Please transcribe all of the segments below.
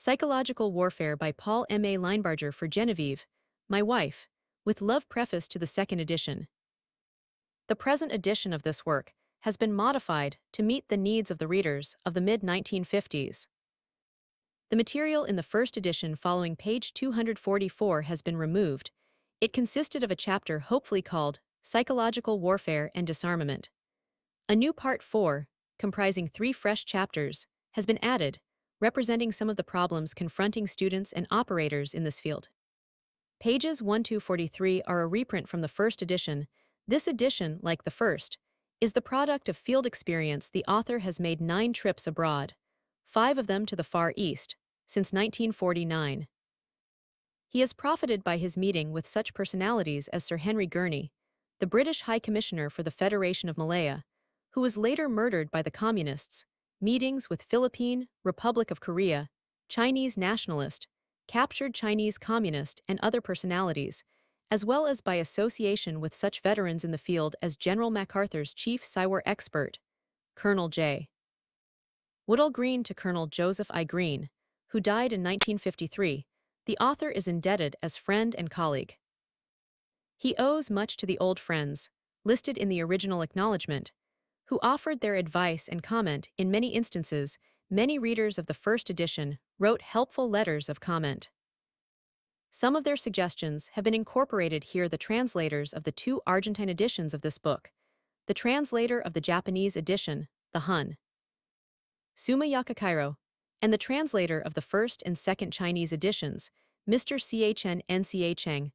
Psychological Warfare by Paul M. A. Linebarger for Genevieve, my wife, with love preface to the second edition. The present edition of this work has been modified to meet the needs of the readers of the mid-1950s. The material in the first edition following page 244 has been removed. It consisted of a chapter hopefully called Psychological Warfare and Disarmament. A new Part 4, comprising 3 fresh chapters, has been added, representing some of the problems confronting students and operators in this field. Pages 1-43 are a reprint from the first edition. This edition, like the first, is the product of field experience. The author has made 9 trips abroad, 5 of them to the Far East, since 1949. He has profited by his meeting with such personalities as Sir Henry Gurney, the British High Commissioner for the Federation of Malaya, who was later murdered by the Communists, meetings with Philippine, Republic of Korea, Chinese nationalist, captured Chinese communist and other personalities, as well as by association with such veterans in the field as General MacArthur's chief Psywar expert, Colonel J. Woodall Green to Colonel Joseph I. Green, who died in 1953, the author is indebted as friend and colleague. He owes much to the old friends, listed in the original acknowledgement, who offered their advice and comment in many instances. Many readers of the first edition wrote helpful letters of comment. Some of their suggestions have been incorporated here. The translators of the 2 Argentine editions of this book, the translator of the Japanese edition, the Hun. Suma Yakakairo, and the translator of the first and second Chinese editions, Mr. Chn Nca Cheng,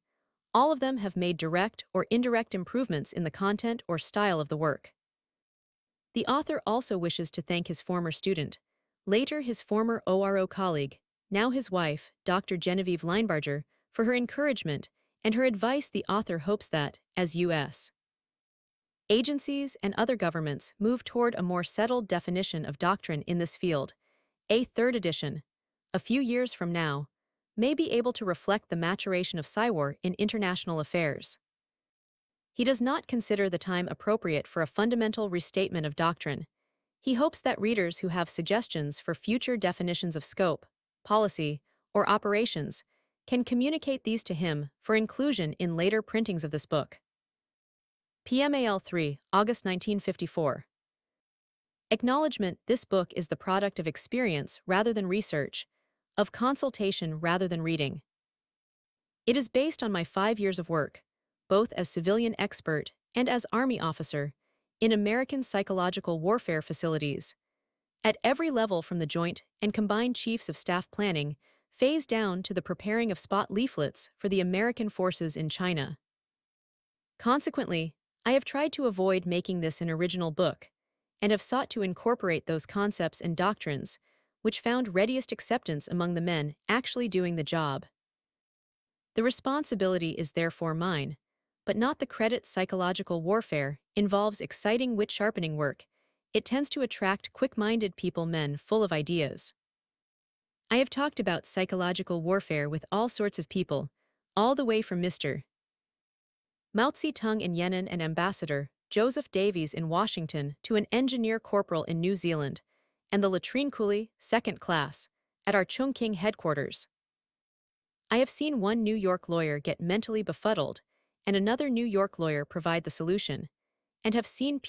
all of them have made direct or indirect improvements in the content or style of the work. The author also wishes to thank his former student, later his former ORO colleague, now his wife, Dr. Genevieve Linebarger, for her encouragement and her advice. The author hopes that, as U.S. agencies and other governments move toward a more settled definition of doctrine in this field, a third edition, a few years from now, may be able to reflect the maturation of Psywar in international affairs. He does not consider the time appropriate for a fundamental restatement of doctrine. He hopes that readers who have suggestions for future definitions of scope, policy, or operations can communicate these to him for inclusion in later printings of this book. PMAL 3, August 1954. Acknowledgement: this book is the product of experience rather than research, of consultation rather than reading. It is based on my 5 years of work, both as civilian expert and as Army officer, in American psychological warfare facilities, at every level from the Joint and Combined Chiefs of Staff planning phase down to the preparing of spot leaflets for the American forces in China. Consequently, I have tried to avoid making this an original book, and have sought to incorporate those concepts and doctrines which found readiest acceptance among the men actually doing the job. The responsibility is therefore mine, but not the credit. Psychological warfare involves exciting wit-sharpening work. It tends to attract quick-minded people, men full of ideas. I have talked about psychological warfare with all sorts of people, all the way from Mr. Mao Zedong in Yenin and Ambassador Joseph Davies in Washington to an engineer corporal in New Zealand, and the latrine coolie, second class, at our Chongqing headquarters. I have seen one New York lawyer get mentally befuddled, and another New York lawyer provide the solution, and have seen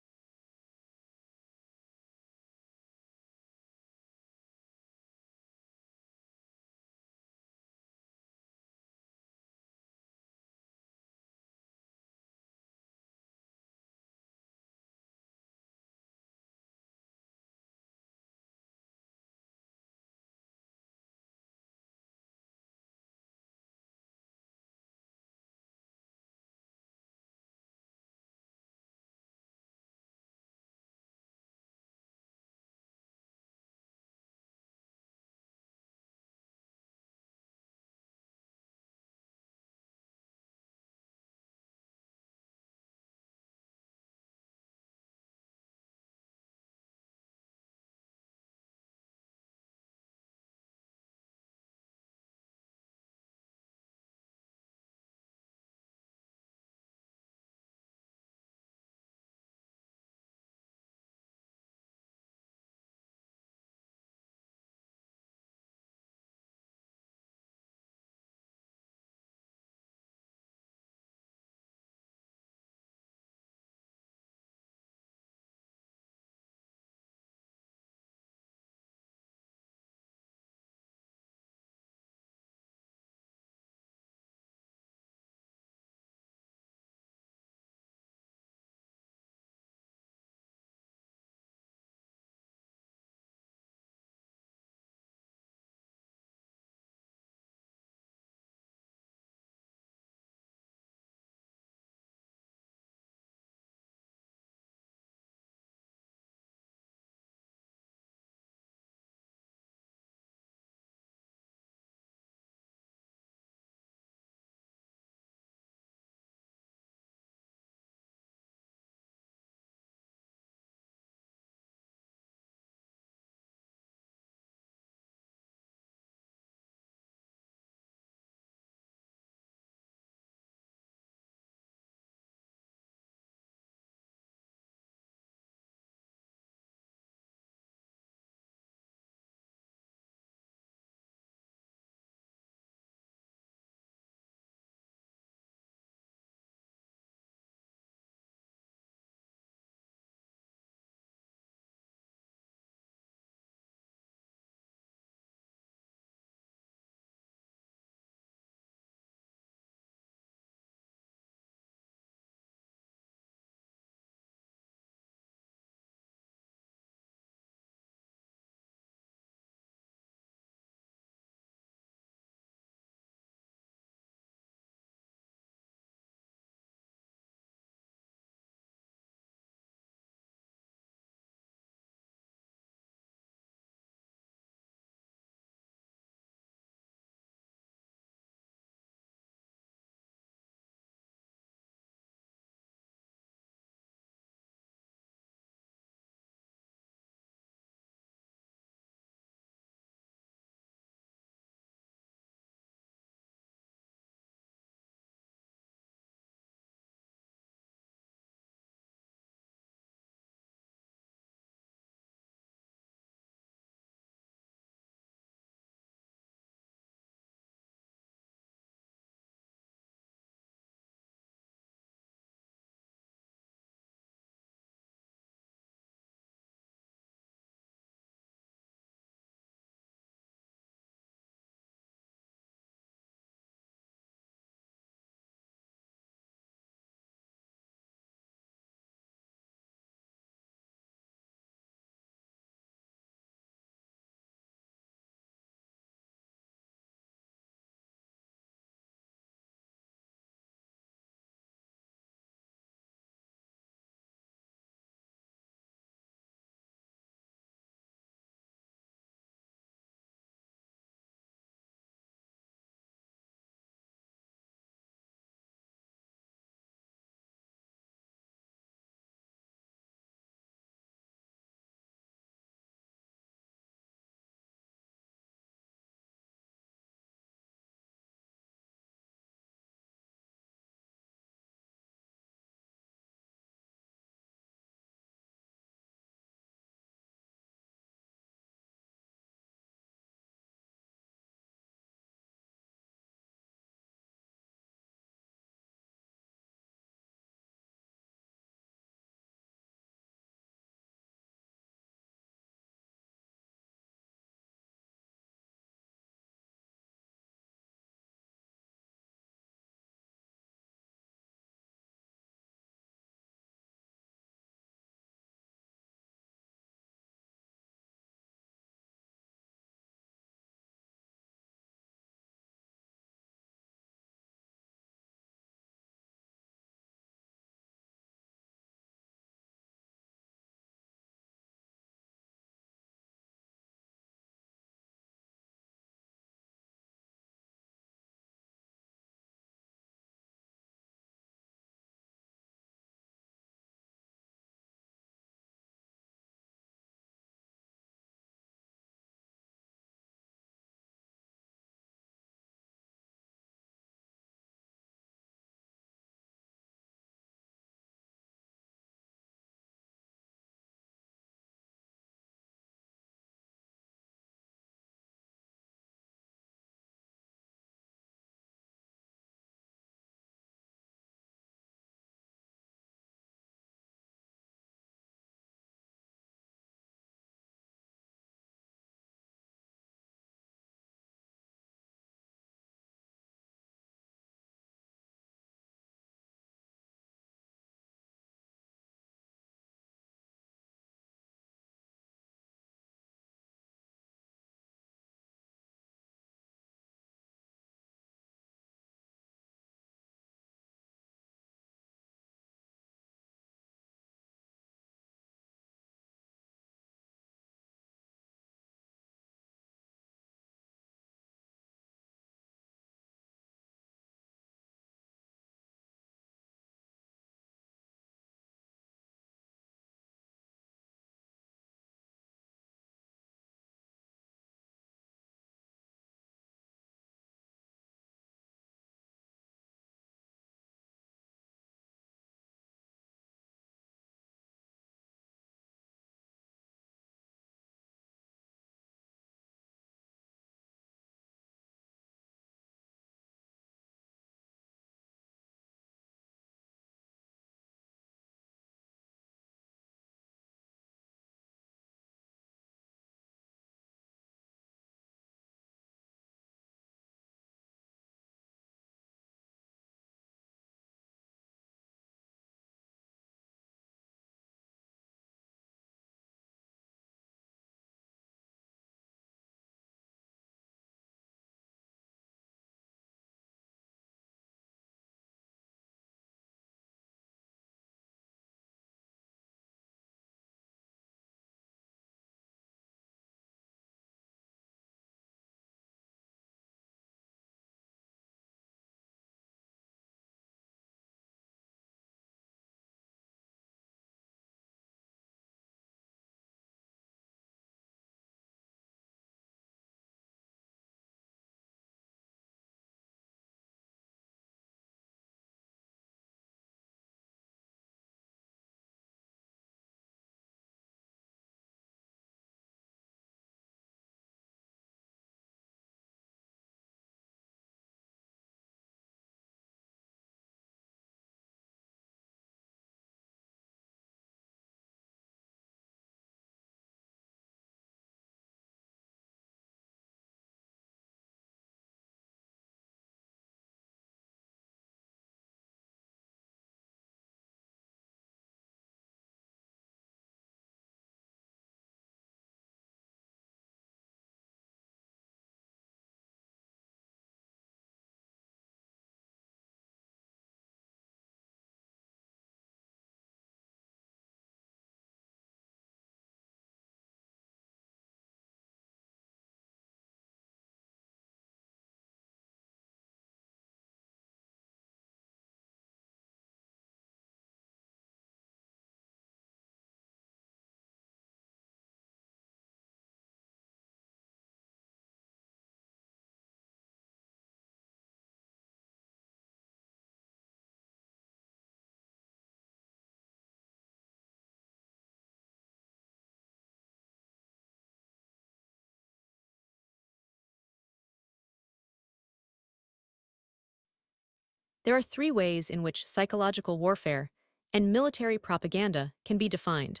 There are three ways in which psychological warfare and military propaganda can be defined.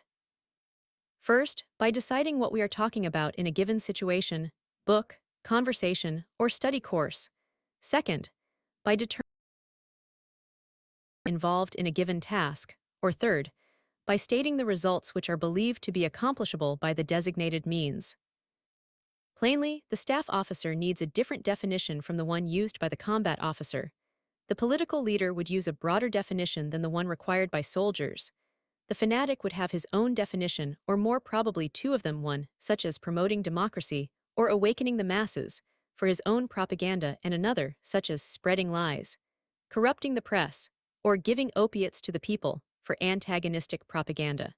First, by deciding what we are talking about in a given situation, book, conversation, or study course. Second, by determining involved in a given task. Or third, by stating the results which are believed to be accomplishable by the designated means. Plainly, the staff officer needs a different definition from the one used by the combat officer. The political leader would use a broader definition than the one required by soldiers. The fanatic would have his own definition, or more probably two of them, one, such as promoting democracy, or awakening the masses, for his own propaganda, and another, such as spreading lies, corrupting the press, or giving opiates to the people, for antagonistic propaganda.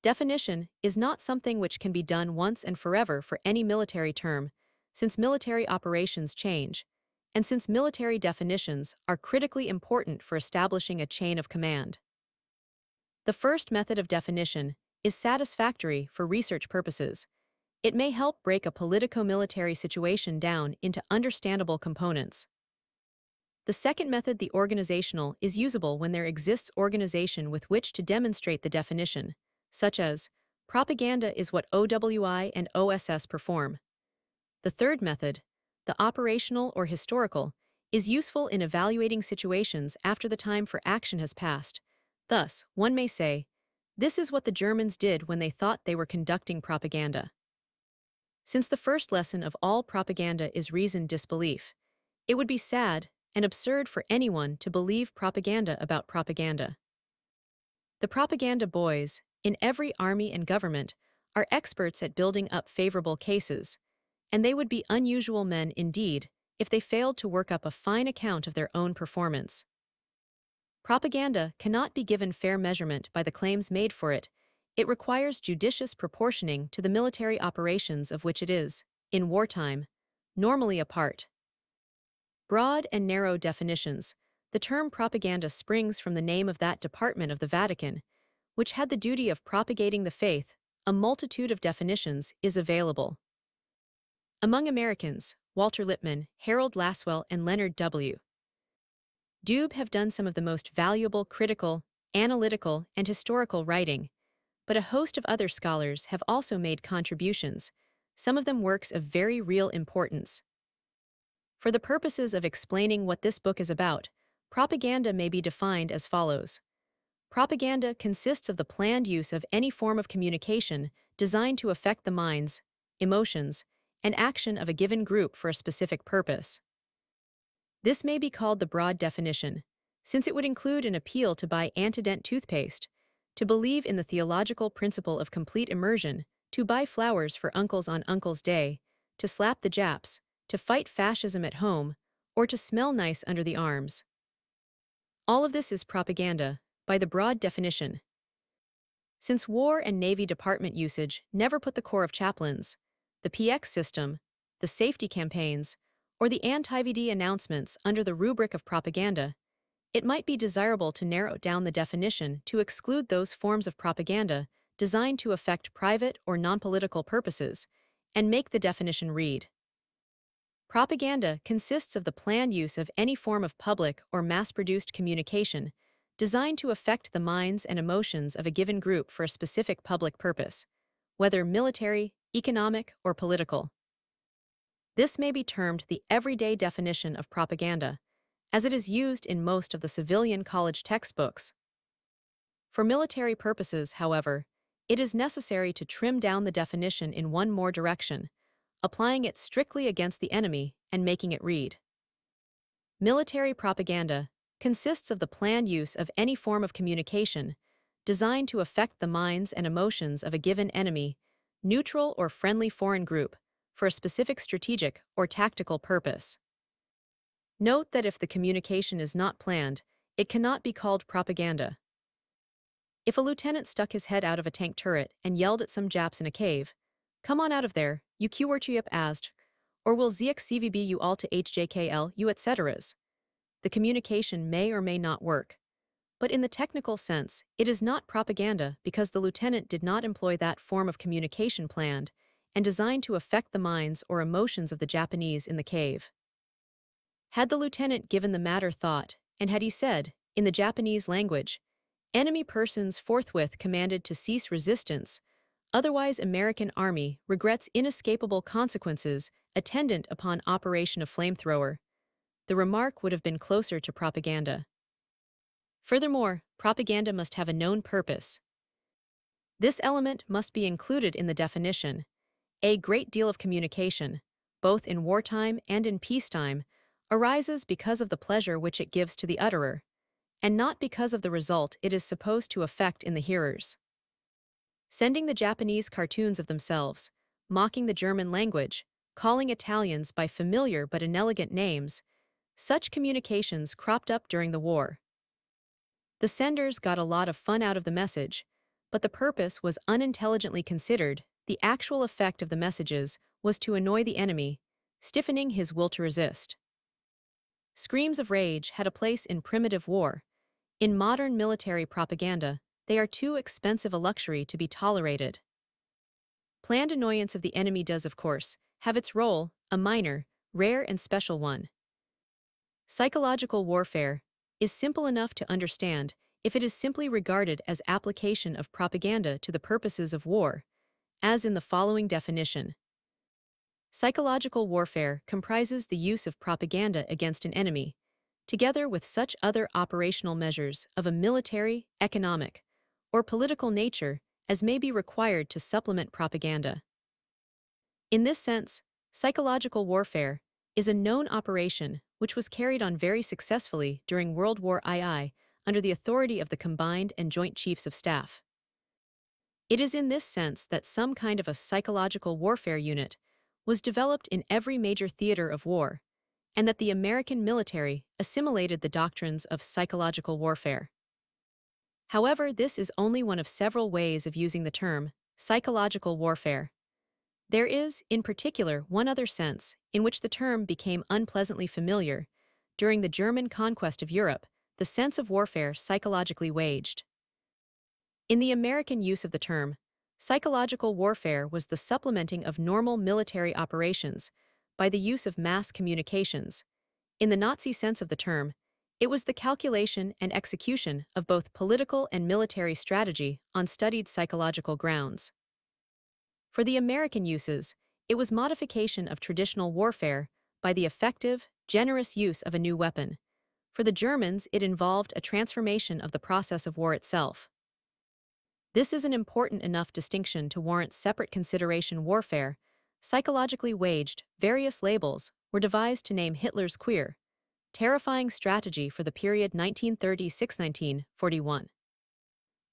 Definition is not something which can be done once and forever for any military term, since military operations change, and since military definitions are critically important for establishing a chain of command. The first method of definition is satisfactory for research purposes. It may help break a politico-military situation down into understandable components. The second method, the organizational, is usable when there exists organization with which to demonstrate the definition, such as, propaganda is what OWI and OSS perform. The third method, the operational or historical, is useful in evaluating situations after the time for action has passed. Thus, one may say, this is what the Germans did when they thought they were conducting propaganda. Since the first lesson of all propaganda is reasoned disbelief, it would be sad and absurd for anyone to believe propaganda about propaganda. The propaganda boys, in every army and government, are experts at building up favorable cases, and they would be unusual men indeed if they failed to work up a fine account of their own performance. Propaganda cannot be given fair measurement by the claims made for it. It requires judicious proportioning to the military operations of which it is, in wartime, normally a part. Broad and narrow definitions. The term propaganda springs from the name of that department of the Vatican, which had the duty of propagating the faith. A multitude of definitions is available. Among Americans, Walter Lippmann, Harold Laswell, and Leonard W. Dube have done some of the most valuable critical, analytical, and historical writing, but a host of other scholars have also made contributions, some of them works of very real importance. For the purposes of explaining what this book is about, propaganda may be defined as follows. Propaganda consists of the planned use of any form of communication designed to affect the minds, emotions, and action of a given group for a specific purpose. This may be called the broad definition, since it would include an appeal to buy antident toothpaste, to believe in the theological principle of complete immersion, to buy flowers for uncles on Uncle's Day, to slap the Japs, to fight fascism at home, or to smell nice under the arms. All of this is propaganda, by the broad definition. Since War and Navy Department usage never put the Corps of Chaplains, the PX system, the safety campaigns, or the anti-VD announcements under the rubric of propaganda, it might be desirable to narrow down the definition to exclude those forms of propaganda designed to affect private or non-political purposes, and make the definition read. Propaganda consists of the planned use of any form of public or mass-produced communication designed to affect the minds and emotions of a given group for a specific public purpose, whether military, economic, or political. This may be termed the everyday definition of propaganda, as it is used in most of the civilian college textbooks. For military purposes, however, it is necessary to trim down the definition in one more direction, applying it strictly against the enemy and making it read. Military propaganda consists of the planned use of any form of communication designed to affect the minds and emotions of a given enemy, neutral or friendly foreign group, for a specific strategic or tactical purpose. Note that if the communication is not planned, it cannot be called propaganda. If a lieutenant stuck his head out of a tank turret and yelled at some Japs in a cave, "Come on out of there, you QRTUP ASD, or will ZXCVB you all to HJKL, you etc." The communication may or may not work. But in the technical sense, it is not propaganda because the lieutenant did not employ that form of communication planned and designed to affect the minds or emotions of the Japanese in the cave. Had the lieutenant given the matter thought, and had he said, in the Japanese language, enemy persons forthwith commanded to cease resistance, otherwise American Army regrets inescapable consequences attendant upon operation of flamethrower, the remark would have been closer to propaganda. Furthermore, propaganda must have a known purpose. This element must be included in the definition. A great deal of communication, both in wartime and in peacetime, arises because of the pleasure which it gives to the utterer, and not because of the result it is supposed to effect in the hearers. Sending the Japanese cartoons of themselves, mocking the German language, calling Italians by familiar but inelegant names, such communications cropped up during the war. The senders got a lot of fun out of the message, but the purpose was unintelligently considered. The actual effect of the messages was to annoy the enemy, stiffening his will to resist. Screams of rage had a place in primitive war. In modern military propaganda, they are too expensive a luxury to be tolerated. Planned annoyance of the enemy does, of course, have its role, a minor, rare and special one. Psychological warfare is simple enough to understand if it is simply regarded as application of propaganda to the purposes of war, as in the following definition. Psychological warfare comprises the use of propaganda against an enemy, together with such other operational measures of a military, economic, or political nature as may be required to supplement propaganda. In this sense, psychological warfare is a known operation which was carried on very successfully during World War II under the authority of the Combined and Joint Chiefs of Staff. It is in this sense that some kind of a psychological warfare unit was developed in every major theater of war, and that the American military assimilated the doctrines of psychological warfare. However, this is only one of several ways of using the term psychological warfare. There is, in particular, one other sense in which the term became unpleasantly familiar. During the German conquest of Europe, the sense of warfare psychologically waged. In the American use of the term, psychological warfare was the supplementing of normal military operations by the use of mass communications. In the Nazi sense of the term, it was the calculation and execution of both political and military strategy on studied psychological grounds. For the American uses, it was modification of traditional warfare by the effective, generous use of a new weapon. For the Germans, it involved a transformation of the process of war itself. This is an important enough distinction to warrant separate consideration. Warfare, psychologically waged, various labels were devised to name Hitler's queer, terrifying strategy for the period 1936–1941.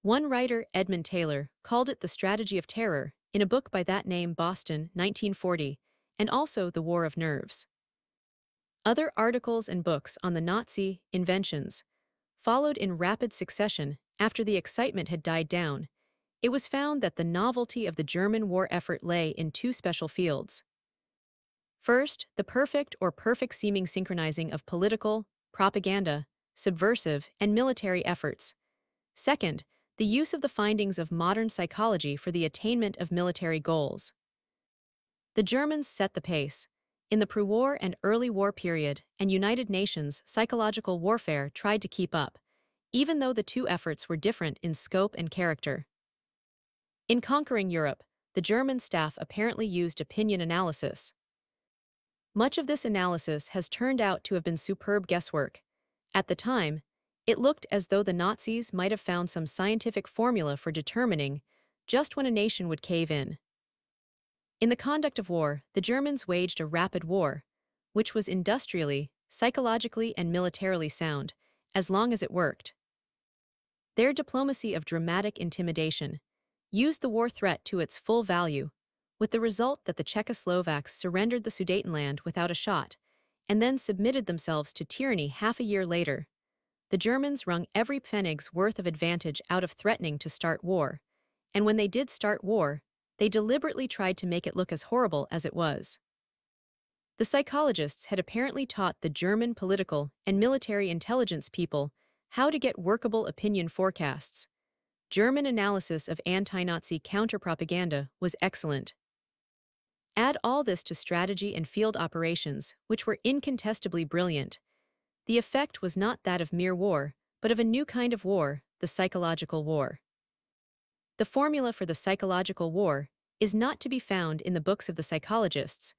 One writer, Edmund Taylor, called it the strategy of terror in a book by that name, Boston, 1940, and also the War of Nerves. Other articles and books on the Nazi inventions followed in rapid succession after the excitement had died down. It was found that the novelty of the German war effort lay in two special fields. First, the perfect or perfect seeming synchronizing of political, propaganda, subversive, and military efforts. Second, the use of the findings of modern psychology for the attainment of military goals. The Germans set the pace. In the pre-war and early war period, and United Nations psychological warfare tried to keep up, even though the two efforts were different in scope and character. In conquering Europe, the German staff apparently used opinion analysis. Much of this analysis has turned out to have been superb guesswork. At the time, it looked as though the Nazis might have found some scientific formula for determining just when a nation would cave in. In the conduct of war, the Germans waged a rapid war, which was industrially, psychologically, and militarily sound, as long as it worked. Their diplomacy of dramatic intimidation used the war threat to its full value, with the result that the Czechoslovaks surrendered the Sudetenland without a shot, and then submitted themselves to tyranny half a year later. The Germans wrung every pfennig's worth of advantage out of threatening to start war, and when they did start war, they deliberately tried to make it look as horrible as it was. The psychologists had apparently taught the German political and military intelligence people how to get workable opinion forecasts. German analysis of anti-Nazi counter-propaganda was excellent. Add all this to strategy and field operations, which were incontestably brilliant. The effect was not that of mere war, but of a new kind of war, the psychological war. The formula for the psychological war is not to be found in the books of the psychologists,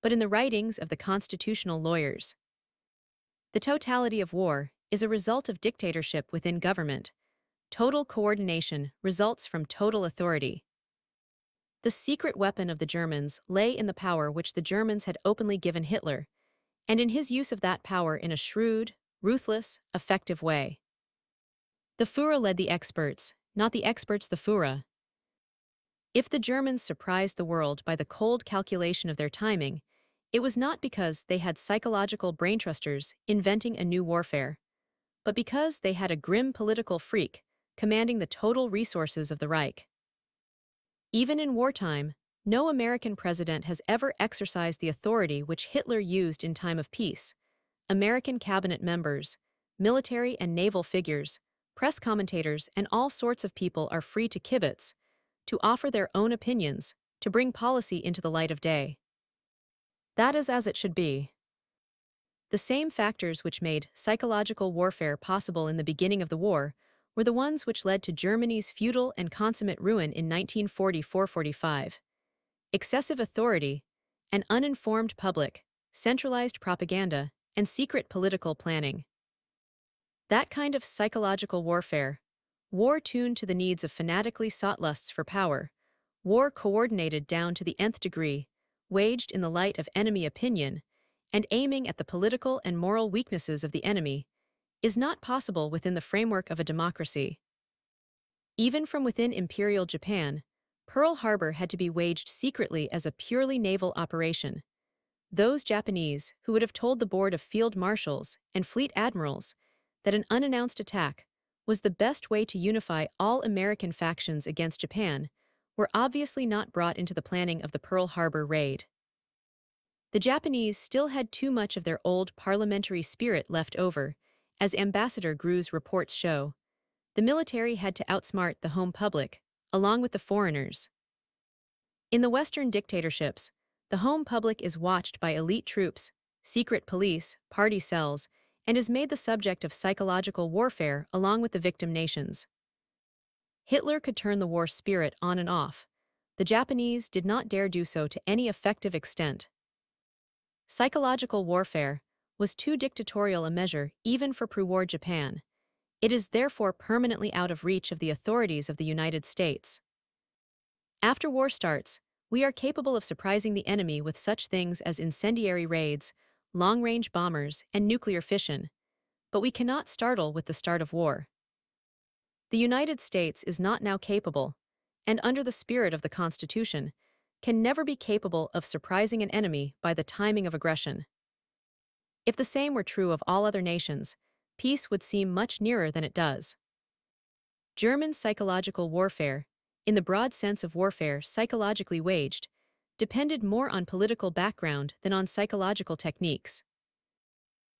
but in the writings of the constitutional lawyers. The totality of war is a result of dictatorship within government. Total coordination results from total authority. The secret weapon of the Germans lay in the power which the Germans had openly given Hitler, and in his use of that power in a shrewd, ruthless, effective way. The Führer led the experts, not the experts the Führer. If the Germans surprised the world by the cold calculation of their timing, it was not because they had psychological braintrusters inventing a new warfare, but because they had a grim political freak commanding the total resources of the Reich. Even in wartime, no American president has ever exercised the authority which Hitler used in time of peace. American cabinet members, military and naval figures, press commentators, and all sorts of people are free to kibitz, to offer their own opinions, to bring policy into the light of day. That is as it should be. The same factors which made psychological warfare possible in the beginning of the war were the ones which led to Germany's futile and consummate ruin in 1944–45. Excessive authority, an uninformed public, centralized propaganda, and secret political planning. That kind of psychological warfare, war tuned to the needs of fanatically sought lusts for power, war coordinated down to the nth degree, waged in the light of enemy opinion, and aiming at the political and moral weaknesses of the enemy, is not possible within the framework of a democracy. Even from within Imperial Japan, Pearl Harbor had to be waged secretly as a purely naval operation. Those Japanese who would have told the Board of Field Marshals and Fleet Admirals that an unannounced attack was the best way to unify all American factions against Japan were obviously not brought into the planning of the Pearl Harbor raid. The Japanese still had too much of their old parliamentary spirit left over, as Ambassador Gru's reports show. The military had to outsmart the home public, along with the foreigners. In the Western dictatorships, the home public is watched by elite troops, secret police, party cells, and is made the subject of psychological warfare along with the victim nations. Hitler could turn the war spirit on and off. The Japanese did not dare do so to any effective extent. Psychological warfare was too dictatorial a measure even for pre-war Japan. It is therefore permanently out of reach of the authorities of the United States. After war starts, we are capable of surprising the enemy with such things as incendiary raids, long-range bombers, and nuclear fission, but we cannot startle with the start of war. The United States is not now capable, and under the spirit of the Constitution, can never be capable of surprising an enemy by the timing of aggression. If the same were true of all other nations, peace would seem much nearer than it does. German psychological warfare, in the broad sense of warfare psychologically waged, depended more on political background than on psychological techniques.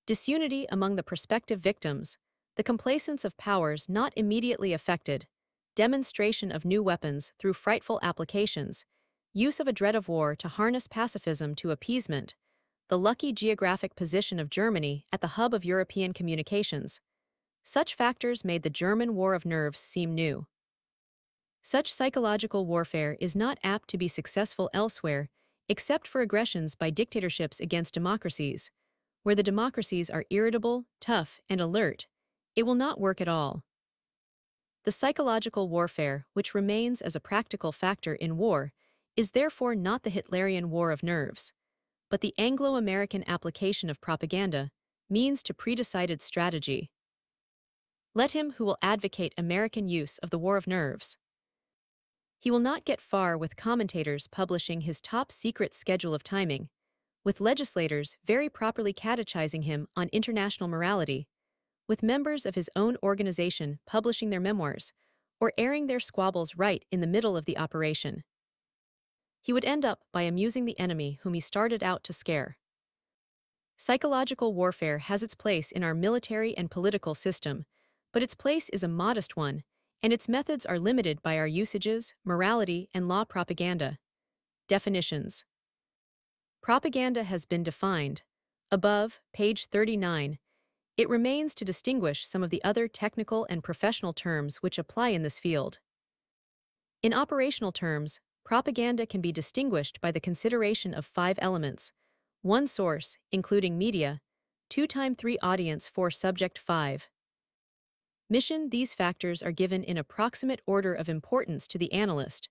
Disunity among the prospective victims, the complacence of powers not immediately affected, demonstration of new weapons through frightful applications, use of a dread of war to harness pacifism to appeasement, the lucky geographic position of Germany at the hub of European communications. Such factors made the German war of nerves seem new. Such psychological warfare is not apt to be successful elsewhere, except for aggressions by dictatorships against democracies. Where the democracies are irritable, tough, and alert, it will not work at all. The psychological warfare, which remains as a practical factor in war, is therefore not the Hitlerian war of nerves, but the Anglo-American application of propaganda, means to predecided strategy. Let him who will advocate American use of the war of nerves. He will not get far with commentators publishing his top-secret schedule of timing, with legislators very properly catechizing him on international morality, with members of his own organization publishing their memoirs, or airing their squabbles right in the middle of the operation. He would end up by amusing the enemy whom he started out to scare. Psychological warfare has its place in our military and political system, but its place is a modest one, and its methods are limited by our usages, morality, and law propaganda. Definitions. Propaganda has been defined. Above, page 39, it remains to distinguish some of the other technical and professional terms which apply in this field. In operational terms, propaganda can be distinguished by the consideration of 5 elements: 1 source, including media; 2 times 3 audience; 4 subject; 5 mission. These factors are given in approximate order of importance to the analyst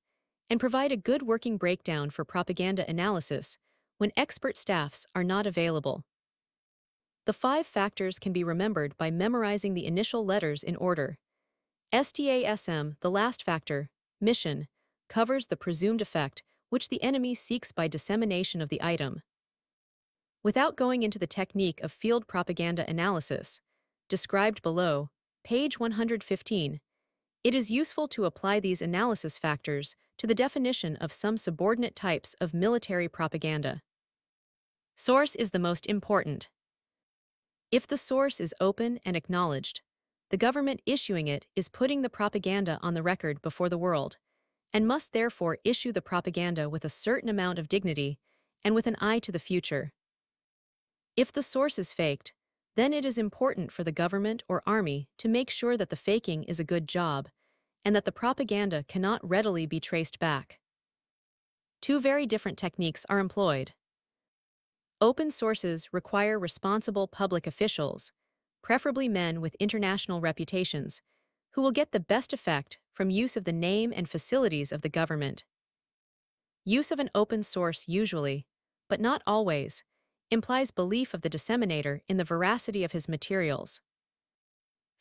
and provide a good working breakdown for propaganda analysis when expert staffs are not available. The 5 factors can be remembered by memorizing the initial letters in order. STASM, the last factor, mission, covers the presumed effect which the enemy seeks by dissemination of the item. Without going into the technique of field propaganda analysis, described below, page 115, it is useful to apply these analysis factors to the definition of some subordinate types of military propaganda. Source is the most important. If the source is open and acknowledged, the government issuing it is putting the propaganda on the record before the world, and must therefore issue the propaganda with a certain amount of dignity and with an eye to the future. If the source is faked, then it is important for the government or army to make sure that the faking is a good job and that the propaganda cannot readily be traced back. 2 very different techniques are employed. Open sources require responsible public officials, preferably men with international reputations, who will get the best effect from use of the name and facilities of the government. Use of an open source usually, but not always, implies belief of the disseminator in the veracity of his materials.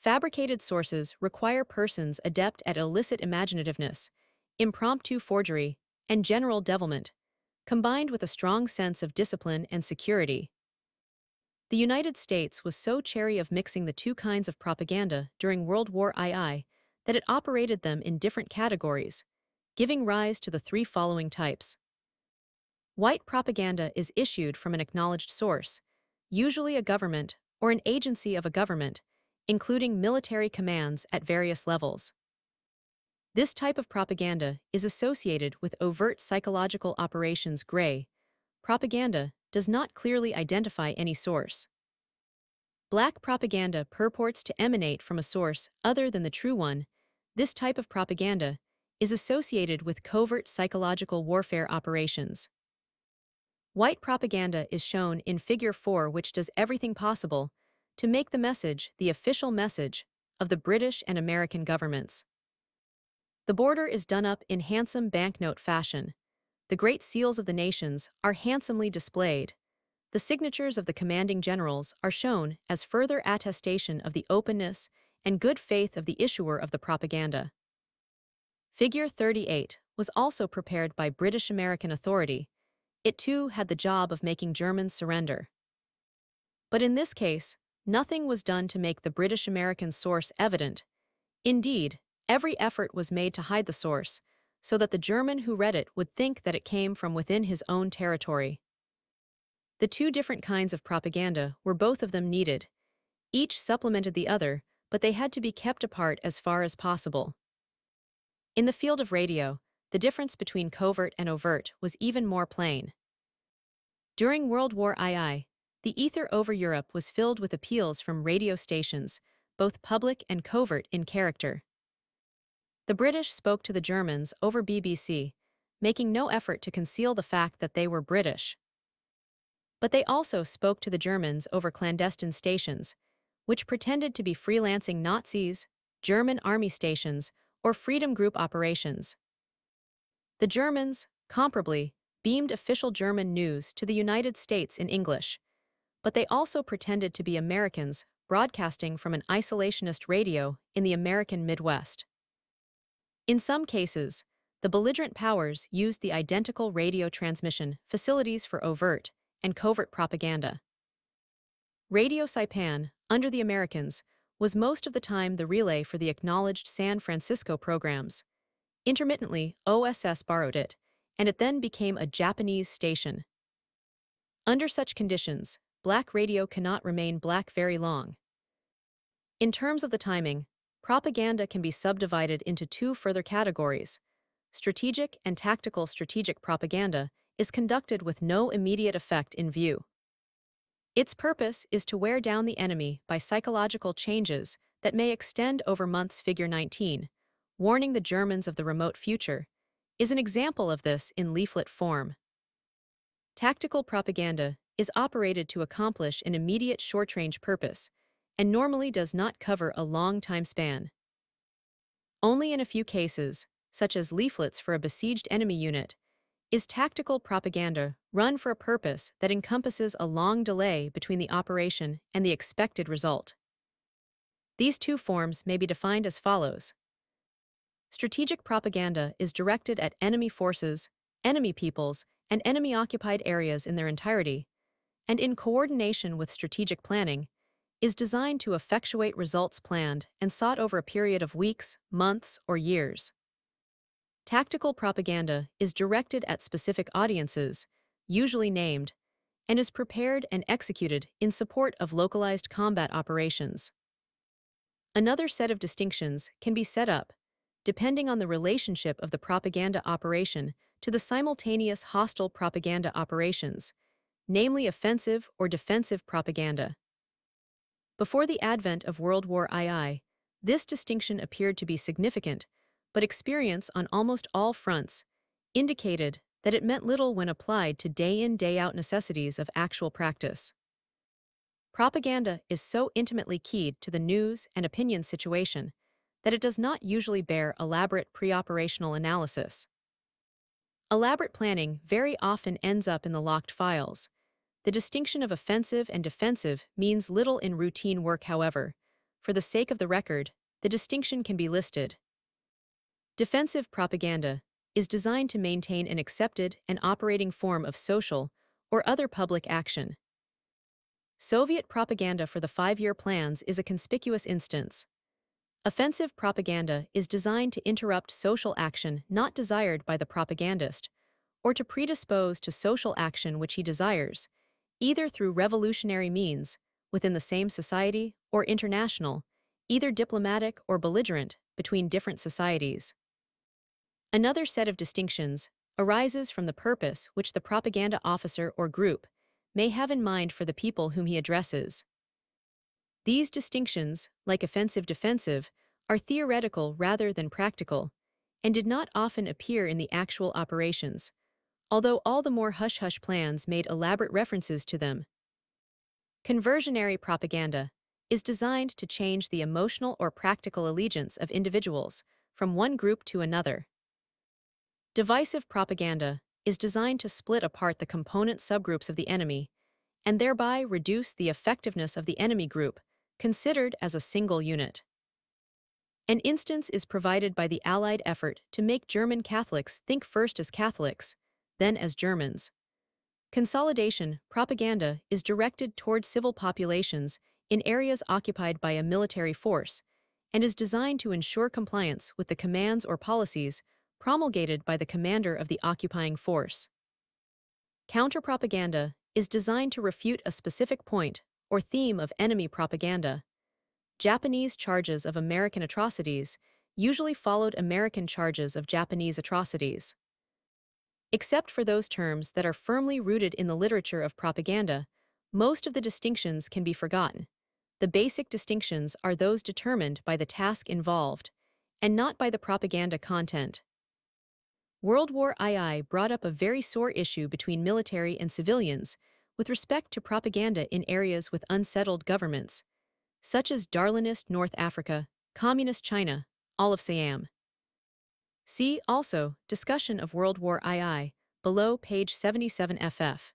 Fabricated sources require persons adept at illicit imaginativeness, impromptu forgery, and general devilment, combined with a strong sense of discipline and security. The United States was so chary of mixing the 2 kinds of propaganda during World War II that it operated them in different categories, giving rise to the 3 following types. White propaganda is issued from an acknowledged source, usually a government or an agency of a government, including military commands at various levels. This type of propaganda is associated with overt psychological operations. Gray propaganda does not clearly identify any source. Black propaganda purports to emanate from a source other than the true one. This type of propaganda is associated with covert psychological warfare operations. White propaganda is shown in Figure 4, which does everything possible to make the message the official message of the British and American governments. The border is done up in handsome banknote fashion. The great seals of the nations are handsomely displayed. The signatures of the commanding generals are shown as further attestation of the openness and good faith of the issuer of the propaganda. Figure 38 was also prepared by British American authority. It too had the job of making Germans surrender. But in this case, nothing was done to make the British American source evident. Indeed, every effort was made to hide the source, so that the German who read it would think that it came from within his own territory. The 2 different kinds of propaganda were both of them needed. Each supplemented the other, but they had to be kept apart as far as possible. In the field of radio, the difference between covert and overt was even more plain. During World War II, the ether over Europe was filled with appeals from radio stations, both public and covert in character. The British spoke to the Germans over BBC, making no effort to conceal the fact that they were British. But they also spoke to the Germans over clandestine stations, which pretended to be freelancing Nazis, German army stations, or Freedom Group operations. The Germans, comparably, beamed official German news to the United States in English, but they also pretended to be Americans broadcasting from an isolationist radio in the American Midwest. In some cases, the belligerent powers used the identical radio transmission facilities for overt and covert propaganda. Radio Saipan, under the Americans, was most of the time the relay for the acknowledged San Francisco programs. Intermittently, OSS borrowed it, and it then became a Japanese station. Under such conditions, black radio cannot remain black very long. In terms of the timing, propaganda can be subdivided into 2 further categories: strategic and tactical. Strategic propaganda is conducted with no immediate effect in view. Its purpose is to wear down the enemy by psychological changes that may extend over months. Figure 19, warning the Germans of the remote future, is an example of this in leaflet form. Tactical propaganda is operated to accomplish an immediate short-range purpose and normally does not cover a long time span. Only in a few cases, such as leaflets for a besieged enemy unit, is tactical propaganda run for a purpose that encompasses a long delay between the operation and the expected result. These two forms may be defined as follows. Strategic propaganda is directed at enemy forces, enemy peoples, and enemy-occupied areas in their entirety, and in coordination with strategic planning, is designed to effectuate results planned and sought over a period of weeks, months, or years. Tactical propaganda is directed at specific audiences, usually named, and is prepared and executed in support of localized combat operations. Another set of distinctions can be set up, depending on the relationship of the propaganda operation to the simultaneous hostile propaganda operations, namely offensive or defensive propaganda. Before the advent of World War II, this distinction appeared to be significant, but experience on almost all fronts indicated that it meant little when applied to day-in, day-out necessities of actual practice. Propaganda is so intimately keyed to the news and opinion situation that it does not usually bear elaborate pre-operational analysis. Elaborate planning very often ends up in the locked files. The distinction of offensive and defensive means little in routine work, however. For the sake of the record, the distinction can be listed. Defensive propaganda is designed to maintain an accepted and operating form of social or other public action. Soviet propaganda for the five-year plans is a conspicuous instance. Offensive propaganda is designed to interrupt social action not desired by the propagandist, or to predispose to social action which he desires, either through revolutionary means, within the same society, or international, either diplomatic or belligerent, between different societies. Another set of distinctions arises from the purpose which the propaganda officer or group may have in mind for the people whom he addresses. These distinctions, like offensive-defensive, are theoretical rather than practical, and did not often appear in the actual operations, although all the more hush-hush plans made elaborate references to them. Conversionary propaganda is designed to change the emotional or practical allegiance of individuals from one group to another. Divisive propaganda is designed to split apart the component subgroups of the enemy and thereby reduce the effectiveness of the enemy group, considered as a single unit. An instance is provided by the Allied effort to make German Catholics think first as Catholics, then as Germans. Consolidation propaganda is directed toward civil populations in areas occupied by a military force and is designed to ensure compliance with the commands or policies promulgated by the commander of the occupying force. Counter-propaganda is designed to refute a specific point or theme of enemy propaganda. Japanese charges of American atrocities usually followed American charges of Japanese atrocities. Except for those terms that are firmly rooted in the literature of propaganda, most of the distinctions can be forgotten. The basic distinctions are those determined by the task involved, and not by the propaganda content. World War II brought up a very sore issue between military and civilians with respect to propaganda in areas with unsettled governments, such as Darwinist North Africa, Communist China, all of Siam. See also Discussion of World War II, below page 77 ff.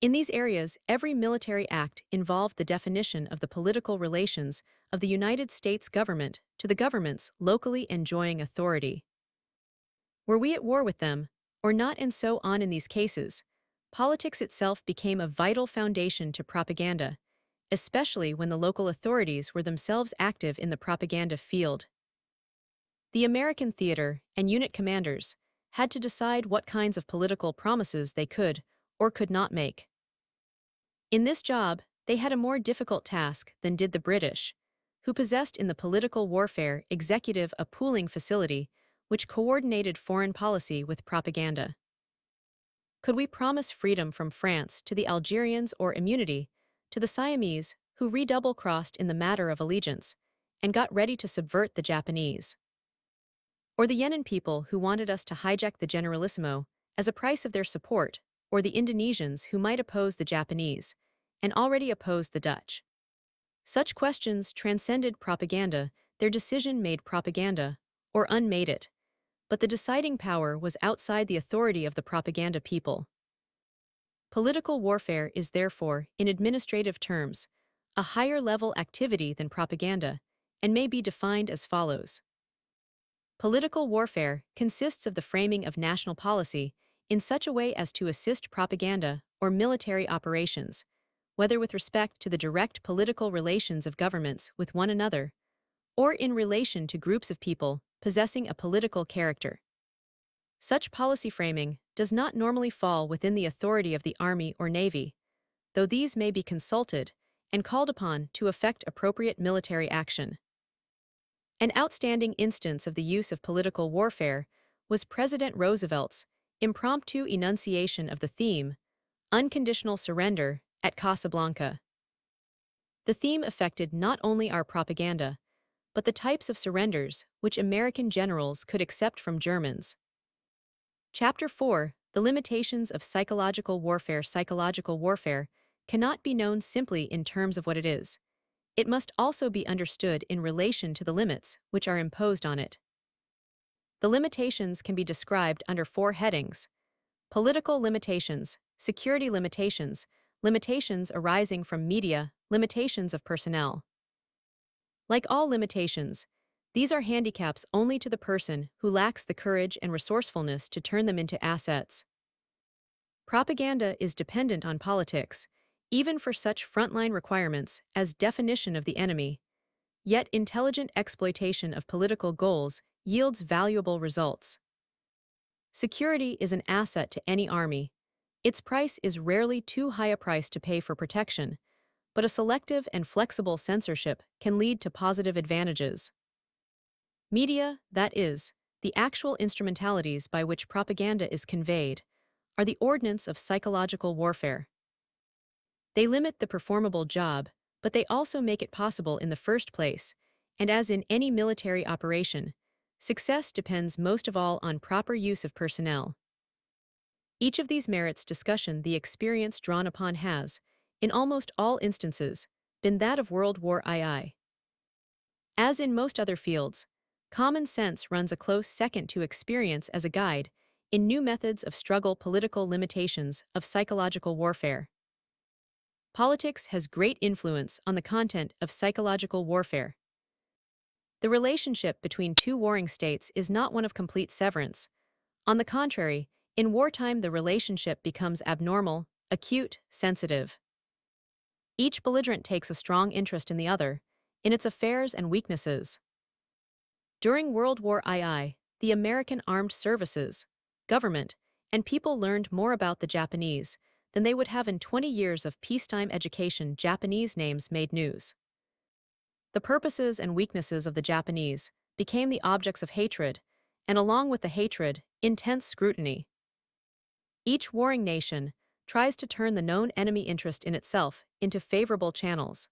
In these areas, every military act involved the definition of the political relations of the United States government to the governments locally enjoying authority. Were we at war with them, or not, and so on? In these cases, politics itself became a vital foundation to propaganda, especially when the local authorities were themselves active in the propaganda field. The American theater and unit commanders had to decide what kinds of political promises they could or could not make. In this job, they had a more difficult task than did the British, who possessed in the political warfare executive a pooling facility which coordinated foreign policy with propaganda. Could we promise freedom from France to the Algerians or immunity to the Siamese who redouble-crossed in the matter of allegiance and got ready to subvert the Japanese? Or the Yenin people who wanted us to hijack the Generalissimo as a price of their support, or the Indonesians who might oppose the Japanese and already opposed the Dutch? Such questions transcended propaganda, their decision made propaganda, or unmade it, but the deciding power was outside the authority of the propaganda people. Political warfare is therefore, in administrative terms, a higher-level activity than propaganda, and may be defined as follows. Political warfare consists of the framing of national policy in such a way as to assist propaganda or military operations, whether with respect to the direct political relations of governments with one another, or in relation to groups of people possessing a political character. Such policy framing does not normally fall within the authority of the Army or Navy, though these may be consulted and called upon to effect appropriate military action. An outstanding instance of the use of political warfare was President Roosevelt's impromptu enunciation of the theme, unconditional surrender, at Casablanca. The theme affected not only our propaganda, but the types of surrenders which American generals could accept from Germans. Chapter 4: The limitations of psychological warfare. Psychological warfare cannot be known simply in terms of what it is. It must also be understood in relation to the limits which are imposed on it. The limitations can be described under four headings: political limitations, security limitations, limitations arising from media, limitations of personnel. Like all limitations, these are handicaps only to the person who lacks the courage and resourcefulness to turn them into assets. Propaganda is dependent on politics, even for such frontline requirements as definition of the enemy, yet intelligent exploitation of political goals yields valuable results. Security is an asset to any army. Its price is rarely too high a price to pay for protection, but a selective and flexible censorship can lead to positive advantages. Media, that is, the actual instrumentalities by which propaganda is conveyed, are the ordnance of psychological warfare. They limit the performable job, but they also make it possible in the first place, and as in any military operation, success depends most of all on proper use of personnel. Each of these merits discussion the experience drawn upon has, in almost all instances, been that of World War II. As in most other fields, common sense runs a close second to experience as a guide in new methods of struggle. Political limitations of psychological warfare. Politics has great influence on the content of psychological warfare. The relationship between two warring states is not one of complete severance. On the contrary, in wartime the relationship becomes abnormal, acute, sensitive. Each belligerent takes a strong interest in the other, in its affairs and weaknesses. During World War II, the American Armed Services, government, and people learned more about the Japanese than they would have in 20 years of peacetime education. Japanese names made news. The purposes and weaknesses of the Japanese became the objects of hatred, and along with the hatred, intense scrutiny. Each warring nation tries to turn the known enemy interest in itself into favorable channels.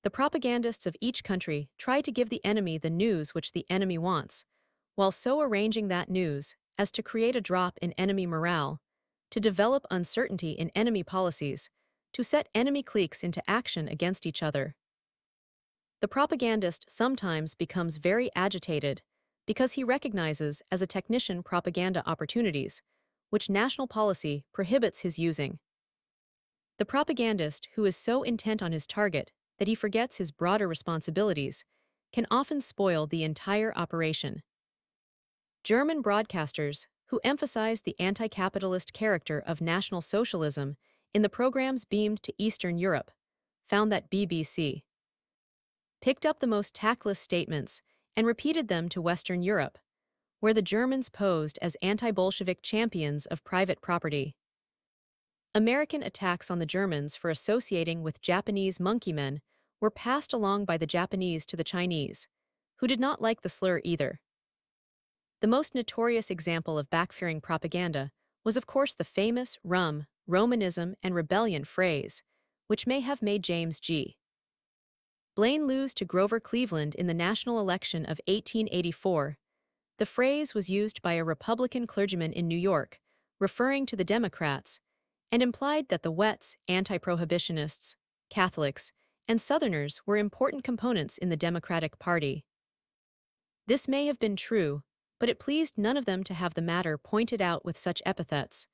The propagandists of each country try to give the enemy the news which the enemy wants, while so arranging that news as to create a drop in enemy morale, to develop uncertainty in enemy policies, to set enemy cliques into action against each other. The propagandist sometimes becomes very agitated because he recognizes as a technician propaganda opportunities, which national policy prohibits his using. The propagandist who is so intent on his target that he forgets his broader responsibilities can often spoil the entire operation. German broadcasters, who emphasize the anti-capitalist character of National Socialism in the programs beamed to Eastern Europe, found that BBC picked up the most tactless statements and repeated them to Western Europe, where the Germans posed as anti-Bolshevik champions of private property. American attacks on the Germans for associating with Japanese monkeymen were passed along by the Japanese to the Chinese, who did not like the slur either. The most notorious example of backfiring propaganda was of course the famous rum, Romanism, and rebellion phrase, which may have made James G. Blaine lose to Grover Cleveland in the national election of 1884. The phrase was used by a Republican clergyman in New York, referring to the Democrats, and implied that the Wets, anti-prohibitionists, Catholics, and Southerners were important components in the Democratic Party. This may have been true, but it pleased none of them to have the matter pointed out with such epithets.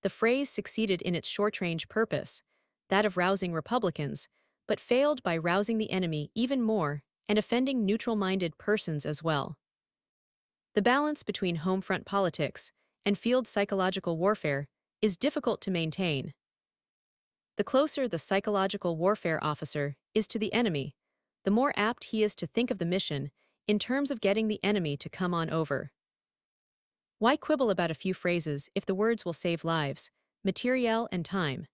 The phrase succeeded in its short-range purpose, that of rousing Republicans, but failed by rousing the enemy even more and offending neutral-minded persons as well. The balance between home front politics and field psychological warfare is difficult to maintain. The closer the psychological warfare officer is to the enemy, the more apt he is to think of the mission in terms of getting the enemy to come on over. Why quibble about a few phrases if the words will save lives, materiel, and time?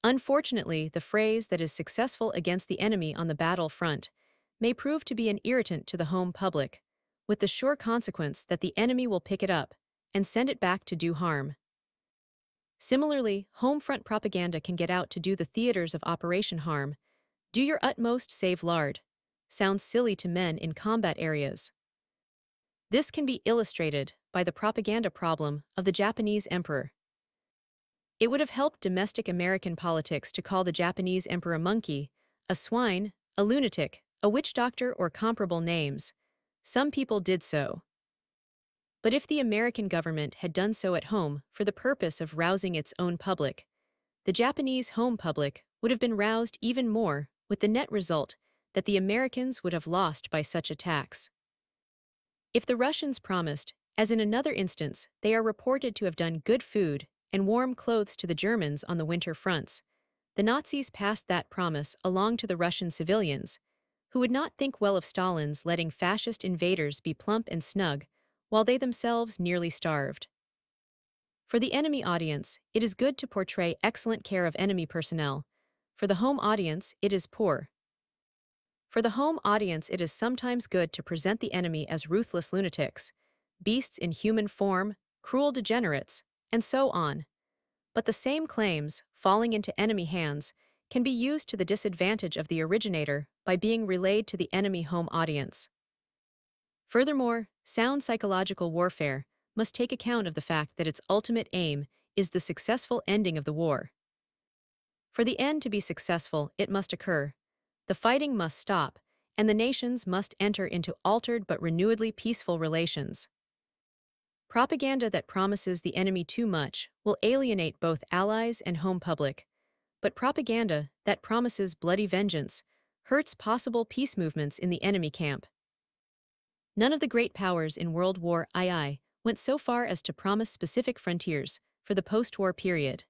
Unfortunately, the phrase that is successful against the enemy on the battle front may prove to be an irritant to the home public, with the sure consequence that the enemy will pick it up and send it back to do harm. Similarly, home front propaganda can get out to do the theaters of operation harm. Do your utmost, save lard. Sounds silly to men in combat areas. This can be illustrated by the propaganda problem of the Japanese emperor. It would have helped domestic American politics to call the Japanese emperor a monkey, a swine, a lunatic, a witch doctor, or comparable names. Some people did so. But if the American government had done so at home for the purpose of rousing its own public, the Japanese home public would have been roused even more, with the net result that the Americans would have lost by such attacks. If the Russians promised, as in another instance, they are reported to have done good food and warm clothes to the Germans on the winter fronts, the Nazis passed that promise along to the Russian civilians, who would not think well of Stalin's letting fascist invaders be plump and snug, while they themselves nearly starved. For the enemy audience, it is good to portray excellent care of enemy personnel. For the home audience, it is poor. For the home audience, it is sometimes good to present the enemy as ruthless lunatics, beasts in human form, cruel degenerates, and so on. But the same claims, falling into enemy hands, can be used to the disadvantage of the originator by being relayed to the enemy home audience. Furthermore, sound psychological warfare must take account of the fact that its ultimate aim is the successful ending of the war. For the end to be successful, it must occur. The fighting must stop, and the nations must enter into altered but renewedly peaceful relations. Propaganda that promises the enemy too much will alienate both allies and home public, but propaganda that promises bloody vengeance hurts possible peace movements in the enemy camp. None of the great powers in World War II went so far as to promise specific frontiers for the post-war period.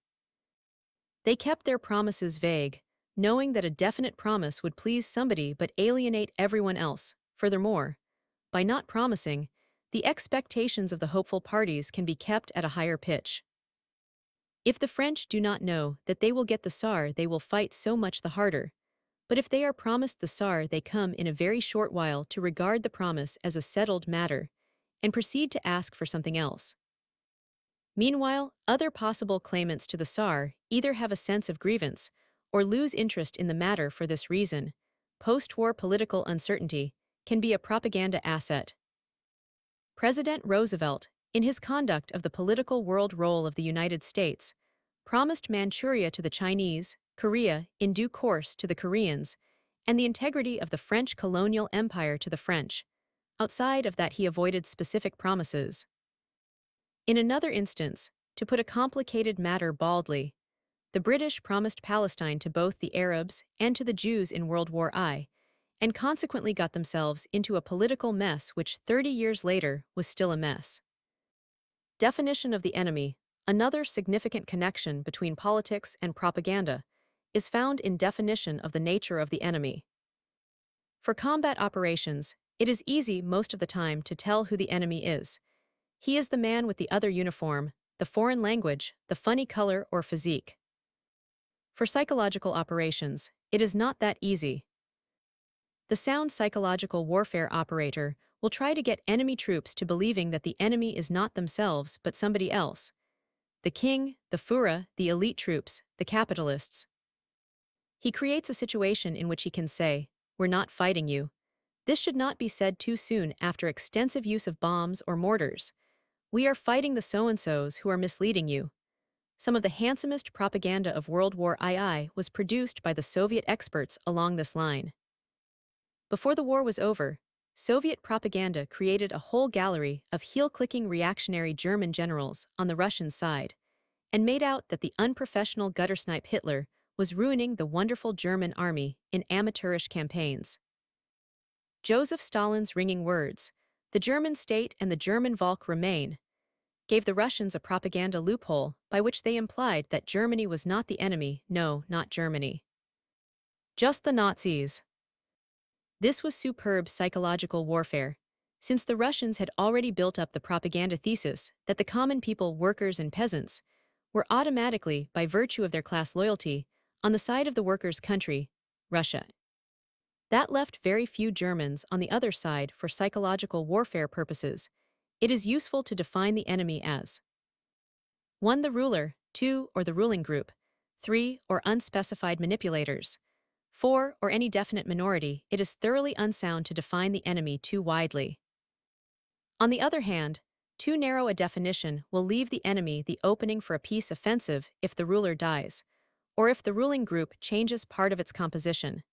They kept their promises vague, knowing that a definite promise would please somebody but alienate everyone else. Furthermore, by not promising, the expectations of the hopeful parties can be kept at a higher pitch. If the French do not know that they will get the Tsar, they will fight so much the harder. But if they are promised the Tsar, they come in a very short while to regard the promise as a settled matter and proceed to ask for something else. Meanwhile, other possible claimants to the Tsar either have a sense of grievance or lose interest in the matter for this reason. Post-war political uncertainty can be a propaganda asset. President Roosevelt, in his conduct of the political world role of the United States, promised Manchuria to the Chinese, Korea in due course to the Koreans, and the integrity of the French colonial empire to the French. Outside of that, he avoided specific promises. In another instance, to put a complicated matter baldly, the British promised Palestine to both the Arabs and to the Jews in World War I, and consequently got themselves into a political mess which 30 years later was still a mess. Definition of the enemy. Another significant connection between politics and propaganda is found in definition of the nature of the enemy. For combat operations, it is easy most of the time to tell who the enemy is. He is the man with the other uniform, the foreign language, the funny color or physique. For psychological operations, it is not that easy. The sound psychological warfare operator will try to get enemy troops to believing that the enemy is not themselves but somebody else, the king, the Führer, the elite troops, the capitalists. He creates a situation in which he can say, "We're not fighting you." This should not be said too soon after extensive use of bombs or mortars. "We are fighting the so-and-sos who are misleading you." Some of the handsomest propaganda of World War II was produced by the Soviet experts along this line. Before the war was over, Soviet propaganda created a whole gallery of heel-clicking reactionary German generals on the Russian side, and made out that the unprofessional guttersnipe Hitler was ruining the wonderful German army in amateurish campaigns. Joseph Stalin's ringing words, "The German state and the German Volk remain," gave the Russians a propaganda loophole by which they implied that Germany was not the enemy, no, not Germany. Just the Nazis. This was superb psychological warfare, since the Russians had already built up the propaganda thesis that the common people, workers and peasants, were automatically, by virtue of their class loyalty, on the side of the workers' country, Russia. That left very few Germans on the other side for psychological warfare purposes. It is useful to define the enemy as 1. The ruler, 2. Or the ruling group, 3. Or unspecified manipulators, 4. Or any definite minority. It is thoroughly unsound to define the enemy too widely. On the other hand, too narrow a definition will leave the enemy the opening for a peace offensive if the ruler dies, or if the ruling group changes part of its composition.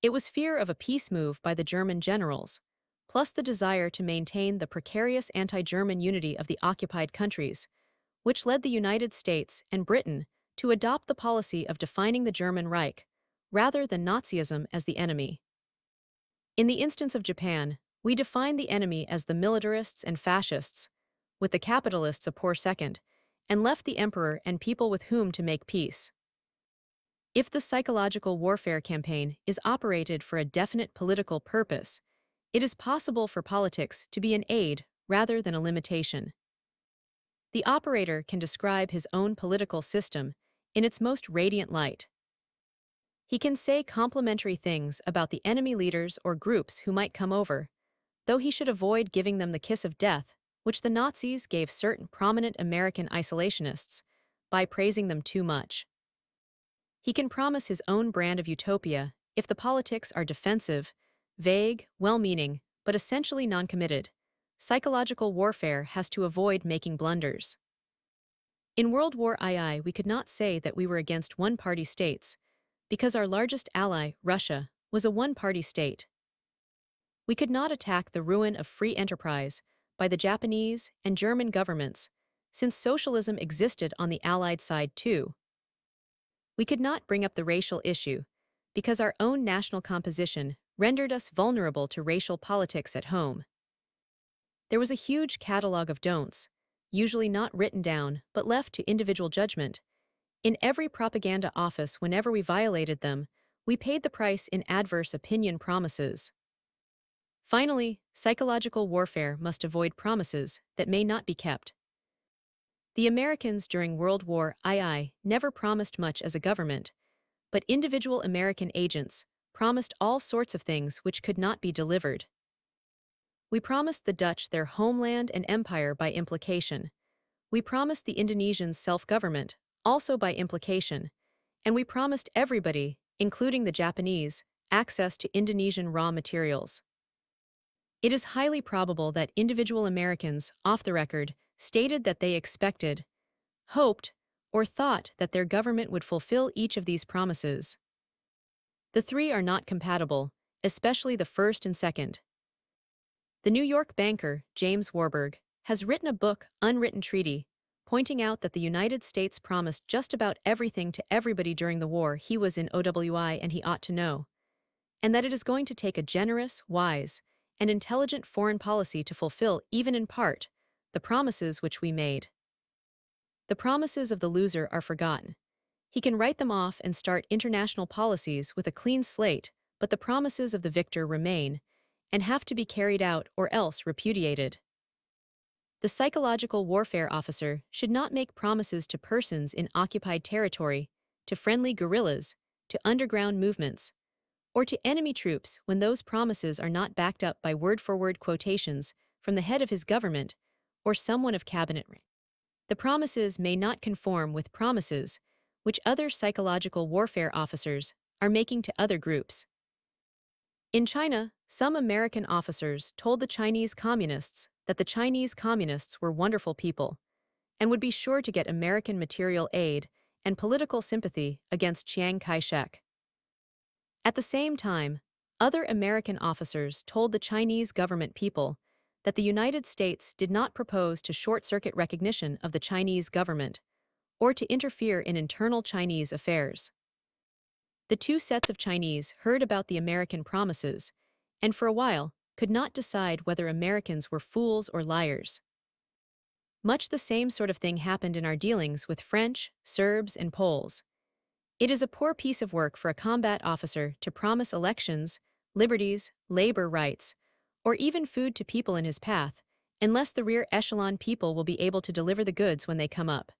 It was fear of a peace move by the German generals, plus the desire to maintain the precarious anti-German unity of the occupied countries, which led the United States and Britain to adopt the policy of defining the German Reich, rather than Nazism, as the enemy. In the instance of Japan, we define the enemy as the militarists and fascists, with the capitalists a poor second, and left the emperor and people with whom to make peace. If the psychological warfare campaign is operated for a definite political purpose, it is possible for politics to be an aid rather than a limitation. The operator can describe his own political system in its most radiant light. He can say complimentary things about the enemy leaders or groups who might come over, though he should avoid giving them the kiss of death, which the Nazis gave certain prominent American isolationists, by praising them too much. He can promise his own brand of utopia if the politics are defensive, vague, well-meaning, but essentially non-committed. Psychological warfare has to avoid making blunders. In World War II, we could not say that we were against one-party states, because our largest ally, Russia, was a one-party state. We could not attack the ruin of free enterprise by the Japanese and German governments, since socialism existed on the Allied side too. We could not bring up the racial issue, because our own national composition rendered us vulnerable to racial politics at home. There was a huge catalogue of don'ts, usually not written down but left to individual judgment. In every propaganda office, whenever we violated them, we paid the price in adverse opinion promises. Finally, psychological warfare must avoid promises that may not be kept. The Americans during World War II never promised much as a government, but individual American agents promised all sorts of things which could not be delivered. We promised the Dutch their homeland and empire by implication. We promised the Indonesians self-government, also by implication. And we promised everybody, including the Japanese, access to Indonesian raw materials. It is highly probable that individual Americans, off the record, stated that they expected, hoped, or thought that their government would fulfill each of these promises. The three are not compatible, especially the first and second. The New York banker, James Warburg, has written a book, Unwritten Treaty, pointing out that the United States promised just about everything to everybody during the war. He was in OWI and he ought to know. And that it is going to take a generous, wise, and intelligent foreign policy to fulfill, even in part, the promises which we made. The promises of the loser are forgotten. He can write them off and start international policies with a clean slate, but the promises of the victor remain and have to be carried out or else repudiated. The psychological warfare officer should not make promises to persons in occupied territory, to friendly guerrillas, to underground movements, or to enemy troops when those promises are not backed up by word-for-word quotations from the head of his government or someone of cabinet rank. The promises may not conform with promises which other psychological warfare officers are making to other groups. In China, some American officers told the Chinese communists that the Chinese communists were wonderful people and would be sure to get American material aid and political sympathy against Chiang Kai-shek. At the same time, other American officers told the Chinese government people that the United States did not propose to short-circuit recognition of the Chinese government or to interfere in internal Chinese affairs. The two sets of Chinese heard about the American promises, and for a while could not decide whether Americans were fools or liars. Much the same sort of thing happened in our dealings with French, Serbs, and Poles. It is a poor piece of work for a combat officer to promise elections, liberties, labor rights, or even food to people in his path, unless the rear echelon people will be able to deliver the goods when they come up.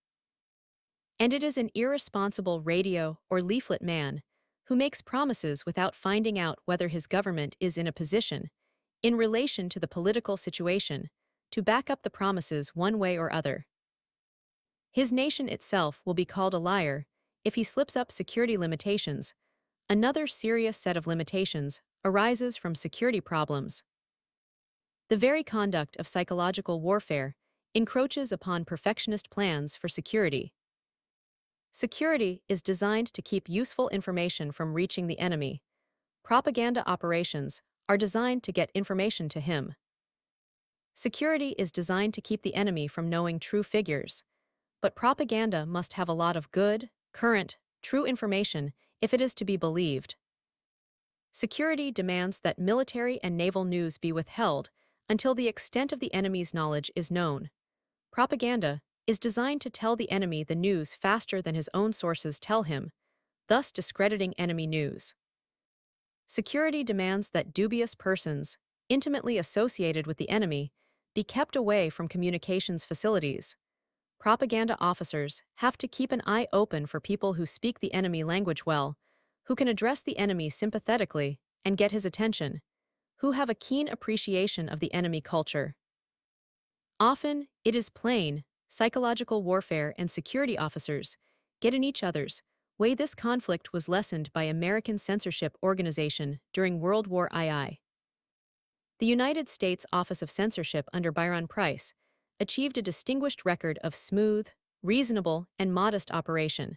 And it is an irresponsible radio or leaflet man who makes promises without finding out whether his government is in a position, in relation to the political situation, to back up the promises one way or other. His nation itself will be called a liar if he slips up security limitations. Another serious set of limitations arises from security problems. The very conduct of psychological warfare encroaches upon perfectionist plans for security. Security is designed to keep useful information from reaching the enemy. Propaganda operations are designed to get information to him. Security is designed to keep the enemy from knowing true figures. But propaganda must have a lot of good, current, true information if it is to be believed. Security demands that military and naval news be withheld until the extent of the enemy's knowledge is known. Propaganda is designed to tell the enemy the news faster than his own sources tell him, thus discrediting enemy news. Security demands that dubious persons, intimately associated with the enemy, be kept away from communications facilities. Propaganda officers have to keep an eye open for people who speak the enemy language well, who can address the enemy sympathetically and get his attention, who have a keen appreciation of the enemy culture. Often, it is plain, psychological warfare and security officers get in each other's way. This conflict was lessened by American censorship organization during World War II. The United States Office of Censorship under Byron Price achieved a distinguished record of smooth, reasonable, and modest operation.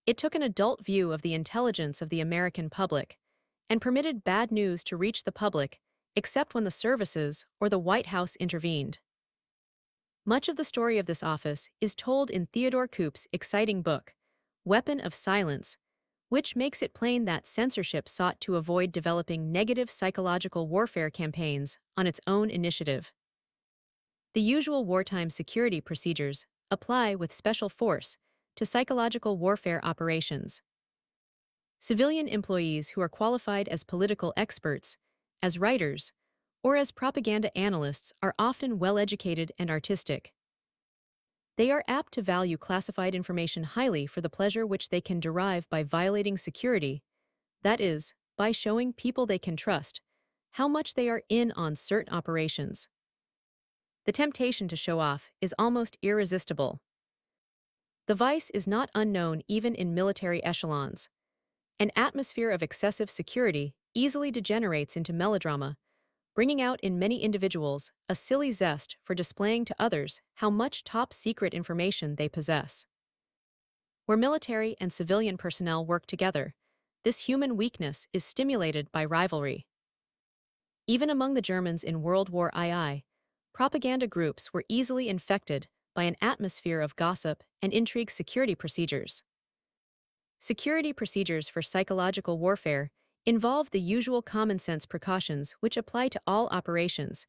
It took an adult view of the intelligence of the American public and permitted bad news to reach the public except when the services or the White House intervened. Much of the story of this office is told in Theodore Koop's exciting book, Weapon of Silence, which makes it plain that censorship sought to avoid developing negative psychological warfare campaigns on its own initiative. The usual wartime security procedures apply with special force to psychological warfare operations. Civilian employees who are qualified as political experts, as writers, or as propaganda analysts are often well-educated and artistic. They are apt to value classified information highly for the pleasure which they can derive by violating security, that is, by showing people they can trust how much they are in on certain operations. The temptation to show off is almost irresistible. The vice is not unknown even in military echelons. An atmosphere of excessive security easily degenerates into melodrama, bringing out in many individuals a silly zest for displaying to others how much top-secret information they possess. Where military and civilian personnel work together, this human weakness is stimulated by rivalry. Even among the Germans in World War II, propaganda groups were easily infected by an atmosphere of gossip and intrigue. Security procedures. Security procedures for psychological warfare involve the usual common-sense precautions which apply to all operations,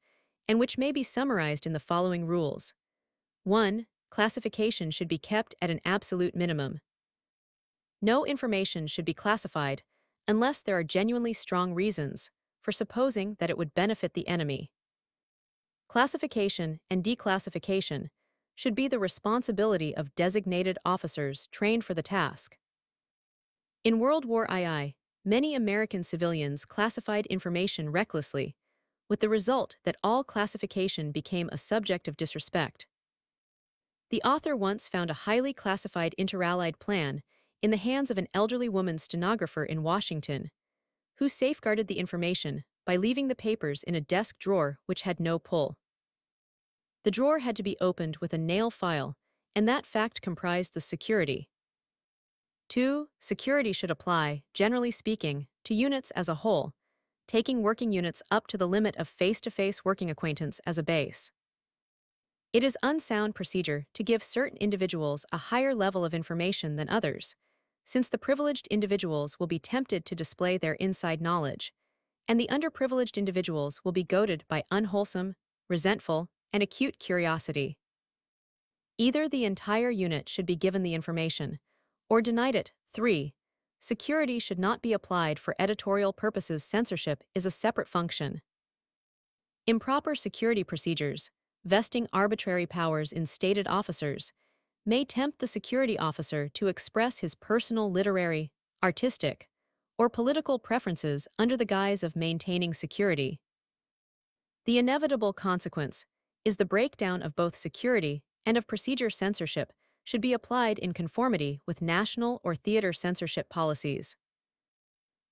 and which may be summarized in the following rules. 1. Classification should be kept at an absolute minimum. No information should be classified unless there are genuinely strong reasons for supposing that it would benefit the enemy. Classification and declassification should be the responsibility of designated officers trained for the task. In World War II, many American civilians classified information recklessly, with the result that all classification became a subject of disrespect. The author once found a highly classified interallied plan in the hands of an elderly woman stenographer in Washington, who safeguarded the information by leaving the papers in a desk drawer which had no pull. The drawer had to be opened with a nail file, and that fact comprised the security. 2. Security should apply, generally speaking, to units as a whole, taking working units up to the limit of face-to-face working acquaintance as a base. It is unsound procedure to give certain individuals a higher level of information than others, since the privileged individuals will be tempted to display their inside knowledge, and the underprivileged individuals will be goaded by unwholesome, resentful, and acute curiosity. Either the entire unit should be given the information, or denied it. 3. Security should not be applied for editorial purposes. Censorship is a separate function. Improper security procedures, vesting arbitrary powers in stated officers, may tempt the security officer to express his personal literary, artistic, or political preferences under the guise of maintaining security. The inevitable consequence is the breakdown of both security and of procedure. Censorship should be applied in conformity with national or theater censorship policies.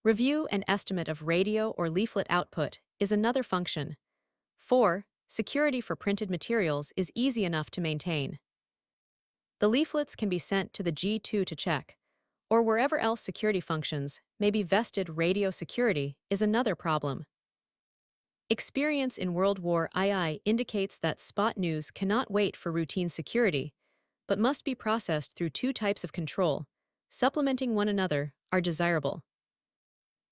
Review and estimate of radio or leaflet output is another function. 4. Security for printed materials is easy enough to maintain. The leaflets can be sent to the G2 to check, or wherever else security functions may be vested. Radio security is another problem. Experience in World War II indicates that spot news cannot wait for routine security, but must be processed through two types of control, supplementing one another, are desirable.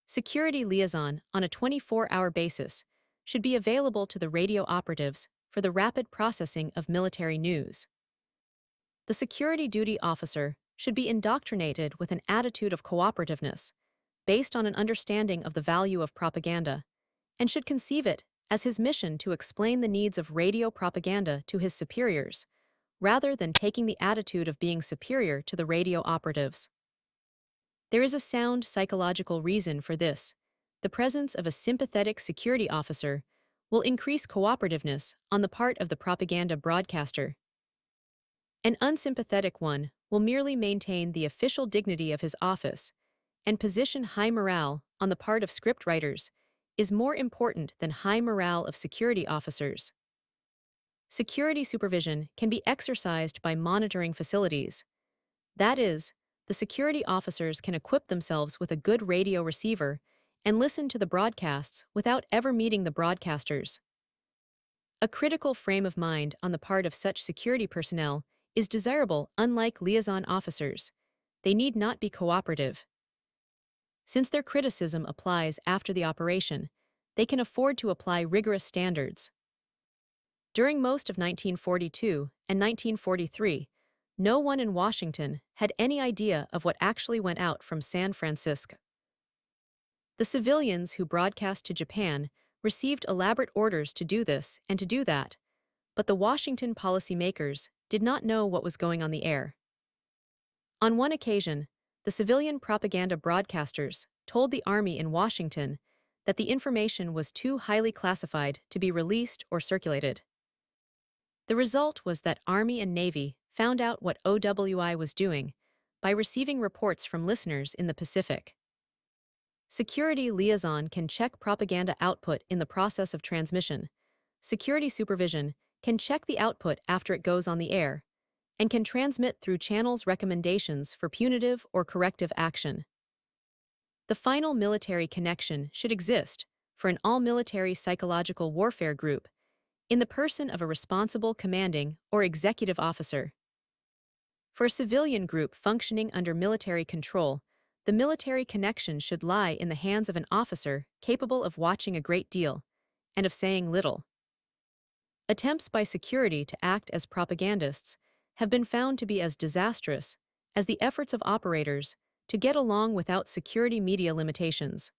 Security liaison on a 24-hour basis should be available to the radio operatives for the rapid processing of military news. The security duty officer should be indoctrinated with an attitude of cooperativeness, based on an understanding of the value of propaganda, and should conceive it as his mission to explain the needs of radio propaganda to his superiors, rather than taking the attitude of being superior to the radio operatives. There is a sound psychological reason for this. The presence of a sympathetic security officer will increase cooperativeness on the part of the propaganda broadcaster. An unsympathetic one will merely maintain the official dignity of his office, and position. High morale on the part of scriptwriters is more important than high morale of security officers. Security supervision can be exercised by monitoring facilities. That is, the security officers can equip themselves with a good radio receiver and listen to the broadcasts without ever meeting the broadcasters. A critical frame of mind on the part of such security personnel is desirable. Unlike liaison officers, they need not be cooperative. Since their criticism applies after the operation, they can afford to apply rigorous standards. During most of 1942 and 1943, no one in Washington had any idea of what actually went out from San Francisco. The civilians who broadcast to Japan received elaborate orders to do this and to do that, but the Washington policymakers did not know what was going on the air. On one occasion, the civilian propaganda broadcasters told the Army in Washington that the information was too highly classified to be released or circulated. The result was that Army and Navy found out what OWI was doing by receiving reports from listeners in the Pacific. Security liaison can check propaganda output in the process of transmission. Security supervision can check the output after it goes on the air, and can transmit through channels recommendations for punitive or corrective action. The final military connection should exist for an all-military psychological warfare group in the person of a responsible commanding or executive officer. For a civilian group functioning under military control, the military connection should lie in the hands of an officer capable of watching a great deal and of saying little. Attempts by security to act as propagandists have been found to be as disastrous as the efforts of operators to get along without security media limitations.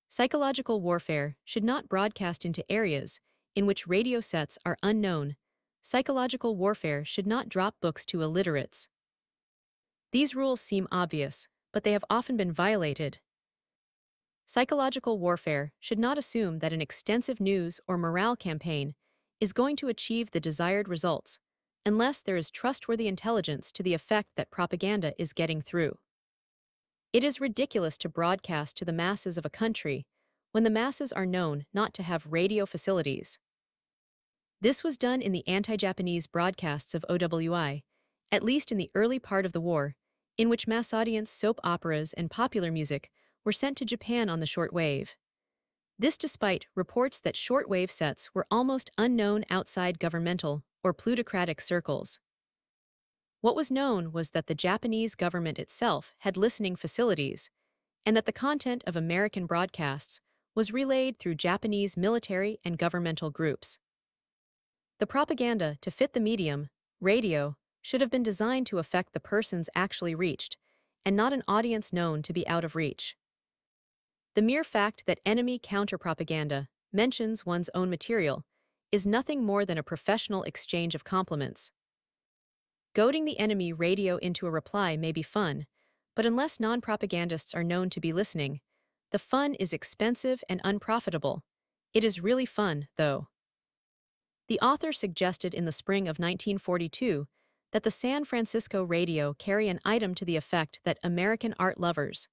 Psychological warfare should not broadcast into areas in which radio sets are unknown. Psychological warfare should not drop books to illiterates. These rules seem obvious, but they have often been violated. Psychological warfare should not assume that an extensive news or morale campaign is going to achieve the desired results, unless there is trustworthy intelligence to the effect that propaganda is getting through. It is ridiculous to broadcast to the masses of a country when the masses are known not to have radio facilities. This was done in the anti-Japanese broadcasts of OWI, at least in the early part of the war, in which mass audience soap operas and popular music were sent to Japan on the shortwave. This despite reports that shortwave sets were almost unknown outside governmental or plutocratic circles. What was known was that the Japanese government itself had listening facilities, and that the content of American broadcasts was relayed through Japanese military and governmental groups. The propaganda to fit the medium, radio, should have been designed to affect the persons actually reached, and not an audience known to be out of reach. The mere fact that enemy counter-propaganda mentions one's own material is nothing more than a professional exchange of compliments. Goading the enemy radio into a reply may be fun, but unless non-propagandists are known to be listening, the fun is expensive and unprofitable. It is really fun, though. The author suggested in the spring of 1942 that the San Francisco radio carry an item to the effect that American art lovers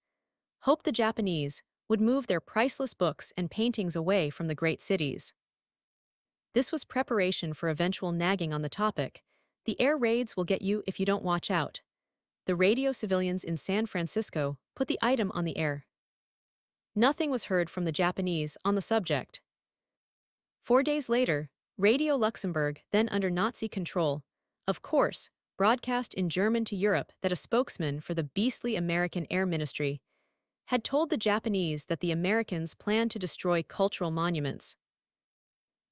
hope the Japanese would move their priceless books and paintings away from the great cities. This was preparation for eventual nagging on the topic. The air raids will get you if you don't watch out. The radio civilians in San Francisco put the item on the air. Nothing was heard from the Japanese on the subject. 4 days later, Radio Luxembourg, then under Nazi control, of course, broadcast in German to Europe that a spokesman for the beastly American Air Ministry had told the Japanese that the Americans planned to destroy cultural monuments.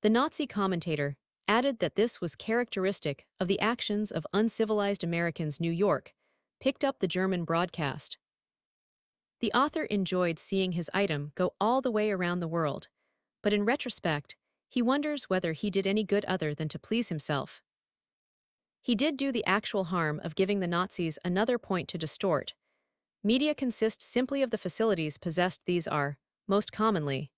The Nazi commentator added that this was characteristic of the actions of uncivilized Americans. New York picked up the German broadcast. The author enjoyed seeing his item go all the way around the world, but in retrospect, he wonders whether he did any good other than to please himself. He did do the actual harm of giving the Nazis another point to distort. Media consist simply of the facilities possessed. These are, most commonly,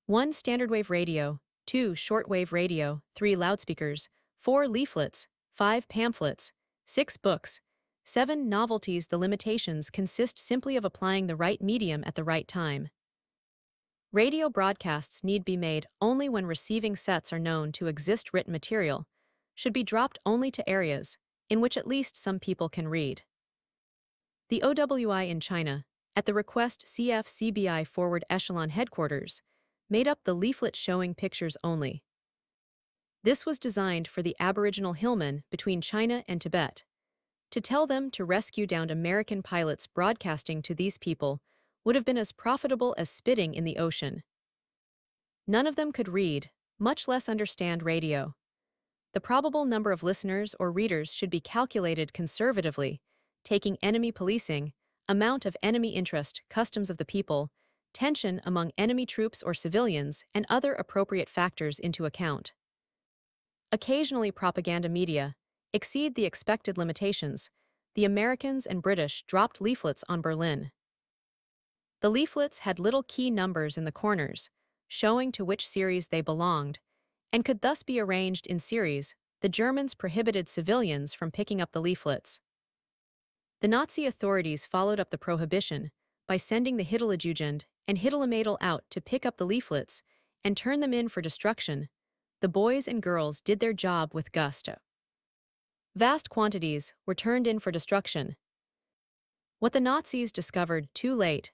1. Standard wave radio, 2. Shortwave radio, 3. Loudspeakers, 4. Leaflets, 5. Pamphlets, 6. Books, 7. Novelties. The limitations consist simply of applying the right medium at the right time. Radio broadcasts need be made only when receiving sets are known to exist. Written material should be dropped only to areas in which at least some people can read. The OWI in China, at the request CFCBI Forward Echelon Headquarters, made up the leaflet showing pictures only. This was designed for the Aboriginal hillmen between China and Tibet. To tell them to rescue downed American pilots. Broadcasting to these people would have been as profitable as spitting in the ocean. None of them could read, much less understand radio. The probable number of listeners or readers should be calculated conservatively, taking enemy policing, amount of enemy interest, customs of the people, tension among enemy troops or civilians, and other appropriate factors into account. Occasionally propaganda media exceed the expected limitations. The Americans and British dropped leaflets on Berlin. The leaflets had little key numbers in the corners, showing to which series they belonged, and could thus be arranged in series. The Germans prohibited civilians from picking up the leaflets. The Nazi authorities followed up the prohibition by sending the Hitlerjugend and Hitlermädel out to pick up the leaflets and turn them in for destruction. The boys and girls did their job with gusto. Vast quantities were turned in for destruction. What the Nazis discovered too late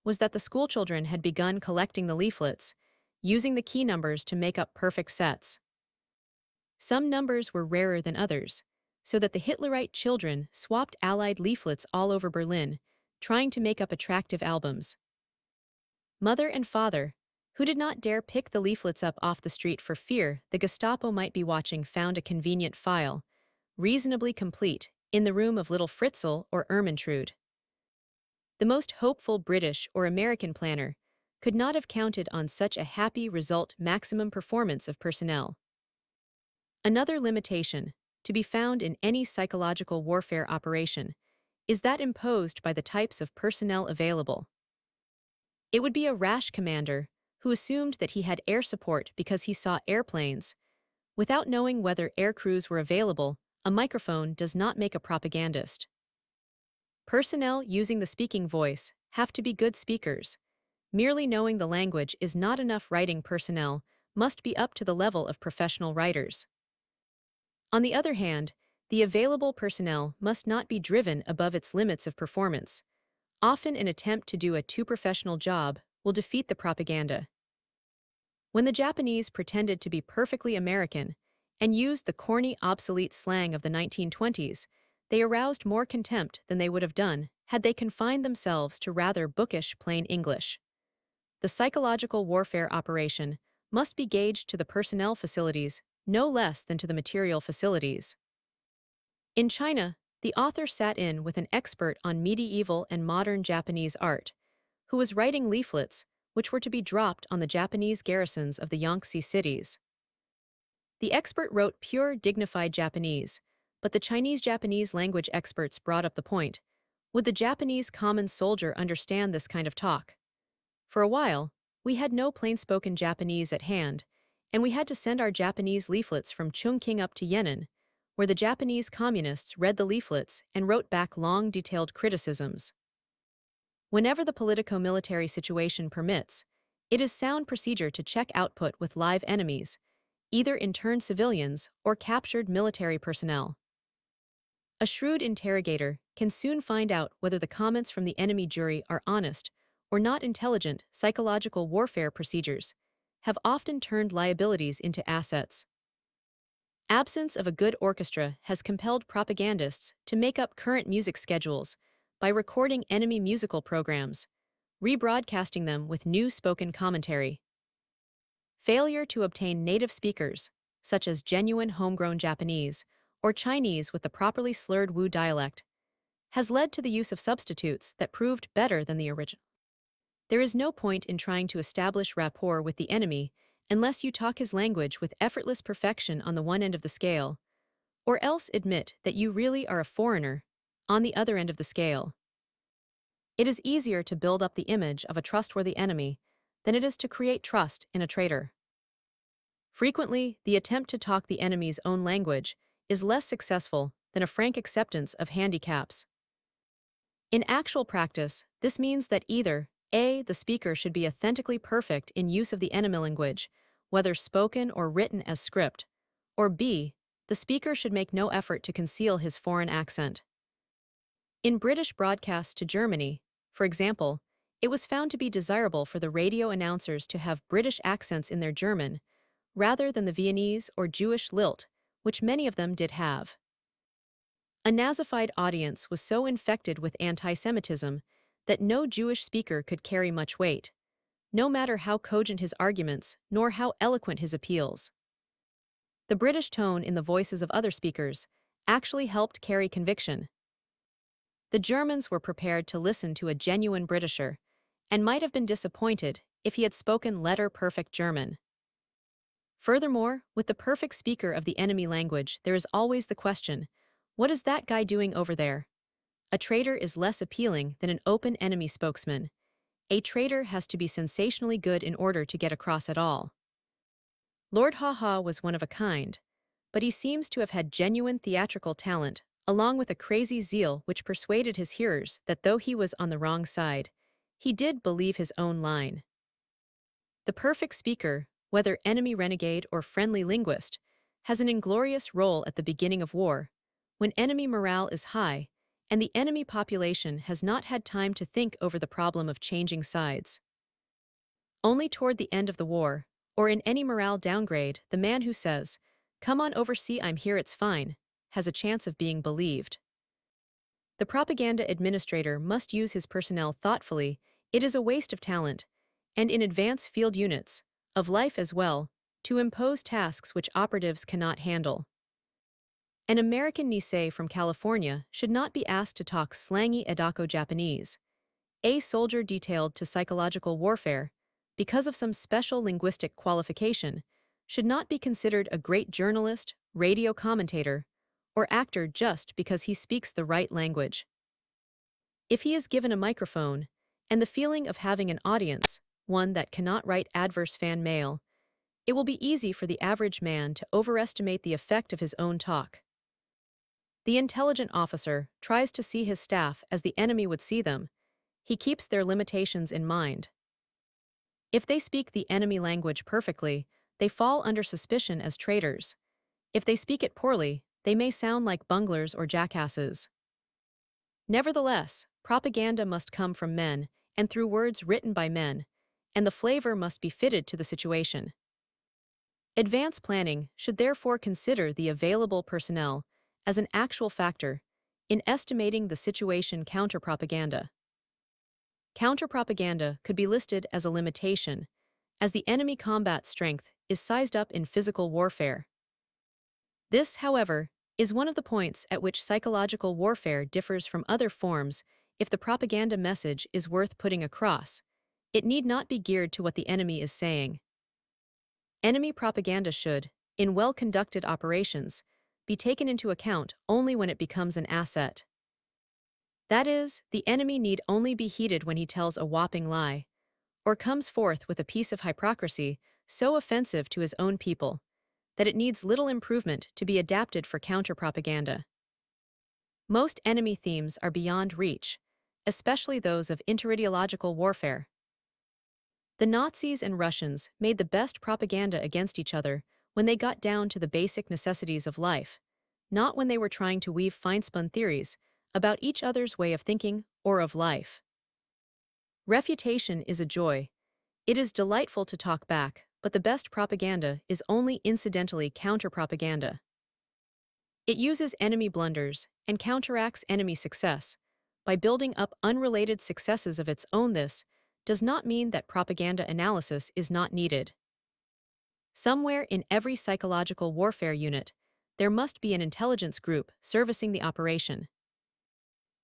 was that the schoolchildren had begun collecting the leaflets, using the key numbers to make up perfect sets. Some numbers were rarer than others, so that the Hitlerite children swapped Allied leaflets all over Berlin, trying to make up attractive albums. Mother and father, who did not dare pick the leaflets up off the street for fear the Gestapo might be watching, found a convenient file, reasonably complete, in the room of little Fritzl or Ermentrude. The most hopeful British or American planner could not have counted on such a happy result. Maximum performance of personnel. Another limitation, to be found in any psychological warfare operation, is that imposed by the types of personnel available. It would be a rash commander who assumed that he had air support because he saw airplanes, Without knowing whether air crews were available, a microphone does not make a propagandist. Personnel using the speaking voice have to be good speakers. Merely knowing the language is not enough. Writing personnel must be up to the level of professional writers. On the other hand, the available personnel must not be driven above its limits of performance. Often an attempt to do a too professional job will defeat the propaganda. When the Japanese pretended to be perfectly American and used the corny, obsolete slang of the 1920s, they aroused more contempt than they would have done had they confined themselves to rather bookish plain English. The psychological warfare operation must be gauged to the personnel facilities no less than to the material facilities. In China, the author sat in with an expert on medieval and modern Japanese art, who was writing leaflets which were to be dropped on the Japanese garrisons of the Yangtze cities. The expert wrote pure, dignified Japanese, but the Chinese Japanese language experts brought up the point: would the Japanese common soldier understand this kind of talk? For a while, we had no plain-spoken Japanese at hand, and we had to send our Japanese leaflets from Chungking up to Yan'an, where the Japanese communists read the leaflets and wrote back long, detailed criticisms. Whenever the politico-military situation permits, it is sound procedure to check output with live enemies, either interned civilians or captured military personnel. A shrewd interrogator can soon find out whether the comments from the enemy jury are honest or not. Intelligent psychological warfare procedures have often turned liabilities into assets. Absence of a good orchestra has compelled propagandists to make up current music schedules by recording enemy musical programs, rebroadcasting them with new spoken commentary. Failure to obtain native speakers, such as genuine homegrown Japanese or Chinese with the properly slurred Wu dialect, has led to the use of substitutes that proved better than the original. There is no point in trying to establish rapport with the enemy unless you talk his language with effortless perfection on the one end of the scale, or else admit that you really are a foreigner on the other end of the scale. It is easier to build up the image of a trustworthy enemy than it is to create trust in a traitor. Frequently, the attempt to talk the enemy's own language is less successful than a frank acceptance of handicaps. In actual practice, this means that either A, the speaker should be authentically perfect in use of the enemy language, whether spoken or written as script, or B, the speaker should make no effort to conceal his foreign accent. In British broadcasts to Germany, for example, it was found to be desirable for the radio announcers to have British accents in their German, rather than the Viennese or Jewish lilt, which many of them did have. A Nazified audience was so infected with anti-Semitism that no Jewish speaker could carry much weight, no matter how cogent his arguments nor how eloquent his appeals. The British tone in the voices of other speakers actually helped carry conviction. The Germans were prepared to listen to a genuine Britisher, and might have been disappointed if he had spoken letter-perfect German. Furthermore, with the perfect speaker of the enemy language, there is always the question: what is that guy doing over there? A traitor is less appealing than an open enemy spokesman. A traitor has to be sensationally good in order to get across at all. Lord Haw-Haw was one of a kind, but he seems to have had genuine theatrical talent, along with a crazy zeal which persuaded his hearers that though he was on the wrong side, he did believe his own line. The perfect speaker, whether enemy renegade or friendly linguist, has an inglorious role at the beginning of war, when enemy morale is high, and the enemy population has not had time to think over the problem of changing sides. Only toward the end of the war, or in any morale downgrade, the man who says, "Come on over, see I'm here, it's fine," has a chance of being believed. The propaganda administrator must use his personnel thoughtfully. It is a waste of talent, and in advance field units, of life as well, to impose tasks which operatives cannot handle. An American Nisei from California should not be asked to talk slangy Edako Japanese. A soldier detailed to psychological warfare, because of some special linguistic qualification, should not be considered a great journalist, radio commentator, or actor just because he speaks the right language. If he is given a microphone, and the feeling of having an audience, one that cannot write adverse fan mail, It will be easy for the average man to overestimate the effect of his own talk. The intelligent officer tries to see his staff as the enemy would see them. He keeps their limitations in mind. If they speak the enemy language perfectly, they fall under suspicion as traitors. If they speak it poorly, they may sound like bunglers or jackasses. Nevertheless, propaganda must come from men and through words written by men, and the flavor must be fitted to the situation. Advance planning should therefore consider the available personnel as an actual factor in estimating the situation counterpropaganda. Counterpropaganda could be listed as a limitation, as the enemy combat strength is sized up in physical warfare. This, however, is one of the points at which psychological warfare differs from other forms. If the propaganda message is worth putting across, it need not be geared to what the enemy is saying. Enemy propaganda should, in well-conducted operations, be taken into account only when it becomes an asset. That is, the enemy need only be heeded when he tells a whopping lie, or comes forth with a piece of hypocrisy so offensive to his own people that it needs little improvement to be adapted for counter-propaganda. Most enemy themes are beyond reach, especially those of interideological warfare. The Nazis and Russians made the best propaganda against each other when they got down to the basic necessities of life, not when they were trying to weave fine-spun theories about each other's way of thinking or of life. Refutation is a joy. It is delightful to talk back, but the best propaganda is only incidentally counter-propaganda. It uses enemy blunders and counteracts enemy success by building up unrelated successes of its own. This does not mean that propaganda analysis is not needed. Somewhere in every psychological warfare unit, there must be an intelligence group servicing the operation.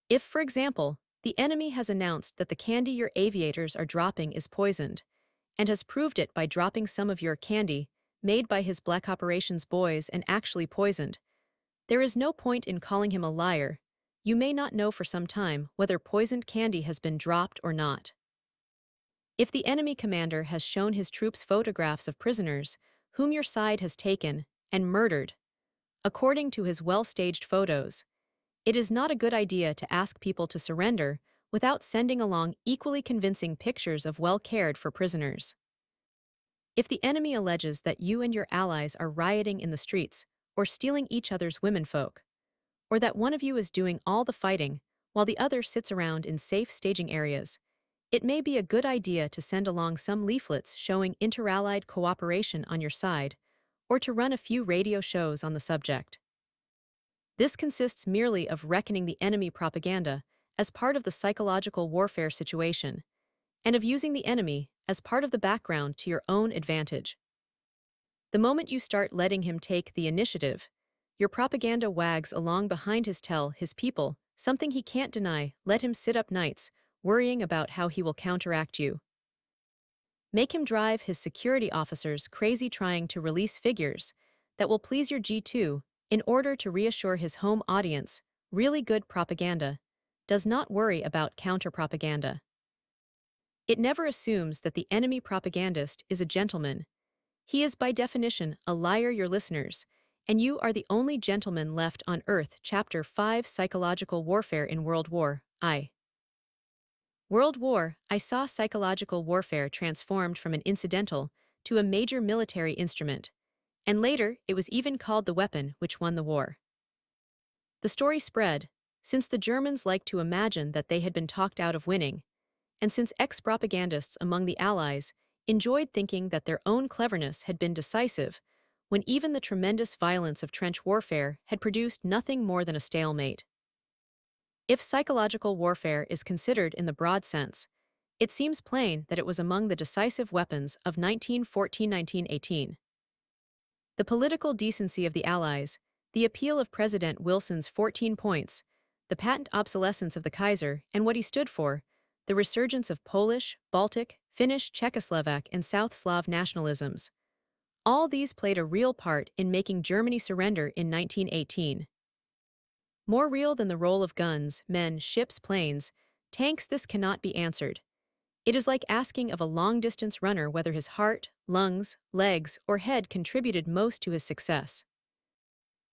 If, for example, the enemy has announced that the candy your aviators are dropping is poisoned, and has proved it by dropping some of your candy, made by his black operations boys and actually poisoned, there is no point in calling him a liar. You may not know for some time whether poisoned candy has been dropped or not. If the enemy commander has shown his troops photographs of prisoners whom your side has taken and murdered, according to his well-staged photos, it is not a good idea to ask people to surrender without sending along equally convincing pictures of well-cared-for prisoners. If the enemy alleges that you and your allies are rioting in the streets or stealing each other's womenfolk, or that one of you is doing all the fighting while the other sits around in safe staging areas, it may be a good idea to send along some leaflets showing inter-allied cooperation on your side, or to run a few radio shows on the subject. This consists merely of reckoning the enemy propaganda as part of the psychological warfare situation, and of using the enemy as part of the background to your own advantage. The moment you start letting him take the initiative, your propaganda wags along behind his tell his people something he can't deny. Let him sit up nights, worrying about how he will counteract you. Make him drive his security officers crazy trying to release figures that will please your G2 in order to reassure his home audience. Really good propaganda does not worry about counter-propaganda. It never assumes that the enemy propagandist is a gentleman. He is by definition a liar, your listeners, and you are the only gentleman left on earth. Chapter 5 Psychological Warfare in World War I. World War I saw psychological warfare transformed from an incidental to a major military instrument, and later it was even called the weapon which won the war. The story spread, since the Germans liked to imagine that they had been talked out of winning, and since ex-propagandists among the Allies enjoyed thinking that their own cleverness had been decisive, when even the tremendous violence of trench warfare had produced nothing more than a stalemate. If psychological warfare is considered in the broad sense, it seems plain that it was among the decisive weapons of 1914–1918. The political decency of the Allies, the appeal of President Wilson's 14 points, the patent obsolescence of the Kaiser and what he stood for, the resurgence of Polish, Baltic, Finnish, Czechoslovak, and South Slav nationalisms. All these played a real part in making Germany surrender in 1918. More real than the role of guns, men, ships, planes, tanks, this cannot be answered. It is like asking of a long-distance runner whether his heart, lungs, legs, or head contributed most to his success.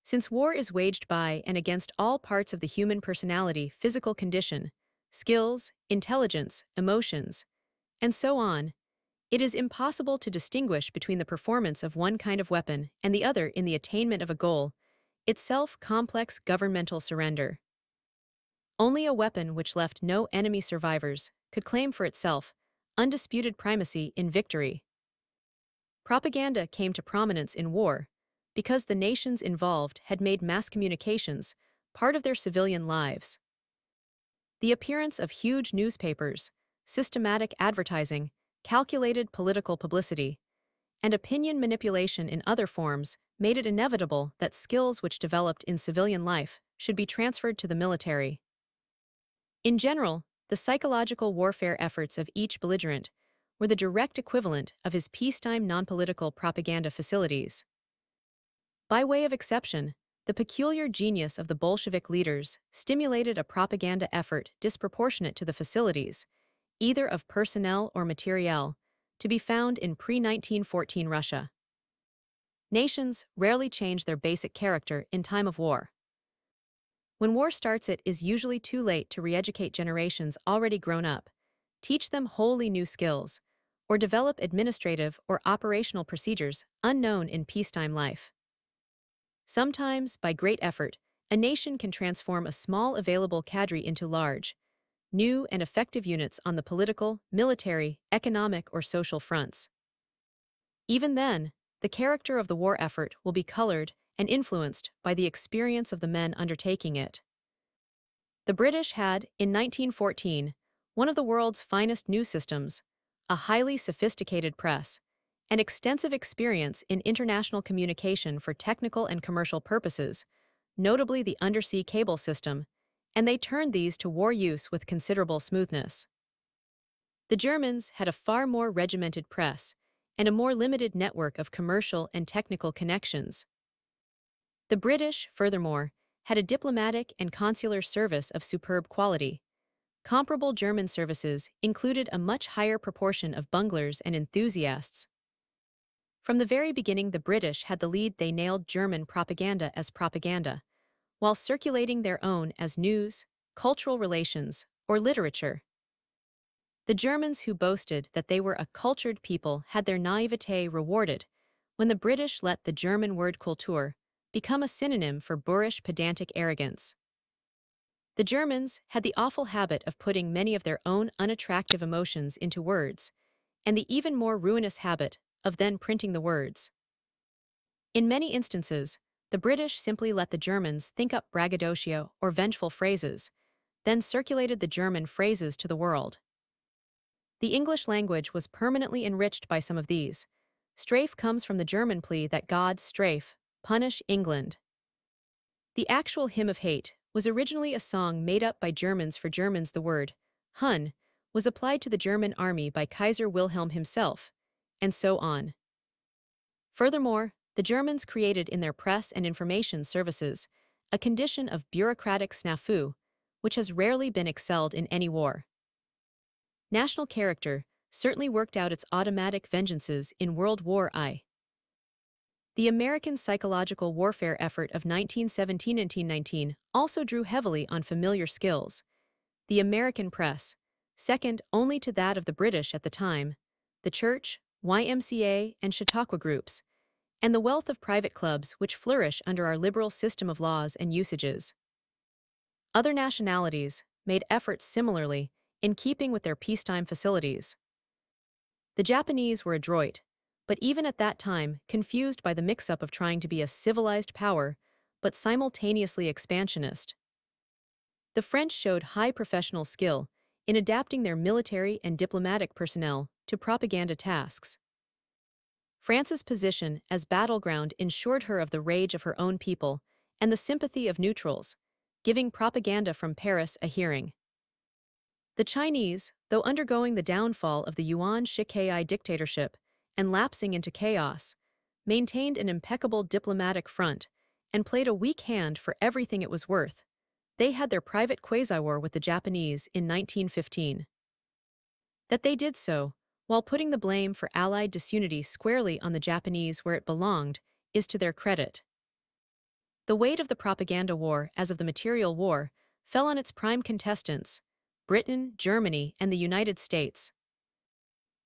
Since war is waged by and against all parts of the human personality, physical condition, skills, intelligence, emotions, and so on, it is impossible to distinguish between the performance of one kind of weapon and the other in the attainment of a goal, itself complex governmental surrender. Only a weapon which left no enemy survivors could claim for itself undisputed primacy in victory. Propaganda came to prominence in war because the nations involved had made mass communications part of their civilian lives. The appearance of huge newspapers, systematic advertising, calculated political publicity, and opinion manipulation in other forms made it inevitable that skills which developed in civilian life should be transferred to the military. In general, the psychological warfare efforts of each belligerent were the direct equivalent of his peacetime nonpolitical propaganda facilities. By way of exception, the peculiar genius of the Bolshevik leaders stimulated a propaganda effort disproportionate to the facilities, either of personnel or materiel, to be found in pre-1914 Russia. Nations rarely change their basic character in time of war. When war starts, it is usually too late to re-educate generations already grown up, teach them wholly new skills, or develop administrative or operational procedures unknown in peacetime life. Sometimes, by great effort, a nation can transform a small available cadre into large, new and effective units on the political, military, economic, or social fronts. Even then, the character of the war effort will be colored and influenced by the experience of the men undertaking it. The British had, in 1914, one of the world's finest news systems, a highly sophisticated press, and extensive experience in international communication for technical and commercial purposes, notably the undersea cable system, and they turned these to war use with considerable smoothness. The Germans had a far more regimented press and a more limited network of commercial and technical connections. The British, furthermore, had a diplomatic and consular service of superb quality. Comparable German services included a much higher proportion of bunglers and enthusiasts. From the very beginning, the British had the lead. They nailed German propaganda as propaganda, while circulating their own as news, cultural relations, or literature. The Germans who boasted that they were a cultured people had their naivete rewarded when the British let the German word Kultur become a synonym for boorish pedantic arrogance. The Germans had the awful habit of putting many of their own unattractive emotions into words, and the even more ruinous habit of then printing the words. In many instances, the British simply let the Germans think up braggadocio or vengeful phrases, then circulated the German phrases to the world. The English language was permanently enriched by some of these. Strafe comes from the German plea that God strafe, punish England. The actual hymn of hate was originally a song made up by Germans for Germans. The word Hun was applied to the German army by Kaiser Wilhelm himself, and so on. Furthermore, the Germans created in their press and information services a condition of bureaucratic snafu, which has rarely been excelled in any war. National character certainly worked out its automatic vengeances in World War I. The American psychological warfare effort of 1917–1919 also drew heavily on familiar skills. The American press, second only to that of the British at the time, the church, YMCA, and Chautauqua groups, and the wealth of private clubs which flourish under our liberal system of laws and usages. Other nationalities made efforts similarly in keeping with their peacetime facilities. The Japanese were adroit, but even at that time confused by the mix-up of trying to be a civilized power but simultaneously expansionist. The French showed high professional skill in adapting their military and diplomatic personnel to propaganda tasks. France's position as battleground ensured her of the rage of her own people and the sympathy of neutrals, giving propaganda from Paris a hearing. The Chinese, though undergoing the downfall of the Yuan Shikai dictatorship and lapsing into chaos, maintained an impeccable diplomatic front and played a weak hand for everything it was worth. They had their private quasi-war with the Japanese in 1915. That they did so, while putting the blame for Allied disunity squarely on the Japanese where it belonged, is to their credit. The weight of the propaganda war, as of the material war, fell on its prime contestants, Britain, Germany, and the United States.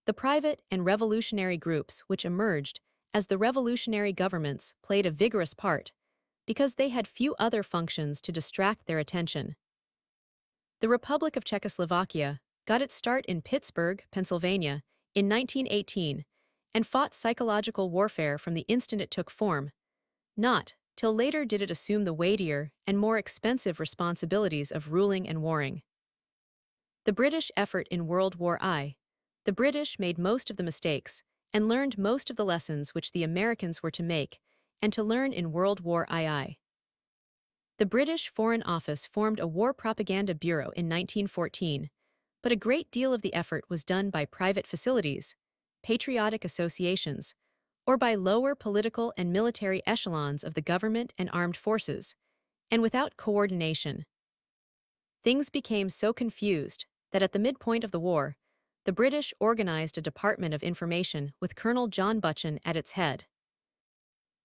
The private and revolutionary groups which emerged as the revolutionary governments played a vigorous part, because they had few other functions to distract their attention. The Republic of Czechoslovakia got its start in Pittsburgh, Pennsylvania, in 1918, and fought psychological warfare from the instant it took form. Not till later did it assume the weightier and more expensive responsibilities of ruling and warring. The British effort in World War I. The British made most of the mistakes and learned most of the lessons which the Americans were to make and to learn in World War II. The British Foreign Office formed a war propaganda bureau in 1914, but a great deal of the effort was done by private facilities, patriotic associations, or by lower political and military echelons of the government and armed forces, and without coordination. Things became so confused that at the midpoint of the war, the British organized a Department of Information with Colonel John Buchan at its head.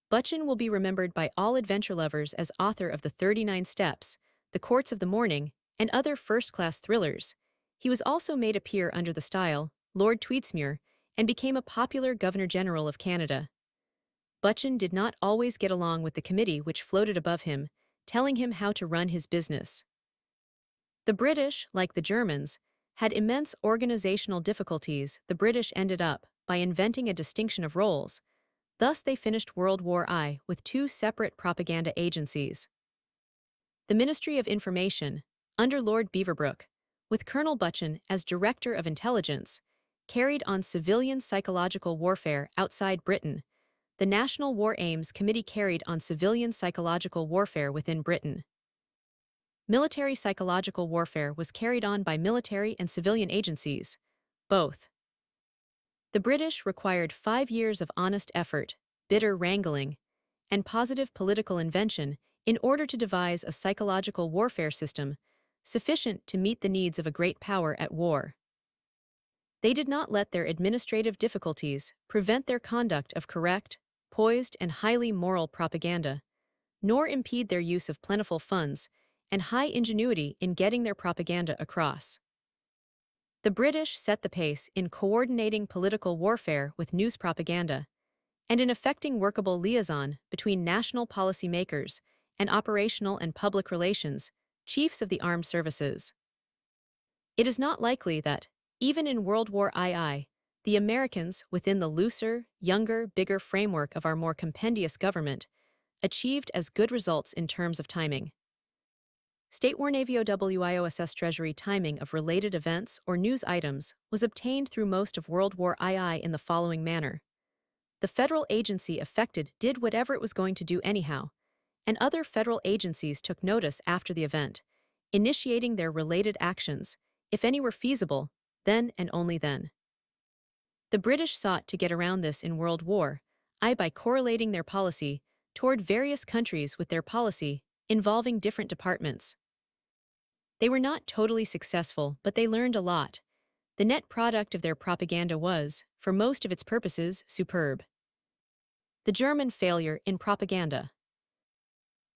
Buchan will be remembered by all adventure lovers as author of The 39 Steps, The Courts of the Morning, and other first-class thrillers. He was also made appear under the style Lord Tweedsmuir and became a popular Governor-General of Canada. Buchan did not always get along with the committee which floated above him, telling him how to run his business. The British, like the Germans, had immense organizational difficulties. The British ended up by inventing a distinction of roles. Thus they finished World War I with two separate propaganda agencies. The Ministry of Information, under Lord Beaverbrook, with Colonel Buchan as Director of Intelligence, carried on civilian psychological warfare outside Britain. The National War Aims Committee carried on civilian psychological warfare within Britain. Military psychological warfare was carried on by military and civilian agencies, both. The British required 5 years of honest effort, bitter wrangling, and positive political invention in order to devise a psychological warfare system sufficient to meet the needs of a great power at war. They did not let their administrative difficulties prevent their conduct of correct, poised, and highly moral propaganda, nor impede their use of plentiful funds and high ingenuity in getting their propaganda across. The British set the pace in coordinating political warfare with news propaganda, and in effecting workable liaison between national policy makers and operational and public relations chiefs of the armed services. It is not likely that, even in World War II, the Americans, within the looser, younger, bigger framework of our more compendious government, achieved as good results in terms of timing. State War Navy OWIOSS Treasury timing of related events or news items was obtained through most of World War II in the following manner. The federal agency affected did whatever it was going to do anyhow, and other federal agencies took notice after the event, initiating their related actions, if any were feasible, then and only then. The British sought to get around this in World War I by correlating their policy toward various countries with their policy involving different departments. They were not totally successful, but they learned a lot. The net product of their propaganda was, for most of its purposes, superb. The German failure in propaganda.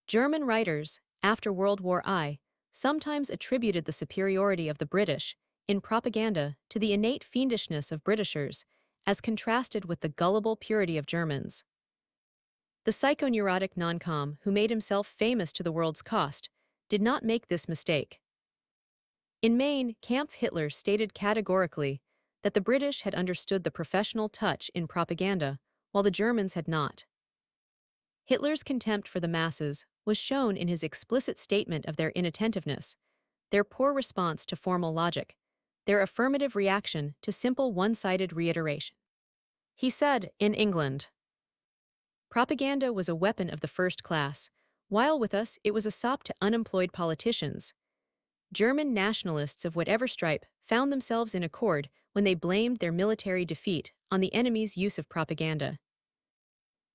German writers, after World War I, sometimes attributed the superiority of the British in propaganda to the innate fiendishness of Britishers, as contrasted with the gullible purity of Germans. The psychoneurotic non-com who made himself famous to the world's cost did not make this mistake. In Maine, Kampf Hitler stated categorically that the British had understood the professional touch in propaganda, while the Germans had not. Hitler's contempt for the masses was shown in his explicit statement of their inattentiveness, their poor response to formal logic, their affirmative reaction to simple one-sided reiteration. He said, in England, propaganda was a weapon of the first class, while with us it was a sop to unemployed politicians. German nationalists of whatever stripe found themselves in accord when they blamed their military defeat on the enemy's use of propaganda.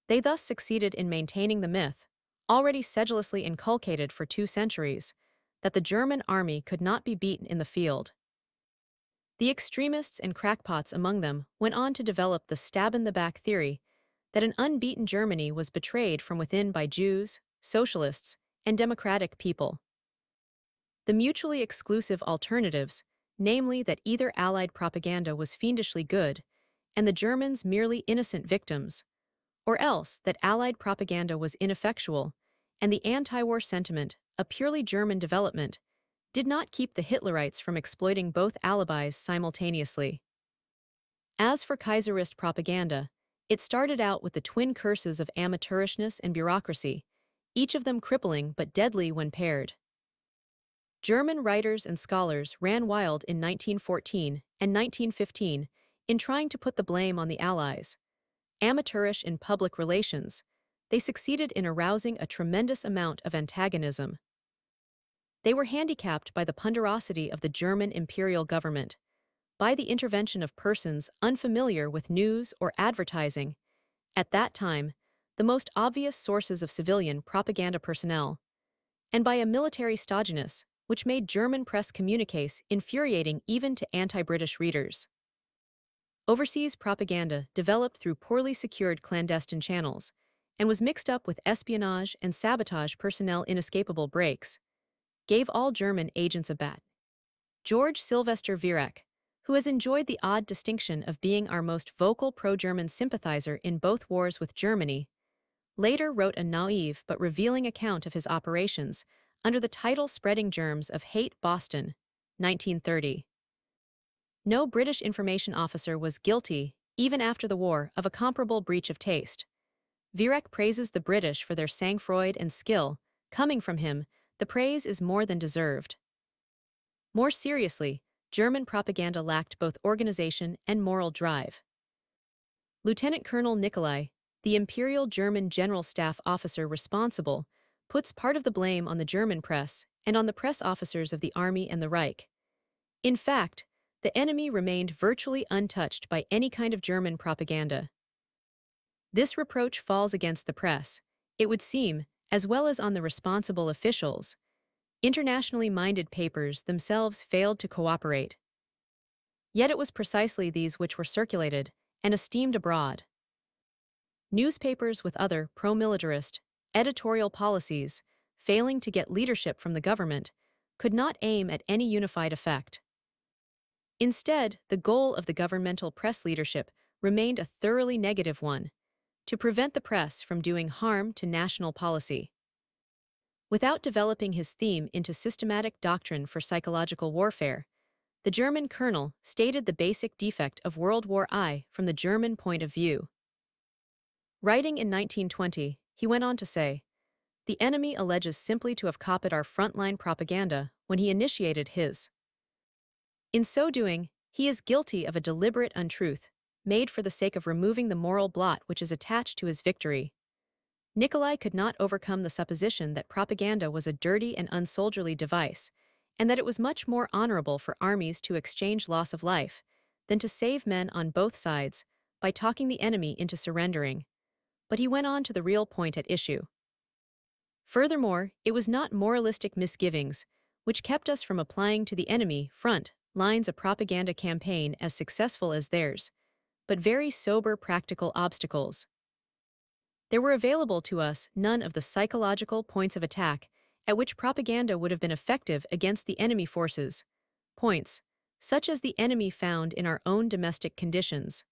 They thus succeeded in maintaining the myth, already sedulously inculcated for 2 centuries, that the German army could not be beaten in the field. The extremists and crackpots among them went on to develop the stab-in-the-back theory that an unbeaten Germany was betrayed from within by Jews, socialists, and democratic people. The mutually exclusive alternatives, namely that either Allied propaganda was fiendishly good and the Germans merely innocent victims, or else that Allied propaganda was ineffectual and the anti-war sentiment, a purely German development, did not keep the Hitlerites from exploiting both alibis simultaneously. As for Kaiserist propaganda, it started out with the twin curses of amateurishness and bureaucracy, each of them crippling but deadly when paired. German writers and scholars ran wild in 1914 and 1915 in trying to put the blame on the Allies. Amateurish in public relations, they succeeded in arousing a tremendous amount of antagonism. They were handicapped by the ponderosity of the German imperial government, by the intervention of persons unfamiliar with news or advertising, at that time, the most obvious sources of civilian propaganda personnel, and by a military stodginess which made German press communiques infuriating even to anti-British readers. Overseas propaganda developed through poorly secured clandestine channels and was mixed up with espionage and sabotage personnel inescapable breaks, gave all German agents a bat. George Sylvester Viereck, who has enjoyed the odd distinction of being our most vocal pro-German sympathizer in both wars with Germany, later wrote a naive but revealing account of his operations under the title Spreading Germs of Hate Boston, 1930. No British information officer was guilty, even after the war, of a comparable breach of taste. Viereck praises the British for their sang-froid and skill. Coming from him, the praise is more than deserved. More seriously, German propaganda lacked both organization and moral drive. Lieutenant Colonel Nicolai, the Imperial German General Staff officer responsible, puts part of the blame on the German press and on the press officers of the Army and the Reich. In fact, the enemy remained virtually untouched by any kind of German propaganda. This reproach falls against the press, it would seem, as well as on the responsible officials. Internationally minded papers themselves failed to cooperate. Yet it was precisely these which were circulated and esteemed abroad. Newspapers with other pro-militarist editorial policies, failing to get leadership from the government, could not aim at any unified effect. Instead, the goal of the governmental press leadership remained a thoroughly negative one: to prevent the press from doing harm to national policy. Without developing his theme into systematic doctrine for psychological warfare, the German colonel stated the basic defect of World War I from the German point of view. Writing in 1920, he went on to say, "The enemy alleges simply to have copied our frontline propaganda when he initiated his. In so doing, he is guilty of a deliberate untruth, made for the sake of removing the moral blot which is attached to his victory." Nicolai could not overcome the supposition that propaganda was a dirty and unsoldierly device, and that it was much more honorable for armies to exchange loss of life than to save men on both sides by talking the enemy into surrendering. But he went on to the real point at issue. Furthermore, it was not moralistic misgivings which kept us from applying to the enemy front lines a propaganda campaign as successful as theirs, but very sober practical obstacles. There were available to us none of the psychological points of attack at which propaganda would have been effective against the enemy forces, points such as the enemy found in our own domestic conditions.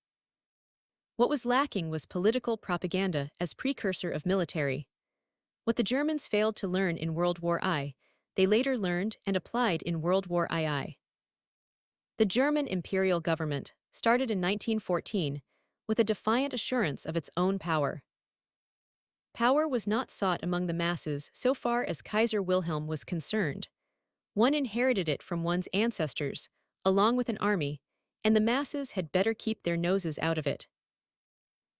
What was lacking was political propaganda as precursor of military. What the Germans failed to learn in World War I, they later learned and applied in World War II. The German imperial government started in 1914 with a defiant assurance of its own power. Power was not sought among the masses so far as Kaiser Wilhelm was concerned. One inherited it from one's ancestors, along with an army, and the masses had better keep their noses out of it.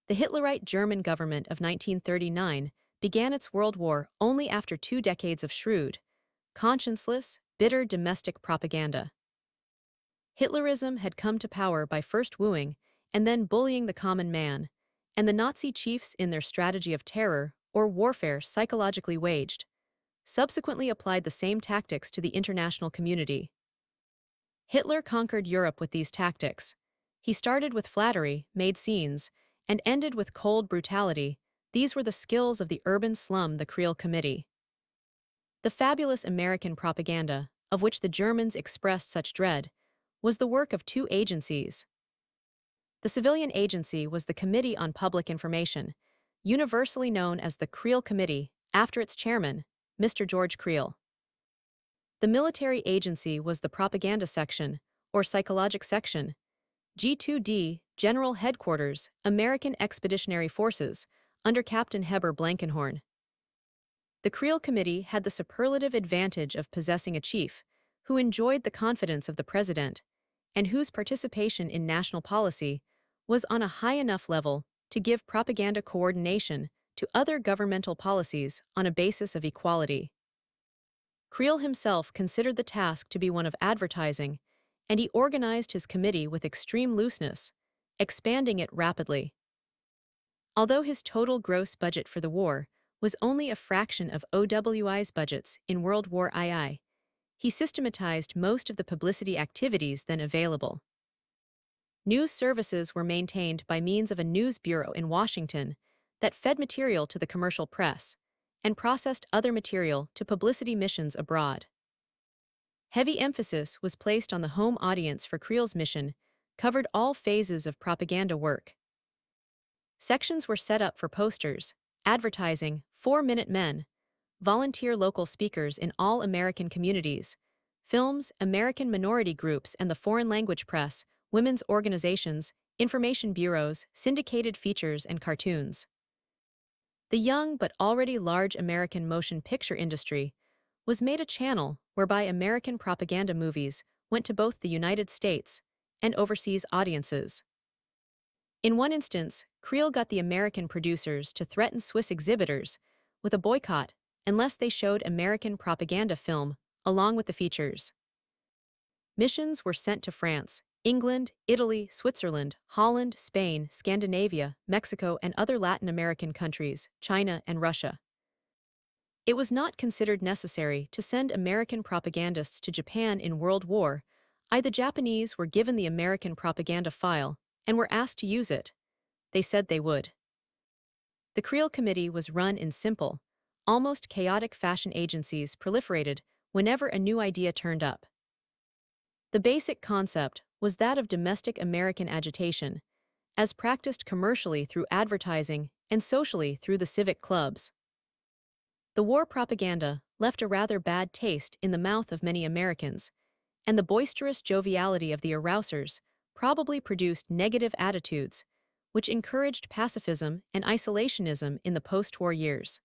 The Hitlerite German government of 1939 began its world war only after 2 decades of shrewd, conscienceless, bitter domestic propaganda. Hitlerism had come to power by first wooing and then bullying the common man, and the Nazi chiefs in their strategy of terror or warfare psychologically waged, subsequently applied the same tactics to the international community. Hitler conquered Europe with these tactics. He started with flattery, made scenes, and ended with cold brutality. These were the skills of the urban slum, the Creel Committee. The fabulous American propaganda, of which the Germans expressed such dread, was the work of two agencies. The civilian agency was the Committee on Public Information, universally known as the Creel Committee, after its chairman, Mr. George Creel. The military agency was the Propaganda Section, or Psychologic Section, G2D, General Headquarters, American Expeditionary Forces, under Captain Heber Blankenhorn. The Creel Committee had the superlative advantage of possessing a chief who enjoyed the confidence of the president and whose participation in national policy was on a high enough level to give propaganda coordination to other governmental policies on a basis of equality. Creel himself considered the task to be one of advertising, and he organized his committee with extreme looseness, expanding it rapidly. Although his total gross budget for the war was only a fraction of OWI's budgets in World War II, he systematized most of the publicity activities then available. News services were maintained by means of a news bureau in Washington that fed material to the commercial press and processed other material to publicity missions abroad. Heavy emphasis was placed on the home audience for Creel's mission, covered all phases of propaganda work. Sections were set up for posters, advertising, 4-minute men, volunteer local speakers in all American communities, films, American minority groups and the foreign language press, women's organizations, information bureaus, syndicated features and cartoons. The young but already large American motion picture industry was made a channel whereby American propaganda movies went to both the United States and overseas audiences. In one instance, Creel got the American producers to threaten Swiss exhibitors with a boycott unless they showed American propaganda film along with the features. Missions were sent to France, England, Italy, Switzerland, Holland, Spain, Scandinavia, Mexico, and other Latin American countries, China, and Russia. It was not considered necessary to send American propagandists to Japan in World War I. The Japanese were given the American propaganda file and were asked to use it. They said they would. The Creel Committee was run in simple, almost chaotic fashion. Agencies proliferated whenever a new idea turned up. The basic concept was that of domestic American agitation, as practiced commercially through advertising and socially through the civic clubs. The war propaganda left a rather bad taste in the mouth of many Americans, and the boisterous joviality of the arousers probably produced negative attitudes, which encouraged pacifism and isolationism in the post-war years.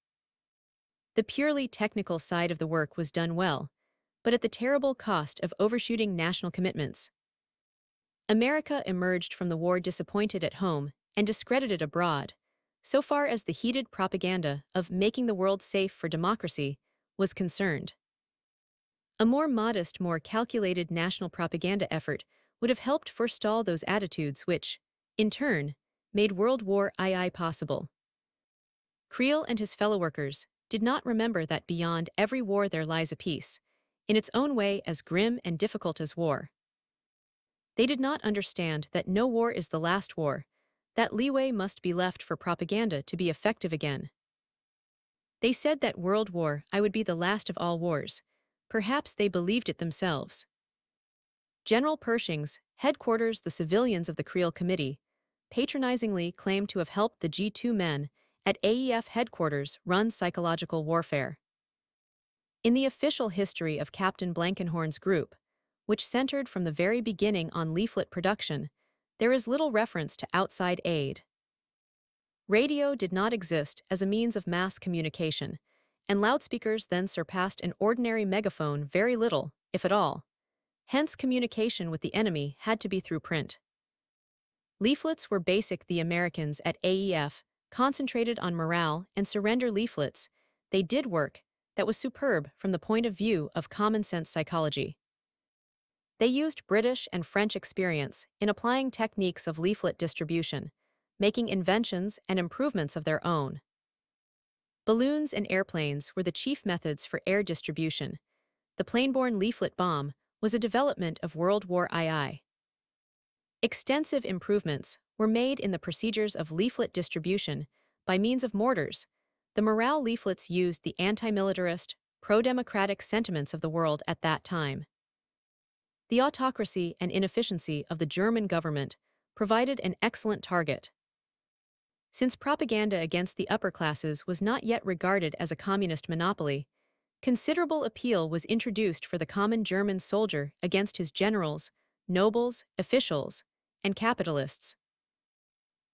The purely technical side of the work was done well, but at the terrible cost of overshooting national commitments. America emerged from the war disappointed at home and discredited abroad, so far as the heated propaganda of making the world safe for democracy was concerned. A more modest, more calculated national propaganda effort would have helped forestall those attitudes which, in turn, made World War II possible. Creel and his fellow workers did not remember that beyond every war there lies a peace, in its own way as grim and difficult as war. They did not understand that no war is the last war, that leeway must be left for propaganda to be effective again. They said that World War I would be the last of all wars. Perhaps they believed it themselves. General Pershing's headquarters, the civilians of the Creel Committee, patronizingly claimed to have helped the G2 men at AEF headquarters run psychological warfare. In the official history of Captain Blankenhorn's group, which centered from the very beginning on leaflet production, there is little reference to outside aid. Radio did not exist as a means of mass communication, and loudspeakers then surpassed an ordinary megaphone very little, if at all. Hence communication with the enemy had to be through print. Leaflets were basic. The Americans at AEF concentrated on morale and surrender leaflets. They did work that was superb from the point of view of common-sense psychology. They used British and French experience in applying techniques of leaflet distribution, making inventions and improvements of their own. Balloons and airplanes were the chief methods for air distribution. The plane-borne leaflet bomb was a development of World War II. Extensive improvements were made in the procedures of leaflet distribution by means of mortars. The morale leaflets used the anti-militarist, pro-democratic sentiments of the world at that time. The autocracy and inefficiency of the German government provided an excellent target. Since propaganda against the upper classes was not yet regarded as a communist monopoly, considerable appeal was introduced for the common German soldier against his generals, nobles, officials, and capitalists.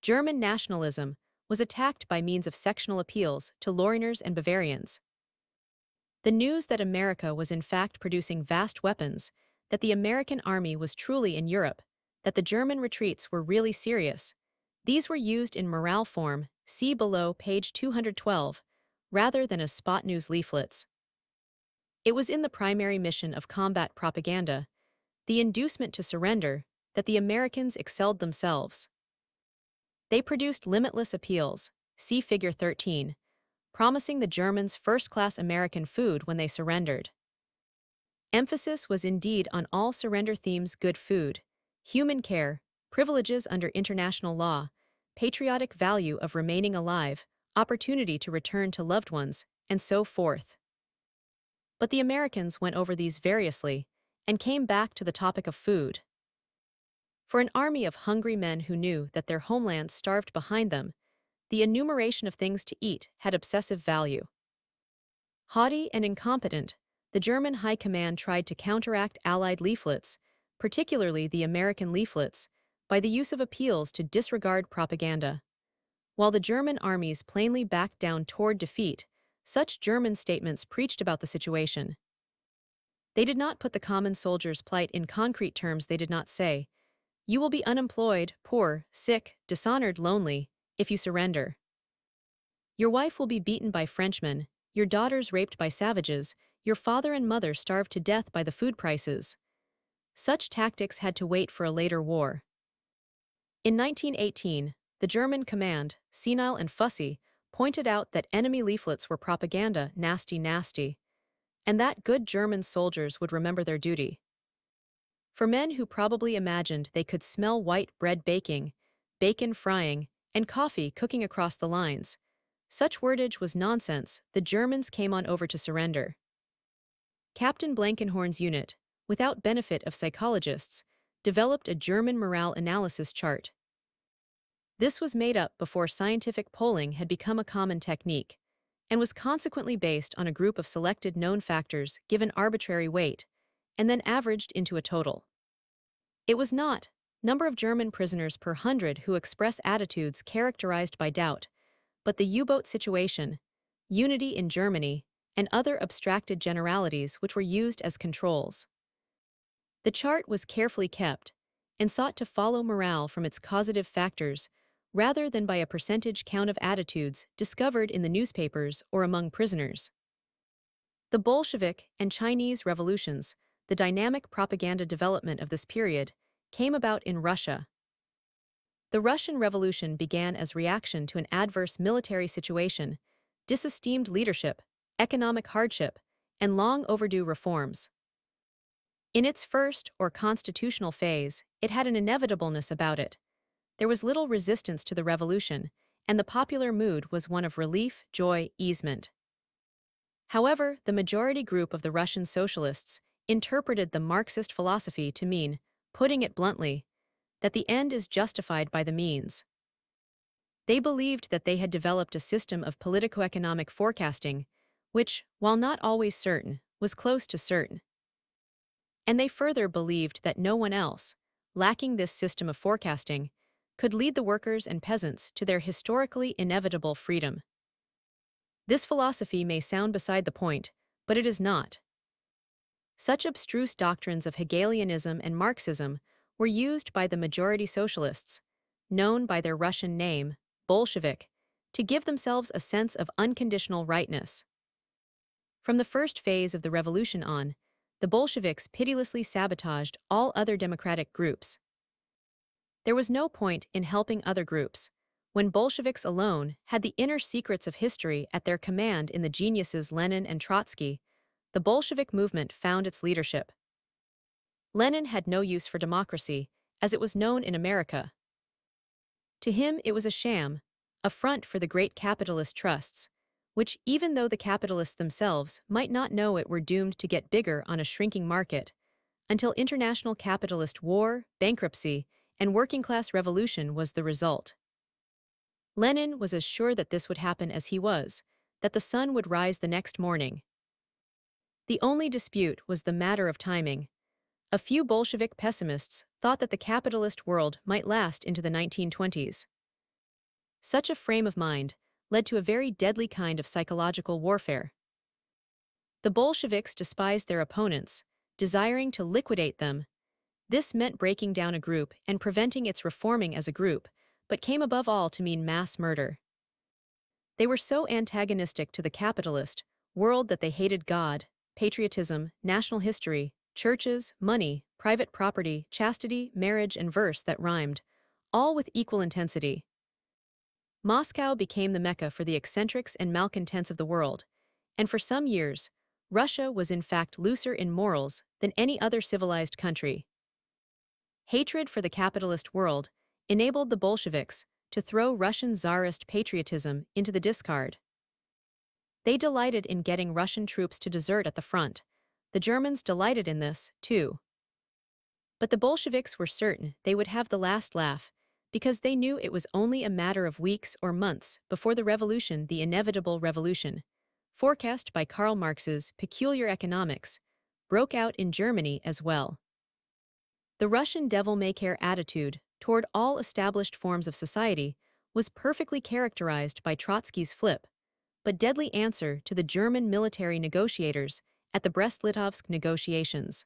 German nationalism was attacked by means of sectional appeals to Lorrainers and Bavarians. The news that America was in fact producing vast weapons, that the American army was truly in Europe, that the German retreats were really serious, these were used in morale form, see below page 212, rather than as spot news leaflets. It was in the primary mission of combat propaganda, the inducement to surrender, that the Americans excelled themselves. They produced limitless appeals, see figure 13, promising the Germans first-class American food when they surrendered. Emphasis was indeed on all surrender themes: good food, human care, privileges under international law, patriotic value of remaining alive, opportunity to return to loved ones, and so forth. But the Americans went over these variously and came back to the topic of food. For an army of hungry men who knew that their homeland starved behind them, the enumeration of things to eat had obsessive value. Haughty and incompetent, the German High Command tried to counteract Allied leaflets, particularly the American leaflets, by the use of appeals to disregard propaganda. While the German armies plainly backed down toward defeat, such German statements preached about the situation. They did not put the common soldier's plight in concrete terms. They did not say, "You will be unemployed, poor, sick, dishonored, lonely, if you surrender. Your wife will be beaten by Frenchmen, your daughters raped by savages, your father and mother starved to death by the food prices." Such tactics had to wait for a later war. In 1918, the German command, senile and fussy, pointed out that enemy leaflets were propaganda, nasty, nasty, and that good German soldiers would remember their duty. For men who probably imagined they could smell white bread baking, bacon frying, and coffee cooking across the lines, such wordage was nonsense. The Germans came on over to surrender. Captain Blankenhorn's unit, without benefit of psychologists, developed a German morale analysis chart. This was made up before scientific polling had become a common technique, and was consequently based on a group of selected known factors given arbitrary weight, and then averaged into a total. It was not number of German prisoners per 100 who express attitudes characterized by doubt, but the U-boat situation, unity in Germany, and other abstracted generalities which were used as controls. The chart was carefully kept, and sought to follow morale from its causative factors, rather than by a percentage count of attitudes discovered in the newspapers or among prisoners. The Bolshevik and Chinese revolutions, the dynamic propaganda development of this period, came about in Russia. The Russian Revolution began as reaction to an adverse military situation, disesteemed leadership, economic hardship, and long overdue reforms. In its first, or constitutional phase, it had an inevitableness about it. There was little resistance to the revolution, and the popular mood was one of relief, joy, easement. However, the majority group of the Russian socialists interpreted the Marxist philosophy to mean, putting it bluntly, that the end is justified by the means. They believed that they had developed a system of politico-economic forecasting, which, while not always certain, was close to certain. And they further believed that no one else, lacking this system of forecasting, could lead the workers and peasants to their historically inevitable freedom. This philosophy may sound beside the point, but it is not. Such abstruse doctrines of Hegelianism and Marxism were used by the majority socialists, known by their Russian name, Bolshevik, to give themselves a sense of unconditional rightness. From the first phase of the revolution on, the Bolsheviks pitilessly sabotaged all other democratic groups. There was no point in helping other groups, when Bolsheviks alone had the inner secrets of history at their command in the geniuses Lenin and Trotsky. The Bolshevik movement found its leadership. Lenin had no use for democracy, as it was known in America. To him it was a sham, a front for the great capitalist trusts, which, even though the capitalists themselves might not know it, were doomed to get bigger on a shrinking market, until international capitalist war, bankruptcy, and working-class revolution was the result. Lenin was as sure that this would happen as he was, that the sun would rise the next morning. The only dispute was the matter of timing. A few Bolshevik pessimists thought that the capitalist world might last into the 1920s. Such a frame of mind led to a very deadly kind of psychological warfare. The Bolsheviks despised their opponents, desiring to liquidate them. This meant breaking down a group and preventing its reforming as a group, but came above all to mean mass murder. They were so antagonistic to the capitalist world that they hated God, patriotism, national history, churches, money, private property, chastity, marriage, and verse that rhymed, all with equal intensity. Moscow became the Mecca for the eccentrics and malcontents of the world, and for some years, Russia was in fact looser in morals than any other civilized country. Hatred for the capitalist world enabled the Bolsheviks to throw Russian czarist patriotism into the discard. They delighted in getting Russian troops to desert at the front. The Germans delighted in this, too. But the Bolsheviks were certain they would have the last laugh, because they knew it was only a matter of weeks or months before the revolution, the inevitable revolution, forecast by Karl Marx's Peculiar Economics, broke out in Germany as well. The Russian devil-may-care attitude toward all established forms of society was perfectly characterized by Trotsky's flip, but deadly answer to the German military negotiators at the Brest-Litovsk negotiations.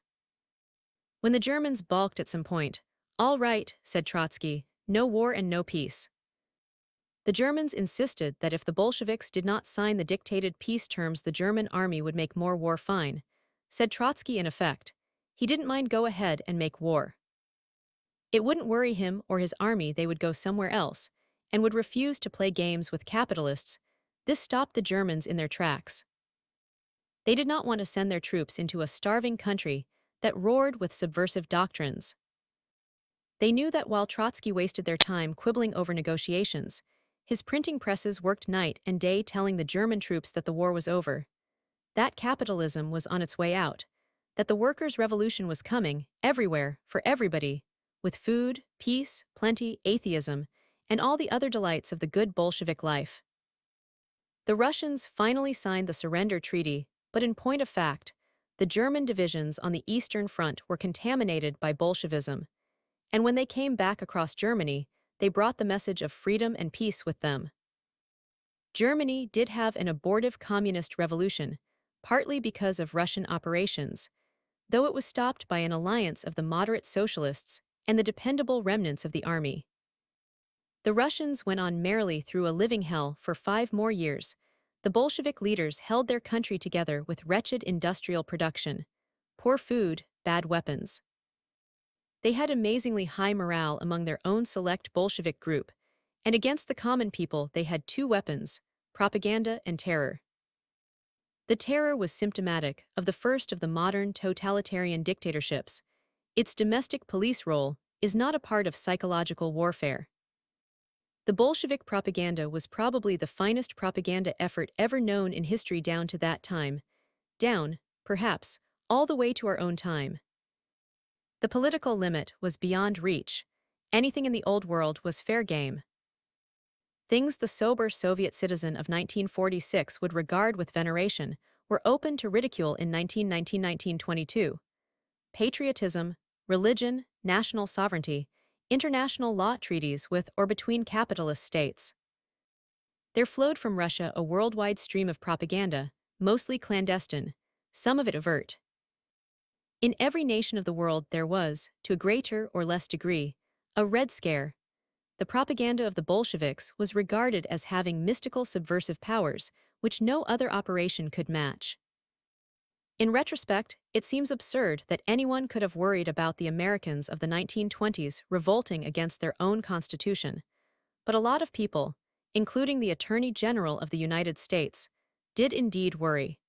When the Germans balked at some point, "All right," said Trotsky, "no war and no peace." The Germans insisted that if the Bolsheviks did not sign the dictated peace terms, the German army would make more war. Fine, said Trotsky in effect. He didn't mind go ahead and make war. It wouldn't worry him or his army, they would go somewhere else, and would refuse to play games with capitalists. This stopped the Germans in their tracks. They did not want to send their troops into a starving country that roared with subversive doctrines. They knew that while Trotsky wasted their time quibbling over negotiations, his printing presses worked night and day telling the German troops that the war was over, that capitalism was on its way out, that the workers' revolution was coming, everywhere, for everybody, with food, peace, plenty, atheism, and all the other delights of the good Bolshevik life. The Russians finally signed the surrender treaty, but in point of fact, the German divisions on the Eastern Front were contaminated by Bolshevism, and when they came back across Germany, they brought the message of freedom and peace with them. Germany did have an abortive communist revolution, partly because of Russian operations, though it was stopped by an alliance of the moderate socialists and the dependable remnants of the army. The Russians went on merrily through a living hell for 5 more years. The Bolshevik leaders held their country together with wretched industrial production, poor food, bad weapons. They had amazingly high morale among their own select Bolshevik group, and against the common people they had 2 weapons, propaganda and terror. The terror was symptomatic of the first of the modern totalitarian dictatorships. Its domestic police role is not a part of psychological warfare. The Bolshevik propaganda was probably the finest propaganda effort ever known in history down to that time, down, perhaps, all the way to our own time. The political limit was beyond reach. Anything in the old world was fair game. Things the sober Soviet citizen of 1946 would regard with veneration were open to ridicule in 1919-1922. Patriotism, religion, national sovereignty, international law treaties with or between capitalist states. There flowed from Russia a worldwide stream of propaganda, mostly clandestine, some of it overt. In every nation of the world there was, to a greater or less degree, a Red Scare. The propaganda of the Bolsheviks was regarded as having mystical subversive powers, which no other operation could match. In retrospect, it seems absurd that anyone could have worried about the Americans of the 1920s revolting against their own constitution. But a lot of people, including the Attorney General of the United States, did indeed worry.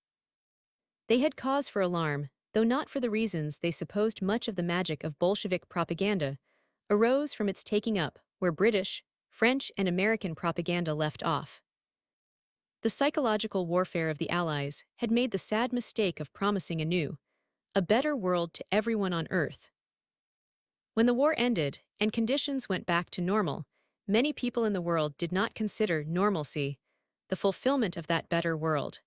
They had cause for alarm. though not for the reasons they supposed. Much of the magic of Bolshevik propaganda arose from its taking up where British, French, and American propaganda left off. The psychological warfare of the Allies had made the sad mistake of promising a better world to everyone on Earth. When the war ended and conditions went back to normal, many people in the world did not consider normalcy the fulfillment of that better world.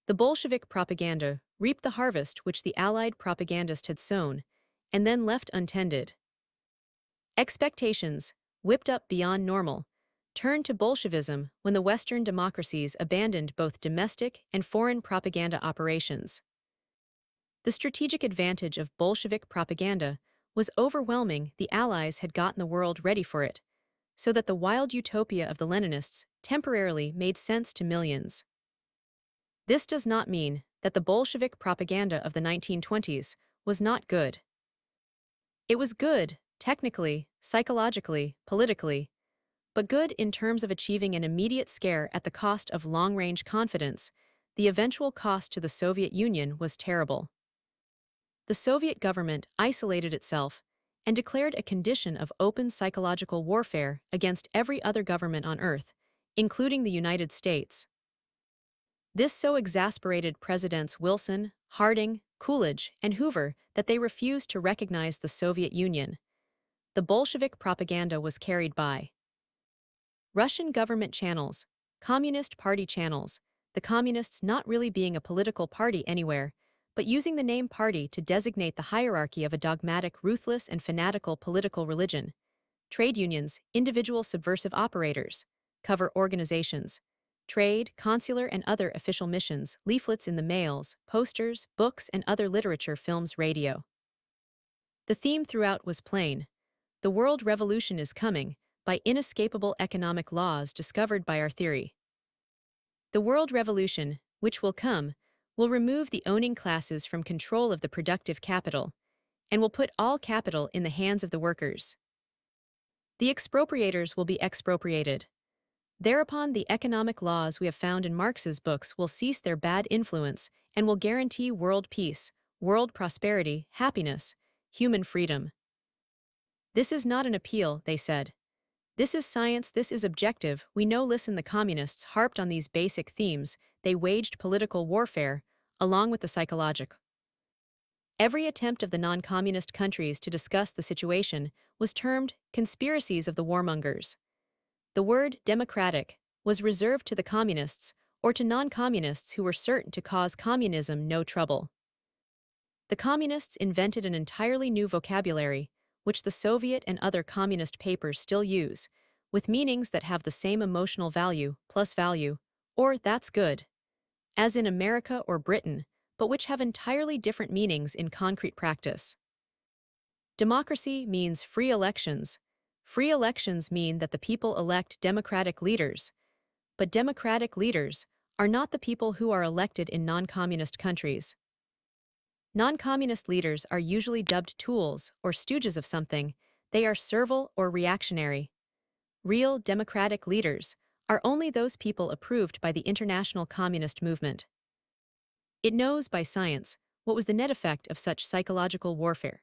The Bolshevik propaganda reaped the harvest which the Allied propagandist had sown, and then left untended. Expectations, whipped up beyond normal, turned to Bolshevism when the Western democracies abandoned both domestic and foreign propaganda operations. The strategic advantage of Bolshevik propaganda was overwhelming. The Allies had gotten the world ready for it, so that the wild utopia of the Leninists temporarily made sense to millions. This does not mean that the Bolshevik propaganda of the 1920s was not good. It was good, technically, psychologically, politically, but good in terms of achieving an immediate scare at the cost of long-range confidence. The eventual cost to the Soviet Union was terrible. The Soviet government isolated itself and declared a condition of open psychological warfare against every other government on Earth, including the United States. This so exasperated Presidents Wilson, Harding, Coolidge, and Hoover that they refused to recognize the Soviet Union. The Bolshevik propaganda was carried by Russian government channels, Communist Party channels, the Communists not really being a political party anywhere, but using the name party to designate the hierarchy of a dogmatic, ruthless, and fanatical political religion. Trade unions, individual subversive operators, cover organizations, trade, consular, and other official missions, leaflets in the mails, posters, books, and other literature, films, radio. The theme throughout was plain. The world revolution is coming, by inescapable economic laws discovered by our theory. The world revolution, which will come, will remove the owning classes from control of the productive capital, and will put all capital in the hands of the workers. The expropriators will be expropriated. Thereupon the economic laws we have found in Marx's books will cease their bad influence and will guarantee world peace, world prosperity, happiness, human freedom. This is not an appeal, they said. This is science, this is objective, we know. Listen, the communists harped on these basic themes, they waged political warfare, along with the psychological. Every attempt of the non-communist countries to discuss the situation was termed conspiracies of the warmongers. The word democratic was reserved to the communists or to non-communists who were certain to cause communism no trouble. The communists invented an entirely new vocabulary, which the Soviet and other communist papers still use, with meanings that have the same emotional value, plus value, or that's good, as in America or Britain, but which have entirely different meanings in concrete practice. Democracy means free elections. Free elections mean that the people elect democratic leaders, but democratic leaders are not the people who are elected in non-communist countries. Non-communist leaders are usually dubbed tools or stooges of something. They are servile or reactionary. Real democratic leaders are only those people approved by the international communist movement. It knows by science what was the net effect of such psychological warfare.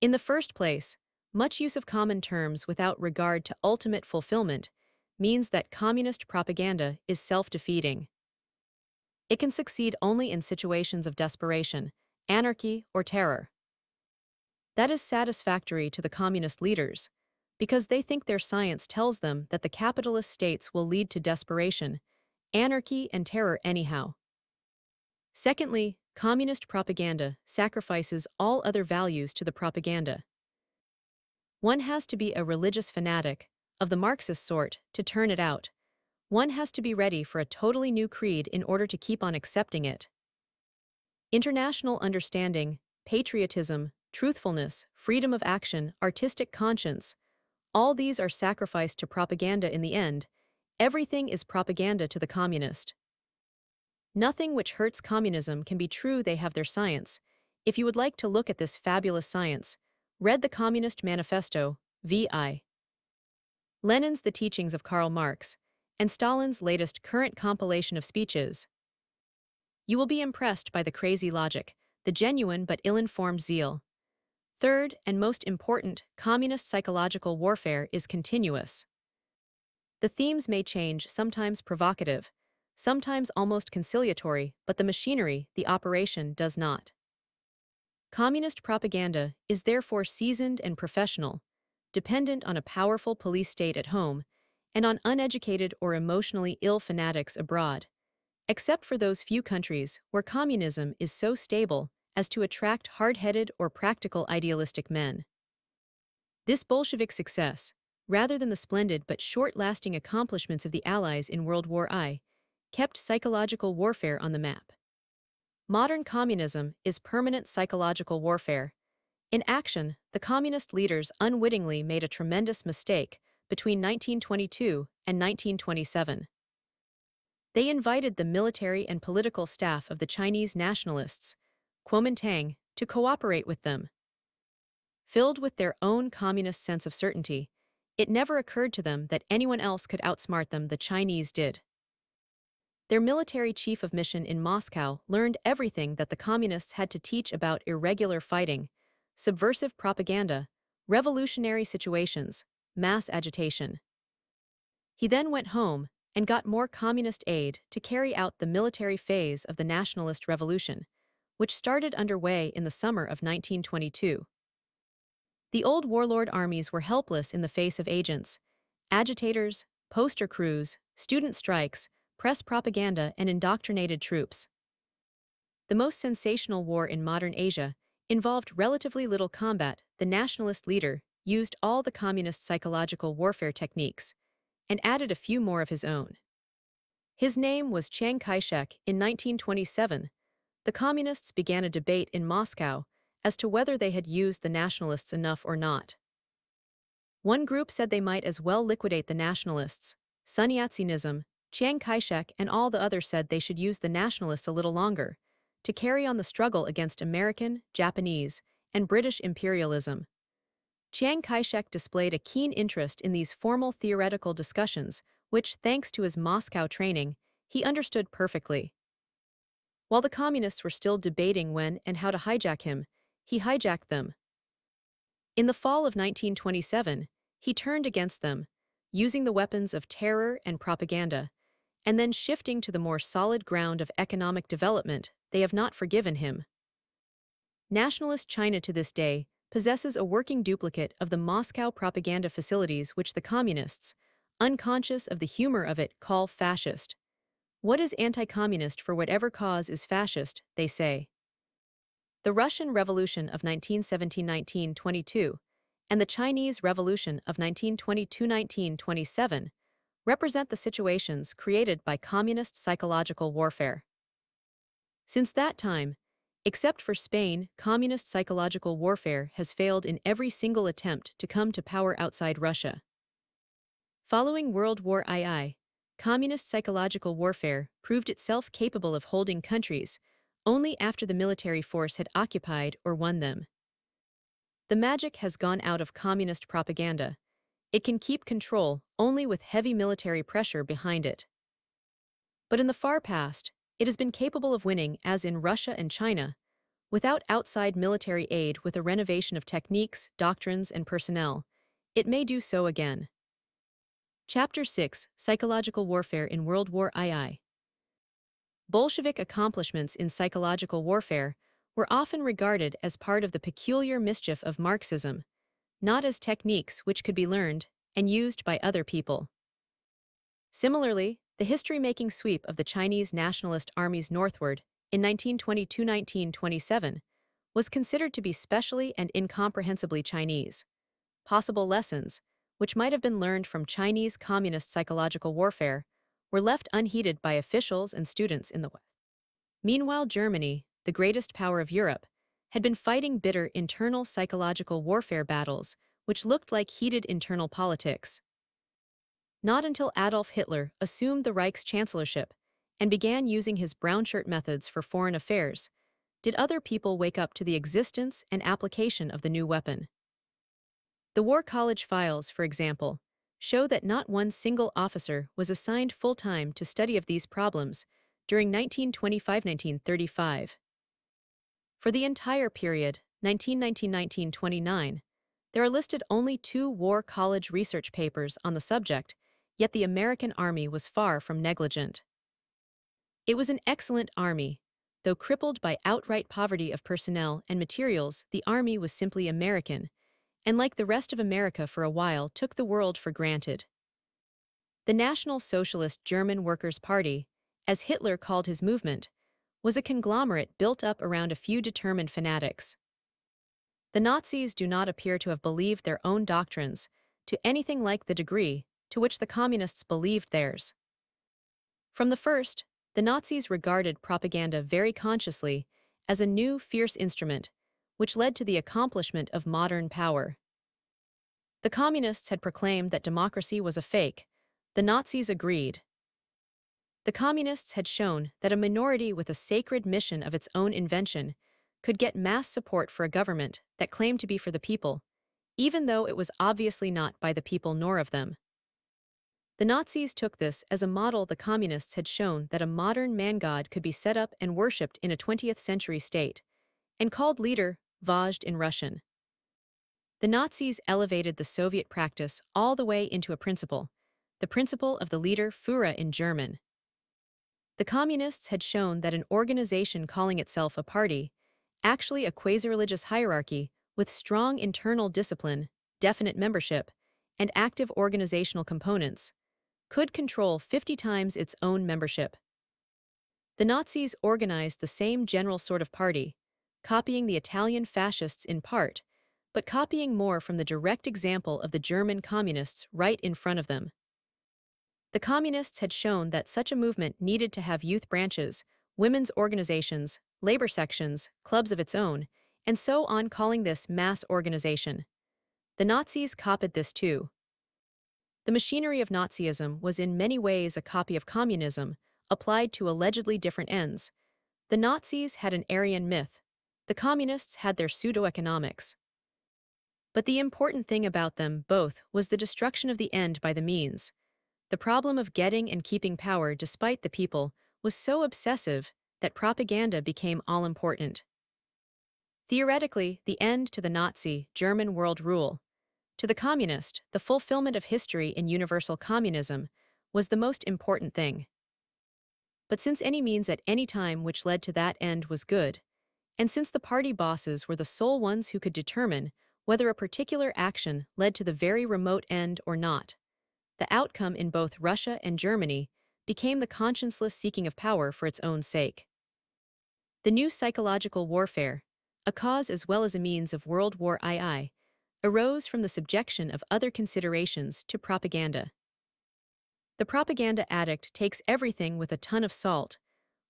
In the first place, much use of common terms without regard to ultimate fulfillment means that communist propaganda is self-defeating. It can succeed only in situations of desperation, anarchy, or terror. That is satisfactory to the communist leaders, because they think their science tells them that the capitalist states will lead to desperation, anarchy, and terror anyhow. Secondly, communist propaganda sacrifices all other values to the propaganda. One has to be a religious fanatic, of the Marxist sort, to turn it out. One has to be ready for a totally new creed in order to keep on accepting it. International understanding, patriotism, truthfulness, freedom of action, artistic conscience, all these are sacrificed to propaganda in the end. Everything is propaganda to the communist. Nothing which hurts communism can be true. They have their science. If you would like to look at this fabulous science, read the Communist Manifesto, V.I. Lenin's The Teachings of Karl Marx, and Stalin's latest current compilation of speeches. You will be impressed by the crazy logic, the genuine but ill-informed zeal. Third, and most important, communist psychological warfare is continuous. The themes may change, sometimes provocative, sometimes almost conciliatory, but the machinery, the operation, does not. Communist propaganda is therefore seasoned and professional, dependent on a powerful police state at home, and on uneducated or emotionally ill fanatics abroad, except for those few countries where communism is so stable as to attract hard-headed or practical idealistic men. This Bolshevik success, rather than the splendid but short-lasting accomplishments of the Allies in World War I, kept psychological warfare on the map. Modern communism is permanent psychological warfare. In action, the communist leaders unwittingly made a tremendous mistake between 1922 and 1927. They invited the military and political staff of the Chinese nationalists, Kuomintang, to cooperate with them. Filled with their own communist sense of certainty, it never occurred to them that anyone else could outsmart them. The Chinese did. Their military chief of mission in Moscow learned everything that the communists had to teach about irregular fighting, subversive propaganda, revolutionary situations, mass agitation. He then went home and got more communist aid to carry out the military phase of the nationalist revolution, which started underway in the summer of 1922. The old warlord armies were helpless in the face of agents, agitators, poster crews, student strikes, press propaganda, and indoctrinated troops. The most sensational war in modern Asia involved relatively little combat. The nationalist leader used all the communist psychological warfare techniques and added a few more of his own. His name was Chiang Kai-shek. In 1927, the communists began a debate in Moscow as to whether they had used the nationalists enough or not. One group said they might as well liquidate the nationalists, Sun Yat-senism. Chiang Kai-shek and all the others said they should use the nationalists a little longer to carry on the struggle against American, Japanese, and British imperialism. Chiang Kai-shek displayed a keen interest in these formal theoretical discussions, which, thanks to his Moscow training, he understood perfectly. While the communists were still debating when and how to hijack him, he hijacked them. In the fall of 1927, he turned against them, using the weapons of terror and propaganda, and then shifting to the more solid ground of economic development. They have not forgiven him. Nationalist China to this day possesses a working duplicate of the Moscow propaganda facilities which the communists, unconscious of the humor of it, call fascist. What is anti-communist for whatever cause is fascist, they say. The Russian Revolution of 1917–1922 and the Chinese Revolution of 1922–1927 represent the situations created by communist psychological warfare. Since that time, except for Spain, communist psychological warfare has failed in every single attempt to come to power outside Russia. Following World War II, communist psychological warfare proved itself capable of holding countries only after the military force had occupied or won them. The magic has gone out of communist propaganda. It can keep control only with heavy military pressure behind it. But in the far past, it has been capable of winning, as in Russia and China, without outside military aid. With a renovation of techniques, doctrines, and personnel, it may do so again. Chapter 6: Psychological Warfare in World War II. Bolshevik accomplishments in psychological warfare were often regarded as part of the peculiar mischief of Marxism, not as techniques which could be learned and used by other people. Similarly, the history-making sweep of the Chinese nationalist armies northward in 1922–1927 was considered to be specially and incomprehensibly Chinese. Possible lessons, which might have been learned from Chinese communist psychological warfare, were left unheeded by officials and students in the West. Meanwhile, Germany, the greatest power of Europe, had been fighting bitter internal psychological warfare battles which looked like heated internal politics. Not until Adolf Hitler assumed the Reich's chancellorship and began using his brown shirt methods for foreign affairs did other people wake up to the existence and application of the new weapon. The War College files, for example, show that not one single officer was assigned full-time to study of these problems during 1925–1935. For the entire period, 1919–1929, there are listed only 2 war college research papers on the subject, yet the American Army was far from negligent. It was an excellent army. Though crippled by outright poverty of personnel and materials, the army was simply American, and like the rest of America for a while took the world for granted. The National Socialist German Workers' Party, as Hitler called his movement, was a conglomerate built up around a few determined fanatics. The Nazis do not appear to have believed their own doctrines to anything like the degree to which the communists believed theirs. From the first, the Nazis regarded propaganda very consciously as a new, fierce instrument, which led to the accomplishment of modern power. The communists had proclaimed that democracy was a fake. The Nazis agreed. The communists had shown that a minority with a sacred mission of its own invention could get mass support for a government that claimed to be for the people, even though it was obviously not by the people nor of them. The Nazis took this as a model. The communists had shown that a modern man-god could be set up and worshipped in a 20th century state, and called leader Vazd in Russian. The Nazis elevated the Soviet practice all the way into a principle, the principle of the leader Führer in German. The communists had shown that an organization calling itself a party, actually a quasi-religious hierarchy with strong internal discipline, definite membership, and active organizational components, could control 50 times its own membership. The Nazis organized the same general sort of party, copying the Italian fascists in part, but copying more from the direct example of the German communists right in front of them. The communists had shown that such a movement needed to have youth branches, women's organizations, labor sections, clubs of its own, and so on, calling this mass organization. The Nazis copied this too. The machinery of Nazism was in many ways a copy of communism, applied to allegedly different ends. The Nazis had an Aryan myth. The communists had their pseudo-economics. But the important thing about them both was the destruction of the end by the means. The problem of getting and keeping power despite the people was so obsessive that propaganda became all-important. Theoretically, the end to the Nazi, German world rule. To the communist, the fulfillment of history in universal communism was the most important thing. But since any means at any time which led to that end was good, and since the party bosses were the sole ones who could determine whether a particular action led to the very remote end or not, the outcome in both Russia and Germany became the conscienceless seeking of power for its own sake. The new psychological warfare, a cause as well as a means of World War II, arose from the subjection of other considerations to propaganda. The propaganda addict takes everything with a ton of salt.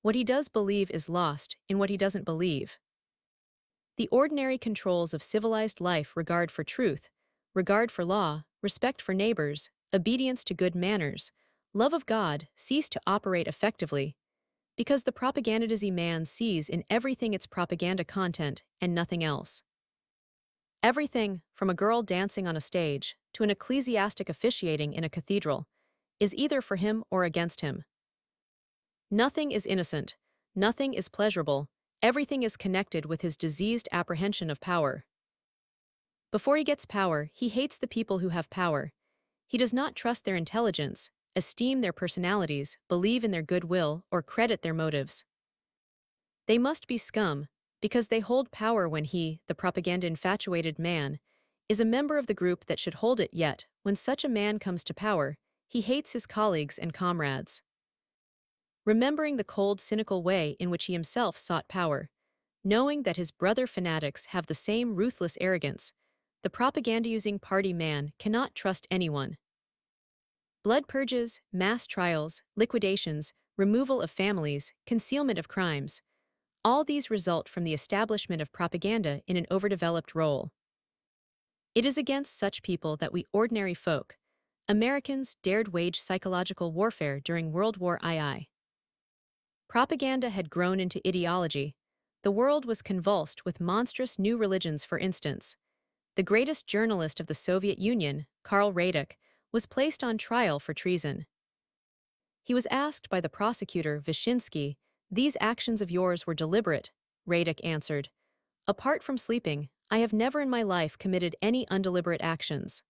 What he does believe is lost in what he doesn't believe. The ordinary controls of civilized life, regard for truth, regard for law, respect for neighbors, obedience to good manners, love of God, cease to operate effectively, because the propagandizing man sees in everything its propaganda content and nothing else. Everything, from a girl dancing on a stage to an ecclesiastic officiating in a cathedral, is either for him or against him. Nothing is innocent, nothing is pleasurable, everything is connected with his diseased apprehension of power. Before he gets power, he hates the people who have power. He does not trust their intelligence, esteem their personalities, believe in their goodwill, or credit their motives. They must be scum, because they hold power when he, the propaganda-infatuated man, is a member of the group that should hold it. Yet, when such a man comes to power, he hates his colleagues and comrades. Remembering the cold, cynical way in which he himself sought power, knowing that his brother fanatics have the same ruthless arrogance, the propaganda-using party man cannot trust anyone. Blood purges, mass trials, liquidations, removal of families, concealment of crimes, all these result from the establishment of propaganda in an overdeveloped role. It is against such people that we ordinary folk, Americans, dared wage psychological warfare during World War II. Propaganda had grown into ideology. The world was convulsed with monstrous new religions. For instance, the greatest journalist of the Soviet Union, Karl Radek, was placed on trial for treason. He was asked by the prosecutor, Vyshinsky, "These actions of yours were deliberate." Radek answered, Apart from sleeping, I have never in my life committed any undeliberate actions.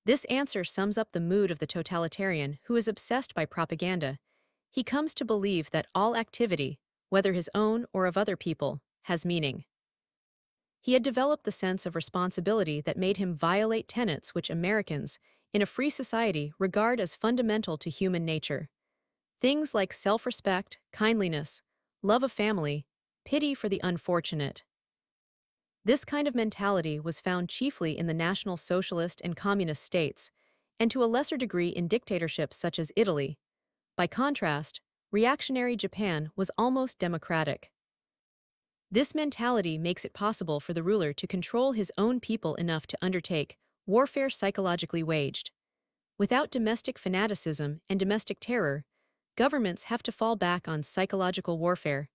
This answer sums up the mood of the totalitarian who is obsessed by propaganda. He comes to believe that all activity, whether his own or of other people, has meaning. He had developed the sense of responsibility that made him violate tenets which Americans, in a free society, regard as fundamental to human nature. Things like self-respect, kindliness, love of family, pity for the unfortunate. This kind of mentality was found chiefly in the National Socialist and Communist states, and to a lesser degree in dictatorships such as Italy. By contrast, reactionary Japan was almost democratic. This mentality makes it possible for the ruler to control his own people enough to undertake warfare psychologically waged. Without domestic fanaticism and domestic terror, governments have to fall back on psychological warfare.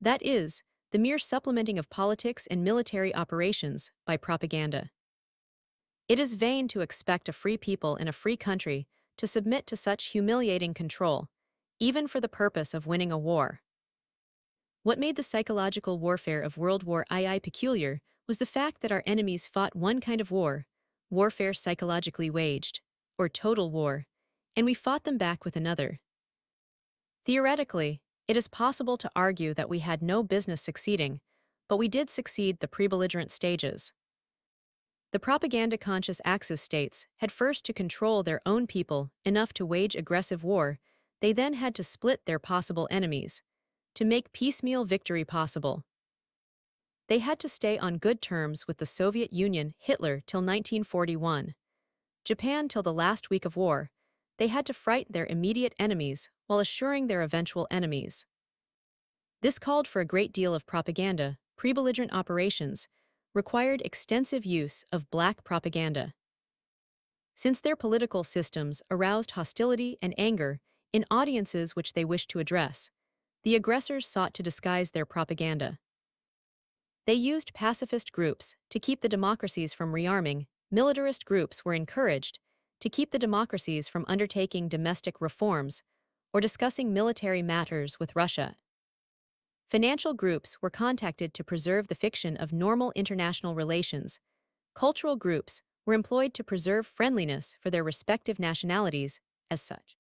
That is, the mere supplementing of politics and military operations by propaganda. It is vain to expect a free people in a free country to submit to such humiliating control, even for the purpose of winning a war. What made the psychological warfare of World War II peculiar was the fact that our enemies fought one kind of war, warfare psychologically waged, or total war, and we fought them back with another. Theoretically, it is possible to argue that we had no business succeeding, but we did succeed the pre-belligerent stages. The propaganda-conscious Axis states had first to control their own people enough to wage aggressive war. They then had to split their possible enemies, to make piecemeal victory possible. They had to stay on good terms with the Soviet Union, Hitler, till 1941. Japan till the last week of war. They had to frighten their immediate enemies while assuring their eventual enemies. This called for a great deal of propaganda. Pre-belligerent operations required extensive use of black propaganda. Since their political systems aroused hostility and anger in audiences which they wished to address, the aggressors sought to disguise their propaganda. They used pacifist groups to keep the democracies from rearming. Militarist groups were encouraged to keep the democracies from undertaking domestic reforms or discussing military matters with Russia. Financial groups were contacted to preserve the fiction of normal international relations. Cultural groups were employed to preserve friendliness for their respective nationalities as such.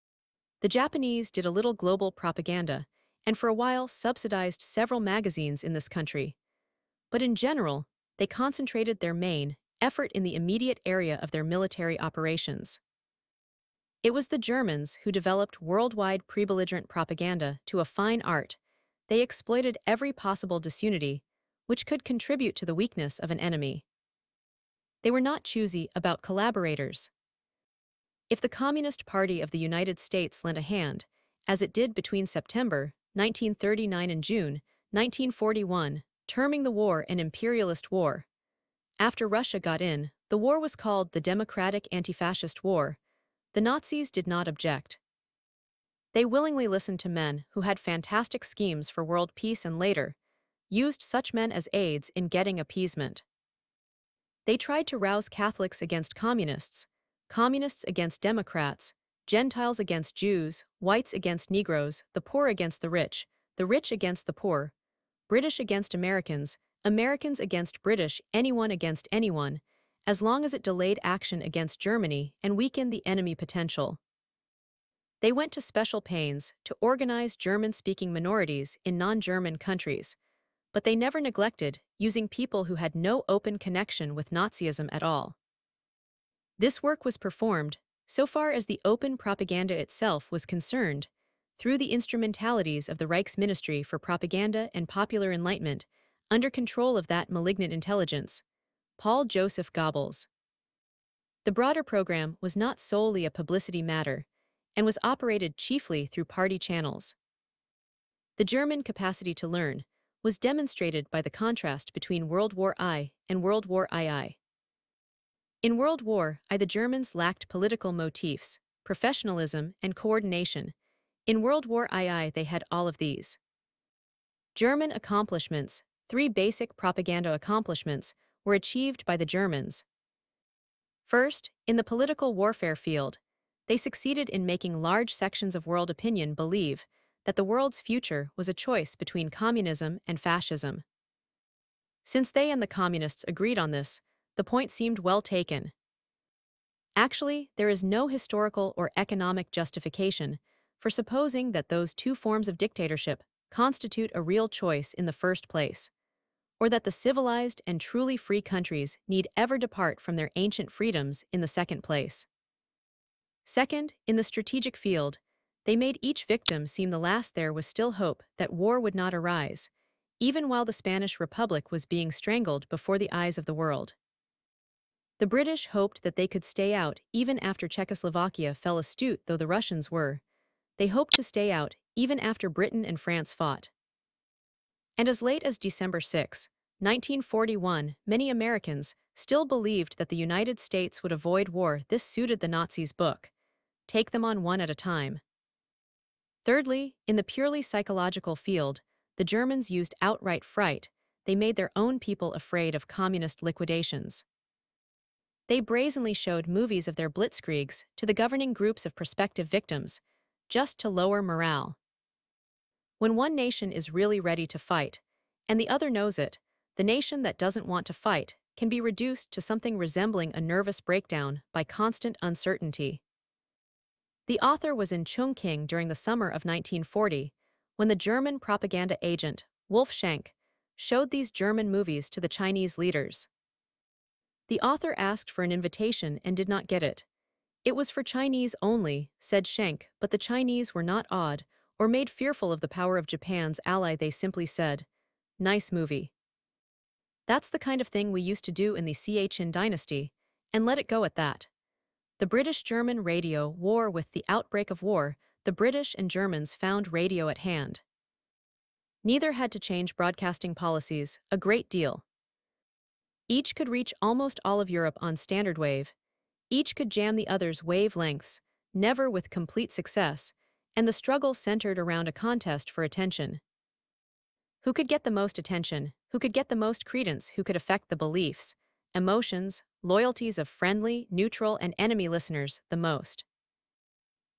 The Japanese did a little global propaganda and for a while subsidized several magazines in this country. But in general, they concentrated their main effort in the immediate area of their military operations. It was the Germans who developed worldwide pre-belligerent propaganda to a fine art. They exploited every possible disunity which could contribute to the weakness of an enemy. They were not choosy about collaborators. If the Communist Party of the United States lent a hand, as it did between September 1939 and June 1941, terming the war an imperialist war. After Russia got in, the war was called the Democratic Anti-Fascist War. The Nazis did not object. They willingly listened to men who had fantastic schemes for world peace and later used such men as aids in getting appeasement. They tried to rouse Catholics against communists, communists against Democrats, Gentiles against Jews, whites against Negroes, the poor against the rich against the poor, British against Americans, Americans against British, anyone against anyone, as long as it delayed action against Germany and weakened the enemy potential. They went to special pains to organize German-speaking minorities in non-German countries, but they never neglected using people who had no open connection with Nazism at all. This work was performed, so far as the open propaganda itself was concerned, through the instrumentalities of the Reichsministry for Propaganda and Popular Enlightenment, under control of that malignant intelligence, Paul Joseph Goebbels. The broader program was not solely a publicity matter, and was operated chiefly through party channels. The German capacity to learn was demonstrated by the contrast between World War I and World War II. In World War I, the Germans lacked political motifs, professionalism, and coordination. In World War II, they had all of these. German accomplishments, 3 basic propaganda accomplishments, were achieved by the Germans. First, in the political warfare field, they succeeded in making large sections of world opinion believe that the world's future was a choice between communism and fascism. Since they and the communists agreed on this, the point seemed well taken. Actually, there is no historical or economic justification for supposing that those two forms of dictatorship constitute a real choice in the first place, or that the civilized and truly free countries need ever depart from their ancient freedoms in the second place. Second, in the strategic field, they made each victim seem the last there was still hope that war would not arise, even while the Spanish Republic was being strangled before the eyes of the world. The British hoped that they could stay out even after Czechoslovakia fell astute though the Russians were. They hoped to stay out even after Britain and France fought. And as late as December 6, 1941, many Americans still believed that the United States would avoid war. This suited the Nazis' book, Take Them On One at a Time. Thirdly, in the purely psychological field, the Germans used outright fright. They made their own people afraid of communist liquidations. They brazenly showed movies of their blitzkriegs to the governing groups of prospective victims, just to lower morale. When one nation is really ready to fight, and the other knows it, the nation that doesn't want to fight can be reduced to something resembling a nervous breakdown by constant uncertainty. The author was in Chongqing during the summer of 1940, when the German propaganda agent, Wolf Schenk, showed these German movies to the Chinese leaders. The author asked for an invitation and did not get it. It was for Chinese only, said Schenk, but the Chinese were not awed or made fearful of the power of Japan's ally. They simply said, "Nice movie." That's the kind of thing we used to do in the Qin dynasty, and let it go at that. The British-German radio war. With the outbreak of war, the British and Germans found radio at hand. Neither had to change broadcasting policies a great deal. Each could reach almost all of Europe on standard wave. Each could jam the other's wavelengths, never with complete success, and the struggle centered around a contest for attention. Who could get the most attention? Who could get the most credence? Who could affect the beliefs, emotions, loyalties of friendly, neutral, and enemy listeners the most?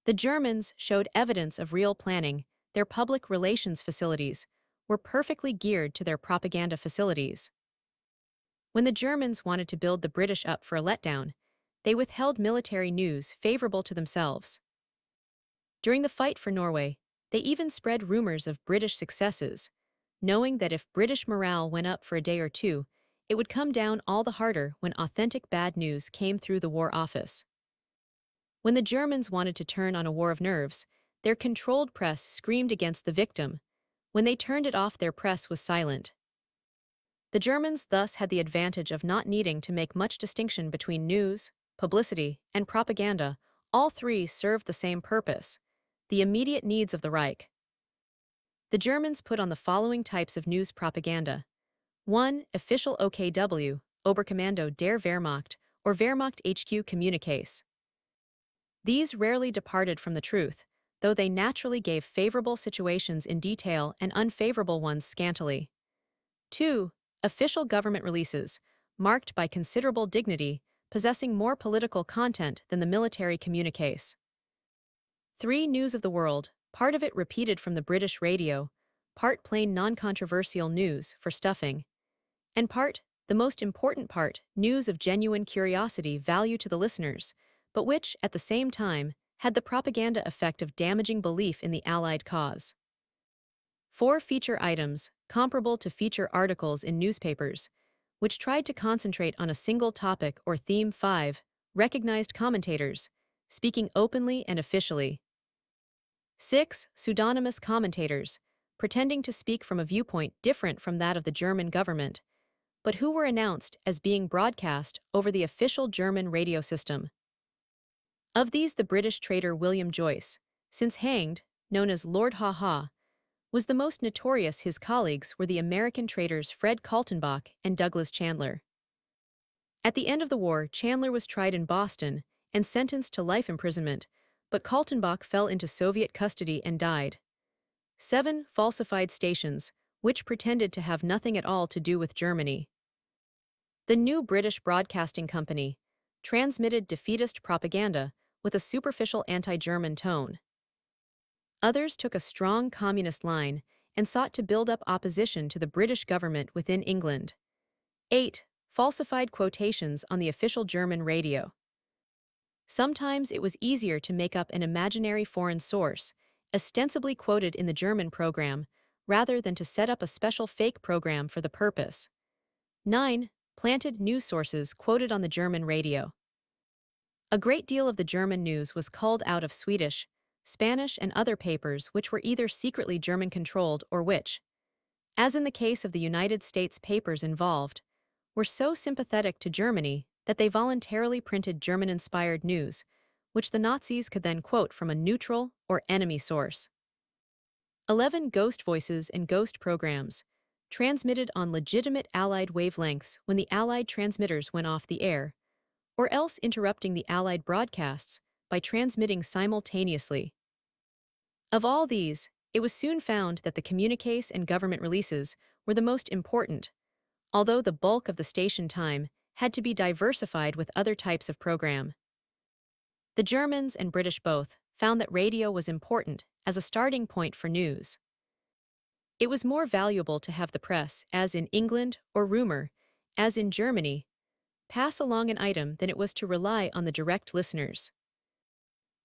The Germans showed evidence of real planning. Their public relations facilities were perfectly geared to their propaganda facilities. When the Germans wanted to build the British up for a letdown, they withheld military news favorable to themselves. During the fight for Norway, they even spread rumors of British successes, knowing that if British morale went up for a day or two, it would come down all the harder when authentic bad news came through the War Office. When the Germans wanted to turn on a war of nerves, their controlled press screamed against the victim. When they turned it off, their press was silent. The Germans thus had the advantage of not needing to make much distinction between news, publicity, and propaganda. All three served the same purpose: the immediate needs of the Reich. The Germans put on the following types of news propaganda. 1. Official OKW, Oberkommando der Wehrmacht, or Wehrmacht HQ communiques. These rarely departed from the truth, though they naturally gave favorable situations in detail and unfavorable ones scantily. 2. Official government releases, marked by considerable dignity, possessing more political content than the military communiques. 3. News of the world, part of it repeated from the British radio, part plain non-controversial news for stuffing, and part, the most important part, news of genuine curiosity, value to the listeners, but which, at the same time, had the propaganda effect of damaging belief in the Allied cause. 4. Feature items, comparable to feature articles in newspapers, which tried to concentrate on a single topic or theme. 5. Recognized commentators, speaking openly and officially. 6. Pseudonymous commentators, pretending to speak from a viewpoint different from that of the German government, but who were announced as being broadcast over the official German radio system. Of these, the British traitor William Joyce, since hanged, known as Lord Ha Ha, was the most notorious. His colleagues were the American traitors Fred Kaltenbach and Douglas Chandler. At the end of the war, Chandler was tried in Boston and sentenced to life imprisonment, but Kaltenbach fell into Soviet custody and died. 7. Falsified stations, which pretended to have nothing at all to do with Germany. The new British Broadcasting Company transmitted defeatist propaganda with a superficial anti-German tone. Others took a strong communist line and sought to build up opposition to the British government within England. 8. Falsified quotations on the official German radio. Sometimes it was easier to make up an imaginary foreign source, ostensibly quoted in the German program, rather than to set up a special fake program for the purpose. 9. Planted news sources quoted on the German radio. A great deal of the German news was culled out of Swedish, Spanish, and other papers which were either secretly German-controlled or which, as in the case of the United States papers involved, were so sympathetic to Germany that they voluntarily printed German-inspired news, which the Nazis could then quote from a neutral or enemy source. 11. Ghost voices and ghost programs, transmitted on legitimate Allied wavelengths when the Allied transmitters went off the air, or else interrupting the Allied broadcasts by transmitting simultaneously. Of all these, it was soon found that the communiques and government releases were the most important, although the bulk of the station time had to be diversified with other types of program. The Germans and British both found that radio was important as a starting point for news. It was more valuable to have the press, as in England, or rumor, as in Germany, pass along an item than it was to rely on the direct listeners.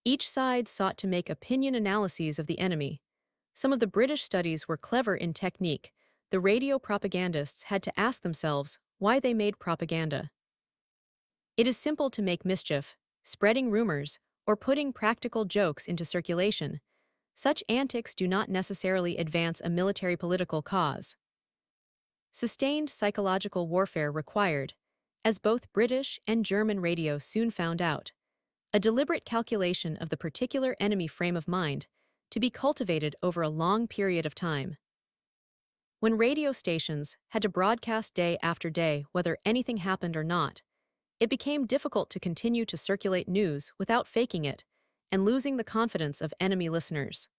Each side sought to make opinion analyses of the enemy. Some of the British studies were clever in technique. The radio propagandists had to ask themselves why they made propaganda. It is simple to make mischief, spreading rumors, or putting practical jokes into circulation. Such antics do not necessarily advance a military political cause. Sustained psychological warfare required, as both British and German radio soon found out, a deliberate calculation of the particular enemy frame of mind to be cultivated over a long period of time. When radio stations had to broadcast day after day whether anything happened or not, it became difficult to continue to circulate news without faking it and losing the confidence of enemy listeners.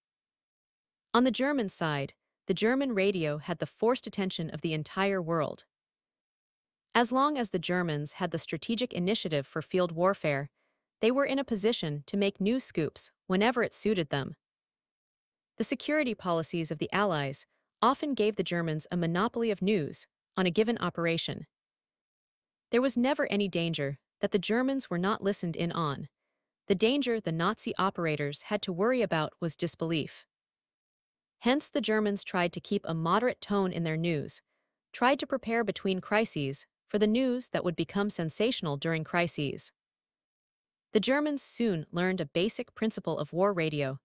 On the German side, the German radio had the forced attention of the entire world. As long as the Germans had the strategic initiative for field warfare, they were in a position to make news scoops whenever it suited them. The security policies of the Allies often gave the Germans a monopoly of news on a given operation. There was never any danger that the Germans were not listened in on. The danger the Nazi operators had to worry about was disbelief. Hence the Germans tried to keep a moderate tone in their news, tried to prepare between crises for the news that would become sensational during crises. The Germans soon learned a basic principle of war radio.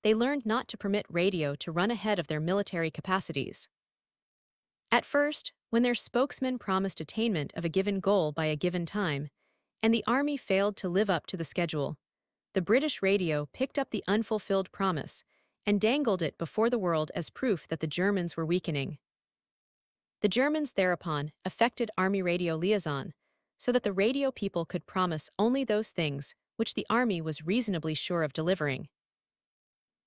They learned not to permit radio to run ahead of their military capacities. At first, when their spokesman promised attainment of a given goal by a given time, and the army failed to live up to the schedule, the British radio picked up the unfulfilled promise and dangled it before the world as proof that the Germans were weakening. The Germans thereupon effected army radio liaison, so that the radio people could promise only those things which the army was reasonably sure of delivering.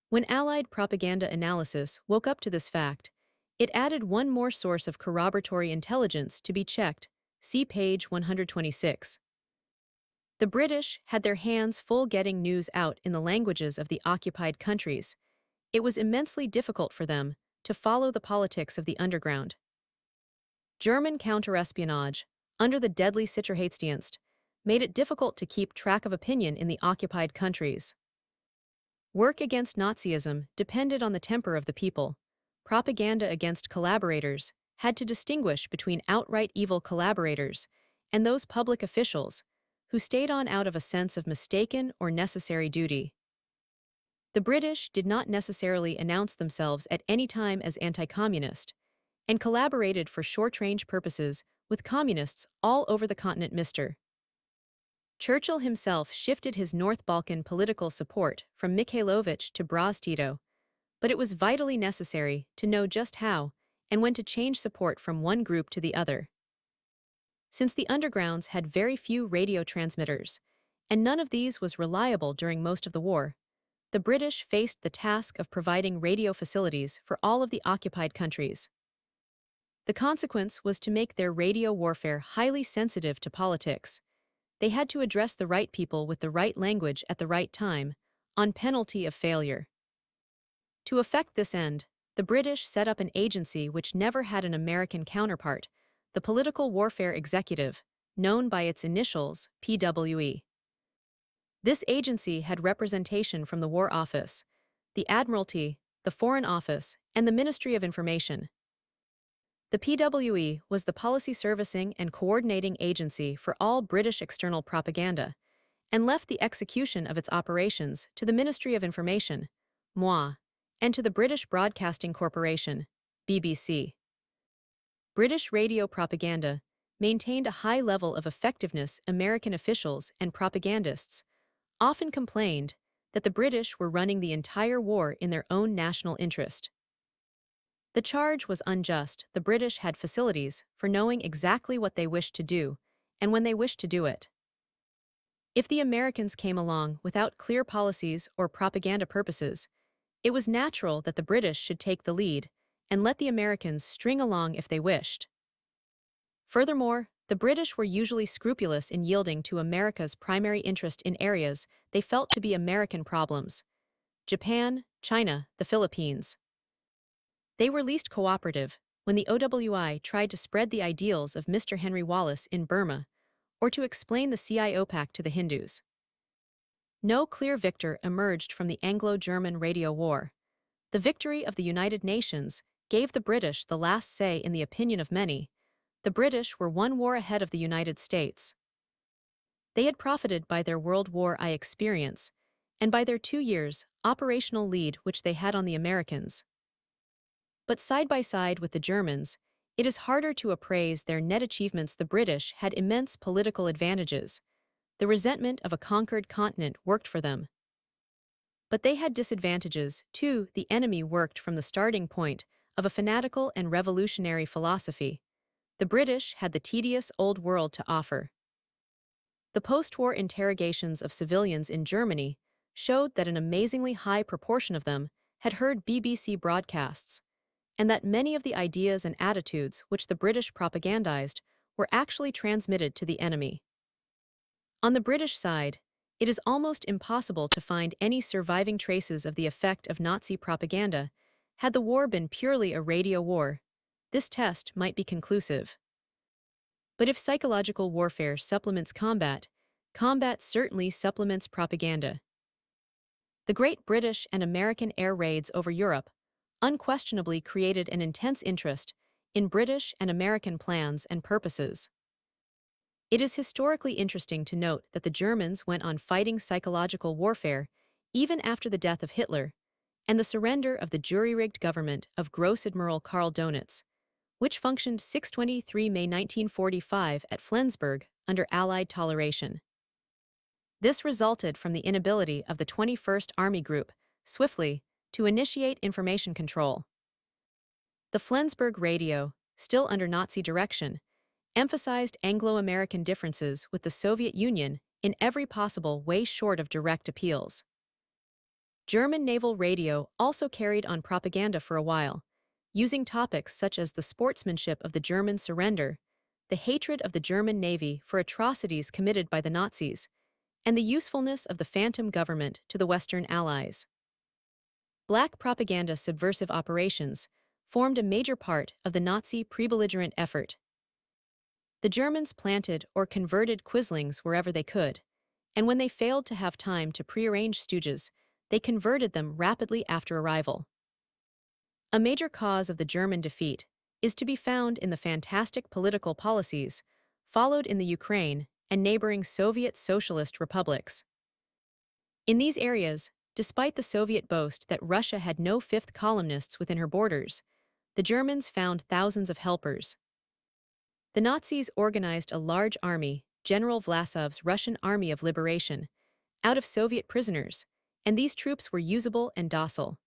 When Allied propaganda analysis woke up to this fact, it added one more source of corroboratory intelligence to be checked. See page 126. The British had their hands full getting news out in the languages of the occupied countries. It was immensely difficult for them to follow the politics of the underground. German counterespionage, under the deadly Sicherheitsdienst, made it difficult to keep track of opinion in the occupied countries. Work against Nazism depended on the temper of the people. Propaganda against collaborators had to distinguish between outright evil collaborators and those public officials who stayed on out of a sense of mistaken or necessary duty. The British did not necessarily announce themselves at any time as anti-communist, and collaborated for short-range purposes with communists all over the continent. Mr. Churchill himself shifted his North Balkan political support from Mikhailovich to Broz-Tito, but it was vitally necessary to know just how and when to change support from one group to the other. Since the undergrounds had very few radio transmitters, and none of these was reliable during most of the war, the British faced the task of providing radio facilities for all of the occupied countries. The consequence was to make their radio warfare highly sensitive to politics. They had to address the right people with the right language at the right time, on penalty of failure. To effect this end, the British set up an agency which never had an American counterpart, the Political Warfare Executive, known by its initials, PWE. This agency had representation from the War Office, the Admiralty, the Foreign Office, and the Ministry of Information. The PWE was the policy servicing and coordinating agency for all British external propaganda, and left the execution of its operations to the Ministry of Information, MOI, and to the British Broadcasting Corporation, BBC. British radio propaganda maintained a high level of effectiveness. American officials and propagandists often complained that the British were running the entire war in their own national interest. The charge was unjust. The British had facilities for knowing exactly what they wished to do and when they wished to do it. If the Americans came along without clear policies or propaganda purposes, it was natural that the British should take the lead and let the Americans string along if they wished. Furthermore, the British were usually scrupulous in yielding to America's primary interest in areas they felt to be American problems: Japan, China, the Philippines. They were least cooperative when the OWI tried to spread the ideals of Mr. Henry Wallace in Burma, or to explain the CIO Pact to the Hindus. No clear victor emerged from the Anglo-German radio war. The victory of the United Nations gave the British the last say. In the opinion of many, the British were one war ahead of the United States. They had profited by their World War I experience, and by their 2 years operational lead which they had on the Americans. But side by side with the Germans, it is harder to appraise their net achievements. The British had immense political advantages. The resentment of a conquered continent worked for them. But they had disadvantages, too. The enemy worked from the starting point of a fanatical and revolutionary philosophy. The British had the tedious old world to offer. The post-war interrogations of civilians in Germany showed that an amazingly high proportion of them had heard BBC broadcasts, and that many of the ideas and attitudes which the British propagandized were actually transmitted to the enemy. On the British side, it is almost impossible to find any surviving traces of the effect of Nazi propaganda. Had the war been purely a radio war, this test might be conclusive. But if psychological warfare supplements combat, combat certainly supplements propaganda. The great British and American air raids over Europe unquestionably created an intense interest in British and American plans and purposes. It is historically interesting to note that the Germans went on fighting psychological warfare even after the death of Hitler and the surrender of the jury-rigged government of Gross Admiral Karl Donitz, which functioned 6/23 May 1945 at Flensburg under Allied toleration. This resulted from the inability of the 21st Army Group swiftly to initiate information control. The Flensburg radio, still under Nazi direction, emphasized Anglo-American differences with the Soviet Union in every possible way short of direct appeals. German naval radio also carried on propaganda for a while, using topics such as the sportsmanship of the German surrender, the hatred of the German Navy for atrocities committed by the Nazis, and the usefulness of the phantom government to the Western Allies. Black propaganda subversive operations formed a major part of the Nazi pre-belligerent effort. The Germans planted or converted quislings wherever they could, and when they failed to have time to prearrange stooges, they converted them rapidly after arrival. A major cause of the German defeat is to be found in the fantastic political policies followed in the Ukraine and neighboring Soviet socialist republics. In these areas, despite the Soviet boast that Russia had no fifth columnists within her borders, the Germans found thousands of helpers. The Nazis organized a large army, General Vlasov's Russian Army of Liberation, out of Soviet prisoners, and these troops were usable and docile.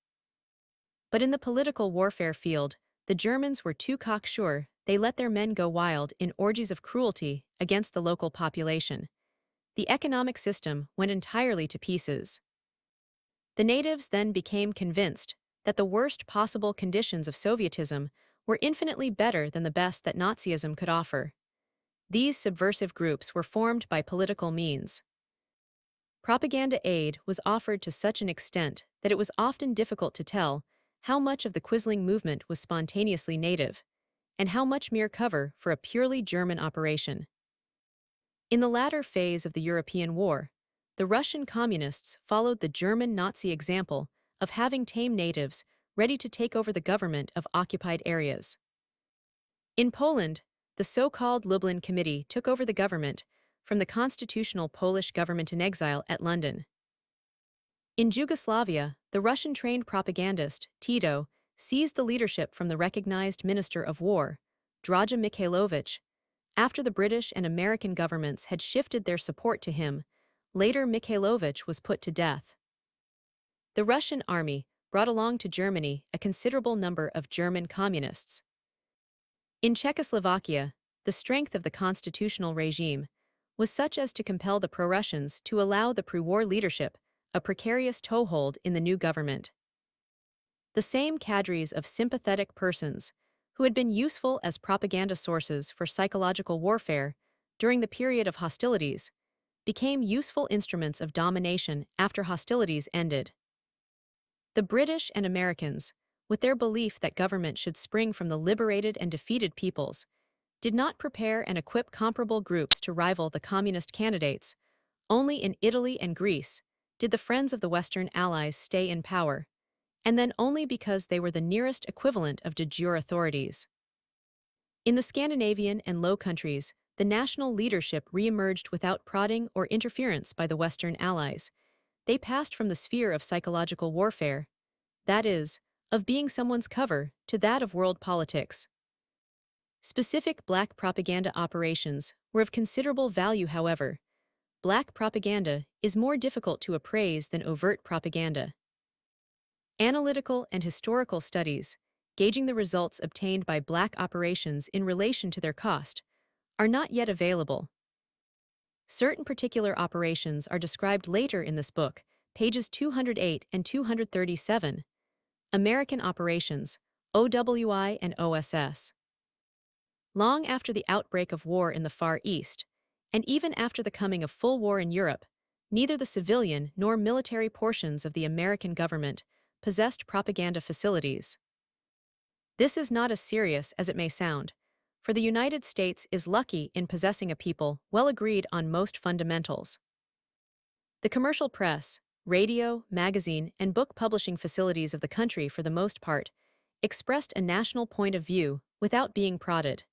But in the political warfare field, the Germans were too cocksure. They let their men go wild in orgies of cruelty against the local population. The economic system went entirely to pieces. The natives then became convinced that the worst possible conditions of Sovietism were infinitely better than the best that Nazism could offer. These subversive groups were formed by political means. Propaganda aid was offered to such an extent that it was often difficult to tell how much of the quisling movement was spontaneously native, and how much mere cover for a purely German operation. In the latter phase of the European War, the Russian communists followed the German Nazi example of having tame natives ready to take over the government of occupied areas. In Poland, the so-called Lublin Committee took over the government from the constitutional Polish government in exile at London. In Yugoslavia, the Russian-trained propagandist, Tito, seized the leadership from the recognized Minister of War, Draja Mihailovich, after the British and American governments had shifted their support to him. Later Mihailovich was put to death. The Russian army brought along to Germany a considerable number of German communists. In Czechoslovakia, the strength of the constitutional regime was such as to compel the pro-Russians to allow the pre-war leadership a precarious toehold in the new government. The same cadres of sympathetic persons who had been useful as propaganda sources for psychological warfare during the period of hostilities became useful instruments of domination after hostilities ended. The British and Americans, with their belief that government should spring from the liberated and defeated peoples, did not prepare and equip comparable groups to rival the communist candidates. Only in Italy and Greece did the friends of the Western Allies stay in power, and then only because they were the nearest equivalent of de jure authorities. In the Scandinavian and Low Countries, the national leadership re-emerged without prodding or interference by the Western Allies. They passed from the sphere of psychological warfare, that is, of being someone's cover, to that of world politics. Specific black propaganda operations were of considerable value, however. Black propaganda is more difficult to appraise than overt propaganda. Analytical and historical studies, gauging the results obtained by black operations in relation to their cost, are not yet available. Certain particular operations are described later in this book, pages 208 and 237. American operations, OWI and OSS. Long after the outbreak of war in the Far East, and even after the coming of full war in Europe, neither the civilian nor military portions of the American government possessed propaganda facilities. This is not as serious as it may sound, for the United States is lucky in possessing a people well agreed on most fundamentals. The commercial press, radio, magazine, and book publishing facilities of the country, for the most part, expressed a national point of view without being prodded.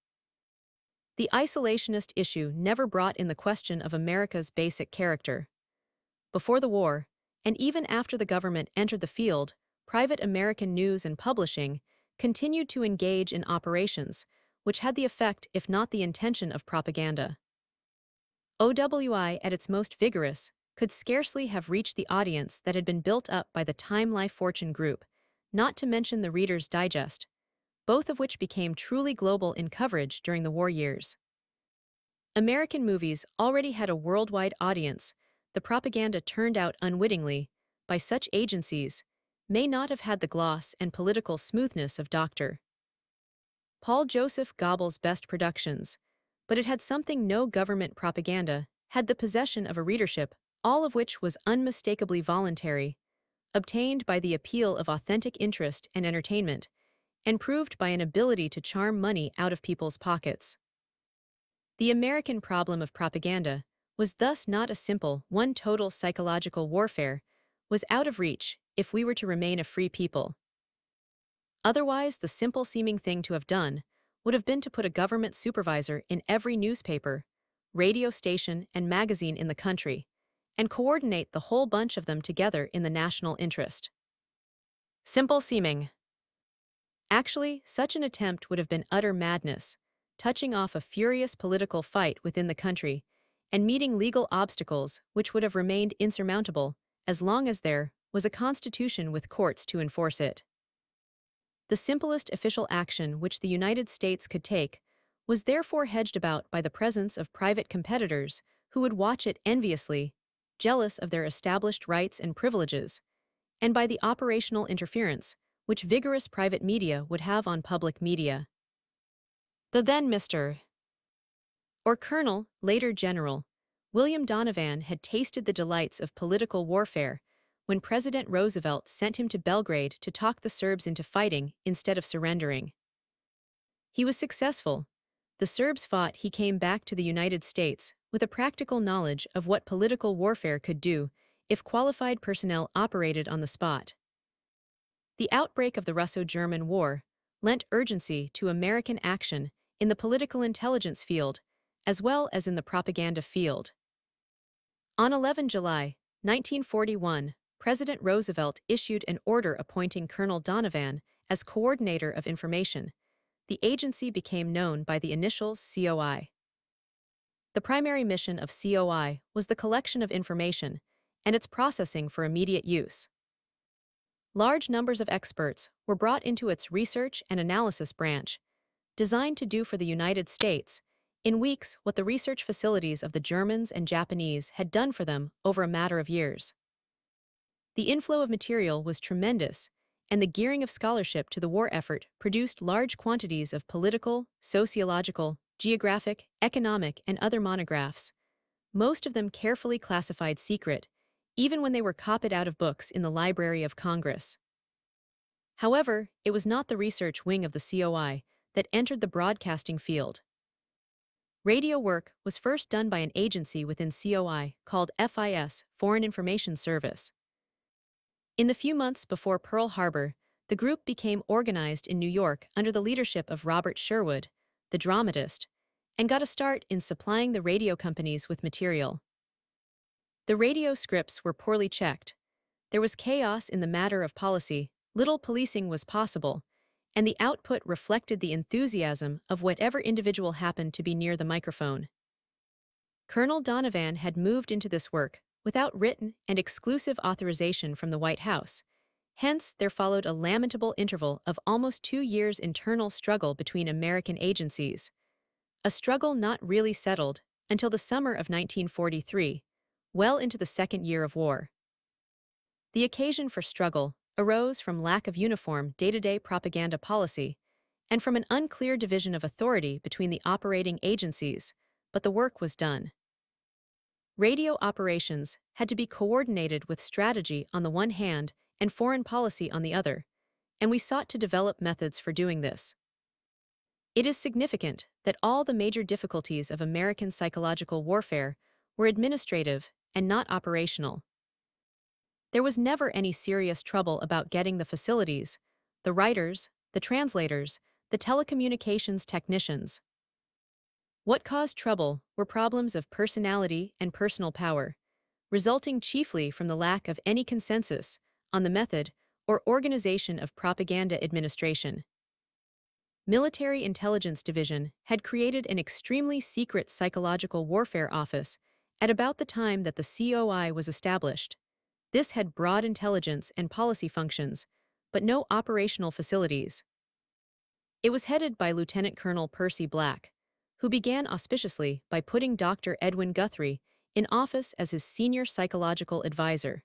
The isolationist issue never brought in the question of America's basic character. Before the war, and even after the government entered the field, private American news and publishing continued to engage in operations which had the effect, if not the intention, of propaganda. OWI, at its most vigorous, could scarcely have reached the audience that had been built up by the Time Life Fortune Group, not to mention the Reader's Digest, both of which became truly global in coverage during the war years. American movies already had a worldwide audience. The propaganda turned out unwittingly by such agencies may not have had the gloss and political smoothness of Dr. Paul Joseph Goebbels' best productions, but it had something no government propaganda had: the possession of a readership, all of which was unmistakably voluntary, obtained by the appeal of authentic interest and entertainment, and proved by an ability to charm money out of people's pockets. The American problem of propaganda was thus not a simple one. Total psychological warfare was out of reach if we were to remain a free people. Otherwise, the simple-seeming thing to have done would have been to put a government supervisor in every newspaper, radio station, and magazine in the country, and coordinate the whole bunch of them together in the national interest. Simple-seeming. Actually, such an attempt would have been utter madness, touching off a furious political fight within the country, and meeting legal obstacles which would have remained insurmountable as long as there was a constitution with courts to enforce it. The simplest official action which the United States could take was therefore hedged about by the presence of private competitors who would watch it enviously, jealous of their established rights and privileges, and by the operational interference which vigorous private media would have on public media. The then Mr. or Colonel, later General, William Donovan had tasted the delights of political warfare when President Roosevelt sent him to Belgrade to talk the Serbs into fighting instead of surrendering. He was successful. The Serbs fought he came back to the United States with a practical knowledge of what political warfare could do if qualified personnel operated on the spot. The outbreak of the Russo-German War lent urgency to American action in the political intelligence field as well as in the propaganda field. On 11 July 1941, President Roosevelt issued an order appointing Colonel Donovan as Coordinator of Information. The agency became known by the initials COI. The primary mission of COI was the collection of information and its processing for immediate use. Large numbers of experts were brought into its research and analysis branch, designed to do for the United States in weeks what the research facilities of the Germans and Japanese had done for them over a matter of years. The inflow of material was tremendous, and the gearing of scholarship to the war effort produced large quantities of political, sociological, geographic, economic, and other monographs, most of them carefully classified secret, even when they were copied out of books in the Library of Congress. However, it was not the research wing of the COI that entered the broadcasting field. Radio work was first done by an agency within COI called FIS, Foreign Information Service. In the few months before Pearl Harbor, the group became organized in New York under the leadership of Robert Sherwood, the dramatist, and got a start in supplying the radio companies with material. The radio scripts were poorly checked. There was chaos in the matter of policy, little policing was possible, and the output reflected the enthusiasm of whatever individual happened to be near the microphone. Colonel Donovan had moved into this work without written and exclusive authorization from the White House. Hence, there followed a lamentable interval of almost 2 years' internal struggle between American agencies. A struggle not really settled until the summer of 1943, well into the second year of war. The occasion for struggle arose from lack of uniform day-to-day propaganda policy and from an unclear division of authority between the operating agencies, but the work was done. Radio operations had to be coordinated with strategy on the one hand and foreign policy on the other, and we sought to develop methods for doing this. It is significant that all the major difficulties of American psychological warfare were administrative and not operational. There was never any serious trouble about getting the facilities, the writers, the translators, the telecommunications technicians. What caused trouble were problems of personality and personal power, resulting chiefly from the lack of any consensus on the method or organization of propaganda administration. Military Intelligence Division had created an extremely secret psychological warfare office at about the time that the COI was established. This had broad intelligence and policy functions, but no operational facilities. It was headed by Lieutenant Colonel Percy Black, who began auspiciously by putting Dr. Edwin Guthrie in office as his senior psychological advisor.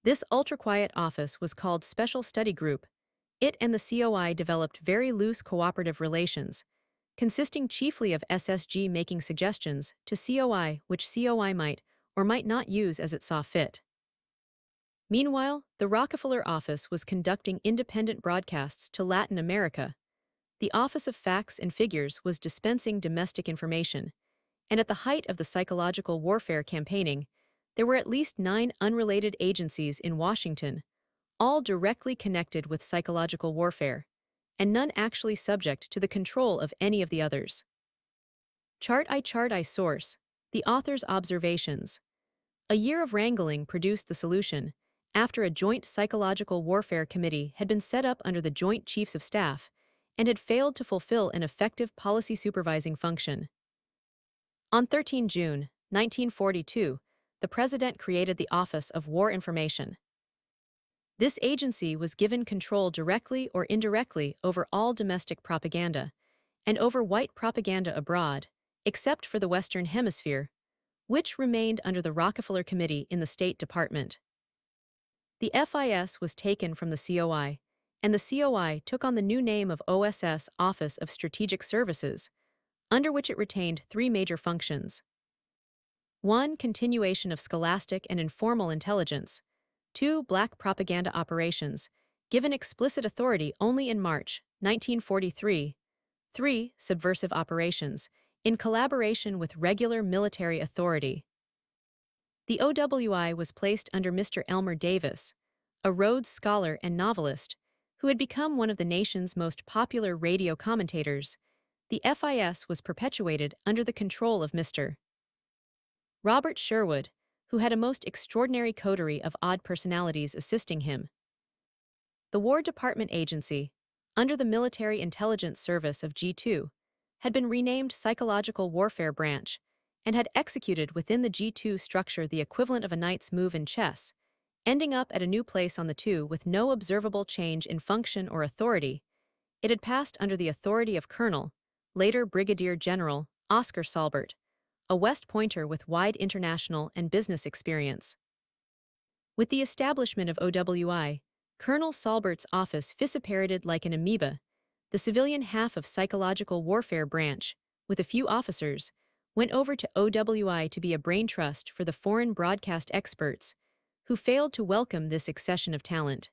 This ultra-quiet office was called Special Study Group. It and the COI developed very loose cooperative relations, consisting chiefly of SSG making suggestions to COI which COI might or might not use as it saw fit. Meanwhile, the Rockefeller office was conducting independent broadcasts to Latin America. The Office of Facts and Figures was dispensing domestic information, and at the height of the psychological warfare campaigning, there were at least 9 unrelated agencies in Washington, all directly connected with psychological warfare, and none actually subject to the control of any of the others. Chart I source, the author's observations. A year of wrangling produced the solution, after a joint psychological warfare committee had been set up under the Joint Chiefs of Staff and had failed to fulfill an effective policy supervising function. On 13 June 1942, the President created the Office of War Information. This agency was given control directly or indirectly over all domestic propaganda and over white propaganda abroad, except for the Western Hemisphere, which remained under the Rockefeller Committee in the State Department. The FIS was taken from the COI, and the COI took on the new name of OSS Office of Strategic Services, under which it retained 3 major functions. 1. Continuation of scholastic and informal intelligence. 2. Black propaganda operations, given explicit authority only in March 1943. 3. Subversive operations, in collaboration with regular military authority. The OWI was placed under Mr. Elmer Davis, a Rhodes Scholar and novelist, who had become one of the nation's most popular radio commentators. The FIS was perpetuated under the control of Mr. Robert Sherwood, who had a most extraordinary coterie of odd personalities assisting him. The War Department Agency, under the Military Intelligence Service of G2, had been renamed Psychological Warfare Branch and had executed within the G2 structure the equivalent of a knight's move in chess, ending up at a new place on the two with no observable change in function or authority. It had passed under the authority of Colonel, later Brigadier General, Oscar Salbert, a West Pointer with wide international and business experience. With the establishment of OWI, Colonel Salbert's office fissipated like an amoeba. The civilian half of Psychological Warfare Branch, with a few officers, went over to OWI to be a brain trust for the foreign broadcast experts, who failed to welcome this accession of talent.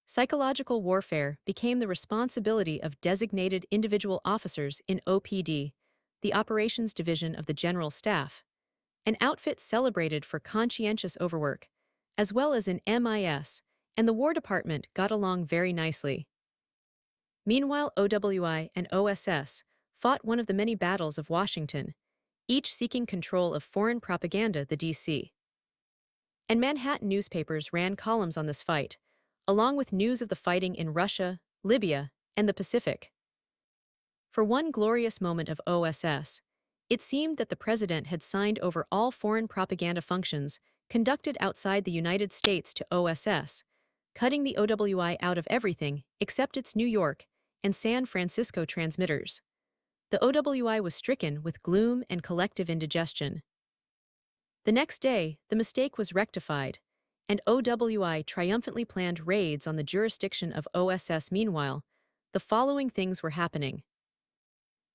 Psychological warfare became the responsibility of designated individual officers in OPD, the Operations Division of the General Staff, an outfit celebrated for conscientious overwork, as well as in MIS, and the War Department got along very nicely. Meanwhile, OWI and OSS fought one of the many battles of Washington, each seeking control of foreign propaganda, the DC. And Manhattan newspapers ran columns on this fight, along with news of the fighting in Russia, Libya, and the Pacific. For one glorious moment of OSS, it seemed that the president had signed over all foreign propaganda functions conducted outside the United States to OSS, cutting the OWI out of everything except its New York and San Francisco transmitters. The OWI was stricken with gloom and collective indigestion. The next day, the mistake was rectified, and OWI triumphantly planned raids on the jurisdiction of OSS. Meanwhile, the following things were happening.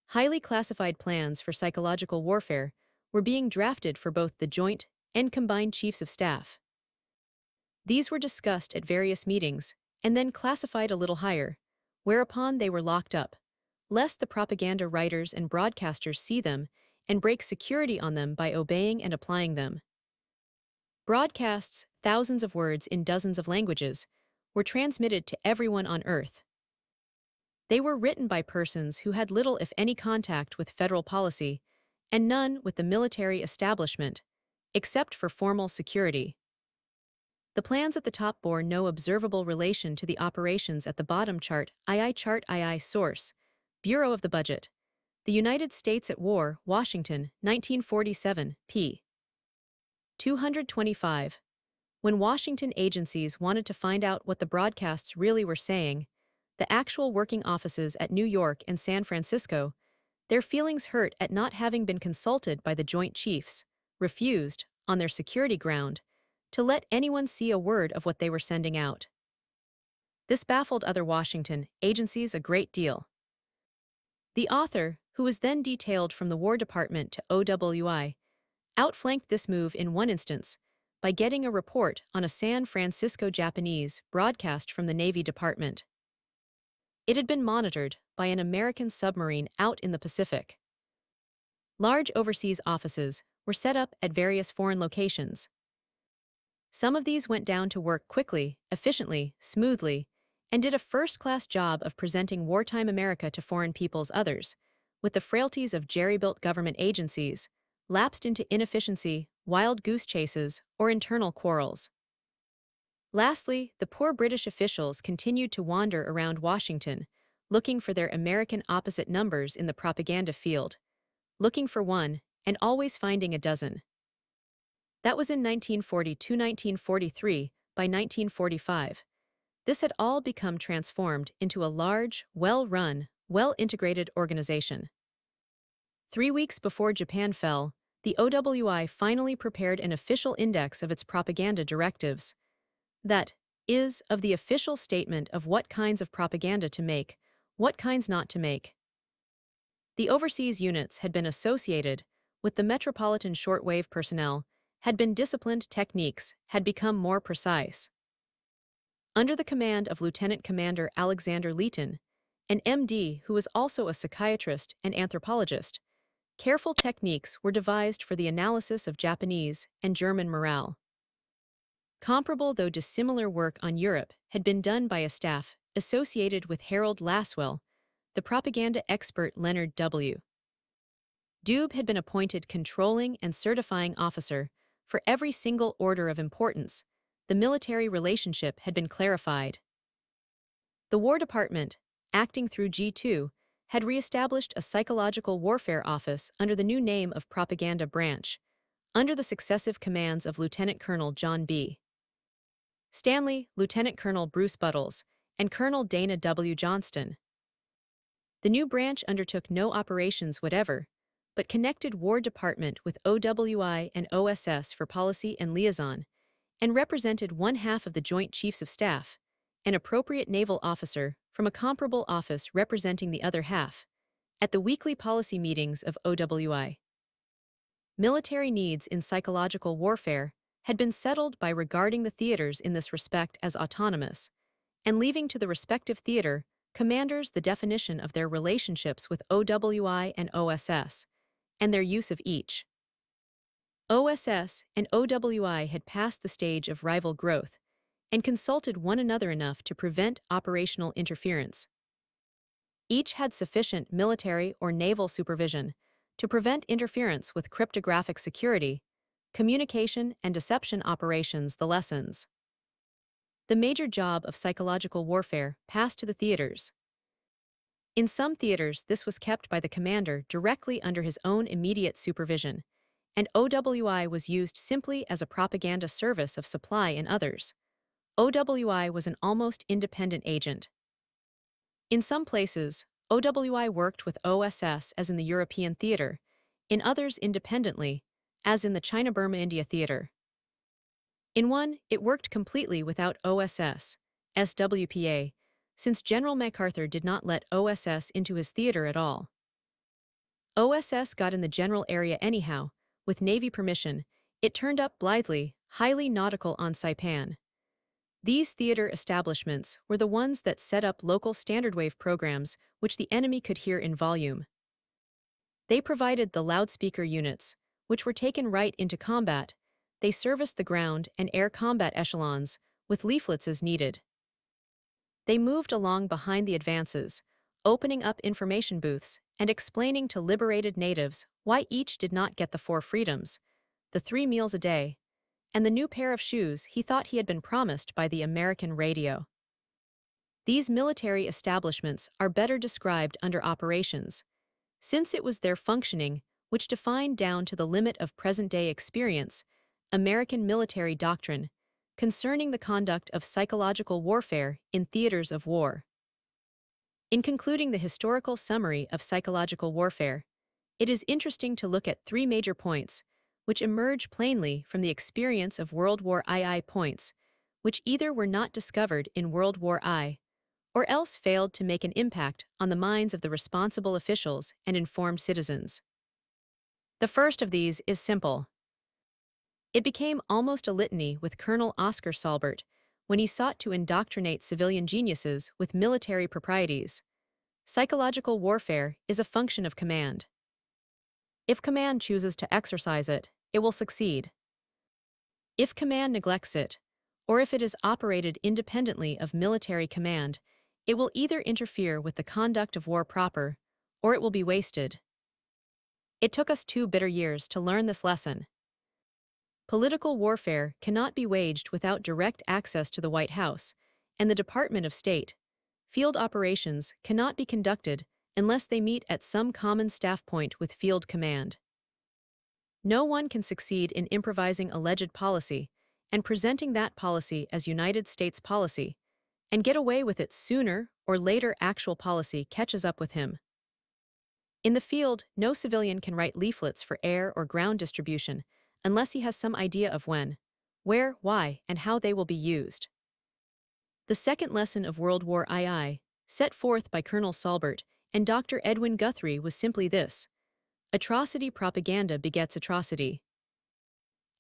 Highly classified plans for psychological warfare were being drafted for both the Joint and Combined Chiefs of Staff. These were discussed at various meetings and then classified a little higher, whereupon they were locked up, lest the propaganda writers and broadcasters see them and break security on them by obeying and applying them. Broadcasts, thousands of words in dozens of languages, were transmitted to everyone on Earth. They were written by persons who had little if any contact with federal policy, and none with the military establishment, except for formal security. The plans at the top bore no observable relation to the operations at the bottom. Chart II Source, Bureau of the Budget. The United States at War, Washington, 1947, p. 225. When Washington agencies wanted to find out what the broadcasts really were saying, the actual working offices at New York and San Francisco, their feelings hurt at not having been consulted by the Joint Chiefs, refused, on their security ground, to let anyone see a word of what they were sending out. This baffled other Washington agencies a great deal. The author, who was then detailed from the War Department to OWI, outflanked this move in one instance by getting a report on a San Francisco Japanese broadcast from the Navy Department. It had been monitored by an American submarine out in the Pacific. Large overseas offices were set up at various foreign locations. Some of these went down to work quickly, efficiently, smoothly, and did a first-class job of presenting wartime America to foreign peoples. Others, with the frailties of jerry-built government agencies, lapsed into inefficiency, wild goose chases, or internal quarrels. Lastly, the poor British officials continued to wander around Washington, looking for their American opposite numbers in the propaganda field, looking for one, and always finding a dozen. That was in 1942-1943. By 1945, this had all become transformed into a large, well-run, well-integrated organization. 3 weeks before Japan fell, the OWI finally prepared an official index of its propaganda directives. That is, of the official statement of what kinds of propaganda to make, what kinds not to make. The overseas units had been associated with the metropolitan shortwave personnel, had been disciplined, techniques had become more precise. Under the command of Lieutenant Commander Alexander Leighton, an MD who was also a psychiatrist and anthropologist. Careful techniques were devised for the analysis of Japanese and German morale. Comparable though dissimilar work on Europe had been done by a staff associated with Harold Lasswell, the propaganda expert Leonard W. Dube had been appointed controlling and certifying officer for every single order of importance. The military relationship had been clarified. The War Department, acting through G2, had re-established a psychological warfare office under the new name of Propaganda Branch, under the successive commands of Lieutenant Colonel John B. Stanley, Lieutenant Colonel Bruce Buttles, and Colonel Dana W. Johnston. The new branch undertook no operations whatever, but connected War Department with OWI and OSS for policy and liaison, and represented one half of the Joint Chiefs of Staff, an appropriate naval officer from a comparable office representing the other half, at the weekly policy meetings of OWI. Military needs in psychological warfare had been settled by regarding the theaters in this respect as autonomous, and leaving to the respective theater commanders the definition of their relationships with OWI and OSS, and their use of each. OSS and OWI had passed the stage of rival growth and consulted one another enough to prevent operational interference. Each had sufficient military or naval supervision to prevent interference with cryptographic security, communication and deception operations. The lessons. The major job of psychological warfare passed to the theaters. In some theaters, this was kept by the commander directly under his own immediate supervision, and OWI was used simply as a propaganda service of supply in others. OWI was an almost independent agent. In some places, OWI worked with OSS as in the European theater, in others independently, as in the China-Burma-India theater. In one, it worked completely without OSS, SWPA, since General MacArthur did not let OSS into his theater at all. OSS got in the general area anyhow, with Navy permission. It turned up blithely, highly nautical on Saipan. These theater establishments were the ones that set up local standard wave programs which the enemy could hear in volume. They provided the loudspeaker units, which were taken right into combat. They serviced the ground and air combat echelons, with leaflets as needed. They moved along behind the advances, opening up information booths and explaining to liberated natives why each did not get the 4 freedoms, the 3 meals a day, and the new pair of shoes he thought he had been promised by the American radio. These military establishments are better described under operations, since it was their functioning which defined down to the limit of present-day experience American military doctrine concerning the conduct of psychological warfare in theaters of war. In concluding the historical summary of psychological warfare, it is interesting to look at 3 major points which emerge plainly from the experience of World War II points, which either were not discovered in World War I, or else failed to make an impact on the minds of the responsible officials and informed citizens. The first of these is simple. It became almost a litany with Colonel Oscar Salbert when he sought to indoctrinate civilian geniuses with military proprieties. Psychological warfare is a function of command. If command chooses to exercise it, it will succeed. If command neglects it, or if it is operated independently of military command, it will either interfere with the conduct of war proper, or it will be wasted. It took us 2 bitter years to learn this lesson. Political warfare cannot be waged without direct access to the White House and the Department of State. Field operations cannot be conducted unless they meet at some common staff point with field command. No one can succeed in improvising alleged policy and presenting that policy as United States policy and get away with it sooner or later actual policy catches up with him. In the field, no civilian can write leaflets for air or ground distribution unless he has some idea of when, where, why, and how they will be used. The second lesson of World War II, set forth by Colonel Salbert and Dr. Edwin Guthrie, was simply this: atrocity propaganda begets atrocity.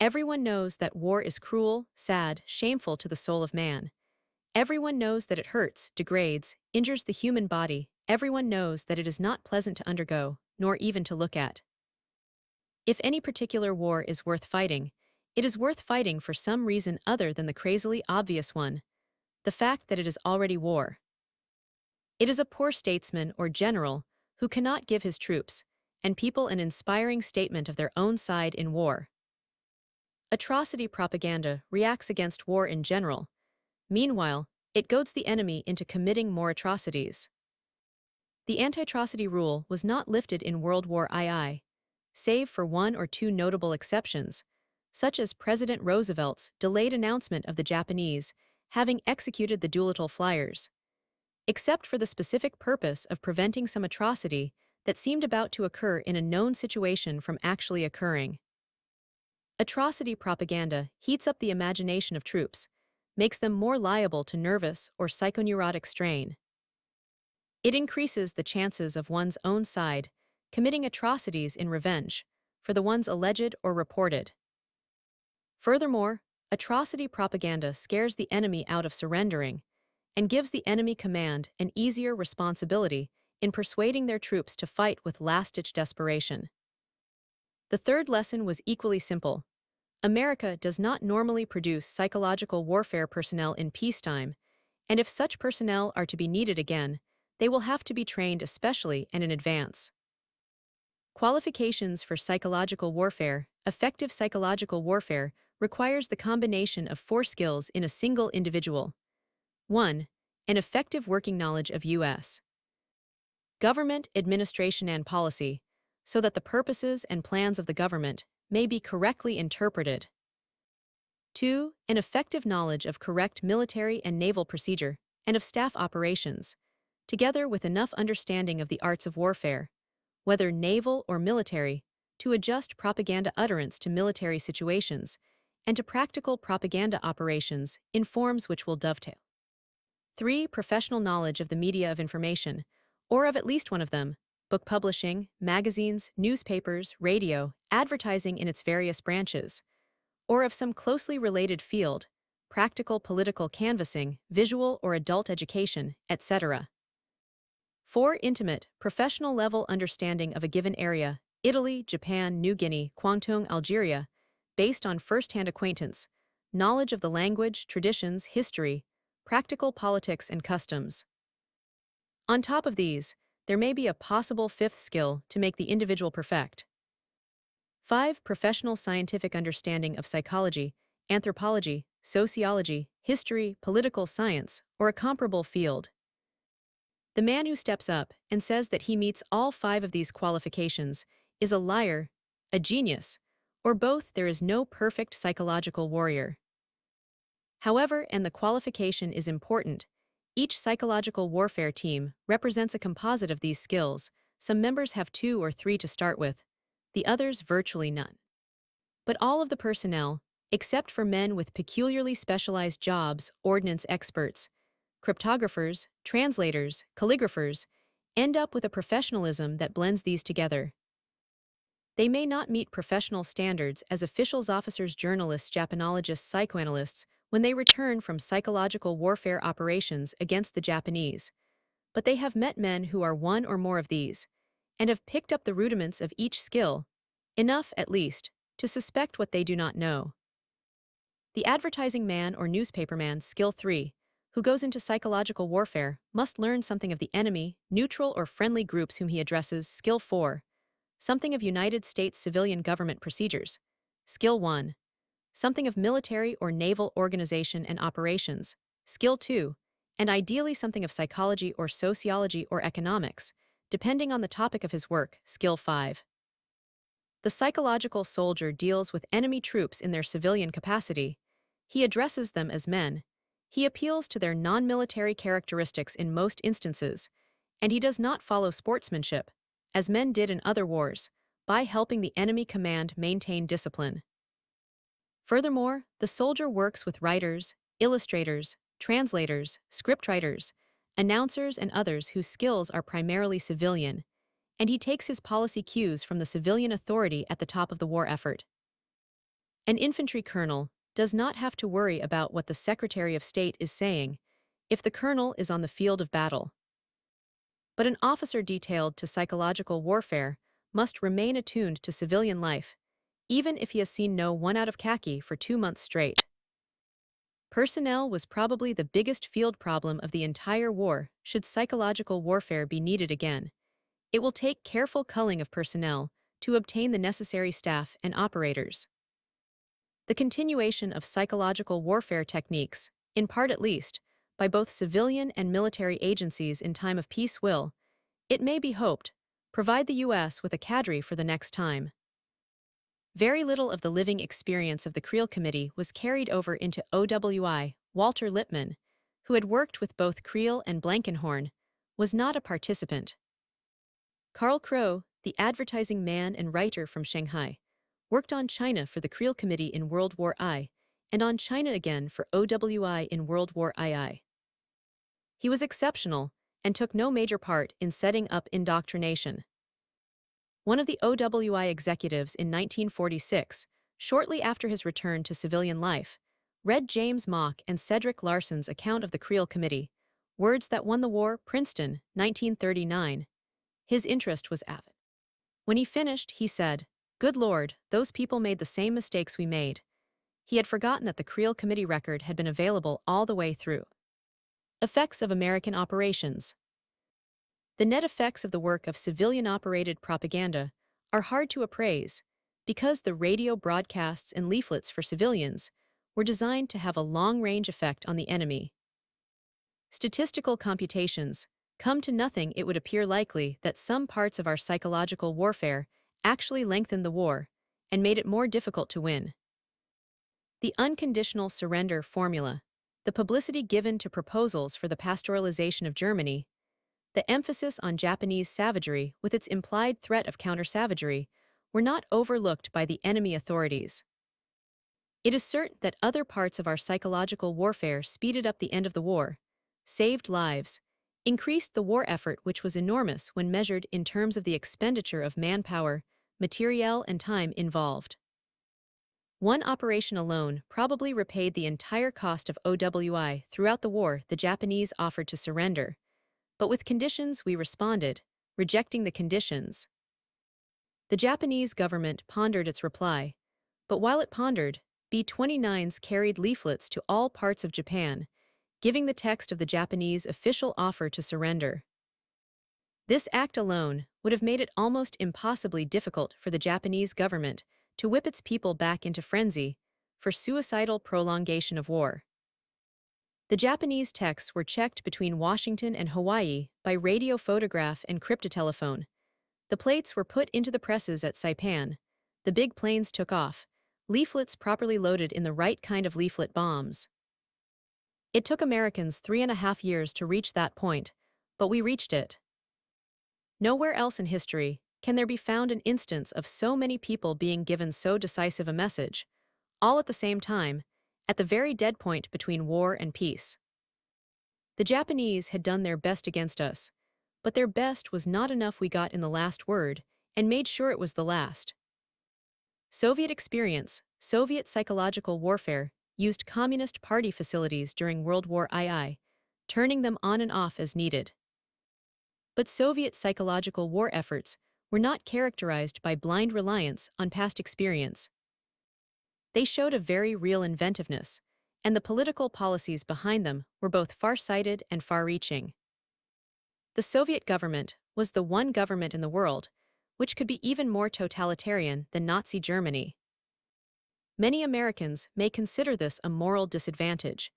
Everyone knows that war is cruel, sad, shameful to the soul of man. Everyone knows that it hurts, degrades, injures the human body, everyone knows that it is not pleasant to undergo, nor even to look at. If any particular war is worth fighting, it is worth fighting for some reason other than the crazily obvious one, the fact that it is already war. It is a poor statesman or general who cannot give his troops and people an inspiring statement of their own side in war. Atrocity propaganda reacts against war in general. Meanwhile, it goads the enemy into committing more atrocities. The anti-atrocity rule was not lifted in World War II, save for one or two notable exceptions, such as President Roosevelt's delayed announcement of the Japanese having executed the Doolittle flyers, except for the specific purpose of preventing some atrocity that seemed about to occur in a known situation from actually occurring. Atrocity propaganda heats up the imagination of troops, makes them more liable to nervous or psychoneurotic strain. It increases the chances of one's own side committing atrocities in revenge for the ones alleged or reported. Furthermore, atrocity propaganda scares the enemy out of surrendering and gives the enemy command an easier responsibility in persuading their troops to fight with last-ditch desperation. The third lesson was equally simple. America does not normally produce psychological warfare personnel in peacetime, and if such personnel are to be needed again, they will have to be trained especially and in advance. Qualifications for psychological warfare. Effective psychological warfare requires the combination of four skills in a single individual. 1. An effective working knowledge of U.S. government, administration, and policy, so that the purposes and plans of the government may be correctly interpreted. 2. An effective knowledge of correct military and naval procedure and of staff operations, together with enough understanding of the arts of warfare, whether naval or military, to adjust propaganda utterance to military situations and to practical propaganda operations in forms which will dovetail. 3. Professional knowledge of the media of information, or of at least one of them: book publishing, magazines, newspapers, radio, advertising in its various branches, or of some closely related field, practical political canvassing, visual or adult education, etc. 4. Intimate, professional-level understanding of a given area: Italy, Japan, New Guinea, Kwangtung, Algeria, based on first-hand acquaintance, knowledge of the language, traditions, history, practical politics, and customs. On top of these, there may be a possible fifth skill to make the individual perfect. 5. Professional scientific understanding of psychology, anthropology, sociology, history, political science, or a comparable field. The man who steps up and says that he meets all 5 of these qualifications is a liar, a genius, or both. There is no perfect psychological warrior. However, and the qualification is important, each psychological warfare team represents a composite of these skills. Some members have 2 or 3 to start with, the others virtually none. But all of the personnel, except for men with peculiarly specialized jobs, ordnance experts, cryptographers, translators, calligraphers, end up with a professionalism that blends these together. They may not meet professional standards as officials, officers, journalists, Japanologists, psychoanalysts when they return from psychological warfare operations against the Japanese, but they have met men who are one or more of these, and have picked up the rudiments of each skill, enough, at least, to suspect what they do not know. The advertising man or newspaperman, skill 3, who goes into psychological warfare, must learn something of the enemy, neutral or friendly groups whom he addresses, skill 4, something of United States civilian government procedures, skill 1, something of military or naval organization and operations, skill 2, and ideally something of psychology or sociology or economics, depending on the topic of his work, skill 5. The psychological soldier deals with enemy troops in their civilian capacity. He addresses them as men. He appeals to their non-military characteristics in most instances, and he does not follow sportsmanship, as men did in other wars, by helping the enemy command maintain discipline. Furthermore, the soldier works with writers, illustrators, translators, scriptwriters, announcers, and others whose skills are primarily civilian, and he takes his policy cues from the civilian authority at the top of the war effort. An infantry colonel does not have to worry about what the Secretary of State is saying if the colonel is on the field of battle. But an officer detailed to psychological warfare must remain attuned to civilian life, even if he has seen no one out of khaki for 2 months straight. Personnel was probably the biggest field problem of the entire war, should psychological warfare be needed again. It will take careful culling of personnel to obtain the necessary staff and operators. The continuation of psychological warfare techniques, in part at least, by both civilian and military agencies in time of peace will, it may be hoped, provide the U.S. with a cadre for the next time. Very little of the living experience of the Creel Committee was carried over into OWI. Walter Lippmann, who had worked with both Creel and Blankenhorn, was not a participant. Carl Crow, the advertising man and writer from Shanghai, worked on China for the Creel Committee in World War I, and on China again for OWI in World War II. He was exceptional and took no major part in setting up indoctrination. One of the OWI executives in 1946, shortly after his return to civilian life, read James Mock and Cedric Larson's account of the Creel Committee, Words That Won the War, Princeton, 1939. His interest was avid. When he finished, he said, "Good Lord, those people made the same mistakes we made." He had forgotten that the Creel Committee record had been available all the way through. Effects of American operations. The net effects of the work of civilian-operated propaganda are hard to appraise because the radio broadcasts and leaflets for civilians were designed to have a long-range effect on the enemy. Statistical computations come to nothing. It would appear likely that some parts of our psychological warfare actually lengthened the war and made it more difficult to win. The unconditional surrender formula, the publicity given to proposals for the pastoralization of Germany, the emphasis on Japanese savagery with its implied threat of counter-savagery were not overlooked by the enemy authorities. It is certain that other parts of our psychological warfare speeded up the end of the war, saved lives, increased the war effort, which was enormous when measured in terms of the expenditure of manpower, materiel, and time involved. One operation alone probably repaid the entire cost of OWI. Throughout the war. The Japanese offered to surrender, but with conditions we responded, rejecting the conditions. The Japanese government pondered its reply, but while it pondered, B-29s carried leaflets to all parts of Japan, giving the text of the Japanese official offer to surrender. This act alone would have made it almost impossibly difficult for the Japanese government to whip its people back into frenzy for suicidal prolongation of war. The Japanese texts were checked between Washington and Hawaii by radio photograph and cryptotelephone. The plates were put into the presses at Saipan. The big planes took off, leaflets properly loaded in the right kind of leaflet bombs. It took Americans 3.5 years to reach that point, but we reached it. Nowhere else in history can there be found an instance of so many people being given so decisive a message, all at the same time, at the very dead point between war and peace. The Japanese had done their best against us, but their best was not enough. We got in the last word and made sure it was the last. Soviet experience, Soviet psychological warfare, used Communist Party facilities during World War II, turning them on and off as needed. But Soviet psychological war efforts were not characterized by blind reliance on past experience. They showed a very real inventiveness, and the political policies behind them were both far-sighted and far-reaching. The Soviet government was the one government in the world which could be even more totalitarian than Nazi Germany. Many Americans may consider this a moral disadvantage,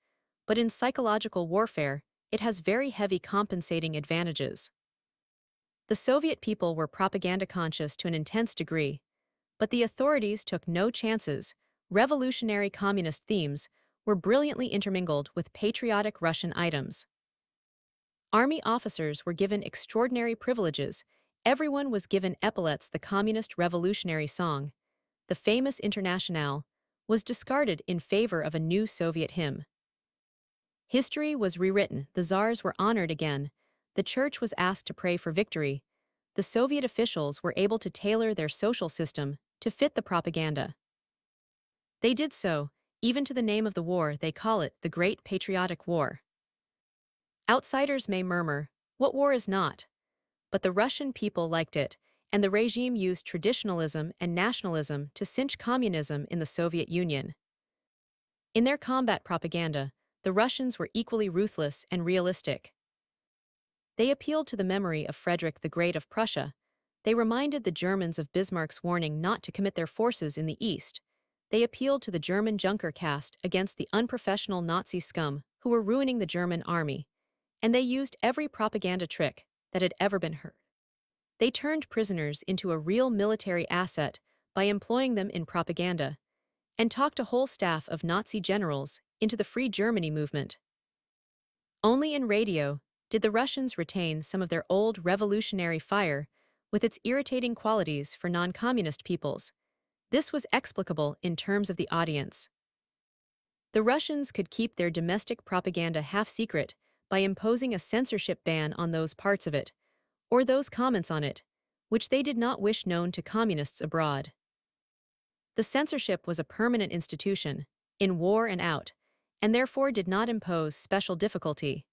but in psychological warfare, it has very heavy compensating advantages. The Soviet people were propaganda conscious to an intense degree, but the authorities took no chances. Revolutionary communist themes were brilliantly intermingled with patriotic Russian items. Army officers were given extraordinary privileges. Everyone was given epaulets. The Communist Revolutionary Song, the famous Internationale, was discarded in favor of a new Soviet hymn. History was rewritten. The czars were honored again. The church was asked to pray for victory. The Soviet officials were able to tailor their social system to fit the propaganda. They did so, even to the name of the war. They call it the Great Patriotic War. Outsiders may murmur, what war is not? but the Russian people liked it, and the regime used traditionalism and nationalism to cinch communism in the Soviet Union. In their combat propaganda, the Russians were equally ruthless and realistic. They appealed to the memory of Frederick the Great of Prussia. They reminded the Germans of Bismarck's warning not to commit their forces in the East. They appealed to the German Junker caste against the unprofessional Nazi scum who were ruining the German army. And they used every propaganda trick that had ever been heard. They turned prisoners into a real military asset by employing them in propaganda, and talked a whole staff of Nazi generals into the Free Germany movement. Only in radio did the Russians retain some of their old revolutionary fire with its irritating qualities for non-communist peoples. This was explicable in terms of the audience. The Russians could keep their domestic propaganda half-secret by imposing a censorship ban on those parts of it, or those comments on it, which they did not wish known to communists abroad. The censorship was a permanent institution, in war and out, and therefore did not impose special difficulty.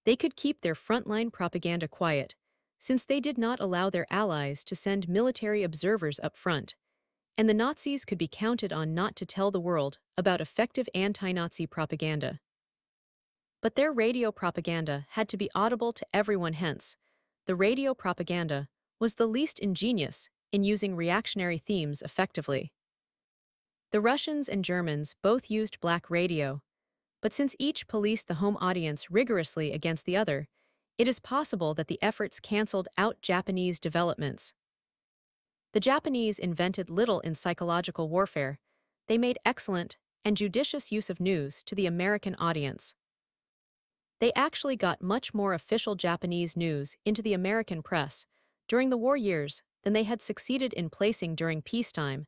They could keep their frontline propaganda quiet, since they did not allow their allies to send military observers up front, and the Nazis could be counted on not to tell the world about effective anti-Nazi propaganda. But their radio propaganda had to be audible to everyone, hence, the radio propaganda was the least ingenious in using reactionary themes effectively. The Russians and Germans both used black radio, but since each policed the home audience rigorously against the other, it is possible that the efforts canceled out Japanese developments. The Japanese invented little in psychological warfare. They made excellent and judicious use of news to the American audience. They actually got much more official Japanese news into the American press during the war years than they had succeeded in placing during peacetime,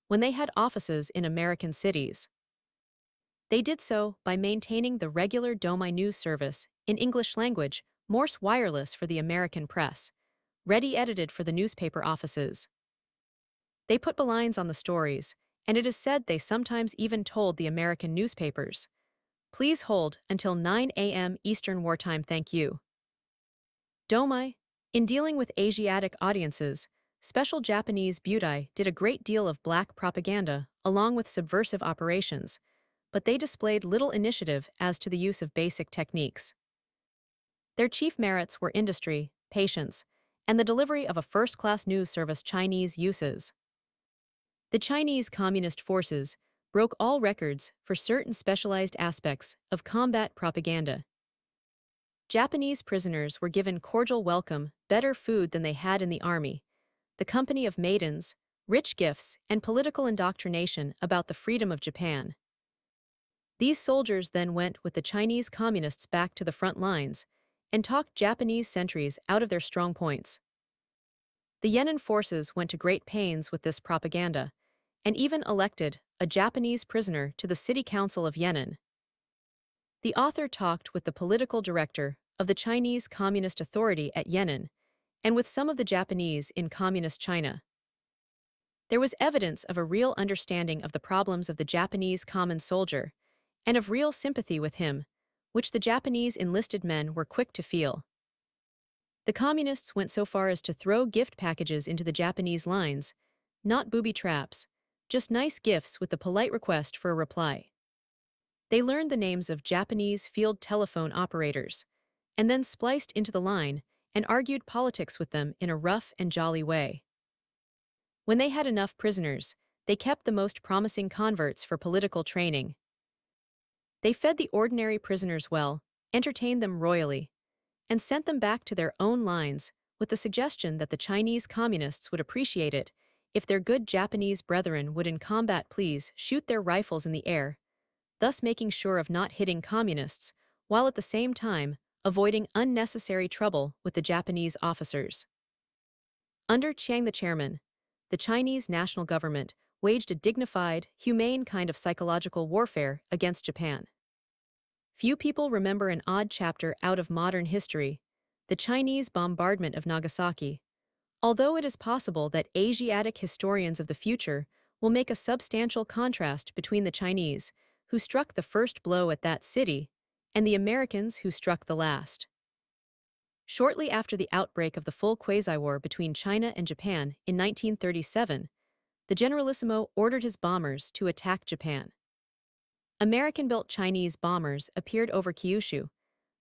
when they had offices in American cities. They did so by maintaining the regular Domai news service in English language, Morse wireless for the American press, ready edited for the newspaper offices. They put belines on the stories, and it is said they sometimes even told the American newspapers, "Please hold until 9 a.m. Eastern Wartime, thank you." Domai, in dealing with Asiatic audiences, special Japanese Butai did a great deal of black propaganda along with subversive operations, but they displayed little initiative as to the use of basic techniques. Their chief merits were industry, patience, and the delivery of a first-class news service Chinese uses. The Chinese Communist forces broke all records for certain specialized aspects of combat propaganda. Japanese prisoners were given cordial welcome, better food than they had in the army, the company of maidens, rich gifts, and political indoctrination about the freedom of Japan. These soldiers then went with the Chinese communists back to the front lines and talked Japanese sentries out of their strong points. The Yan'an forces went to great pains with this propaganda, and even elected a Japanese prisoner to the City Council of Yan'an. The author talked with the political director of the Chinese Communist Authority at Yan'an and with some of the Japanese in Communist China. There was evidence of a real understanding of the problems of the Japanese common soldier and of real sympathy with him, which the Japanese enlisted men were quick to feel. The communists went so far as to throw gift packages into the Japanese lines, not booby traps, just nice gifts with the polite request for a reply. They learned the names of Japanese field telephone operators, and then spliced into the line and argued politics with them in a rough and jolly way. When they had enough prisoners, they kept the most promising converts for political training. They fed the ordinary prisoners well, entertained them royally, and sent them back to their own lines with the suggestion that the Chinese communists would appreciate it if their good Japanese brethren would in combat please shoot their rifles in the air, thus making sure of not hitting communists, while at the same time avoiding unnecessary trouble with the Japanese officers. Under Chiang the chairman, the Chinese national government waged a dignified, humane kind of psychological warfare against Japan. Few people remember an odd chapter out of modern history, the Chinese bombardment of Nagasaki, although it is possible that Asiatic historians of the future will make a substantial contrast between the Chinese, who struck the first blow at that city, and the Americans who struck the last. Shortly after the outbreak of the full Quasi-War between China and Japan in 1937, the Generalissimo ordered his bombers to attack Japan. American-built Chinese bombers appeared over Kyushu,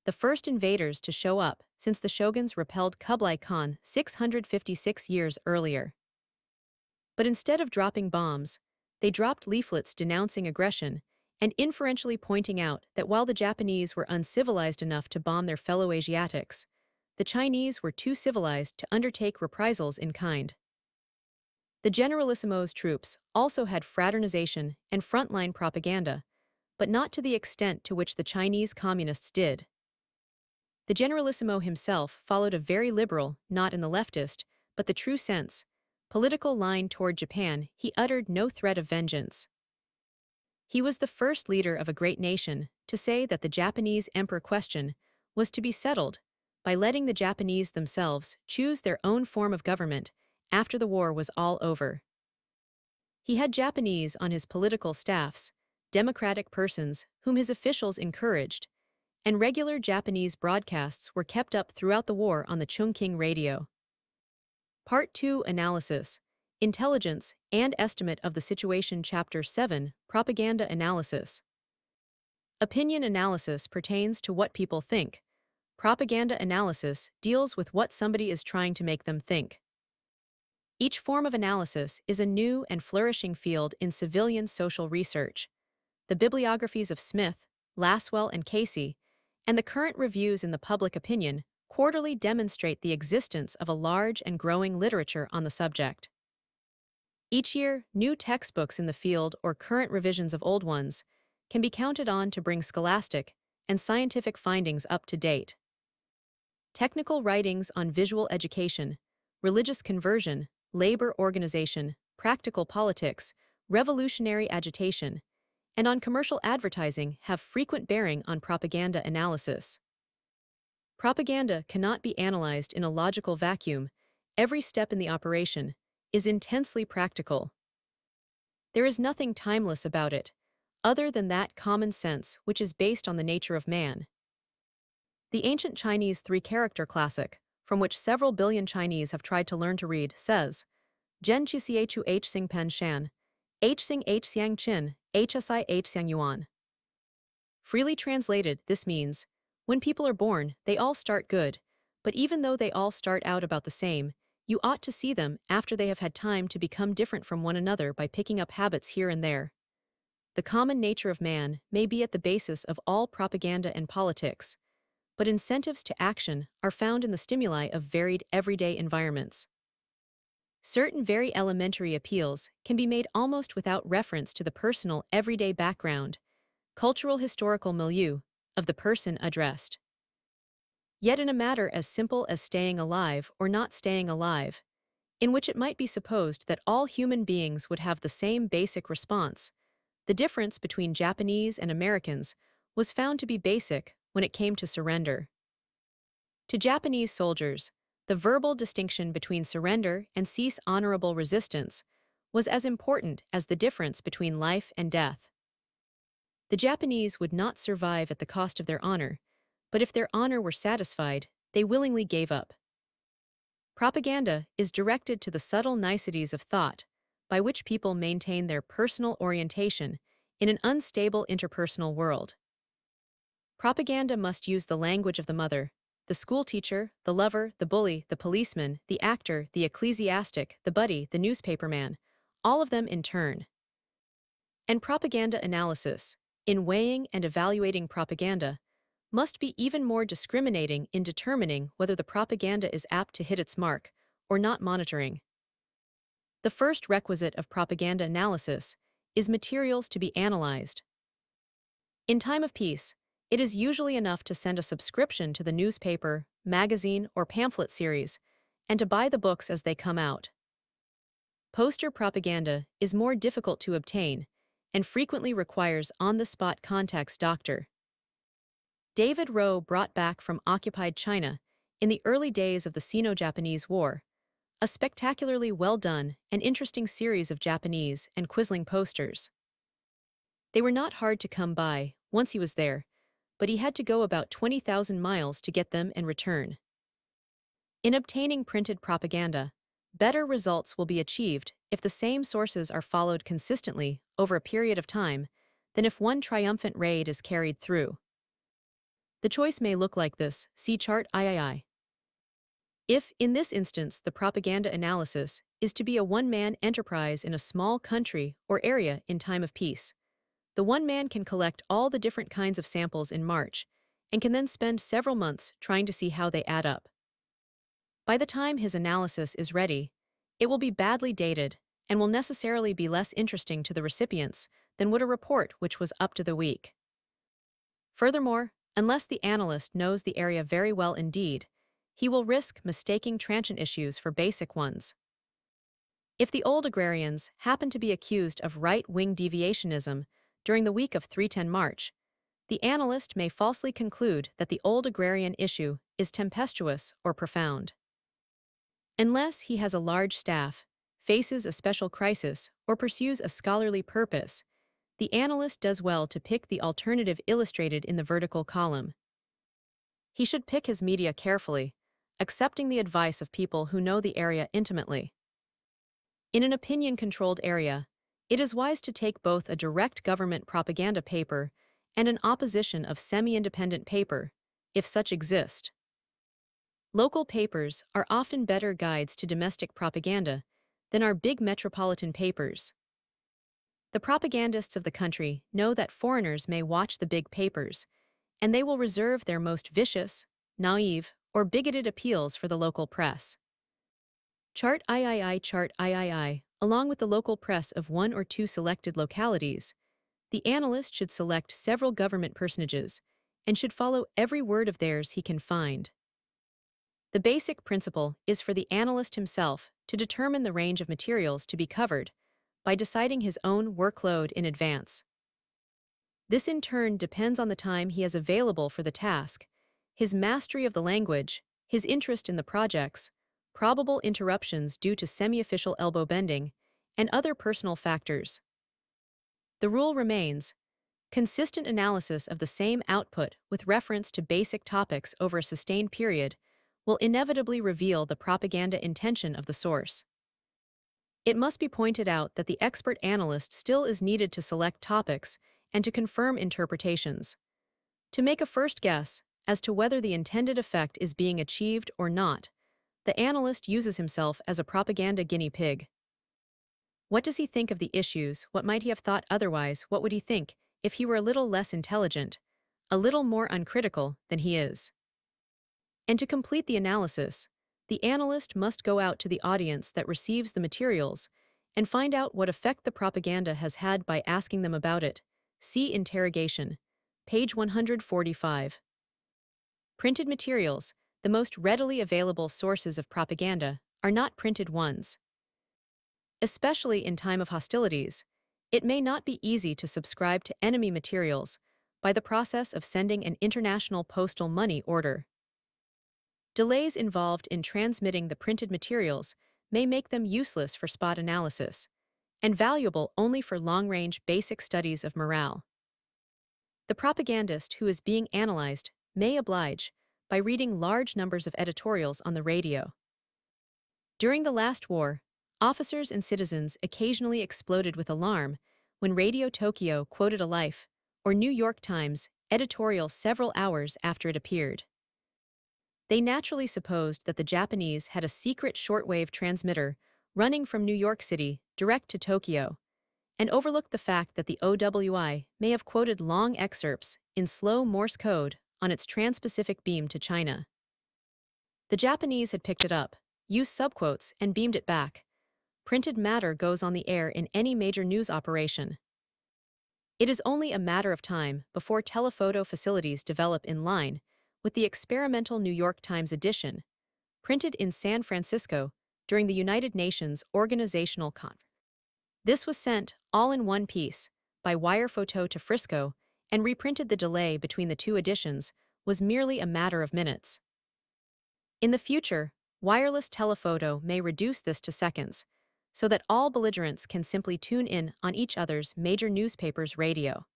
the first invaders to show up since the shoguns repelled Kublai Khan 656 years earlier. But instead of dropping bombs, they dropped leaflets denouncing aggression and inferentially pointing out that while the Japanese were uncivilized enough to bomb their fellow Asiatics, the Chinese were too civilized to undertake reprisals in kind. The Generalissimo's troops also had fraternization and frontline propaganda, but not to the extent to which the Chinese communists did. The Generalissimo himself followed a very liberal, not in the leftist, but the true sense, political line toward Japan. He uttered no threat of vengeance. He was the first leader of a great nation to say that the Japanese emperor question was to be settled by letting the Japanese themselves choose their own form of government after the war was all over. He had Japanese on his political staffs, democratic persons whom his officials encouraged, and regular Japanese broadcasts were kept up throughout the war on the Chungking radio. Part 2 Analysis, Intelligence and Estimate of the Situation Chapter 7 Propaganda Analysis. Opinion analysis pertains to what people think. Propaganda analysis deals with what somebody is trying to make them think. Each form of analysis is a new and flourishing field in civilian social research. The bibliographies of Smith, Lasswell, and Casey, and the current reviews in the public opinion quarterly demonstrate the existence of a large and growing literature on the subject. Each year, new textbooks in the field or current revisions of old ones can be counted on to bring scholastic and scientific findings up to date. Technical writings on visual education, religious conversion, labor organization, practical politics, revolutionary agitation, and on commercial advertising have frequent bearing on propaganda analysis. Propaganda cannot be analyzed in a logical vacuum. Every step in the operation is intensely practical. There is nothing timeless about it, other than that common sense which is based on the nature of man. The ancient Chinese three-character classic, from which several billion Chinese have tried to learn to read, says, Zhen Qi Xie H Sing Pen Shan, H Sing H Xiang Qin, HSI H Xiang Yuan. Freely translated, this means, when people are born, they all start good, but even though they all start out about the same, you ought to see them after they have had time to become different from one another by picking up habits here and there. The common nature of man may be at the basis of all propaganda and politics, but incentives to action are found in the stimuli of varied everyday environments. Certain very elementary appeals can be made almost without reference to the personal everyday background, cultural historical milieu, of the person addressed. Yet in a matter as simple as staying alive or not staying alive, in which it might be supposed that all human beings would have the same basic response, the difference between Japanese and Americans was found to be basic when it came to surrender. To Japanese soldiers, the verbal distinction between surrender and cease honorable resistance was as important as the difference between life and death. The Japanese would not survive at the cost of their honor, but if their honor were satisfied, they willingly gave up. Propaganda is directed to the subtle niceties of thought, by which people maintain their personal orientation in an unstable interpersonal world. Propaganda must use the language of the mother, the schoolteacher, the lover, the bully, the policeman, the actor, the ecclesiastic, the buddy, the newspaperman, all of them in turn. And propaganda analysis, in weighing and evaluating propaganda, must be even more discriminating in determining whether the propaganda is apt to hit its mark or not monitoring. The first requisite of propaganda analysis is materials to be analyzed. In time of peace, it is usually enough to send a subscription to the newspaper, magazine, or pamphlet series, and to buy the books as they come out. Poster propaganda is more difficult to obtain and frequently requires on-the-spot contacts. Dr. David Rowe brought back from occupied China, in the early days of the Sino-Japanese War, a spectacularly well-done and interesting series of Japanese and Quisling posters. They were not hard to come by once he was there, but he had to go about 20,000 miles to get them and return. In obtaining printed propaganda, better results will be achieved if the same sources are followed consistently over a period of time than if one triumphant raid is carried through. The choice may look like this, see chart III. If, in this instance, the propaganda analysis is to be a one-man enterprise in a small country or area in time of peace, the one man can collect all the different kinds of samples in March and can then spend several months trying to see how they add up. By the time his analysis is ready, it will be badly dated and will necessarily be less interesting to the recipients than would a report which was up to the week. Furthermore, unless the analyst knows the area very well indeed, he will risk mistaking transient issues for basic ones. If the old agrarians happen to be accused of right-wing deviationism during the week of 310 March, the analyst may falsely conclude that the old agrarian issue is tempestuous or profound. Unless he has a large staff, faces a special crisis, or pursues a scholarly purpose, the analyst does well to pick the alternative illustrated in the vertical column. He should pick his media carefully, accepting the advice of people who know the area intimately. In an opinion-controlled area, it is wise to take both a direct government propaganda paper and an opposition of semi-independent paper, if such exist. Local papers are often better guides to domestic propaganda than are big metropolitan papers. The propagandists of the country know that foreigners may watch the big papers, and they will reserve their most vicious, naive, or bigoted appeals for the local press. Chart III, along with the local press of one or two selected localities, the analyst should select several government personages and should follow every word of theirs he can find. The basic principle is for the analyst himself to determine the range of materials to be covered by deciding his own workload in advance. This in turn depends on the time he has available for the task, his mastery of the language, his interest in the projects, probable interruptions due to semi-official elbow bending, and other personal factors. The rule remains: consistent analysis of the same output with reference to basic topics over a sustained period will inevitably reveal the propaganda intention of the source. It must be pointed out that the expert analyst still is needed to select topics and to confirm interpretations. To make a first guess as to whether the intended effect is being achieved or not, the analyst uses himself as a propaganda guinea pig. What does he think of the issues? What might he have thought otherwise? What would he think if he were a little less intelligent, a little more uncritical than he is? And to complete the analysis, the analyst must go out to the audience that receives the materials and find out what effect the propaganda has had by asking them about it. See interrogation. Page 145. Printed materials, the most readily available sources of propaganda, are not printed ones. Especially in time of hostilities, it may not be easy to subscribe to enemy materials by the process of sending an international postal money order. Delays involved in transmitting the printed materials may make them useless for spot analysis, and valuable only for long-range basic studies of morale. The propagandist who is being analyzed may oblige by reading large numbers of editorials on the radio. During the last war, officers and citizens occasionally exploded with alarm when Radio Tokyo quoted a Life or New York Times editorial several hours after it appeared. They naturally supposed that the Japanese had a secret shortwave transmitter running from New York City direct to Tokyo, and overlooked the fact that the OWI may have quoted long excerpts in slow Morse code on its trans-Pacific beam to China. The Japanese had picked it up, used subquotes, and beamed it back. Printed matter goes on the air in any major news operation. It is only a matter of time before telephoto facilities develop in line with the experimental New York Times edition, printed in San Francisco during the United Nations Organizational Conference. This was sent, all in one piece, by wire photo to Frisco, and reprinted. The delay between the two editions was merely a matter of minutes. In the future, wireless telephoto may reduce this to seconds, so that all belligerents can simply tune in on each other's major newspapers' radio.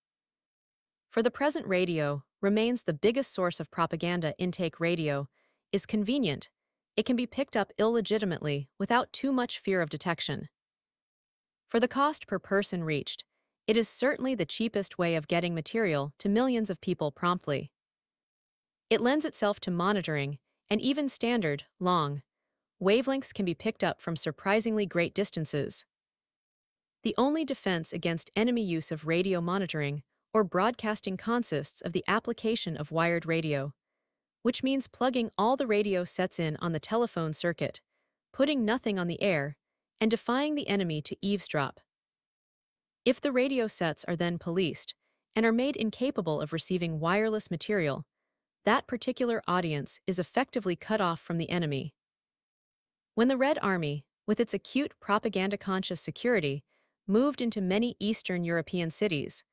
For the present, radio remains the biggest source of propaganda intake. Radio is convenient it can be picked up illegitimately without too much fear of detection. For the cost per person reached, it is certainly the cheapest way of getting material to millions of people promptly. It lends itself to monitoring, and even standard, long wavelengths can be picked up from surprisingly great distances. The only defense against enemy use of radio monitoring or broadcasting consists of the application of wired radio, which means plugging all the radio sets in on the telephone circuit, putting nothing on the air, and defying the enemy to eavesdrop. If the radio sets are then policed and are made incapable of receiving wireless material, that particular audience is effectively cut off from the enemy. When the Red Army, with its acute propaganda-conscious security, moved into many Eastern European cities,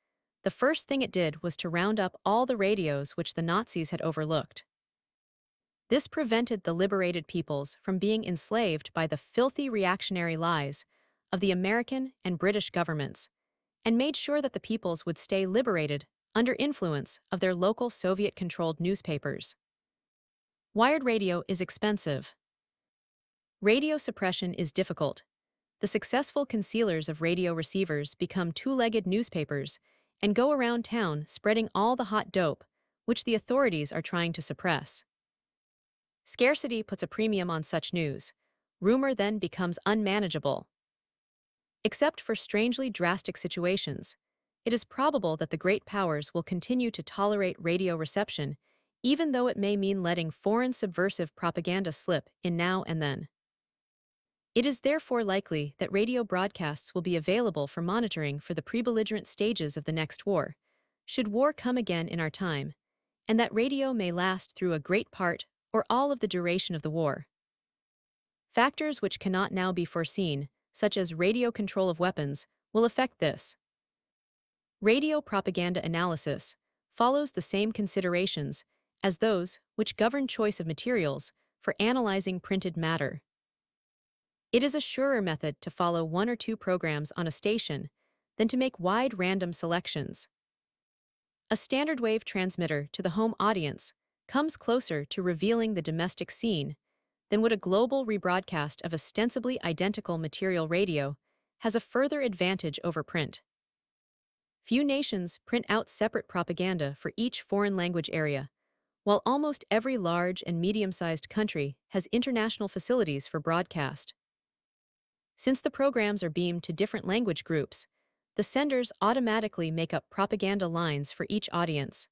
the first thing it did was to round up all the radios which the Nazis had overlooked. This prevented the liberated peoples from being enslaved by the filthy reactionary lies of the American and British governments, and made sure that the peoples would stay liberated under influence of their local Soviet-controlled newspapers. Wired radio is expensive. Radio suppression is difficult. The successful concealers of radio receivers become two-legged newspapers and go around town spreading all the hot dope, which the authorities are trying to suppress. Scarcity puts a premium on such news. Rumor then becomes unmanageable. Except for strangely drastic situations, it is probable that the great powers will continue to tolerate radio reception, even though it may mean letting foreign subversive propaganda slip in now and then. It is therefore likely that radio broadcasts will be available for monitoring for the pre-belligerent stages of the next war, should war come again in our time, and that radio may last through a great part or all of the duration of the war. Factors which cannot now be foreseen, such as radio control of weapons, will affect this. Radio propaganda analysis follows the same considerations as those which govern choice of materials for analyzing printed matter. It is a surer method to follow one or two programs on a station than to make wide random selections. A standard wave transmitter to the home audience comes closer to revealing the domestic scene than would a global rebroadcast of ostensibly identical material radio has a further advantage over print. Few nations print out separate propaganda for each foreign language area, while almost every large and medium-sized country has international facilities for broadcast. Since the programs are beamed to different language groups, the senders automatically make up propaganda lines for each audience.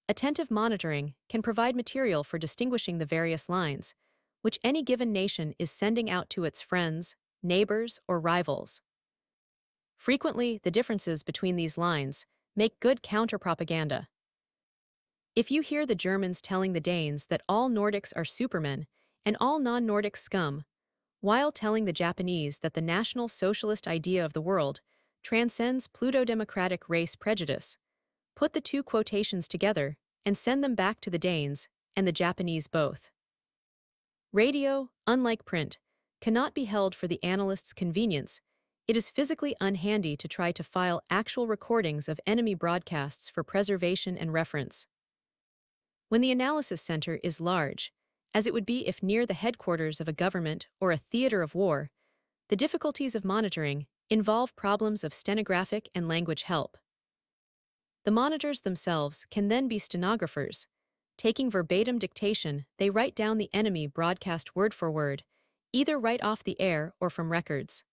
Attentive monitoring can provide material for distinguishing the various lines, which any given nation is sending out to its friends, neighbors, or rivals. Frequently, the differences between these lines make good counter-propaganda. If you hear the Germans telling the Danes that all Nordics are supermen and all non-Nordics scum, while telling the Japanese that the National Socialist idea of the world transcends Pluto-democratic race prejudice, put the two quotations together and send them back to the Danes and the Japanese both. Radio, unlike print, cannot be held for the analyst's convenience. It is physically unhandy to try to file actual recordings of enemy broadcasts for preservation and reference. When the analysis center is large, as it would be if near the headquarters of a government or a theater of war, the difficulties of monitoring involve problems of stenographic and language help. The monitors themselves can then be stenographers. Taking verbatim dictation, they write down the enemy broadcast word for word, either right off the air or from records.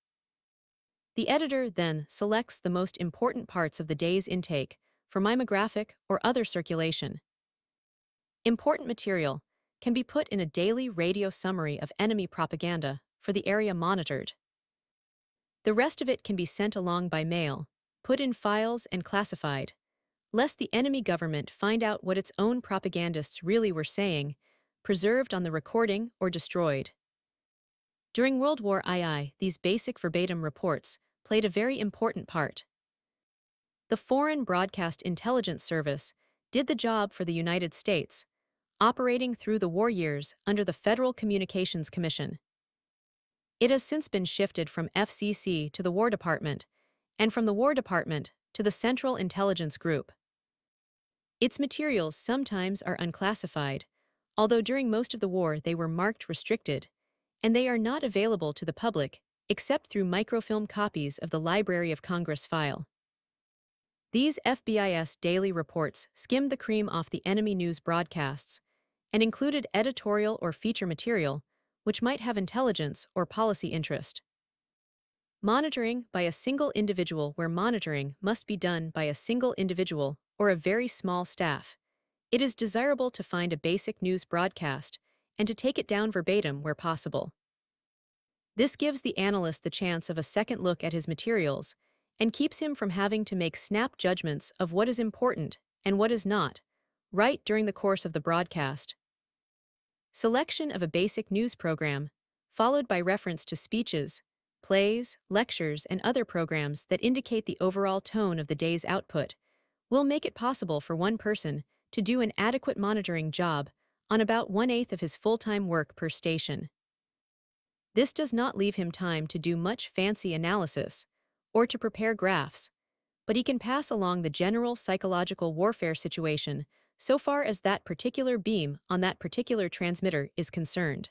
The editor then selects the most important parts of the day's intake for mimeographic or other circulation. Important material can be put in a daily radio summary of enemy propaganda for the area monitored. The rest of it can be sent along by mail, put in files and classified, lest the enemy government find out what its own propagandists really were saying, preserved on the recording or destroyed. During World War II, these basic verbatim reports played a very important part. The Foreign Broadcast Intelligence Service did the job for the United States, operating through the war years under the Federal Communications Commission. It has since been shifted from FCC to the War Department, and from the War Department to the Central Intelligence Group. Its materials sometimes are unclassified, although during most of the war they were marked restricted, and they are not available to the public except through microfilm copies of the Library of Congress file. These FBIS daily reports skimmed the cream off the enemy news broadcasts and included editorial or feature material which might have intelligence or policy interest. Monitoring by a single individual, where monitoring must be done by a single individual or a very small staff. It is desirable to find a basic news broadcast and to take it down verbatim where possible. This gives the analyst the chance of a second look at his materials and keeps him from having to make snap judgments of what is important and what is not, right during the course of the broadcast. Selection of a basic news program, followed by reference to speeches, plays, lectures, and other programs that indicate the overall tone of the day's output, will make it possible for one person to do an adequate monitoring job on about 1/8 of his full-time work per station. This does not leave him time to do much fancy analysis or to prepare graphs, but he can pass along the general psychological warfare situation so far as that particular beam on that particular transmitter is concerned.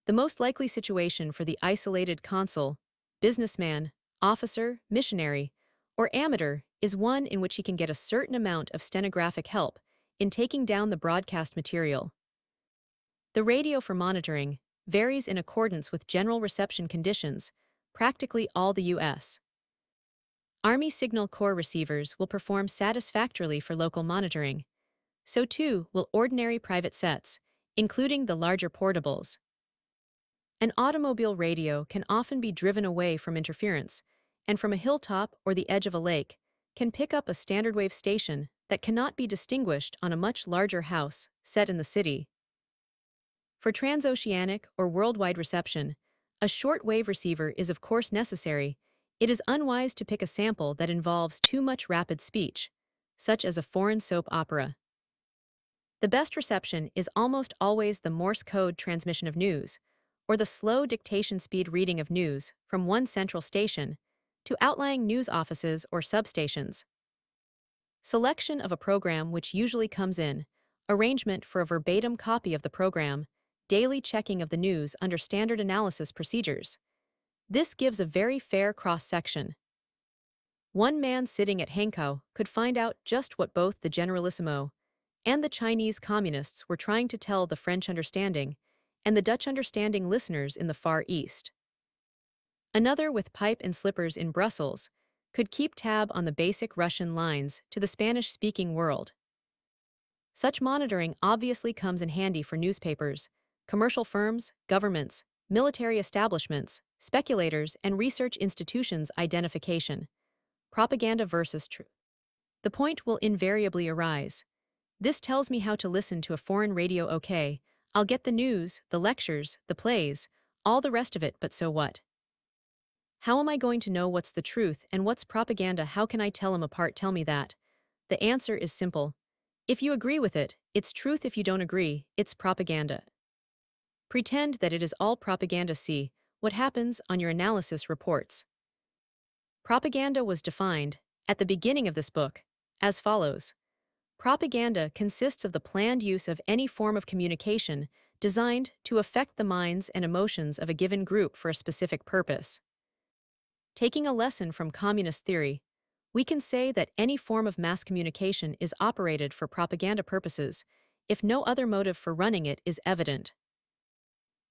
The most likely situation for the isolated consul, businessman, officer, missionary, or amateur is one in which he can get a certain amount of stenographic help in taking down the broadcast material. The radio for monitoring varies in accordance with general reception conditions, practically all the U.S. Army Signal Corps receivers will perform satisfactorily for local monitoring. So too will ordinary private sets, including the larger portables. An automobile radio can often be driven away from interference, and from a hilltop or the edge of a lake, can pick up a standard wave station that cannot be distinguished on a much larger house set in the city. For transoceanic or worldwide reception, a short-wave receiver is of course necessary. It is unwise to pick a sample that involves too much rapid speech, such as a foreign soap opera. The best reception is almost always the Morse code transmission of news, or the slow dictation speed reading of news from one central station to outlying news offices or substations. Selection of a program which usually comes in, arrangement for a verbatim copy of the program, daily checking of the news under standard analysis procedures. This gives a very fair cross-section. One man sitting at Hankow could find out just what both the Generalissimo and the Chinese communists were trying to tell the French understanding and the Dutch understanding listeners in the Far East. Another with pipe and slippers in Brussels could keep tab on the basic Russian lines to the Spanish-speaking world. Such monitoring obviously comes in handy for newspapers, commercial firms, governments, military establishments, speculators, and research institutions' identification. Propaganda versus truth. The point will invariably arise. This tells me how to listen to a foreign radio. Okay, I'll get the news, the lectures, the plays, all the rest of it, but so what? How am I going to know what's the truth and what's propaganda? How can I tell them apart? Tell me that. The answer is simple. If you agree with it, it's truth. If you don't agree, it's propaganda. Pretend that it is all propaganda. See what happens on your analysis reports. Propaganda was defined, at the beginning of this book, as follows. Propaganda consists of the planned use of any form of communication designed to affect the minds and emotions of a given group for a specific purpose. Taking a lesson from communist theory, we can say that any form of mass communication is operated for propaganda purposes if no other motive for running it is evident.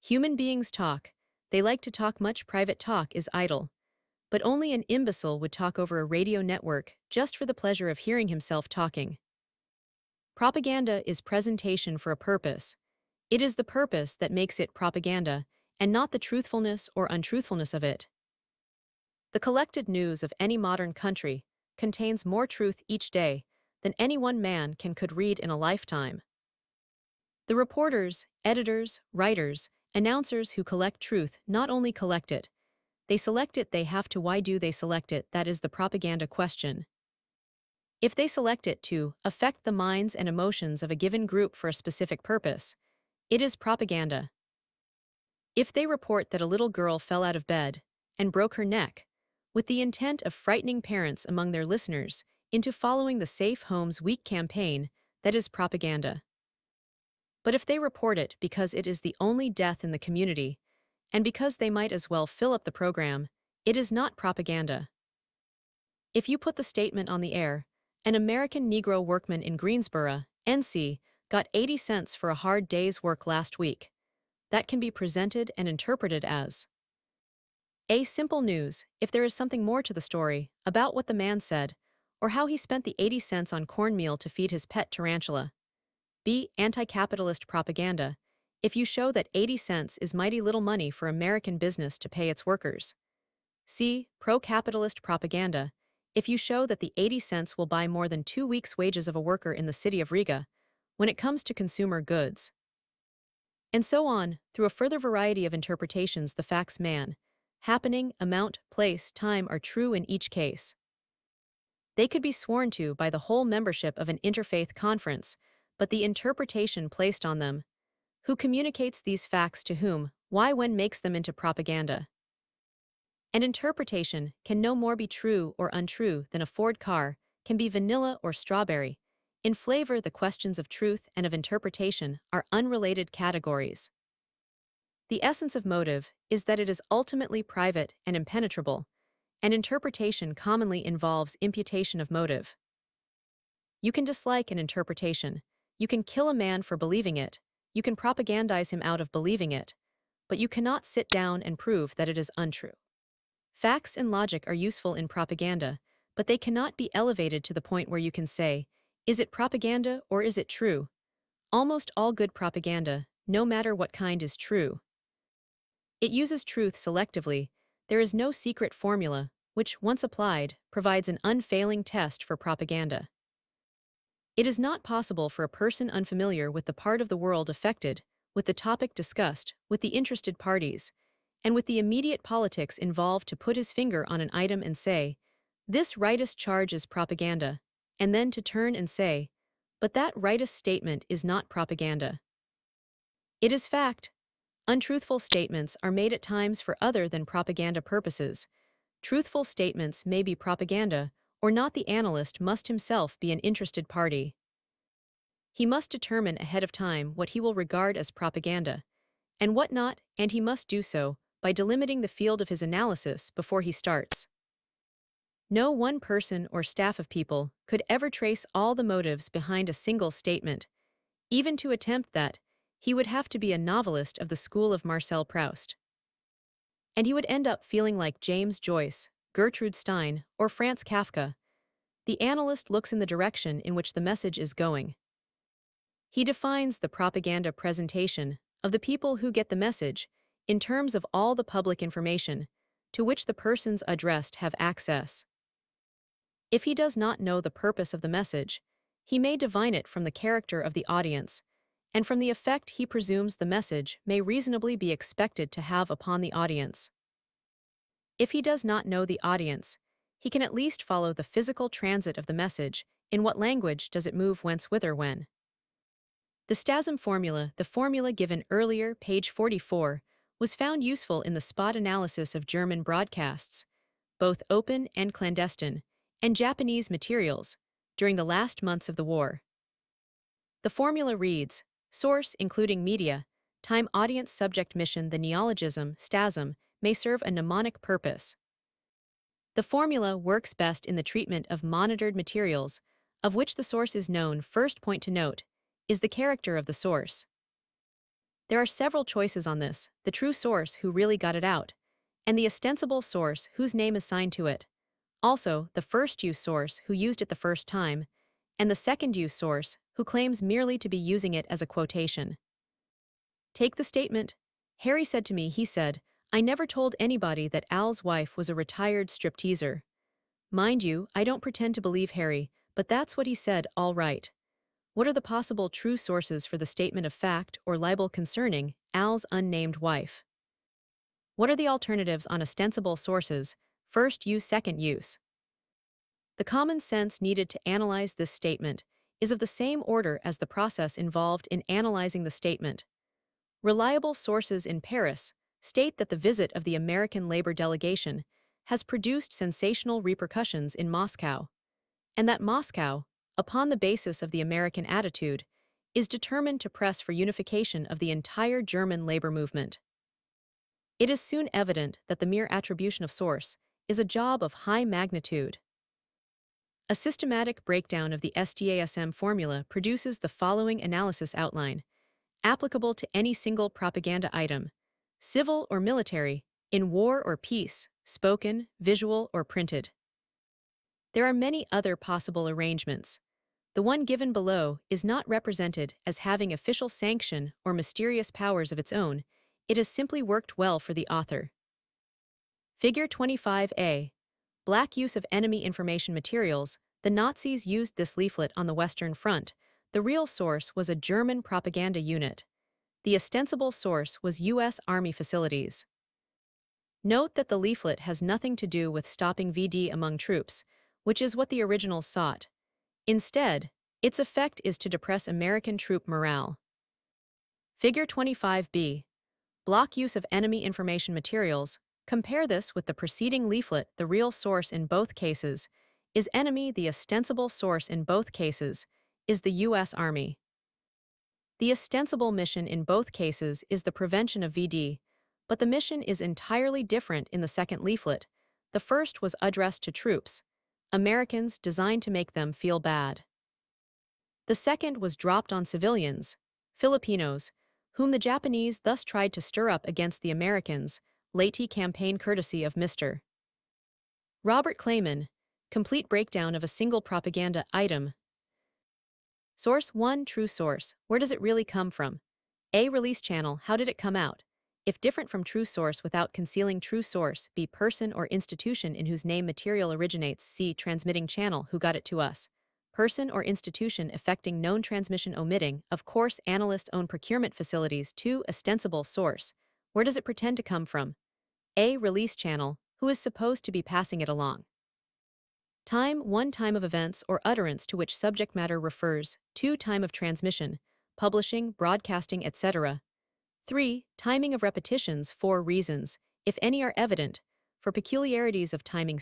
Human beings talk. They like to talk. Much private talk is idle. But only an imbecile would talk over a radio network just for the pleasure of hearing himself talking. Propaganda is presentation for a purpose. It is the purpose that makes it propaganda, and not the truthfulness or untruthfulness of it. The collected news of any modern country contains more truth each day than any one man could read in a lifetime. The reporters, editors, writers, announcers who collect truth not only collect it, they select it. They have to. Why do they select it? That is the propaganda question. If they select it to affect the minds and emotions of a given group for a specific purpose, it is propaganda. If they report that a little girl fell out of bed and broke her neck, with the intent of frightening parents among their listeners into following the Safe Homes Week campaign, that is propaganda. But if they report it because it is the only death in the community, and because they might as well fill up the program, it is not propaganda. If you put the statement on the air, an American Negro workman in Greensboro, NC, got 80 cents for a hard day's work last week, that can be presented and interpreted as A. Simple news, if there is something more to the story, about what the man said, or how he spent the 80 cents on cornmeal to feed his pet tarantula. B. Anti-capitalist propaganda, if you show that 80 cents is mighty little money for American business to pay its workers. C. Pro-capitalist propaganda, if you show that the 80 cents will buy more than 2 weeks' wages of a worker in the city of Riga, when it comes to consumer goods. And so on, through a further variety of interpretations the facts happening, amount, place, time are true in each case. They could be sworn to by the whole membership of an interfaith conference, but the interpretation placed on them, who communicates these facts to whom, why, when makes them into propaganda. And interpretation can no more be true or untrue than a Ford car can be vanilla or strawberry. In flavor, the questions of truth and of interpretation are unrelated categories. The essence of motive is that it is ultimately private and impenetrable, and interpretation commonly involves imputation of motive. You can dislike an interpretation, you can kill a man for believing it, you can propagandize him out of believing it, but you cannot sit down and prove that it is untrue. Facts and logic are useful in propaganda, but they cannot be elevated to the point where you can say, is it propaganda or is it true? Almost all good propaganda, no matter what kind, is true. It uses truth selectively. There is no secret formula, which, once applied, provides an unfailing test for propaganda. It is not possible for a person unfamiliar with the part of the world affected, with the topic discussed, with the interested parties, and with the immediate politics involved to put his finger on an item and say, this rightist charge is propaganda, and then to turn and say, but that rightist statement is not propaganda. It is fact. Untruthful statements are made at times for other than propaganda purposes. Truthful statements may be propaganda, or not. The analyst must himself be an interested party. He must determine ahead of time what he will regard as propaganda, and what not, and he must do so by delimiting the field of his analysis before he starts. No one person or staff of people could ever trace all the motives behind a single statement. Even to attempt that, he would have to be a novelist of the school of Marcel Proust. And he would end up feeling like James Joyce, Gertrude Stein, or Franz Kafka. The analyst looks in the direction in which the message is going. He defines the propaganda presentation of the people who get the message in terms of all the public information to which the persons addressed have access. If he does not know the purpose of the message, he may divine it from the character of the audience, and from the effect he presumes the message may reasonably be expected to have upon the audience. If he does not know the audience, he can at least follow the physical transit of the message. In what language does it move, whence, whither, when? The Stasm formula, the formula given earlier, page 44, was found useful in the spot analysis of German broadcasts, both open and clandestine, and Japanese materials, during the last months of the war. The formula reads, source including media, time, audience, subject, mission. The neologism, Stasm, may serve a mnemonic purpose. The formula works best in the treatment of monitored materials, of which the source is known. First point to note is the character of the source. There are several choices on this: the true source who really got it out, and the ostensible source whose name is signed to it. Also, the first use source who used it the first time, and the second use source who claims merely to be using it as a quotation. Take the statement, Harry said to me, he said, I never told anybody that Al's wife was a retired stripteaser. Mind you, I don't pretend to believe Harry, but that's what he said, all right. What are the possible true sources for the statement of fact or libel concerning Al's unnamed wife? What are the alternatives on ostensible sources, first use, second use? The common sense needed to analyze this statement is of the same order as the process involved in analyzing the statement. Reliable sources in Paris state that the visit of the American labor delegation has produced sensational repercussions in Moscow, and that Moscow, upon the basis of the American attitude, is determined to press for unification of the entire German labor movement. It is soon evident that the mere attribution of source is a job of high magnitude. A systematic breakdown of the SDASM formula produces the following analysis outline, applicable to any single propaganda item, civil or military, in war or peace, spoken, visual, or printed. There are many other possible arrangements. The one given below is not represented as having official sanction or mysterious powers of its own, it has simply worked well for the author. Figure 25a. Black use of enemy information materials. The Nazis used this leaflet on the Western Front. The real source was a German propaganda unit. The ostensible source was U.S. Army facilities. Note that the leaflet has nothing to do with stopping VD among troops, which is what the originals sought. Instead, its effect is to depress American troop morale. Figure 25b. Block use of enemy information materials. Compare this with the preceding leaflet. The real source in both cases is enemy. The ostensible source in both cases is the U.S. Army. The ostensible mission in both cases is the prevention of VD, but the mission is entirely different in the second leaflet. The first was addressed to troops, Americans, designed to make them feel bad. The second was dropped on civilians, Filipinos, whom the Japanese thus tried to stir up against the Americans, Leyte campaign courtesy of Mr. Robert Clayman. Complete breakdown of a single propaganda item. Source 1. True source. Where does it really come from? A. Release channel. How did it come out? If different from true source without concealing true source, B. Person or institution in whose name material originates. C. Transmitting channel. Who got it to us? Person or institution effecting known transmission omitting. Of course, analysts own procurement facilities. 2. Ostensible source. Where does it pretend to come from? A. Release channel. Who is supposed to be passing it along? Time 1. Time of events or utterance to which subject matter refers. 2. Time of transmission, publishing, broadcasting, etc. 3. Timing of repetitions. 4. Reasons, if any are evident, for peculiarities of timing.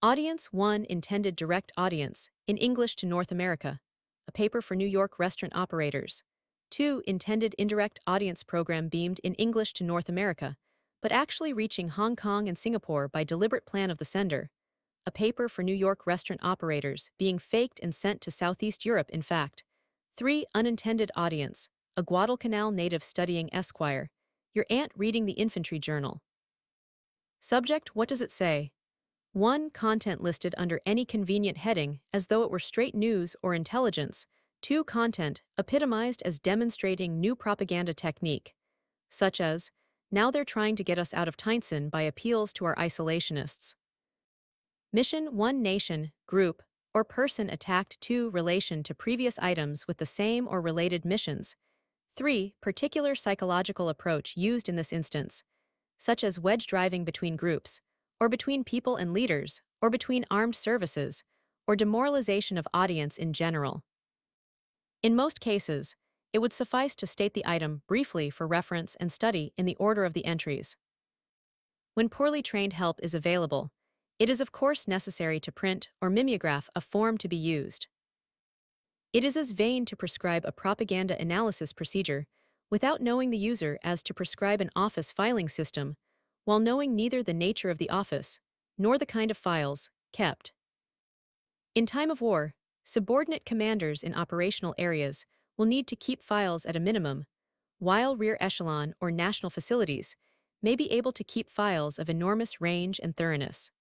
Audience 1. Intended direct audience, in English to North America, a paper for New York restaurant operators. 2. Intended indirect audience program beamed in English to North America, but actually reaching Hong Kong and Singapore by deliberate plan of the sender. A paper for New York restaurant operators, being faked and sent to Southeast Europe in fact. 3. Unintended audience, a Guadalcanal native studying Esquire, your aunt reading the infantry journal. Subject, what does it say? 1. Content listed under any convenient heading, as though it were straight news or intelligence. 2. Content, epitomized as demonstrating new propaganda technique, such as, now they're trying to get us out of Tynson by appeals to our isolationists. Mission 1. Nation, group, or person attacked. 2. Relation to previous items with the same or related missions. 3. Particular psychological approach used in this instance, such as wedge driving between groups, or between people and leaders, or between armed services, or demoralization of audience in general. In most cases, it would suffice to state the item briefly for reference and study in the order of the entries. When poorly trained help is available, it is of course necessary to print or mimeograph a form to be used. It is as vain to prescribe a propaganda analysis procedure without knowing the user as to prescribe an office filing system, while knowing neither the nature of the office nor the kind of files kept. In time of war, subordinate commanders in operational areas will need to keep files at a minimum, while rear echelon or national facilities may be able to keep files of enormous range and thoroughness.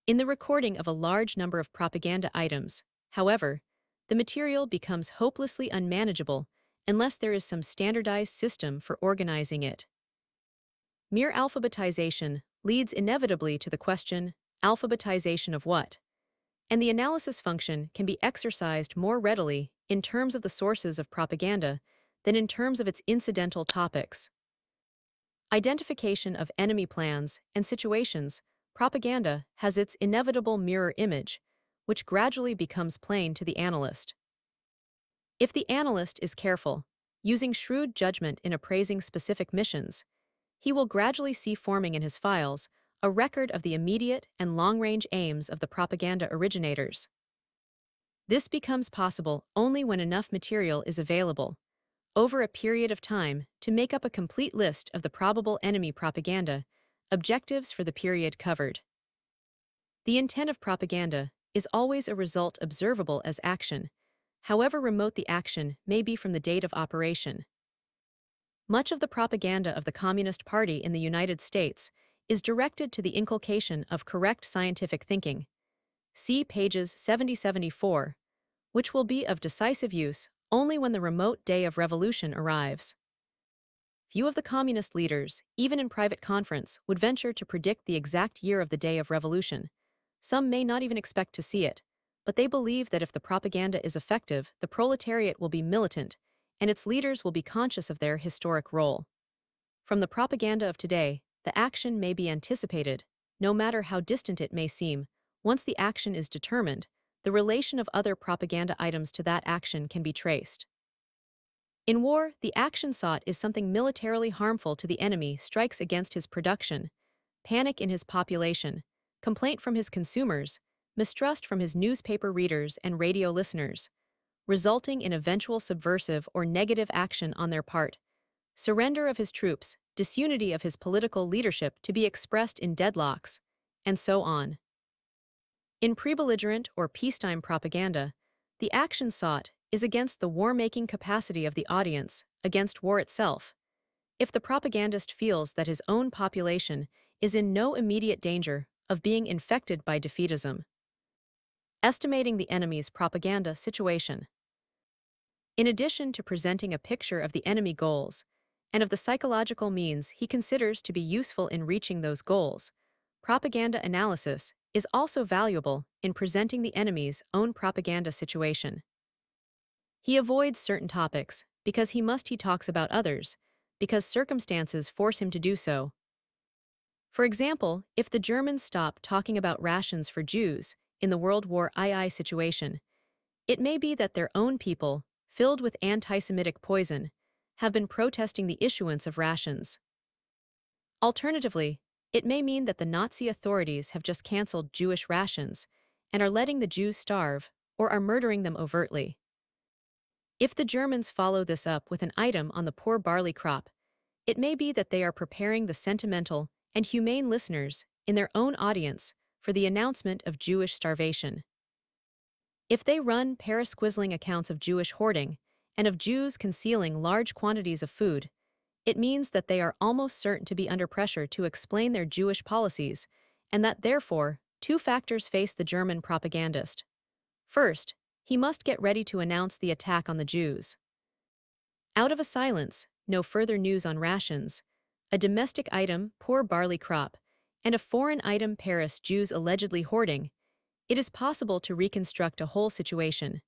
In the recording of a large number of propaganda items, however, the material becomes hopelessly unmanageable unless there is some standardized system for organizing it. Mere alphabetization leads inevitably to the question, alphabetization of what? And the analysis function can be exercised more readily in terms of the sources of propaganda than in terms of its incidental topics. Identification of enemy plans and situations. Propaganda has its inevitable mirror image, which gradually becomes plain to the analyst. If the analyst is careful, using shrewd judgment in appraising specific missions, he will gradually see forming in his files a record of the immediate and long-range aims of the propaganda originators. This becomes possible only when enough material is available, over a period of time, to make up a complete list of the probable enemy propaganda, objectives for the period covered. The intent of propaganda is always a result observable as action, however remote the action may be from the date of operation. Much of the propaganda of the Communist Party in the United States is directed to the inculcation of correct scientific thinking. See pages 70-74, which will be of decisive use only when the remote day of revolution arrives. Few of the communist leaders, even in private conference, would venture to predict the exact year of the day of revolution. Some may not even expect to see it, but they believe that if the propaganda is effective, the proletariat will be militant, and its leaders will be conscious of their historic role. From the propaganda of today, the action may be anticipated, no matter how distant it may seem. Once the action is determined, the relation of other propaganda items to that action can be traced. In war, the action sought is something militarily harmful to the enemy strikes against his production, panic in his population, complaint from his consumers, mistrust from his newspaper readers and radio listeners, resulting in eventual subversive or negative action on their part, surrender of his troops, disunity of his political leadership to be expressed in deadlocks, and so on. In pre-belligerent or peacetime propaganda, the action sought is against the war-making capacity of the audience, against war itself. If the propagandist feels that his own population is in no immediate danger of being infected by defeatism. Estimating the enemy's propaganda situation. In addition to presenting a picture of the enemy goals, and of the psychological means he considers to be useful in reaching those goals, propaganda analysis is also valuable in presenting the enemy's own propaganda situation. He avoids certain topics because he talks about others, because circumstances force him to do so. For example, if the Germans stop talking about rations for Jews in the World War II situation, it may be that their own people, filled with anti-Semitic poison, have been protesting the issuance of rations. Alternatively, it may mean that the Nazi authorities have just canceled Jewish rations and are letting the Jews starve or are murdering them overtly. If the Germans follow this up with an item on the poor barley crop, it may be that they are preparing the sentimental and humane listeners in their own audience for the announcement of Jewish starvation. If they run parasquizzling accounts of Jewish hoarding and of Jews concealing large quantities of food, it means that they are almost certain to be under pressure to explain their Jewish policies, and that therefore, two factors face the German propagandist. First, he must get ready to announce the attack on the Jews. Out of a silence, no further news on rations, a domestic item, poor barley crop, and a foreign item, Paris Jews allegedly hoarding, it is possible to reconstruct a whole situation.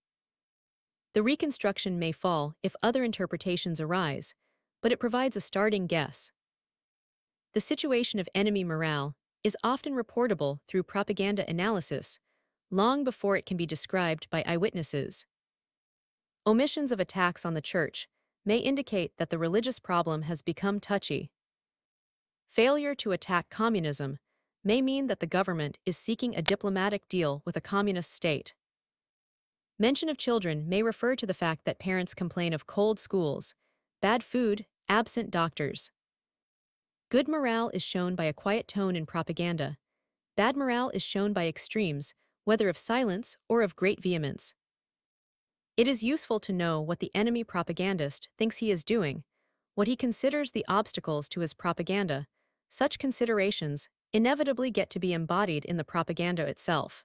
The reconstruction may fall if other interpretations arise, but it provides a starting guess. The situation of enemy morale is often reportable through propaganda analysis, long before it can be described by eyewitnesses. Omissions of attacks on the church may indicate that the religious problem has become touchy. Failure to attack communism may mean that the government is seeking a diplomatic deal with a communist state. Mention of children may refer to the fact that parents complain of cold schools, bad food, absent doctors. Good morale is shown by a quiet tone in propaganda. Bad morale is shown by extremes, whether of silence or of great vehemence. It is useful to know what the enemy propagandist thinks he is doing, what he considers the obstacles to his propaganda. Such considerations inevitably get to be embodied in the propaganda itself.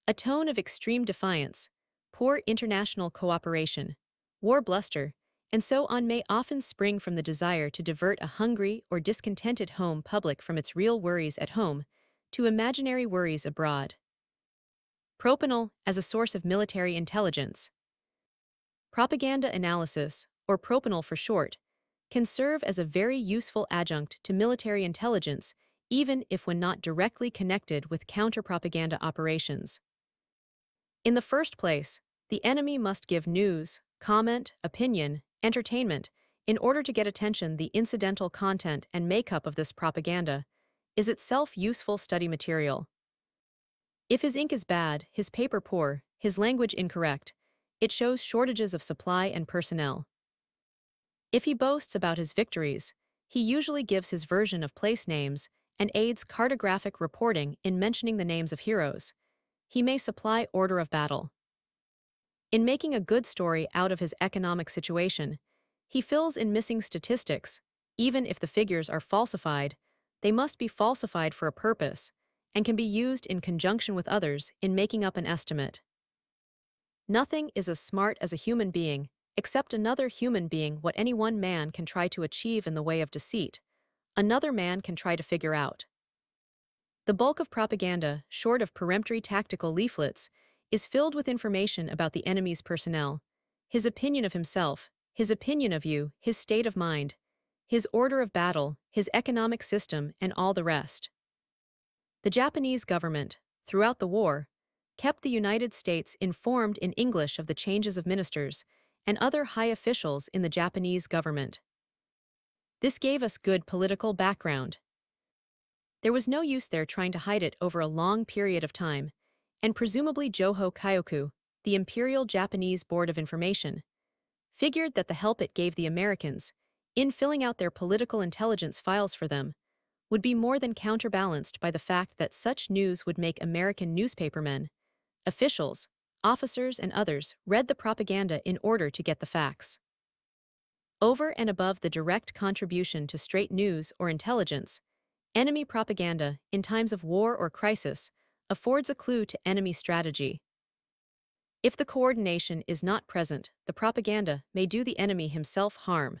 A tone of extreme defiance, poor international cooperation, war bluster, and so on may often spring from the desire to divert a hungry or discontented home public from its real worries at home to imaginary worries abroad. Propanol as a source of military intelligence. Propaganda analysis, or propanol for short, can serve as a very useful adjunct to military intelligence, even if when not directly connected with counter-propaganda operations. In the first place, the enemy must give news, comment, opinion, entertainment. In order to get attention, the incidental content and makeup of this propaganda is itself useful study material. If his ink is bad, his paper poor, his language incorrect, it shows shortages of supply and personnel. If he boasts about his victories, he usually gives his version of place names and aids cartographic reporting in mentioning the names of heroes. He may supply order of battle. In making a good story out of his economic situation, he fills in missing statistics. Even if the figures are falsified, they must be falsified for a purpose and can be used in conjunction with others in making up an estimate. Nothing is as smart as a human being, except another human being. What any one man can try to achieve in the way of deceit, another man can try to figure out. The bulk of propaganda, short of peremptory tactical leaflets, is filled with information about the enemy's personnel, his opinion of himself, his opinion of you, his state of mind, his order of battle, his economic system, and all the rest. The Japanese government, throughout the war, kept the United States informed in English of the changes of ministers and other high officials in the Japanese government. This gave us good political background. There was no use there trying to hide it over a long period of time, and presumably Joho Kyoku, the Imperial Japanese Board of Information, figured that the help it gave the Americans, in filling out their political intelligence files for them, would be more than counterbalanced by the fact that such news would make American newspapermen, officials, officers, and others read the propaganda in order to get the facts. Over and above the direct contribution to straight news or intelligence, enemy propaganda, in times of war or crisis, affords a clue to enemy strategy. If the coordination is not present, the propaganda may do the enemy himself harm.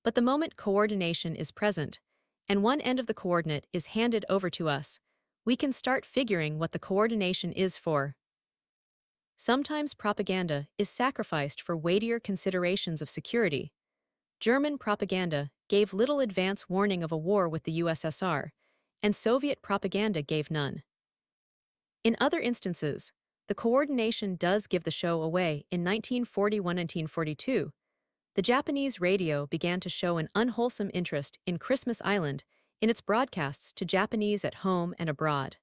But the moment coordination is present, and one end of the coordinate is handed over to us, we can start figuring what the coordination is for. Sometimes propaganda is sacrificed for weightier considerations of security. German propaganda gave little advance warning of a war with the USSR, and Soviet propaganda gave none. In other instances, the coordination does give the show away. In 1941-1942, the Japanese radio began to show an unwholesome interest in Christmas Island in its broadcasts to Japanese at home and abroad.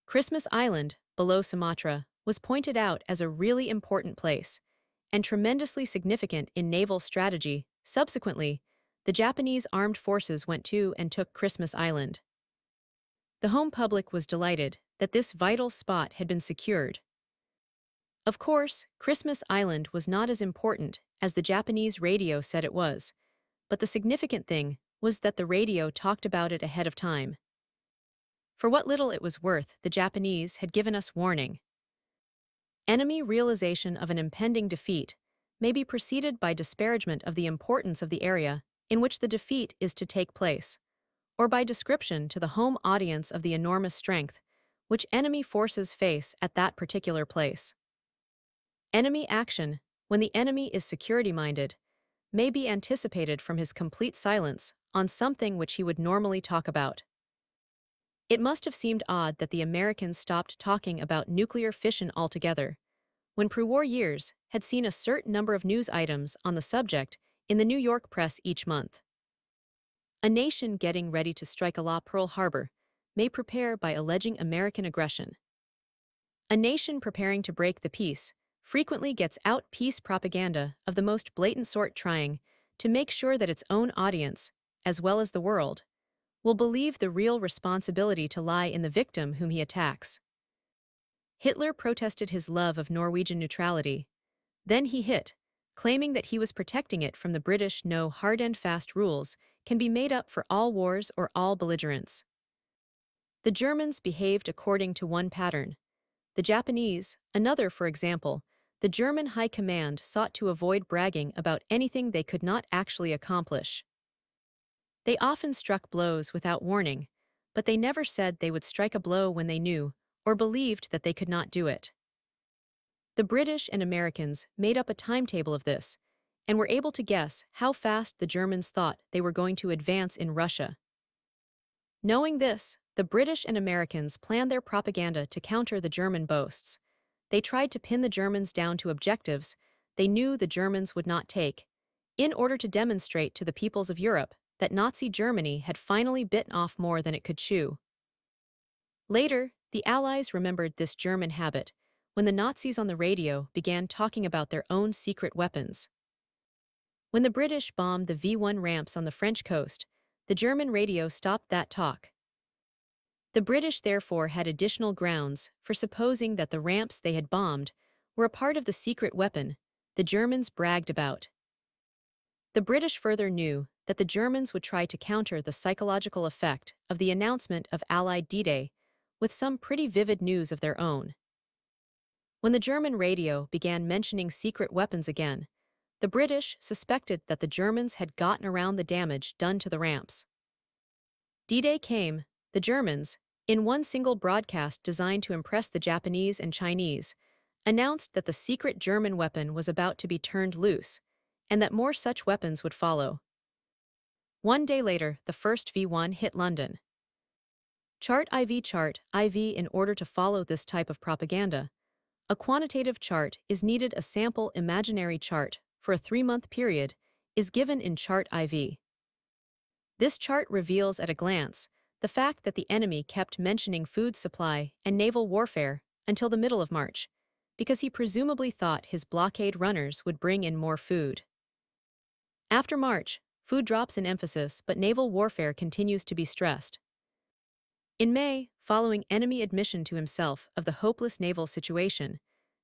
Christmas Island, below Sumatra, was pointed out as a really important place and tremendously significant in naval strategy. Subsequently, the Japanese armed forces went to and took Christmas Island. The home public was delighted that this vital spot had been secured. Of course, Christmas Island was not as important as the Japanese radio said it was, but the significant thing was that the radio talked about it ahead of time. For what little it was worth, the Japanese had given us warning. Enemy realization of an impending defeat may be preceded by disparagement of the importance of the area in which the defeat is to take place, or by description to the home audience of the enormous strength which enemy forces face at that particular place. Enemy action, when the enemy is security-minded, may be anticipated from his complete silence on something which he would normally talk about. It must have seemed odd that the Americans stopped talking about nuclear fission altogether, when pre-war years had seen a certain number of news items on the subject in the New York press each month. A nation getting ready to strike a la Pearl Harbor may prepare by alleging American aggression. A nation preparing to break the peace frequently gets out peace propaganda of the most blatant sort, trying to make sure that its own audience, as well as the world, will believe the real responsibility to lie in the victim whom he attacks. Hitler protested his love of Norwegian neutrality. Then he hit, claiming that he was protecting it from the British. No hard and fast rules can be made up for all wars or all belligerents. The Germans behaved according to one pattern. The Japanese, another. For example, the German High Command sought to avoid bragging about anything they could not actually accomplish. They often struck blows without warning, but they never said they would strike a blow when they knew or believed that they could not do it. The British and Americans made up a timetable of this and were able to guess how fast the Germans thought they were going to advance in Russia. Knowing this, the British and Americans planned their propaganda to counter the German boasts. They tried to pin the Germans down to objectives they knew the Germans would not take, in order to demonstrate to the peoples of Europe that Nazi Germany had finally bitten off more than it could chew. Later, the Allies remembered this German habit, when the Nazis on the radio began talking about their own secret weapons. When the British bombed the V1 ramps on the French coast, the German radio stopped that talk. The British therefore had additional grounds for supposing that the ramps they had bombed were a part of the secret weapon the Germans bragged about. The British further knew that the Germans would try to counter the psychological effect of the announcement of Allied D-Day with some pretty vivid news of their own. When the German radio began mentioning secret weapons again, the British suspected that the Germans had gotten around the damage done to the ramps. D-Day came, the Germans, in one single broadcast designed to impress the Japanese and Chinese, announced that the secret German weapon was about to be turned loose, and that more such weapons would follow. One day later, the first V1 hit London. Chart IV. In order to follow this type of propaganda, a quantitative chart is needed. A sample imaginary chart for a 3-month period is given in Chart IV. This chart reveals at a glance the fact that the enemy kept mentioning food supply and naval warfare until the middle of March, because he presumably thought his blockade runners would bring in more food. After March, food drops in emphasis, but naval warfare continues to be stressed. In May, following enemy admission to himself of the hopeless naval situation,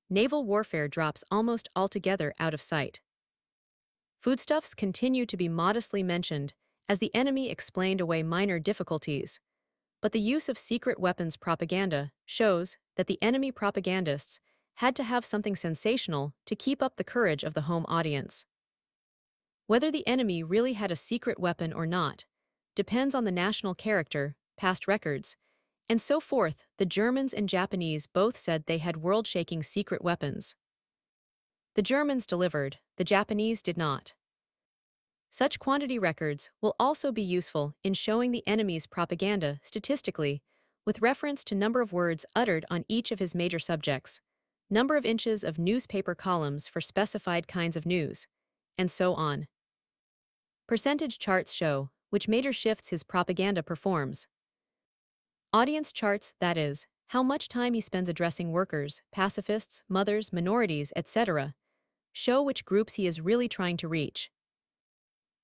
naval warfare drops almost altogether out of sight. Foodstuffs continue to be modestly mentioned as the enemy explained away minor difficulties, but the use of secret weapons propaganda shows that the enemy propagandists had to have something sensational to keep up the courage of the home audience. Whether the enemy really had a secret weapon or not depends on the national character, past records, and so forth. The Germans and Japanese both said they had world-shaking secret weapons. The Germans delivered, the Japanese did not. Such quantity records will also be useful in showing the enemy's propaganda statistically, with reference to number of words uttered on each of his major subjects, number of inches of newspaper columns for specified kinds of news, and so on. Percentage charts show which major shifts his propaganda performs. Audience charts, that is, how much time he spends addressing workers, pacifists, mothers, minorities, etc., show which groups he is really trying to reach.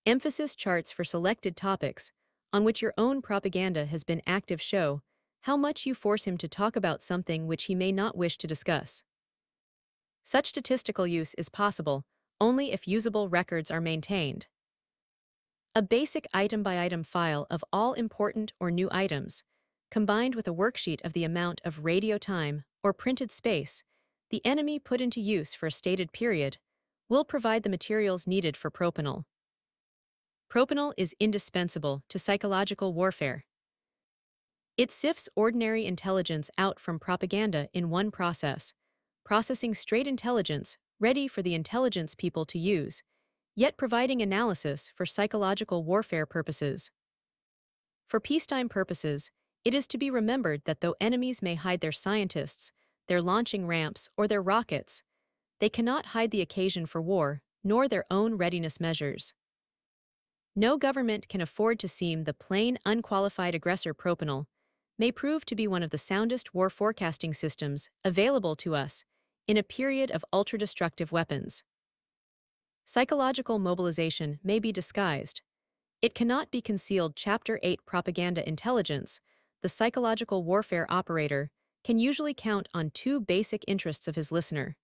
Emphasis charts for selected topics, on which your own propaganda has been active, show how much you force him to talk about something which he may not wish to discuss. Such statistical use is possible only if usable records are maintained. A basic item-by-item file of all important or new items, combined with a worksheet of the amount of radio time or printed space the enemy put into use for a stated period, will provide the materials needed for propanol. Propanol is indispensable to psychological warfare. It sifts ordinary intelligence out from propaganda in one process, processing straight intelligence ready for the intelligence people to use, yet providing analysis for psychological warfare purposes. For peacetime purposes, it is to be remembered that though enemies may hide their scientists, their launching ramps, or their rockets, they cannot hide the occasion for war, nor their own readiness measures. No government can afford to seem the plain, unqualified aggressor. Propanol may prove to be one of the soundest war forecasting systems available to us in a period of ultra-destructive weapons. Psychological mobilization may be disguised. It cannot be concealed. Chapter 8 Propaganda Intelligence. The psychological warfare operator can usually count on two basic interests of his listener.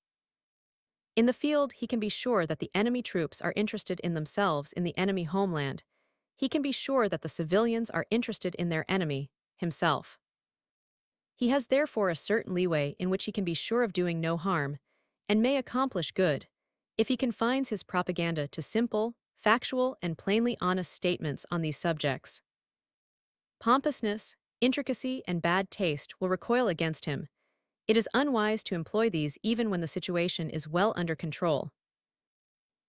In the field, he can be sure that the enemy troops are interested in themselves in the enemy homeland. He can be sure that the civilians are interested in their enemy, himself. He has therefore a certain leeway in which he can be sure of doing no harm, and may accomplish good, if he confines his propaganda to simple, factual, and plainly honest statements on these subjects. Pompousness, intricacy, and bad taste will recoil against him. It is unwise to employ these even when the situation is well under control.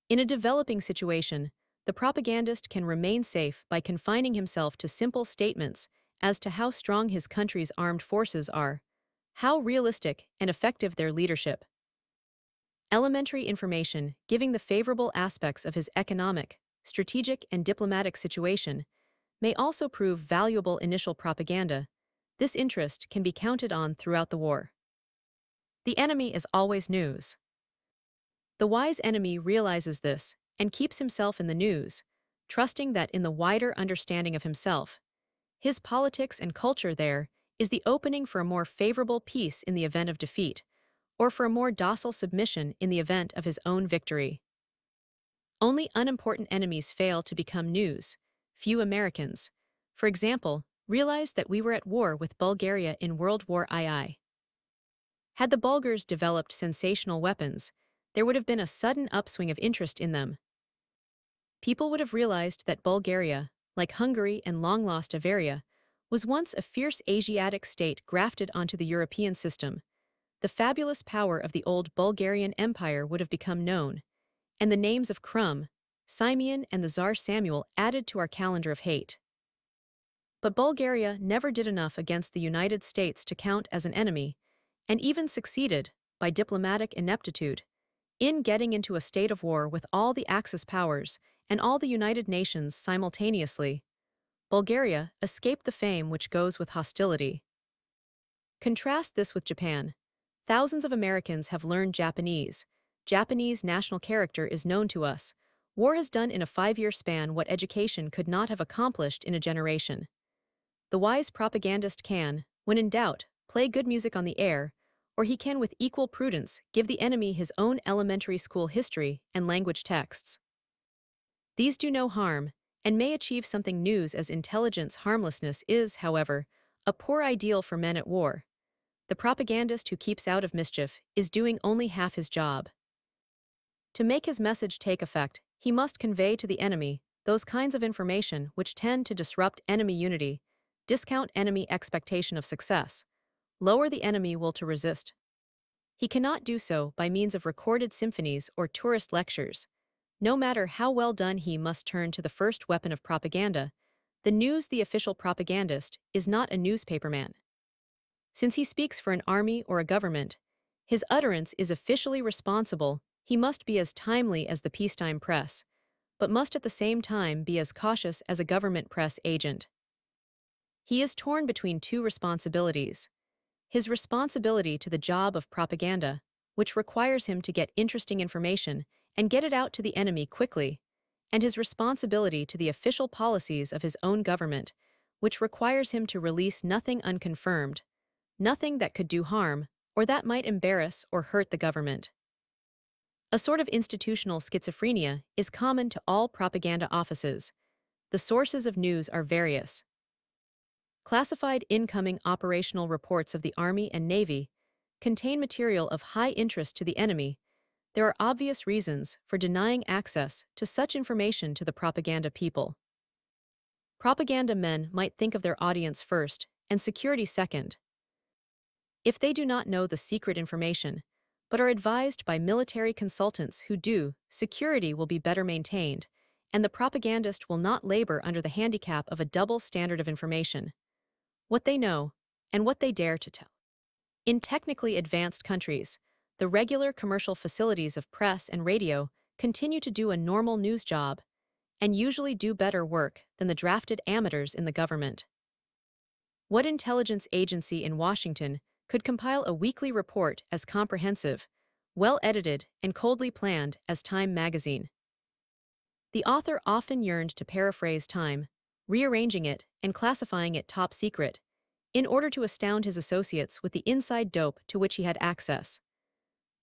In a developing situation, the propagandist can remain safe by confining himself to simple statements as to how strong his country's armed forces are, how realistic and effective their leadership. Elementary information giving the favorable aspects of his economic, strategic, and diplomatic situation may also prove valuable initial propaganda. This interest can be counted on throughout the war. The enemy is always news. The wise enemy realizes this and keeps himself in the news, trusting that in the wider understanding of himself, his politics and culture there is the opening for a more favorable peace in the event of defeat, or for a more docile submission in the event of his own victory. Only unimportant enemies fail to become news. Few Americans, for example, realized that we were at war with Bulgaria in World War II. Had the Bulgars developed sensational weapons, there would have been a sudden upswing of interest in them. People would have realized that Bulgaria, like Hungary and long-lost Avaria, was once a fierce Asiatic state grafted onto the European system. The fabulous power of the old Bulgarian Empire would have become known, and the names of Krum, Simeon, and the Tsar Samuel added to our calendar of hate. But Bulgaria never did enough against the United States to count as an enemy, and even succeeded, by diplomatic ineptitude, in getting into a state of war with all the Axis powers and all the United Nations simultaneously. Bulgaria escaped the fame which goes with hostility. Contrast this with Japan. Thousands of Americans have learned Japanese. Japanese national character is known to us. War has done in a 5-year span what education could not have accomplished in a generation. The wise propagandist can, when in doubt, play good music on the air, or he can with equal prudence give the enemy his own elementary school history and language texts. These do no harm, and may achieve something news as intelligence harmlessness is, however, a poor ideal for men at war. The propagandist who keeps out of mischief is doing only half his job. To make his message take effect, he must convey to the enemy those kinds of information which tend to disrupt enemy unity, discount enemy expectation of success, lower the enemy will to resist. He cannot do so by means of recorded symphonies or tourist lectures. No matter how well done, he must turn to the first weapon of propaganda. The news. The official propagandist is not a newspaperman. Since he speaks for an army or a government, his utterance is officially responsible. He must be as timely as the peacetime press, but must at the same time be as cautious as a government press agent. He is torn between two responsibilities. His responsibility to the job of propaganda, which requires him to get interesting information and get it out to the enemy quickly, and his responsibility to the official policies of his own government, which requires him to release nothing unconfirmed, nothing that could do harm, or that might embarrass or hurt the government. A sort of institutional schizophrenia is common to all propaganda offices. The sources of news are various. Classified incoming operational reports of the Army and Navy contain material of high interest to the enemy. There are obvious reasons for denying access to such information to the propaganda people. Propaganda men might think of their audience first and security second. If they do not know the secret information, but are advised by military consultants who do, security will be better maintained, and the propagandist will not labor under the handicap of a double standard of information. What they know, and what they dare to tell. In technically advanced countries, the regular commercial facilities of press and radio continue to do a normal news job, and usually do better work than the drafted amateurs in the government. What intelligence agency in Washington could compile a weekly report as comprehensive, well-edited, and coldly planned as Time magazine? The author often yearned to paraphrase Time, rearranging it and classifying it top secret, in order to astound his associates with the inside dope to which he had access.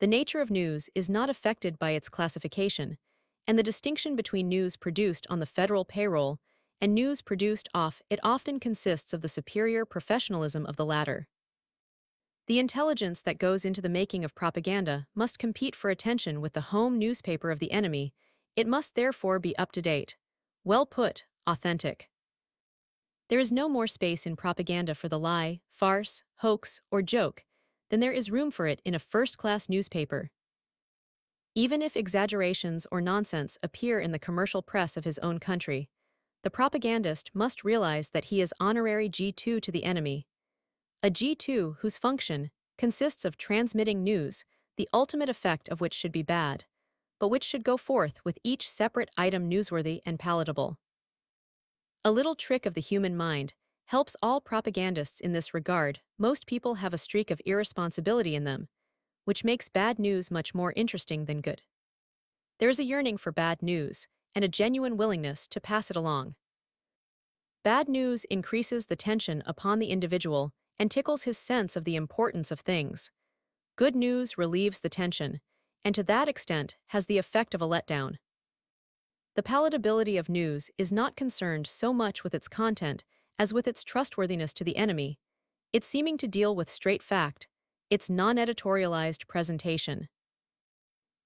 The nature of news is not affected by its classification, and the distinction between news produced on the federal payroll and news produced off it often consists of the superior professionalism of the latter. The intelligence that goes into the making of propaganda must compete for attention with the home newspaper of the enemy. It must therefore be up to date, well put, authentic. There is no more space in propaganda for the lie, farce, hoax, or joke than there is room for it in a first-class newspaper. Even if exaggerations or nonsense appear in the commercial press of his own country, the propagandist must realize that he is honorary G2 to the enemy. A G2 whose function consists of transmitting news, the ultimate effect of which should be bad, but which should go forth with each separate item newsworthy and palatable. A little trick of the human mind helps all propagandists in this regard. Most people have a streak of irresponsibility in them, which makes bad news much more interesting than good. There is a yearning for bad news and a genuine willingness to pass it along. Bad news increases the tension upon the individual and tickles his sense of the importance of things. Good news relieves the tension, and to that extent has the effect of a letdown. The palatability of news is not concerned so much with its content as with its trustworthiness to the enemy, its seeming to deal with straight fact, its non-editorialized presentation.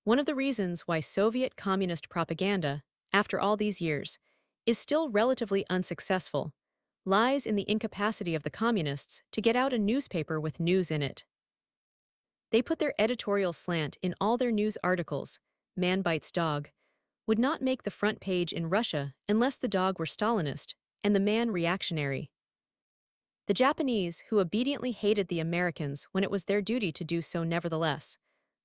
One of the reasons why Soviet communist propaganda, after all these years, is still relatively unsuccessful, lies in the incapacity of the communists to get out a newspaper with news in it. They put their editorial slant in all their news articles. Man bites dog would not make the front page in Russia unless the dog were Stalinist and the man reactionary. The Japanese, who obediently hated the Americans when it was their duty to do so nevertheless,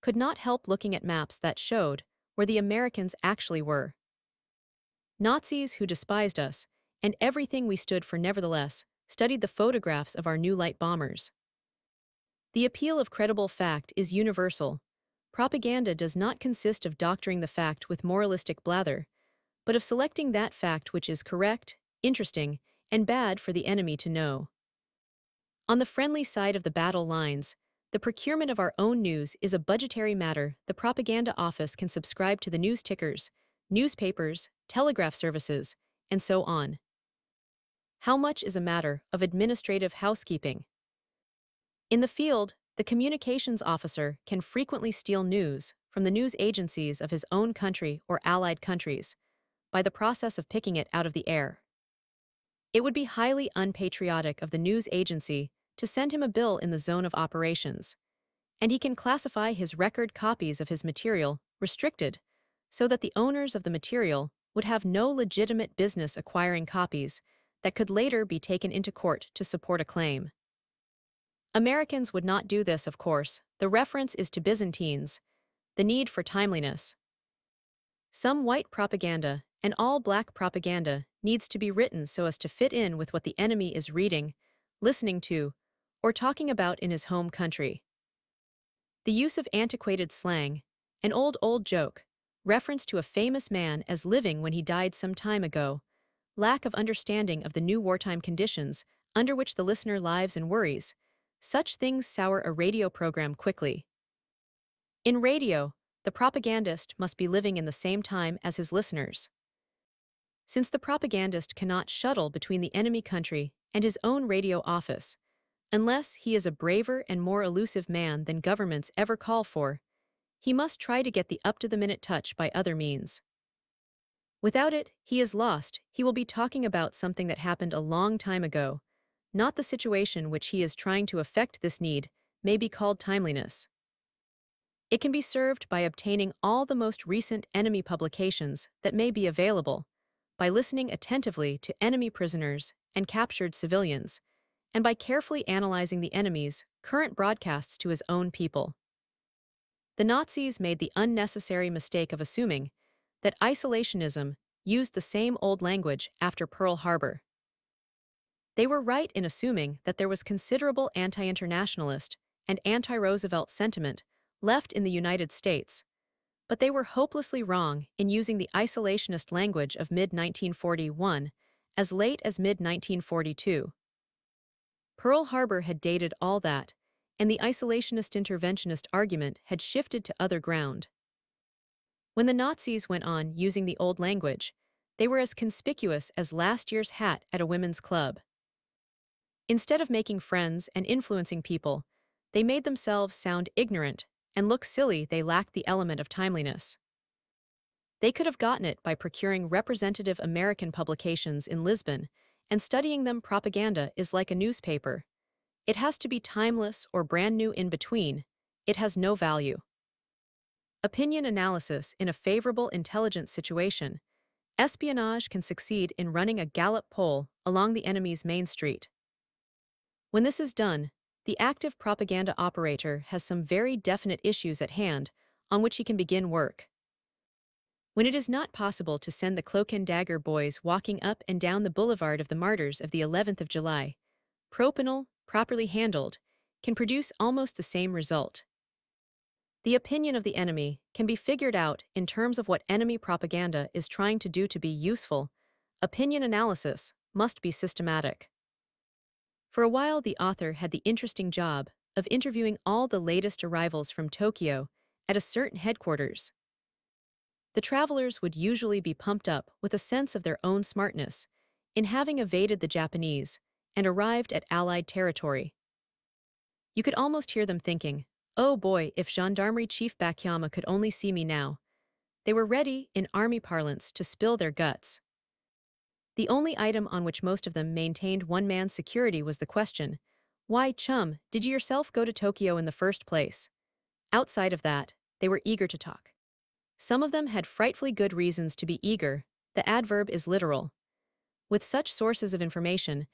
could not help looking at maps that showed where the Americans actually were. Nazis, who despised us and everything we stood for nevertheless, studied the photographs of our new light bombers. The appeal of credible fact is universal. Propaganda does not consist of doctoring the fact with moralistic blather, but of selecting that fact which is correct, interesting, and bad for the enemy to know. On the friendly side of the battle lines, the procurement of our own news is a budgetary matter. The propaganda office can subscribe to the news tickers, newspapers, telegraph services, and so on. How much is a matter of administrative housekeeping? In the field, the communications officer can frequently steal news from the news agencies of his own country or allied countries by the process of picking it out of the air. It would be highly unpatriotic of the news agency to send him a bill in the zone of operations, and he can classify his record copies of his material restricted so that the owners of the material would have no legitimate business acquiring copies that could later be taken into court to support a claim. Americans would not do this, of course. The reference is to Byzantines, the need for timeliness. Some white propaganda and all black propaganda needs to be written so as to fit in with what the enemy is reading, listening to, or talking about in his home country. The use of antiquated slang, an old joke, reference to a famous man as living when he died some time ago, lack of understanding of the new wartime conditions under which the listener lives and worries, such things sour a radio program quickly. In radio, the propagandist must be living in the same time as his listeners. Since the propagandist cannot shuttle between the enemy country and his own radio office, unless he is a braver and more elusive man than governments ever call for, he must try to get the up-to-the-minute touch by other means. Without it, he is lost. He will be talking about something that happened a long time ago, not the situation which he is trying to affect. This need may be called timeliness. It can be served by obtaining all the most recent enemy publications that may be available, by listening attentively to enemy prisoners and captured civilians, and by carefully analyzing the enemy's current broadcasts to his own people. The Nazis made the unnecessary mistake of assuming that isolationism used the same old language after Pearl Harbor. They were right in assuming that there was considerable anti-internationalist and anti-Roosevelt sentiment left in the United States, but they were hopelessly wrong in using the isolationist language of mid-1941 as late as mid-1942. Pearl Harbor had dated all that, and the isolationist-interventionist argument had shifted to other ground. When the Nazis went on using the old language, they were as conspicuous as last year's hat at a women's club. Instead of making friends and influencing people, they made themselves sound ignorant and look silly. They lacked the element of timeliness. They could have gotten it by procuring representative American publications in Lisbon and studying them. Propaganda is like a newspaper. It has to be timeless or brand new. In between, it has no value. Opinion analysis in a favorable intelligence situation. Espionage can succeed in running a Gallup poll along the enemy's main street. When this is done, the active propaganda operator has some very definite issues at hand on which he can begin work. When it is not possible to send the cloak and dagger boys walking up and down the boulevard of the martyrs of the 11th of July, propanol, properly handled, can produce almost the same result. The opinion of the enemy can be figured out in terms of what enemy propaganda is trying to do to be useful. Opinion analysis must be systematic. For a while, the author had the interesting job of interviewing all the latest arrivals from Tokyo at a certain headquarters. The travelers would usually be pumped up with a sense of their own smartness in having evaded the Japanese and arrived at Allied territory. You could almost hear them thinking, "Oh boy, if Gendarmerie Chief Bakyama could only see me now." They were ready, in army parlance, to spill their guts. The only item on which most of them maintained one-man security was the question, "Why, chum, did you yourself go to Tokyo in the first place?" Outside of that, they were eager to talk. Some of them had frightfully good reasons to be eager. The adverb is literal. With such sources of information,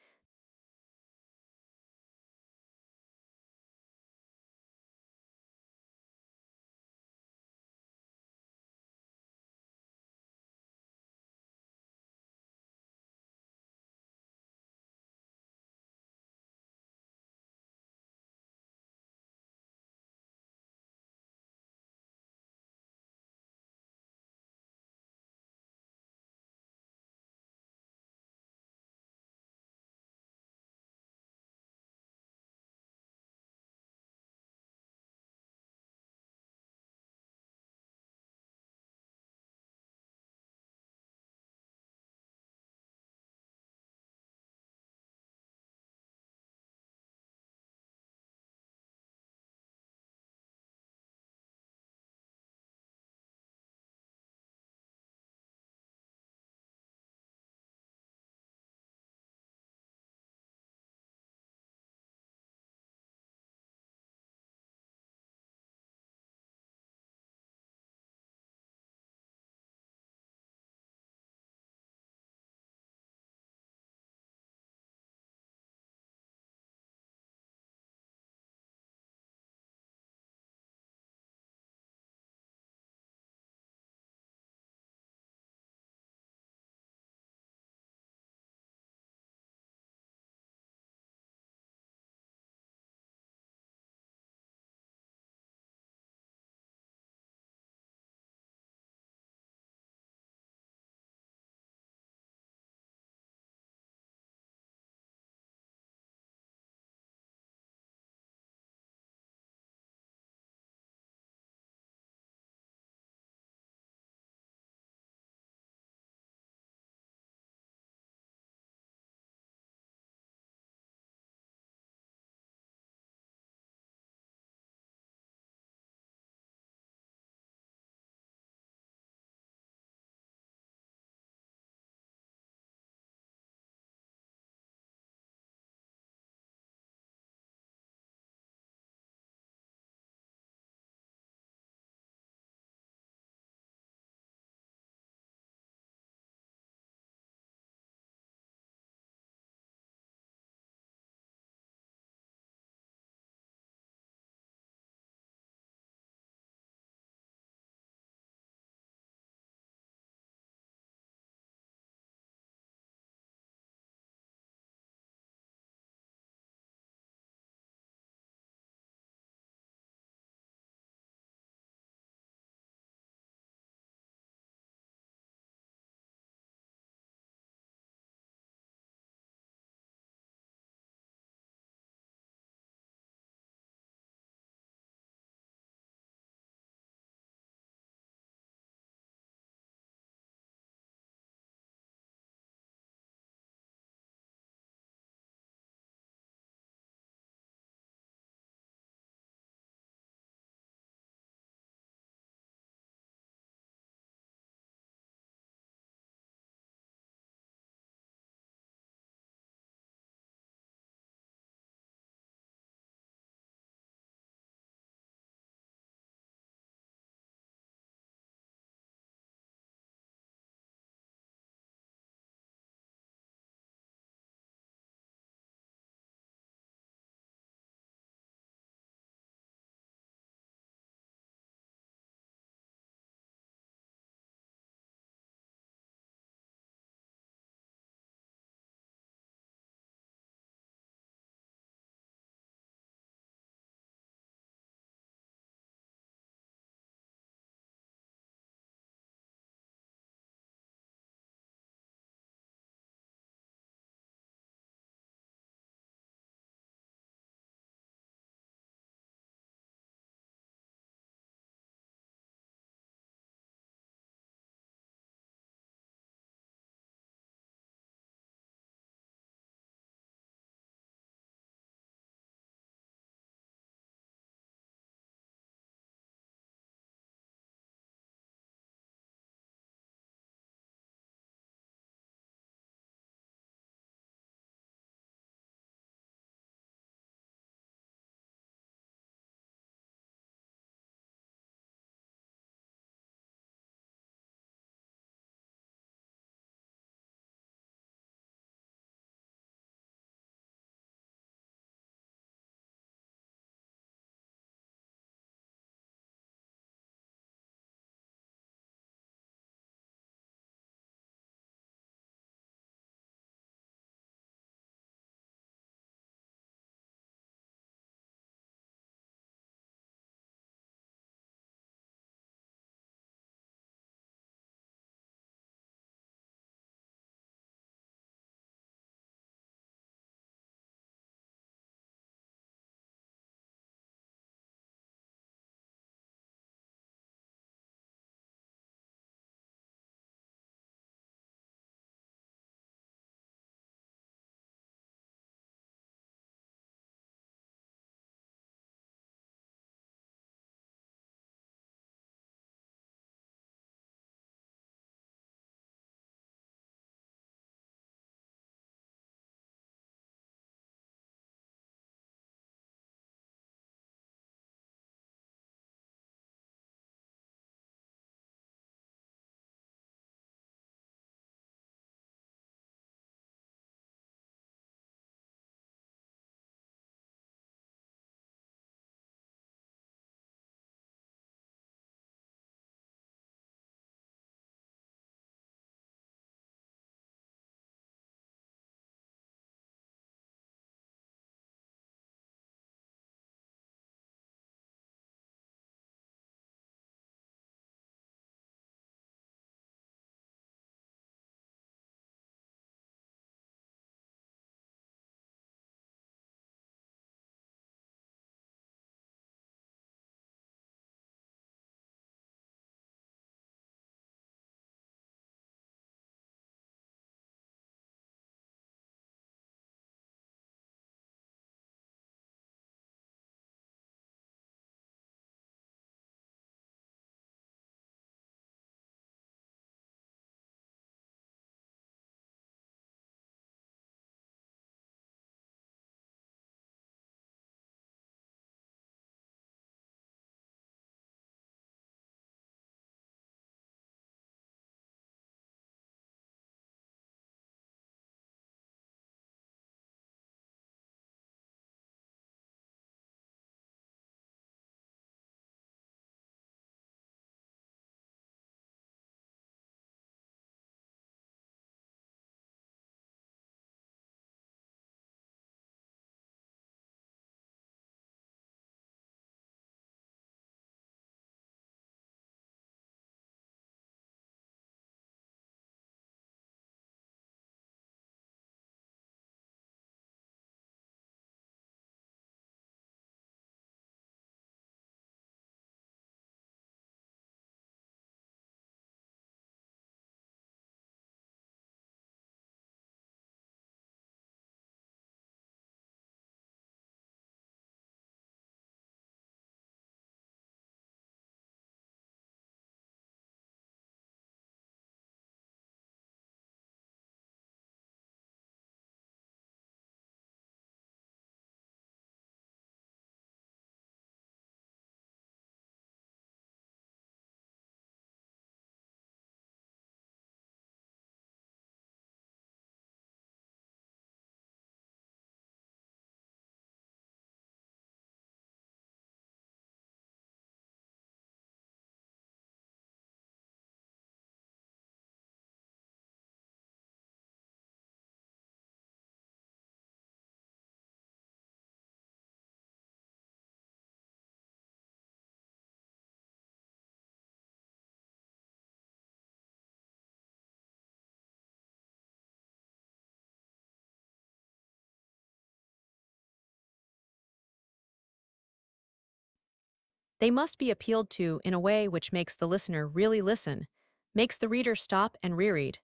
They must be appealed to in a way which makes the listener really listen, makes the reader stop and reread,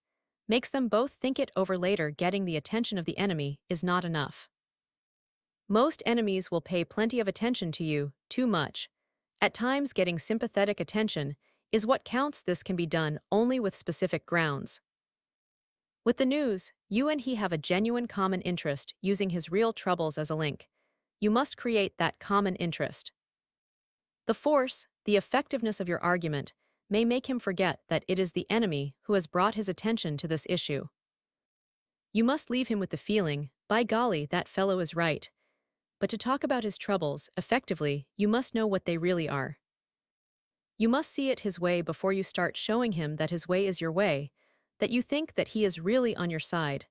makes them both think it over later. Getting the attention of the enemy is not enough. Most enemies will pay plenty of attention to you, too much. At times, getting sympathetic attention is what counts. This can be done only with specific grounds. With the news, you and he have a genuine common interest using his real troubles as a link. You must create that common interest. The force, the effectiveness of your argument, may make him forget that it is the enemy who has brought his attention to this issue. You must leave him with the feeling, by golly, that fellow is right. But to talk about his troubles effectively, you must know what they really are. You must see it his way before you start showing him that his way is your way, that you think that he is really on your side,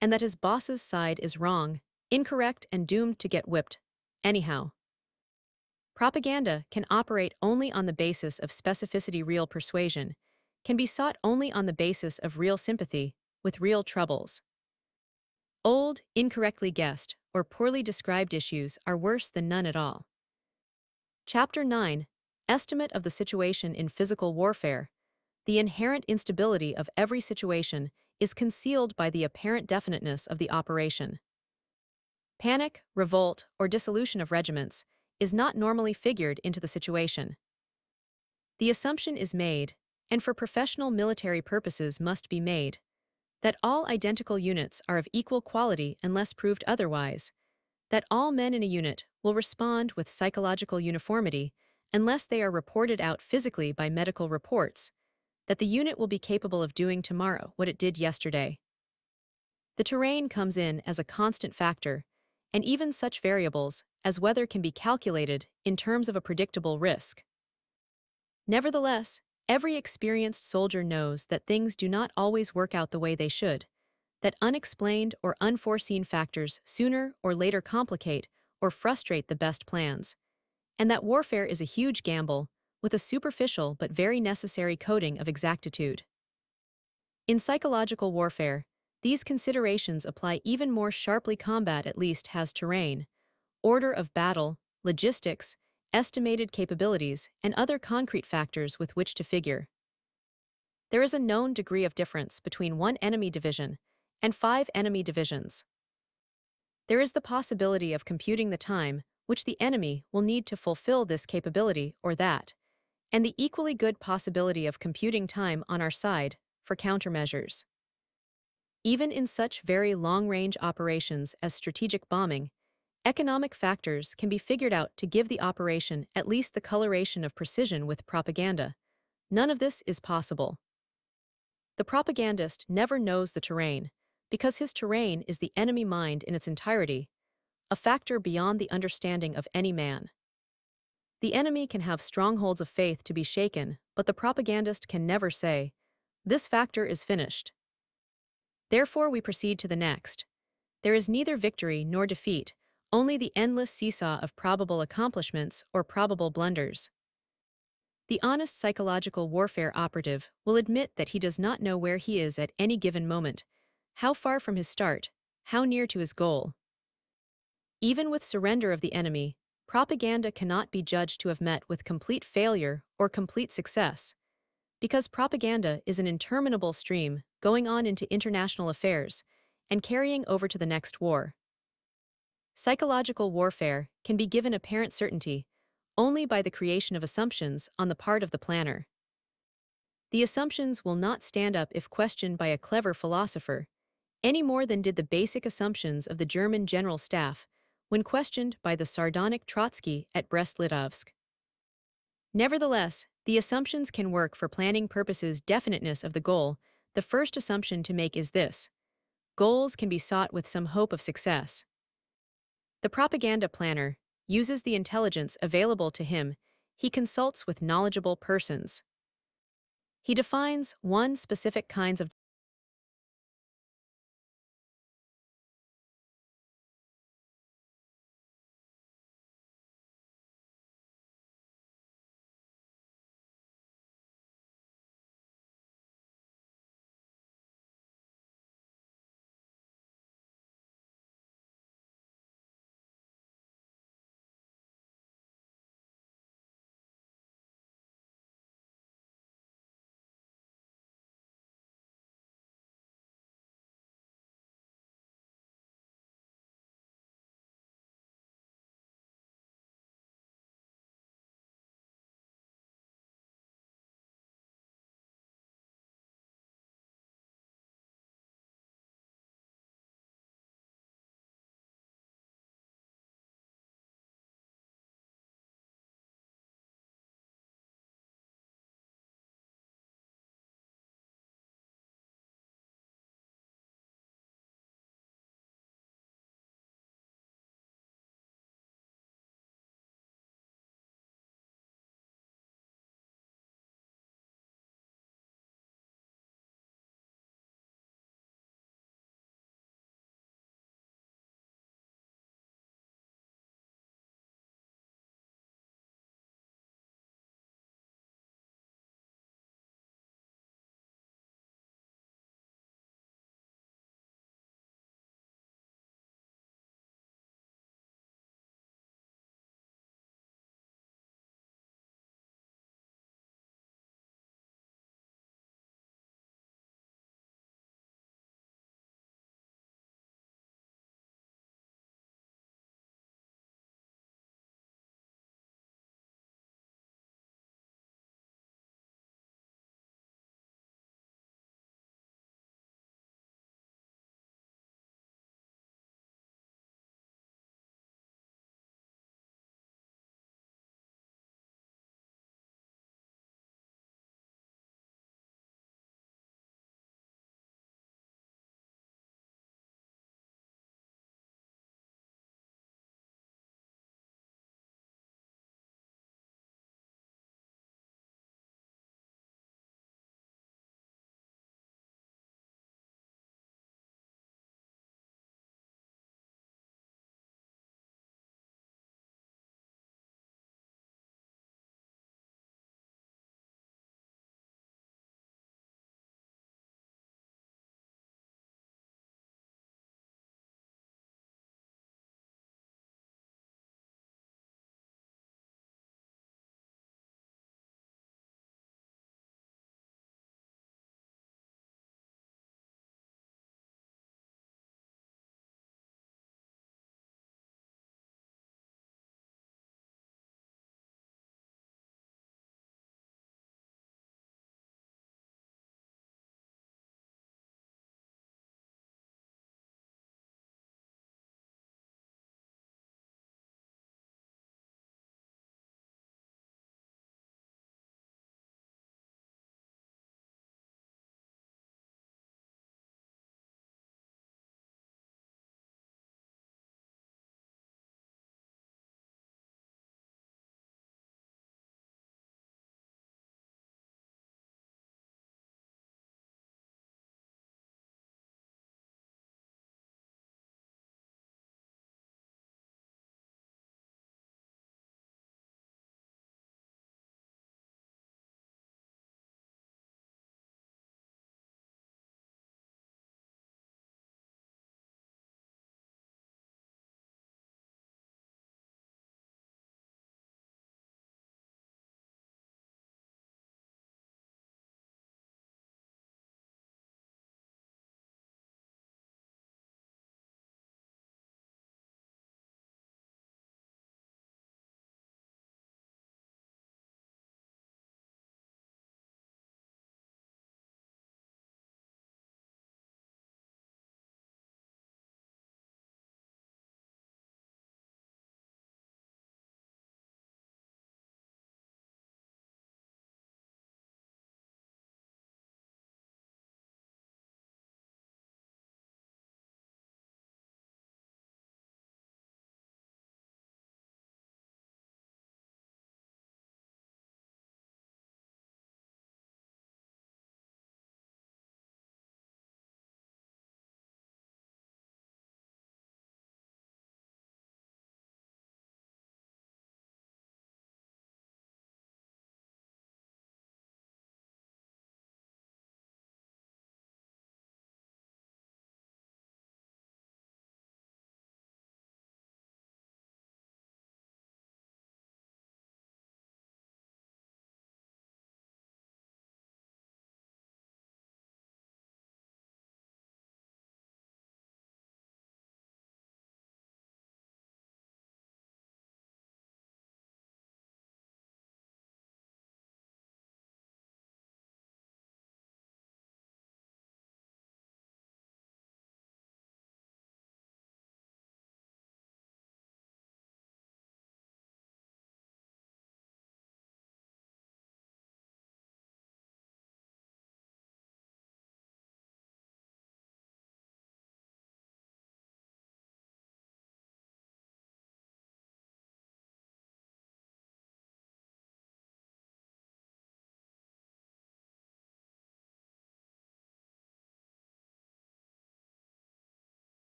and that his boss's side is wrong, incorrect, and doomed to get whipped. Anyhow. Propaganda can operate only on the basis of specificity. Real persuasion can be sought only on the basis of real sympathy with real troubles. Old, incorrectly guessed, or poorly described issues are worse than none at all. Chapter 9. Estimate of the situation in physical warfare. The inherent instability of every situation is concealed by the apparent definiteness of the operation. Panic, revolt, or dissolution of regiments is not normally figured into the situation. The assumption is made, and for professional military purposes must be made, that all identical units are of equal quality unless proved otherwise, that all men in a unit will respond with psychological uniformity unless they are reported out physically by medical reports, that the unit will be capable of doing tomorrow what it did yesterday. The terrain comes in as a constant factor, and even such variables as weather can be calculated in terms of a predictable risk. Nevertheless, every experienced soldier knows that things do not always work out the way they should, that unexplained or unforeseen factors sooner or later complicate or frustrate the best plans, and that warfare is a huge gamble with a superficial but very necessary coating of exactitude. In psychological warfare, these considerations apply even more sharply. Combat at least has terrain, order of battle, logistics, estimated capabilities, and other concrete factors with which to figure. There is a known degree of difference between one enemy division and 5 enemy divisions. There is the possibility of computing the time which the enemy will need to fulfill this capability or that, and the equally good possibility of computing time on our side for countermeasures. Even in such very long-range operations as strategic bombing, economic factors can be figured out to give the operation at least the coloration of precision. With propaganda, none of this is possible. The propagandist never knows the terrain, because his terrain is the enemy mind in its entirety, a factor beyond the understanding of any man. The enemy can have strongholds of faith to be shaken, but the propagandist can never say, "This factor is finished." Therefore we proceed to the next. There is neither victory nor defeat, only the endless seesaw of probable accomplishments or probable blunders. The honest psychological warfare operative will admit that he does not know where he is at any given moment, how far from his start, how near to his goal. Even with surrender of the enemy, propaganda cannot be judged to have met with complete failure or complete success, because propaganda is an interminable stream going on into international affairs and carrying over to the next war. Psychological warfare can be given apparent certainty only by the creation of assumptions on the part of the planner. The assumptions will not stand up if questioned by a clever philosopher, any more than did the basic assumptions of the German General Staff when questioned by the sardonic Trotsky at Brest-Litovsk. Nevertheless, the assumptions can work for planning purposes. Definiteness of the goal. The first assumption to make is this: goals can be sought with some hope of success. The propaganda planner uses the intelligence available to him. He consults with knowledgeable persons. He defines one specific kinds of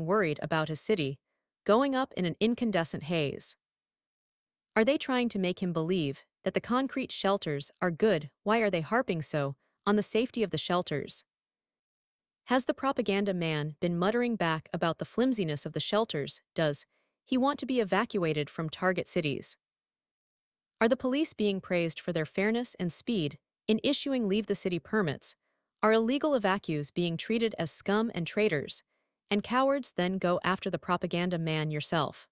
worried about his city, going up in an incandescent haze. Are they trying to make him believe that the concrete shelters are good? Why are they harping so on the safety of the shelters? Has the propaganda man been muttering back about the flimsiness of the shelters? Does he want to be evacuated from target cities? Are the police being praised for their fairness and speed in issuing leave the city permits? Are illegal evacuees being treated as scum and traitors, and cowards then go after the propaganda man yourself?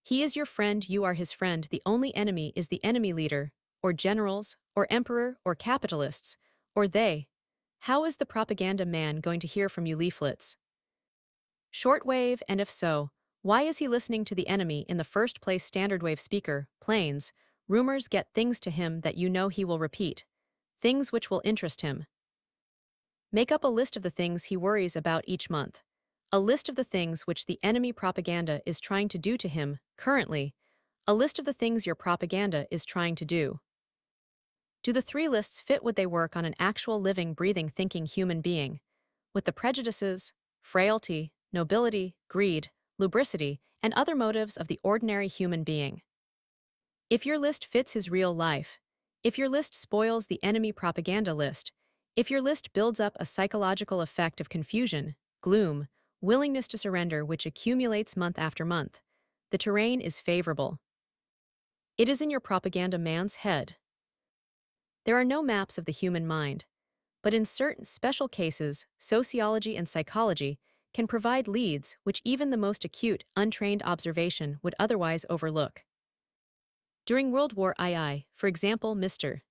He is your friend, you are his friend, the only enemy is the enemy leader, or generals, or emperor, or capitalists, or they. How is the propaganda man going to hear from you leaflets? Shortwave, and if so, why is he listening to the enemy in the first place? Standard wave speaker, planes, rumors get things to him that you know he will repeat, things which will interest him. Make up a list of the things he worries about each month. A list of the things which the enemy propaganda is trying to do to him, currently. A list of the things your propaganda is trying to do. Do the three lists fit? Would they work on an actual living, breathing, thinking human being? With the prejudices, frailty, nobility, greed, lubricity, and other motives of the ordinary human being. If your list fits his real life, if your list spoils the enemy propaganda list, if your list builds up a psychological effect of confusion, gloom, willingness to surrender which accumulates month after month, the terrain is favorable. It is in your propaganda man's head. There are no maps of the human mind, but in certain special cases, sociology and psychology can provide leads which even the most acute, untrained observation would otherwise overlook. During World War II, for example, Mr.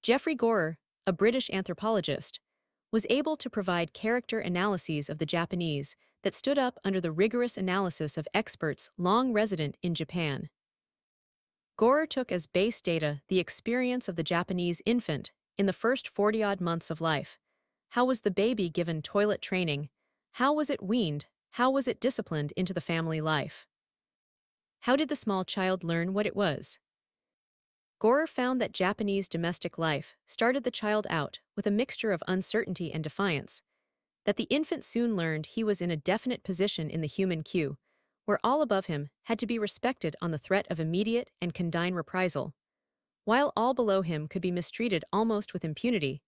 Geoffrey Gorer, a British anthropologist, was able to provide character analyses of the Japanese that stood up under the rigorous analysis of experts long resident in Japan. Gorer took as base data the experience of the Japanese infant in the first 40-odd months of life. How was the baby given toilet training? How was it weaned? How was it disciplined into the family life? How did the small child learn what it was? Gorer found that Japanese domestic life started the child out with a mixture of uncertainty and defiance, that the infant soon learned he was in a definite position in the human queue, where all above him had to be respected on the threat of immediate and condign reprisal, while all below him could be mistreated almost with impunity,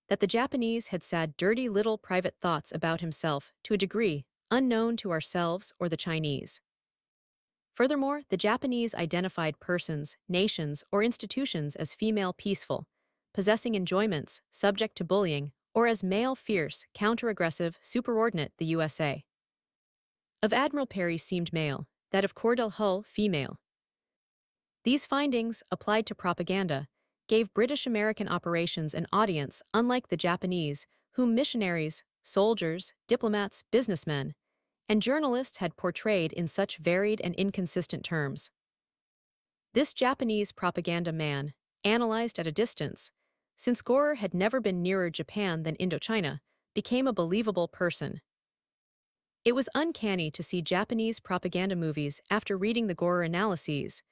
that the Japanese had sad dirty little private thoughts about himself to a degree unknown to ourselves or the Chinese. Furthermore, the Japanese identified persons, nations, or institutions as female peaceful, possessing enjoyments, subject to bullying, or as male fierce, counter-aggressive, superordinate the USA. Of Admiral Perry seemed male, that of Cordell Hull female. These findings, applied to propaganda, gave British-American operations an audience unlike the Japanese, whom missionaries, soldiers, diplomats, businessmen, and journalists had portrayed in such varied and inconsistent terms. This Japanese propaganda man, analyzed at a distance, since Gorer had never been nearer Japan than Indochina, became a believable person. It was uncanny to see Japanese propaganda movies after reading the Gorer analyses,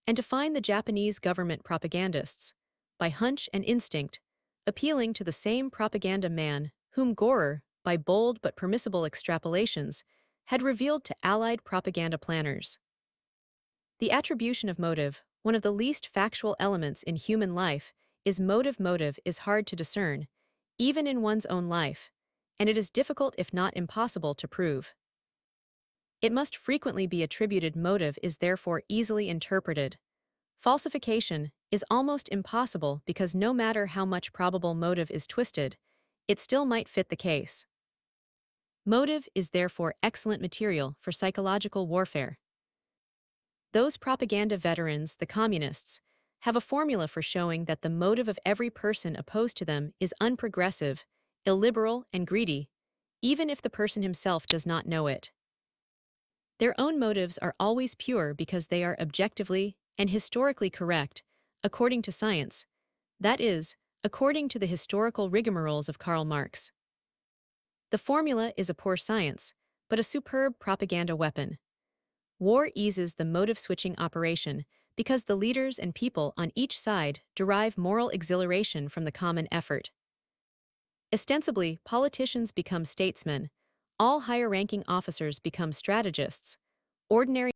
and to find the Japanese government propagandists, by hunch and instinct, appealing to the same propaganda man whom Gorer, by bold but permissible extrapolations, had revealed to Allied propaganda planners. The attribution of motive, one of the least factual elements in human life, is motive. Motive is hard to discern, even in one's own life, and it is difficult if not impossible to prove. It must frequently be attributed. Motive is therefore easily interpreted. Falsification is almost impossible because no matter how much probable motive is twisted, it still might fit the case. Motive is therefore excellent material for psychological warfare. Those propaganda veterans, the communists, have a formula for showing that the motive of every person opposed to them is unprogressive, illiberal, and greedy, even if the person himself does not know it. Their own motives are always pure because they are objectively and historically correct, according to science, that is, according to the historical rigmaroles of Karl Marx. The formula is a poor science, but a superb propaganda weapon. War eases the motive-switching operation because the leaders and people on each side derive moral exhilaration from the common effort. Ostensibly, politicians become statesmen, All higher-ranking officers become strategists. Ordinary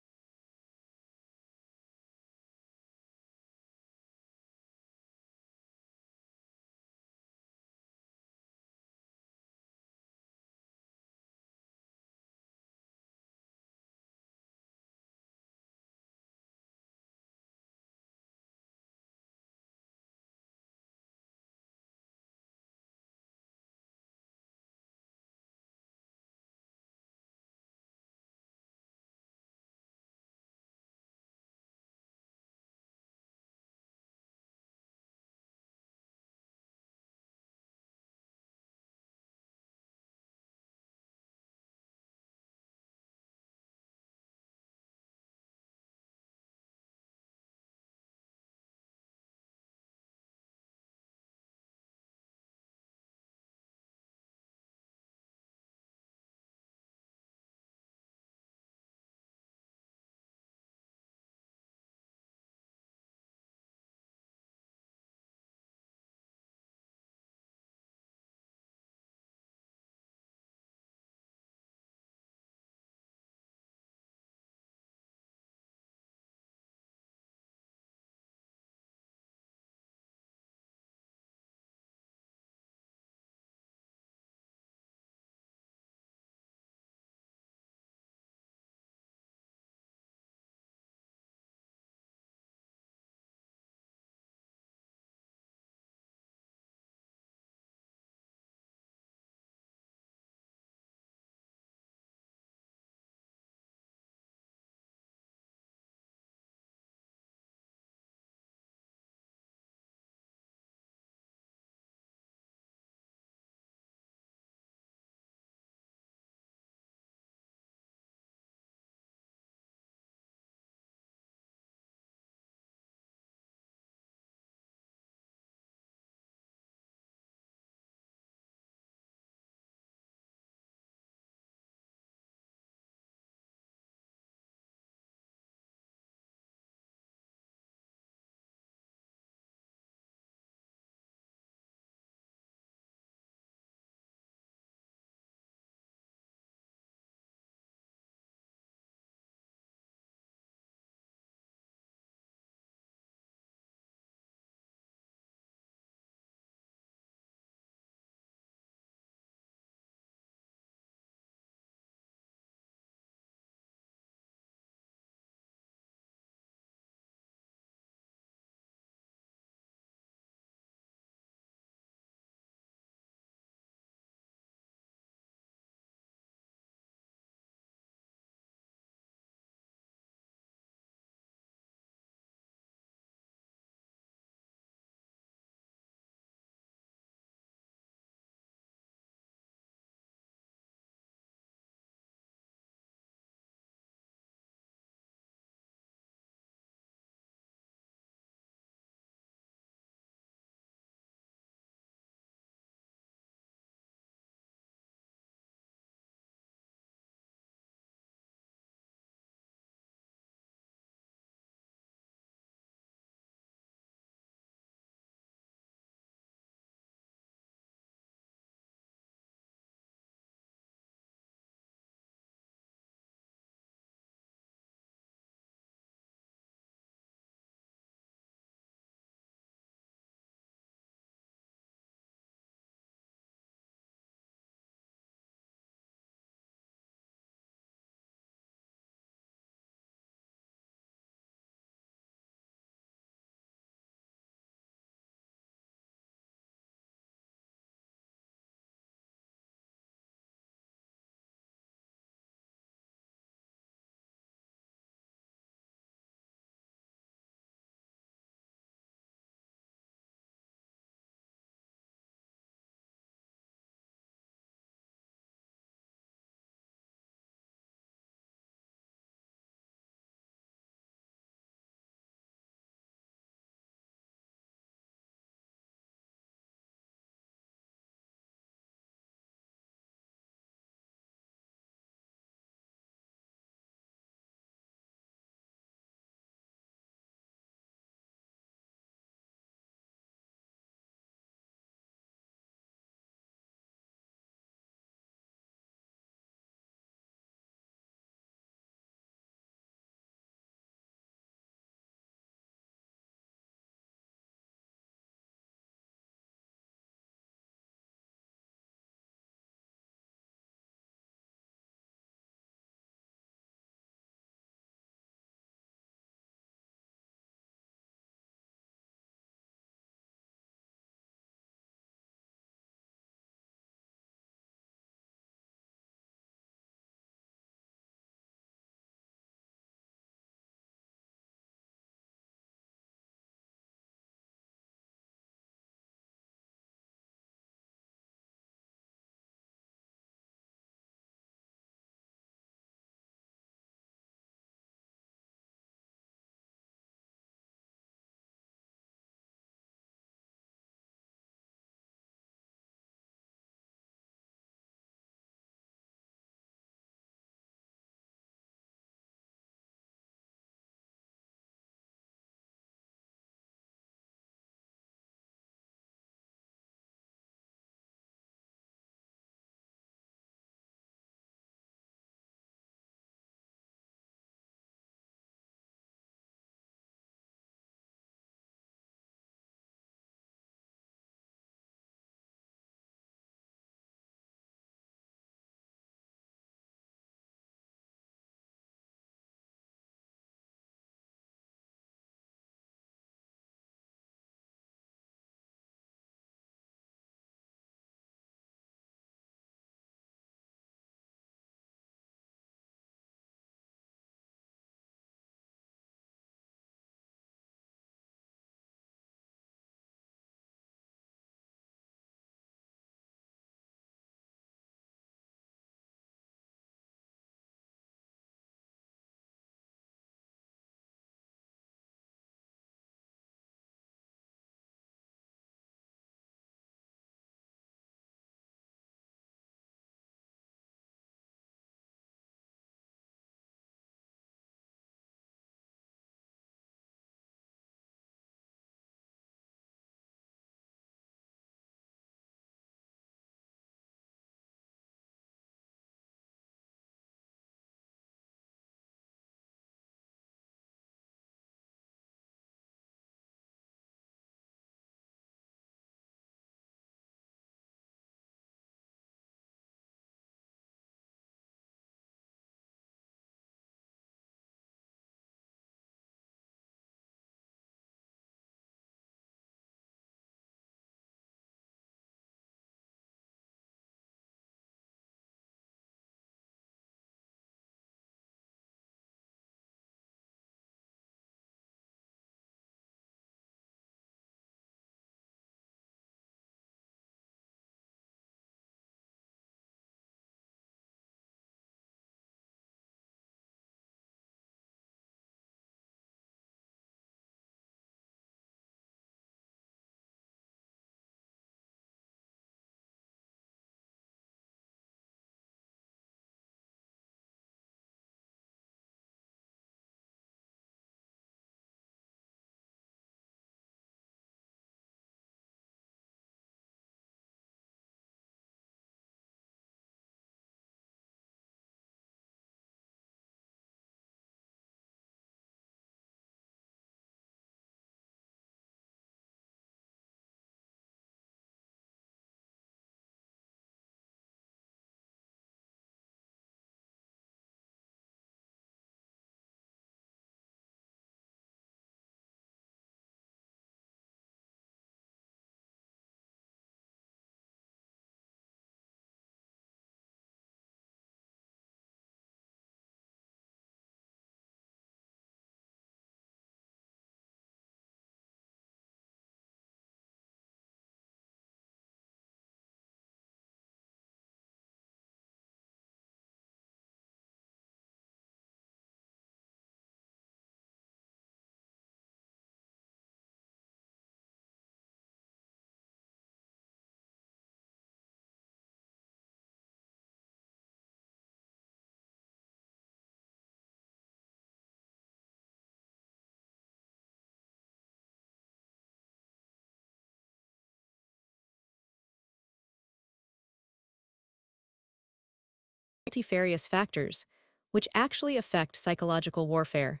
multifarious factors, which actually affect psychological warfare.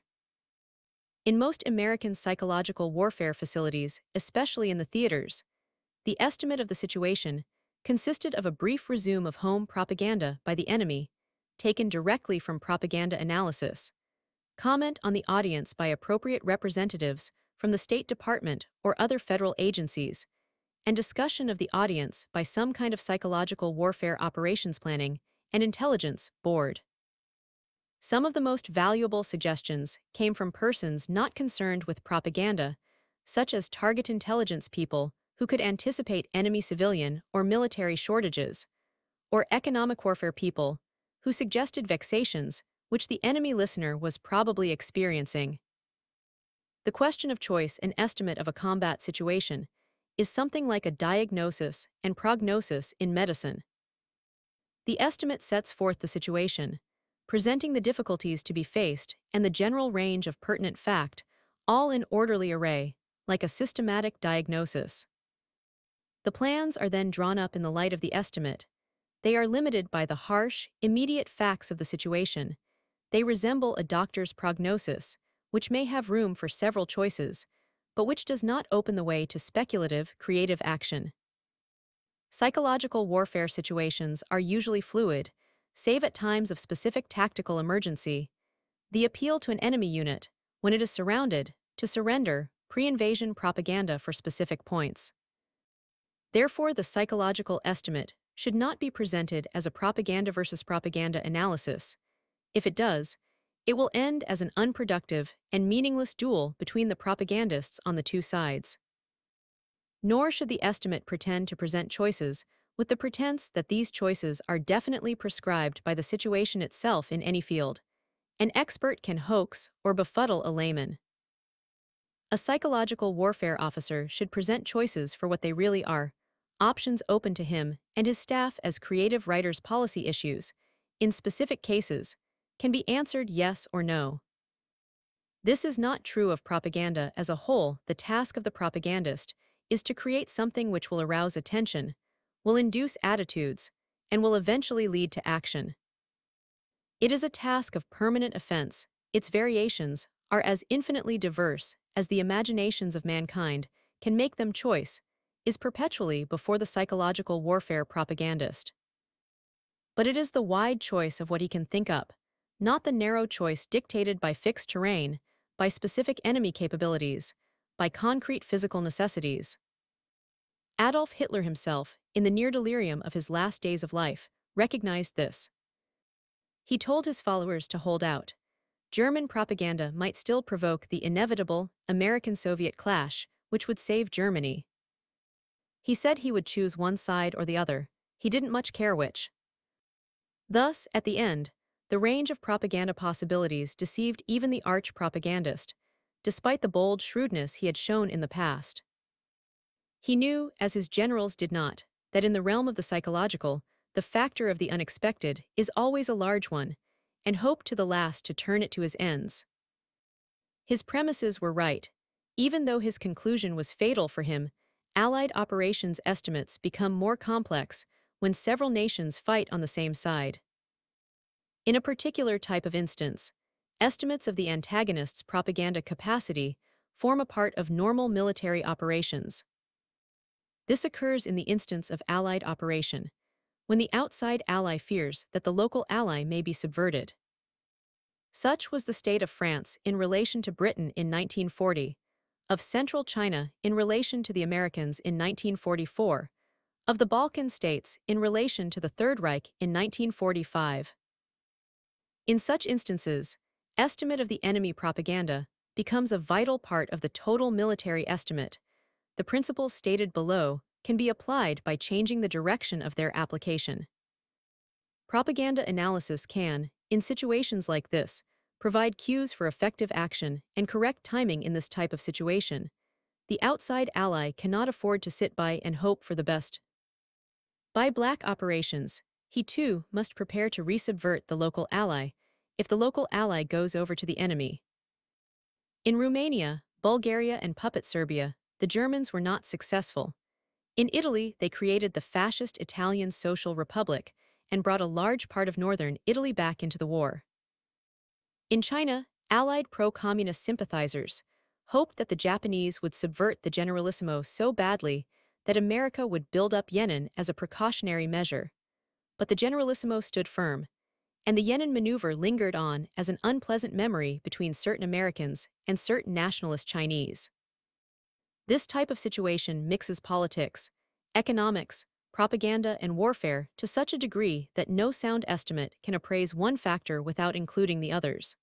In most American psychological warfare facilities, especially in the theaters, the estimate of the situation consisted of a brief resume of home propaganda by the enemy, taken directly from propaganda analysis, comment on the audience by appropriate representatives from the State Department or other federal agencies, and discussion of the audience by some kind of psychological warfare operations planning and intelligence board. Some of the most valuable suggestions came from persons not concerned with propaganda, such as target intelligence people who could anticipate enemy civilian or military shortages, or economic warfare people who suggested vexations which the enemy listener was probably experiencing. The question of choice and estimate of a combat situation is something like a diagnosis and prognosis in medicine. The estimate sets forth the situation, presenting the difficulties to be faced and the general range of pertinent fact, all in orderly array, like a systematic diagnosis. The plans are then drawn up in the light of the estimate. They are limited by the harsh, immediate facts of the situation. They resemble a doctor's prognosis, which may have room for several choices, but which does not open the way to speculative, creative action. Psychological warfare situations are usually fluid, save at times of specific tactical emergency. The appeal to an enemy unit, when it is surrounded, to surrender, pre-invasion propaganda for specific points. Therefore, the psychological estimate should not be presented as a propaganda versus propaganda analysis. If it does, it will end as an unproductive and meaningless duel between the propagandists on the two sides. Nor should the estimate pretend to present choices with the pretense that these choices are definitely prescribed by the situation itself in any field. An expert can hoax or befuddle a layman. A psychological warfare officer should present choices for what they really are, options open to him and his staff as creative writers. Policy issues, in specific cases, can be answered yes or no. This is not true of propaganda as a whole. The task of the propagandist is to create something which will arouse attention, will induce attitudes, and will eventually lead to action. It is a task of permanent offense. Its variations are as infinitely diverse as the imaginations of mankind can make them. Choice is perpetually before the psychological warfare propagandist. But it is the wide choice of what he can think up, not the narrow choice dictated by fixed terrain, by specific enemy capabilities, by concrete physical necessities. Adolf Hitler himself, in the near delirium of his last days of life, recognized this. He told his followers to hold out. German propaganda might still provoke the inevitable American-Soviet clash, which would save Germany. He said he would choose one side or the other. He didn't much care which. Thus, at the end, the range of propaganda possibilities deceived even the arch-propagandist, despite the bold shrewdness he had shown in the past. He knew, as his generals did not, that in the realm of the psychological, the factor of the unexpected is always a large one, and hoped to the last to turn it to his ends. His premises were right. Even though his conclusion was fatal for him, Allied operations estimates become more complex when several nations fight on the same side. In a particular type of instance, estimates of the antagonist's propaganda capacity form a part of normal military operations. This occurs in the instance of Allied operation, when the outside ally fears that the local ally may be subverted. Such was the state of France in relation to Britain in 1940, of Central China in relation to the Americans in 1944, of the Balkan states in relation to the Third Reich in 1945. In such instances, estimate of the enemy propaganda becomes a vital part of the total military estimate. The principles stated below can be applied by changing the direction of their application. Propaganda analysis can, in situations like this, provide cues for effective action and correct timing in this type of situation. The outside ally cannot afford to sit by and hope for the best. By black operations, he too must prepare to resubvert the local ally if the local ally goes over to the enemy. In Romania, Bulgaria, and puppet Serbia, the Germans were not successful. In Italy, they created the fascist Italian Social Republic and brought a large part of northern Italy back into the war. In China, allied pro-communist sympathizers hoped that the Japanese would subvert the Generalissimo so badly that America would build up Yan'an as a precautionary measure. But the Generalissimo stood firm, and the Yan'an maneuver lingered on as an unpleasant memory between certain Americans and certain nationalist Chinese. This type of situation mixes politics, economics, propaganda, and warfare to such a degree that no sound estimate can appraise one factor without including the others.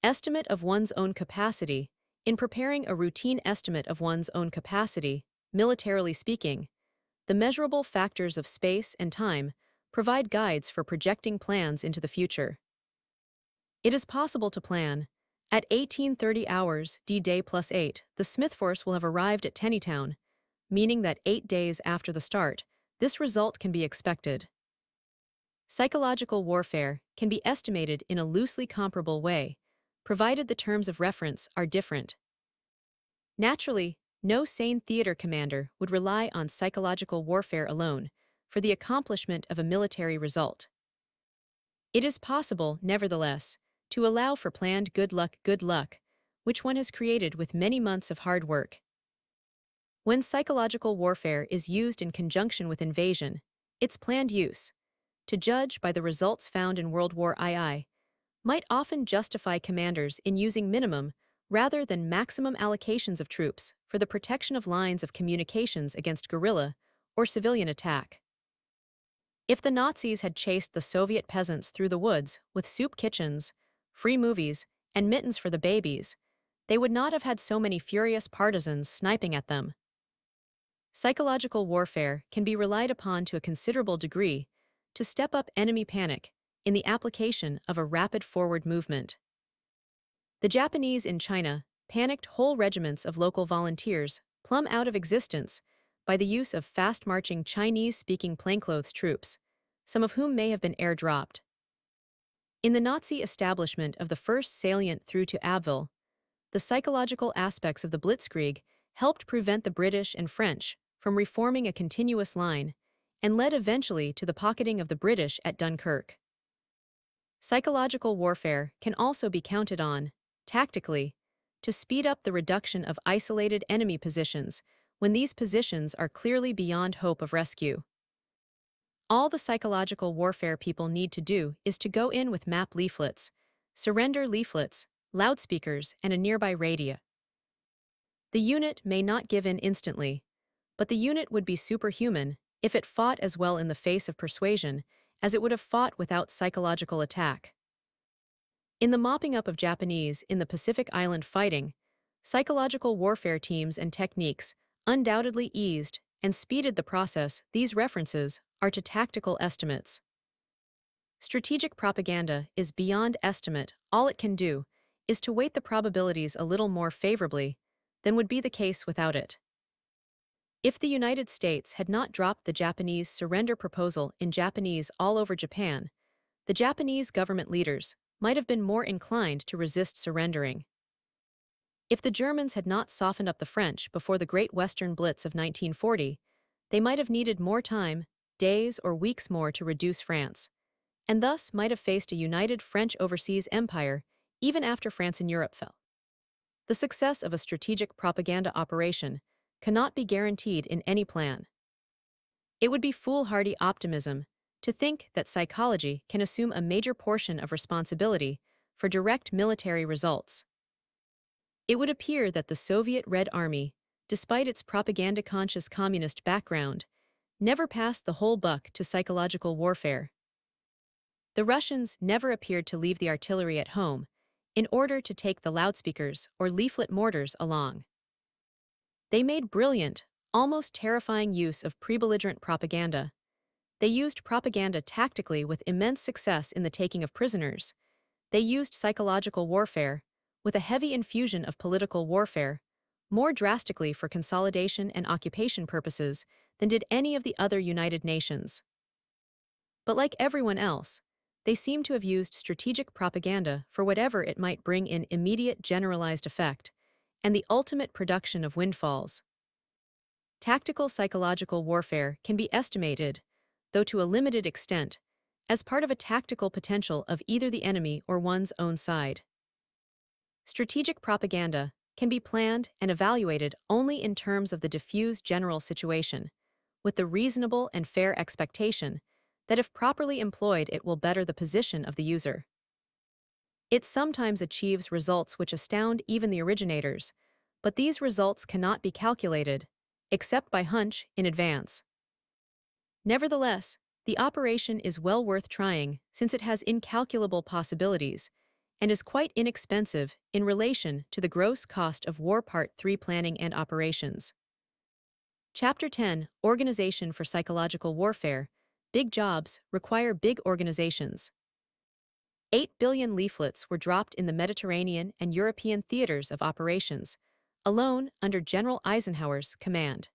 Estimate of one's own capacity. In preparing a routine estimate of one's own capacity, militarily speaking, the measurable factors of space and time provide guides for projecting plans into the future. It is possible to plan. At 18:30 hours D-Day plus 8, the Smith force will have arrived at Tennytown, meaning that 8 days after the start, this result can be expected. Psychological warfare can be estimated in a loosely comparable way, provided the terms of reference are different. Naturally, no sane theater commander would rely on psychological warfare alone for the accomplishment of a military result. It is possible, nevertheless, to allow for planned good luck, which one has created with many months of hard work. When psychological warfare is used in conjunction with invasion, its planned use, to judge by the results found in World War II, might often justify commanders in using minimum rather than maximum allocations of troops for the protection of lines of communications against guerrilla or civilian attack. If the Nazis had chased the Soviet peasants through the woods with soup kitchens, free movies, and mittens for the babies, they would not have had so many furious partisans sniping at them. Psychological warfare can be relied upon to a considerable degree to step up enemy panic in the application of a rapid forward movement. The Japanese in China panicked whole regiments of local volunteers plumb out of existence by the use of fast-marching Chinese-speaking plainclothes troops, some of whom may have been airdropped. In the Nazi establishment of the first salient through to Abbeville, the psychological aspects of the Blitzkrieg helped prevent the British and French from reforming a continuous line and led eventually to the pocketing of the British at Dunkirk. Psychological warfare can also be counted on, tactically, to speed up the reduction of isolated enemy positions when these positions are clearly beyond hope of rescue. All the psychological warfare people need to do is to go in with map leaflets, surrender leaflets, loudspeakers, and a nearby radio. The unit may not give in instantly, but the unit would be superhuman if it fought as well in the face of persuasion as it would have fought without psychological attack. In the mopping up of Japanese in the Pacific Island fighting, psychological warfare teams and techniques undoubtedly eased and speeded the process. These references are to tactical estimates. Strategic propaganda is beyond estimate. All it can do is to weight the probabilities a little more favorably than would be the case without it. If the United States had not dropped the Japanese surrender proposal in Japanese all over Japan, the Japanese government leaders might have been more inclined to resist surrendering. If the Germans had not softened up the French before the Great Western Blitz of 1940, they might have needed more time, days or weeks more to reduce France, and thus might have faced a united French overseas empire even after France and Europe fell. The success of a strategic propaganda operation cannot be guaranteed in any plan. It would be foolhardy optimism to think that psychology can assume a major portion of responsibility for direct military results. It would appear that the Soviet Red Army, despite its propaganda-conscious communist background, never passed the whole buck to psychological warfare. The Russians never appeared to leave the artillery at home in order to take the loudspeakers or leaflet mortars along. They made brilliant, almost terrifying use of pre-belligerent propaganda. They used propaganda tactically with immense success in the taking of prisoners. They used psychological warfare, with a heavy infusion of political warfare, more drastically for consolidation and occupation purposes than did any of the other United Nations. But like everyone else, they seem to have used strategic propaganda for whatever it might bring in immediate generalized effect, and the ultimate production of windfalls. Tactical psychological warfare can be estimated, though to a limited extent, as part of a tactical potential of either the enemy or one's own side. Strategic propaganda can be planned and evaluated only in terms of the diffuse general situation, with the reasonable and fair expectation that if properly employed it will better the position of the user. It sometimes achieves results which astound even the originators, but these results cannot be calculated, except by hunch, in advance. Nevertheless, the operation is well worth trying since it has incalculable possibilities and is quite inexpensive in relation to the gross cost of War Part 3 Planning and Operations. Chapter 10, Organization for Psychological Warfare. Big jobs require big organizations. 8 billion leaflets were dropped in the Mediterranean and European theaters of operations, alone under General Eisenhower's command.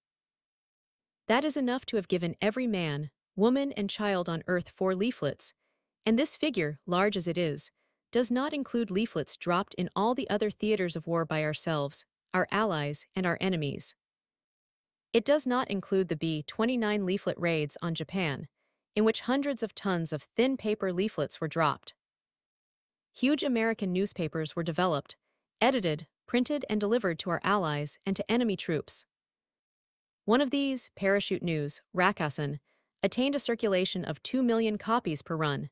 That is enough to have given every man, woman, and child on Earth 4 leaflets, and this figure, large as it is, does not include leaflets dropped in all the other theaters of war by ourselves, our allies, and our enemies. It does not include the B-29 leaflet raids on Japan, in which hundreds of tons of thin paper leaflets were dropped. Huge American newspapers were developed, edited, printed, and delivered to our allies and to enemy troops. One of these, Parachute News, Rakuten, attained a circulation of 2 million copies per run.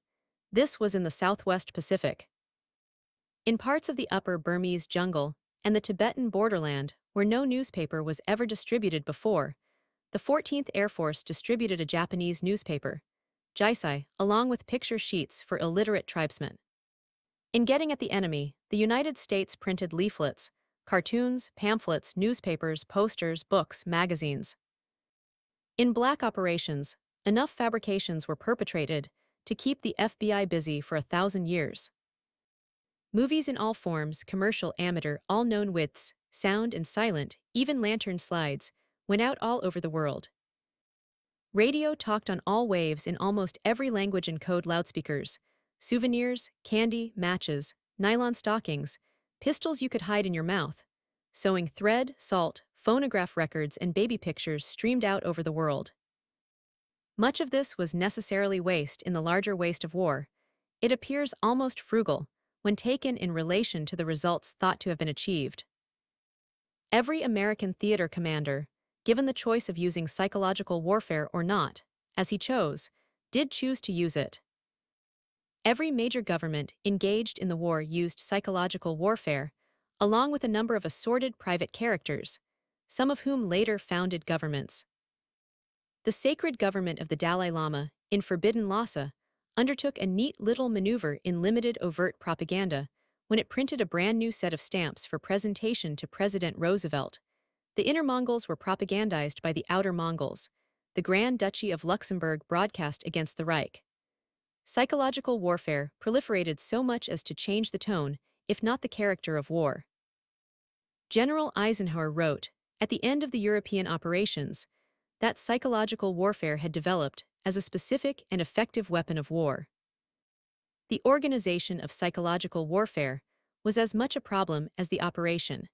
This was in the Southwest Pacific. In parts of the upper Burmese jungle and the Tibetan borderland, where no newspaper was ever distributed before, the 14th Air Force distributed a Japanese newspaper, Jisai, along with picture sheets for illiterate tribesmen. In getting at the enemy, the United States printed leaflets, cartoons, pamphlets, newspapers, posters, books, magazines. In black operations, enough fabrications were perpetrated to keep the FBI busy for 1,000 years. Movies in all forms, commercial, amateur, all known widths, sound and silent, even lantern slides, went out all over the world. Radio talked on all waves in almost every language and code loudspeakers, souvenirs, candy, matches, nylon stockings, pistols you could hide in your mouth, sewing thread, salt, phonograph records, and baby pictures streamed out over the world. Much of this was necessarily waste in the larger waste of war. It appears almost frugal when taken in relation to the results thought to have been achieved. Every American theater commander, given the choice of using psychological warfare or not, as he chose, did choose to use it. Every major government engaged in the war used psychological warfare, along with a number of assorted private characters, some of whom later founded governments. The sacred government of the Dalai Lama, in Forbidden Lhasa, undertook a neat little maneuver in limited overt propaganda when it printed a brand new set of stamps for presentation to President Roosevelt. The Inner Mongols were propagandized by the Outer Mongols. The Grand Duchy of Luxembourg broadcast against the Reich. Psychological warfare proliferated so much as to change the tone, if not the character of war. General Eisenhower wrote, at the end of the European operations, that psychological warfare had developed as a specific and effective weapon of war. The organization of psychological warfare was as much a problem as the operation.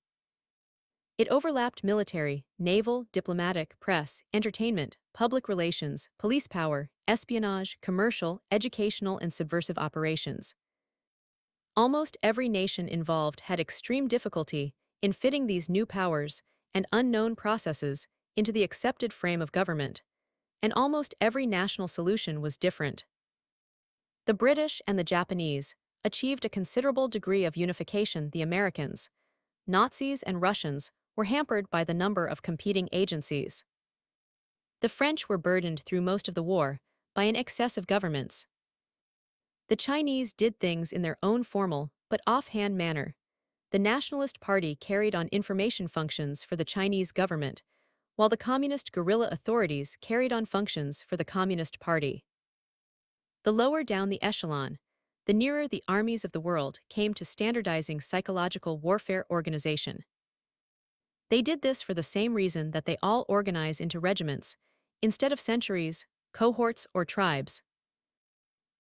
It overlapped military, naval, diplomatic, press, entertainment, public relations, police power, espionage, commercial, educational, and subversive operations. Almost every nation involved had extreme difficulty in fitting these new powers and unknown processes into the accepted frame of government, and almost every national solution was different. The British and the Japanese achieved a considerable degree of unification. The Americans, Nazis, and Russians were hampered by the number of competing agencies. The French were burdened through most of the war by an excess of governments. The Chinese did things in their own formal but offhand manner. The Nationalist Party carried on information functions for the Chinese government, while the communist guerrilla authorities carried on functions for the Communist Party. The lower down the echelon, the nearer the armies of the world came to standardizing psychological warfare organization. They did this for the same reason that they all organize into regiments, instead of centuries, cohorts, or tribes.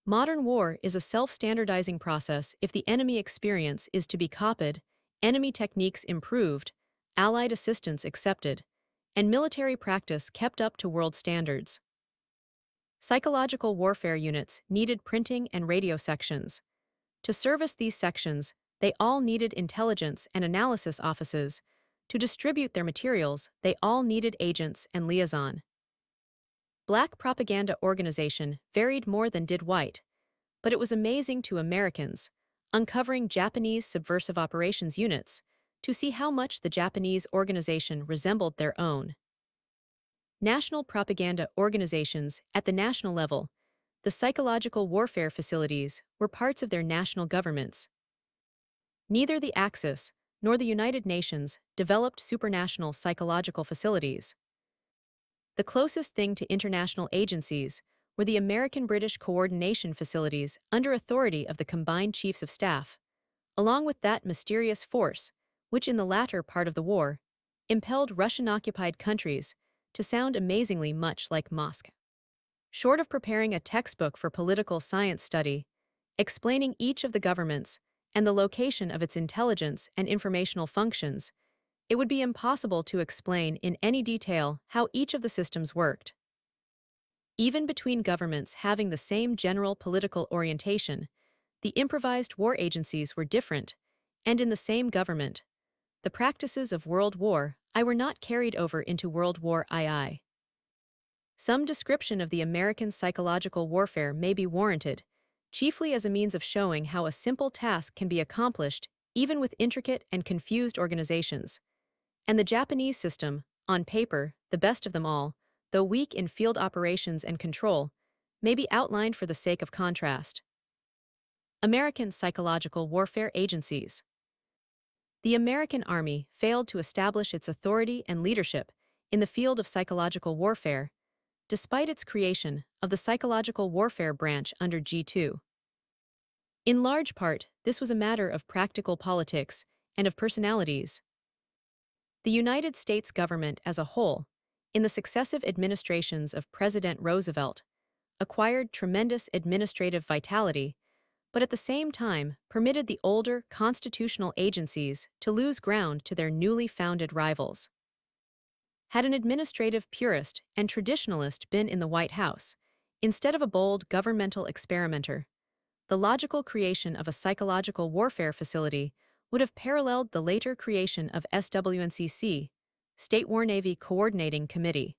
Modern war is a self-standardizing process if the enemy experience is to be copied, enemy techniques improved, Allied assistance accepted, and military practice kept up to world standards. Psychological warfare units needed printing and radio sections. To service these sections, they all needed intelligence and analysis offices. To distribute their materials, they all needed agents and liaison. Black propaganda organization varied more than did white, but it was amazing to Americans, uncovering Japanese subversive operations units, to see how much the Japanese organization resembled their own. National propaganda organizations at the national level, the psychological warfare facilities were parts of their national governments. Neither the Axis nor the United Nations developed supranational psychological facilities. The closest thing to international agencies were the American-British coordination facilities under authority of the combined chiefs of staff, along with that mysterious force, which in the latter part of the war, impelled Russian-occupied countries to sound amazingly much like Moscow. Short of preparing a textbook for political science study, explaining each of the governments and the location of its intelligence and informational functions, it would be impossible to explain in any detail how each of the systems worked. Even between governments having the same general political orientation, the improvised war agencies were different, and in the same government, the practices of World War I were not carried over into World War II. Some description of the American psychological warfare may be warranted, chiefly as a means of showing how a simple task can be accomplished even with intricate and confused organizations. And the Japanese system, on paper, the best of them all, though weak in field operations and control, may be outlined for the sake of contrast. American psychological warfare agencies. The American Army failed to establish its authority and leadership in the field of psychological warfare, despite its creation of the Psychological Warfare Branch under G2. In large part, this was a matter of practical politics and of personalities. The United States government as a whole, in the successive administrations of President Roosevelt, acquired tremendous administrative vitality, but at the same time permitted the older constitutional agencies to lose ground to their newly founded rivals. Had an administrative purist and traditionalist been in the White House, instead of a bold governmental experimenter, the logical creation of a psychological warfare facility would have paralleled the later creation of SWNCC, State War Navy Coordinating Committee.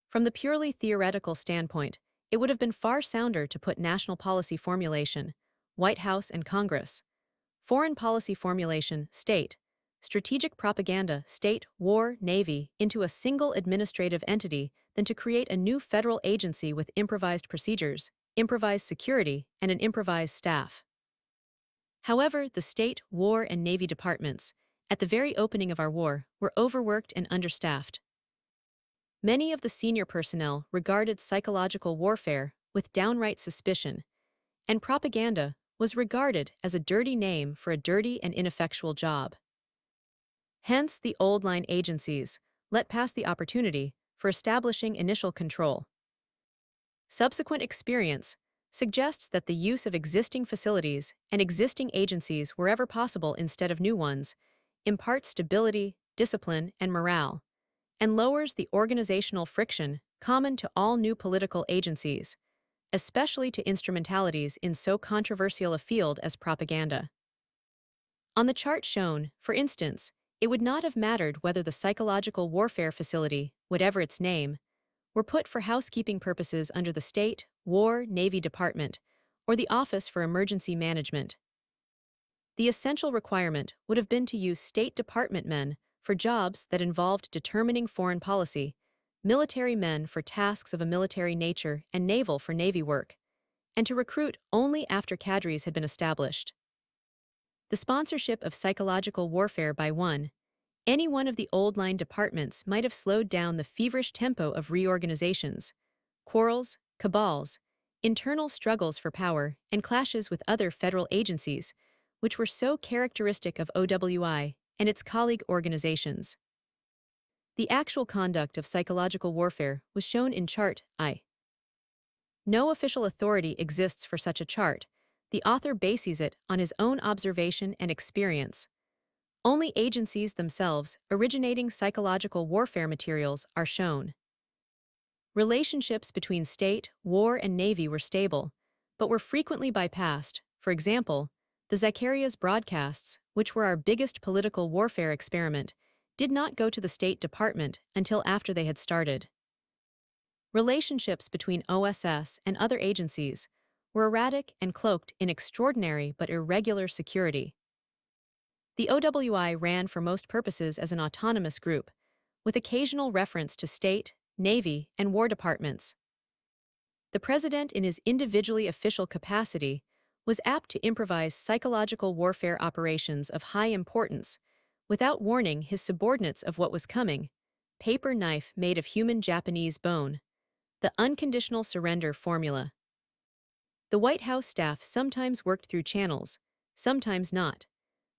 From the purely theoretical standpoint, it would have been far sounder to put national policy formulation, White House and Congress, foreign policy formulation, state, strategic propaganda, state, war, navy, into a single administrative entity than to create a new federal agency with improvised procedures, improvised security, and an improvised staff. However, the state, war, and navy departments, at the very opening of our war, were overworked and understaffed. Many of the senior personnel regarded psychological warfare with downright suspicion, and propaganda was regarded as a dirty name for a dirty and ineffectual job. Hence, the old line agencies let pass the opportunity for establishing initial control. Subsequent experience suggests that the use of existing facilities and existing agencies wherever possible instead of new ones imparts stability, discipline, and morale, and lowers the organizational friction common to all new political agencies, especially to instrumentalities in so controversial a field as propaganda. On the chart shown, for instance, it would not have mattered whether the psychological warfare facility, whatever its name, were put for housekeeping purposes under the State, War, Navy Department, or the Office for Emergency Management. The essential requirement would have been to use State Department men for jobs that involved determining foreign policy, military men for tasks of a military nature, and naval for navy work, and to recruit only after cadres had been established. The sponsorship of psychological warfare by any one of the old-line departments might have slowed down the feverish tempo of reorganizations, quarrels, cabals, internal struggles for power, and clashes with other federal agencies, which were so characteristic of OWI and its colleague organizations. The actual conduct of psychological warfare was shown in Chart I. No official authority exists for such a chart. The author bases it on his own observation and experience. Only agencies themselves originating psychological warfare materials are shown. Relationships between state, war, and navy were stable, but were frequently bypassed. For example, the Zacharias broadcasts, which were our biggest political warfare experiment, did not go to the State Department until after they had started. Relationships between OSS and other agencies were erratic and cloaked in extraordinary but irregular security. The OWI ran for most purposes as an autonomous group, with occasional reference to state, navy, and war departments. The president, in his individually official capacity, was apt to improvise psychological warfare operations of high importance, without warning his subordinates of what was coming: paper knife made of human Japanese bone. The unconditional surrender formula. The White House staff sometimes worked through channels, sometimes not.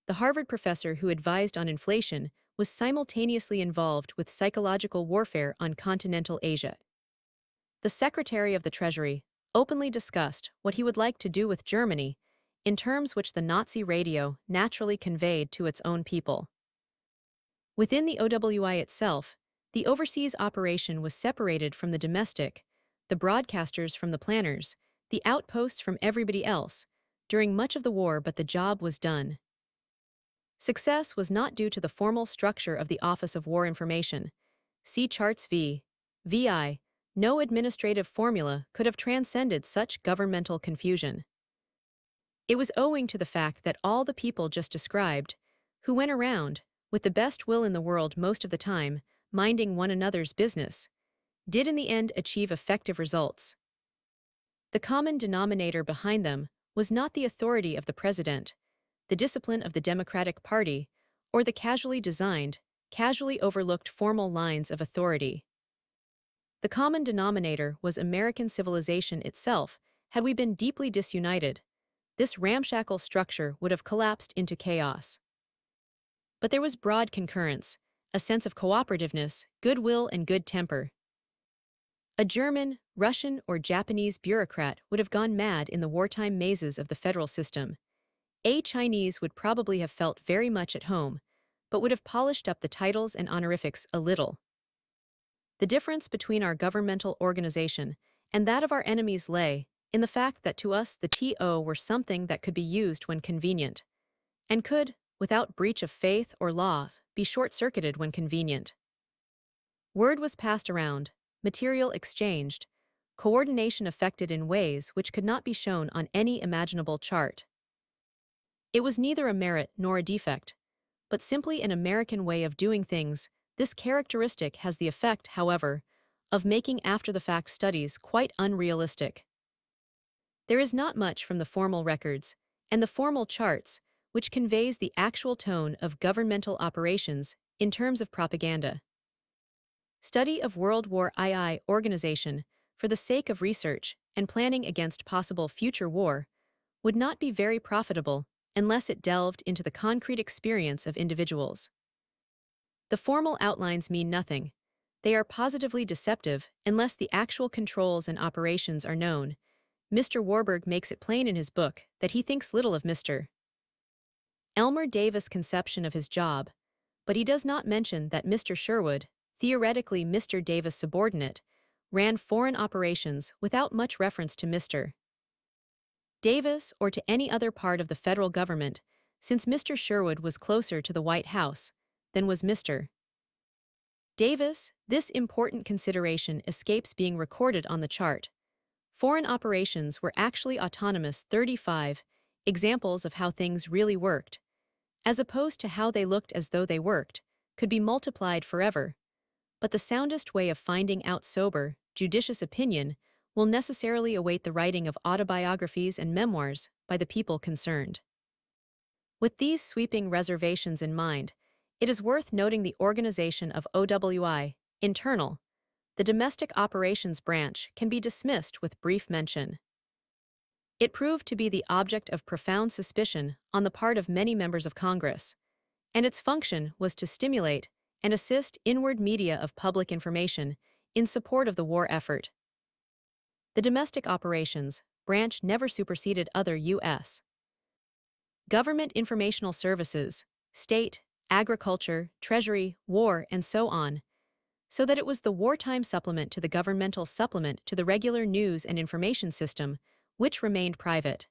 The Harvard professor who advised on inflation was simultaneously involved with psychological warfare on continental Asia. The Secretary of the Treasury openly discussed what he would like to do with Germany in terms which the Nazi radio naturally conveyed to its own people. Within the OWI itself, the overseas operation was separated from the domestic, the broadcasters from the planners, the outposts from everybody else, during much of the war, but the job was done. Success was not due to the formal structure of the Office of War Information. See Charts V. VI. No administrative formula could have transcended such governmental confusion. It was owing to the fact that all the people just described, who went around, with the best will in the world most of the time, minding one another's business, did in the end achieve effective results. The common denominator behind them was not the authority of the president, the discipline of the Democratic Party, or the casually designed, casually overlooked formal lines of authority. The common denominator was American civilization itself. Had we been deeply disunited, this ramshackle structure would have collapsed into chaos. But there was broad concurrence, a sense of cooperativeness, goodwill, and good temper. A German, Russian, or Japanese bureaucrat would have gone mad in the wartime mazes of the federal system. A Chinese would probably have felt very much at home, but would have polished up the titles and honorifics a little. The difference between our governmental organization and that of our enemies lay in the fact that to us the TO were something that could be used when convenient, and could, without breach of faith or laws, be short-circuited when convenient. Word was passed around, material exchanged, coordination effected in ways which could not be shown on any imaginable chart. It was neither a merit nor a defect, but simply an American way of doing things. This characteristic has the effect, however, of making after-the-fact studies quite unrealistic. There is not much from the formal records and the formal charts which conveys the actual tone of governmental operations in terms of propaganda. Study of World War II organization for the sake of research and planning against possible future war would not be very profitable unless it delved into the concrete experience of individuals. The formal outlines mean nothing. They are positively deceptive unless the actual controls and operations are known. Mr. Warburg makes it plain in his book that he thinks little of Mr. Elmer Davis' conception of his job, but he does not mention that Mr. Sherwood, theoretically Mr. Davis' subordinate, ran foreign operations without much reference to Mr. Davis or to any other part of the federal government, since Mr. Sherwood was closer to the White House than was Mr. Davis. This important consideration escapes being recorded on the chart. Foreign operations were actually autonomous. 35 examples of how things really worked, as opposed to how they looked as though they worked, could be multiplied forever. But the soundest way of finding out sober, judicious opinion will necessarily await the writing of autobiographies and memoirs by the people concerned. With these sweeping reservations in mind, it is worth noting the organization of OWI, internal. The domestic operations branch can be dismissed with brief mention. It proved to be the object of profound suspicion on the part of many members of Congress, and its function was to stimulate and assist inward media of public information in support of the war effort. The domestic operations branch never superseded other U.S. government informational services, state, agriculture, treasury, war, and so on. so that it was the wartime supplement to the governmental supplement to the regular news and information system, which remained private.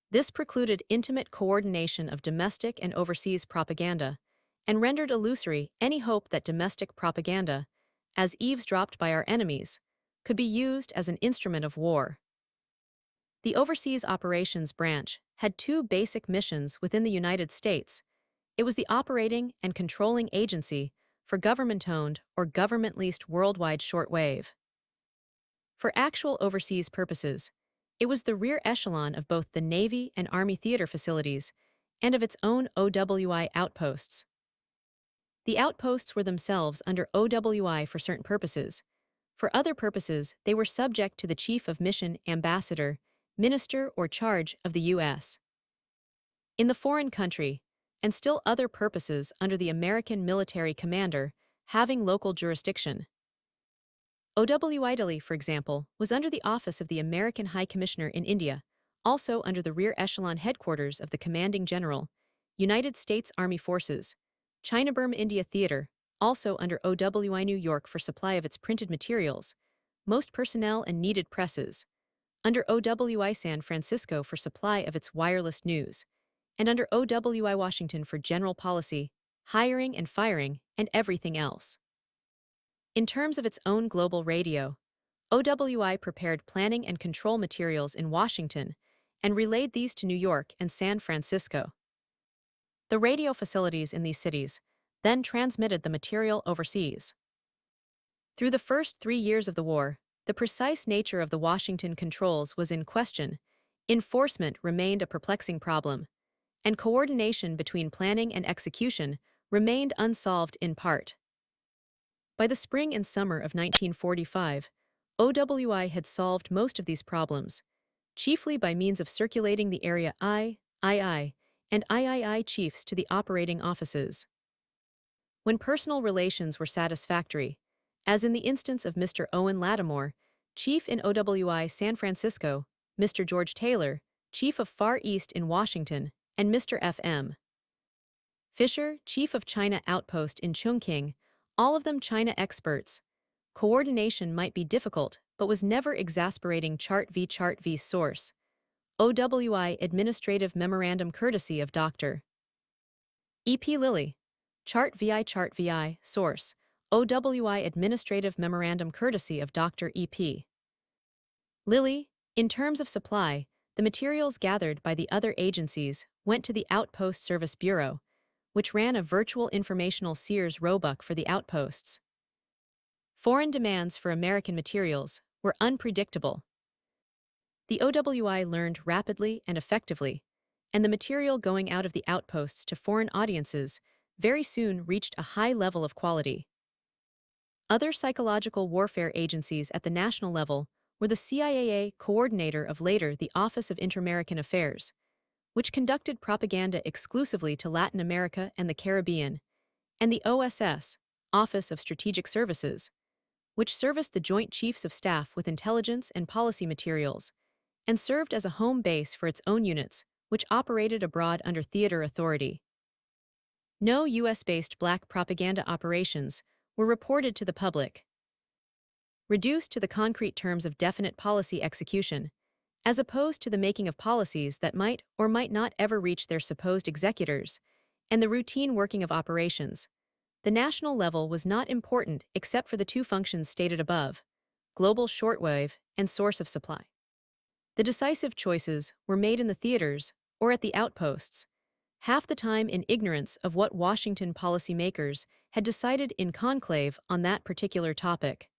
This precluded intimate coordination of domestic and overseas propaganda, and rendered illusory any hope that domestic propaganda, as eavesdropped by our enemies, could be used as an instrument of war. The Overseas Operations Branch had two basic missions within the United States. It was the operating and controlling agency for government-owned or government-leased worldwide shortwave. For actual overseas purposes, it was the rear echelon of both the Navy and Army theater facilities and of its own OWI outposts. The outposts were themselves under OWI for certain purposes. For other purposes, they were subject to the Chief of Mission Ambassador, Minister or Charge of the U.S. in the foreign country, and still other purposes under the American military commander, having local jurisdiction. OWI Delhi, for example, was under the office of the American High Commissioner in India, also under the rear echelon headquarters of the Commanding General, United States Army Forces, China-Burma India Theater, also under OWI New York for supply of its printed materials, most personnel and needed presses, under OWI San Francisco for supply of its wireless news, and under OWI Washington for general policy, hiring and firing, and everything else. In terms of its own global radio, OWI prepared planning and control materials in Washington and relayed these to New York and San Francisco. The radio facilities in these cities then transmitted the material overseas. Through the first 3 years of the war, the precise nature of the Washington controls was in question, enforcement remained a perplexing problem, and coordination between planning and execution remained unsolved in part. By the spring and summer of 1945, OWI had solved most of these problems, chiefly by means of circulating the area II, and III chiefs to the operating offices. When personal relations were satisfactory, as in the instance of Mr. Owen Lattimore, Chief in OWI San Francisco, Mr. George Taylor, Chief of Far East in Washington, and Mr. F.M. Fisher, Chief of China Outpost in Chongqing, all of them China experts. Coordination might be difficult, but was never exasperating. Chart v. Source. OWI Administrative Memorandum courtesy of Dr. E.P. Lilly. Chart vi. Source. OWI Administrative Memorandum courtesy of Dr. E.P. Lilly. In terms of supply, the materials gathered by the other agencies went to the Outpost Service Bureau, which ran a virtual informational Sears Roebuck for the outposts. Foreign demands for American materials were unpredictable. The OWI learned rapidly and effectively, and the material going out of the outposts to foreign audiences very soon reached a high level of quality. Other psychological warfare agencies at the national level were the CIA coordinator of later the Office of Inter-American Affairs, which conducted propaganda exclusively to Latin America and the Caribbean, and the OSS, Office of Strategic Services, which serviced the Joint Chiefs of Staff with intelligence and policy materials, and served as a home base for its own units, which operated abroad under theater authority. No U.S.-based black propaganda operations were reported to the public. Reduced to the concrete terms of definite policy execution, as opposed to the making of policies that might or might not ever reach their supposed executors, and the routine working of operations, the national level was not important except for the two functions stated above, global shortwave and source of supply. The decisive choices were made in the theaters or at the outposts, half the time in ignorance of what Washington policymakers had decided in conclave on that particular topic.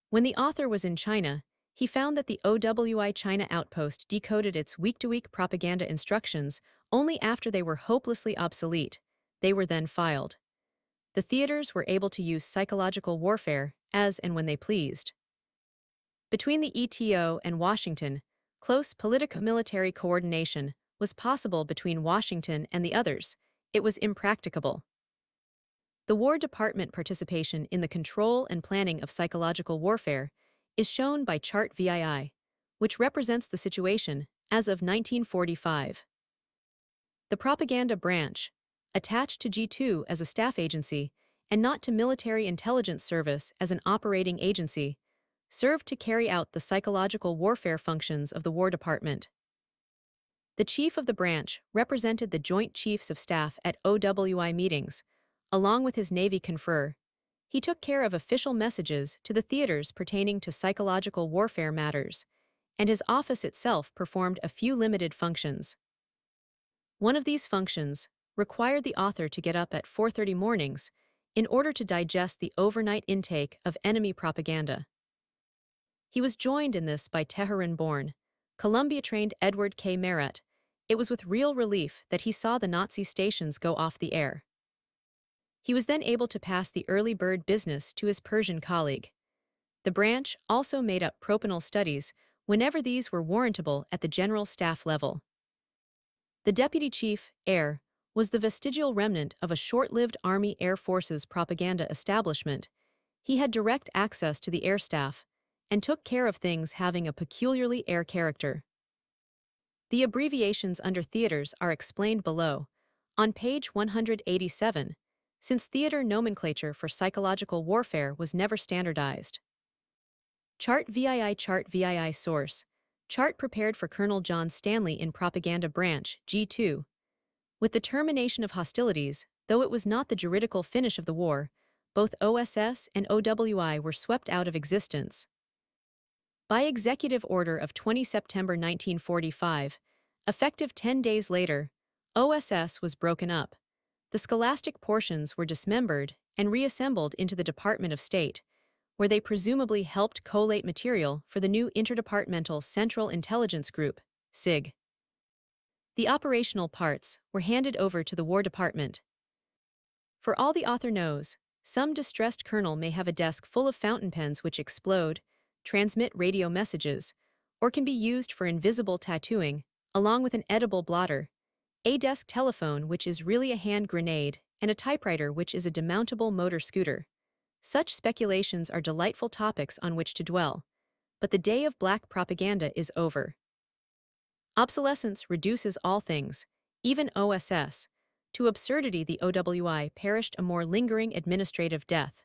When the author was in China, he found that the OWI China outpost decoded its week-to-week propaganda instructions only after they were hopelessly obsolete. They were then filed. The theaters were able to use psychological warfare as and when they pleased. Between the ETO and Washington, close politico-military coordination was possible between Washington and the others. It was impracticable. The War Department participation in the control and planning of psychological warfare is shown by Chart VII, which represents the situation as of 1945. The propaganda branch, attached to G2 as a staff agency, and not to military intelligence service as an operating agency, served to carry out the psychological warfare functions of the War Department. The chief of the branch represented the Joint Chiefs of Staff at OWI meetings, along with his Navy confer. He took care of official messages to the theaters pertaining to psychological warfare matters, and his office itself performed a few limited functions. One of these functions required the author to get up at 4:30 mornings in order to digest the overnight intake of enemy propaganda. He was joined in this by Tehran-born, Columbia-trained Edward K. Merritt. It was with real relief that he saw the Nazi stations go off the air. He was then able to pass the early bird business to his Persian colleague. The branch also made up propanol studies whenever these were warrantable at the general staff level. The deputy chief, Air, was the vestigial remnant of a short-lived Army Air Forces propaganda establishment. He had direct access to the air staff and took care of things having a peculiarly air character. The abbreviations under theaters are explained below, on page 187, since theater nomenclature for psychological warfare was never standardized. Chart VII source. Chart prepared for Colonel John Stanley in Propaganda Branch, G2. With the termination of hostilities, though it was not the juridical finish of the war, both OSS and OWI were swept out of existence. By executive order of 20 September 1945, effective 10 days later, OSS was broken up. The scholastic portions were dismembered and reassembled into the Department of State, where they presumably helped collate material for the new Interdepartmental Central Intelligence Group, SIG. The operational parts were handed over to the War Department. For all the author knows, some distressed colonel may have a desk full of fountain pens which explode, transmit radio messages, or can be used for invisible tattooing, along with an edible blotter, a desk telephone which is really a hand grenade, and a typewriter which is a demountable motor scooter. Such speculations are delightful topics on which to dwell, but the day of black propaganda is over. Obsolescence reduces all things, even OSS. To absurdity, the OWI perished a more lingering administrative death.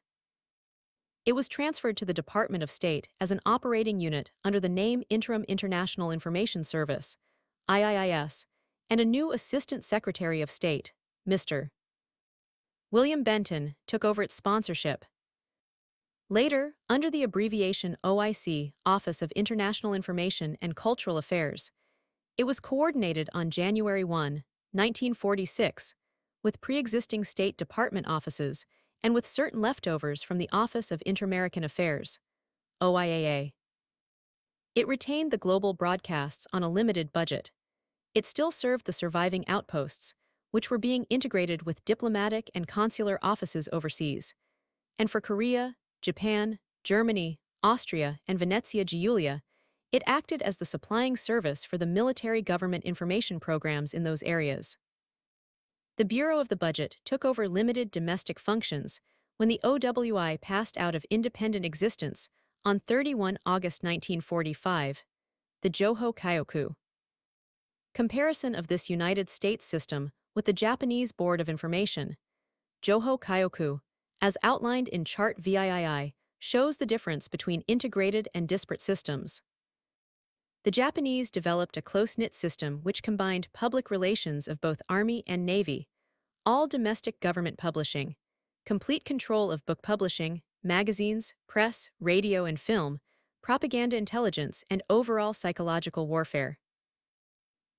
It was transferred to the Department of State as an operating unit under the name Interim International Information Service, IIIS, and a new Assistant Secretary of State, Mr. William Benton, took over its sponsorship. Later, under the abbreviation OIC, Office of International Information and Cultural Affairs, it was coordinated on January 1, 1946, with pre-existing State Department offices and with certain leftovers from the Office of Inter-American Affairs, OIAA. It retained the global broadcasts on a limited budget. It still served the surviving outposts, which were being integrated with diplomatic and consular offices overseas. And for Korea, Japan, Germany, Austria, and Venezia Giulia, it acted as the supplying service for the military government information programs in those areas. The Bureau of the Budget took over limited domestic functions when the OWI passed out of independent existence on 31 August 1945, the Joho Kyoku. Comparison of this United States system with the Japanese Board of Information, Joho Kyoku, as outlined in Chart VII, shows the difference between integrated and disparate systems. The Japanese developed a close-knit system which combined public relations of both Army and Navy, all domestic government publishing, complete control of book publishing, magazines, press, radio and film, propaganda intelligence, and overall psychological warfare.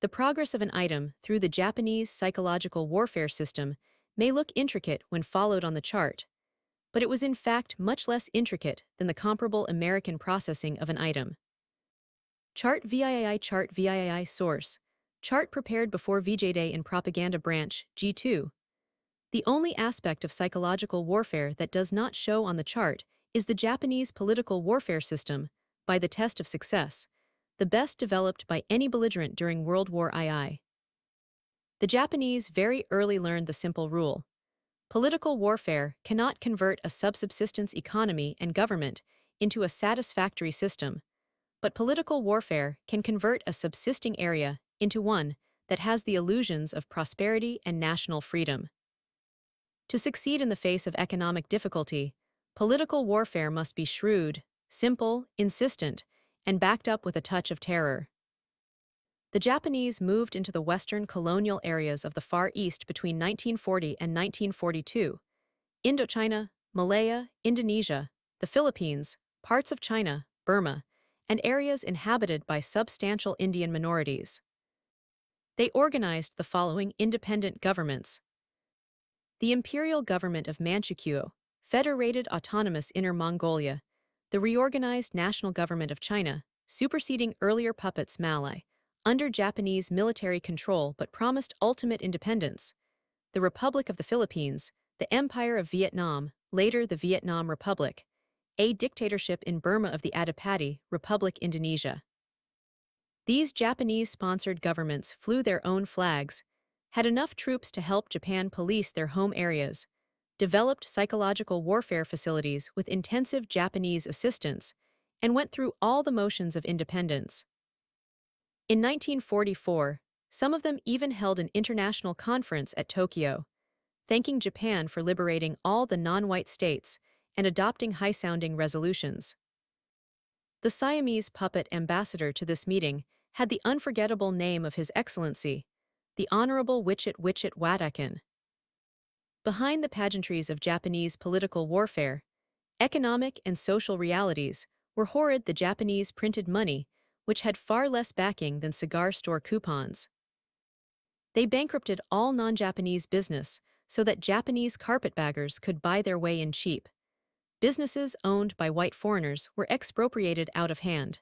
The progress of an item through the Japanese psychological warfare system may look intricate when followed on the chart, but it was in fact much less intricate than the comparable American processing of an item. Chart VII source. Chart prepared before VJ Day in Propaganda Branch, G2. The only aspect of psychological warfare that does not show on the chart is the Japanese political warfare system, by the test of success, the best developed by any belligerent during World War II. The Japanese very early learned the simple rule. Political warfare cannot convert a subsistence economy and government into a satisfactory system, but political warfare can convert a subsisting area into one that has the illusions of prosperity and national freedom. To succeed in the face of economic difficulty, political warfare must be shrewd, simple, insistent, and backed up with a touch of terror. The Japanese moved into the western colonial areas of the Far East between 1940 and 1942. Indochina, Malaya, Indonesia, the Philippines, parts of China, Burma, and areas inhabited by substantial Indian minorities. They organized the following independent governments: the Imperial Government of Manchukuo, Federated Autonomous Inner Mongolia, the reorganized National Government of China, superseding earlier puppets Malay, under Japanese military control but promised ultimate independence, the Republic of the Philippines, the Empire of Vietnam, later the Vietnam Republic, a dictatorship in Burma of the Adipati, Republic Indonesia. These Japanese-sponsored governments flew their own flags, had enough troops to help Japan police their home areas, developed psychological warfare facilities with intensive Japanese assistance, and went through all the motions of independence. In 1944, some of them even held an international conference at Tokyo, thanking Japan for liberating all the non-white states and adopting high-sounding resolutions. The Siamese puppet ambassador to this meeting had the unforgettable name of His Excellency, the Honorable Wichet Watakin. Behind the pageantries of Japanese political warfare, economic and social realities were horrid: the Japanese printed money, which had far less backing than cigar store coupons. They bankrupted all non-Japanese business so that Japanese carpetbaggers could buy their way in cheap. Businesses owned by white foreigners were expropriated out of hand.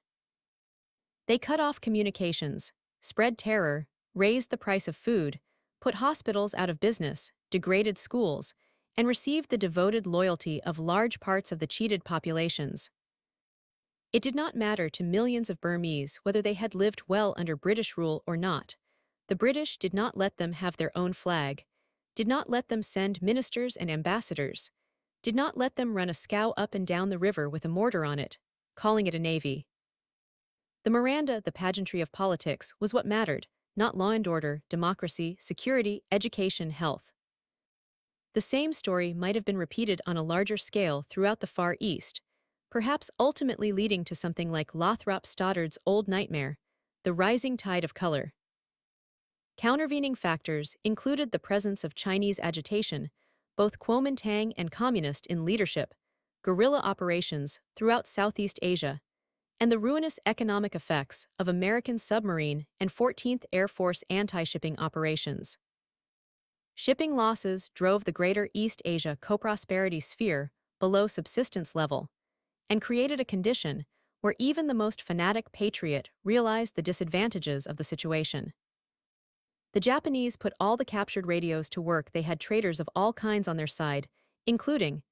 They cut off communications, spread terror, raised the price of food, put hospitals out of business, degraded schools, and received the devoted loyalty of large parts of the cheated populations. It did not matter to millions of Burmese whether they had lived well under British rule or not. The British did not let them have their own flag, did not let them send ministers and ambassadors, did not let them run a scow up and down the river with a mortar on it, calling it a navy. The Miranda, the pageantry of politics, was what mattered, not law and order, democracy, security, education, health. The same story might have been repeated on a larger scale throughout the Far East, perhaps ultimately leading to something like Lothrop Stoddard's Old Nightmare, the rising tide of color. Countervening factors included the presence of Chinese agitation, both Kuomintang and communist in leadership, guerrilla operations throughout Southeast Asia, and the ruinous economic effects of American submarine and 14th Air Force anti-shipping operations. Shipping losses drove the Greater East Asia co-prosperity sphere below subsistence level and created a condition where even the most fanatic patriot realized the disadvantages of the situation. The Japanese put all the captured radios to work. They had traitors of all kinds on their side, including,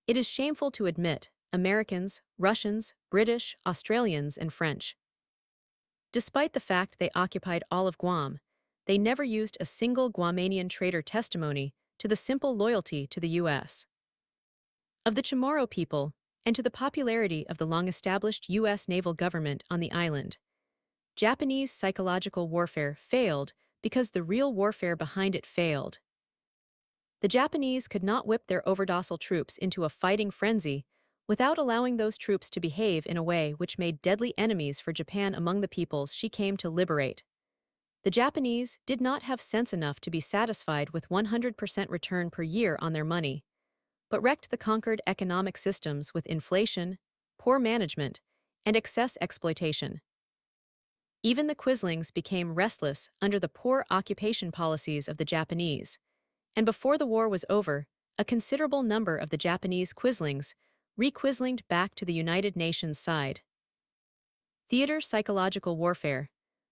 it is shameful to admit, Americans, Russians, British, Australians, and French. Despite the fact they occupied all of Guam, they never used a single Guamanian traitor testimony to the simple loyalty to the U.S. of the Chamorro people and to the popularity of the long-established U.S. naval government on the island. Japanese psychological warfare failed because the real warfare behind it failed. The Japanese could not whip their overdocile troops into a fighting frenzy without allowing those troops to behave in a way which made deadly enemies for Japan among the peoples she came to liberate. The Japanese did not have sense enough to be satisfied with 100% return per year on their money, but wrecked the conquered economic systems with inflation, poor management, and excess exploitation. Even the Quislings became restless under the poor occupation policies of the Japanese, and before the war was over, a considerable number of the Japanese Quislings re-Quislinged back to the United Nations side. Theater psychological warfare.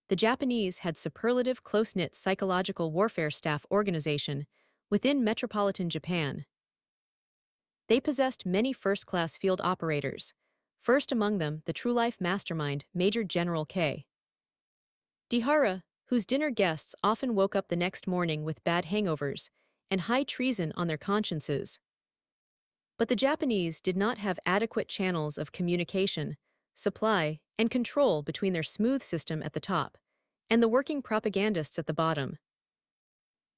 The Japanese had superlative close-knit psychological warfare staff organization within metropolitan Japan. They possessed many first-class field operators, first among them the true-life mastermind Major General K. Dihara, whose dinner guests often woke up the next morning with bad hangovers and high treason on their consciences. But the Japanese did not have adequate channels of communication, supply, and control between their smooth system at the top and the working propagandists at the bottom.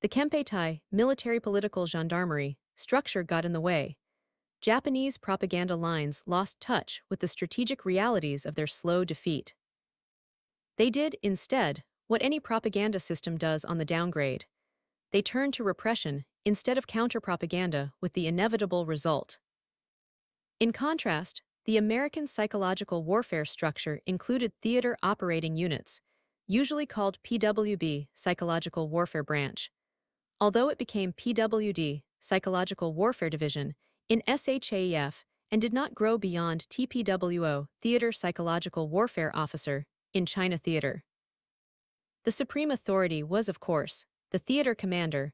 The Kempeitai, military political gendarmerie, structure got in the way. Japanese propaganda lines lost touch with the strategic realities of their slow defeat. They did, instead, what any propaganda system does on the downgrade. They turned to repression instead of counter-propaganda, with the inevitable result. In contrast, the American psychological warfare structure included theater operating units, usually called PWB, Psychological Warfare Branch. Although it became PWD, Psychological Warfare Division, in SHAEF, and did not grow beyond TPWO, Theater Psychological Warfare Officer, in China Theater. The supreme authority was, of course, the theater commander,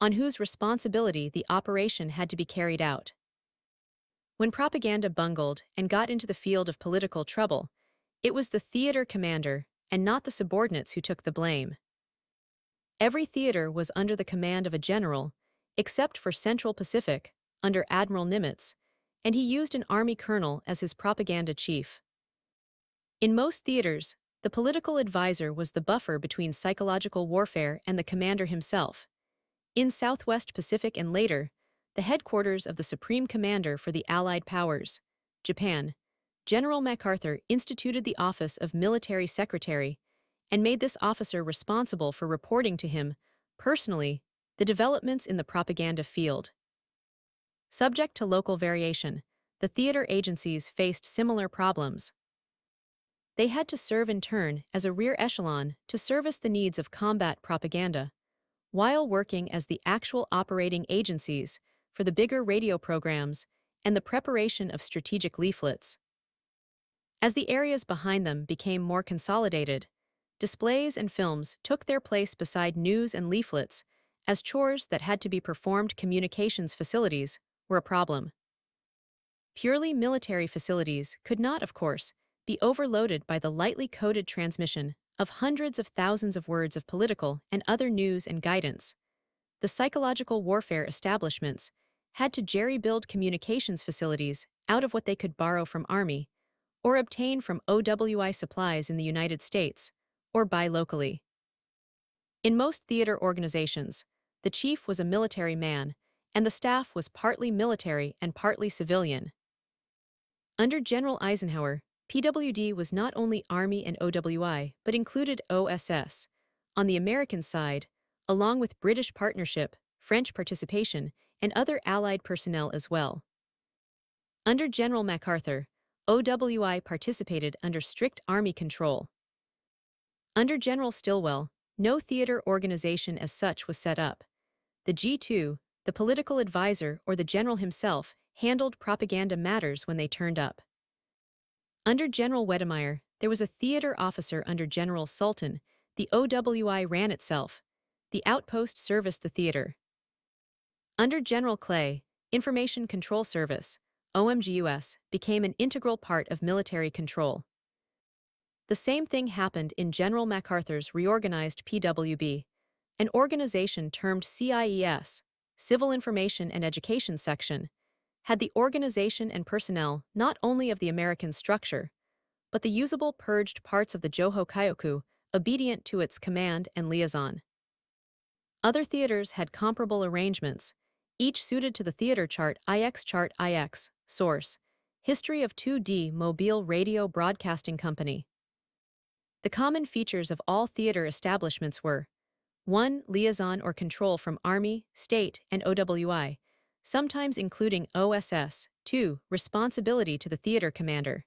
on whose responsibility the operation had to be carried out. When propaganda bungled and got into the field of political trouble, it was the theater commander, and not the subordinates, who took the blame. Every theater was under the command of a general, except for Central Pacific, under Admiral Nimitz, and he used an army colonel as his propaganda chief. In most theaters, the political advisor was the buffer between psychological warfare and the commander himself. In Southwest Pacific and later, the headquarters of the Supreme Commander for the Allied Powers, Japan, General MacArthur instituted the office of Military Secretary and made this officer responsible for reporting to him, personally, the developments in the propaganda field. Subject to local variation, the theater agencies faced similar problems. They had to serve in turn as a rear echelon to service the needs of combat propaganda, while working as the actual operating agencies for the bigger radio programs and the preparation of strategic leaflets. As the areas behind them became more consolidated, displays and films took their place beside news and leaflets, as chores that had to be performed. Communications facilities were a problem. Purely military facilities could not, of course, be overloaded by the lightly coded transmission of hundreds of thousands of words of political and other news and guidance. The psychological warfare establishments had to jerry-build communications facilities out of what they could borrow from Army, or obtain from OWI supplies in the United States, or buy locally. In most theater organizations, the chief was a military man, and the staff was partly military and partly civilian. Under General Eisenhower, PWD was not only Army and OWI, but included OSS. On the American side, along with British partnership, French participation, and other Allied personnel as well. Under General MacArthur, OWI participated under strict Army control. Under General Stilwell, no theater organization as such was set up. The G2, the political advisor or the general himself, handled propaganda matters when they turned up. Under General Wedemeyer, there was a theater officer. Under General Sultan, the OWI ran itself. The outpost serviced the theater. Under General Clay, Information Control Service, OMGUS, became an integral part of military control. The same thing happened in General MacArthur's reorganized PWB, an organization termed CIES, Civil Information and Education Section, had the organization and personnel not only of the American structure, but the usable purged parts of the Joho Kyoku, obedient to its command and liaison. Other theaters had comparable arrangements, each suited to the theater chart IX, source, History of 2D Mobile Radio Broadcasting Company. The common features of all theater establishments were 1. Liaison or control from Army, State, and OWI, sometimes including OSS. 2. Responsibility to the theater commander.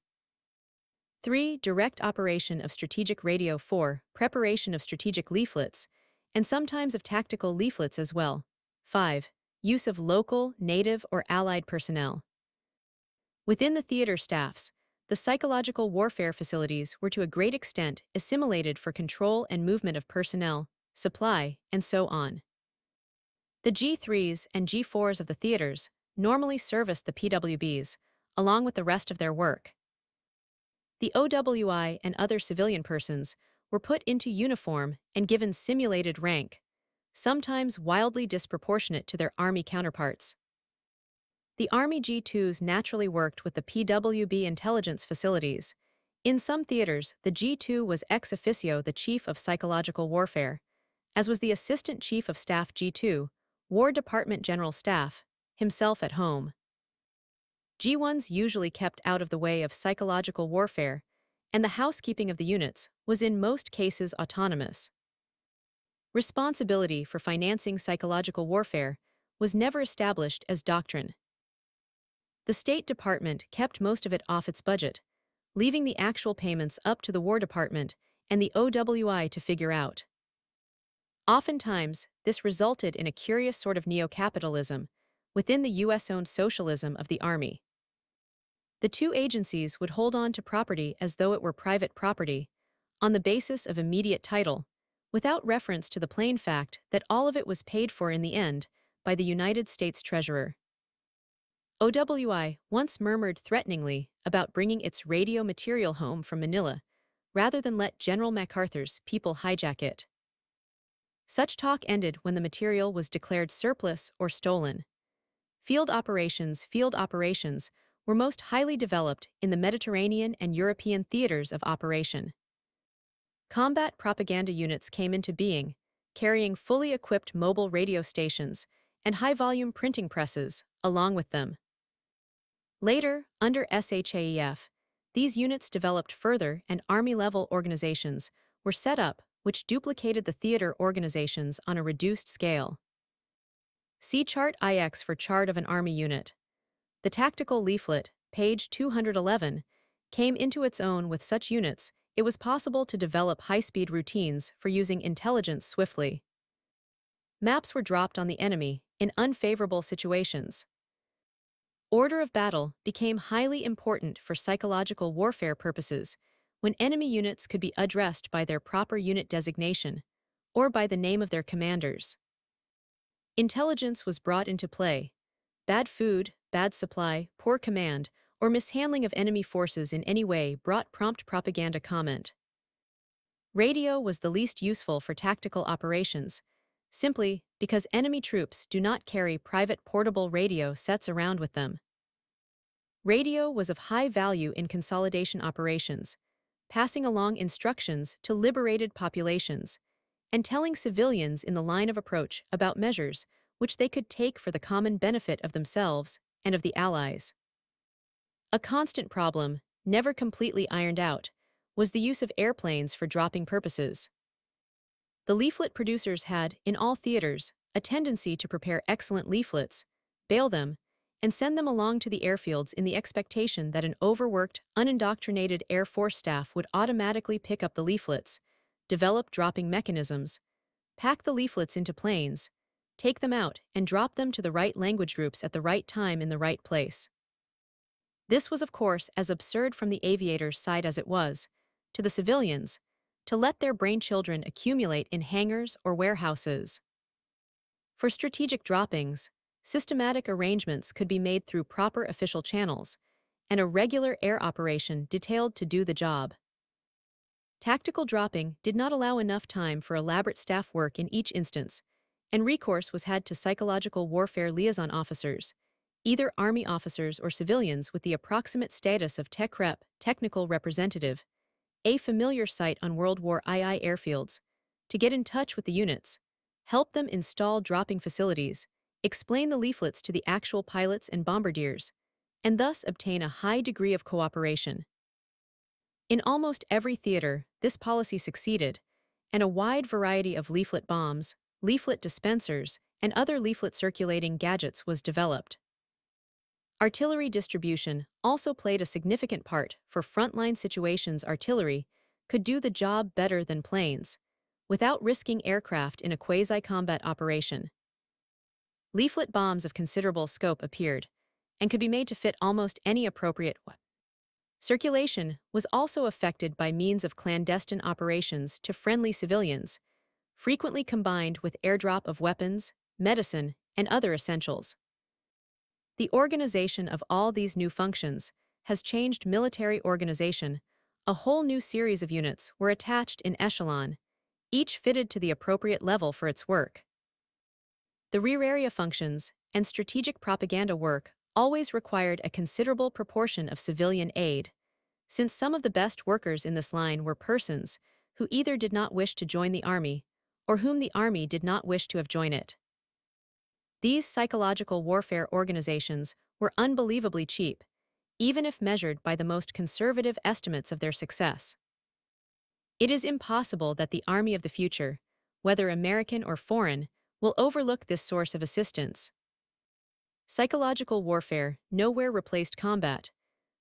3. Direct operation of strategic radio. 4. Preparation of strategic leaflets, and sometimes of tactical leaflets as well. 5. Use of local, native, or allied personnel. Within the theater staffs, the psychological warfare facilities were to a great extent assimilated for control and movement of personnel, supply, and so on. The G3s and G4s of the theaters normally serviced the PWBs, along with the rest of their work. The OWI and other civilian persons were put into uniform and given simulated rank, sometimes wildly disproportionate to their Army counterparts. The Army G2s naturally worked with the PWB intelligence facilities. In some theaters, the G2 was ex officio the Chief of Psychological Warfare, as was the Assistant Chief of Staff G2, War Department General Staff, himself at home. G1s usually kept out of the way of psychological warfare, and the housekeeping of the units was in most cases autonomous. Responsibility for financing psychological warfare was never established as doctrine. The State Department kept most of it off its budget, leaving the actual payments up to the War Department and the OWI to figure out. Oftentimes, this resulted in a curious sort of neo-capitalism within the US-owned socialism of the Army. The two agencies would hold on to property as though it were private property, on the basis of immediate title, without reference to the plain fact that all of it was paid for in the end by the United States Treasurer. OWI once murmured threateningly about bringing its radio material home from Manila, rather than let General MacArthur's people hijack it. Such talk ended when the material was declared surplus or stolen. Field operations were most highly developed in the Mediterranean and European theaters of operation. Combat propaganda units came into being, carrying fully equipped mobile radio stations and high-volume printing presses along with them. Later, under SHAEF, these units developed further and Army-level organizations were set up which duplicated the theater organizations on a reduced scale. See Chart IX for chart of an Army unit. The tactical leaflet, page 211, came into its own with such units. It was possible to develop high-speed routines for using intelligence swiftly. Maps were dropped on the enemy in unfavorable situations. Order of battle became highly important for psychological warfare purposes when enemy units could be addressed by their proper unit designation or by the name of their commanders. Intelligence was brought into play. Bad food, bad supply, poor command, or mishandling of enemy forces in any way brought prompt propaganda comment. Radio was the least useful for tactical operations, simply because enemy troops do not carry private portable radio sets around with them. Radio was of high value in consolidation operations, passing along instructions to liberated populations, and telling civilians in the line of approach about measures which they could take for the common benefit of themselves and of the Allies. A constant problem, never completely ironed out, was the use of airplanes for dropping purposes. The leaflet producers had, in all theaters, a tendency to prepare excellent leaflets, bail them, and send them along to the airfields in the expectation that an overworked, unindoctrinated Air Force staff would automatically pick up the leaflets, develop dropping mechanisms, pack the leaflets into planes, take them out and drop them to the right language groups at the right time in the right place. This was of course as absurd from the aviators' side as it was, to the civilians, to let their brain children accumulate in hangars or warehouses. For strategic droppings, systematic arrangements could be made through proper official channels, and a regular air operation detailed to do the job. Tactical dropping did not allow enough time for elaborate staff work in each instance, and recourse was had to psychological warfare liaison officers, either Army officers or civilians with the approximate status of tech rep, technical representative, a familiar sight on World War II airfields, to get in touch with the units, help them install dropping facilities, explain the leaflets to the actual pilots and bombardiers, and thus obtain a high degree of cooperation. In almost every theater, this policy succeeded, and a wide variety of leaflet bombs, leaflet dispensers, and other leaflet circulating gadgets was developed. Artillery distribution also played a significant part for frontline situations. Artillery could do the job better than planes, without risking aircraft in a quasi-combat operation. Leaflet bombs of considerable scope appeared, and could be made to fit almost any appropriate weapon. Circulation was also affected by means of clandestine operations to friendly civilians, frequently combined with airdrop of weapons, medicine, and other essentials. The organization of all these new functions has changed military organization. A whole new series of units were attached in echelon, each fitted to the appropriate level for its work. The rear area functions and strategic propaganda work always required a considerable proportion of civilian aid, since some of the best workers in this line were persons who either did not wish to join the Army or whom the Army did not wish to have join it. These psychological warfare organizations were unbelievably cheap, even if measured by the most conservative estimates of their success. It is impossible that the army of the future, whether American or foreign, will overlook this source of assistance. Psychological warfare nowhere replaced combat,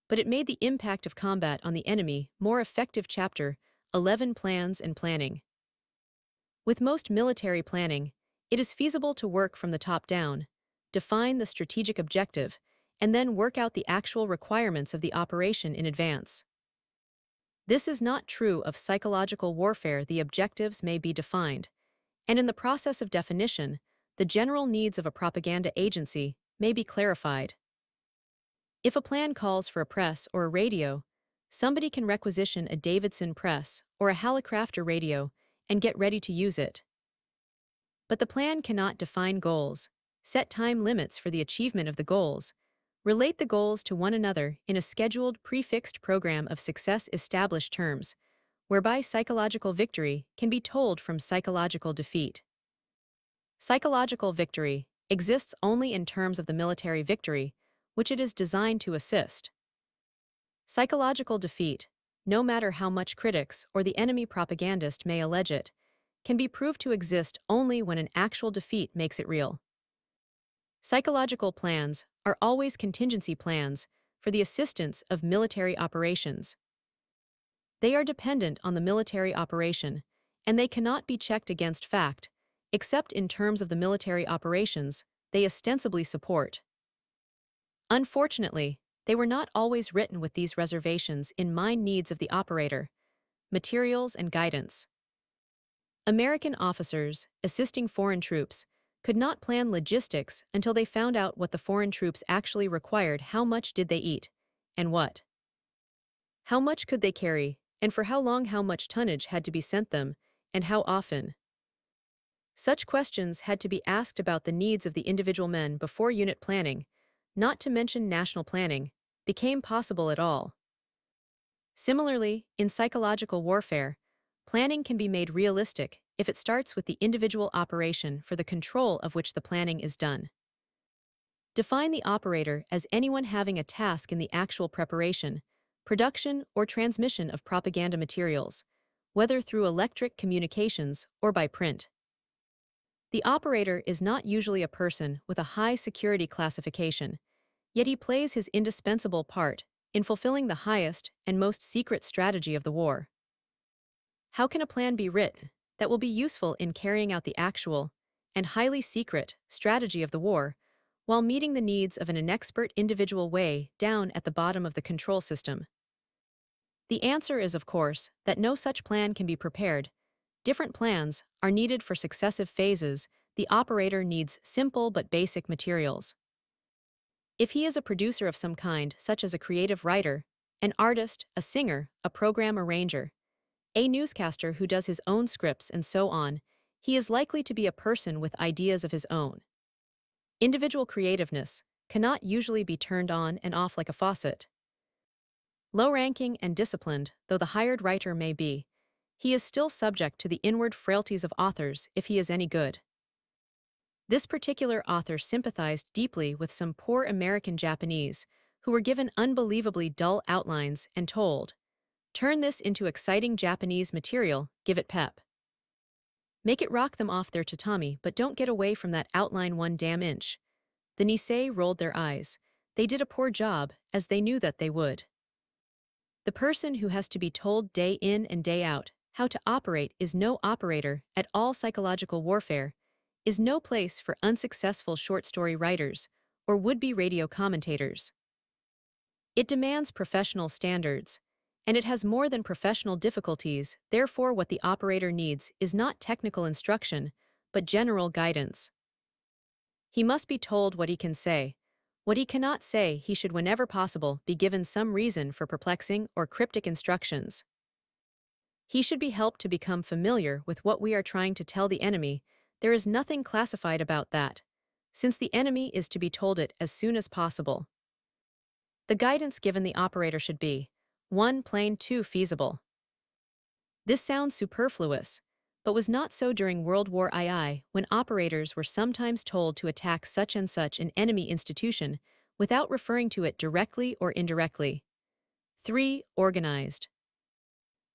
but it made the impact of combat on the enemy more effective. Chapter 11: Plans and Planning. With most military planning, it is feasible to work from the top down, define the strategic objective, and then work out the actual requirements of the operation in advance. This is not true of psychological warfare. The objectives may be defined, and in the process of definition, the general needs of a propaganda agency may be clarified. If a plan calls for a press or a radio, somebody can requisition a Davidson press or a Hallicrafter radio and get ready to use it. But the plan cannot define goals, set time limits for the achievement of the goals, relate the goals to one another in a scheduled, prefixed program of success, establish terms, whereby psychological victory can be told from psychological defeat. Psychological victory exists only in terms of the military victory, which it is designed to assist. Psychological defeat, no matter how much critics or the enemy propagandist may allege it, can be proved to exist only when an actual defeat makes it real. Psychological plans are always contingency plans for the assistance of military operations. They are dependent on the military operation, and they cannot be checked against fact, except in terms of the military operations they ostensibly support. Unfortunately, they were not always written with these reservations in mind: needs of the operator, materials and guidance. American officers assisting foreign troops could not plan logistics until they found out what the foreign troops actually required. How much did they eat? And what? How much could they carry, and for how long? How much tonnage had to be sent them, and how often? Such questions had to be asked about the needs of the individual men before unit planning, not to mention national planning, became possible at all. Similarly, in psychological warfare, planning can be made realistic if it starts with the individual operation for the control of which the planning is done. Define the operator as anyone having a task in the actual preparation, production, or transmission of propaganda materials, whether through electric communications or by print. The operator is not usually a person with a high security classification, yet he plays his indispensable part in fulfilling the highest and most secret strategy of the war. How can a plan be written that will be useful in carrying out the actual and highly secret strategy of the war while meeting the needs of an inexpert individual way down at the bottom of the control system? The answer is, of course, that no such plan can be prepared. Different plans are needed for successive phases. The operator needs simple but basic materials. If he is a producer of some kind, such as a creative writer, an artist, a singer, a program arranger, a newscaster who does his own scripts, and so on, he is likely to be a person with ideas of his own. Individual creativeness cannot usually be turned on and off like a faucet. Low-ranking and disciplined though the hired writer may be, he is still subject to the inward frailties of authors if he is any good. This particular author sympathized deeply with some poor American Japanese who were given unbelievably dull outlines and told, "Turn this into exciting Japanese material, give it pep. Make it rock them off their tatami, but don't get away from that outline one damn inch." The Nisei rolled their eyes. They did a poor job, as they knew that they would. The person who has to be told day in and day out how to operate is no operator at all. Psychological warfare is no place for unsuccessful short story writers or would-be radio commentators. It demands professional standards, and it has more than professional difficulties. Therefore, what the operator needs is not technical instruction, but general guidance. He must be told what he can say. What he cannot say, he should whenever possible be given some reason for perplexing or cryptic instructions. He should be helped to become familiar with what we are trying to tell the enemy. There is nothing classified about that, since the enemy is to be told it as soon as possible. The guidance given the operator should be 1. Plain, 2. Feasible. This sounds superfluous, but was not so during World War II, when operators were sometimes told to attack such and such an enemy institution without referring to it directly or indirectly. 3. Organized.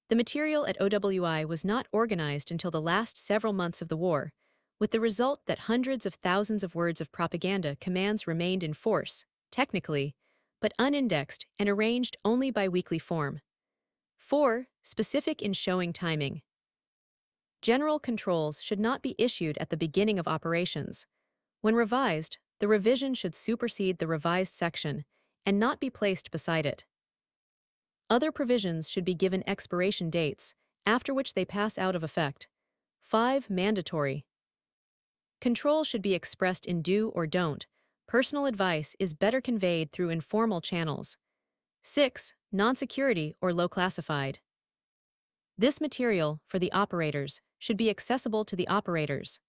The material at OWI was not organized until the last several months of the war, with the result that hundreds of thousands of words of propaganda commands remained in force, technically, but unindexed and arranged only by weekly form. 4. Specific in showing timing. General controls should not be issued at the beginning of operations. When revised, the revision should supersede the revised section and not be placed beside it. Other provisions should be given expiration dates, after which they pass out of effect. 5. Mandatory. Control should be expressed in do or don't. Personal advice is better conveyed through informal channels. 6. Non-security or low classified. This material, for the operators, should be accessible to the operators.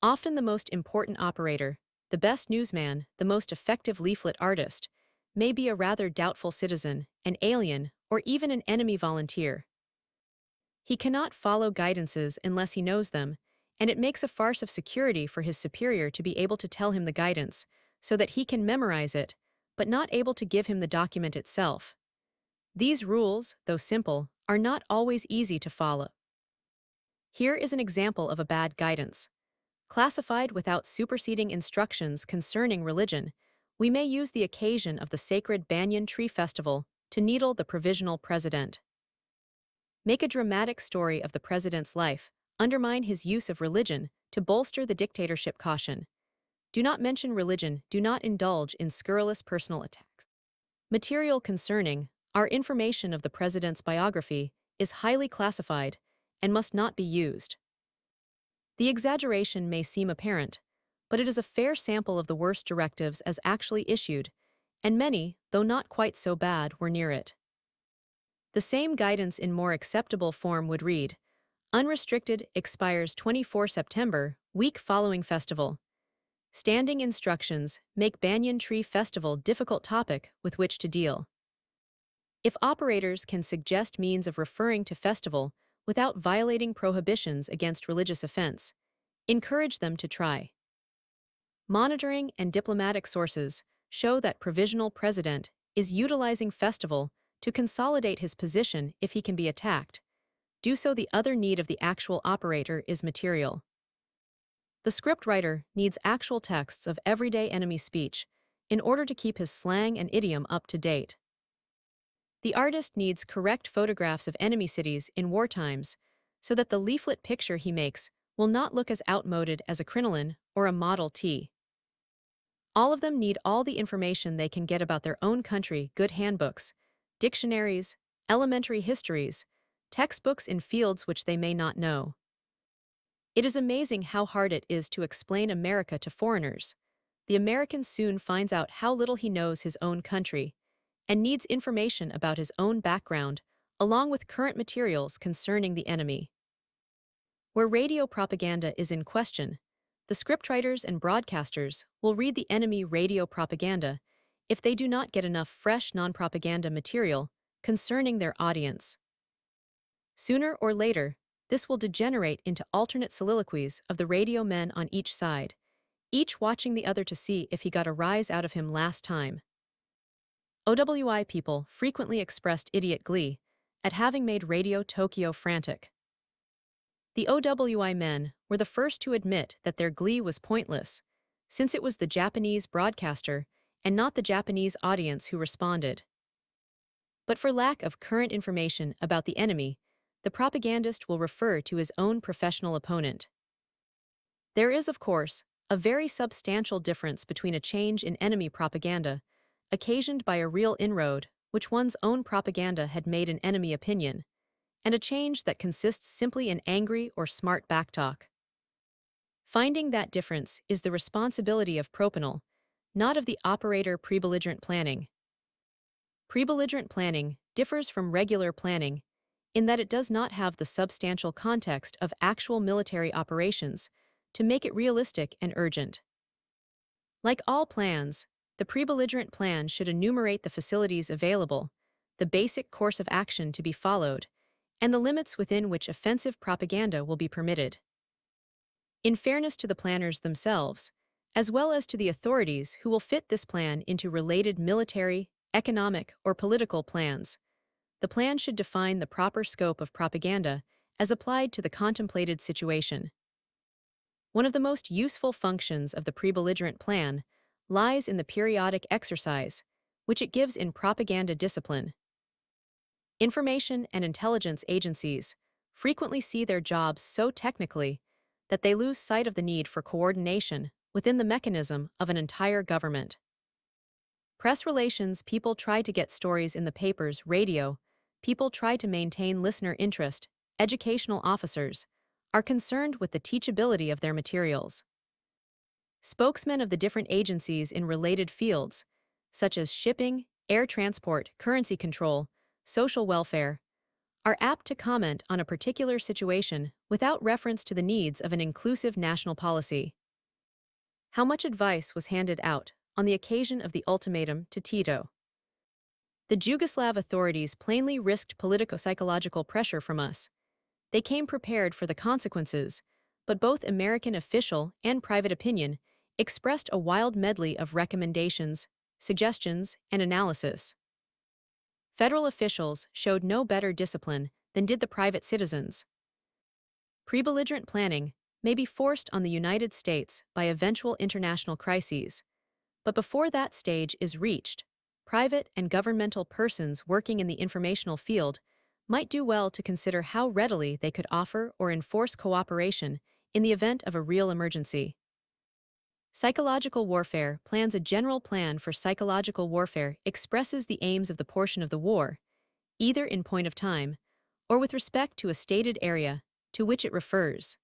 Often the most important operator, the best newsman, the most effective leaflet artist, may be a rather doubtful citizen, an alien, or even an enemy volunteer. He cannot follow guidances unless he knows them, and it makes a farce of security for his superior to be able to tell him the guidance, so that he can memorize it, but not able to give him the document itself. These rules, though simple, are not always easy to follow. Here is an example of a bad guidance. Classified without superseding instructions concerning religion, we may use the occasion of the sacred Banyan Tree Festival to needle the provisional president. Make a dramatic story of the president's life, undermine his use of religion to bolster the dictatorship caution. Do not mention religion, do not indulge in scurrilous personal attacks. Material concerning our information of the president's biography is highly classified and must not be used. The exaggeration may seem apparent, but it is a fair sample of the worst directives as actually issued, and many, though not quite so bad, were near it. The same guidance in more acceptable form would read, unrestricted, expires 24 September, week following festival. Standing instructions make Banyan Tree Festival difficult topic with which to deal. If operators can suggest means of referring to festival without violating prohibitions against religious offense, encourage them to try. Monitoring and diplomatic sources show that provisional president is utilizing festival to consolidate his position if he can be attacked. Do so. The other need of the actual operator is material. The scriptwriter needs actual texts of everyday enemy speech in order to keep his slang and idiom up to date. The artist needs correct photographs of enemy cities in war times so that the leaflet picture he makes will not look as outmoded as a crinoline or a Model T. All of them need all the information they can get about their own country, good handbooks, dictionaries, elementary histories, textbooks in fields which they may not know. It is amazing how hard it is to explain America to foreigners. The American soon finds out how little he knows his own country, and needs information about his own background, along with current materials concerning the enemy. Where radio propaganda is in question, the scriptwriters and broadcasters will read the enemy radio propaganda if they do not get enough fresh non-propaganda material concerning their audience. Sooner or later, this will degenerate into alternate soliloquies of the radio men on each side, each watching the other to see if he got a rise out of him last time. OWI people frequently expressed idiot glee at having made Radio Tokyo frantic. The OWI men were the first to admit that their glee was pointless, since it was the Japanese broadcaster and not the Japanese audience who responded. But for lack of current information about the enemy, the propagandist will refer to his own professional opponent. There is, of course, a very substantial difference between a change in enemy propaganda, occasioned by a real inroad which one's own propaganda had made an enemy opinion, and a change that consists simply in angry or smart backtalk. Finding that difference is the responsibility of propanol, not of the operator pre-belligerent planning. Pre-belligerent planning differs from regular planning in that it does not have the substantial context of actual military operations to make it realistic and urgent. Like all plans, the pre-belligerent plan should enumerate the facilities available, the basic course of action to be followed, and the limits within which offensive propaganda will be permitted. In fairness to the planners themselves, as well as to the authorities who will fit this plan into related military, economic, or political plans, the plan should define the proper scope of propaganda as applied to the contemplated situation. One of the most useful functions of the pre-belligerent plan lies in the periodic exercise, which it gives in propaganda discipline. Information and intelligence agencies frequently see their jobs so technically that they lose sight of the need for coordination within the mechanism of an entire government. Press relations people try to get stories in the papers, radio, people try to maintain listener interest, educational officers are concerned with the teachability of their materials. Spokesmen of the different agencies in related fields, such as shipping, air transport, currency control, social welfare, are apt to comment on a particular situation without reference to the needs of an inclusive national policy. How much advice was handed out on the occasion of the ultimatum to Tito? The Yugoslav authorities plainly risked politico-psychological pressure from us. They came prepared for the consequences, but both American official and private opinion expressed a wild medley of recommendations, suggestions, and analysis. Federal officials showed no better discipline than did the private citizens. Pre-belligerent planning may be forced on the United States by eventual international crises, but before that stage is reached, private and governmental persons working in the informational field might do well to consider how readily they could offer or enforce cooperation in the event of a real emergency. Psychological warfare plans. A general plan for psychological warfare expresses the aims of the portion of the war, either in point of time or with respect to a stated area to which it refers.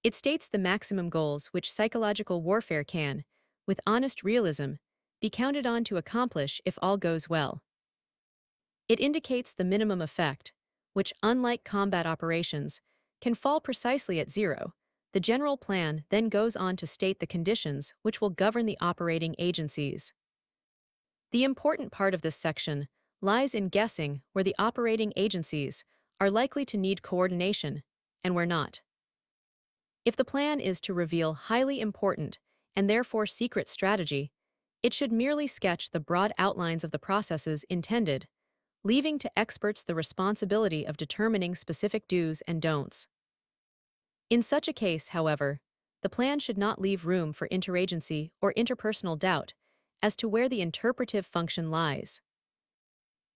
It states the maximum goals which psychological warfare can, with honest realism, be counted on to accomplish if all goes well. It indicates the minimum effect, which, unlike combat operations, can fall precisely at zero. The general plan then goes on to state the conditions which will govern the operating agencies. The important part of this section lies in guessing where the operating agencies are likely to need coordination and where not. If the plan is to reveal highly important and therefore secret strategy, it should merely sketch the broad outlines of the processes intended, leaving to experts the responsibility of determining specific do's and don'ts. In such a case, however, the plan should not leave room for interagency or interpersonal doubt as to where the interpretive function lies.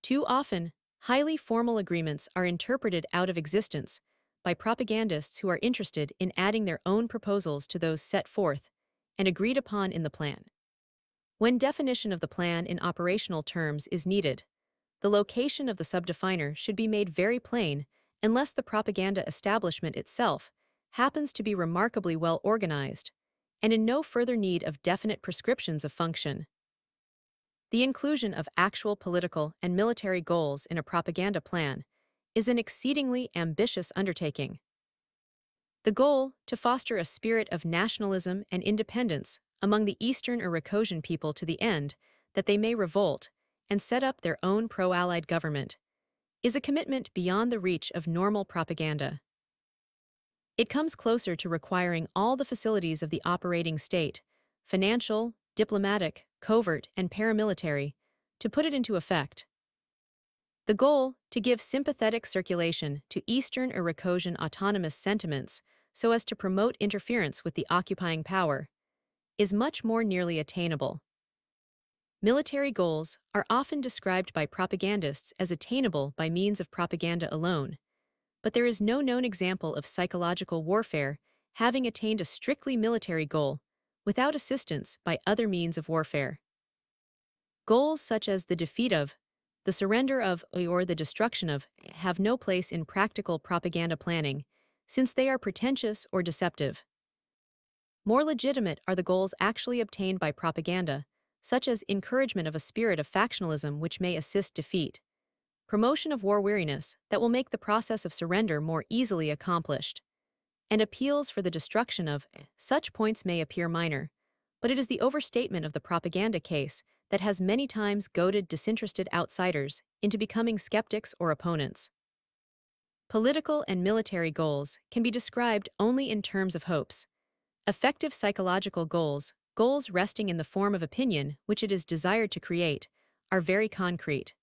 Too often, highly formal agreements are interpreted out of existence by propagandists who are interested in adding their own proposals to those set forth and agreed upon in the plan. When definition of the plan in operational terms is needed, the location of the subdefiner should be made very plain unless the propaganda establishment itself happens to be remarkably well organized and in no further need of definite prescriptions of function. The inclusion of actual political and military goals in a propaganda plan is an exceedingly ambitious undertaking. The goal, to foster a spirit of nationalism and independence among the Eastern or Caucasian people to the end that they may revolt and set up their own pro-Allied government, is a commitment beyond the reach of normal propaganda. It comes closer to requiring all the facilities of the operating state, financial, diplomatic, covert, and paramilitary, to put it into effect. The goal, to give sympathetic circulation to Eastern or Caucasian autonomous sentiments so as to promote interference with the occupying power, is much more nearly attainable. Military goals are often described by propagandists as attainable by means of propaganda alone, but there is no known example of psychological warfare having attained a strictly military goal without assistance by other means of warfare. Goals such as the defeat of, the surrender of, or the destruction of have no place in practical propaganda planning, since they are pretentious or deceptive. More legitimate are the goals actually obtained by propaganda, such as encouragement of a spirit of factionalism which may assist defeat, promotion of war weariness that will make the process of surrender more easily accomplished, and appeals for the destruction of. Such points may appear minor, but it is the overstatement of the propaganda case that has many times goaded disinterested outsiders into becoming skeptics or opponents. Political and military goals can be described only in terms of hopes. Effective psychological goals, goals resting in the form of opinion which it is desired to create, are very concrete.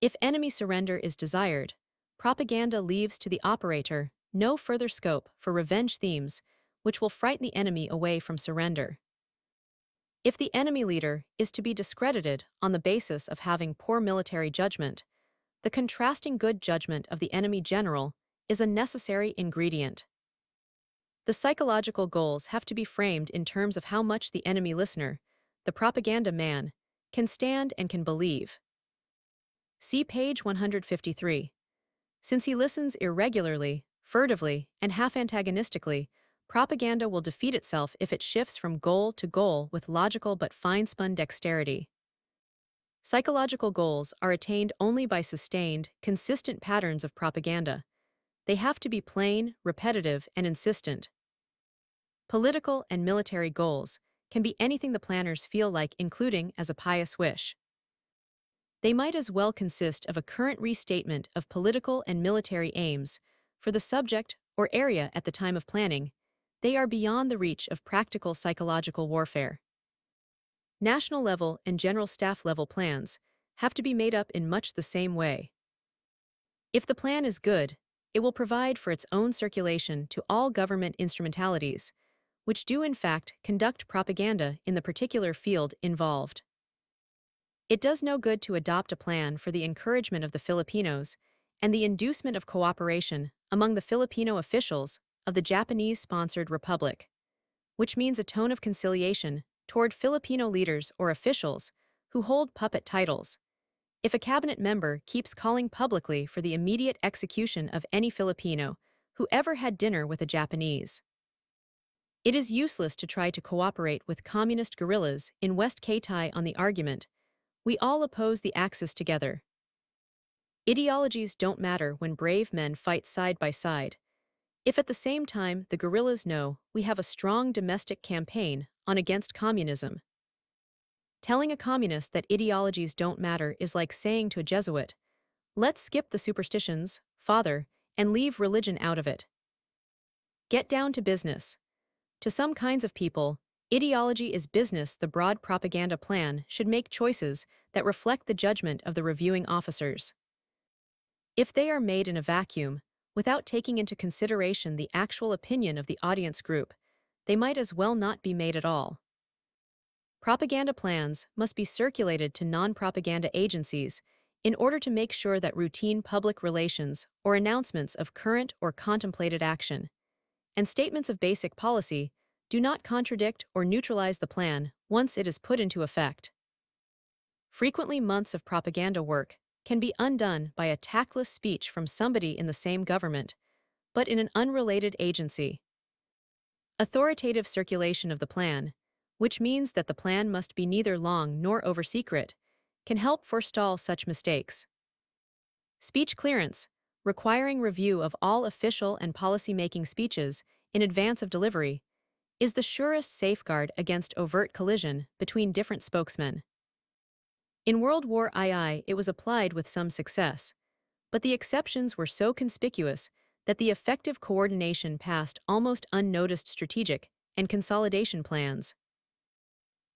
If enemy surrender is desired, propaganda leaves to the operator no further scope for revenge themes which will frighten the enemy away from surrender. If the enemy leader is to be discredited on the basis of having poor military judgment, the contrasting good judgment of the enemy general is a necessary ingredient. The psychological goals have to be framed in terms of how much the enemy listener, the propaganda man, can stand and can believe. See page 153. Since he listens irregularly, furtively, and half-antagonistically, propaganda will defeat itself if it shifts from goal to goal with logical but fine-spun dexterity. Psychological goals are attained only by sustained, consistent patterns of propaganda. They have to be plain, repetitive, and insistent. Political and military goals can be anything the planners feel like including as a pious wish. They might as well consist of a current restatement of political and military aims for the subject or area at the time of planning. They are beyond the reach of practical psychological warfare. National level and general staff level plans have to be made up in much the same way. If the plan is good, it will provide for its own circulation to all government instrumentalities, which do in fact conduct propaganda in the particular field involved. It does no good to adopt a plan for the encouragement of the Filipinos and the inducement of cooperation among the Filipino officials of the Japanese-sponsored republic, which means a tone of conciliation toward Filipino leaders or officials who hold puppet titles. If a cabinet member keeps calling publicly for the immediate execution of any Filipino who ever had dinner with a Japanese, it is useless to try to cooperate with communist guerrillas in West Kitai on the argument, "We all oppose the Axis together." Ideologies don't matter when brave men fight side by side. If at the same time the guerrillas know we have a strong domestic campaign on against communism. Telling a communist that ideologies don't matter is like saying to a Jesuit, "Let's skip the superstitions, Father, and leave religion out of it." Get down to business. To some kinds of people, ideology is business. The broad propaganda plan should make choices that reflect the judgment of the reviewing officers. If they are made in a vacuum, without taking into consideration the actual opinion of the audience group, they might as well not be made at all. Propaganda plans must be circulated to non-propaganda agencies in order to make sure that routine public relations or announcements of current or contemplated action and statements of basic policy do not contradict or neutralize the plan once it is put into effect. Frequently, months of propaganda work can be undone by a tactless speech from somebody in the same government, but in an unrelated agency. Authoritative circulation of the plan, which means that the plan must be neither long nor over-secret, can help forestall such mistakes. Speech clearance, requiring review of all official and policy-making speeches in advance of delivery, is the surest safeguard against overt collision between different spokesmen. In World War II, it was applied with some success, but the exceptions were so conspicuous that the effective coordination passed almost unnoticed strategic and consolidation plans.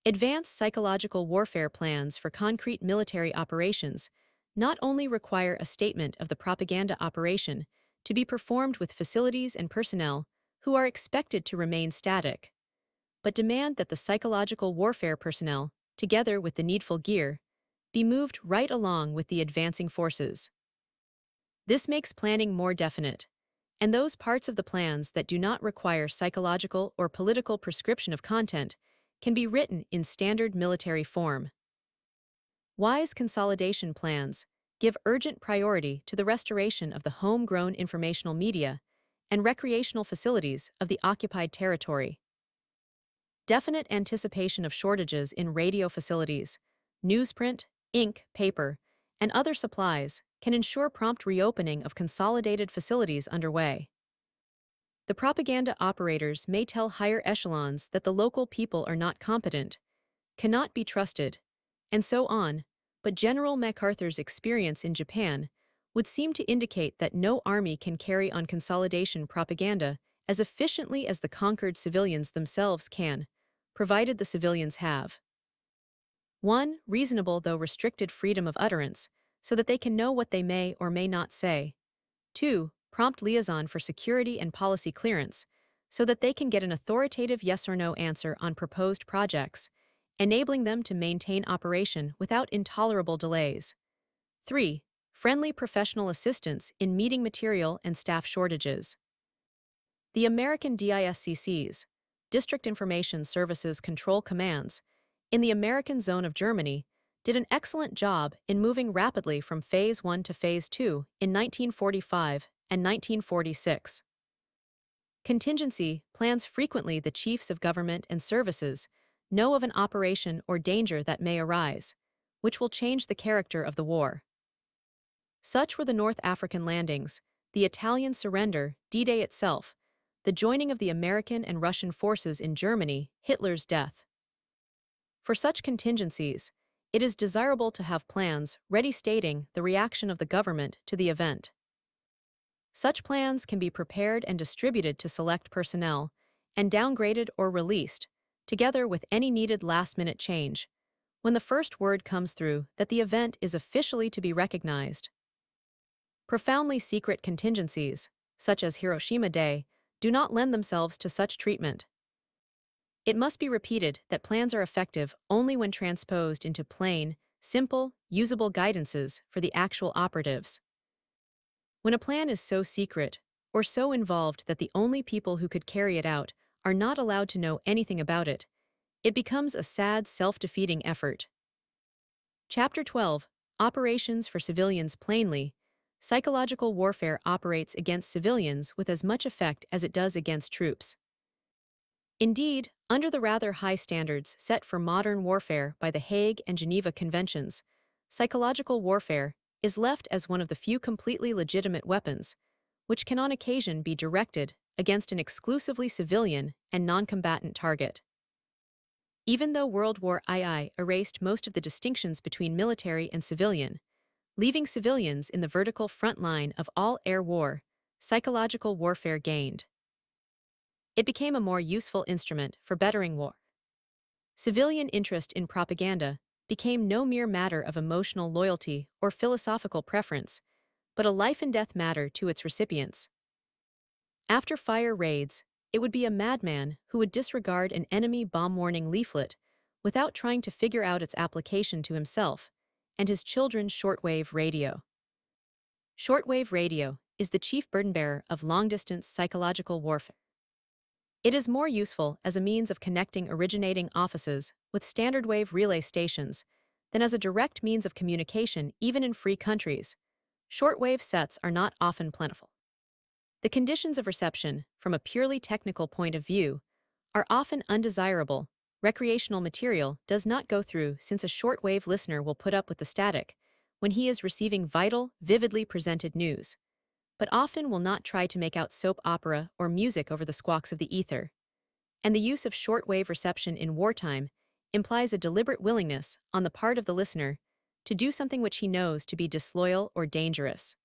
Advanced psychological warfare plans for concrete military operations not only require a statement of the propaganda operation to be performed with facilities and personnel who are expected to remain static, but demand that the psychological warfare personnel, together with the needful gear, be moved right along with the advancing forces. This makes planning more definite, and those parts of the plans that do not require psychological or political prescription of content can be written in standard military form. Wise consolidation plans give urgent priority to the restoration of the homegrown informational media and recreational facilities of the occupied territory. Definite anticipation of shortages in radio facilities, newsprint, ink, paper, and other supplies can ensure prompt reopening of consolidated facilities underway. The propaganda operators may tell higher echelons that the local people are not competent, cannot be trusted, and so on, but General MacArthur's experience in Japan would seem to indicate that no army can carry on consolidation propaganda as efficiently as the conquered civilians themselves can, provided the civilians have 1. Reasonable though restricted freedom of utterance, so that they can know what they may or may not say. 2. Prompt liaison for security and policy clearance, so that they can get an authoritative yes or no answer on proposed projects, enabling them to maintain operation without intolerable delays. 3. Friendly professional assistance in meeting material and staff shortages. The American DISCCs, District Information Services Control Commands, in the American zone of Germany, did an excellent job in moving rapidly from Phase 1 to Phase 2 in 1945 and 1946. Contingency plans frequently the chiefs of government and services know of an operation or danger that may arise, which will change the character of the war. Such were the North African landings, the Italian surrender, D-Day itself, the joining of the American and Russian forces in Germany, Hitler's death. For such contingencies, it is desirable to have plans ready stating the reaction of the government to the event. Such plans can be prepared and distributed to select personnel, and downgraded or released, together with any needed last-minute change, when the first word comes through that the event is officially to be recognized. Profoundly secret contingencies, such as Hiroshima Day, do not lend themselves to such treatment. It must be repeated that plans are effective only when transposed into plain, simple, usable guidances for the actual operatives. When a plan is so secret, or so involved that the only people who could carry it out are not allowed to know anything about it, it becomes a sad, self-defeating effort. Chapter 12, Operations for Civilians. Plainly, psychological warfare operates against civilians with as much effect as it does against troops. Indeed, under the rather high standards set for modern warfare by the Hague and Geneva Conventions, psychological warfare is left as one of the few completely legitimate weapons, which can on occasion be directed against an exclusively civilian and non-combatant target. Even though World War II erased most of the distinctions between military and civilian, leaving civilians in the vertical front line of all air war, psychological warfare gained. It became a more useful instrument for bettering war. Civilian interest in propaganda became no mere matter of emotional loyalty or philosophical preference, but a life-and-death matter to its recipients. After fire raids, it would be a madman who would disregard an enemy bomb warning leaflet without trying to figure out its application to himself and his children's shortwave radio. Shortwave radio is the chief burden-bearer of long-distance psychological warfare. It is more useful as a means of connecting originating offices with standard wave relay stations than as a direct means of communication even in free countries. Shortwave sets are not often plentiful. The conditions of reception, from a purely technical point of view, are often undesirable. Recreational material does not go through since a shortwave listener will put up with the static when he is receiving vital, vividly presented news, but often will not try to make out soap opera or music over the squawks of the ether. And the use of shortwave reception in wartime implies a deliberate willingness on the part of the listener to do something which he knows to be disloyal or dangerous.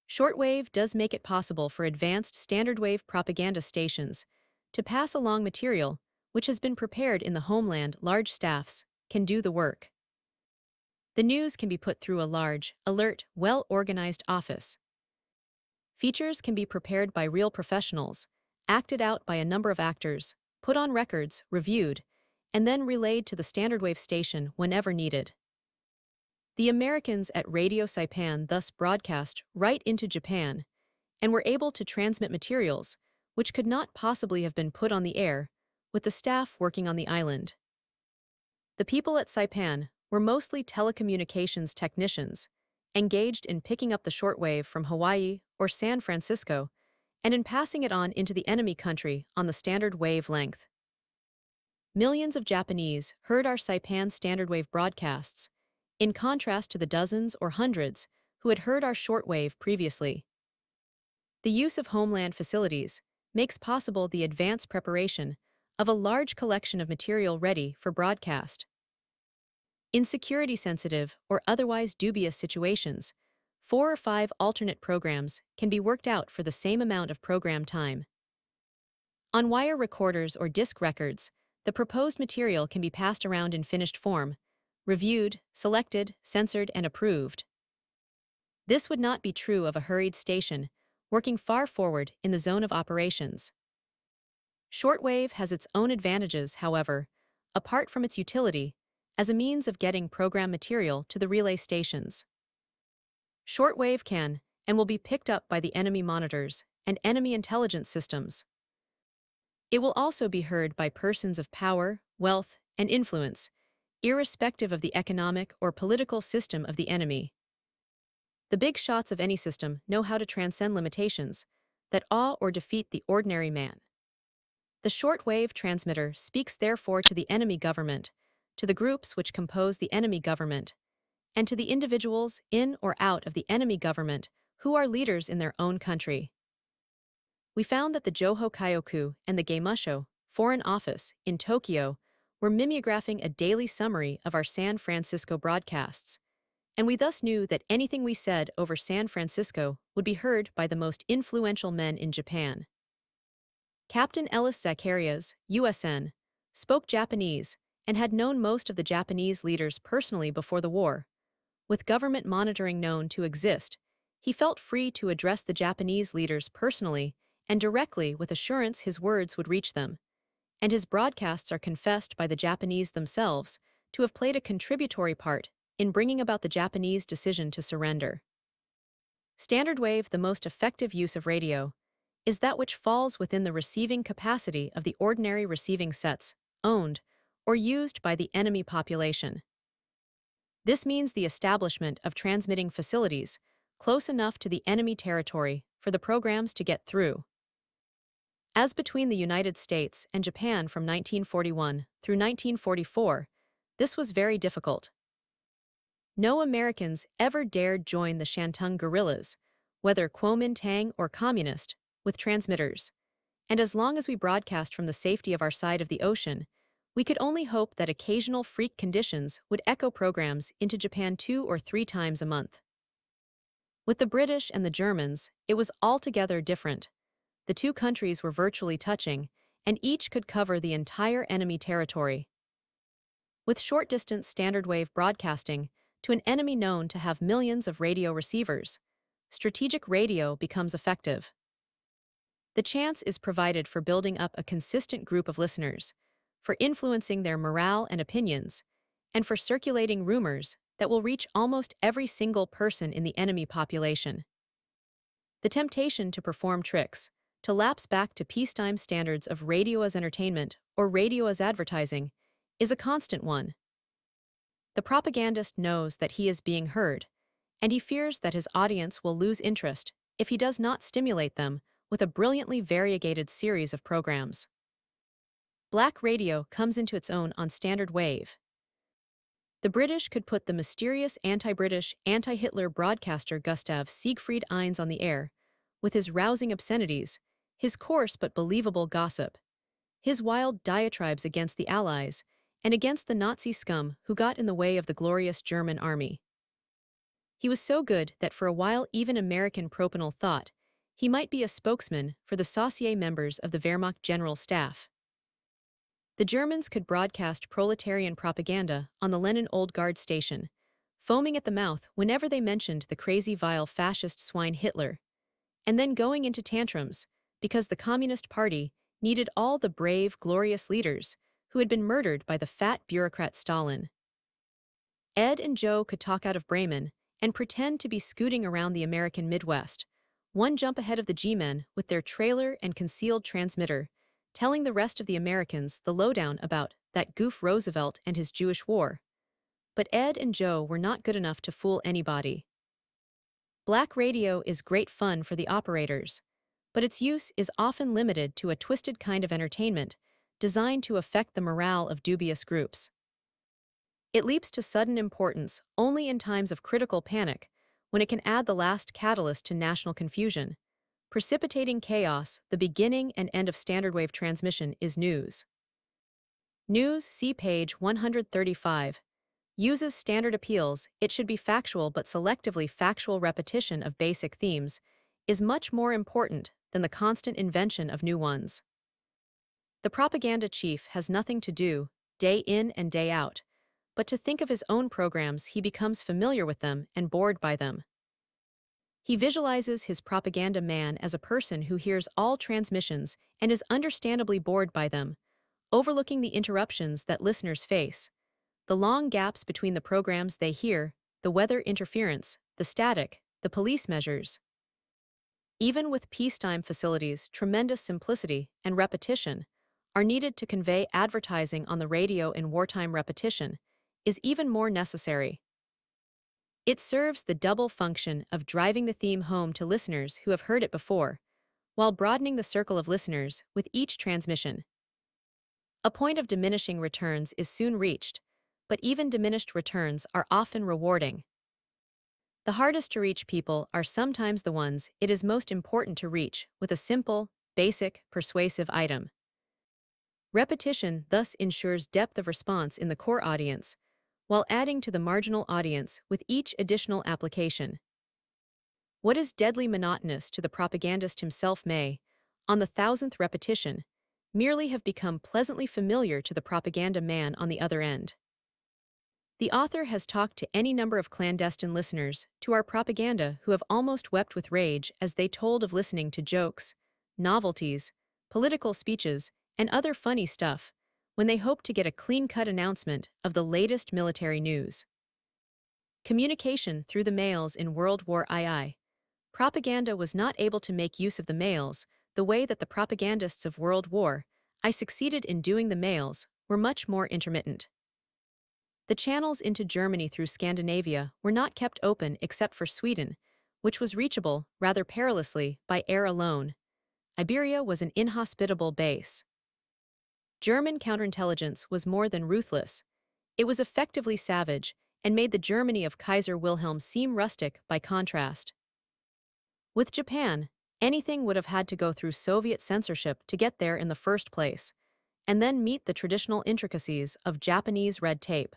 Shortwave does make it possible for advanced standard wave propaganda stations to pass along material which has been prepared in the homeland. Large staffs can do the work. The news can be put through a large, alert, well-organized office. Features can be prepared by real professionals, acted out by a number of actors, put on records, reviewed, and then relayed to the standard wave station whenever needed. The Americans at Radio Saipan thus broadcast right into Japan and were able to transmit materials which could not possibly have been put on the air with the staff working on the island. The people at Saipan were mostly telecommunications technicians, engaged in picking up the shortwave from Hawaii or San Francisco and in passing it on into the enemy country on the standard wavelength. Millions of Japanese heard our Saipan standard wave broadcasts, in contrast to the dozens or hundreds who had heard our shortwave previously. The use of homeland facilities makes possible the advanced preparation of a large collection of material ready for broadcast. In security-sensitive or otherwise dubious situations, 4 or 5 alternate programs can be worked out for the same amount of program time. On wire recorders or disc records, the proposed material can be passed around in finished form, reviewed, selected, censored, and approved. This would not be true of a hurried station, working far forward in the zone of operations. Shortwave has its own advantages, however, apart from its utility, as a means of getting program material to the relay stations. Shortwave can and will be picked up by the enemy monitors and enemy intelligence systems. It will also be heard by persons of power, wealth, and influence, irrespective of the economic or political system of the enemy. The big shots of any system know how to transcend limitations that awe or defeat the ordinary man. The shortwave transmitter speaks therefore to the enemy government, to the groups which compose the enemy government, and to the individuals in or out of the enemy government who are leaders in their own country. We found that the Joho Kyoku and the Geimusho Foreign Office in Tokyo were mimeographing a daily summary of our San Francisco broadcasts, and we thus knew that anything we said over San Francisco would be heard by the most influential men in Japan. Captain Ellis Zacharias, USN, spoke Japanese and had known most of the Japanese leaders personally before the war. With government monitoring known to exist, he felt free to address the Japanese leaders personally and directly with assurance his words would reach them, and his broadcasts are confessed by the Japanese themselves to have played a contributory part in bringing about the Japanese decision to surrender. Standard wave, the most effective use of radio, is that which falls within the receiving capacity of the ordinary receiving sets, owned or used by the enemy population. This means the establishment of transmitting facilities close enough to the enemy territory for the programs to get through. As between the United States and Japan from 1941 through 1944, this was very difficult. No Americans ever dared join the Shantung guerrillas, whether Kuomintang or communist, with transmitters, and as long as we broadcast from the safety of our side of the ocean, we could only hope that occasional freak conditions would echo programs into Japan 2 or 3 times a month. With the British and the Germans, it was altogether different. The two countries were virtually touching, and each could cover the entire enemy territory. With short-distance standard wave broadcasting to an enemy known to have millions of radio receivers, strategic radio becomes effective. The chance is provided for building up a consistent group of listeners, for influencing their morale and opinions, and for circulating rumors that will reach almost every single person in the enemy population. The temptation to perform tricks, to lapse back to peacetime standards of radio as entertainment or radio as advertising, is a constant one. The propagandist knows that he is being heard, and he fears that his audience will lose interest if he does not stimulate them with a brilliantly variegated series of programs. Black radio comes into its own on standard wave. The British could put the mysterious anti-British, anti-Hitler broadcaster Gustav Siegfried Eins on the air, with his rousing obscenities, his coarse but believable gossip, his wild diatribes against the Allies, and against the Nazi scum who got in the way of the glorious German army. He was so good that for a while even American propanol thought he might be a spokesman for the Saucier members of the Wehrmacht General Staff. The Germans could broadcast proletarian propaganda on the Lenin Old Guard station, foaming at the mouth whenever they mentioned the crazy vile fascist swine Hitler, and then going into tantrums because the Communist Party needed all the brave, glorious leaders who had been murdered by the fat bureaucrat Stalin. Ed and Joe could talk out of Bremen and pretend to be scooting around the American Midwest, one jump ahead of the G-men with their trailer and concealed transmitter, telling the rest of the Americans the lowdown about that goof Roosevelt and his Jewish war. But Ed and Joe were not good enough to fool anybody. Black radio is great fun for the operators, but its use is often limited to a twisted kind of entertainment designed to affect the morale of dubious groups. It leaps to sudden importance only in times of critical panic, when it can add the last catalyst to national confusion. Precipitating chaos, the beginning and end of standard wave transmission is news. News, see page 135. Uses standard appeals, it should be factual but selectively factual repetition of basic themes, is much more important than the constant invention of new ones. The propaganda chief has nothing to do, day in and day out, but to think of his own programs. He becomes familiar with them and bored by them. He visualizes his propaganda man as a person who hears all transmissions and is understandably bored by them, overlooking the interruptions that listeners face, the long gaps between the programs they hear, the weather interference, the static, the police measures. Even with peacetime facilities, tremendous simplicity and repetition are needed to convey advertising on the radio. In wartime, repetition is even more necessary. It serves the double function of driving the theme home to listeners who have heard it before, while broadening the circle of listeners with each transmission. A point of diminishing returns is soon reached, but even diminished returns are often rewarding. The hardest to reach people are sometimes the ones it is most important to reach with a simple, basic, persuasive item. Repetition thus ensures depth of response in the core audience, while adding to the marginal audience with each additional application. What is deadly monotonous to the propagandist himself may, on the thousandth repetition, merely have become pleasantly familiar to the propaganda man on the other end. The author has talked to any number of clandestine listeners to our propaganda who have almost wept with rage as they told of listening to jokes, novelties, political speeches, and other funny stuff when they hoped to get a clean-cut announcement of the latest military news. Communication through the mails in World War II. Propaganda was not able to make use of the mails the way that the propagandists of World War I succeeded in doing. The mails were much more intermittent. The channels into Germany through Scandinavia were not kept open except for Sweden, which was reachable, rather perilously, by air alone. Iberia was an inhospitable base. German counterintelligence was more than ruthless. It was effectively savage and made the Germany of Kaiser Wilhelm seem rustic by contrast. With Japan, anything would have had to go through Soviet censorship to get there in the first place, and then meet the traditional intricacies of Japanese red tape.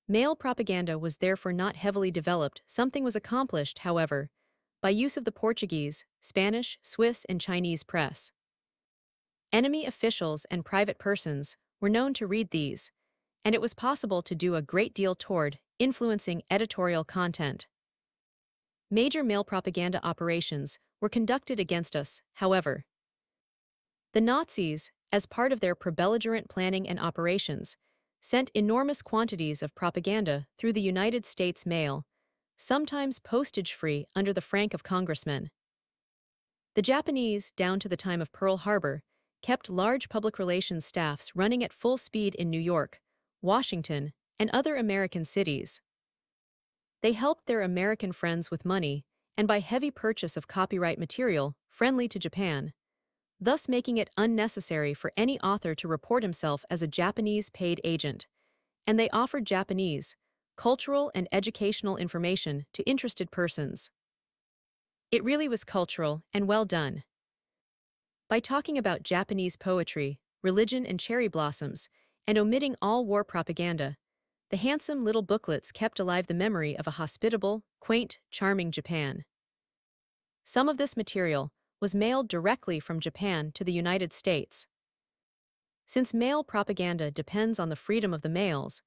Mail propaganda was therefore not heavily developed. Something was accomplished, however, by use of the Portuguese, Spanish, Swiss, and Chinese press. Enemy officials and private persons were known to read these, and it was possible to do a great deal toward influencing editorial content. Major mail propaganda operations were conducted against us, however. The Nazis, as part of their pro-belligerent planning and operations, sent enormous quantities of propaganda through the United States mail, sometimes postage-free under the frank of congressmen. The Japanese, down to the time of Pearl Harbor, kept large public relations staffs running at full speed in New York, Washington, and other American cities. They helped their American friends with money and by heavy purchase of copyright material friendly to Japan, thus making it unnecessary for any author to report himself as a Japanese paid agent, and they offered Japanese, cultural and educational information to interested persons. It really was cultural and well done. By talking about Japanese poetry, religion, and cherry blossoms, and omitting all war propaganda, the handsome little booklets kept alive the memory of a hospitable, quaint, charming Japan. Some of this material was mailed directly from Japan to the United States. Since mail propaganda depends on the freedom of the mails,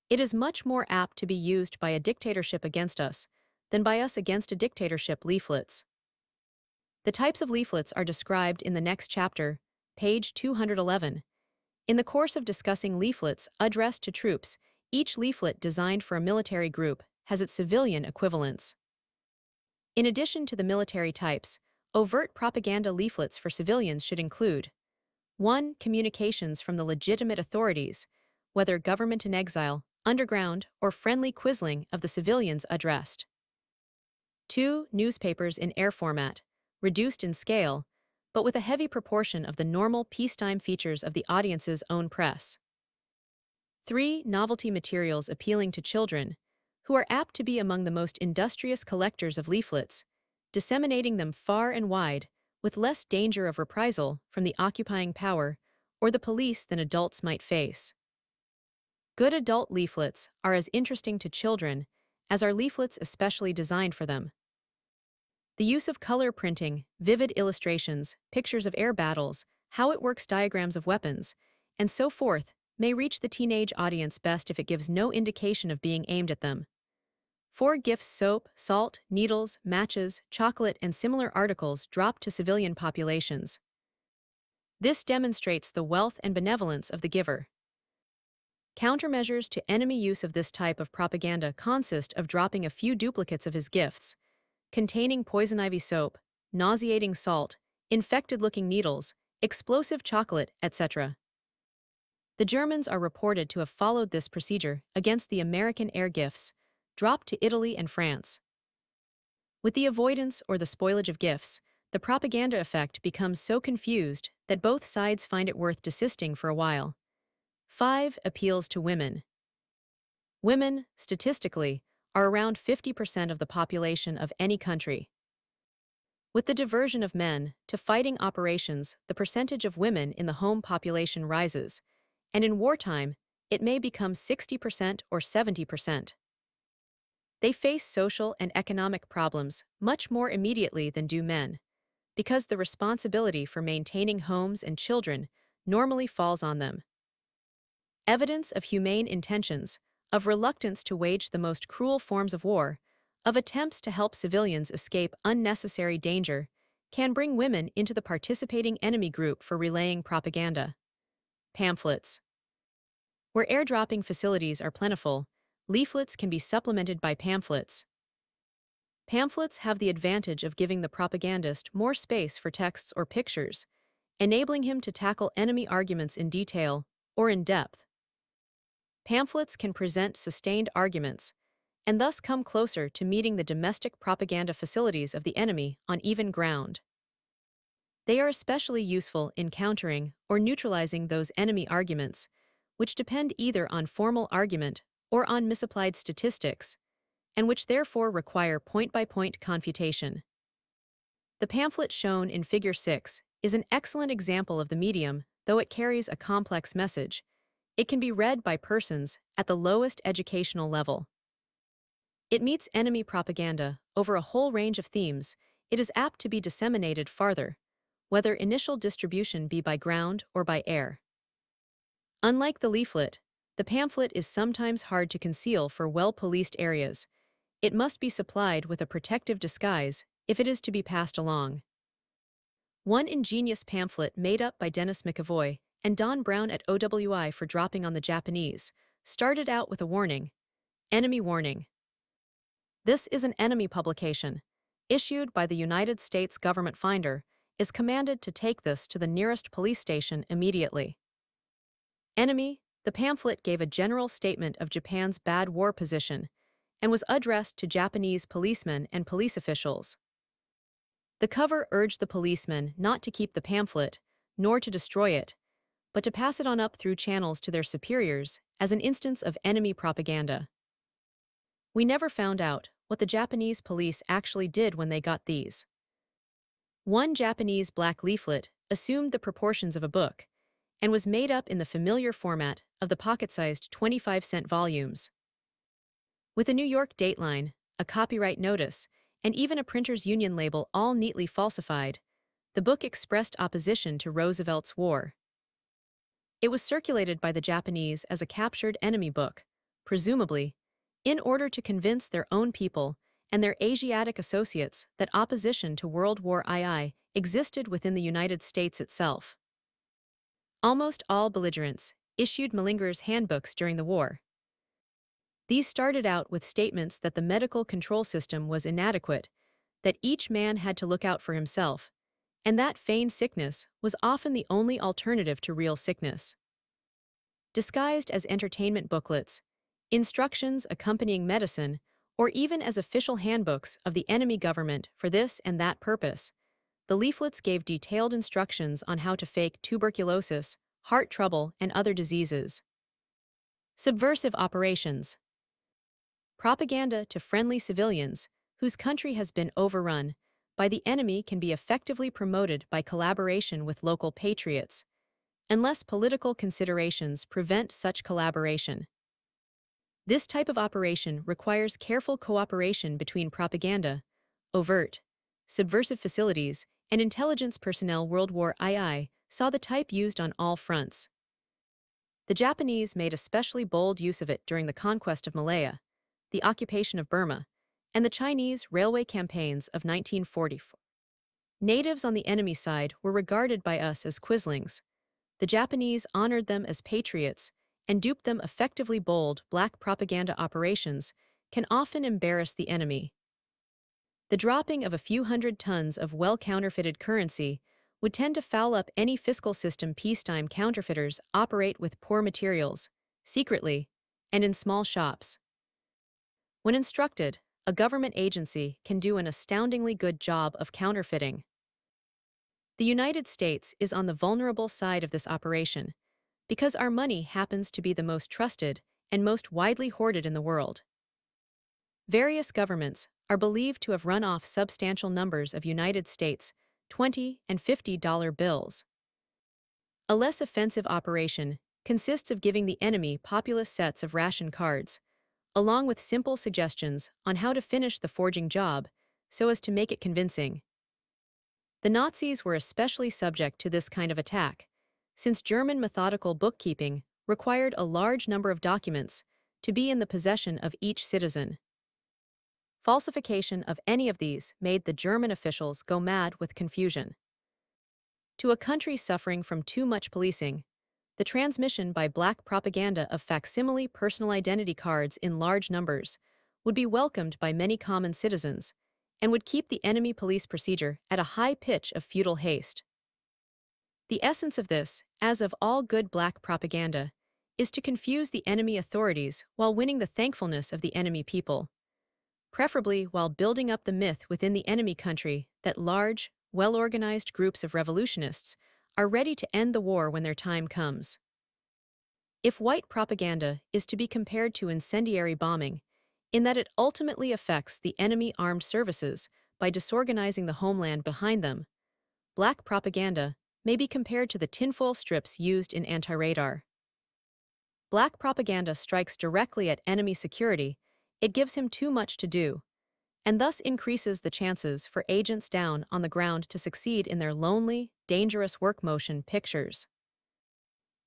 it is much more apt to be used by a dictatorship against us than by us against a dictatorship. Leaflets. The types of leaflets are described in the next chapter, page 211. In the course of discussing leaflets addressed to troops, each leaflet designed for a military group has its civilian equivalents. In addition to the military types, overt propaganda leaflets for civilians should include 1. Communications from the legitimate authorities, whether government in exile, underground, or friendly quizzling of the civilians addressed. 2. Newspapers in air format, reduced in scale, but with a heavy proportion of the normal peacetime features of the audience's own press. 3. Novelty materials appealing to children, who are apt to be among the most industrious collectors of leaflets, disseminating them far and wide, with less danger of reprisal from the occupying power or the police than adults might face. Good adult leaflets are as interesting to children as are leaflets especially designed for them. The use of color printing, vivid illustrations, pictures of air battles, how it works diagrams of weapons, and so forth may reach the teenage audience best if it gives no indication of being aimed at them. Four gifts: soap, salt, needles, matches, chocolate, and similar articles dropped to civilian populations. This demonstrates the wealth and benevolence of the giver. Countermeasures to enemy use of this type of propaganda consist of dropping a few duplicates of his gifts, containing poison ivy soap, nauseating salt, infected-looking needles, explosive chocolate, etc. The Germans are reported to have followed this procedure against the American air gifts, dropped to Italy and France. With the avoidance or the spoilage of gifts, the propaganda effect becomes so confused that both sides find it worth desisting for a while. 5. Appeals to women. Women, statistically, are around 50% of the population of any country. With the diversion of men to fighting operations, the percentage of women in the home population rises, and in wartime, it may become 60% or 70%. They face social and economic problems much more immediately than do men, because the responsibility for maintaining homes and children normally falls on them. Evidence of humane intentions, of reluctance to wage the most cruel forms of war, of attempts to help civilians escape unnecessary danger, can bring women into the participating enemy group for relaying propaganda. Pamphlets. Where airdropping facilities are plentiful, leaflets can be supplemented by pamphlets. Pamphlets have the advantage of giving the propagandist more space for texts or pictures, enabling him to tackle enemy arguments in detail or in depth. Pamphlets can present sustained arguments, and thus come closer to meeting the domestic propaganda facilities of the enemy on even ground. They are especially useful in countering or neutralizing those enemy arguments, which depend either on formal argument or on misapplied statistics, and which therefore require point-by-point confutation. The pamphlet shown in Figure 6 is an excellent example of the medium, though it carries a complex message. It can be read by persons at the lowest educational level. It meets enemy propaganda over a whole range of themes. It is apt to be disseminated farther, whether initial distribution be by ground or by air. Unlike the leaflet, the pamphlet is sometimes hard to conceal for well-policed areas. It must be supplied with a protective disguise if it is to be passed along. One ingenious pamphlet made up by Dennis McAvoy and Don Brown at OWI for dropping on the Japanese started out with a warning: enemy warning. This is an enemy publication, issued by the United States government finder, is commanded to take this to the nearest police station immediately. Enemy, the pamphlet gave a general statement of Japan's bad war position and was addressed to Japanese policemen and police officials. The cover urged the policemen not to keep the pamphlet, nor to destroy it, but to pass it on up through channels to their superiors as an instance of enemy propaganda. We never found out what the Japanese police actually did when they got these. One Japanese black leaflet assumed the proportions of a book and was made up in the familiar format of the pocket-sized 25-cent volumes. With a New York dateline, a copyright notice, and even a printer's union label all neatly falsified, the book expressed opposition to Roosevelt's war. It was circulated by the Japanese as a captured enemy book, presumably, in order to convince their own people and their Asiatic associates that opposition to World War II existed within the United States itself. Almost all belligerents issued malingerers' handbooks during the war. These started out with statements that the medical control system was inadequate, that each man had to look out for himself, and that feigned sickness was often the only alternative to real sickness. Disguised as entertainment booklets, instructions accompanying medicine, or even as official handbooks of the enemy government for this and that purpose, the leaflets gave detailed instructions on how to fake tuberculosis, heart trouble, and other diseases. Subversive operations. Propaganda to friendly civilians whose country has been overrun by the enemy can be effectively promoted by collaboration with local patriots, unless political considerations prevent such collaboration. This type of operation requires careful cooperation between propaganda, overt, subversive facilities, and intelligence personnel. World War II saw the type used on all fronts. The Japanese made especially bold use of it during the conquest of Malaya, the occupation of Burma, and the Chinese railway campaigns of 1944. Natives on the enemy side were regarded by us as quislings. The Japanese honored them as patriots and duped them effectively. Bold, black propaganda operations can often embarrass the enemy. The dropping of a few hundred tons of well-counterfeited currency would tend to foul up any fiscal system. Peacetime counterfeiters operate with poor materials, secretly, and in small shops. When instructed, a government agency can do an astoundingly good job of counterfeiting. The United States is on the vulnerable side of this operation because our money happens to be the most trusted and most widely hoarded in the world. Various governments are believed to have run off substantial numbers of United States $20 and $50 bills. A less offensive operation consists of giving the enemy populous sets of ration cards, along with simple suggestions on how to finish the forging job so as to make it convincing. The Nazis were especially subject to this kind of attack, since German methodical bookkeeping required a large number of documents to be in the possession of each citizen. Falsification of any of these made the German officials go mad with confusion. To a country suffering from too much policing, the transmission by black propaganda of facsimile personal identity cards in large numbers would be welcomed by many common citizens and would keep the enemy police procedure at a high pitch of futile haste. The essence of this, as of all good black propaganda, is to confuse the enemy authorities while winning the thankfulness of the enemy people, preferably while building up the myth within the enemy country that large, well-organized groups of revolutionists are ready to end the war when their time comes. If white propaganda is to be compared to incendiary bombing, in that it ultimately affects the enemy armed services by disorganizing the homeland behind them, black propaganda may be compared to the tinfoil strips used in anti-radar. Black propaganda strikes directly at enemy security. It gives him too much to do, and thus increases the chances for agents down on the ground to succeed in their lonely, dangerous work. Motion pictures.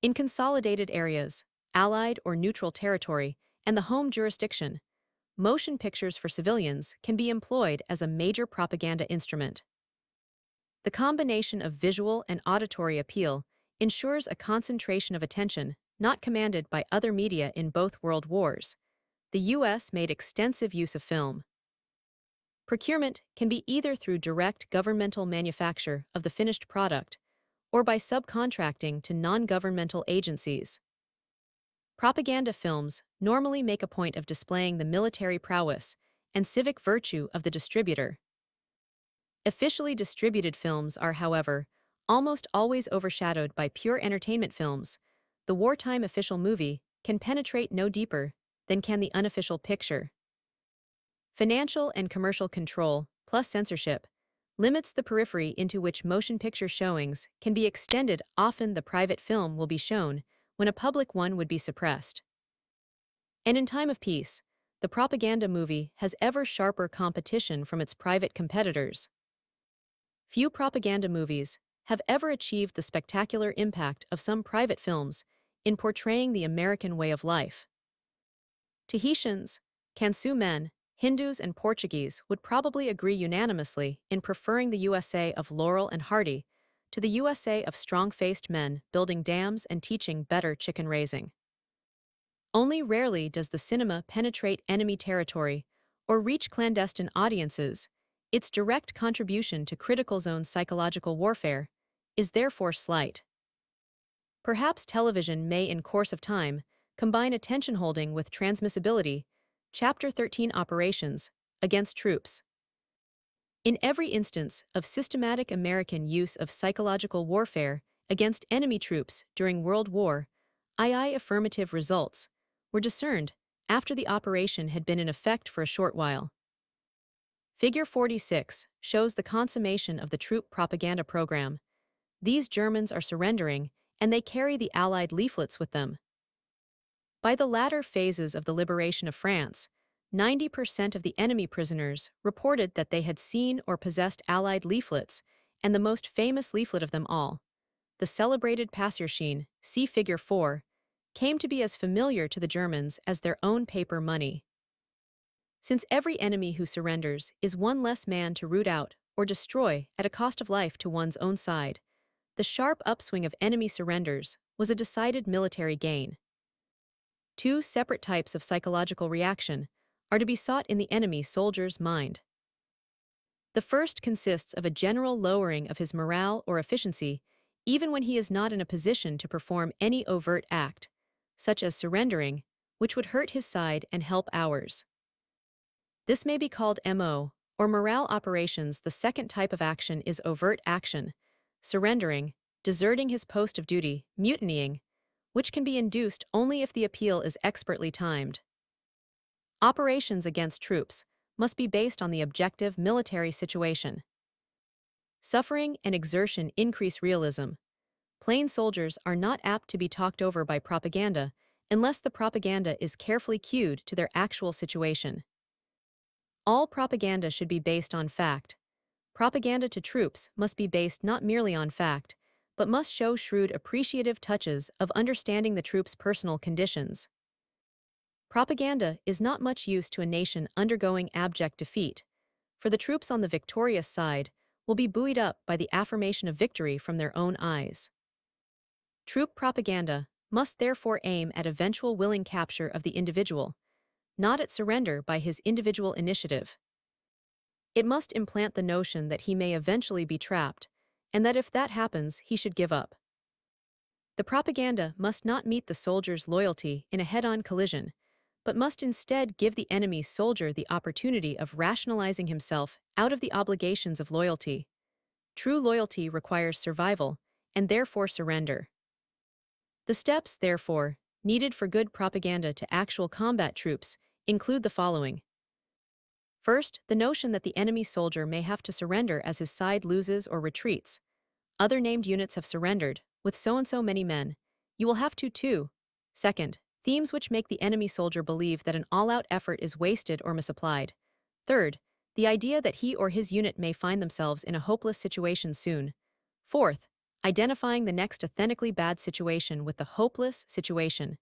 In consolidated areas, allied or neutral territory, and the home jurisdiction, motion pictures for civilians can be employed as a major propaganda instrument. The combination of visual and auditory appeal ensures a concentration of attention not commanded by other media. In both world wars, the U.S. made extensive use of film. Procurement can be either through direct governmental manufacture of the finished product or by subcontracting to non-governmental agencies. Propaganda films normally make a point of displaying the military prowess and civic virtue of the distributor. Officially distributed films are, however, almost always overshadowed by pure entertainment films. The wartime official movie can penetrate no deeper than can the unofficial picture. Financial and commercial control, plus censorship, limits the periphery into which motion picture showings can be extended. Often the private film will be shown when a public one would be suppressed. And in time of peace, the propaganda movie has ever sharper competition from its private competitors. Few propaganda movies have ever achieved the spectacular impact of some private films in portraying the American way of life. Tahitians, Kansu men, Hindus and Portuguese would probably agree unanimously in preferring the USA of Laurel and Hardy to the USA of strong-faced men building dams and teaching better chicken raising. Only rarely does the cinema penetrate enemy territory or reach clandestine audiences. Its direct contribution to critical zone psychological warfare is therefore slight. Perhaps television may, in course of time, combine attention-holding with transmissibility. Chapter 13 Operations against troops. In every instance of systematic American use of psychological warfare against enemy troops during World War II, affirmative results were discerned after the operation had been in effect for a short while. Figure 46 shows the consummation of the troop propaganda program. These Germans are surrendering, and they carry the Allied leaflets with them. By the latter phases of the liberation of France, 90% of the enemy prisoners reported that they had seen or possessed Allied leaflets, and the most famous leaflet of them all, the celebrated Passerschiene, see Figure 4, came to be as familiar to the Germans as their own paper money. Since every enemy who surrenders is one less man to root out or destroy at a cost of life to one's own side, the sharp upswing of enemy surrenders was a decided military gain. Two separate types of psychological reaction are to be sought in the enemy soldier's mind. The first consists of a general lowering of his morale or efficiency, even when he is not in a position to perform any overt act, such as surrendering, which would hurt his side and help ours. This may be called MO, or morale operations. The second type of action is overt action, surrendering, deserting his post of duty, mutinying, which can be induced only if the appeal is expertly timed. Operations against troops must be based on the objective military situation. Suffering and exertion increase realism. Plain soldiers are not apt to be talked over by propaganda unless the propaganda is carefully cued to their actual situation. All propaganda should be based on fact. Propaganda to troops must be based not merely on fact, but must show shrewd appreciative touches of understanding the troops' personal conditions. Propaganda is not much use to a nation undergoing abject defeat, for the troops on the victorious side will be buoyed up by the affirmation of victory from their own eyes. Troop propaganda must therefore aim at eventual willing capture of the individual, not at surrender by his individual initiative. It must implant the notion that he may eventually be trapped, and that if that happens, he should give up. The propaganda must not meet the soldier's loyalty in a head-on collision, but must instead give the enemy soldier the opportunity of rationalizing himself out of the obligations of loyalty. True loyalty requires survival, and therefore surrender. The steps, therefore, needed for good propaganda to actual combat troops include the following. First, the notion that the enemy soldier may have to surrender as his side loses or retreats. Other named units have surrendered, with so-and-so many men. You will have to too. Second, themes which make the enemy soldier believe that an all-out effort is wasted or misapplied. Third, the idea that he or his unit may find themselves in a hopeless situation soon. Fourth, identifying the next authentically bad situation with the hopeless situation.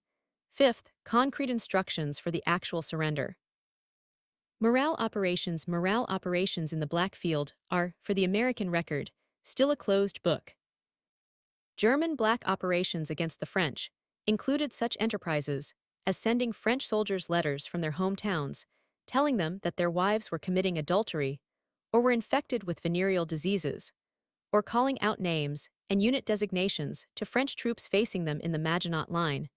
Fifth, concrete instructions for the actual surrender. Morale operations in the Black Field are, for the American record, still a closed book. German black operations against the French included such enterprises as sending French soldiers letters from their hometowns, telling them that their wives were committing adultery or were infected with venereal diseases, or calling out names and unit designations to French troops facing them in the Maginot Line,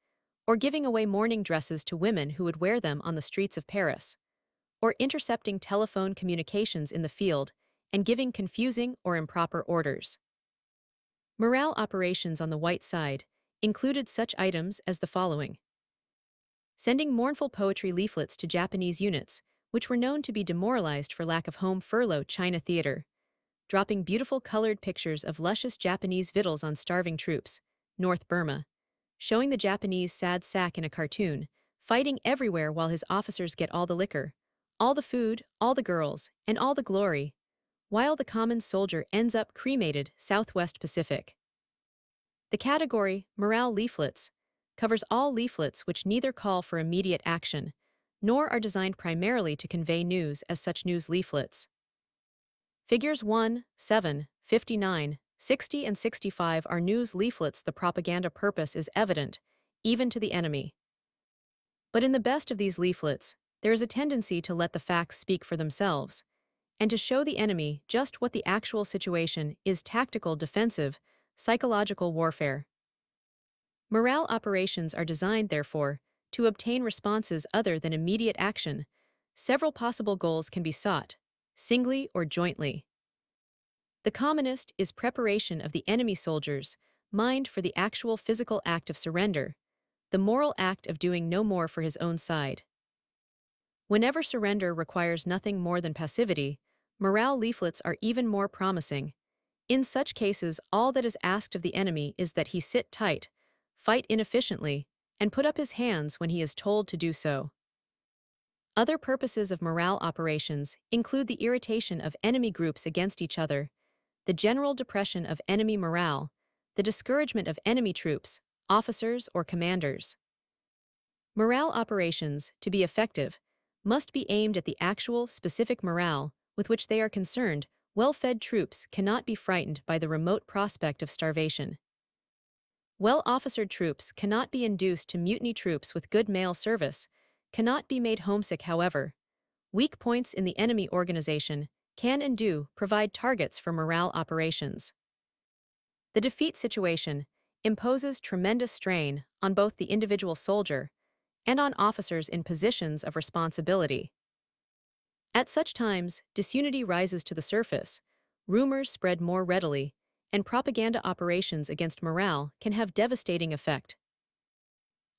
or giving away mourning dresses to women who would wear them on the streets of Paris, or intercepting telephone communications in the field and giving confusing or improper orders. Morale operations on the white side included such items as the following. Sending mournful poetry leaflets to Japanese units, which were known to be demoralized for lack of home furlough China theater. Dropping beautiful colored pictures of luscious Japanese victuals on starving troops, North Burma. Showing the Japanese sad sack in a cartoon, fighting everywhere while his officers get all the liquor, all the food, all the girls, and all the glory, while the common soldier ends up cremated, Southwest Pacific. The category, morale leaflets, covers all leaflets which neither call for immediate action, nor are designed primarily to convey news as such news leaflets. Figures 1, 7, 59, 60 and 65 are news leaflets. The propaganda purpose is evident, even to the enemy. But in the best of these leaflets, there is a tendency to let the facts speak for themselves, and to show the enemy just what the actual situation is: tactical, defensive, psychological warfare. Morale operations are designed, therefore, to obtain responses other than immediate action. Several possible goals can be sought, singly or jointly. The commonest is preparation of the enemy soldiers' mind for the actual physical act of surrender, the moral act of doing no more for his own side. Whenever surrender requires nothing more than passivity, morale leaflets are even more promising. In such cases, all that is asked of the enemy is that he sit tight, fight inefficiently, and put up his hands when he is told to do so. Other purposes of morale operations include the irritation of enemy groups against each other, the general depression of enemy morale, the discouragement of enemy troops, officers, or commanders. Morale operations, to be effective, must be aimed at the actual, specific morale with which they are concerned. Well-fed troops cannot be frightened by the remote prospect of starvation. Well-officered troops cannot be induced to mutiny. Troops with good mail service cannot be made homesick. However, weak points in the enemy organization can and do provide targets for morale operations. The defeat situation imposes tremendous strain on both the individual soldier and on officers in positions of responsibility. At such times, disunity rises to the surface, rumors spread more readily, and propaganda operations against morale can have devastating effect.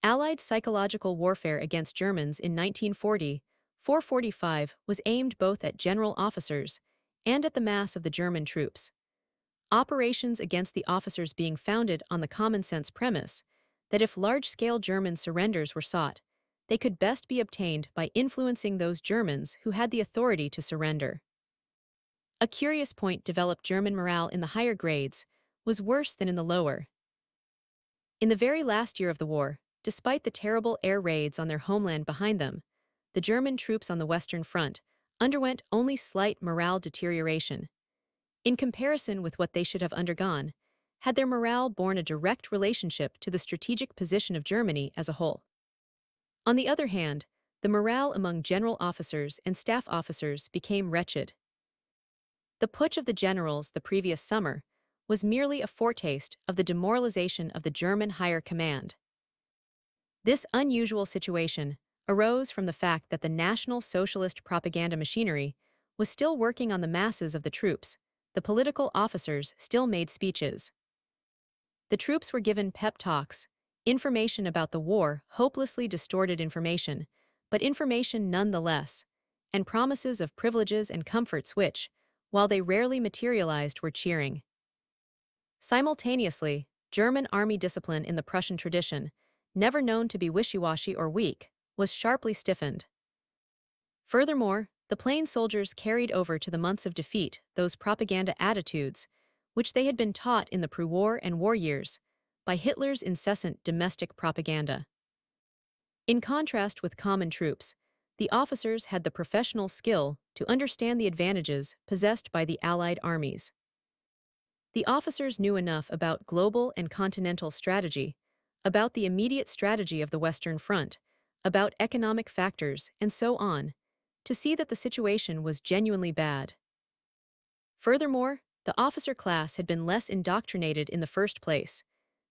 Allied psychological warfare against Germans in 1940-445 was aimed both at general officers and at the mass of the German troops. Operations against the officers being founded on the common-sense premise that if large-scale German surrenders were sought, they could best be obtained by influencing those Germans who had the authority to surrender. A curious point developed: German morale in the higher grades was worse than in the lower. In the very last year of the war, despite the terrible air raids on their homeland behind them, the German troops on the Western Front underwent only slight morale deterioration. In comparison with what they should have undergone, had their morale borne a direct relationship to the strategic position of Germany as a whole. On the other hand, the morale among general officers and staff officers became wretched. The putsch of the generals the previous summer was merely a foretaste of the demoralization of the German higher command. This unusual situation arose from the fact that the National Socialist propaganda machinery was still working on the masses of the troops. The political officers still made speeches. The troops were given pep talks, information about the war, hopelessly distorted information, but information nonetheless, and promises of privileges and comforts which, while they rarely materialized, were cheering. Simultaneously, German army discipline in the Prussian tradition, never known to be wishy-washy or weak, was sharply stiffened. Furthermore, the plain soldiers carried over to the months of defeat those propaganda attitudes which they had been taught in the pre-war and war years by Hitler's incessant domestic propaganda. In contrast with common troops, the officers had the professional skill to understand the advantages possessed by the Allied armies. The officers knew enough about global and continental strategy, about the immediate strategy of the Western Front, about economic factors, and so on, to see that the situation was genuinely bad. Furthermore, the officer class had been less indoctrinated in the first place,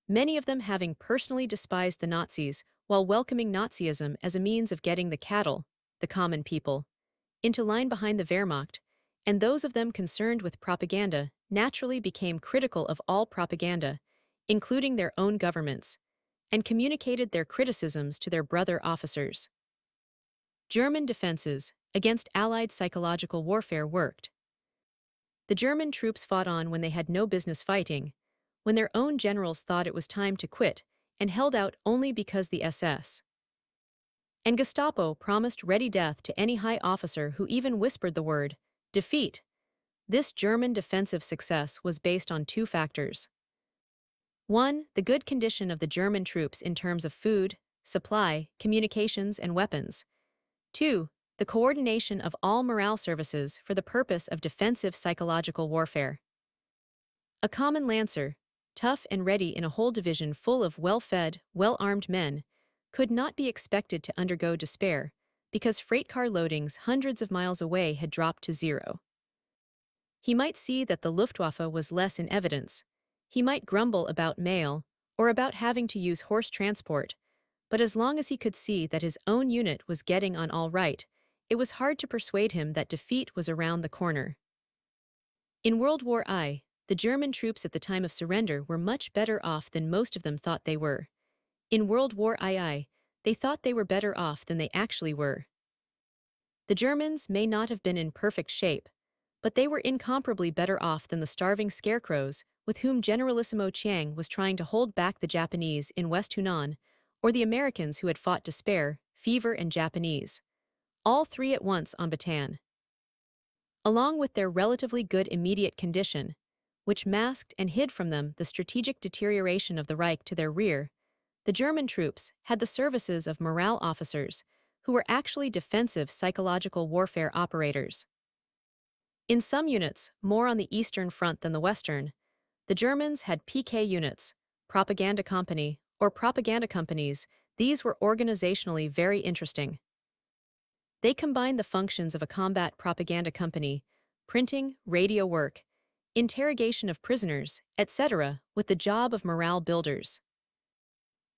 many of them having personally despised the Nazis while welcoming Nazism as a means of getting the cattle, the common people, into line behind the Wehrmacht, and those of them concerned with propaganda naturally became critical of all propaganda, including their own governments, and communicated their criticisms to their brother officers. German defenses against Allied psychological warfare worked. The German troops fought on when they had no business fighting, when their own generals thought it was time to quit, and held out only because the SS and Gestapo promised ready death to any high officer who even whispered the word defeat. This German defensive success was based on two factors. 1. The good condition of the German troops in terms of food, supply, communications, and weapons. 2. The coordination of all morale services for the purpose of defensive psychological warfare. A common lancer, tough and ready in a whole division full of well-fed, well-armed men, could not be expected to undergo despair because freight car loadings hundreds of miles away had dropped to zero. He might see that the Luftwaffe was less in evidence. He might grumble about mail or about having to use horse transport, but as long as he could see that his own unit was getting on all right, it was hard to persuade him that defeat was around the corner. In World War I, the German troops at the time of surrender were much better off than most of them thought they were. In World War II, they thought they were better off than they actually were. The Germans may not have been in perfect shape, but they were incomparably better off than the starving scarecrows with whom Generalissimo Chiang was trying to hold back the Japanese in West Hunan or the Americans who had fought despair, fever, and Japanese, all three at once on Bataan. Along with their relatively good immediate condition, which masked and hid from them the strategic deterioration of the Reich to their rear, the German troops had the services of morale officers who were actually defensive psychological warfare operators. In some units, more on the Eastern Front than the Western, the Germans had PK units, propaganda company, or propaganda companies. These were organizationally very interesting. They combined the functions of a combat propaganda company, printing, radio work, interrogation of prisoners, etc., with the job of morale builders.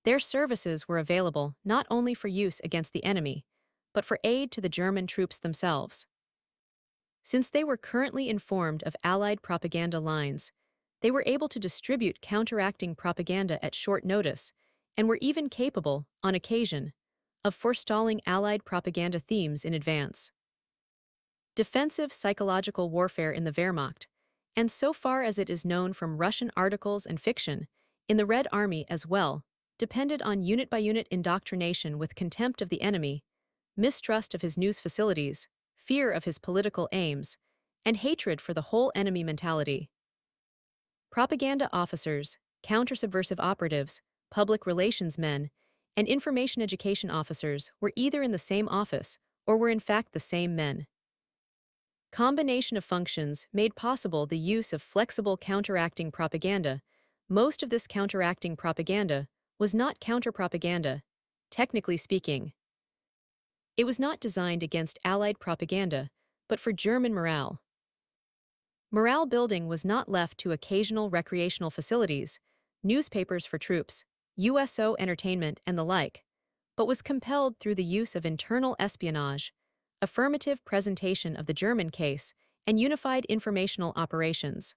Their services were available not only for use against the enemy, but for aid to the German troops themselves. Since they were currently informed of Allied propaganda lines, they were able to distribute counteracting propaganda at short notice and were even capable, on occasion, of forestalling Allied propaganda themes in advance. Defensive psychological warfare in the Wehrmacht, and so far as it is known from Russian articles and fiction, in the Red Army as well, depended on unit-by-unit indoctrination with contempt of the enemy, mistrust of his news facilities, fear of his political aims, and hatred for the whole enemy mentality. Propaganda officers, counter-subversive operatives, public relations men, and information education officers were either in the same office or were in fact the same men. Combination of functions made possible the use of flexible counteracting propaganda. Most of this counteracting propaganda was not counter-propaganda, technically speaking. It was not designed against Allied propaganda, but for German morale. Morale building was not left to occasional recreational facilities, newspapers for troops, USO entertainment, and the like, but was compelled through the use of internal espionage, affirmative presentation of the German case, and unified informational operations.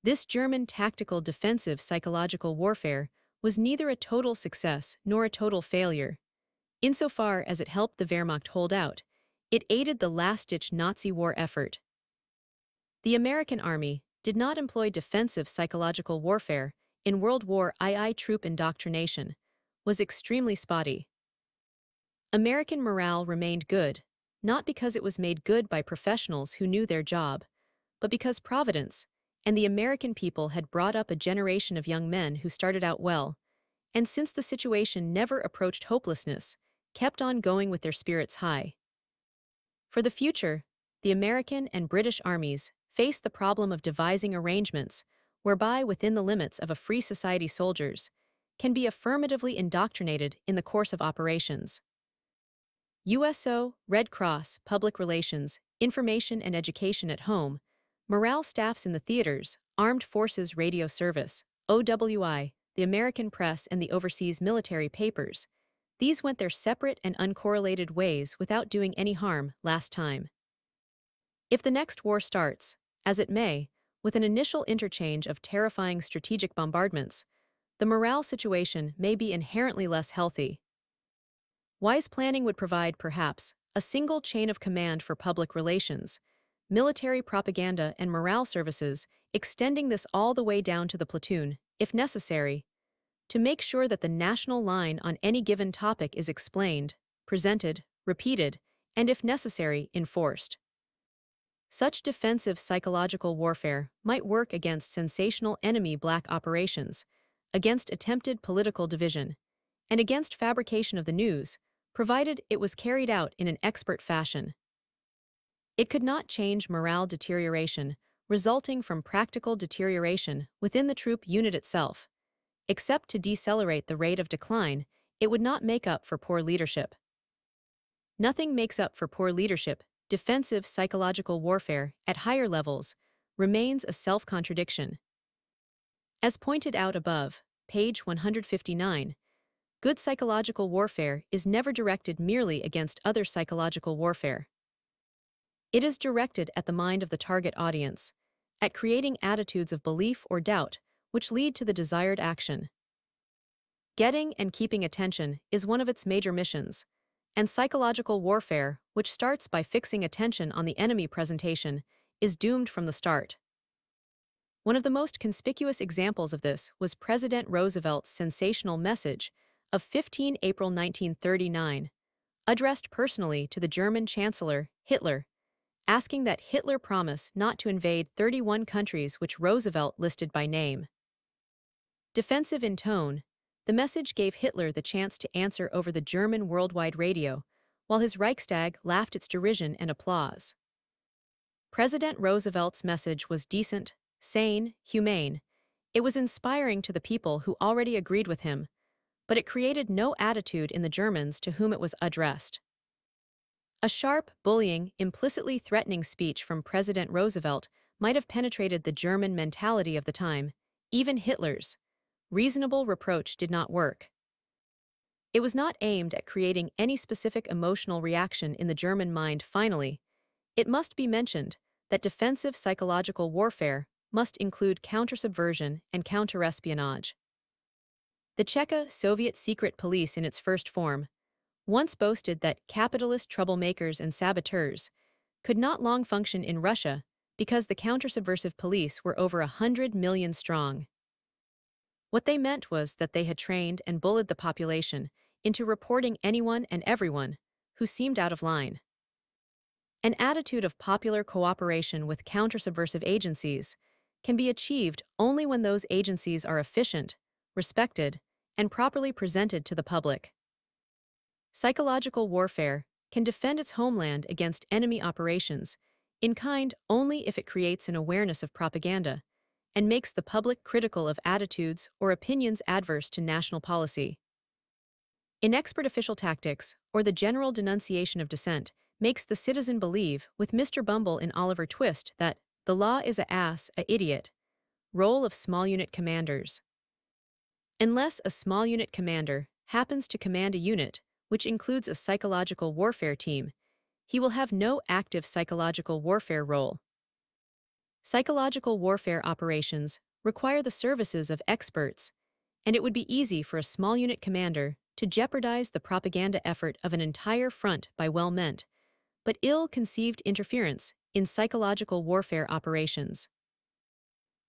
This German tactical defensive psychological warfare was neither a total success nor a total failure. Insofar as it helped the Wehrmacht hold out, it aided the last-ditch Nazi war effort. The American Army did not employ defensive psychological warfare in World War II. Troop indoctrination was extremely spotty. American morale remained good, not because it was made good by professionals who knew their job, but because Providence and the American people had brought up a generation of young men who started out well, and since the situation never approached hopelessness, kept on going with their spirits high. For the future, the American and British armies faced the problem of devising arrangements whereby, within the limits of a free society, soldiers can be affirmatively indoctrinated in the course of operations. USO, Red Cross, public relations, information and education at home, morale staffs in the theaters, Armed Forces Radio Service, OWI, the American press, and the overseas military papers. These went their separate and uncorrelated ways without doing any harm last time. If the next war starts, as it may, with an initial interchange of terrifying strategic bombardments, the morale situation may be inherently less healthy. Wise planning would provide, perhaps, a single chain of command for public relations, military propaganda, and morale services, extending this all the way down to the platoon, if necessary, to make sure that the national line on any given topic is explained, presented, repeated, and if necessary, enforced. Such defensive psychological warfare might work against sensational enemy black operations, against attempted political division, and against fabrication of the news, provided it was carried out in an expert fashion. It could not change morale deterioration resulting from practical deterioration within the troop unit itself. Except to decelerate the rate of decline, it would not make up for poor leadership. Nothing makes up for poor leadership. Defensive psychological warfare at higher levels remains a self-contradiction. As pointed out above, page 159, good psychological warfare is never directed merely against other psychological warfare. It is directed at the mind of the target audience, at creating attitudes of belief or doubt which lead to the desired action. Getting and keeping attention is one of its major missions, and psychological warfare, which starts by fixing attention on the enemy presentation, is doomed from the start. One of the most conspicuous examples of this was President Roosevelt's sensational message of 15 April 1939, addressed personally to the German Chancellor, Hitler, asking that Hitler promise not to invade 31 countries which Roosevelt listed by name. Defensive in tone, the message gave Hitler the chance to answer over the German worldwide radio, while his Reichstag laughed its derision and applause. President Roosevelt's message was decent, sane, humane. It was inspiring to the people who already agreed with him, but it created no attitude in the Germans to whom it was addressed. A sharp, bullying, implicitly threatening speech from President Roosevelt might have penetrated the German mentality of the time, even Hitler's. Reasonable reproach did not work. It was not aimed at creating any specific emotional reaction in the German mind. Finally, it must be mentioned that defensive psychological warfare must include countersubversion and counterespionage. The Czech-Soviet secret police in its first form once boasted that capitalist troublemakers and saboteurs could not long function in Russia because the countersubversive police were over 100 million strong. What they meant was that they had trained and bullied the population into reporting anyone and everyone who seemed out of line. An attitude of popular cooperation with countersubversive agencies can be achieved only when those agencies are efficient, respected, and properly presented to the public. Psychological warfare can defend its homeland against enemy operations in kind only if it creates an awareness of propaganda and makes the public critical of attitudes or opinions adverse to national policy. Inexpert official tactics, or the general denunciation of dissent, makes the citizen believe, with Mr. Bumble in Oliver Twist, that the law is a ass, a idiot. Role of small unit commanders. Unless a small unit commander happens to command a unit, which includes a psychological warfare team, he will have no active psychological warfare role. Psychological warfare operations require the services of experts, and it would be easy for a small unit commander to jeopardize the propaganda effort of an entire front by well-meant, but ill-conceived interference in psychological warfare operations.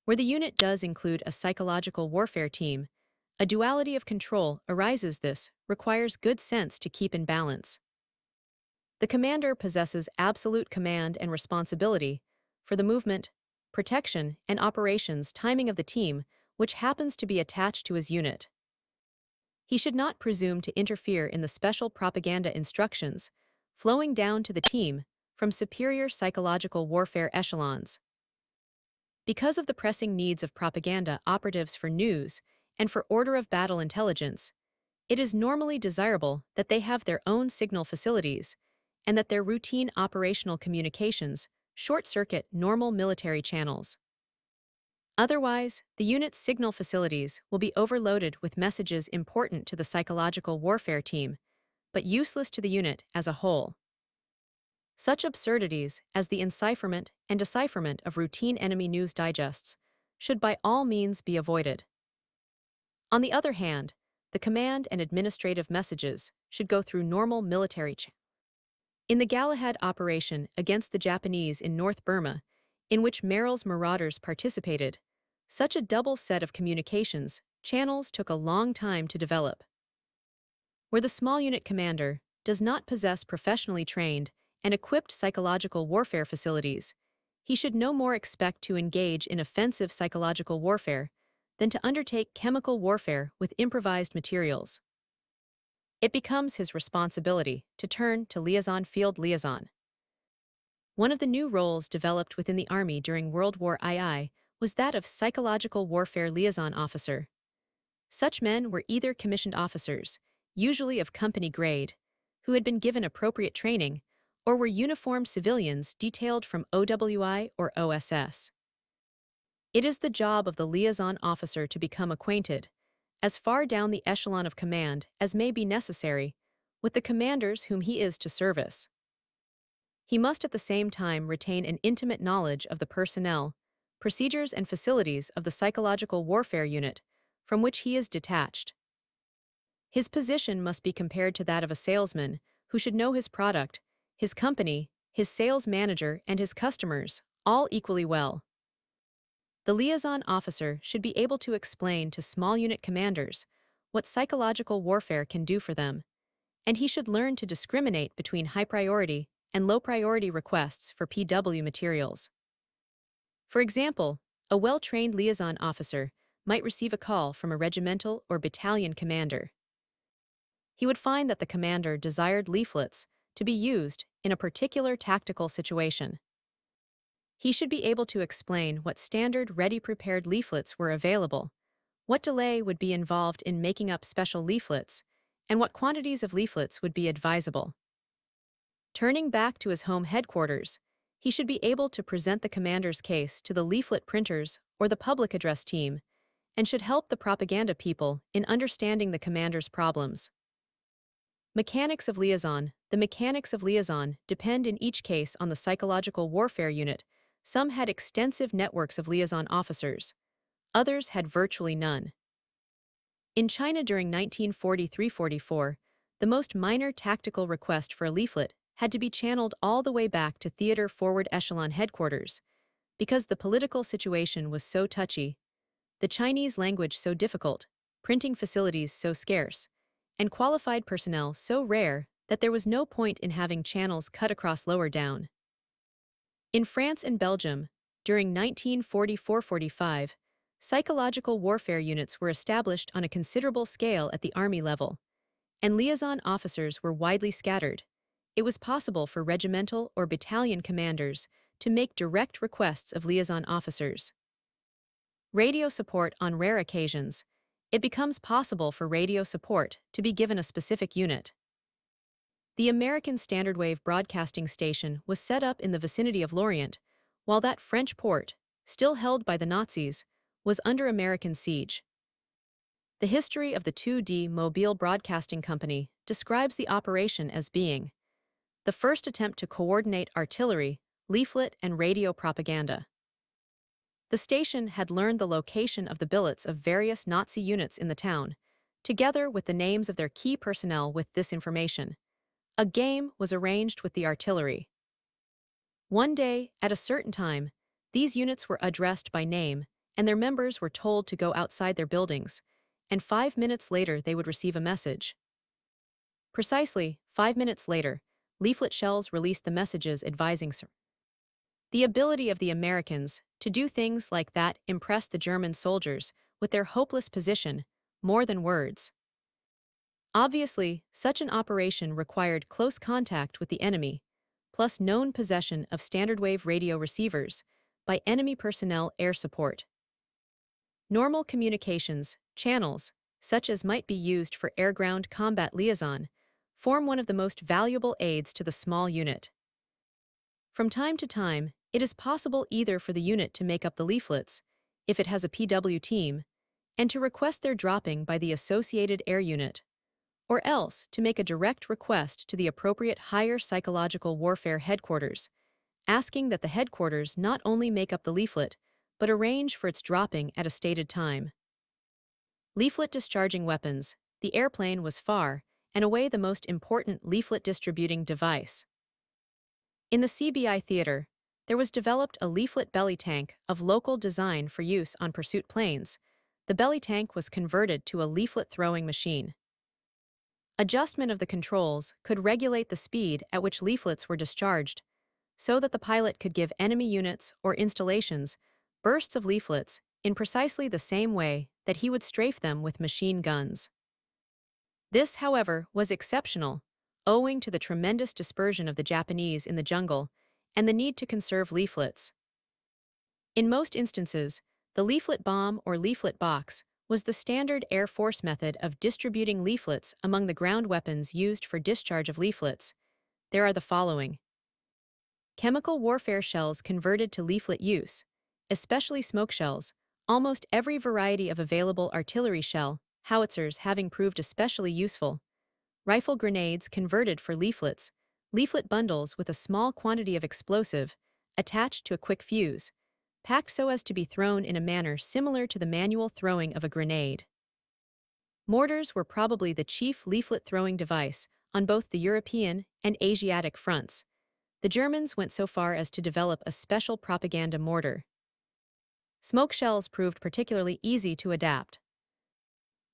Where the unit does include a psychological warfare team, a duality of control arises. This requires good sense to keep in balance. The commander possesses absolute command and responsibility for the movement, protection, and operations timing of the team which happens to be attached to his unit. He should not presume to interfere in the special propaganda instructions flowing down to the team from superior psychological warfare echelons. Because of the pressing needs of propaganda operatives for news and for order of battle intelligence, it is normally desirable that they have their own signal facilities and that their routine operational communications short-circuit normal military channels. Otherwise, the unit's signal facilities will be overloaded with messages important to the psychological warfare team, but useless to the unit as a whole. Such absurdities as the encipherment and decipherment of routine enemy news digests should by all means be avoided. On the other hand, the command and administrative messages should go through normal military channels. In the Galahad operation against the Japanese in North Burma, in which Merrill's marauders participated, such a double set of communications channels took a long time to develop. Where the small unit commander does not possess professionally trained and equipped psychological warfare facilities, he should no more expect to engage in offensive psychological warfare than to undertake chemical warfare with improvised materials. It becomes his responsibility to turn to liaison field liaison. One of the new roles developed within the Army during World War II was that of psychological warfare liaison officer. Such men were either commissioned officers, usually of company grade, who had been given appropriate training, or were uniformed civilians detailed from OWI or OSS. It is the job of the liaison officer to become acquainted, as far down the echelon of command as may be necessary, with the commanders whom he is to service. He must at the same time retain an intimate knowledge of the personnel, procedures and facilities of the psychological warfare unit from which he is detached. His position must be compared to that of a salesman who should know his product, his company, his sales manager, and his customers, all equally well. The liaison officer should be able to explain to small unit commanders what psychological warfare can do for them, and he should learn to discriminate between high-priority and low-priority requests for PW materials. For example, a well-trained liaison officer might receive a call from a regimental or battalion commander. He would find that the commander desired leaflets to be used in a particular tactical situation. He should be able to explain what standard ready-prepared leaflets were available, what delay would be involved in making up special leaflets, and what quantities of leaflets would be advisable. Turning back to his home headquarters, he should be able to present the commander's case to the leaflet printers or the public address team, and should help the propaganda people in understanding the commander's problems. Mechanics of liaison. The mechanics of liaison depend in each case on the psychological warfare unit. Some had extensive networks of liaison officers. Others had virtually none. In China during 1943-44, the most minor tactical request for a leaflet had to be channeled all the way back to theater forward echelon headquarters, because the political situation was so touchy, the Chinese language so difficult, printing facilities so scarce, and qualified personnel so rare that there was no point in having channels cut across lower down. In France and Belgium, during 1944-45, psychological warfare units were established on a considerable scale at the army level, and liaison officers were widely scattered. It was possible for regimental or battalion commanders to make direct requests of liaison officers. Radio support. On rare occasions, it becomes possible for radio support to be given a specific unit. The American Standard Wave Broadcasting Station was set up in the vicinity of Lorient, while that French port, still held by the Nazis, was under American siege. The history of the 2D Mobile Broadcasting Company describes the operation as being the first attempt to coordinate artillery, leaflet, and radio propaganda. The station had learned the location of the billets of various Nazi units in the town, together with the names of their key personnel. With this information, a game was arranged with the artillery. One day, at a certain time, these units were addressed by name, and their members were told to go outside their buildings, and 5 minutes later they would receive a message. Precisely 5 minutes later, leaflet shells released the messages advising. The ability of the Americans to do things like that impressed the German soldiers with their hopeless position more than words. Obviously, such an operation required close contact with the enemy, plus known possession of standard wave radio receivers by enemy personnel air support. Normal communications channels, such as might be used for air-ground combat liaison, form one of the most valuable aids to the small unit. From time to time, it is possible either for the unit to make up the leaflets, if it has a PW team, and to request their dropping by the associated air unit, or else to make a direct request to the appropriate higher psychological warfare headquarters, asking that the headquarters not only make up the leaflet, but arrange for its dropping at a stated time. Leaflet discharging weapons. The airplane was far and away the most important leaflet distributing device. In the CBI theater, there was developed a leaflet belly tank of local design for use on pursuit planes. The belly tank was converted to a leaflet throwing machine. Adjustment of the controls could regulate the speed at which leaflets were discharged, so that the pilot could give enemy units or installations bursts of leaflets in precisely the same way that he would strafe them with machine guns. This, however, was exceptional, owing to the tremendous dispersion of the Japanese in the jungle and the need to conserve leaflets. In most instances, the leaflet bomb or leaflet box was the standard Air Force method of distributing leaflets among the ground weapons used for discharge of leaflets. There are the following: chemical warfare shells converted to leaflet use, especially smoke shells, almost every variety of available artillery shell, howitzers having proved especially useful, rifle grenades converted for leaflets, leaflet bundles with a small quantity of explosive, attached to a quick fuse, packed so as to be thrown in a manner similar to the manual throwing of a grenade. Mortars were probably the chief leaflet throwing device on both the European and Asiatic fronts. The Germans went so far as to develop a special propaganda mortar. Smoke shells proved particularly easy to adapt.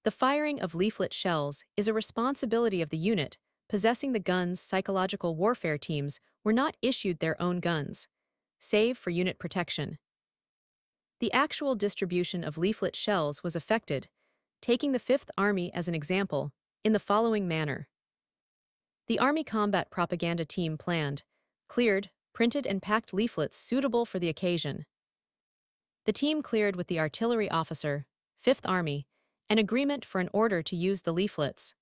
The firing of leaflet shells is a responsibility of the unit. Possessing the guns, psychological warfare teams were not issued their own guns, save for unit protection. The actual distribution of leaflet shells was affected, taking the Fifth Army as an example, in the following manner. The Army Combat Propaganda Team planned, cleared, printed and packed leaflets suitable for the occasion. The team cleared with the artillery officer, Fifth Army, an agreement for an order to use the leaflets.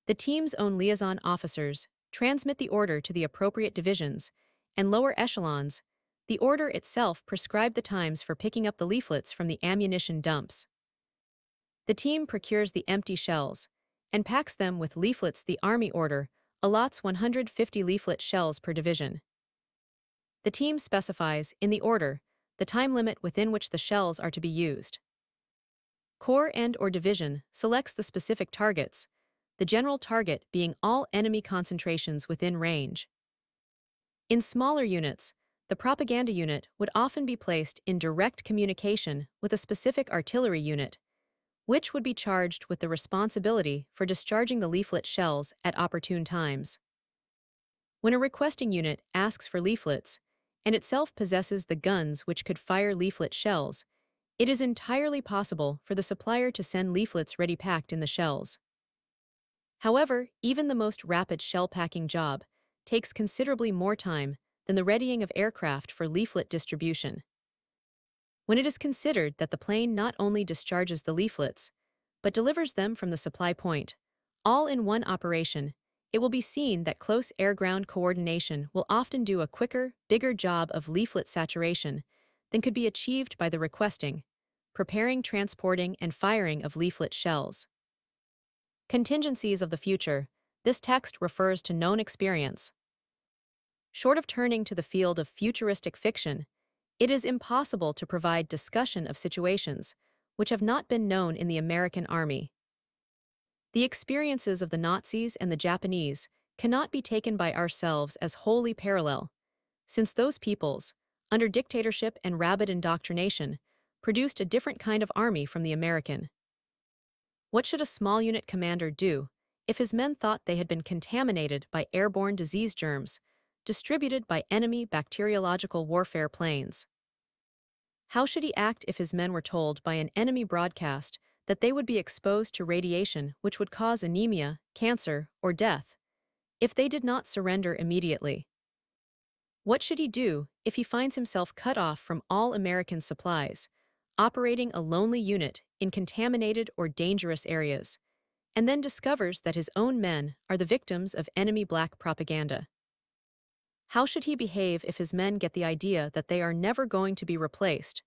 The team's own liaison officers transmit the order to the appropriate divisions and lower echelons. The order itself prescribed the times for picking up the leaflets from the ammunition dumps. The team procures the empty shells and packs them with leaflets. The Army order allots 150 leaflet shells per division. The team specifies, in the order, the time limit within which the shells are to be used. Corps and/or division selects the specific targets, the general target being all enemy concentrations within range. In smaller units, the propaganda unit would often be placed in direct communication with a specific artillery unit, which would be charged with the responsibility for discharging the leaflet shells at opportune times. When a requesting unit asks for leaflets, and itself possesses the guns which could fire leaflet shells, it is entirely possible for the supplier to send leaflets ready packed in the shells. However, even the most rapid shell packing job takes considerably more time than the readying of aircraft for leaflet distribution. When it is considered that the plane not only discharges the leaflets, but delivers them from the supply point, all in one operation, it will be seen that close air-ground coordination will often do a quicker, bigger job of leaflet saturation than could be achieved by the requesting, preparing, transporting, and firing of leaflet shells. Contingencies of the future. This text refers to known experience. Short of turning to the field of futuristic fiction, it is impossible to provide discussion of situations which have not been known in the American Army. The experiences of the Nazis and the Japanese cannot be taken by ourselves as wholly parallel, since those peoples, under dictatorship and rabid indoctrination, produced a different kind of army from the American. What should a small unit commander do if his men thought they had been contaminated by airborne disease germs distributed by enemy bacteriological warfare planes? How should he act if his men were told by an enemy broadcast that they would be exposed to radiation which would cause anemia, cancer, or death if they did not surrender immediately? What should he do if he finds himself cut off from all American supplies, operating a lonely unit in contaminated or dangerous areas, and then discovers that his own men are the victims of enemy black propaganda? How should he behave if his men get the idea that they are never going to be replaced,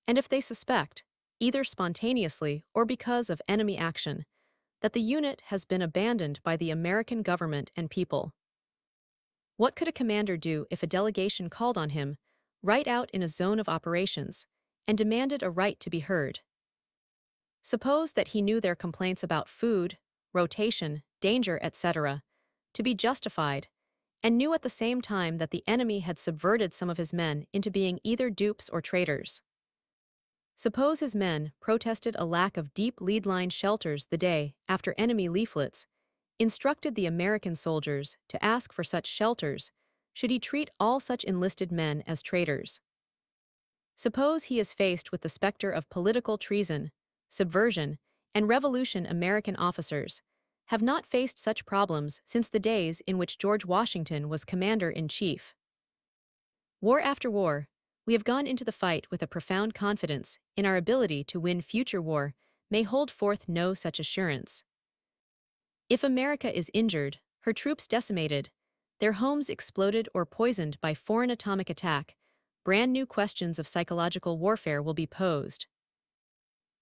and if they suspect, either spontaneously or because of enemy action, that the unit has been abandoned by the American government and people? What could a commander do if a delegation called on him, right out in a zone of operations, and demanded a right to be heard? Suppose that he knew their complaints about food, rotation, danger, etc., to be justified, and knew at the same time that the enemy had subverted some of his men into being either dupes or traitors. Suppose his men protested a lack of deep lead-line shelters the day after enemy leaflets instructed the American soldiers to ask for such shelters. Should he treat all such enlisted men as traitors? Suppose he is faced with the specter of political treason, subversion, and revolution. American officers have not faced such problems since the days in which George Washington was commander-in-chief. War after war, we have gone into the fight with a profound confidence in our ability to win. Future war may hold forth no such assurance. If America is injured, her troops decimated, their homes exploded or poisoned by foreign atomic attack, brand new questions of psychological warfare will be posed.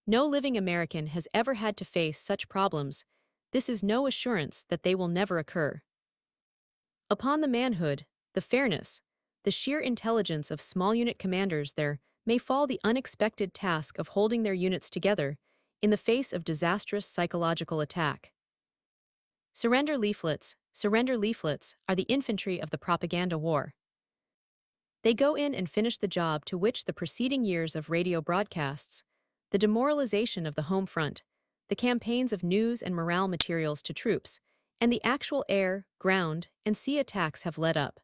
No living American has ever had to face such problems. This is no assurance that they will never occur. Upon the manhood, the fairness, the sheer intelligence of small unit commanders there may fall the unexpected task of holding their units together in the face of disastrous psychological attack. Surrender leaflets are the infantry of the propaganda war. They go in and finish the job to which the preceding years of radio broadcasts, the demoralization of the home front, the campaigns of news and morale materials to troops, and the actual air, ground, and sea attacks have led up.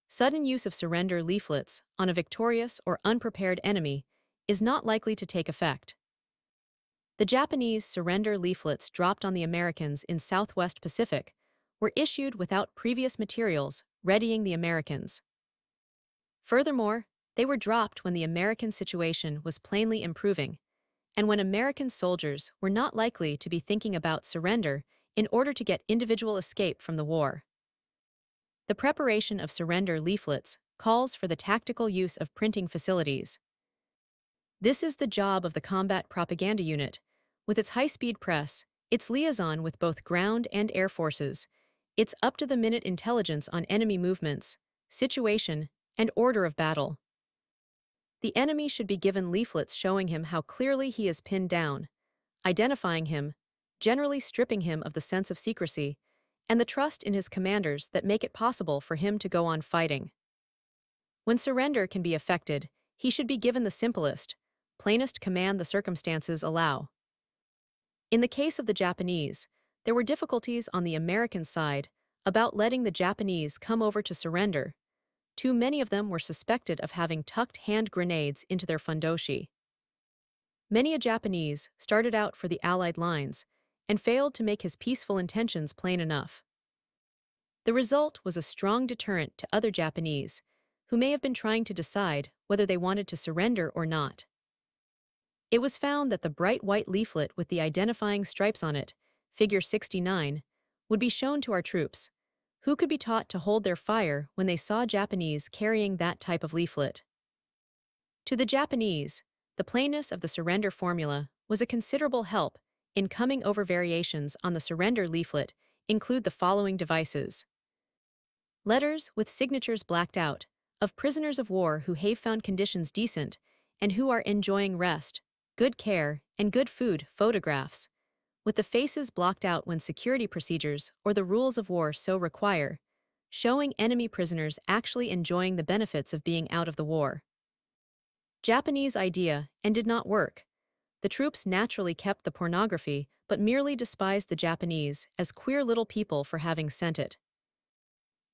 Sudden use of surrender leaflets on a victorious or unprepared enemy is not likely to take effect. The Japanese surrender leaflets dropped on the Americans in Southwest Pacific were issued without previous materials readying the Americans. Furthermore, they were dropped when the American situation was plainly improving, and when American soldiers were not likely to be thinking about surrender in order to get individual escape from the war. The preparation of surrender leaflets calls for the tactical use of printing facilities. This is the job of the Combat Propaganda Unit, with its high-speed press, its liaison with both ground and air forces, its up-to-the-minute intelligence on enemy movements, situation, and order of battle. The enemy should be given leaflets showing him how clearly he is pinned down, identifying him, generally stripping him of the sense of secrecy, and the trust in his commanders that make it possible for him to go on fighting. When surrender can be effected, he should be given the simplest, plainest command the circumstances allow. In the case of the Japanese, there were difficulties on the American side about letting the Japanese come over to surrender. Too many of them were suspected of having tucked hand grenades into their fundoshi. Many a Japanese started out for the Allied lines and failed to make his peaceful intentions plain enough. The result was a strong deterrent to other Japanese, who may have been trying to decide whether they wanted to surrender or not. It was found that the bright white leaflet with the identifying stripes on it, figure 69, would be shown to our troops, who could be taught to hold their fire when they saw Japanese carrying that type of leaflet. To the Japanese, the plainness of the surrender formula was a considerable help in coming over. Variations on the surrender leaflet include the following devices. Letters with signatures blacked out, of prisoners of war who have found conditions decent and who are enjoying rest, good care, and good food. Photographs, with the faces blocked out when security procedures or the rules of war so require, showing enemy prisoners actually enjoying the benefits of being out of the war. Japanese idea and did not work. The troops naturally kept the pornography but merely despised the Japanese as queer little people for having sent it.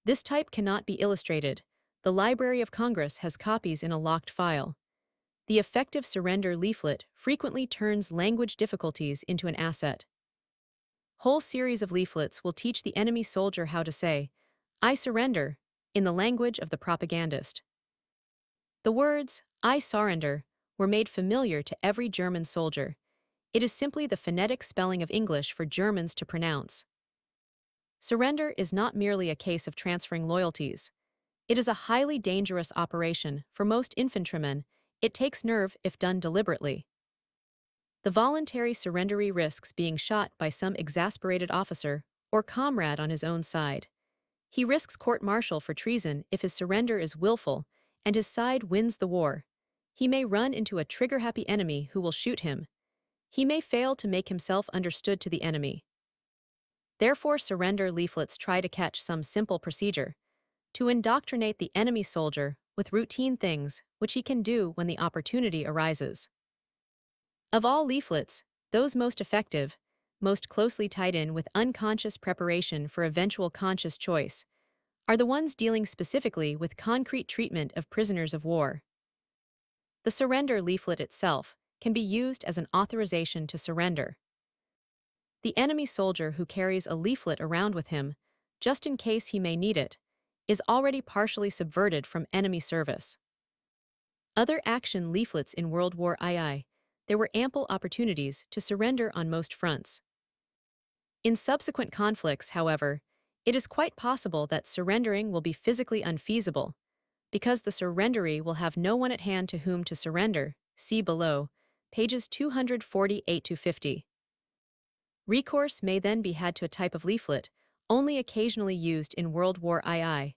This type cannot be illustrated. The Library of Congress has copies in a locked file. The effective surrender leaflet frequently turns language difficulties into an asset. Whole series of leaflets will teach the enemy soldier how to say, "I surrender," in the language of the propagandist. The words, "I surrender," were made familiar to every German soldier. It is simply the phonetic spelling of English for Germans to pronounce. Surrender is not merely a case of transferring loyalties. It is a highly dangerous operation for most infantrymen. It takes nerve if done deliberately. The voluntary surrenderee risks being shot by some exasperated officer or comrade on his own side. He risks court-martial for treason if his surrender is willful and his side wins the war. He may run into a trigger-happy enemy who will shoot him. He may fail to make himself understood to the enemy. Therefore, surrender leaflets try to catch some simple procedure, to indoctrinate the enemy soldier with routine things which he can do when the opportunity arises. Of all leaflets, those most effective, most closely tied in with unconscious preparation for eventual conscious choice, are the ones dealing specifically with concrete treatment of prisoners of war. The surrender leaflet itself can be used as an authorization to surrender. The enemy soldier who carries a leaflet around with him, just in case he may need it, is already partially subverted from enemy service. Other action leaflets in World War II, there were ample opportunities to surrender on most fronts. In subsequent conflicts, however, it is quite possible that surrendering will be physically unfeasible, because the surrenderee will have no one at hand to whom to surrender. See below, pages 248–50. Recourse may then be had to a type of leaflet, only occasionally used in World War II,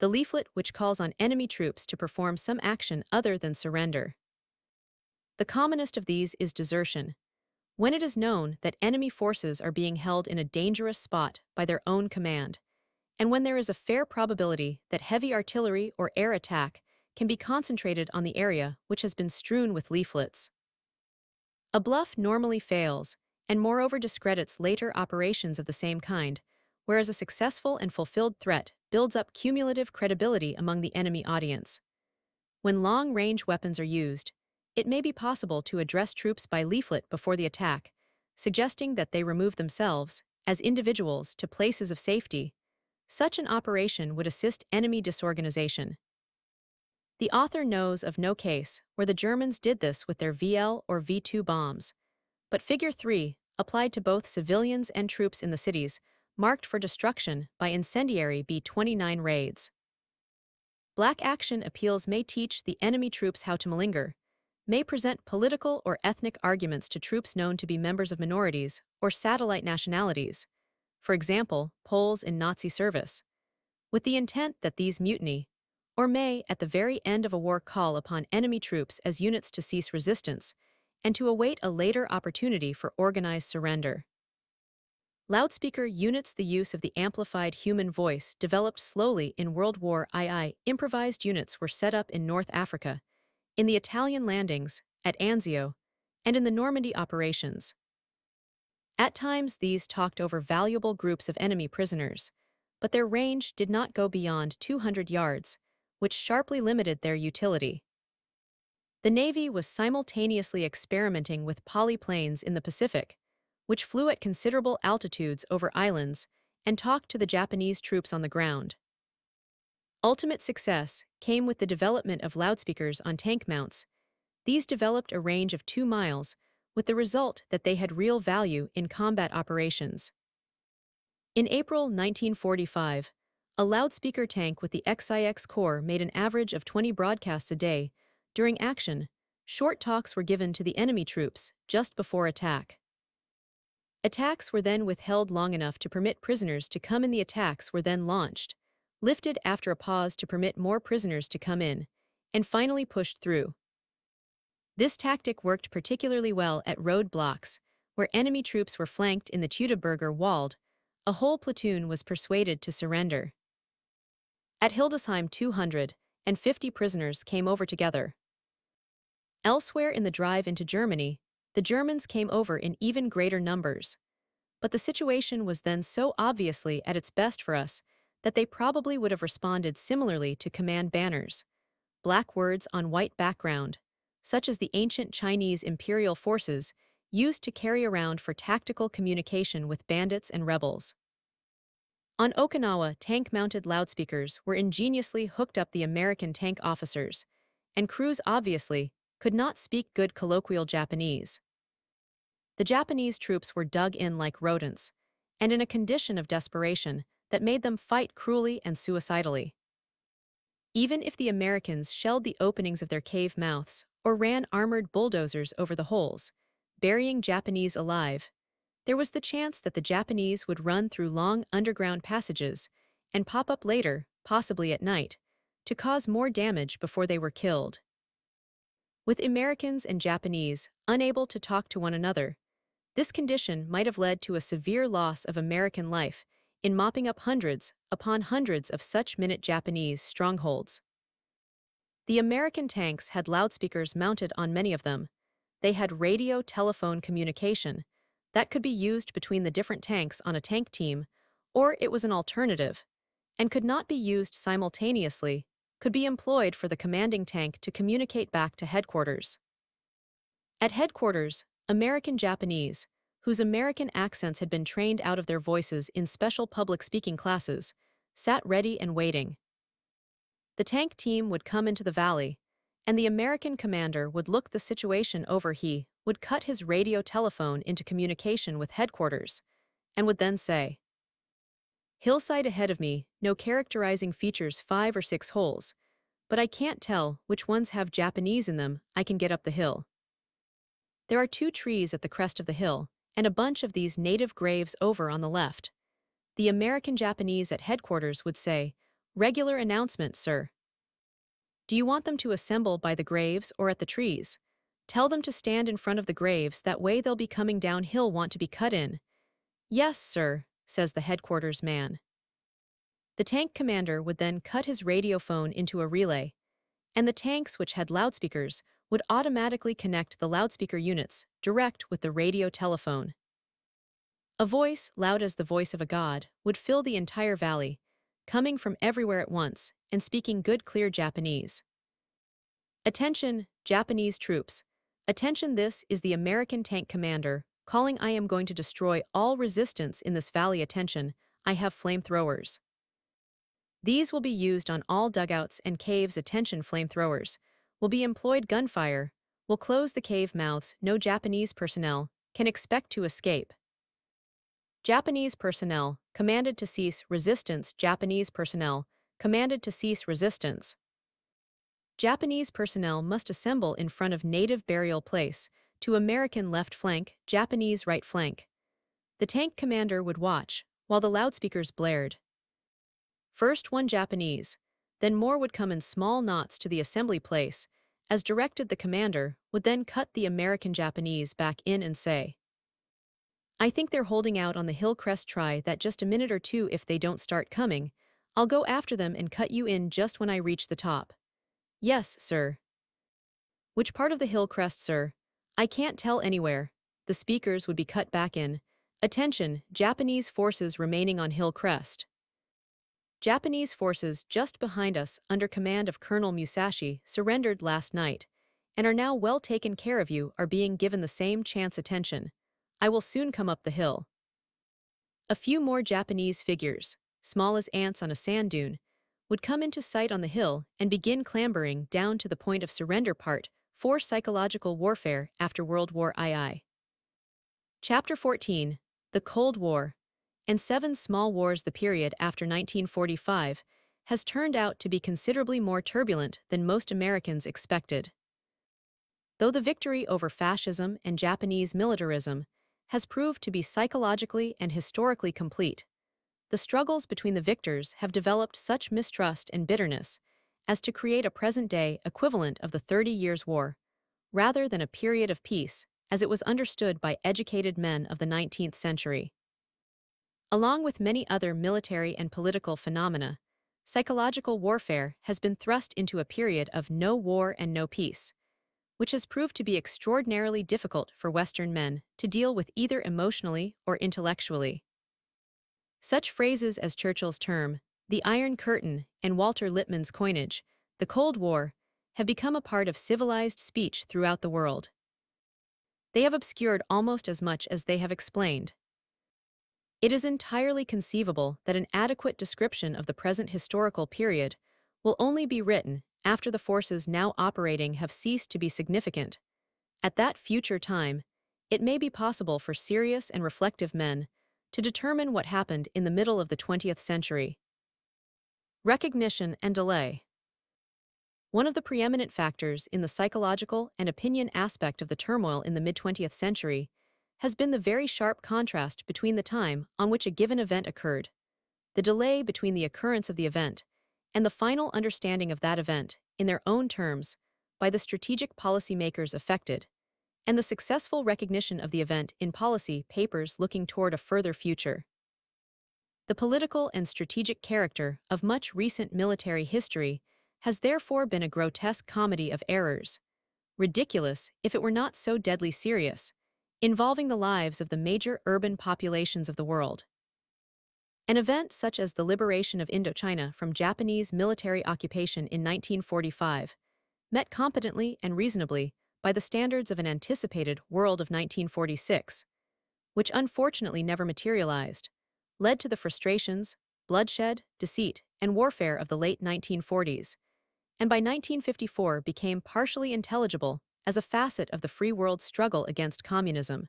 the leaflet which calls on enemy troops to perform some action other than surrender. The commonest of these is desertion, when it is known that enemy forces are being held in a dangerous spot by their own command, and when there is a fair probability that heavy artillery or air attack can be concentrated on the area which has been strewn with leaflets. A bluff normally fails, and moreover discredits later operations of the same kind, whereas a successful and fulfilled threat builds up cumulative credibility among the enemy audience. When long-range weapons are used, it may be possible to address troops by leaflet before the attack, suggesting that they remove themselves, as individuals, to places of safety. Such an operation would assist enemy disorganization. The author knows of no case where the Germans did this with their VL or V2 bombs, but Figure 3 applied to both civilians and troops in the cities, marked for destruction by incendiary B-29 raids. Black action appeals may teach the enemy troops how to malinger, may present political or ethnic arguments to troops known to be members of minorities or satellite nationalities, for example, Poles in Nazi service, with the intent that these mutiny, or may, at the very end of a war, call upon enemy troops as units to cease resistance and to await a later opportunity for organized surrender. Loudspeaker units. The use of the amplified human voice developed slowly in World War II. Improvised units were set up in North Africa, in the Italian landings, at Anzio, and in the Normandy operations. At times these talked over valuable groups of enemy prisoners, but their range did not go beyond 200 yards, which sharply limited their utility. The Navy was simultaneously experimenting with polyplanes in the Pacific, which flew at considerable altitudes over islands and talked to the Japanese troops on the ground. Ultimate success came with the development of loudspeakers on tank mounts. These developed a range of 2 miles, with the result that they had real value in combat operations. In April 1945, a loudspeaker tank with the XIX Corps made an average of 20 broadcasts a day. During action, short talks were given to the enemy troops just before attack. Attacks were then withheld long enough to permit prisoners to come in. The attacks were then launched, lifted after a pause to permit more prisoners to come in, and finally pushed through. This tactic worked particularly well at roadblocks, where enemy troops were flanked in the Teutoburger Wald. A whole platoon was persuaded to surrender. At Hildesheim 250 prisoners came over together. Elsewhere in the drive into Germany, the Germans came over in even greater numbers. But the situation was then so obviously at its best for us that they probably would have responded similarly to command banners, black words on white background, such as the ancient Chinese imperial forces used to carry around for tactical communication with bandits and rebels. On Okinawa, tank-mounted loudspeakers were ingeniously hooked up the American tank officers, and crews obviously could not speak good colloquial Japanese. The Japanese troops were dug in like rodents, and in a condition of desperation that made them fight cruelly and suicidally. Even if the Americans shelled the openings of their cave mouths or ran armored bulldozers over the holes, burying Japanese alive, there was the chance that the Japanese would run through long underground passages and pop up later, possibly at night, to cause more damage before they were killed. With Americans and Japanese unable to talk to one another, this condition might have led to a severe loss of American life in mopping up hundreds upon hundreds of such minute Japanese strongholds. The American tanks had loudspeakers mounted on many of them. They had radio-telephone communication that could be used between the different tanks on a tank team, or it was an alternative, and could not be used simultaneously, could be employed for the commanding tank to communicate back to headquarters. At headquarters, American Japanese, whose American accents had been trained out of their voices in special public speaking classes, sat ready and waiting. The tank team would come into the valley, and the American commander would look the situation over. He would cut his radio telephone into communication with headquarters, and would then say, "Hillside ahead of me, no characterizing features, 5 or 6 holes, but I can't tell which ones have Japanese in them. I can get up the hill. There are 2 trees at the crest of the hill, and a bunch of these native graves over on the left." The American Japanese at headquarters would say, "Regular announcement, sir. Do you want them to assemble by the graves or at the trees? Tell them to stand in front of the graves, that way they'll be coming downhill. Want to be cut in?" "Yes, sir," says the headquarters man. The tank commander would then cut his radiophone into a relay, and the tanks which had loudspeakers would automatically connect the loudspeaker units direct with the radio telephone. A voice, loud as the voice of a god, would fill the entire valley, coming from everywhere at once and speaking good clear Japanese. Attention, Japanese troops. Attention, this is the American tank commander, calling. I am going to destroy all resistance in this valley. Attention, I have flamethrowers. These will be used on all dugouts and caves. Attention, flamethrowers will be employed. Gunfire will close the cave mouths. No Japanese personnel can expect to escape. Japanese personnel commanded to cease resistance. Japanese personnel commanded to cease resistance. Japanese personnel must assemble in front of native burial place to American left flank, Japanese right flank. The tank commander would watch while the loudspeakers blared. First one Japanese, then more would come in small knots to the assembly place. As directed, the commander would then cut the American Japanese back in and say, I think they're holding out on the hill crest. Try that just a minute or two. If they don't start coming, I'll go after them and cut you in just when I reach the top. Yes, sir. Which part of the hill crest, sir? I can't tell anywhere. The speakers would be cut back in. Attention, Japanese forces remaining on hill crest. Japanese forces just behind us under command of Colonel Musashi surrendered last night and are now well taken care of. You are being given the same chance. Attention. I will soon come up the hill. A few more Japanese figures, small as ants on a sand dune, would come into sight on the hill and begin clambering down to the point of surrender. Part 4, Psychological Warfare After World War II. Chapter 14, The Cold War and 7 Small Wars. The period after 1945 has turned out to be considerably more turbulent than most Americans expected. Though the victory over fascism and Japanese militarism has proved to be psychologically and historically complete, the struggles between the victors have developed such mistrust and bitterness as to create a present-day equivalent of the 30 Years' War, rather than a period of peace, as it was understood by educated men of the 19th century. Along with many other military and political phenomena, psychological warfare has been thrust into a period of no war and no peace, which has proved to be extraordinarily difficult for Western men to deal with either emotionally or intellectually. Such phrases as Churchill's term, the Iron Curtain, and Walter Lippmann's coinage, the Cold War, have become a part of civilized speech throughout the world. They have obscured almost as much as they have explained. It is entirely conceivable that an adequate description of the present historical period will only be written after the forces now operating have ceased to be significant. At that future time, it may be possible for serious and reflective men to determine what happened in the middle of the 20th century. Recognition and delay. One of the preeminent factors in the psychological and opinion aspect of the turmoil in the mid-20th century has been the very sharp contrast between the time on which a given event occurred, the delay between the occurrence of the event, and the final understanding of that event, in their own terms, by the strategic policymakers affected, and the successful recognition of the event in policy papers looking toward a further future. The political and strategic character of much recent military history has therefore been a grotesque comedy of errors, ridiculous if it were not so deadly serious, involving the lives of the major urban populations of the world. An event such as the liberation of Indochina from Japanese military occupation in 1945, met competently and reasonably by the standards of an anticipated world of 1946, which unfortunately never materialized, led to the frustrations, bloodshed, deceit, and warfare of the late 1940s, and by 1954 became partially intelligible as a facet of the free world's struggle against communism.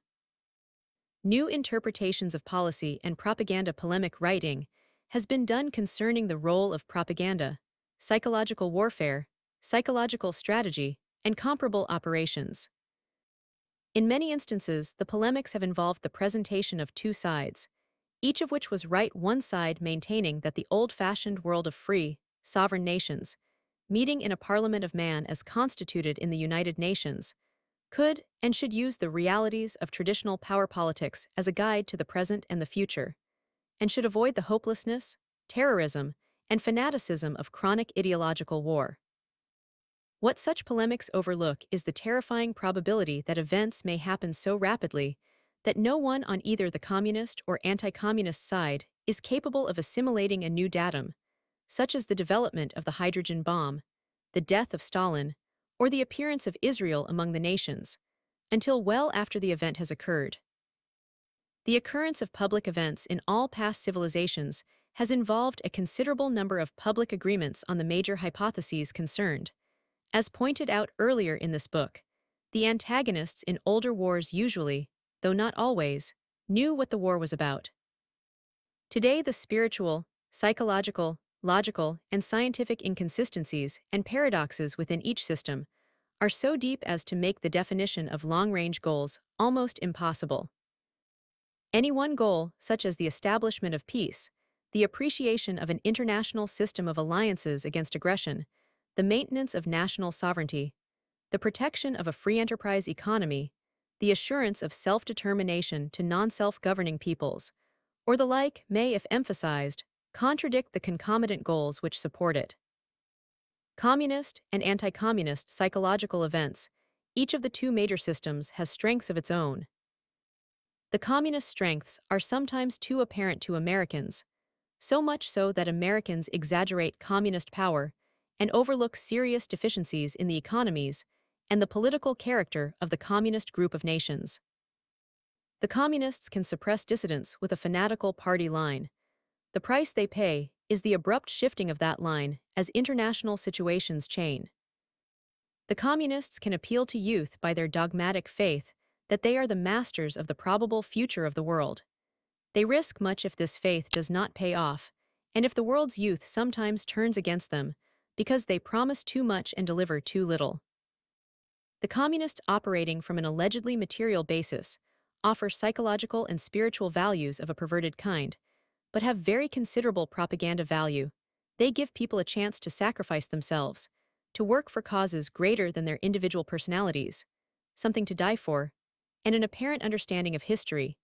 New interpretations of policy and propaganda polemic writing has been done concerning the role of propaganda, psychological warfare, psychological strategy, and comparable operations. In many instances, the polemics have involved the presentation of two sides, each of which was right, one side maintaining that the old-fashioned world of free, sovereign nations, meeting in a parliament of man as constituted in the United Nations, could and should use the realities of traditional power politics as a guide to the present and the future, and should avoid the hopelessness, terrorism, and fanaticism of chronic ideological war. What such polemics overlook is the terrifying probability that events may happen so rapidly that no one on either the communist or anti-communist side is capable of assimilating a new datum, such as the development of the hydrogen bomb, the death of Stalin, or the appearance of Israel among the nations, until well after the event has occurred. The occurrence of public events in all past civilizations has involved a considerable number of public agreements on the major hypotheses concerned. As pointed out earlier in this book, the antagonists in older wars usually, though not always, knew what the war was about. Today, the spiritual, psychological, logical, and scientific inconsistencies and paradoxes within each system are so deep as to make the definition of long-range goals almost impossible. Any one goal, such as the establishment of peace, the appreciation of an international system of alliances against aggression, the maintenance of national sovereignty, the protection of a free enterprise economy, the assurance of self-determination to non-self-governing peoples, or the like may, if emphasized, contradict the concomitant goals which support it. Communist and anti-communist psychological events, each of the two major systems has strengths of its own. The communist strengths are sometimes too apparent to Americans, so much so that Americans exaggerate communist power and overlook serious deficiencies in the economies and the political character of the communist group of nations. The communists can suppress dissidents with a fanatical party line. The price they pay is the abrupt shifting of that line as international situations change. The communists can appeal to youth by their dogmatic faith that they are the masters of the probable future of the world. They risk much if this faith does not pay off, and if the world's youth sometimes turns against them because they promise too much and deliver too little. The communists operating from an allegedly material basis offer psychological and spiritual values of a perverted kind, but have very considerable propaganda value. They give people a chance to sacrifice themselves, to work for causes greater than their individual personalities, something to die for, and an apparent understanding of history.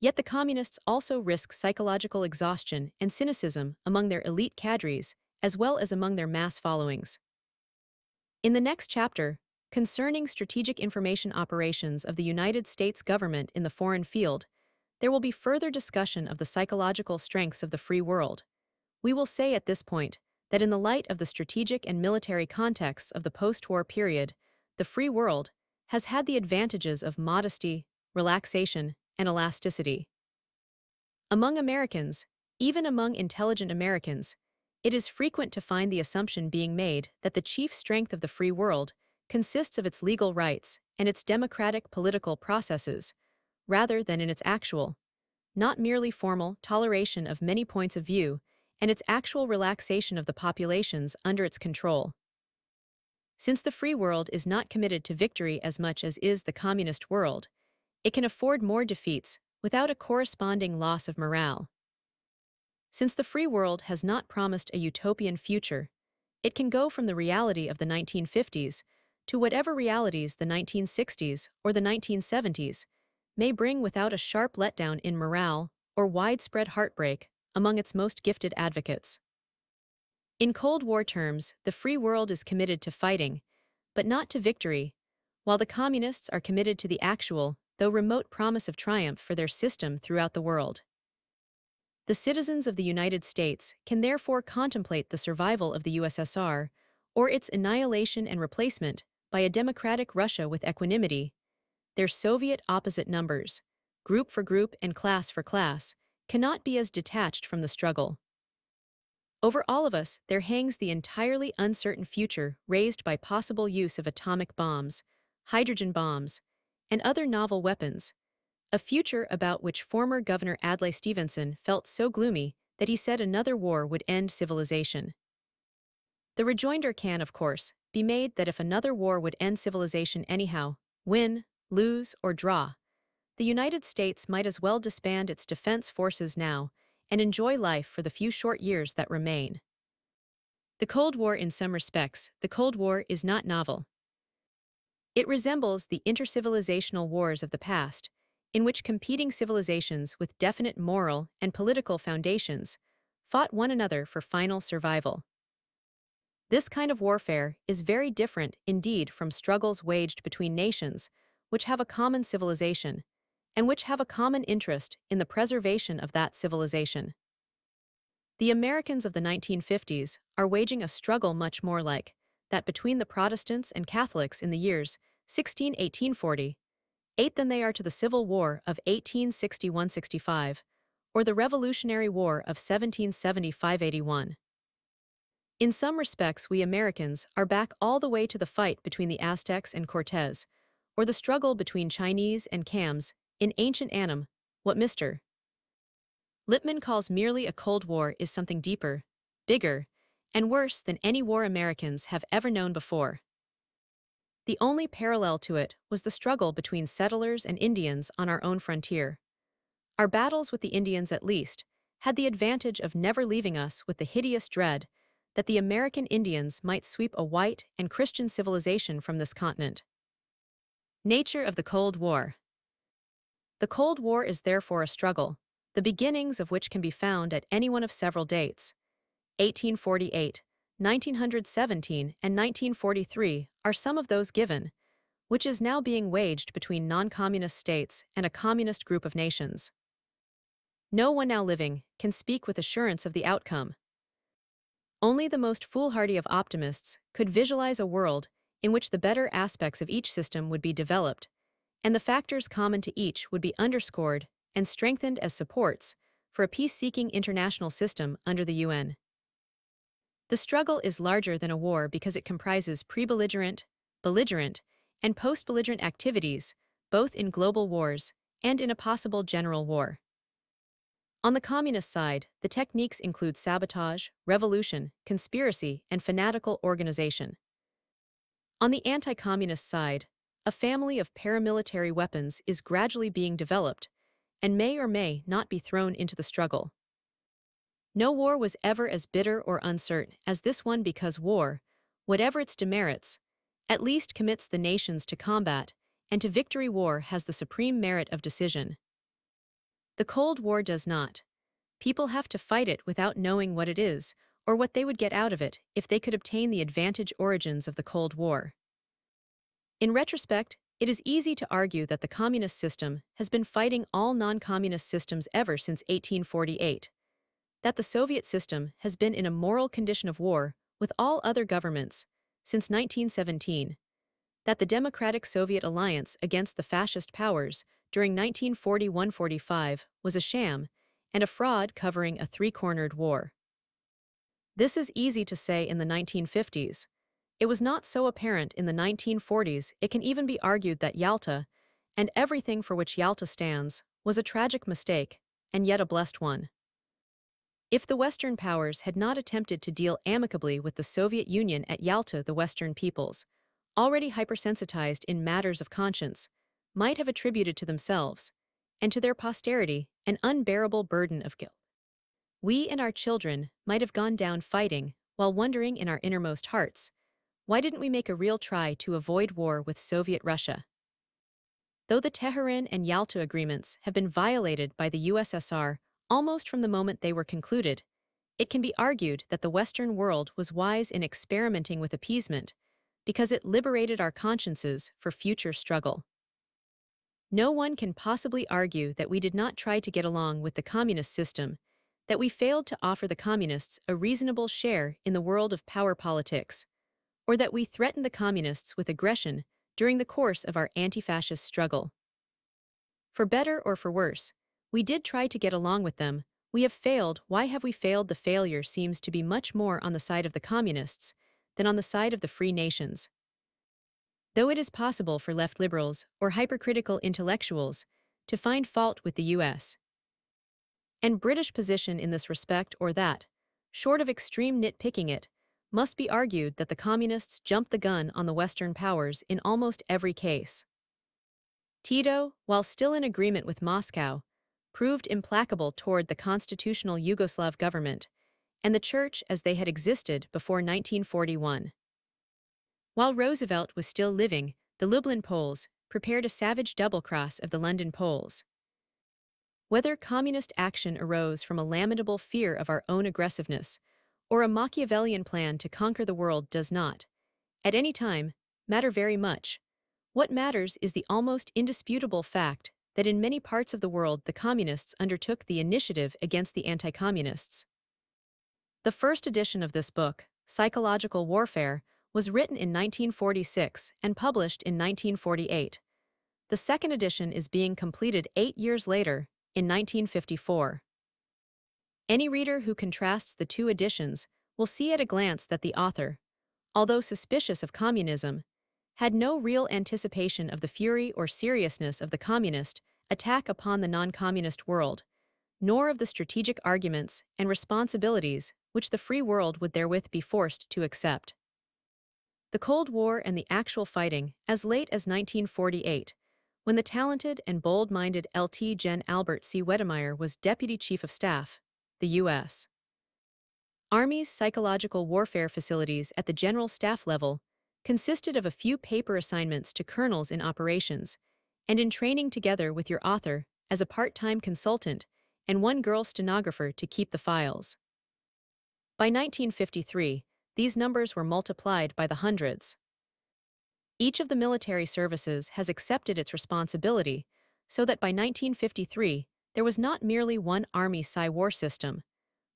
Yet the communists also risk psychological exhaustion and cynicism among their elite cadres, as well as among their mass followings. In the next chapter, concerning strategic information operations of the United States government in the foreign field, there will be further discussion of the psychological strengths of the free world. We will say at this point that in the light of the strategic and military contexts of the post-war period, the free world has had the advantages of modesty, relaxation, and elasticity. Among Americans, even among intelligent Americans, it is frequent to find the assumption being made that the chief strength of the free world consists of its legal rights and its democratic political processes, rather than in its actual, not merely formal, toleration of many points of view and its actual relaxation of the populations under its control. Since the free world is not committed to victory as much as is the communist world, it can afford more defeats without a corresponding loss of morale. Since the free world has not promised a utopian future, it can go from the reality of the 1950s to whatever realities the 1960s or the 1970s may bring without a sharp letdown in morale or widespread heartbreak among its most gifted advocates. In Cold War terms, the free world is committed to fighting, but not to victory, while the communists are committed to the actual, though remote promise of triumph for their system throughout the world. The citizens of the United States can therefore contemplate the survival of the USSR, or its annihilation and replacement by a democratic Russia with equanimity. Their Soviet opposite numbers, group for group and class for class, cannot be as detached from the struggle. Over all of us there hangs the entirely uncertain future raised by possible use of atomic bombs, hydrogen bombs, and other novel weapons, a future about which former Governor Adlai Stevenson felt so gloomy that he said another war would end civilization. The rejoinder can, of course, be made that if another war would end civilization anyhow, win, lose, or draw, the United States might as well disband its defense forces now and enjoy life for the few short years that remain. The Cold War in some respects, the Cold War is not novel. It resembles the intercivilizational wars of the past, in which competing civilizations with definite moral and political foundations fought one another for final survival. This kind of warfare is very different indeed from struggles waged between nations, which have a common civilization, and which have a common interest in the preservation of that civilization. The Americans of the 1950s are waging a struggle much more like that between the Protestants and Catholics in the years 1840 than they are to the Civil War of 1861-65 or the Revolutionary War of 1775-81. In some respects, we Americans are back all the way to the fight between the Aztecs and Cortez, or the struggle between Chinese and Cams in ancient Annam, what Mr. Lippmann calls merely a Cold War is something deeper, bigger, and worse than any war Americans have ever known before. The only parallel to it was the struggle between settlers and Indians on our own frontier. Our battles with the Indians, at least, had the advantage of never leaving us with the hideous dread that the American Indians might sweep a white and Christian civilization from this continent. Nature of the Cold War. The Cold War is therefore a struggle, the beginnings of which can be found at any one of several dates. 1848, 1917, and 1943 are some of those given, which is now being waged between non-communist states and a communist group of nations. No one now living can speak with assurance of the outcome. Only the most foolhardy of optimists could visualize a world in which the better aspects of each system would be developed, and the factors common to each would be underscored and strengthened as supports for a peace-seeking international system under the UN. The struggle is larger than a war because it comprises pre-belligerent, belligerent, and post-belligerent activities, both in global wars and in a possible general war. On the communist side, the techniques include sabotage, revolution, conspiracy, and fanatical organization. On the anti-communist side, a family of paramilitary weapons is gradually being developed and may or may not be thrown into the struggle. No war was ever as bitter or uncertain as this one because war, whatever its demerits, at least commits the nations to combat, and to victory. War has the supreme merit of decision. The Cold War does not. People have to fight it without knowing what it is, or what they would get out of it if they could obtain the advantage origins of the Cold War. In retrospect, it is easy to argue that the communist system has been fighting all non-communist systems ever since 1848, that the Soviet system has been in a moral condition of war with all other governments since 1917, that the Democratic Soviet alliance against the fascist powers during 1941-45 was a sham and a fraud covering a three-cornered war. This is easy to say in the 1950s. It was not so apparent in the 1940s. It can even be argued that Yalta, and everything for which Yalta stands, was a tragic mistake, and yet a blessed one. If the Western powers had not attempted to deal amicably with the Soviet Union at Yalta, the Western peoples, already hypersensitized in matters of conscience, might have attributed to themselves, and to their posterity, an unbearable burden of guilt. We and our children might have gone down fighting while wondering in our innermost hearts, why didn't we make a real try to avoid war with Soviet Russia? Though the Tehran and Yalta agreements have been violated by the USSR almost from the moment they were concluded, it can be argued that the Western world was wise in experimenting with appeasement because it liberated our consciences for future struggle. No one can possibly argue that we did not try to get along with the communist system, that we failed to offer the communists a reasonable share in the world of power politics, or that we threatened the communists with aggression during the course of our anti-fascist struggle. For better or for worse, we did try to get along with them. We have failed. Why have we failed? The failure seems to be much more on the side of the communists than on the side of the free nations. Though it is possible for left liberals or hypercritical intellectuals to find fault with the U.S. and British position in this respect or that, short of extreme nitpicking, it must be argued that the communists jumped the gun on the Western powers in almost every case. Tito, while still in agreement with Moscow, proved implacable toward the constitutional Yugoslav government and the Church as they had existed before 1941. While Roosevelt was still living, the Lublin Poles prepared a savage double-cross of the London Poles. Whether communist action arose from a lamentable fear of our own aggressiveness, or a Machiavellian plan to conquer the world does not, at any time, matter very much. What matters is the almost indisputable fact that in many parts of the world the communists undertook the initiative against the anti-communists. The first edition of this book, Psychological Warfare, was written in 1946 and published in 1948. The second edition is being completed 8 years later, in 1954. Any reader who contrasts the two editions will see at a glance that the author, although suspicious of communism, had no real anticipation of the fury or seriousness of the communist attack upon the non-communist world, nor of the strategic arguments and responsibilities which the free world would therewith be forced to accept. The Cold War and the actual fighting, as late as 1948, when the talented and bold-minded Lt. Gen. Albert C. Wedemeyer was Deputy Chief of Staff, the U.S. Army's psychological warfare facilities at the general staff level consisted of a few paper assignments to colonels in operations, and in training together with your author as a part-time consultant and one girl stenographer to keep the files. By 1953, these numbers were multiplied by the hundreds. Each of the military services has accepted its responsibility, so that by 1953, there was not merely one Army Psy-War system,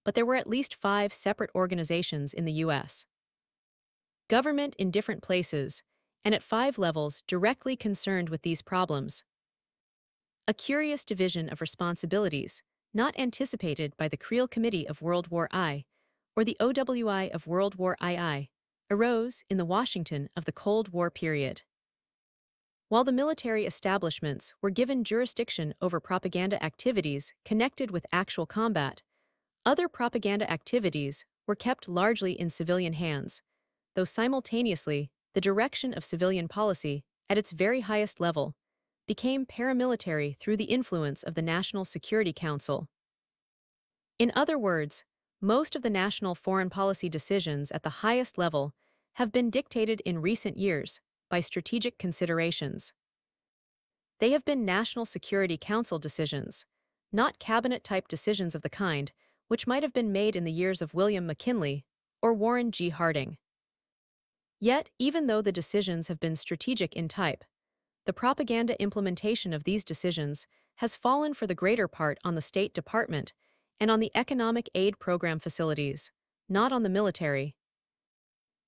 but there were at least 5 separate organizations in the U.S. government in different places, and at 5 levels directly concerned with these problems. A curious division of responsibilities, not anticipated by the Creel Committee of World War I, or the OWI of World War II, arose in the Washington of the Cold War period. While the military establishments were given jurisdiction over propaganda activities connected with actual combat, other propaganda activities were kept largely in civilian hands, though simultaneously the direction of civilian policy, at its very highest level, became paramilitary through the influence of the National Security Council. In other words, most of the national foreign policy decisions at the highest level have been dictated in recent years by strategic considerations. They have been National Security Council decisions, not cabinet-type decisions of the kind which might have been made in the years of William McKinley or Warren G. Harding. Yet, even though the decisions have been strategic in type, the propaganda implementation of these decisions has fallen for the greater part on the State Department and on the economic aid program facilities, not on the military.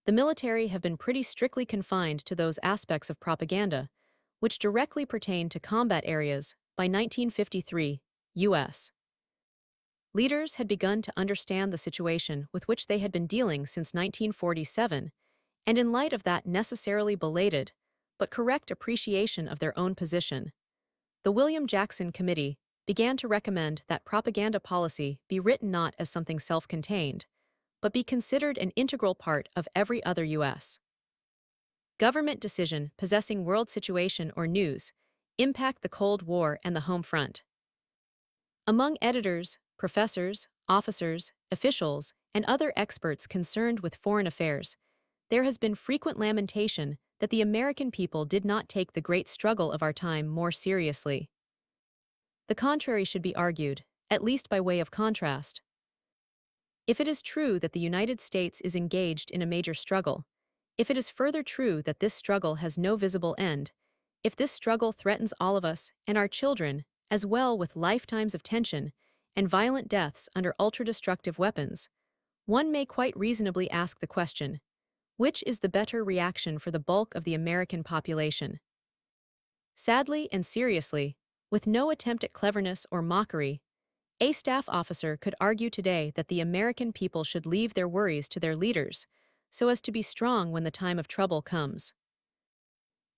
The military have been pretty strictly confined to those aspects of propaganda which directly pertain to combat areas by 1953, U.S. Leaders had begun to understand the situation with which they had been dealing since 1947, and in light of that necessarily belated but correct appreciation of their own position, the William Jackson Committee began to recommend that propaganda policy be written not as something self-contained, but be considered an integral part of every other U.S. government decision possessing world situation or news, impact the Cold War and the home front. Among editors, professors, officers, officials, and other experts concerned with foreign affairs, there has been frequent lamentation that the American people did not take the great struggle of our time more seriously. The contrary should be argued, at least by way of contrast. If it is true that the United States is engaged in a major struggle, if it is further true that this struggle has no visible end, if this struggle threatens all of us and our children, as well with lifetimes of tension and violent deaths under ultra-destructive weapons, one may quite reasonably ask the question, which is the better reaction for the bulk of the American population? Sadly and seriously, with no attempt at cleverness or mockery, a staff officer could argue today that the American people should leave their worries to their leaders, so as to be strong when the time of trouble comes.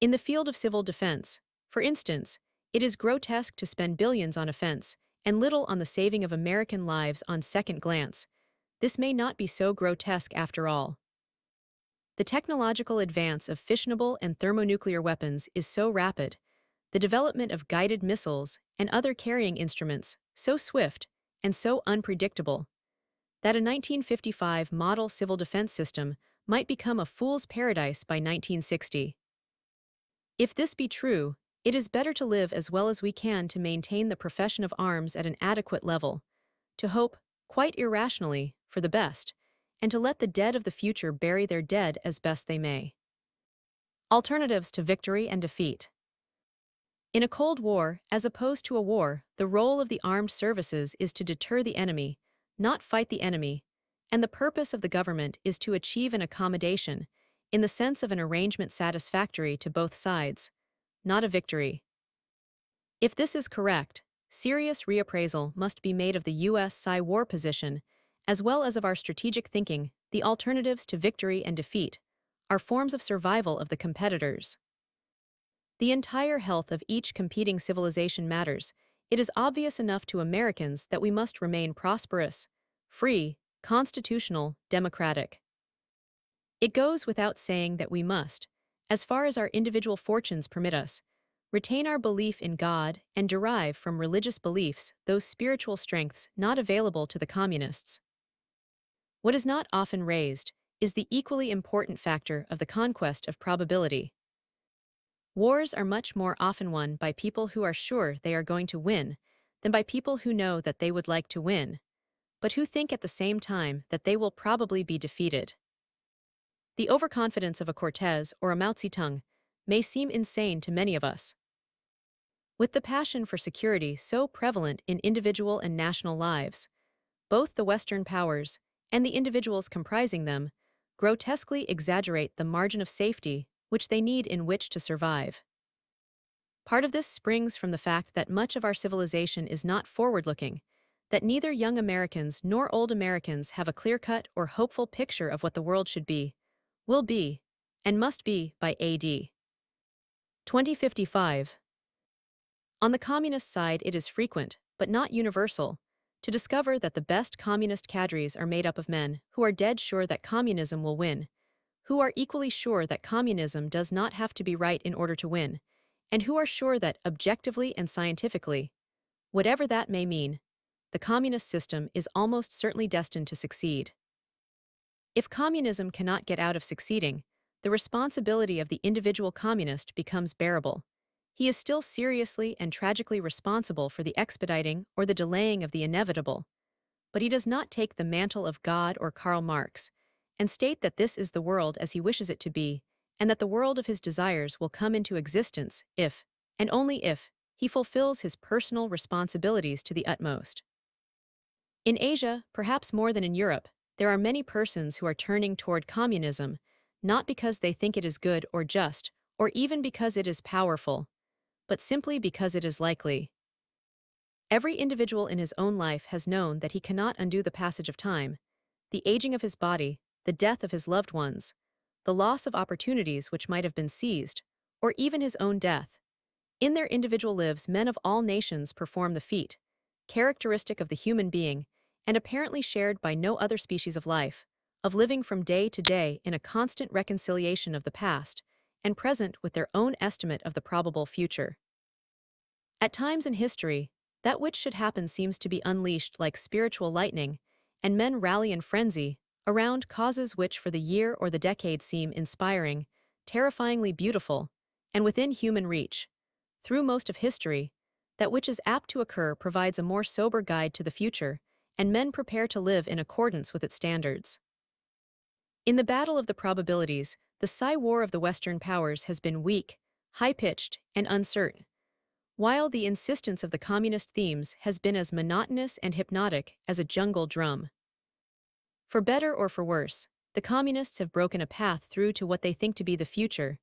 In the field of civil defense, for instance, it is grotesque to spend billions on offense and little on the saving of American lives on second glance. This may not be so grotesque after all. The technological advance of fissionable and thermonuclear weapons is so rapid, the development of guided missiles and other carrying instruments so swift and so unpredictable, that a 1955 model civil defense system might become a fool's paradise by 1960. If this be true, it is better to live as well as we can to maintain the profession of arms at an adequate level, to hope, quite irrationally, for the best, and to let the dead of the future bury their dead as best they may. Alternatives to victory and defeat. In a Cold War, as opposed to a war, the role of the armed services is to deter the enemy, not fight the enemy, and the purpose of the government is to achieve an accommodation, in the sense of an arrangement satisfactory to both sides, not a victory. If this is correct, serious reappraisal must be made of the U.S. Psy-war position, as well as of our strategic thinking. The alternatives to victory and defeat are forms of survival of the competitors. The entire health of each competing civilization matters. It is obvious enough to Americans that we must remain prosperous, free, constitutional, democratic. It goes without saying that we must, as far as our individual fortunes permit us, retain our belief in God and derive from religious beliefs those spiritual strengths not available to the communists. What is not often raised is the equally important factor of the conquest of probability. Wars are much more often won by people who are sure they are going to win than by people who know that they would like to win, but who think at the same time that they will probably be defeated. The overconfidence of a Cortez or a Mao Zedong may seem insane to many of us. With the passion for security so prevalent in individual and national lives, both the Western powers and the individuals comprising them grotesquely exaggerate the margin of safety which they need in which to survive. Part of this springs from the fact that much of our civilization is not forward-looking, that neither young Americans nor old Americans have a clear-cut or hopeful picture of what the world should be, will be, and must be by A.D. 2055. On the communist side it is frequent, but not universal, to discover that the best communist cadres are made up of men who are dead sure that communism will win, who are equally sure that communism does not have to be right in order to win, and who are sure that, objectively and scientifically, whatever that may mean, the communist system is almost certainly destined to succeed. If communism cannot get out of succeeding, the responsibility of the individual communist becomes bearable. He is still seriously and tragically responsible for the expediting or the delaying of the inevitable, but he does not take the mantle of God or Karl Marx and state that this is the world as he wishes it to be, and that the world of his desires will come into existence if, and only if, he fulfills his personal responsibilities to the utmost. In Asia, perhaps more than in Europe, there are many persons who are turning toward communism, not because they think it is good or just, or even because it is powerful, but simply because it is likely. Every individual in his own life has known that he cannot undo the passage of time, the aging of his body, the death of his loved ones, the loss of opportunities which might have been seized, or even his own death. In their individual lives, men of all nations perform the feat, characteristic of the human being, and apparently shared by no other species of life, of living from day to day in a constant reconciliation of the past and present with their own estimate of the probable future. At times in history, that which should happen seems to be unleashed like spiritual lightning, and men rally in frenzy around causes which for the year or the decade seem inspiring, terrifyingly beautiful, and within human reach. Through most of history, that which is apt to occur provides a more sober guide to the future, and men prepare to live in accordance with its standards. In the battle of the probabilities, the Psy-war of the Western powers has been weak, high-pitched, and uncertain, while the insistence of the communist themes has been as monotonous and hypnotic as a jungle drum. For better or for worse, the communists have broken a path through to what they think to be the future.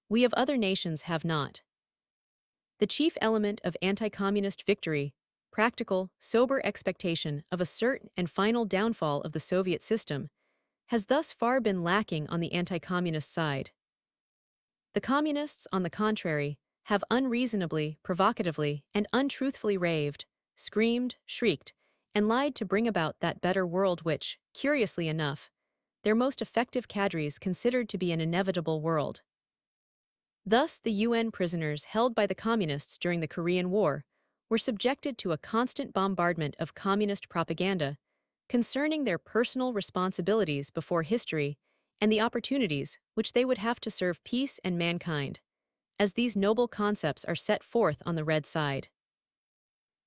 We of other nations have not. The chief element of anti-communist victory, practical, sober expectation of a certain and final downfall of the Soviet system, has thus far been lacking on the anti-communist side. The communists, on the contrary, have unreasonably, provocatively, and untruthfully raved, screamed, shrieked, and lied to bring about that better world which, curiously enough, their most effective cadres considered to be an inevitable world. Thus, the UN prisoners held by the communists during the Korean War were subjected to a constant bombardment of communist propaganda concerning their personal responsibilities before history and the opportunities which they would have to serve peace and mankind, as these noble concepts are set forth on the red side.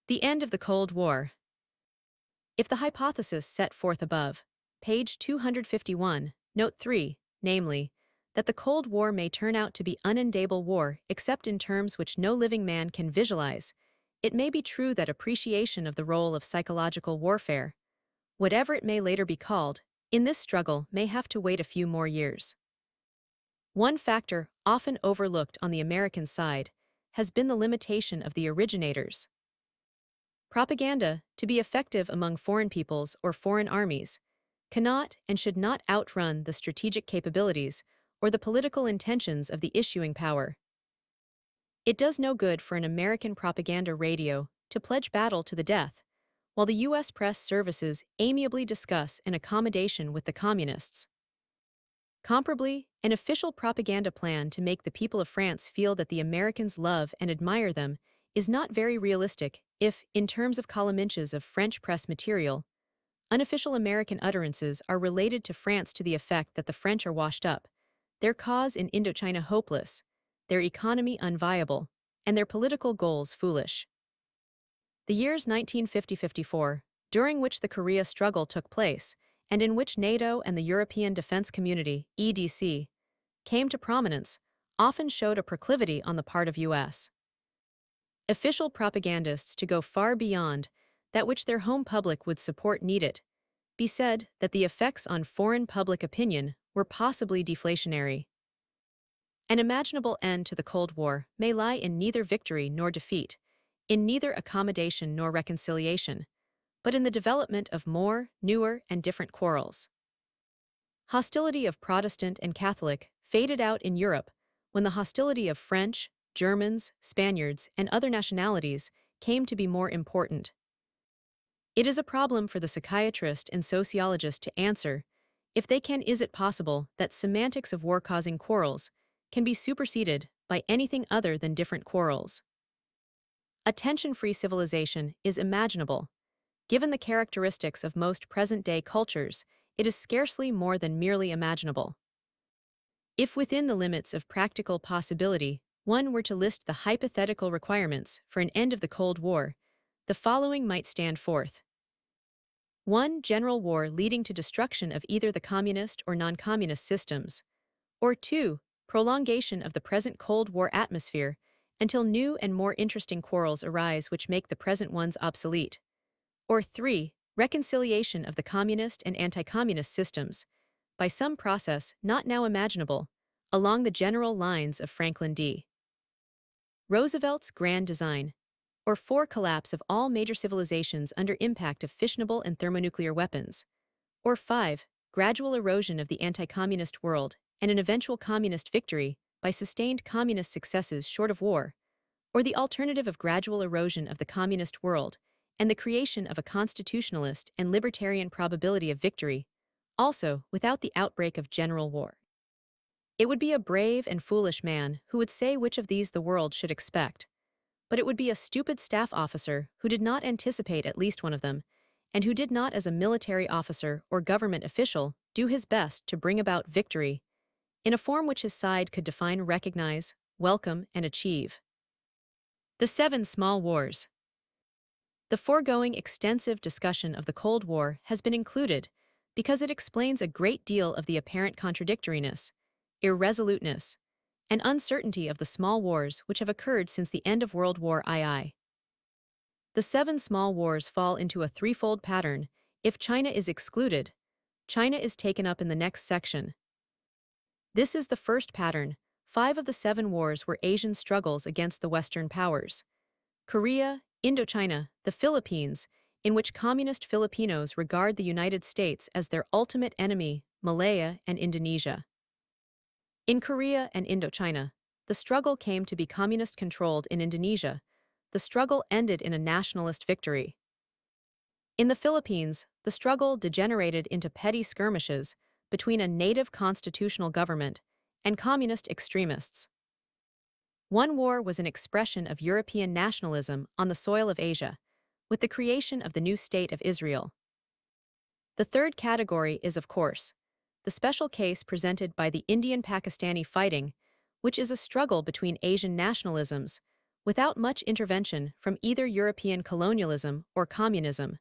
The end of the Cold War. If the hypothesis set forth above, page 251, note 3, namely, that the Cold War may turn out to be unendable war except in terms which no living man can visualize. It may be true that appreciation of the role of psychological warfare, whatever it may later be called, in this struggle may have to wait a few more years. One factor, often overlooked on the American side, has been the limitation of the originators. Propaganda, to be effective among foreign peoples or foreign armies, cannot and should not outrun the strategic capabilities or the political intentions of the issuing power. It does no good for an American propaganda radio to pledge battle to the death, while the U.S. press services amiably discuss an accommodation with the communists. Comparably, an official propaganda plan to make the people of France feel that the Americans love and admire them is not very realistic if, in terms of column inches of French press material, unofficial American utterances are related to France to the effect that the French are washed up, their cause in Indochina hopeless, their economy unviable, and their political goals foolish. The years 1950–54, during which the Korea struggle took place, and in which NATO and the European Defense Community (EDC) came to prominence, often showed a proclivity on the part of U.S. official propagandists to go far beyond that which their home public would support needed. Be said that the effects on foreign public opinion were possibly deflationary. An imaginable end to the Cold War may lie in neither victory nor defeat, in neither accommodation nor reconciliation, but in the development of more, newer, and different quarrels. Hostility of Protestant and Catholic faded out in Europe when the hostility of French, Germans, Spaniards, and other nationalities came to be more important. It is a problem for the psychiatrist and sociologist to answer if they can. Is it possible that semantics of war-causing quarrels can be superseded by anything other than different quarrels? A tension-free civilization is imaginable. Given the characteristics of most present-day cultures, it is scarcely more than merely imaginable. If within the limits of practical possibility, one were to list the hypothetical requirements for an end of the Cold War, the following might stand forth. 1. General war leading to destruction of either the communist or non-communist systems. Or 2. Prolongation of the present Cold War atmosphere until new and more interesting quarrels arise which make the present ones obsolete. Or 3. Reconciliation of the communist and anti-communist systems, by some process not now imaginable, along the general lines of Franklin D. Roosevelt's grand design. Or 4. Collapse of all major civilizations under impact of fissionable and thermonuclear weapons. Or 5. Gradual erosion of the anti-communist world and an eventual communist victory by sustained communist successes short of war. Or the alternative of gradual erosion of the communist world and the creation of a constitutionalist and libertarian probability of victory, also without the outbreak of general war. It would be a brave and foolish man who would say which of these the world should expect, but it would be a stupid staff officer who did not anticipate at least one of them, and who did not as a military officer or government official do his best to bring about victory, in a form which his side could define, recognize, welcome, and achieve. The 7 Small Wars. The foregoing extensive discussion of the Cold War has been included because it explains a great deal of the apparent contradictoriness, irresoluteness, and uncertainty of the small wars which have occurred since the end of World War II. The 7 small wars fall into a threefold pattern. If China is excluded, China is taken up in the next section. This is the first pattern. 5 of the 7 wars were Asian struggles against the Western powers. Korea, Indochina, the Philippines, in which communist Filipinos regard the United States as their ultimate enemy, Malaya, and Indonesia. In Korea and Indochina, the struggle came to be communist-controlled. In Indonesia, the struggle ended in a nationalist victory. In the Philippines, the struggle degenerated into petty skirmishes between a native constitutional government and communist extremists. One war was an expression of European nationalism on the soil of Asia, with the creation of the new state of Israel. The third category is, of course, the special case presented by the Indian-Pakistani fighting, which is a struggle between Asian nationalisms, without much intervention from either European colonialism or communism.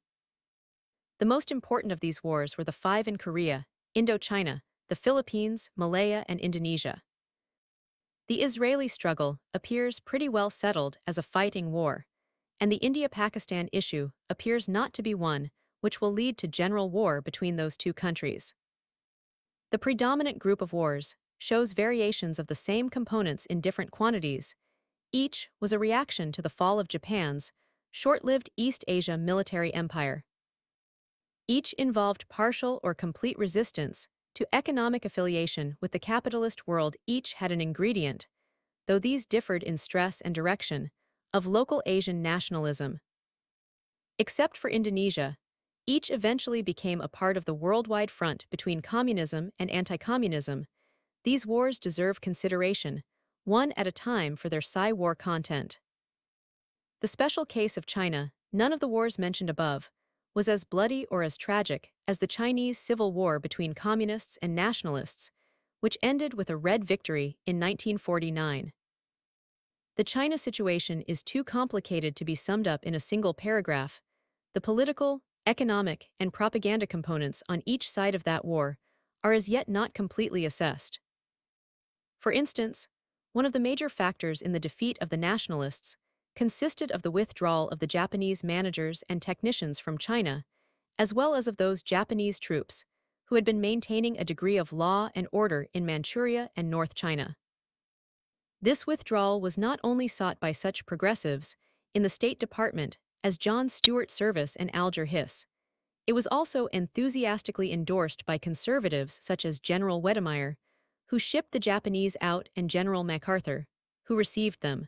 The most important of these wars were the five in Korea, Indochina, the Philippines, Malaya, and Indonesia. The Israeli struggle appears pretty well settled as a fighting war, and the India-Pakistan issue appears not to be one which will lead to general war between those two countries. The predominant group of wars shows variations of the same components in different quantities. Each was a reaction to the fall of Japan's short-lived East Asia military empire. Each involved partial or complete resistance to economic affiliation with the capitalist world. Each had an ingredient, though these differed in stress and direction, of local Asian nationalism. Except for Indonesia, each eventually became a part of the worldwide front between communism and anti-communism. These wars deserve consideration, one at a time for their Psy-war content. The special case of China, none of the wars mentioned above, was as bloody or as tragic as the Chinese Civil War between communists and nationalists, which ended with a Red victory in 1949. The China situation is too complicated to be summed up in a single paragraph. The political, economic, and propaganda components on each side of that war are as yet not completely assessed. For instance, one of the major factors in the defeat of the nationalists consisted of the withdrawal of the Japanese managers and technicians from China, as well as of those Japanese troops who had been maintaining a degree of law and order in Manchuria and North China. This withdrawal was not only sought by such progressives in the State Department as John Stuart Service and Alger Hiss, it was also enthusiastically endorsed by conservatives such as General Wedemeyer, who shipped the Japanese out, and General MacArthur, who received them.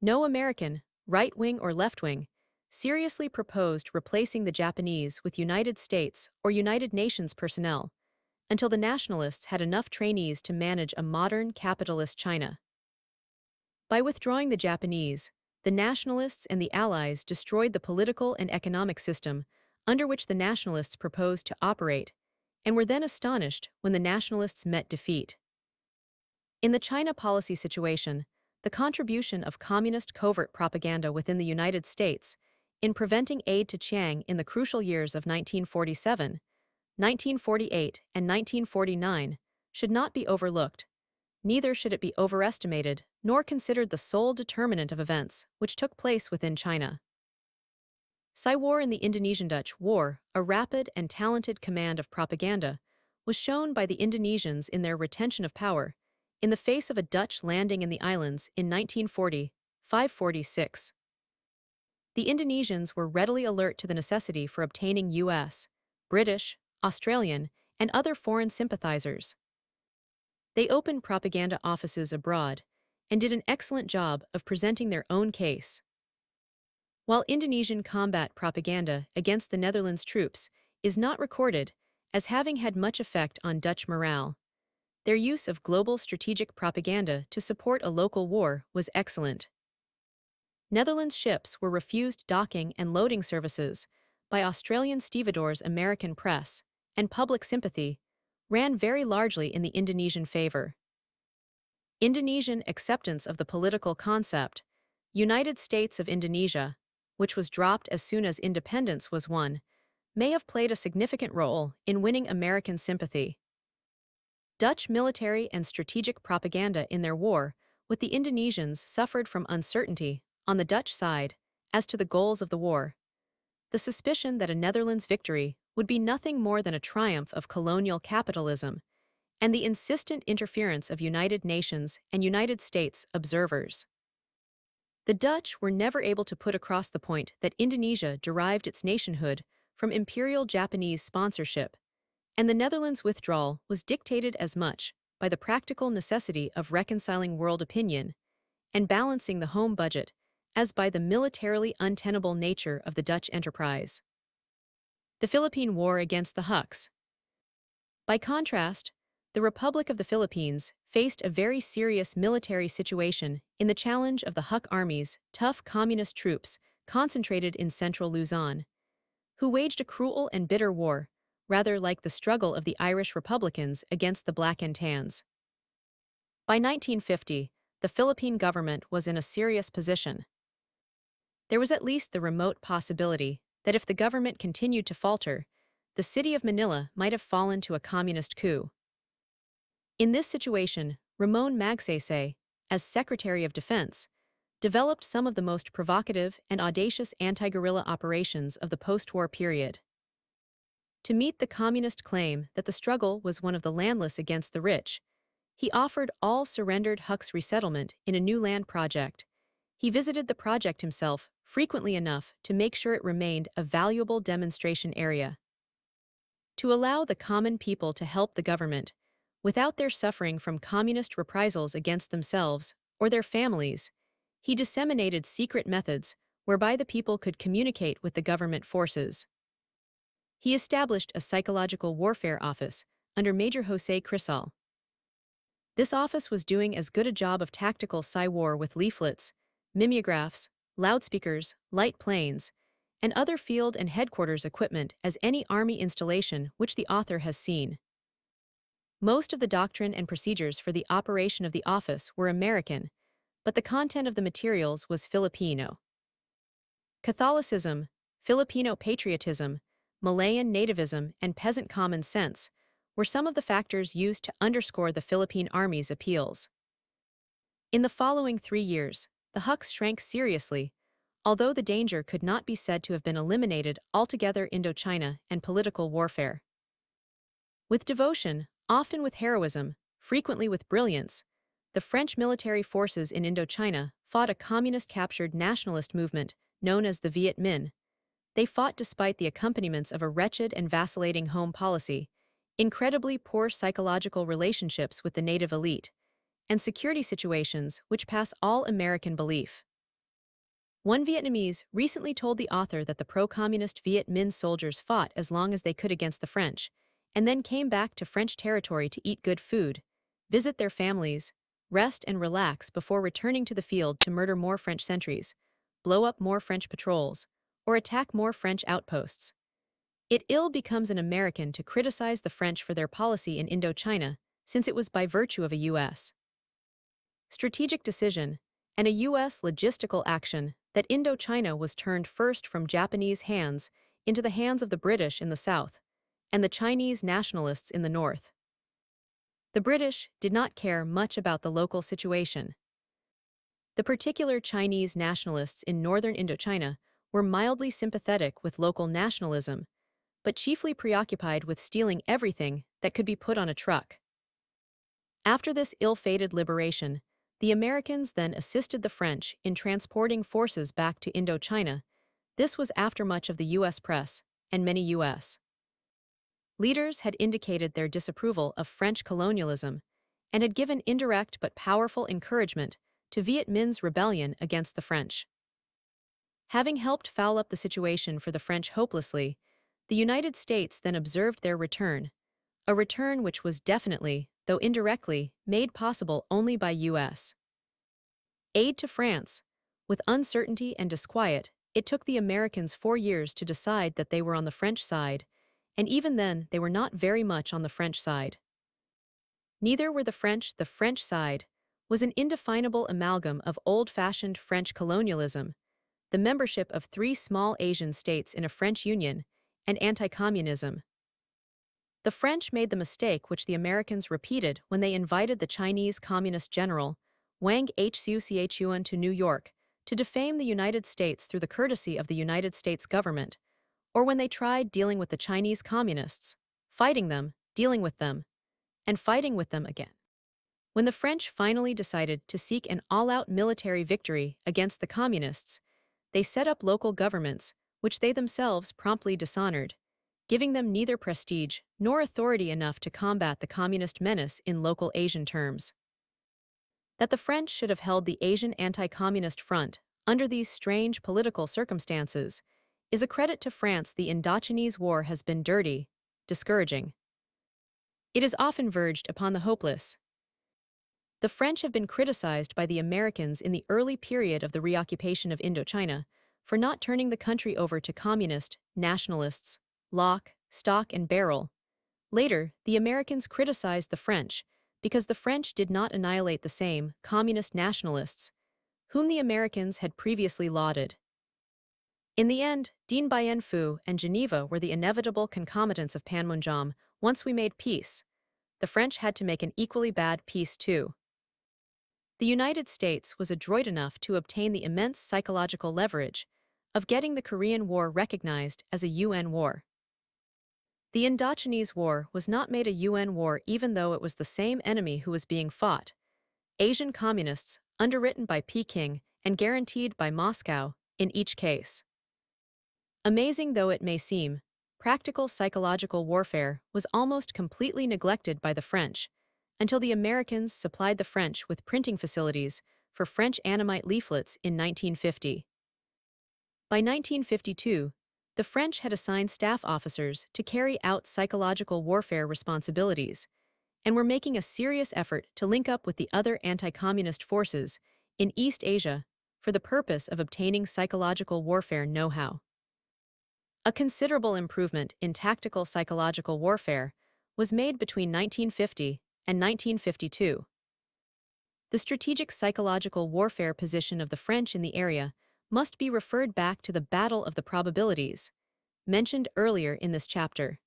No American, right-wing or left-wing, seriously proposed replacing the Japanese with United States or United Nations personnel until the nationalists had enough trainees to manage a modern capitalist China. By withdrawing the Japanese, the nationalists and the Allies destroyed the political and economic system under which the nationalists proposed to operate, and were then astonished when the nationalists met defeat. In the China policy situation, the contribution of communist covert propaganda within the United States in preventing aid to Chiang in the crucial years of 1947, 1948, and 1949 should not be overlooked. Neither should it be overestimated nor considered the sole determinant of events which took place within China. Psy-war in the Indonesian-Dutch War, a rapid and talented command of propaganda, was shown by the Indonesians in their retention of power, in the face of a Dutch landing in the islands in 1940-546. The Indonesians were readily alert to the necessity for obtaining U.S., British, Australian, and other foreign sympathizers. They opened propaganda offices abroad and did an excellent job of presenting their own case. While Indonesian combat propaganda against the Netherlands troops is not recorded as having had much effect on Dutch morale, their use of global strategic propaganda to support a local war was excellent. Netherlands ships were refused docking and loading services by Australian stevedores. American press and public sympathy ran very largely in the Indonesian favor. Indonesian acceptance of the political concept, United States of Indonesia, which was dropped as soon as independence was won, may have played a significant role in winning American sympathy. Dutch military and strategic propaganda in their war with the Indonesians suffered from uncertainty on the Dutch side as to the goals of the war. The suspicion that a Netherlands victory would be nothing more than a triumph of colonial capitalism, and the insistent interference of United Nations and United States observers. The Dutch were never able to put across the point that Indonesia derived its nationhood from imperial Japanese sponsorship, and the Netherlands' withdrawal was dictated as much by the practical necessity of reconciling world opinion and balancing the home budget as by the militarily untenable nature of the Dutch enterprise. The Philippine War against the Huks. By contrast, the Republic of the Philippines faced a very serious military situation in the challenge of the Huk Army's tough communist troops concentrated in central Luzon, who waged a cruel and bitter war, rather like the struggle of the Irish Republicans against the Black and Tans. By 1950, the Philippine government was in a serious position. There was at least the remote possibility that if the government continued to falter, the city of Manila might have fallen to a communist coup. In this situation, Ramon Magsaysay, as Secretary of Defense, developed some of the most provocative and audacious anti-guerrilla operations of the post-war period. To meet the communist claim that the struggle was one of the landless against the rich, he offered all surrendered Huks resettlement in a new land project. He visited the project himself frequently enough to make sure it remained a valuable demonstration area. To allow the common people to help the government, without their suffering from communist reprisals against themselves or their families, he disseminated secret methods whereby the people could communicate with the government forces. He established a psychological warfare office under Major José Crisal. This office was doing as good a job of tactical psy-war with leaflets, mimeographs, loudspeakers, light planes, and other field and headquarters equipment as any army installation which the author has seen. Most of the doctrine and procedures for the operation of the office were American, but the content of the materials was Filipino. Catholicism, Filipino patriotism, Malayan nativism, and peasant common sense were some of the factors used to underscore the Philippine Army's appeals. In the following 3 years, the Huks shrank seriously, although the danger could not be said to have been eliminated altogether in Indochina and political warfare. With devotion, often with heroism, frequently with brilliance, the French military forces in Indochina fought a communist-captured nationalist movement known as the Viet Minh. They fought despite the accompaniments of a wretched and vacillating home policy, incredibly poor psychological relationships with the native elite, and security situations which pass all American belief. One Vietnamese recently told the author that the pro-communist Viet Minh soldiers fought as long as they could against the French, and then came back to French territory to eat good food, visit their families, rest and relax before returning to the field to murder more French sentries, blow up more French patrols, or attack more French outposts. It ill becomes an American to criticize the French for their policy in Indochina, since it was by virtue of a U.S. strategic decision and a U.S. logistical action that Indochina was turned first from Japanese hands into the hands of the British in the south, and the Chinese nationalists in the north. The British did not care much about the local situation. The particular Chinese nationalists in northern Indochina were mildly sympathetic with local nationalism, but chiefly preoccupied with stealing everything that could be put on a truck. After this ill-fated liberation, the Americans then assisted the French in transporting forces back to Indochina. This was after much of the U.S. press, and many U.S. leaders had indicated their disapproval of French colonialism and had given indirect but powerful encouragement to Viet Minh's rebellion against the French. Having helped foul up the situation for the French hopelessly, the United States then observed their return, a return which was definitely, though indirectly, made possible only by U.S. aid to France. With uncertainty and disquiet, it took the Americans 4 years to decide that they were on the French side, and even then they were not very much on the French side. Neither were the French. The French side was an indefinable amalgam of old-fashioned French colonialism, the membership of 3 small Asian states in a French union, and anti-communism. The French made the mistake which the Americans repeated when they invited the Chinese Communist General Wang Hsiu to New York to defame the United States through the courtesy of the United States government, or when they tried dealing with the Chinese Communists, fighting them, dealing with them, and fighting with them again. When the French finally decided to seek an all-out military victory against the Communists, they set up local governments, which they themselves promptly dishonored, giving them neither prestige nor authority enough to combat the communist menace in local Asian terms. That the French should have held the Asian anti-communist front under these strange political circumstances is a credit to France. The Indochinese War has been dirty, discouraging. It has often verged upon the hopeless. The French have been criticized by the Americans in the early period of the reoccupation of Indochina for not turning the country over to communist nationalists, lock, stock, and barrel. Later, the Americans criticized the French because the French did not annihilate the same communist nationalists, whom the Americans had previously lauded. In the end, Dien Bien Phu and Geneva were the inevitable concomitants of Panmunjom. Once we made peace, the French had to make an equally bad peace too. The United States was adroit enough to obtain the immense psychological leverage of getting the Korean War recognized as a UN war. The Indochinese War was not made a UN war even though it was the same enemy who was being fought, Asian communists, underwritten by Peking and guaranteed by Moscow, in each case. Amazing though it may seem, practical psychological warfare was almost completely neglected by the French, until the Americans supplied the French with printing facilities for French Annamite leaflets in 1950. By 1952, the French had assigned staff officers to carry out psychological warfare responsibilities, and were making a serious effort to link up with the other anti-communist forces in East Asia for the purpose of obtaining psychological warfare know-how. A considerable improvement in tactical psychological warfare was made between 1950 and 1952. The strategic psychological warfare position of the French in the area must be referred back to the Battle of the Probabilities, mentioned earlier in this chapter.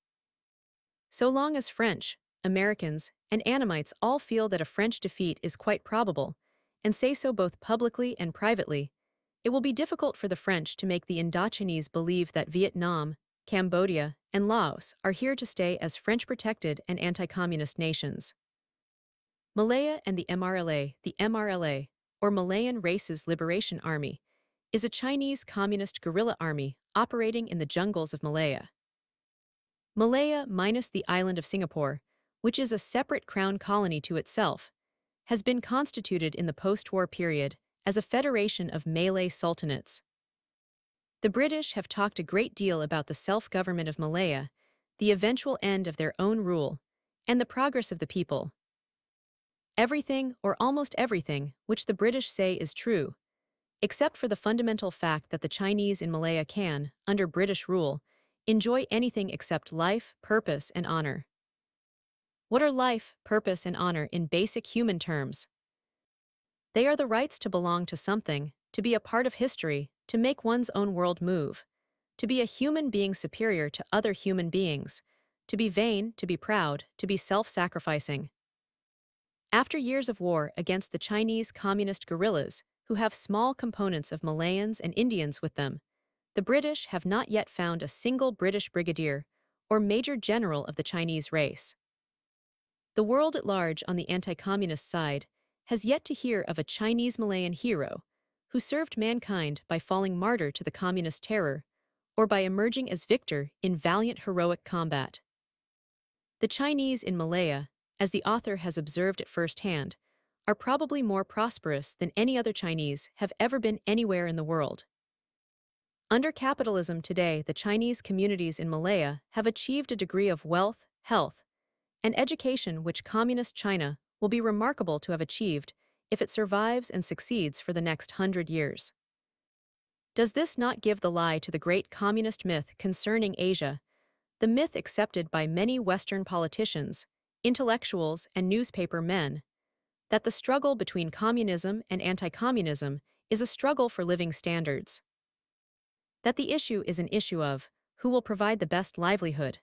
So long as French, Americans, and Annamites all feel that a French defeat is quite probable, and say so both publicly and privately, it will be difficult for the French to make the Indochinese believe that Vietnam, Cambodia, and Laos are here to stay as French-protected and anti-communist nations. Malaya and the MRLA, or Malayan Races Liberation Army, is a Chinese communist guerrilla army operating in the jungles of Malaya. Malaya minus the island of Singapore, which is a separate crown colony to itself, has been constituted in the post-war period as a federation of Malay sultanates. The British have talked a great deal about the self-government of Malaya, the eventual end of their own rule, and the progress of the people. Everything, or almost everything, which the British say is true, except for the fundamental fact that the Chinese in Malaya can, under British rule, enjoy anything except life, purpose, and honor. What are life, purpose, and honor in basic human terms? They are the rights to belong to something, to be a part of history, to make one's own world move, to be a human being superior to other human beings, to be vain, to be proud, to be self-sacrificing. After years of war against the Chinese communist guerrillas, who have small components of Malayans and Indians with them, the British have not yet found a single British brigadier or major general of the Chinese race. The world at large on the anti-communist side has yet to hear of a Chinese Malayan hero who served mankind by falling martyr to the communist terror or by emerging as victor in valiant heroic combat. The Chinese in Malaya, as the author has observed at first hand, are probably more prosperous than any other Chinese have ever been anywhere in the world. Under capitalism today, the Chinese communities in Malaya have achieved a degree of wealth, health, and education which communist China will be remarkable to have achieved if it survives and succeeds for the next 100 years. Does this not give the lie to the great communist myth concerning Asia, the myth accepted by many Western politicians, intellectuals, and newspaper men, that the struggle between communism and anti-communism is a struggle for living standards? That the issue is an issue of who will provide the best livelihood?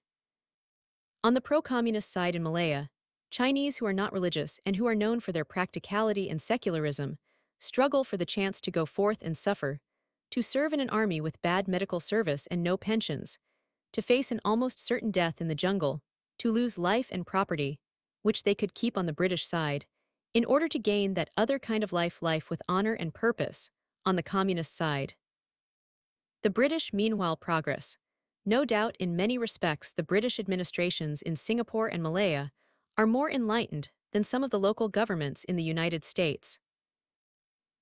On the pro-communist side in Malaya, Chinese who are not religious and who are known for their practicality and secularism struggle for the chance to go forth and suffer, to serve in an army with bad medical service and no pensions, to face an almost certain death in the jungle, to lose life and property, which they could keep on the British side, in order to gain that other kind of life with honor and purpose, on the communist side. The British meanwhile progress. No doubt in many respects the British administrations in Singapore and Malaya are more enlightened than some of the local governments in the United States.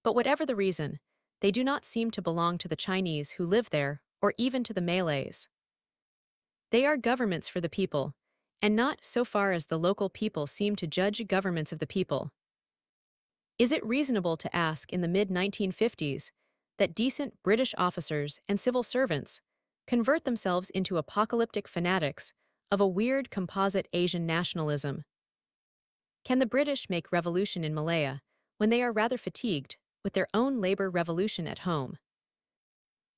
But whatever the reason, they do not seem to belong to the Chinese who live there, or even to the Malays. They are governments for the people, and not so far as the local people seem to judge governments of the people. Is it reasonable to ask in the mid-1950s that decent British officers and civil servants convert themselves into apocalyptic fanatics of a weird composite Asian nationalism? Can the British make revolution in Malaya when they are rather fatigued with their own labor revolution at home?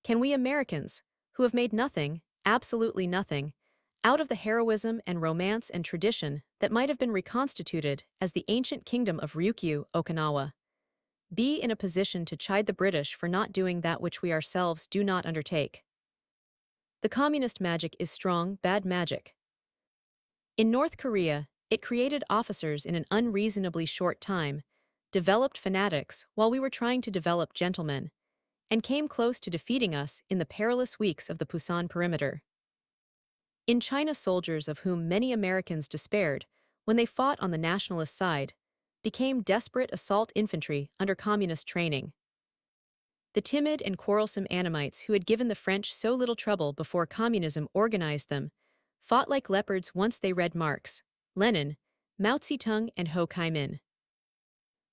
Can we Americans, who have made nothing, absolutely nothing, out of the heroism and romance and tradition that might have been reconstituted as the ancient kingdom of Ryukyu, Okinawa, be in a position to chide the British for not doing that which we ourselves do not undertake? The communist magic is strong, bad magic. In North Korea, it created officers in an unreasonably short time, developed fanatics while we were trying to develop gentlemen, and came close to defeating us in the perilous weeks of the Pusan perimeter. In China, soldiers of whom many Americans despaired when they fought on the nationalist side became desperate assault infantry under communist training. The timid and quarrelsome Annamites who had given the French so little trouble before communism organized them fought like leopards once they read Marx, Lenin, Mao Zedong, and Ho Chi Minh.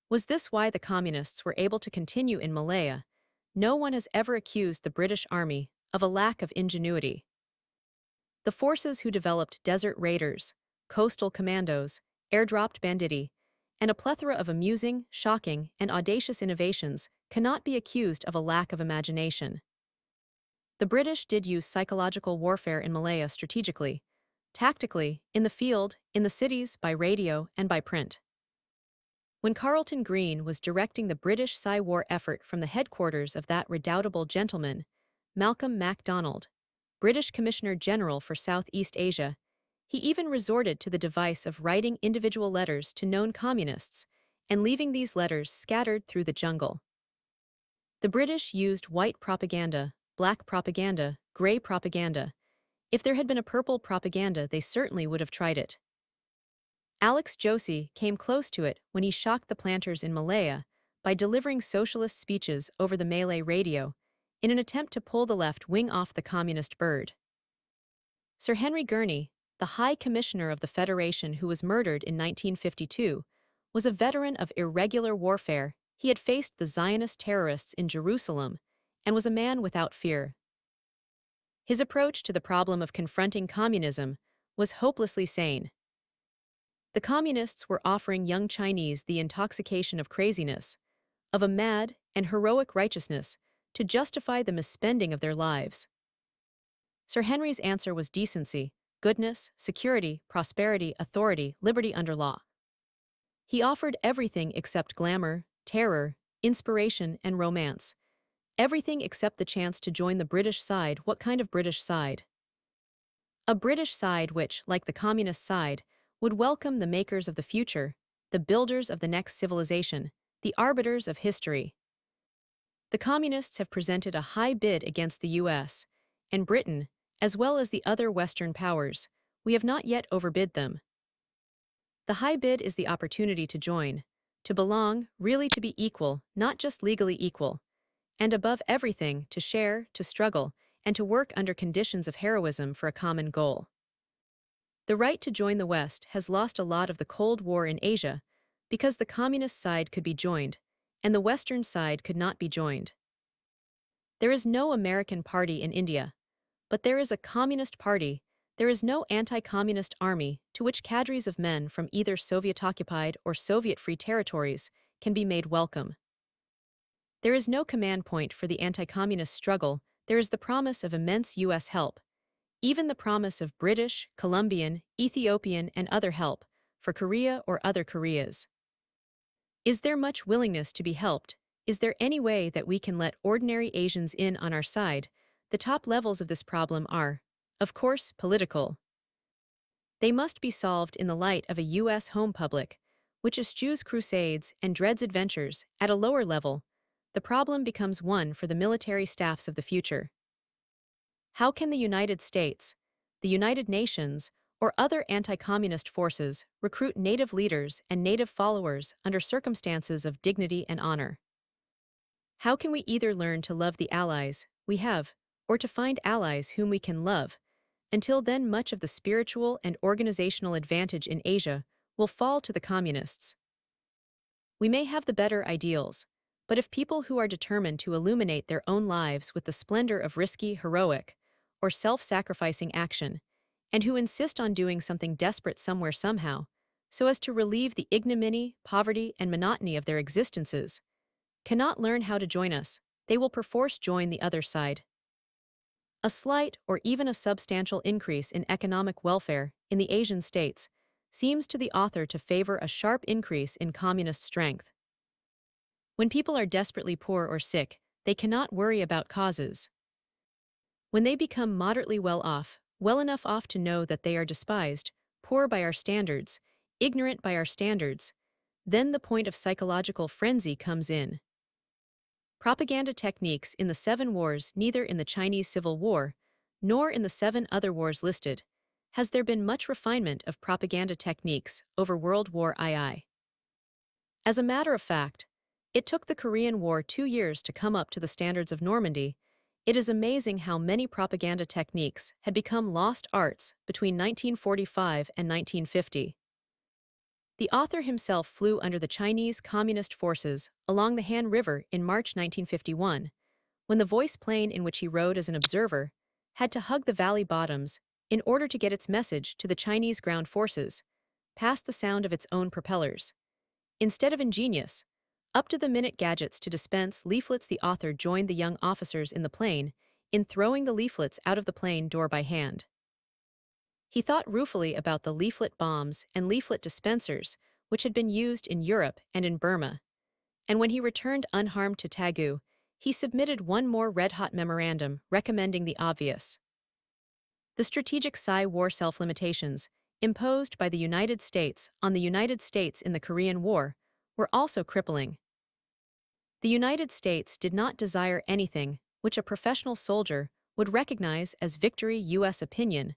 Was this why the communists were able to continue in Malaya? No one has ever accused the British Army of a lack of ingenuity. The forces who developed desert raiders, coastal commandos, airdropped banditti, and a plethora of amusing, shocking, and audacious innovations cannot be accused of a lack of imagination. The British did use psychological warfare in Malaya strategically, tactically, in the field, in the cities, by radio, and by print. When Carleton Greene was directing the British Psy-War effort from the headquarters of that redoubtable gentleman, Malcolm MacDonald, British Commissioner General for Southeast Asia, he even resorted to the device of writing individual letters to known communists and leaving these letters scattered through the jungle. The British used white propaganda, black propaganda, gray propaganda. If there had been a purple propaganda, they certainly would have tried it. Alex Josie came close to it when he shocked the planters in Malaya by delivering socialist speeches over the Malay radio in an attempt to pull the left wing off the communist bird. Sir Henry Gurney, the High Commissioner of the Federation who was murdered in 1952, was a veteran of irregular warfare. He had faced the Zionist terrorists in Jerusalem and was a man without fear. His approach to the problem of confronting communism was hopelessly sane. The communists were offering young Chinese the intoxication of craziness, of a mad and heroic righteousness to justify the misspending of their lives. Sir Henry's answer was decency, goodness, security, prosperity, authority, liberty under law. He offered everything except glamour, terror, inspiration, and romance. Everything except the chance to join the British side. What kind of British side? A British side which, like the communist side, would welcome the makers of the future, the builders of the next civilization, the arbiters of history. The communists have presented a high bid against the US and Britain, as well as the other Western powers. We have not yet overbid them. The high bid is the opportunity to join, to belong, really to be equal, not just legally equal, and above everything, to share, to struggle, and to work under conditions of heroism for a common goal. The right to join the West has lost a lot of the Cold War in Asia because the communist side could be joined, and the Western side could not be joined. There is no American party in India, but there is a communist party. There is no anti-communist army to which cadres of men from either Soviet-occupied or Soviet-free territories can be made welcome. There is no command point for the anti-communist struggle. There is the promise of immense U.S. help, even the promise of British, Colombian, Ethiopian, and other help for Korea or other Koreas. Is there much willingness to be helped? Is there any way that we can let ordinary Asians in on our side? The top levels of this problem are, of course, political. They must be solved in the light of a U.S. home public, which eschews crusades and dreads adventures. At a lower level, the problem becomes one for the military staffs of the future. How can the United States, the United Nations, or other anti-communist forces recruit native leaders and native followers under circumstances of dignity and honor? How can we either learn to love the allies we have, or to find allies whom we can love? Until then, much of the spiritual and organizational advantage in Asia will fall to the communists. We may have the better ideals, but if people who are determined to illuminate their own lives with the splendor of risky, heroic, or self-sacrificing action, and who insist on doing something desperate somewhere somehow, so as to relieve the ignominy, poverty, and monotony of their existences, cannot learn how to join us, they will perforce join the other side. A slight or even a substantial increase in economic welfare in the Asian states seems to the author to favor a sharp increase in communist strength. When people are desperately poor or sick, they cannot worry about causes. When they become moderately well off, well enough off to know that they are despised, poor by our standards, ignorant by our standards, then the point of psychological frenzy comes in. Propaganda techniques in the Seven Wars, neither in the Chinese Civil War nor in the seven other wars listed, has there been much refinement of propaganda techniques over World War II. As a matter of fact, it took the Korean War 2 years to come up to the standards of Normandy. It is amazing how many propaganda techniques had become lost arts between 1945 and 1950. The author himself flew under the Chinese Communist forces along the Han River in March 1951, when the voice plane in which he rode as an observer had to hug the valley bottoms in order to get its message to the Chinese ground forces, past the sound of its own propellers. Instead of ingenious, up-to-the-minute gadgets to dispense leaflets, the author joined the young officers in the plane in throwing the leaflets out of the plane door by hand. He thought ruefully about the leaflet bombs and leaflet dispensers which had been used in Europe and in Burma, and when he returned unharmed to Tagu, he submitted one more red-hot memorandum recommending the obvious. The strategic Psy-War self-limitations imposed by the United States on the United States in the Korean War were also crippling. The United States did not desire anything which a professional soldier would recognize as victory. U.S. opinion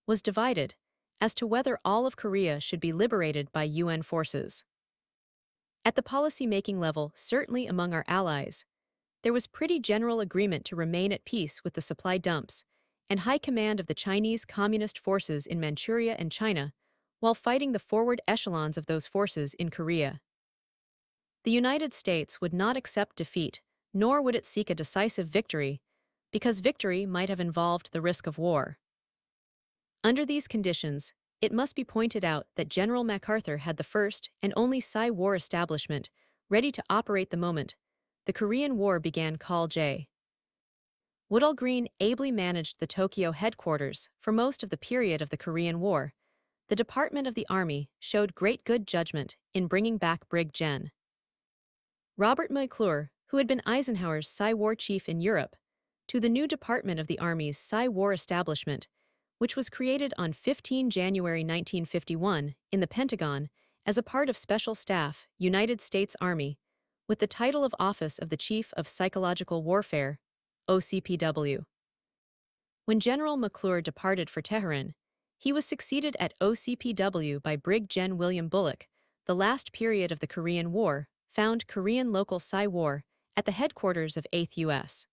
was divided as to whether all of Korea should be liberated by UN forces. At the policy-making level, certainly among our allies, there was pretty general agreement to remain at peace with the supply dumps and high command of the Chinese Communist forces in Manchuria and China, while fighting the forward echelons of those forces in Korea. The United States would not accept defeat, nor would it seek a decisive victory, because victory might have involved the risk of war. Under these conditions, it must be pointed out that General MacArthur had the first and only Psy-War establishment ready to operate the moment the Korean War began. Call J. Woodall Green ably managed the Tokyo headquarters for most of the period of the Korean War. The Department of the Army showed great good judgment in bringing back Brig Gen. Robert McClure, who had been Eisenhower's Psy-War chief in Europe, to the new Department of the Army's Psy-War establishment, which was created on 15 January 1951 in the Pentagon as a part of Special Staff, United States Army, with the title of Office of the Chief of Psychological Warfare, OCPW. When General McClure departed for Tehran, he was succeeded at OCPW by Brig Gen William Bullock. The last period of the Korean War found Korean local Psy-War at the headquarters of 8th U.S.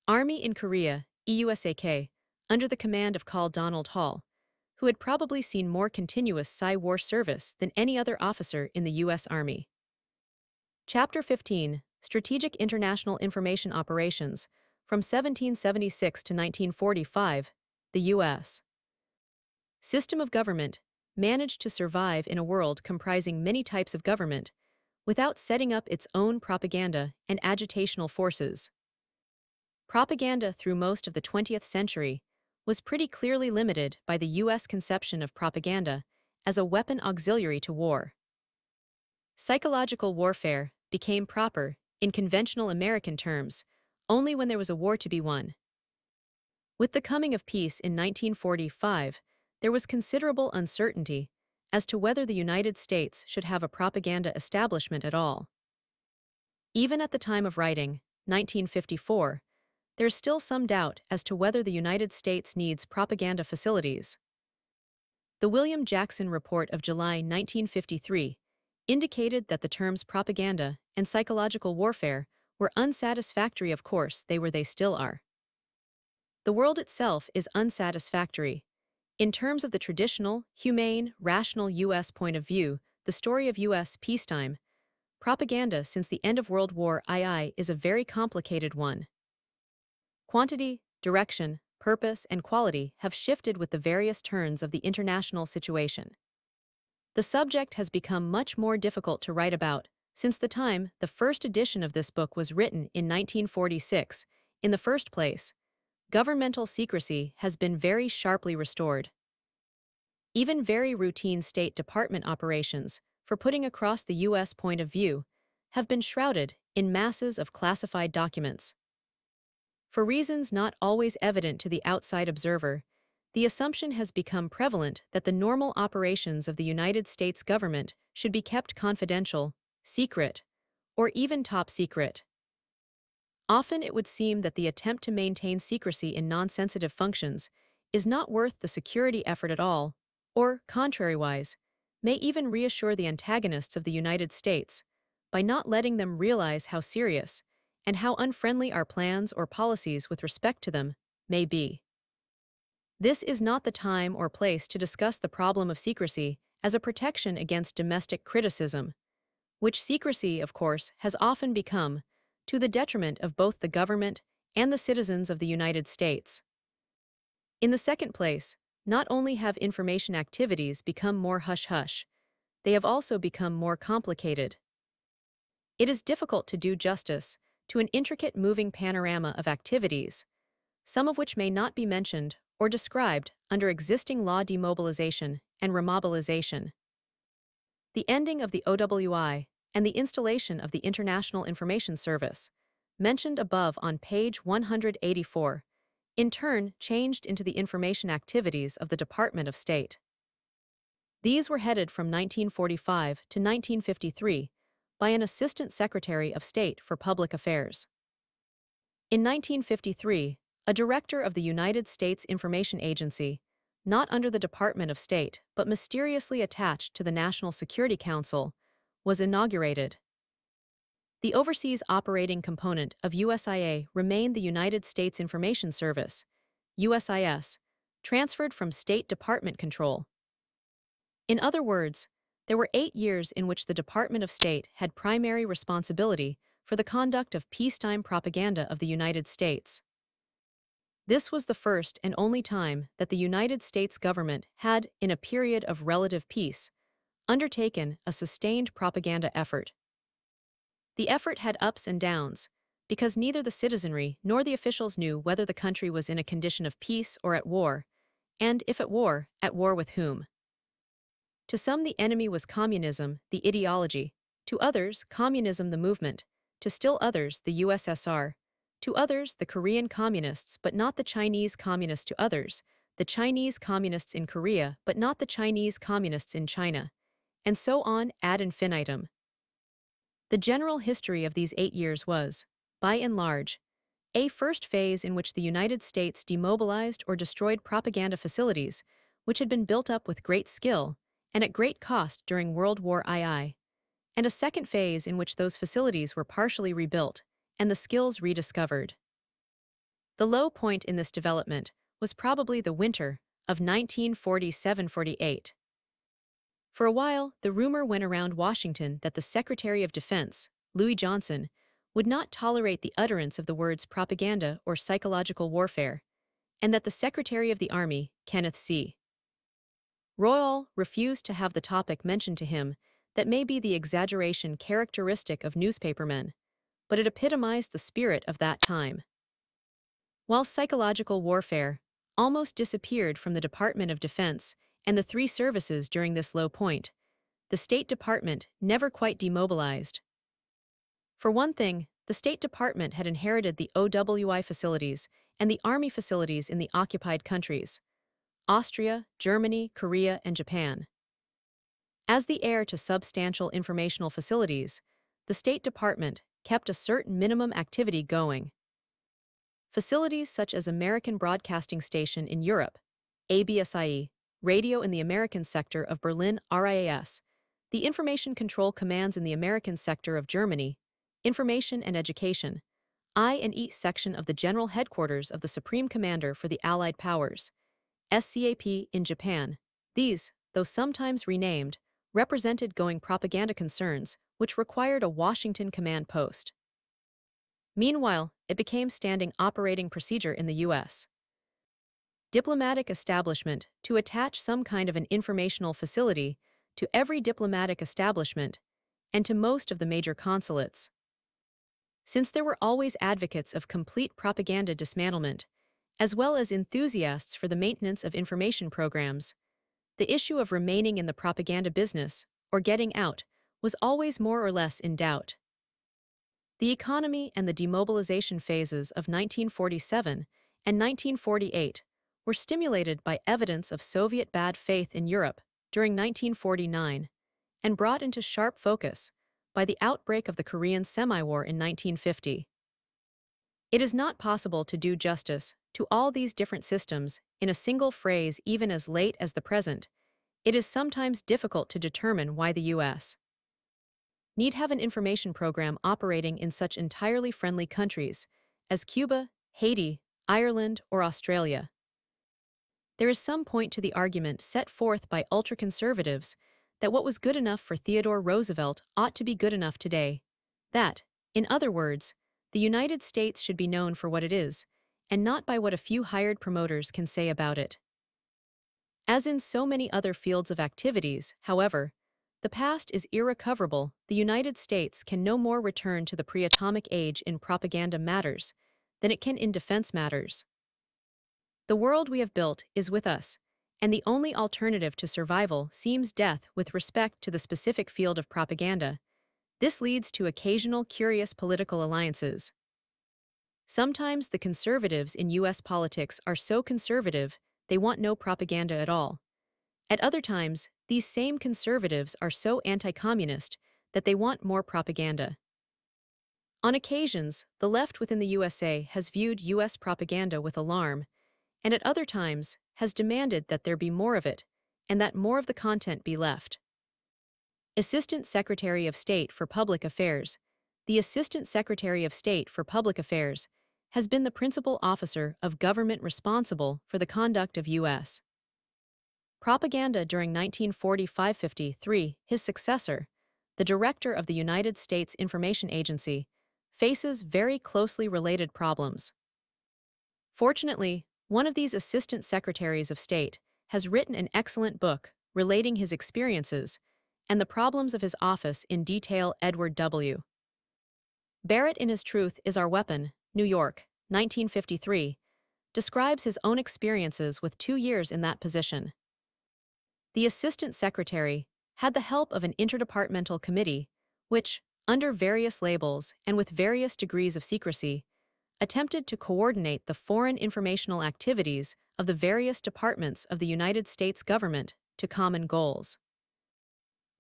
Army in Korea, EUSAK, under the command of Col. Donald Hall, who had probably seen more continuous Psy-War service than any other officer in the U.S. Army. Chapter 15, Strategic International Information Operations, from 1776 to 1945, the U.S. System of government managed to survive in a world comprising many types of government without setting up its own propaganda and agitational forces. Propaganda through most of the 20th century was pretty clearly limited by the U.S. conception of propaganda as a weapon auxiliary to war. Psychological warfare became proper, in conventional American terms, only when there was a war to be won. With the coming of peace in 1945, there was considerable uncertainty as to whether the United States should have a propaganda establishment at all. Even at the time of writing, 1954, there's still some doubt as to whether the United States needs propaganda facilities. The William Jackson Report of July 1953 indicated that the terms propaganda and psychological warfare were unsatisfactory. Of course, they still are. The world itself is unsatisfactory. In terms of the traditional, humane, rational U.S. point of view, the story of U.S. peacetime propaganda since the end of World War II is a very complicated one. Quantity, direction, purpose, and quality have shifted with the various turns of the international situation. The subject has become much more difficult to write about since the time the first edition of this book was written in 1946. In the first place, governmental secrecy has been very sharply restored. Even very routine State Department operations, for putting across the U.S. point of view, have been shrouded in masses of classified documents. For reasons not always evident to the outside observer, the assumption has become prevalent that the normal operations of the United States government should be kept confidential, secret, or even top secret. Often it would seem that the attempt to maintain secrecy in non-sensitive functions is not worth the security effort at all, or, contrariwise, may even reassure the antagonists of the United States by not letting them realize how serious and how unfriendly our plans or policies with respect to them may be. This is not the time or place to discuss the problem of secrecy as a protection against domestic criticism, which secrecy, of course, has often become, to the detriment of both the government and the citizens of the United States. In the second place, not only have information activities become more hush-hush, they have also become more complicated. It is difficult to do justice to an intricate moving panorama of activities, some of which may not be mentioned or described under existing law demobilization and remobilization. The ending of the OWI and the installation of the International Information Service, mentioned above on page 184, in turn changed into the information activities of the Department of State. These were headed from 1945 to 1953 by an Assistant Secretary of State for Public Affairs. In 1953, a director of the United States Information Agency, not under the Department of State but mysteriously attached to the National Security Council, was inaugurated. The overseas operating component of USIA remained the United States Information Service, USIS, transferred from State Department control. In other words, there were 8 years in which the Department of State had primary responsibility for the conduct of peacetime propaganda of the United States. This was the first and only time that the United States government had, in a period of relative peace, undertaken a sustained propaganda effort. The effort had ups and downs, because neither the citizenry nor the officials knew whether the country was in a condition of peace or at war, and if at war with whom. To some the enemy was communism, the ideology, to others communism the movement, to still others the USSR, to others the Korean communists but not the Chinese communists, to others the Chinese communists in Korea but not the Chinese communists in China, and so on ad infinitum. The general history of these 8 years was, by and large, a first phase in which the United States demobilized or destroyed propaganda facilities which had been built up with great skill and at great cost during World War II, and a second phase in which those facilities were partially rebuilt and the skills rediscovered. The low point in this development was probably the winter of 1947-48. For a while, the rumor went around Washington that the Secretary of Defense, Louis Johnson, would not tolerate the utterance of the words propaganda or psychological warfare, and that the Secretary of the Army, Kenneth C. Royall, refused to have the topic mentioned to him. That may be the exaggeration characteristic of newspapermen, but it epitomized the spirit of that time. While psychological warfare almost disappeared from the Department of Defense and the 3 services during this low point, the State Department never quite demobilized. For one thing, the State Department had inherited the OWI facilities and the Army facilities in the occupied countries, Austria, Germany, Korea, and Japan. As the heir to substantial informational facilities, the State Department kept a certain minimum activity going. Facilities such as American Broadcasting Station in Europe, ABSIE, radio in the American sector of Berlin RIAS, the Information Control Commands in the American sector of Germany, Information and Education, I&E section of the General Headquarters of the Supreme Commander for the Allied Powers, SCAP in Japan. These, though sometimes renamed, represented going propaganda concerns which required a Washington command post. Meanwhile, it became standing operating procedure in the U.S. diplomatic establishment to attach some kind of an informational facility to every diplomatic establishment and to most of the major consulates. Since there were always advocates of complete propaganda dismantlement, as well as enthusiasts for the maintenance of information programs. The issue of remaining in the propaganda business, or getting out, was always more or less in doubt. The economy and the demobilization phases of 1947 and 1948 were stimulated by evidence of Soviet bad faith in Europe during 1949 and brought into sharp focus by the outbreak of the Korean Semi-War in 1950. It is not possible to do justice to all these different systems in a single phrase even as late as the present. It is sometimes difficult to determine why the U.S. need have an information program operating in such entirely friendly countries as Cuba, Haiti, Ireland, or Australia. There is some point to the argument set forth by ultra-conservatives that what was good enough for Theodore Roosevelt ought to be good enough today. That, in other words, the United States should be known for what it is, and not by what a few hired promoters can say about it. As in so many other fields of activities, however, the past is irrecoverable. The United States can no more return to the pre-atomic age in propaganda matters than it can in defense matters. The world we have built is with us, and the only alternative to survival seems death with respect to the specific field of propaganda. This leads to occasional curious political alliances. Sometimes the conservatives in U.S. politics are so conservative they want no propaganda at all. At other times, these same conservatives are so anti-communist that they want more propaganda. On occasions, the left within the USA has viewed U.S. propaganda with alarm, and at other times has demanded that there be more of it, and that more of the content be left. Assistant Secretary of State for Public Affairs. The Assistant Secretary of State for Public Affairs has been the principal officer of government responsible for the conduct of U.S. propaganda during 1945-53. His successor, the Director of the United States Information Agency, faces very closely related problems. Fortunately, one of these Assistant Secretaries of State has written an excellent book relating his experiences and the problems of his office in detail. Edward W. Barrett in his Truth is Our Weapon, New York, 1953, describes his own experiences with 2 years in that position. The Assistant Secretary had the help of an interdepartmental committee, which, under various labels and with various degrees of secrecy, attempted to coordinate the foreign informational activities of the various departments of the United States government to common goals.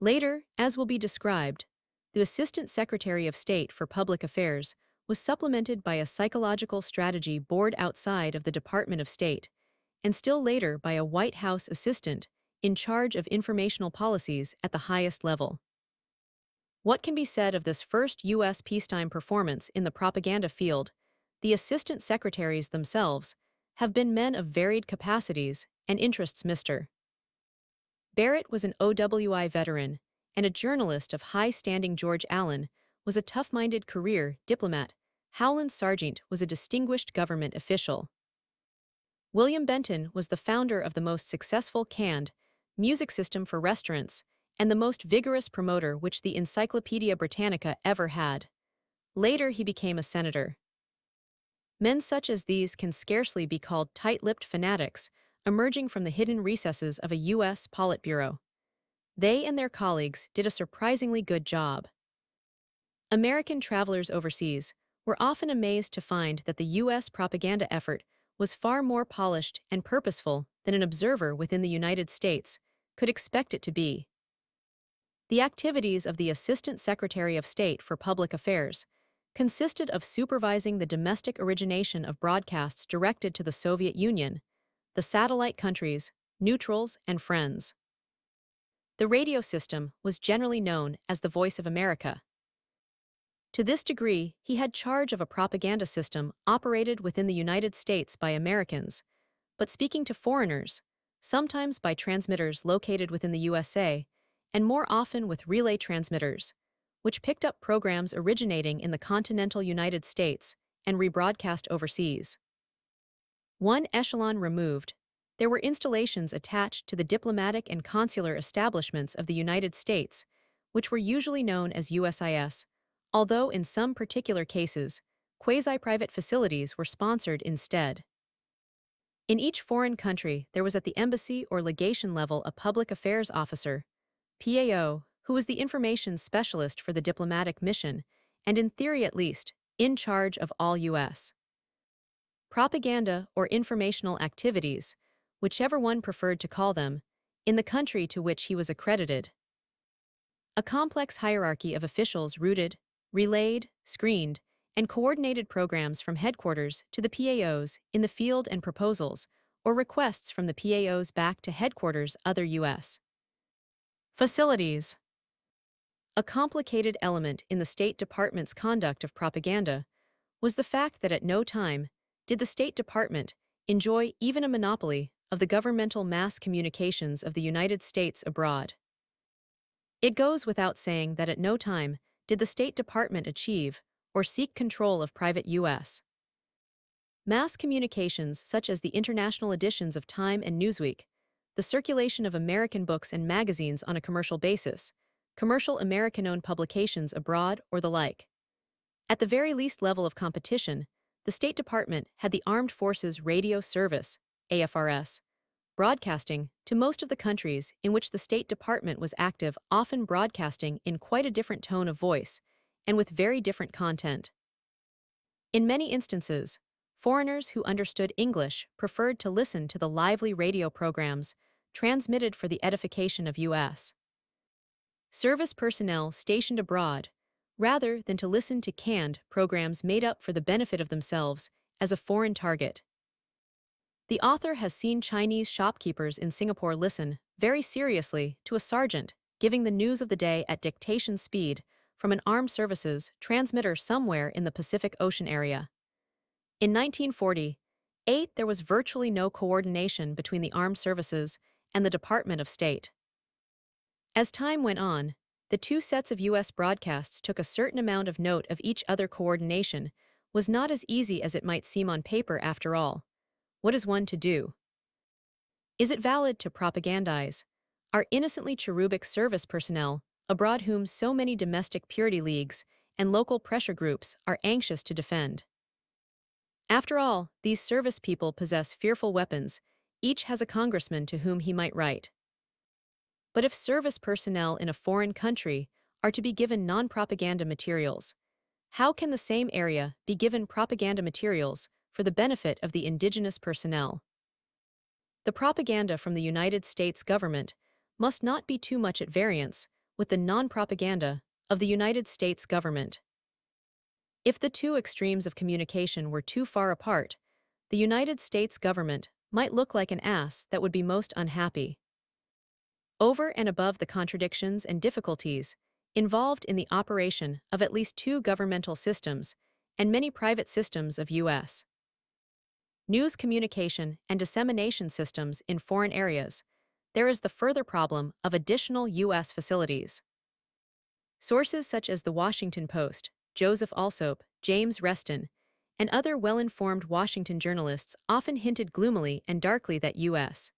Later, as will be described, the Assistant Secretary of State for Public Affairs was supplemented by a psychological strategy board outside of the Department of State, and still later by a White House assistant in charge of informational policies at the highest level. What can be said of this first U.S. peacetime performance in the propaganda field? The assistant secretaries themselves have been men of varied capacities and interests. Mr. Barrett was an OWI veteran and a journalist of high standing. George Allen was a tough-minded career diplomat. Howland Sargent was a distinguished government official. William Benton was the founder of the most successful canned music system for restaurants and the most vigorous promoter which the Encyclopedia Britannica ever had. Later he became a senator. Men such as these can scarcely be called tight-lipped fanatics, emerging from the hidden recesses of a U.S. Politburo. They and their colleagues did a surprisingly good job. American travelers overseas were often amazed to find that the U.S. propaganda effort was far more polished and purposeful than an observer within the United States could expect it to be. The activities of the Assistant Secretary of State for Public Affairs consisted of supervising the domestic origination of broadcasts directed to the Soviet Union, the satellite countries, neutrals, and friends. The radio system was generally known as the Voice of America. To this degree, he had charge of a propaganda system operated within the United States by Americans, but speaking to foreigners, sometimes by transmitters located within the USA, and more often with relay transmitters, which picked up programs originating in the continental United States and rebroadcast overseas. One echelon removed, there were installations attached to the diplomatic and consular establishments of the United States, which were usually known as USIS, although in some particular cases, quasi-private facilities were sponsored instead. In each foreign country, there was at the embassy or legation level a public affairs officer, PAO, who was the information specialist for the diplomatic mission, and in theory at least, in charge of all U.S. propaganda or informational activities, whichever one preferred to call them, in the country to which he was accredited. A complex hierarchy of officials routed, relayed, screened, and coordinated programs from headquarters to the PAOs in the field and proposals, or requests from the PAOs back to headquarters other U.S. facilities. A complicated element in the State Department's conduct of propaganda was the fact that at no time did the State Department enjoy even a monopoly of the governmental mass communications of the United States abroad. It goes without saying that at no time did the State Department achieve or seek control of private U.S. mass communications such as the international editions of Time and Newsweek, the circulation of American books and magazines on a commercial basis, commercial American-owned publications abroad, or the like. At the very least level of competition, the State Department had the Armed Forces Radio Service, AFRS, broadcasting to most of the countries in which the State Department was active, often broadcasting in quite a different tone of voice and with very different content. In many instances, foreigners who understood English preferred to listen to the lively radio programs transmitted for the edification of U.S. service personnel stationed abroad, rather than to listen to canned programs made up for the benefit of themselves as a foreign target. The author has seen Chinese shopkeepers in Singapore listen very seriously to a sergeant giving the news of the day at dictation speed from an armed services transmitter somewhere in the Pacific Ocean area. In 1948, there was virtually no coordination between the armed services and the Department of State. As time went on, the two sets of U.S. broadcasts took a certain amount of note of each other. Coordination was not as easy as it might seem on paper after all. What is one to do? Is it valid to propagandize our innocently cherubic service personnel abroad whom so many domestic purity leagues and local pressure groups are anxious to defend? After all, these service people possess fearful weapons, each has a congressman to whom he might write. But if service personnel in a foreign country are to be given non-propaganda materials, how can the same area be given propaganda materials for the benefit of the indigenous personnel? The propaganda from the United States government must not be too much at variance with the non-propaganda of the United States government. If the two extremes of communication were too far apart, the United States government might look like an ass that would be most unhappy. Over and above the contradictions and difficulties involved in the operation of at least two governmental systems and many private systems of U.S. news communication and dissemination systems in foreign areas, there is the further problem of additional U.S. facilities. Sources such as The Washington Post, Joseph Alsop, James Reston, and other well-informed Washington journalists often hinted gloomily and darkly that U.S.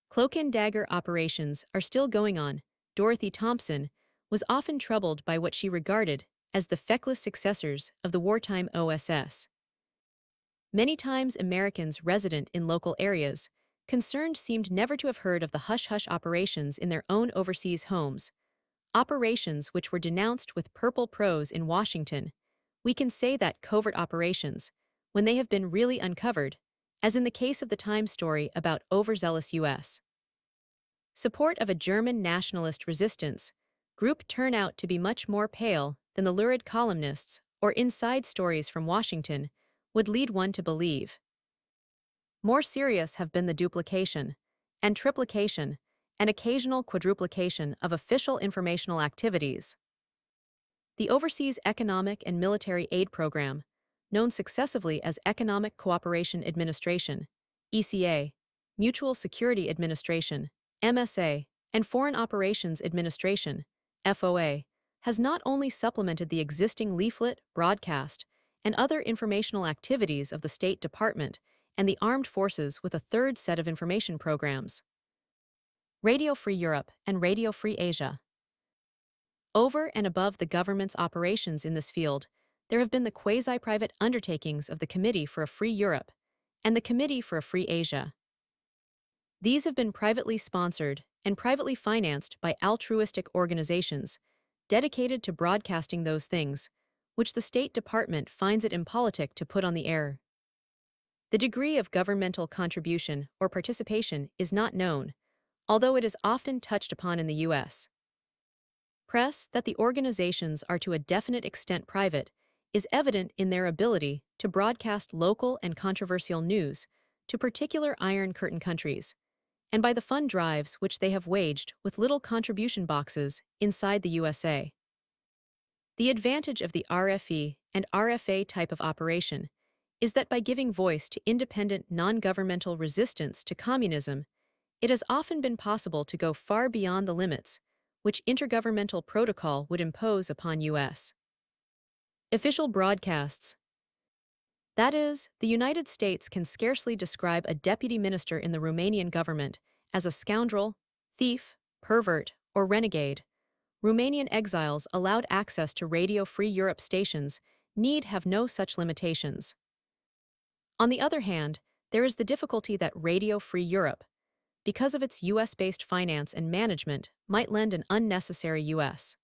cloak and dagger operations are still going on. Dorothy Thompson was often troubled by what she regarded as the feckless successors of the wartime OSS. Many times Americans resident in local areas concerned seemed never to have heard of the hush-hush operations in their own overseas homes, operations which were denounced with purple prose in Washington. We can say that covert operations, when they have been really uncovered, as in the case of the Times story about overzealous U.S. support of a German nationalist resistance group, turn out to be much more pale than the lurid columnists or inside stories from Washington would lead one to believe. More serious have been the duplication and triplication and occasional quadruplication of official informational activities. The Overseas Economic and Military Aid Program, known successively as Economic Cooperation Administration, ECA, Mutual Security Administration, MSA, and Foreign Operations Administration, FOA, has not only supplemented the existing leaflet, broadcast, and other informational activities of the State Department and the armed forces with a third set of information programs: Radio Free Europe and Radio Free Asia. Over and above the government's operations in this field, there have been the quasi-private undertakings of the Committee for a Free Europe and the Committee for a Free Asia. These have been privately sponsored and privately financed by altruistic organizations dedicated to broadcasting those things which the State Department finds it impolitic to put on the air. The degree of governmental contribution or participation is not known, although it is often touched upon in the U.S. press that the organizations are to a definite extent private is evident in their ability to broadcast local and controversial news to particular Iron Curtain countries, and by the fund drives which they have waged with little contribution boxes inside the USA. The advantage of the RFE and RFA type of operation is that by giving voice to independent non-governmental resistance to communism, it has often been possible to go far beyond the limits which intergovernmental protocol would impose upon U.S. official broadcasts. That is, the United States can scarcely describe a deputy minister in the Romanian government as a scoundrel, thief, pervert, or renegade. Romanian exiles allowed access to Radio Free Europe stations need have no such limitations. On the other hand, there is the difficulty that Radio Free Europe, because of its U.S.-based finance and management, might lend an unnecessary U.S.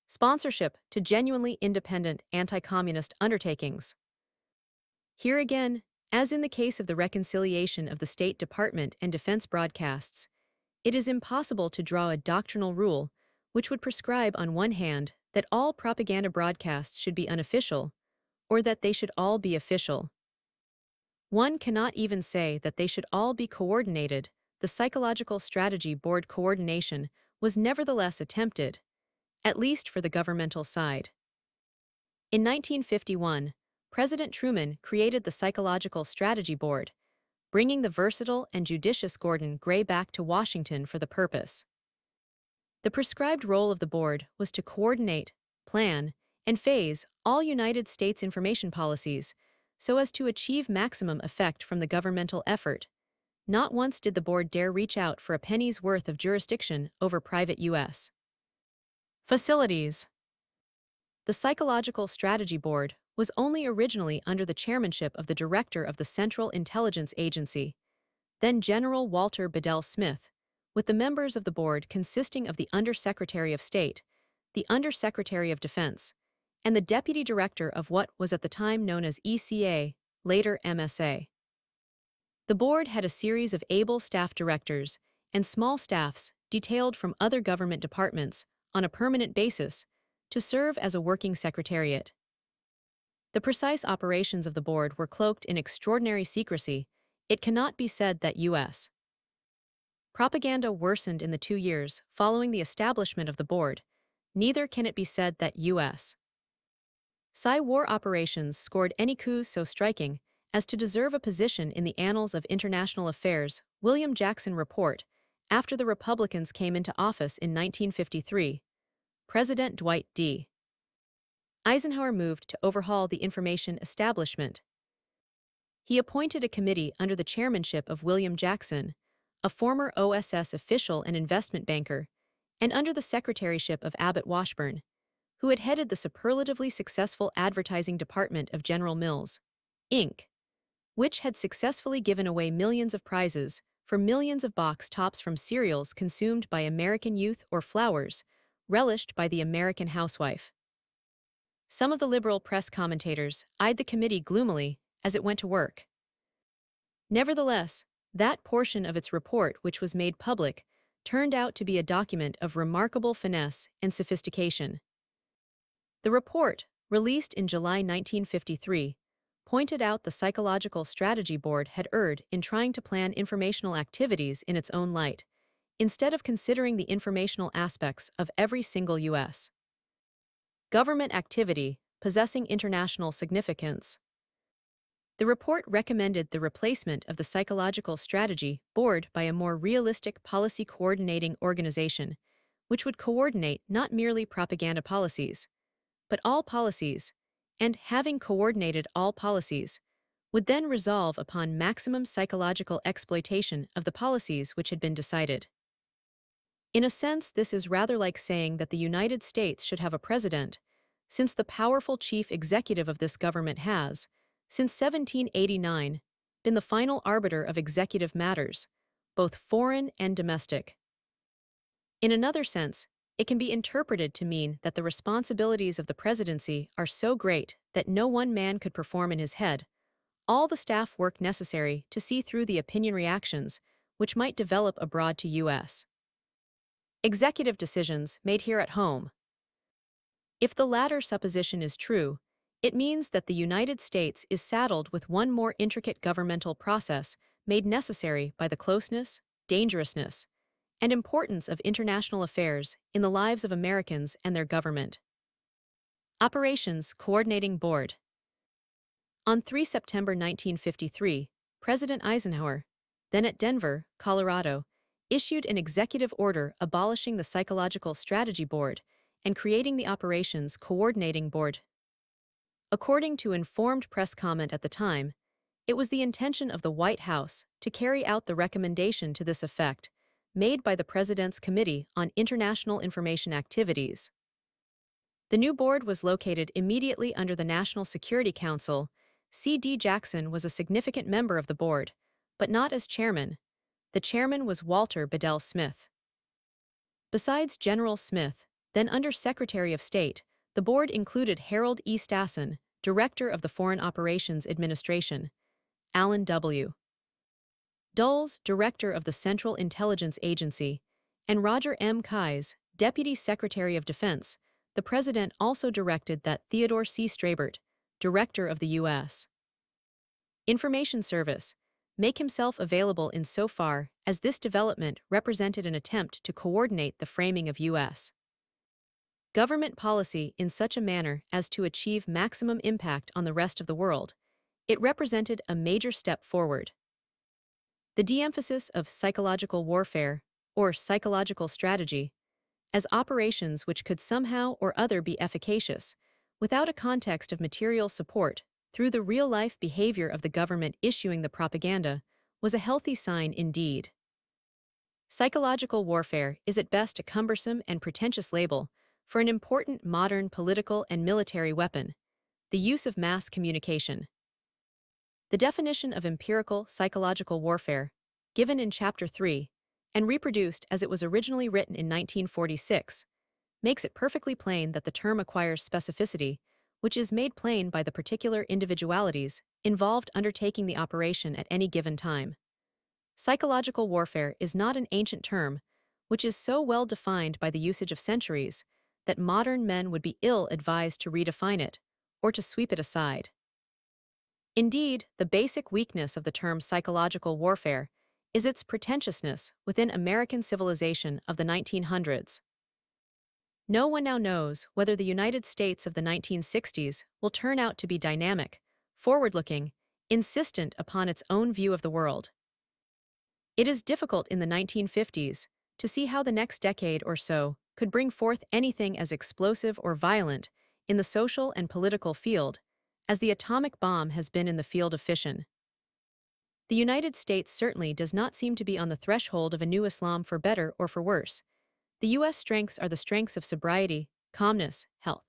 sponsorship to genuinely independent anti-communist undertakings. Here again, as in the case of the reconciliation of the State Department and defense broadcasts, it is impossible to draw a doctrinal rule which would prescribe on one hand that all propaganda broadcasts should be unofficial, or that they should all be official. One cannot even say that they should all be coordinated. The Psychological Strategy Board coordination was nevertheless attempted, at least for the governmental side. In 1951, President Truman created the Psychological Strategy Board, bringing the versatile and judicious Gordon Gray back to Washington for the purpose. The prescribed role of the board was to coordinate, plan, and phase all United States information policies so as to achieve maximum effect from the governmental effort. Not once did the board dare reach out for a penny's worth of jurisdiction over private U.S. facilities. The Psychological Strategy Board was only originally under the chairmanship of the Director of the Central Intelligence Agency, then General Walter Bedell Smith, with the members of the board consisting of the Under-Secretary of State, the Under-Secretary of Defense, and the Deputy Director of what was at the time known as ECA, later MSA. The board had a series of able staff directors and small staffs detailed from other government departments on a permanent basis to serve as a working secretariat. The precise operations of the board were cloaked in extraordinary secrecy. It cannot be said that U.S. propaganda worsened in the 2 years following the establishment of the board, neither can it be said that U.S. Psy-war operations scored any coups so striking as to deserve a position in the annals of international affairs. William Jackson Report, after the Republicans came into office in 1953, President Dwight D. Eisenhower moved to overhaul the information establishment. He appointed a committee under the chairmanship of William Jackson, a former OSS official and investment banker, and under the secretaryship of Abbott Washburn, who had headed the superlatively successful advertising department of General Mills, Inc., which had successfully given away millions of prizes for millions of box tops from cereals consumed by American youth or flowers relished by the American housewife. Some of the liberal press commentators eyed the committee gloomily as it went to work. Nevertheless, that portion of its report which was made public turned out to be a document of remarkable finesse and sophistication. The report, released in July 1953, pointed out the Psychological Strategy Board had erred in trying to plan informational activities in its own light, instead of considering the informational aspects of every single U.S. government activity possessing international significance. The report recommended the replacement of the Psychological Strategy Board by a more realistic policy coordinating organization, which would coordinate not merely propaganda policies, but all policies, and having coordinated all policies, would then resolve upon maximum psychological exploitation of the policies which had been decided. In a sense, this is rather like saying that the United States should have a president, since the powerful chief executive of this government has, since 1789, been the final arbiter of executive matters, both foreign and domestic. In another sense, it can be interpreted to mean that the responsibilities of the presidency are so great that no one man could perform in his head all the staff work necessary to see through the opinion reactions which might develop abroad to U.S. executive decisions made here at home. If the latter supposition is true, it means that the United States is saddled with one more intricate governmental process made necessary by the closeness, dangerousness, and importance of international affairs in the lives of Americans and their government. Operations Coordinating Board. On 3 September 1953, President Eisenhower, then at Denver, Colorado, issued an executive order abolishing the Psychological Strategy Board and creating the Operations Coordinating Board. According to informed press comment at the time, it was the intention of the White House to carry out the recommendation to this effect made by the President's Committee on International Information Activities. The new board was located immediately under the National Security Council. C.D. Jackson was a significant member of the board, but not as chairman. The chairman was Walter Bedell Smith. Besides General Smith, then Under Secretary of State, the board included Harold E. Stassen, Director of the Foreign Operations Administration, Alan W. Dulles, Director of the Central Intelligence Agency, and Roger M. Keyes, Deputy Secretary of Defense. The President also directed that Theodore C. Strabert, Director of the U.S. Information Service, make himself available insofar as this development represented an attempt to coordinate the framing of U.S. government policy in such a manner as to achieve maximum impact on the rest of the world. It represented a major step forward. The de-emphasis of psychological warfare, or psychological strategy, as operations which could somehow or other be efficacious, without a context of material support, through the real-life behavior of the government issuing the propaganda, was a healthy sign indeed. Psychological warfare is at best a cumbersome and pretentious label for an important modern political and military weapon, the use of mass communication. The definition of empirical psychological warfare, given in Chapter 3, and reproduced as it was originally written in 1946, makes it perfectly plain that the term acquires specificity, which is made plain by the particular individualities involved undertaking the operation at any given time. Psychological warfare is not an ancient term, which is so well defined by the usage of centuries that modern men would be ill-advised to redefine it, or to sweep it aside. Indeed, the basic weakness of the term psychological warfare is its pretentiousness within American civilization of the 1900s. No one now knows whether the United States of the 1960s will turn out to be dynamic, forward-looking, insistent upon its own view of the world. It is difficult in the 1950s to see how the next decade or so could bring forth anything as explosive or violent in the social and political field as the atomic bomb has been in the field of fission. The United States certainly does not seem to be on the threshold of a new Islam for better or for worse. The U.S. strengths are the strengths of sobriety, calmness, health.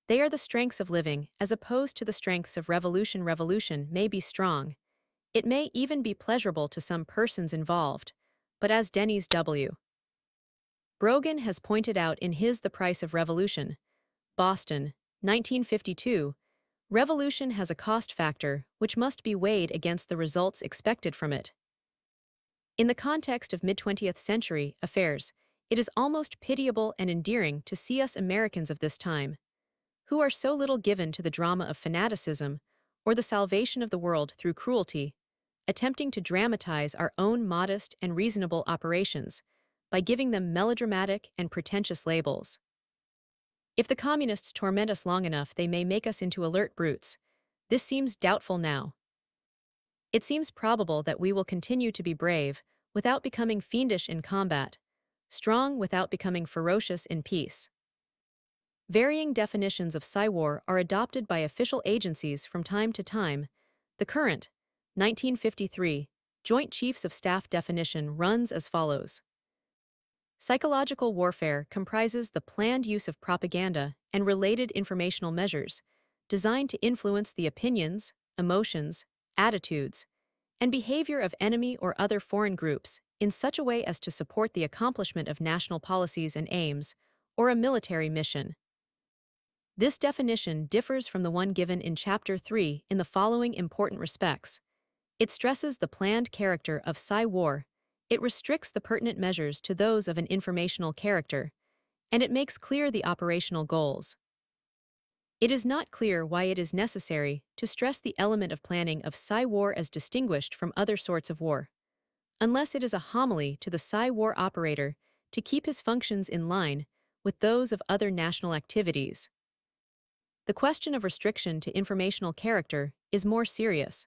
They are the strengths of living as opposed to the strengths of revolution. Revolution may be strong. It may even be pleasurable to some persons involved, but as Dennis W. Brogan has pointed out in his The Price of Revolution, Boston, 1952, revolution has a cost factor which must be weighed against the results expected from it. In the context of mid-20th century affairs, it is almost pitiable and endearing to see us Americans of this time, who are so little given to the drama of fanaticism or the salvation of the world through cruelty, attempting to dramatize our own modest and reasonable operations by giving them melodramatic and pretentious labels. If the communists torment us long enough, they may make us into alert brutes. This seems doubtful now. It seems probable that we will continue to be brave without becoming fiendish in combat, strong without becoming ferocious in peace. Varying definitions of psy-war are adopted by official agencies from time to time. The current, 1953, Joint Chiefs of Staff definition runs as follows. Psychological warfare comprises the planned use of propaganda and related informational measures designed to influence the opinions, emotions, attitudes, and behavior of enemy or other foreign groups in such a way as to support the accomplishment of national policies and aims, or a military mission. This definition differs from the one given in Chapter 3 in the following important respects. It stresses the planned character of War. It restricts the pertinent measures to those of an informational character, and it makes clear the operational goals. It is not clear why it is necessary to stress the element of planning of War as distinguished from other sorts of war, unless it is a homily to the War operator to keep his functions in line with those of other national activities. The question of restriction to informational character is more serious.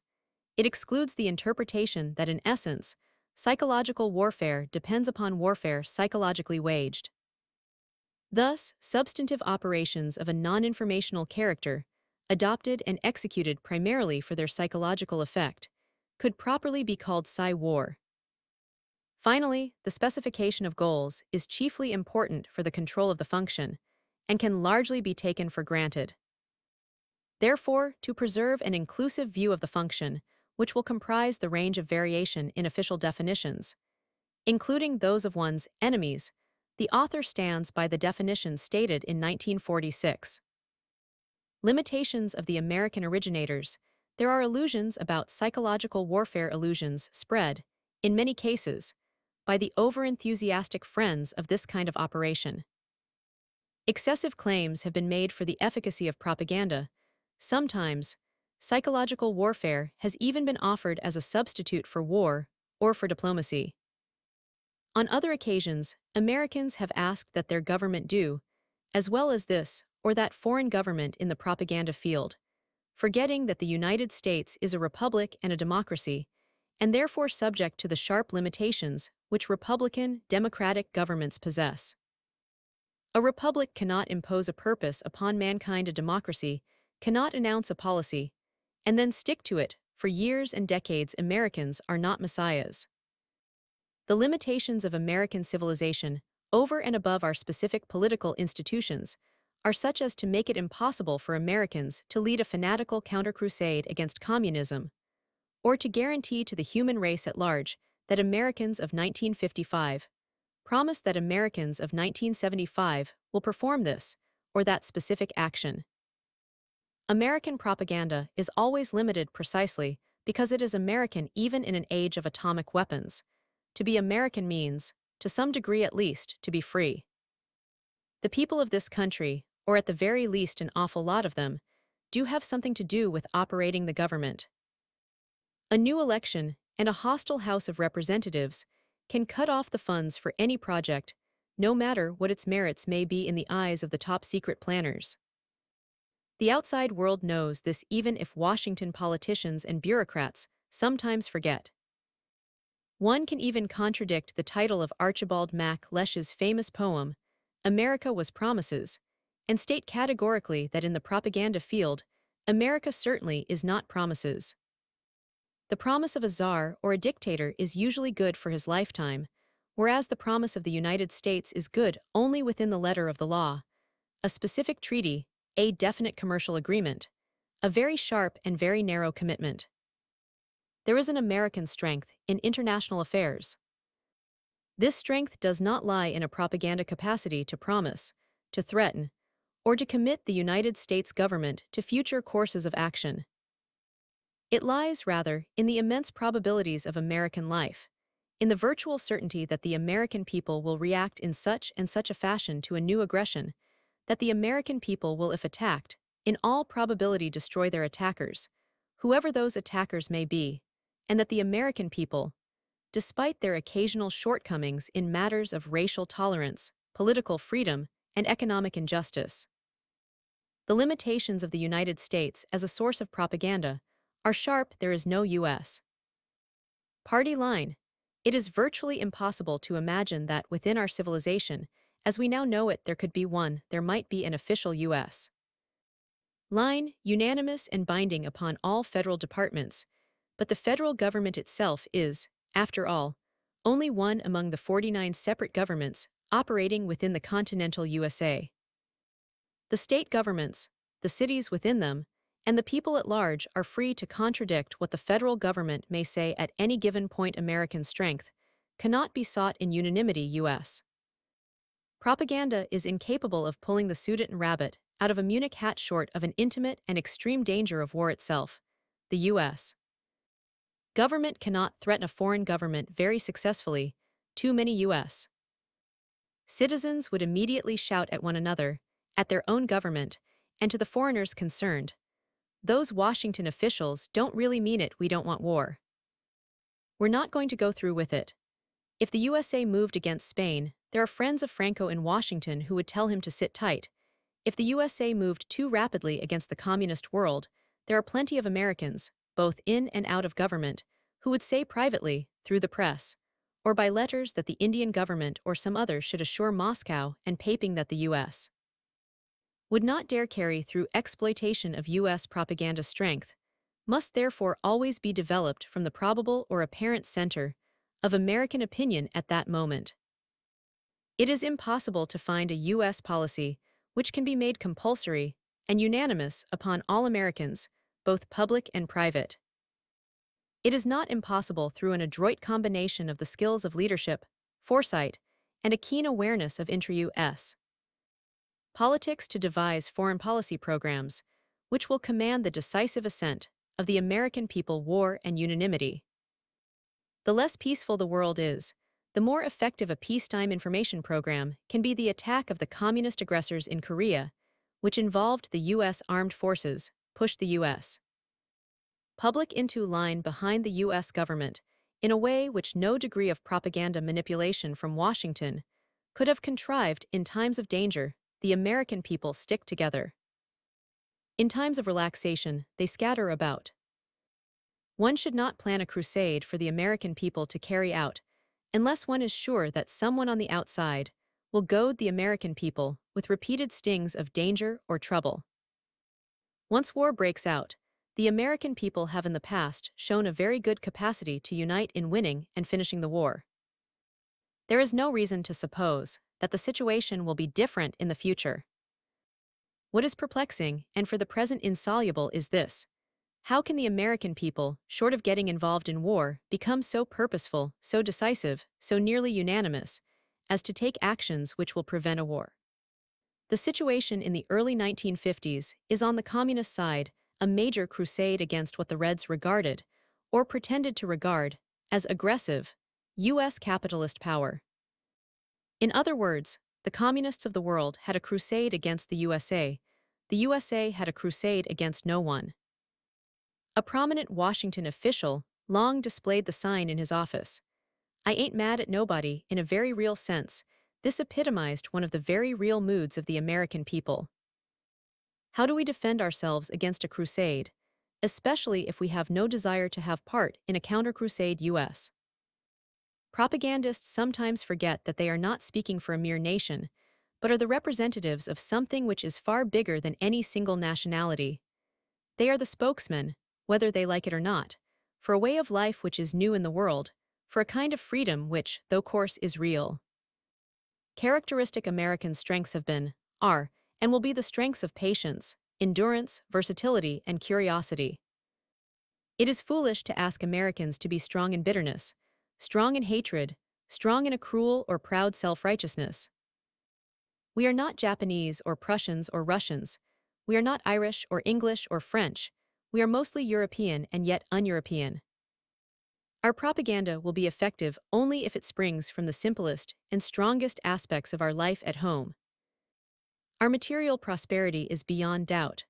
It excludes the interpretation that in essence, psychological warfare depends upon warfare psychologically waged. Thus, substantive operations of a non-informational character, adopted and executed primarily for their psychological effect, could properly be called War. Finally, the specification of goals is chiefly important for the control of the function, and can largely be taken for granted. Therefore, to preserve an inclusive view of the function, which will comprise the range of variation in official definitions, including those of one's enemies, the author stands by the definition stated in 1946. Limitations of the American originators. There are illusions about psychological warfare illusions spread, in many cases, by the over-enthusiastic friends of this kind of operation. Excessive claims have been made for the efficacy of propaganda. Sometimes, psychological warfare has even been offered as a substitute for war or for diplomacy. On other occasions, Americans have asked that their government do, as well as this or that foreign government in the propaganda field, forgetting that the United States is a republic and a democracy, and therefore subject to the sharp limitations which republican, democratic governments possess. A republic cannot impose a purpose upon mankind. A democracy cannot announce a policy, and then stick to it for years and decades. Americans are not messiahs. The limitations of American civilization, over and above our specific political institutions, are such as to make it impossible for Americans to lead a fanatical counter-crusade against communism, or to guarantee to the human race at large that Americans of 1955 promise that Americans of 1975 will perform this or that specific action. American propaganda is always limited precisely because it is American even in an age of atomic weapons. To be American means, to some degree at least, to be free. The people of this country, or at the very least an awful lot of them, do have something to do with operating the government. A new election and a hostile House of Representatives can cut off the funds for any project, no matter what its merits may be in the eyes of the top-secret planners. The outside world knows this even if Washington politicians and bureaucrats sometimes forget. One can even contradict the title of Archibald MacLeish's famous poem, America Was Promises, and state categorically that in the propaganda field, America certainly is not promises. The promise of a czar or a dictator is usually good for his lifetime, whereas the promise of the United States is good only within the letter of the law, a specific treaty, a definite commercial agreement, a very sharp and very narrow commitment. There is an American strength in international affairs. This strength does not lie in a propaganda capacity to promise, to threaten, or to commit the United States government to future courses of action. It lies, rather, in the immense probabilities of American life, in the virtual certainty that the American people will react in such and such a fashion to a new aggression, that the American people will, if attacked, in all probability destroy their attackers, whoever those attackers may be, and that the American people, despite their occasional shortcomings in matters of racial tolerance, political freedom, and economic injustice. The limitations of the United States as a source of propaganda are sharp. There is no U.S. party line. It is virtually impossible to imagine that within our civilization, as we now know it, there could be one, there might be an official U.S. line, unanimous and binding upon all federal departments, but the federal government itself is, after all, only one among the 49 separate governments operating within the continental USA. The state governments, the cities within them, and the people at large are free to contradict what the federal government may say at any given point. American strength cannot be sought in unanimity. U.S. propaganda is incapable of pulling the Sudan rabbit out of a Munich hat short of an intimate and extreme danger of war itself. The U.S. government cannot threaten a foreign government very successfully. Too many U.S. citizens would immediately shout at one another, at their own government, and to the foreigners concerned. Those Washington officials don't really mean it. We don't want war. We're not going to go through with it. If the USA moved against Spain, there are friends of Franco in Washington who would tell him to sit tight. If the USA moved too rapidly against the communist world, there are plenty of Americans, both in and out of government, who would say privately, through the press, or by letters, that the Indian government or some others should assure Moscow and Paping that the U.S. would not dare carry through exploitation of U.S. propaganda strength, must therefore always be developed from the probable or apparent center of American opinion at that moment. It is impossible to find a U.S. policy which can be made compulsory and unanimous upon all Americans, both public and private. It is not impossible through an adroit combination of the skills of leadership, foresight, and a keen awareness of intra-U.S. politics to devise foreign policy programs which will command the decisive assent of the American people. War and unanimity. The less peaceful the world is, the more effective a peacetime information program can be. The attack of the communist aggressors in Korea, which involved the U.S. armed forces, pushed the U.S. public into line behind the U.S. government in a way which no degree of propaganda manipulation from Washington could have contrived. In times of danger, the American people stick together. In times of relaxation, they scatter about. One should not plan a crusade for the American people to carry out unless one is sure that someone on the outside will goad the American people with repeated stings of danger or trouble. Once war breaks out, the American people have in the past shown a very good capacity to unite in winning and finishing the war. There is no reason to suppose that the situation will be different in the future. What is perplexing, and for the present insoluble, is this: how can the American people, short of getting involved in war, become so purposeful, so decisive, so nearly unanimous, as to take actions which will prevent a war? The situation in the early 1950s is, on the communist side, a major crusade against what the Reds regarded, or pretended to regard, as aggressive, U.S. capitalist power. In other words, the communists of the world had a crusade against the USA. The USA had a crusade against no one. A prominent Washington official long displayed the sign in his office, "I ain't mad at nobody." In a very real sense, this epitomized one of the very real moods of the American people. How do we defend ourselves against a crusade, especially if we have no desire to have part in a counter-crusade? U.S. propagandists sometimes forget that they are not speaking for a mere nation, but are the representatives of something which is far bigger than any single nationality. They are the spokesmen, whether they like it or not, for a way of life which is new in the world, for a kind of freedom which, though coarse, is real. Characteristic American strengths have been, are, and will be the strengths of patience, endurance, versatility, and curiosity. It is foolish to ask Americans to be strong in bitterness, strong in hatred, strong in a cruel or proud self-righteousness. We are not Japanese or Prussians or Russians. We are not Irish or English or French. We are mostly European and yet un-European. Our propaganda will be effective only if it springs from the simplest and strongest aspects of our life at home. Our material prosperity is beyond doubt.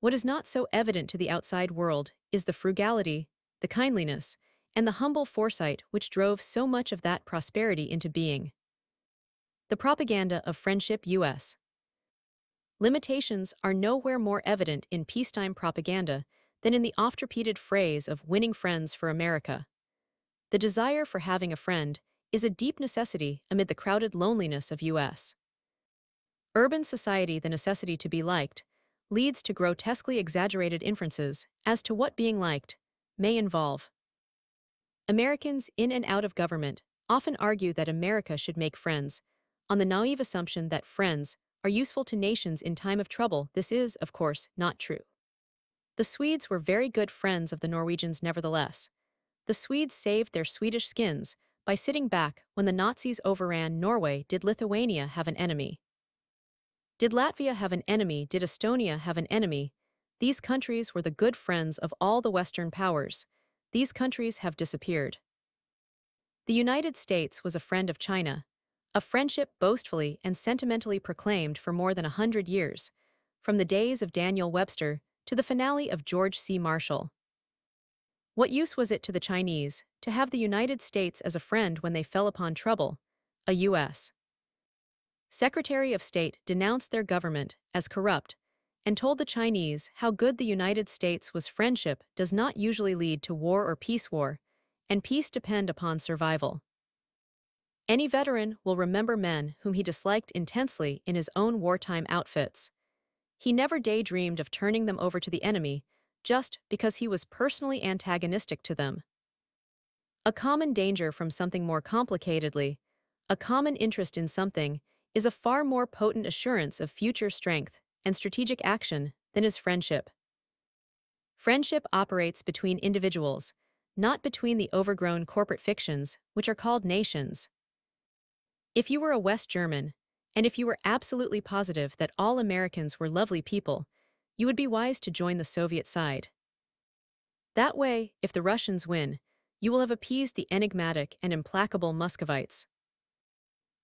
What is not so evident to the outside world is the frugality, the kindliness, and the humble foresight which drove so much of that prosperity into being. The propaganda of friendship. U.S. limitations are nowhere more evident in peacetime propaganda than in the oft-repeated phrase of winning friends for America. The desire for having a friend is a deep necessity amid the crowded loneliness of U.S. urban society. The necessity to be liked leads to grotesquely exaggerated inferences as to what being liked may involve. Americans in and out of government often argue that America should make friends, on the naive assumption that friends are useful to nations in time of trouble. This is, of course, not true. The Swedes were very good friends of the Norwegians nevertheless. The Swedes saved their Swedish skins by sitting back when the Nazis overran Norway. Did Lithuania have an enemy? Did Latvia have an enemy? Did Estonia have an enemy? These countries were the good friends of all the Western powers. These countries have disappeared. The United States was a friend of China, a friendship boastfully and sentimentally proclaimed for more than 100 years, from the days of Daniel Webster to the finale of George C. Marshall. What use was it to the Chinese to have the United States as a friend when they fell upon trouble? A U.S. Secretary of State denounced their government as corrupt and told the Chinese how good the United States was. Friendship does not usually lead to war or peace. War and peace depend upon survival. Any veteran will remember men whom he disliked intensely in his own wartime outfits. He never daydreamed of turning them over to the enemy just because he was personally antagonistic to them. A common danger from something more complicatedly, a common interest in something, is a far more potent assurance of future strength and strategic action than is friendship. Friendship operates between individuals, not between the overgrown corporate fictions which are called nations. If you were a West German, and if you were absolutely positive that all Americans were lovely people, you would be wise to join the Soviet side. That way, if the Russians win, you will have appeased the enigmatic and implacable Muscovites.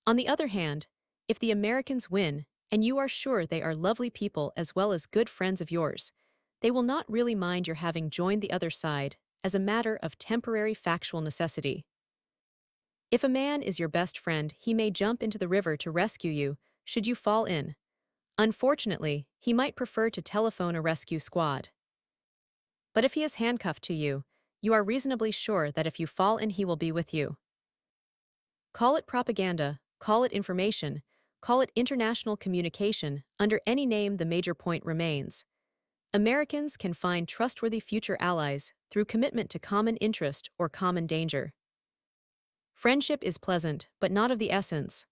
On the other hand, if the Americans win, and you are sure they are lovely people as well as good friends of yours, they will not really mind your having joined the other side as a matter of temporary factual necessity. If a man is your best friend, he may jump into the river to rescue you, should you fall in. Unfortunately, he might prefer to telephone a rescue squad. But if he is handcuffed to you, you are reasonably sure that if you fall in, he will be with you. Call it propaganda, call it information, call it international communication, under any name the major point remains. Americans can find trustworthy future allies through commitment to common interest or common danger. Friendship is pleasant, but not of the essence.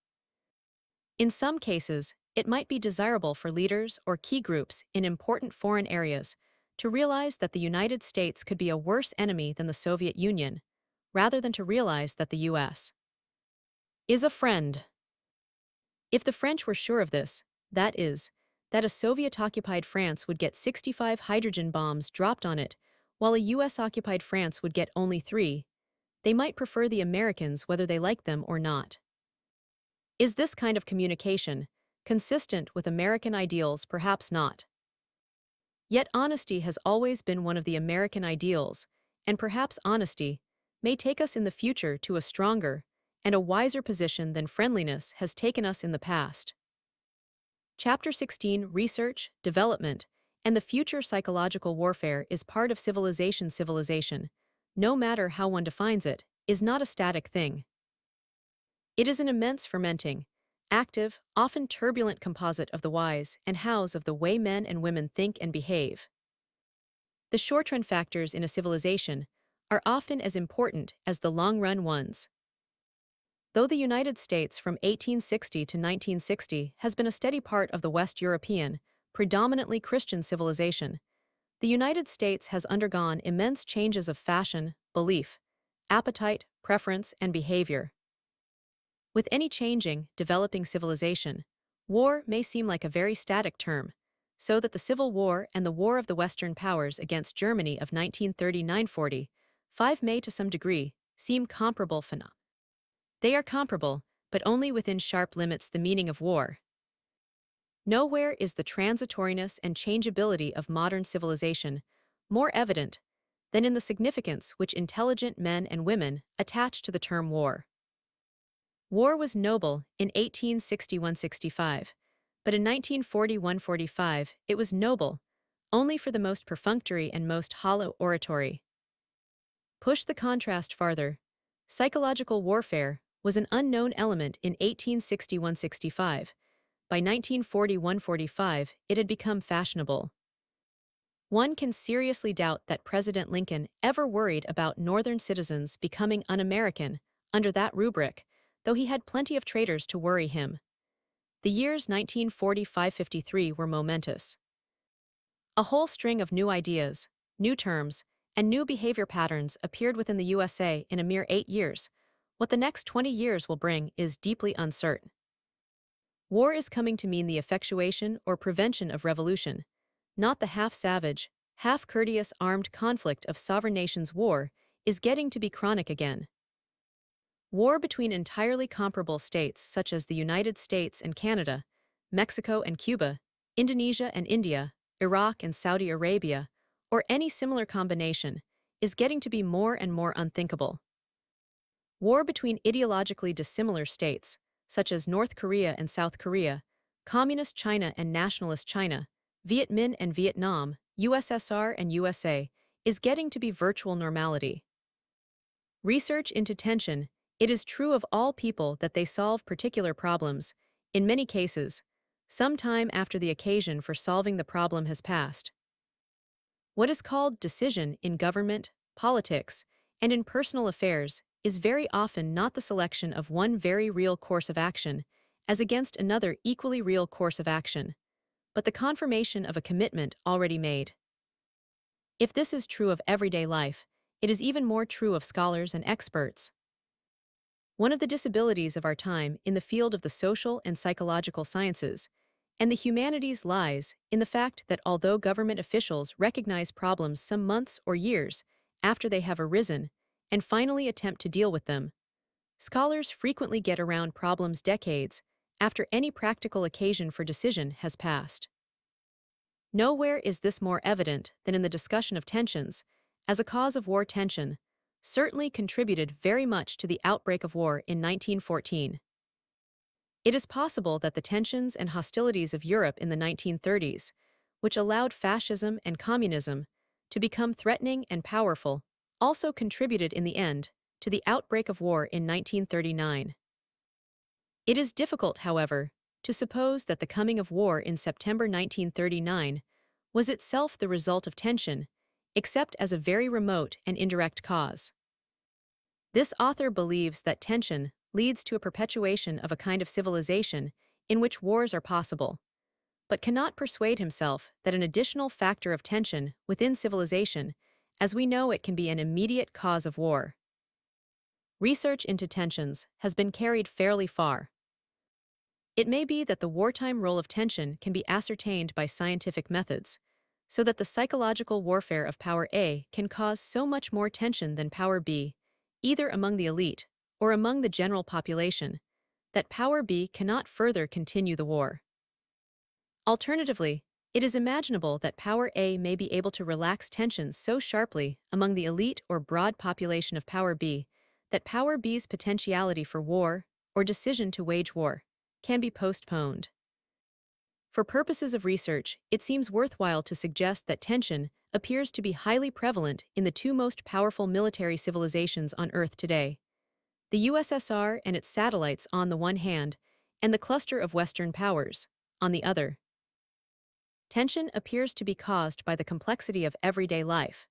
In some cases, it might be desirable for leaders or key groups in important foreign areas to realize that the United States could be a worse enemy than the Soviet Union, rather than to realize that the U.S. is a friend. If the French were sure of this, that is, that a Soviet-occupied France would get 65 hydrogen bombs dropped on it, while a US-occupied France would get only 3, they might prefer the Americans whether they like them or not. Is this kind of communication consistent with American ideals? Perhaps not. Yet honesty has always been one of the American ideals, and perhaps honesty may take us in the future to a stronger and a wiser position than friendliness has taken us in the past. Chapter 16: Research, Development, and the Future. Psychological warfare is part of civilization. Civilization, no matter how one defines it, is not a static thing. It is an immense fermenting, active, often turbulent composite of the whys and hows of the way men and women think and behave. The short-run factors in a civilization are often as important as the long-run ones. Though the United States from 1860 to 1960 has been a steady part of the West European, predominantly Christian civilization, the United States has undergone immense changes of fashion, belief, appetite, preference, and behavior. With any changing, developing civilization, war may seem like a very static term, so that the Civil War and the War of the Western Powers against Germany of 1939–45 may to some degree seem comparable phenomena. They are comparable, but only within sharp limits. The meaning of war. Nowhere is the transitoriness and changeability of modern civilization more evident than in the significance which intelligent men and women attach to the term war. War was noble in 1861–65, but in 1941–45 it was noble only for the most perfunctory and most hollow oratory. Push the contrast farther. Psychological warfare was an unknown element in 1861–65. By 1941–45, it had become fashionable. One can seriously doubt that President Lincoln ever worried about Northern citizens becoming un-American under that rubric, though he had plenty of traitors to worry him. The years 1945–53 were momentous. A whole string of new ideas, new terms, and new behavior patterns appeared within the USA in a mere 8 years. What the next 20 years will bring is deeply uncertain. War is coming to mean the effectuation or prevention of revolution, not the half-savage, half-courteous armed conflict of sovereign nations. War is getting to be chronic again. War between entirely comparable states such as the United States and Canada, Mexico and Cuba, Indonesia and India, Iraq and Saudi Arabia, or any similar combination, is getting to be more and more unthinkable. War between ideologically dissimilar states, such as North Korea and South Korea, Communist China and Nationalist China, Viet Minh and Vietnam, USSR and USA, is getting to be virtual normality. Research into tension. It is true of all people that they solve particular problems, in many cases, some time after the occasion for solving the problem has passed. What is called decision in government, politics, and in personal affairs is very often not the selection of one very real course of action as against another equally real course of action, but the confirmation of a commitment already made. If this is true of everyday life, it is even more true of scholars and experts. One of the disabilities of our time in the field of the social and psychological sciences and the humanities lies in the fact that although government officials recognize problems some months or years after they have arisen and finally attempt to deal with them, scholars frequently get around problems decades after any practical occasion for decision has passed. Nowhere is this more evident than in the discussion of tensions as a cause of war. Tension certainly contributed very much to the outbreak of war in 1914. It is possible that the tensions and hostilities of Europe in the 1930s, which allowed fascism and communism to become threatening and powerful, also contributed in the end to the outbreak of war in 1939. It is difficult, however, to suppose that the coming of war in September 1939 was itself the result of tension, except as a very remote and indirect cause. This author believes that tension leads to a perpetuation of a kind of civilization in which wars are possible, but cannot persuade himself that an additional factor of tension within civilization, as we know it, can be an immediate cause of war. Research into tensions has been carried fairly far. It may be that the wartime role of tension can be ascertained by scientific methods, so that the psychological warfare of power A can cause so much more tension than power B, either among the elite or among the general population, that power B cannot further continue the war. Alternatively, it is imaginable that power A may be able to relax tensions so sharply among the elite or broad population of power B that power B's potentiality for war, or decision to wage war, can be postponed. For purposes of research, it seems worthwhile to suggest that tension appears to be highly prevalent in the two most powerful military civilizations on Earth today: the USSR and its satellites on the one hand, and the cluster of Western powers on the other. Tension appears to be caused by the complexity of everyday life,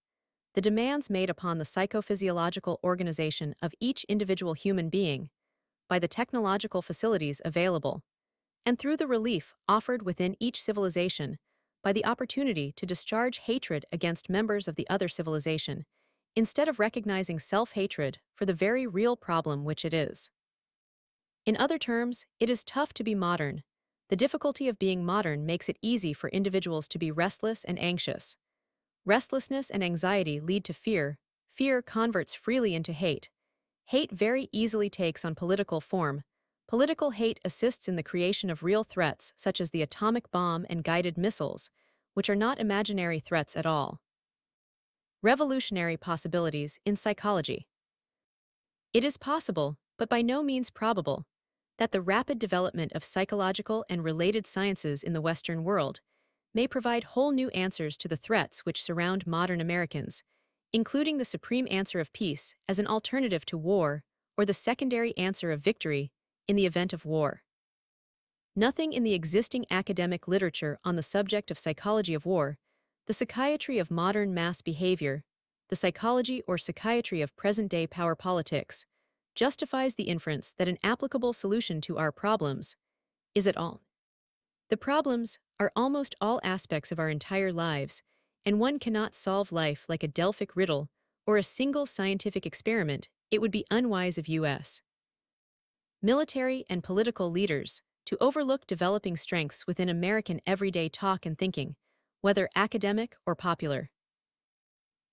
the demands made upon the psychophysiological organization of each individual human being, by the technological facilities available, and through the relief offered within each civilization by the opportunity to discharge hatred against members of the other civilization, instead of recognizing self-hatred for the very real problem which it is. In other terms, it is tough to be modern. The difficulty of being modern makes it easy for individuals to be restless and anxious. Restlessness and anxiety lead to fear. Fear converts freely into hate. Hate very easily takes on political form. Political hate assists in the creation of real threats such as the atomic bomb and guided missiles, which are not imaginary threats at all. Revolutionary possibilities in psychology. It is possible, but by no means probable, that the rapid development of psychological and related sciences in the Western world may provide whole new answers to the threats which surround modern Americans, including the supreme answer of peace as an alternative to war, or the secondary answer of victory in the event of war. Nothing in the existing academic literature on the subject of psychology of war, the psychiatry of modern mass behavior, the psychology or psychiatry of present-day power politics, justifies the inference that an applicable solution to our problems is at all. The problems are almost all aspects of our entire lives, and one cannot solve life like a Delphic riddle or a single scientific experiment. It would be unwise of US military and political leaders to overlook developing strengths within American everyday talk and thinking, whether academic or popular.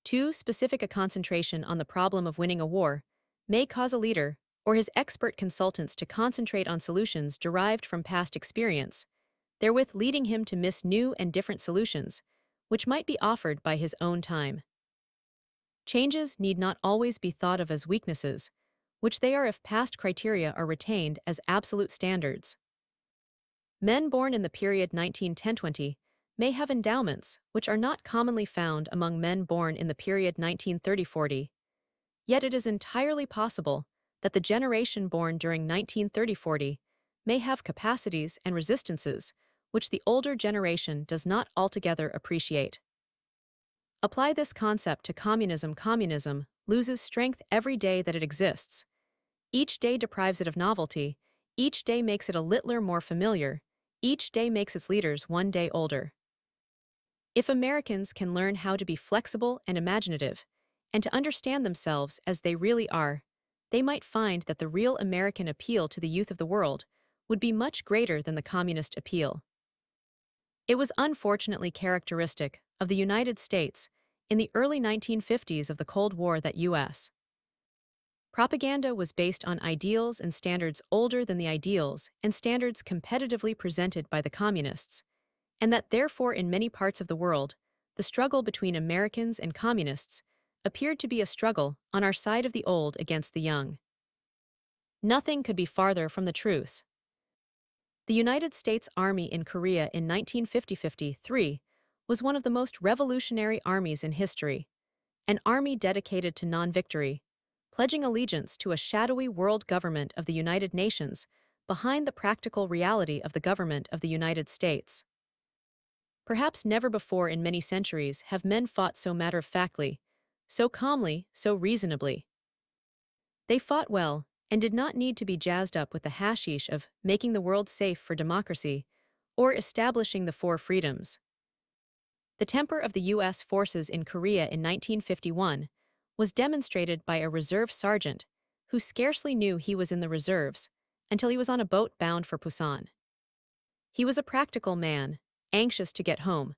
Too specific a concentration on the problem of winning a war may cause a leader or his expert consultants to concentrate on solutions derived from past experience, therewith leading him to miss new and different solutions, which might be offered by his own time. Changes need not always be thought of as weaknesses, which they are if past criteria are retained as absolute standards. Men born in the period 1910-20 may have endowments which are not commonly found among men born in the period 1930-40, yet it is entirely possible that the generation born during 1930-40 may have capacities and resistances which the older generation does not altogether appreciate. Apply this concept to communism. Communism loses strength every day that it exists. Each day deprives it of novelty, each day makes it a littler more familiar, each day makes its leaders one day older. If Americans can learn how to be flexible and imaginative, and to understand themselves as they really are, they might find that the real American appeal to the youth of the world would be much greater than the communist appeal. It was unfortunately characteristic of the United States in the early 1950s of the Cold War that U.S. propaganda was based on ideals and standards older than the ideals and standards competitively presented by the communists, and that therefore in many parts of the world, the struggle between Americans and communists appeared to be a struggle on our side of the old against the young. Nothing could be farther from the truth. The United States Army in Korea in 1950-53 was one of the most revolutionary armies in history, an army dedicated to non-victory, pledging allegiance to a shadowy world government of the United Nations behind the practical reality of the government of the United States. Perhaps never before in many centuries have men fought so matter-of-factly, so calmly, so reasonably. They fought well, and did not need to be jazzed up with the hashish of making the world safe for democracy or establishing the four freedoms. The temper of the U.S. forces in Korea in 1951 was demonstrated by a reserve sergeant who scarcely knew he was in the reserves until he was on a boat bound for Busan. He was a practical man, anxious to get home,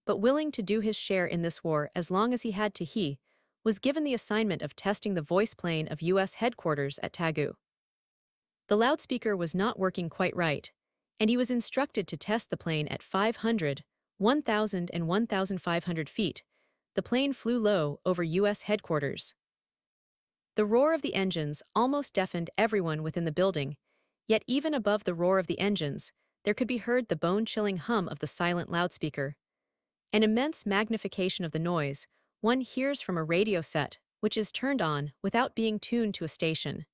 but willing to do his share in this war as long as he had to. He was given the assignment of testing the voice plane of U.S. headquarters at Tagu. The loudspeaker was not working quite right, and he was instructed to test the plane at 500, 1,000 and 1,500 feet. The plane flew low over U.S. headquarters. The roar of the engines almost deafened everyone within the building, yet even above the roar of the engines, there could be heard the bone-chilling hum of the silent loudspeaker. An immense magnification of the noise one hears from a radio set, which is turned on without being tuned to a station.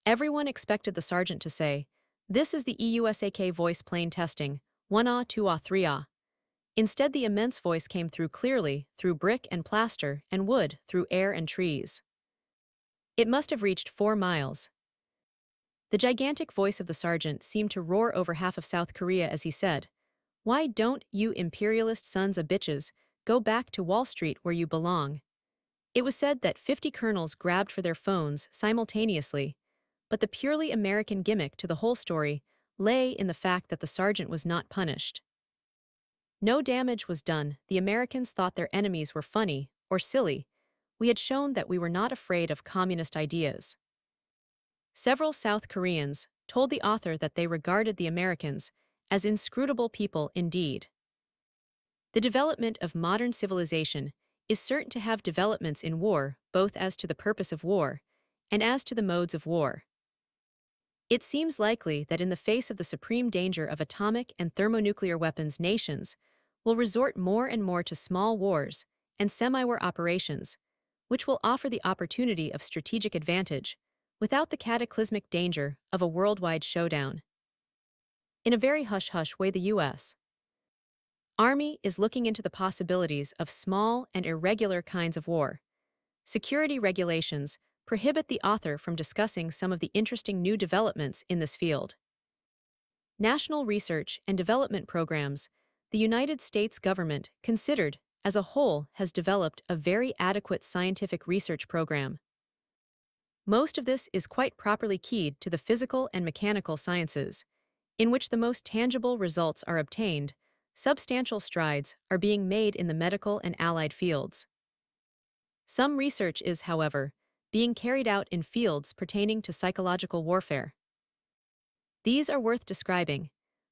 Everyone expected the sergeant to say, "This is the EUSAK voice plane testing, 1A, 2A, 3A. Instead, the immense voice came through clearly, through brick and plaster and wood, through air and trees. It must have reached 4 miles. The gigantic voice of the sergeant seemed to roar over half of South Korea as he said, "Why don't you imperialist sons of bitches go back to Wall Street where you belong?" It was said that 50 colonels grabbed for their phones simultaneously, but the purely American gimmick to the whole story lay in the fact that the sergeant was not punished. No damage was done. The Americans thought their enemies were funny or silly. We had shown that we were not afraid of communist ideas. Several South Koreans told the author that they regarded the Americans as inscrutable people indeed. The development of modern civilization is certain to have developments in war, both as to the purpose of war and as to the modes of war. It seems likely that in the face of the supreme danger of atomic and thermonuclear weapons, nations will resort more and more to small wars and semi-war operations, which will offer the opportunity of strategic advantage without the cataclysmic danger of a worldwide showdown. In a very hush-hush way, the U.S. Army is looking into the possibilities of small and irregular kinds of war. Security regulations prohibit the author from discussing some of the interesting new developments in this field. National research and development programs, the United States government, considered as a whole, has developed a very adequate scientific research program. Most of this is quite properly keyed to the physical and mechanical sciences, in which the most tangible results are obtained. Substantial strides are being made in the medical and allied fields. Some research is, however, being carried out in fields pertaining to psychological warfare. These are worth describing,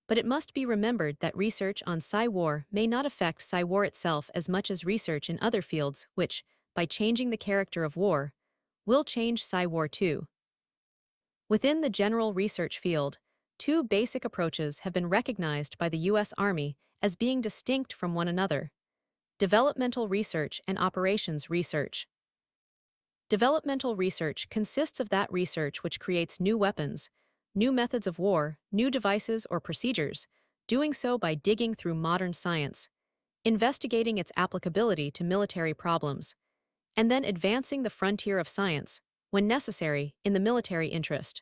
but it must be remembered that research on Psy-War may not affect Psy-War itself as much as research in other fields which, by changing the character of war, will change Psy-War too. Within the general research field, two basic approaches have been recognized by the U.S. Army as being distinct from one another: developmental research and operations research. Developmental research consists of that research which creates new weapons, new methods of war, new devices or procedures, doing so by digging through modern science, investigating its applicability to military problems, and then advancing the frontier of science, when necessary, in the military interest.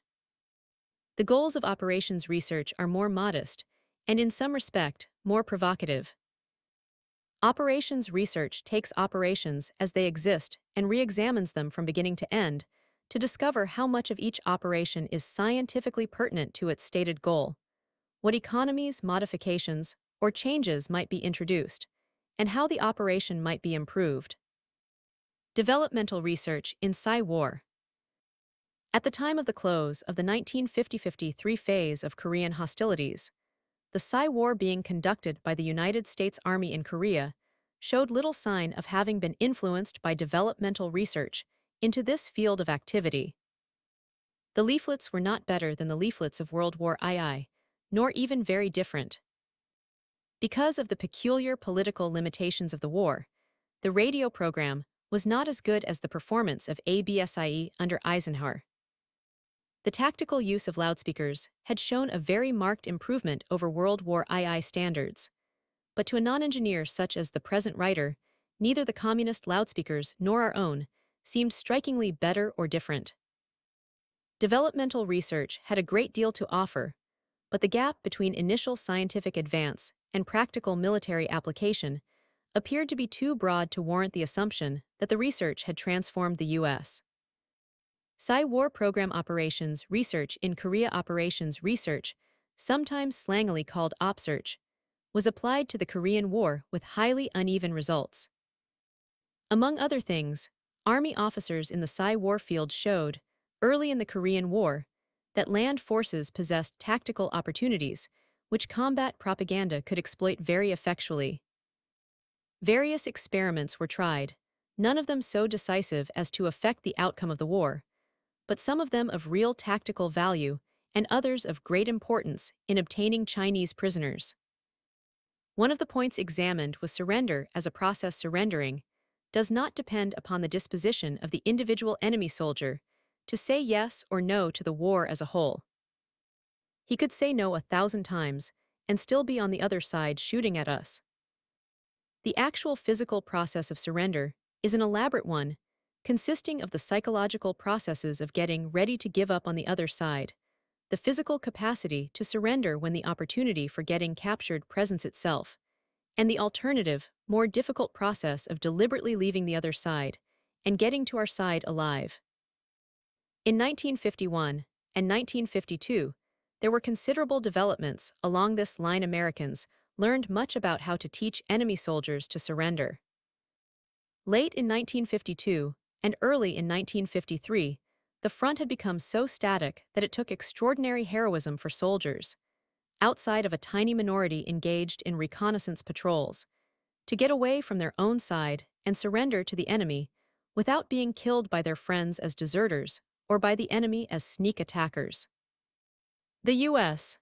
The goals of operations research are more modest, and in some respect, more provocative. Operations research takes operations as they exist and re-examines them from beginning to end to discover how much of each operation is scientifically pertinent to its stated goal, what economies, modifications, or changes might be introduced, and how the operation might be improved. Developmental research in Psy-War. At the time of the close of the 1950-53 phase of Korean hostilities, the Psy-War being conducted by the United States Army in Korea showed little sign of having been influenced by developmental research into this field of activity. The leaflets were not better than the leaflets of World War II, nor even very different. Because of the peculiar political limitations of the war, the radio program was not as good as the performance of ABSIE under Eisenhower. The tactical use of loudspeakers had shown a very marked improvement over World War II standards. But to a non-engineer such as the present writer, neither the communist loudspeakers nor our own seemed strikingly better or different. Developmental research had a great deal to offer, but the gap between initial scientific advance and practical military application appeared to be too broad to warrant the assumption that the research had transformed the U.S. Psy-War Program Operations Research in Korea. Operations research, sometimes slangily called OpSearch, was applied to the Korean War with highly uneven results. Among other things, Army officers in the Psy-War field showed, early in the Korean War, that land forces possessed tactical opportunities which combat propaganda could exploit very effectually. Various experiments were tried, none of them so decisive as to affect the outcome of the war, but some of them of real tactical value and others of great importance in obtaining Chinese prisoners. One of the points examined was surrender as a process. Surrendering does not depend upon the disposition of the individual enemy soldier to say yes or no to the war as a whole. He could say no 1,000 times and still be on the other side shooting at us. The actual physical process of surrender is an elaborate one, consisting of the psychological processes of getting ready to give up on the other side, the physical capacity to surrender when the opportunity for getting captured presents itself, and the alternative, more difficult process of deliberately leaving the other side and getting to our side alive. In 1951 and 1952, there were considerable developments along this line. Americans learned much about how to teach enemy soldiers to surrender. Late in 1952 and early in 1953, the front had become so static that it took extraordinary heroism for soldiers, outside of a tiny minority engaged in reconnaissance patrols, to get away from their own side and surrender to the enemy without being killed by their friends as deserters or by the enemy as sneak attackers. The U.S.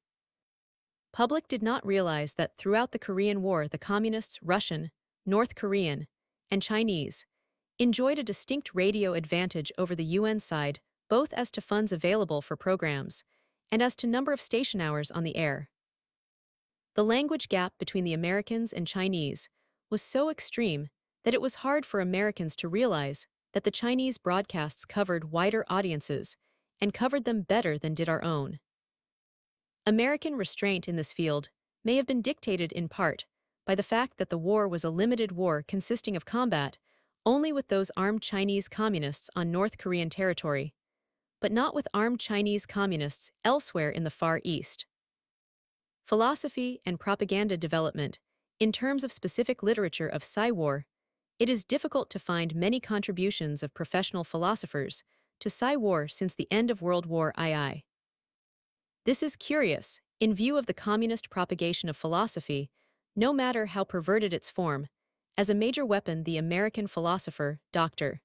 public did not realize that throughout the Korean War the Communists, Russian, North Korean, and Chinese enjoyed a distinct radio advantage over the UN side, both as to funds available for programs and as to number of station hours on the air. The language gap between the Americans and Chinese was so extreme that it was hard for Americans to realize that the Chinese broadcasts covered wider audiences and covered them better than did our own. American restraint in this field may have been dictated in part by the fact that the war was a limited war consisting of combat only with those armed Chinese communists on North Korean territory, but not with armed Chinese communists elsewhere in the Far East. Philosophy and propaganda development. In terms of specific literature of Psy-War, it is difficult to find many contributions of professional philosophers to Psy-War since the end of World War II. This is curious, in view of the communist propagation of philosophy, no matter how perverted its form, as a major weapon the American philosopher, Dr.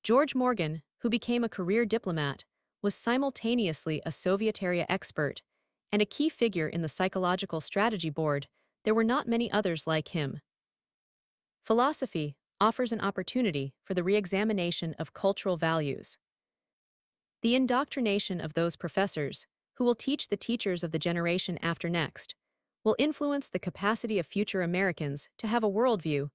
George Morgan, who became a career diplomat, was simultaneously a Soviet-era expert and a key figure in the Psychological Strategy Board. There were not many others like him. Philosophy offers an opportunity for the re-examination of cultural values. The indoctrination of those professors, who will teach the teachers of the generation after next, will influence the capacity of future Americans to have a worldview,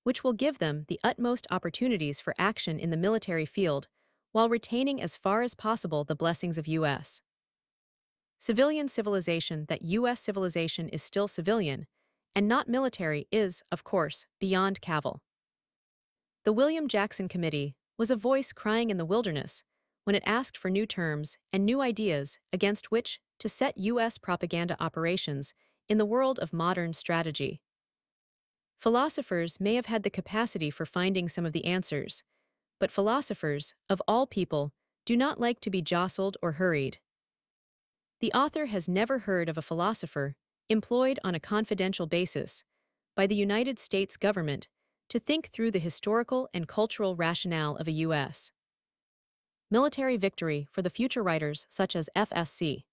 which will give them the utmost opportunities for action in the military field, while retaining as far as possible the blessings of U.S. civilian civilization. That U.S. civilization is still civilian, and not military is, of course, beyond cavil. The William Jackson Committee was a voice crying in the wilderness when it asked for new terms and new ideas against which to set U.S. propaganda operations in the world of modern strategy. Philosophers may have had the capacity for finding some of the answers, but philosophers, of all people, do not like to be jostled or hurried. The author has never heard of a philosopher employed on a confidential basis by the United States government to think through the historical and cultural rationale of a U.S. military victory for the future writers such as F.S.C.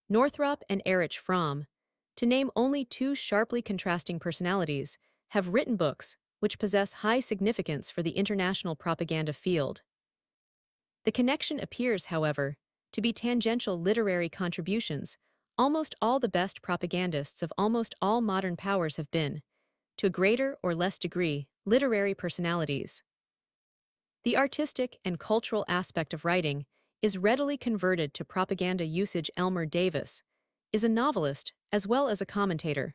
Northrop and Erich Fromm, to name only two sharply contrasting personalities, have written books which possess high significance for the international propaganda field. The connection appears, however, to be tangential literary contributions. Almost all the best propagandists of almost all modern powers have been, to a greater or less degree, literary personalities. The artistic and cultural aspect of writing is readily converted to propaganda usage. Elmer Davis is a novelist as well as a commentator.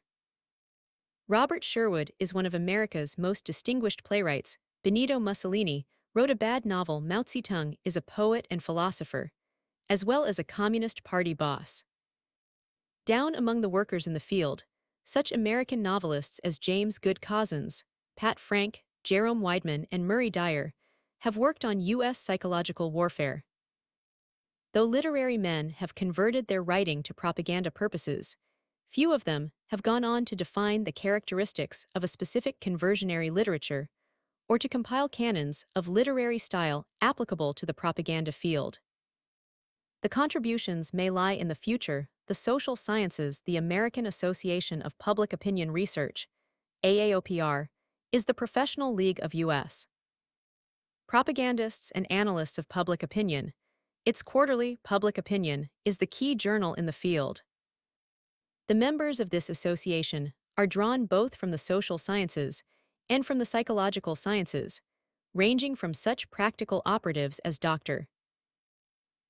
Robert Sherwood is one of America's most distinguished playwrights. Benito Mussolini wrote a bad novel. Mao Zedong is a poet and philosopher, as well as a Communist Party boss. Down among the workers in the field, such American novelists as James Good Cozzens, Pat Frank, Jerome Weidman, and Murray Dyer have worked on U.S. psychological warfare. Though literary men have converted their writing to propaganda purposes, few of them have gone on to define the characteristics of a specific conversionary literature or to compile canons of literary style applicable to the propaganda field. The contributions may lie in the future. The social sciences. The American Association of Public Opinion Research, AAOPR, is the professional league of U.S. propagandists and analysts of public opinion. Its quarterly Public Opinion is the key journal in the field. The members of this association are drawn both from the social sciences and from the psychological sciences, ranging from such practical operatives as Dr.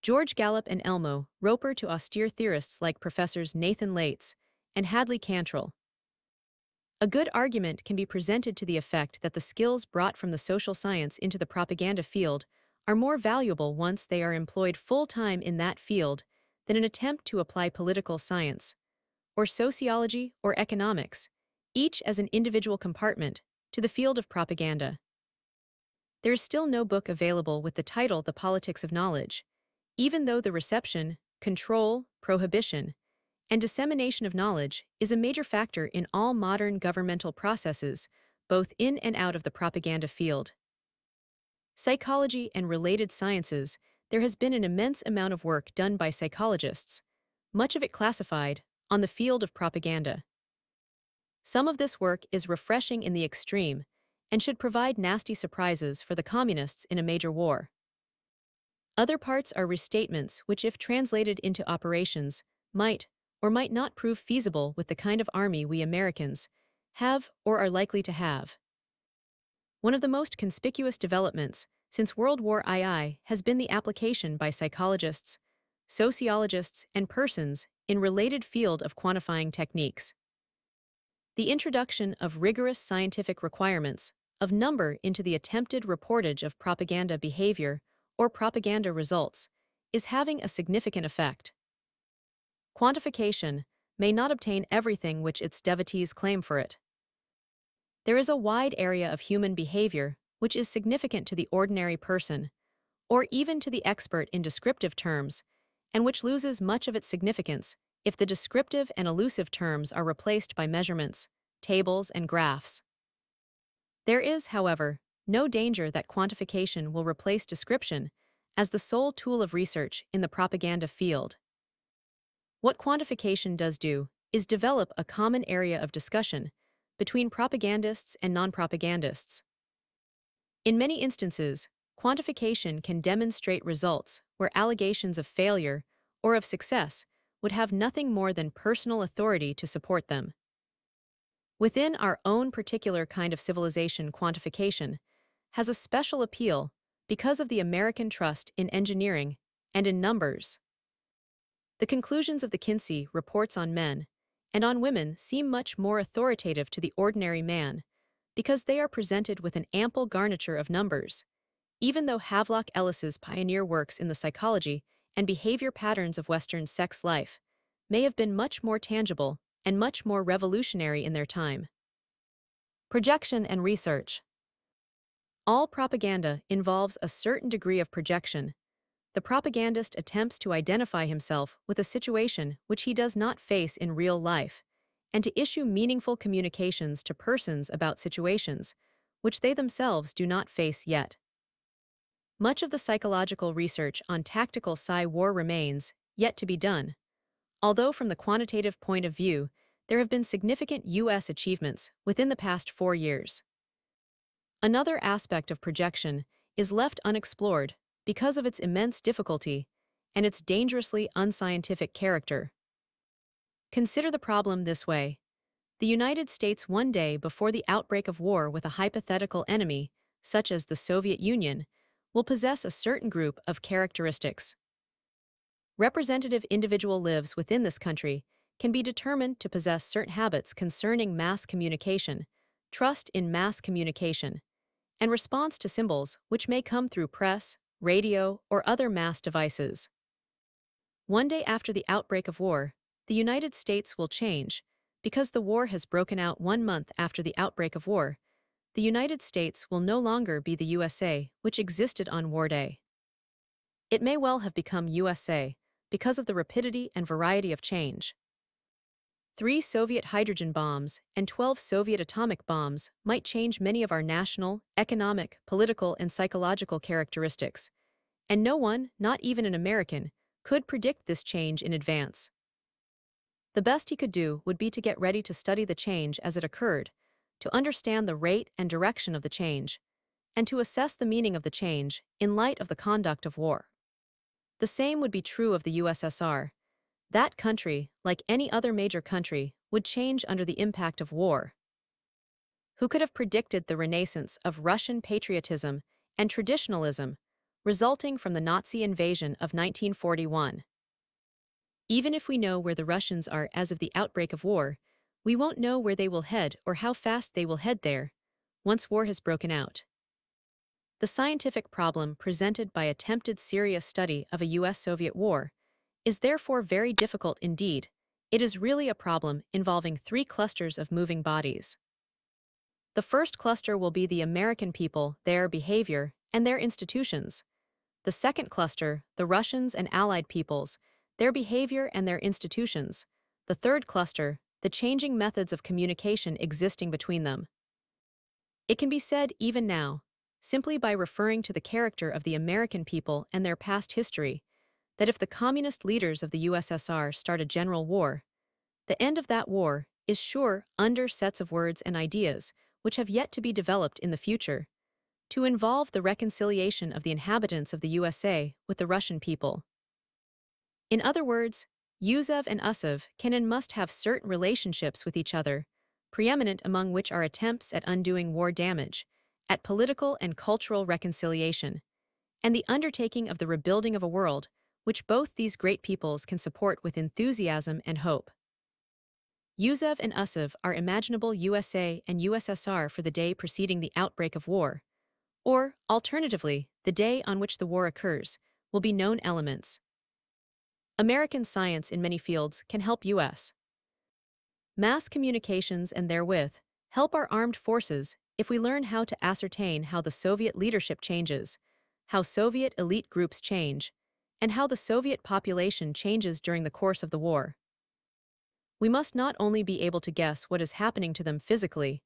George Gallup and Elmo Roper to austere theorists like Professors Nathan Lates and Hadley Cantrell. A good argument can be presented to the effect that the skills brought from the social science into the propaganda field are more valuable once they are employed full-time in that field than an attempt to apply political science, or sociology or economics, each as an individual compartment, to the field of propaganda. There is still no book available with the title The Politics of Knowledge, even though the reception, control, prohibition, and dissemination of knowledge is a major factor in all modern governmental processes, both in and out of the propaganda field. Psychology and related sciences. There has been an immense amount of work done by psychologists, much of it classified, on the field of propaganda. Some of this work is refreshing in the extreme and should provide nasty surprises for the communists in a major war. Other parts are restatements which, if translated into operations, might or might not prove feasible with the kind of army we Americans have or are likely to have. One of the most conspicuous developments since World War II has been the application by psychologists, sociologists, and persons in related field of quantifying techniques. The introduction of rigorous scientific requirements of number into the attempted reportage of propaganda behavior or propaganda results is having a significant effect. Quantification may not obtain everything which its devotees claim for it. There is a wide area of human behavior which is significant to the ordinary person, or even to the expert in descriptive terms, and which loses much of its significance if the descriptive and elusive terms are replaced by measurements, tables, and graphs. There is, however, no danger that quantification will replace description as the sole tool of research in the propaganda field. What quantification does do is develop a common area of discussion between propagandists and non-propagandists. In many instances, quantification can demonstrate results where allegations of failure or of success would have nothing more than personal authority to support them. Within our own particular kind of civilization, quantification has a special appeal because of the American trust in engineering and in numbers. The conclusions of the Kinsey reports on men and on women seem much more authoritative to the ordinary man because they are presented with an ample garniture of numbers, even though Havelock Ellis's pioneer works in the psychology and behavior patterns of Western sex life may have been much more tangible and much more revolutionary in their time. Projection and research. All propaganda involves a certain degree of projection. The propagandist attempts to identify himself with a situation which he does not face in real life, and to issue meaningful communications to persons about situations which they themselves do not face yet. Much of the psychological research on tactical war remains yet to be done, although from the quantitative point of view, there have been significant U.S. achievements within the past 4 years. Another aspect of projection is left unexplored because of its immense difficulty and its dangerously unscientific character. Consider the problem this way. The United States one day before the outbreak of war with a hypothetical enemy, such as the Soviet Union, will possess a certain group of characteristics. Representative individual lives within this country can be determined to possess certain habits concerning mass communication, trust in mass communication, and response to symbols which may come through press, radio, or other mass devices. One day after the outbreak of war, the United States will change. Because the war has broken out 1 month after the outbreak of war, the United States will no longer be the USA which existed on war day. It may well have become USA because of the rapidity and variety of change. 3 Soviet hydrogen bombs and 12 Soviet atomic bombs might change many of our national, economic, political, and psychological characteristics, and no one, not even an American, could predict this change in advance. The best he could do would be to get ready to study the change as it occurred, to understand the rate and direction of the change, and to assess the meaning of the change in light of the conduct of war. The same would be true of the USSR. That country, like any other major country, would change under the impact of war. Who could have predicted the renaissance of Russian patriotism and traditionalism resulting from the Nazi invasion of 1941? Even if we know where the Russians are as of the outbreak of war, we won't know where they will head or how fast they will head there once war has broken out. The scientific problem presented by attempted serious study of a US-Soviet war is therefore very difficult indeed. It is really a problem involving 3 clusters of moving bodies. The first cluster will be the American people, their behavior, and their institutions. The second cluster, the Russians and Allied peoples, their behavior and their institutions. The third cluster, the changing methods of communication existing between them. It can be said even now, simply by referring to the character of the American people and their past history, that if the communist leaders of the USSR start a general war, the end of that war is sure, under sets of words and ideas which have yet to be developed in the future, to involve the reconciliation of the inhabitants of the USA with the Russian people. In other words, Yuzov and Usov can and must have certain relationships with each other, preeminent among which are attempts at undoing war damage, at political and cultural reconciliation, and the undertaking of the rebuilding of a world which both these great peoples can support with enthusiasm and hope. Yuzhev and Usev are imaginable USA and USSR for the day preceding the outbreak of war, or, alternatively, the day on which the war occurs, will be known elements. American science in many fields can help U.S. mass communications and therewith help our armed forces if we learn how to ascertain how the Soviet leadership changes, how Soviet elite groups change, and how the Soviet population changes during the course of the war. We must not only be able to guess what is happening to them physically,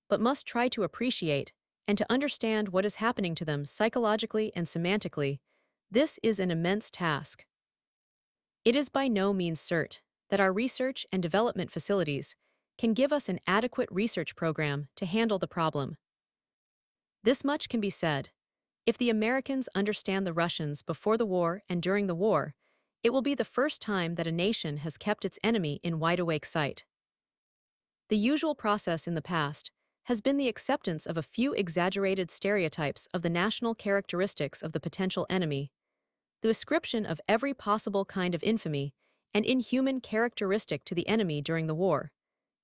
but must try to appreciate and to understand what is happening to them psychologically and semantically. This is an immense task. It is by no means certain that our research and development facilities can give us an adequate research program to handle the problem. This much can be said. If the Americans understand the Russians before the war and during the war, it will be the first time that a nation has kept its enemy in wide-awake sight. The usual process in the past has been the acceptance of a few exaggerated stereotypes of the national characteristics of the potential enemy, the ascription of every possible kind of infamy and inhuman characteristic to the enemy during the war,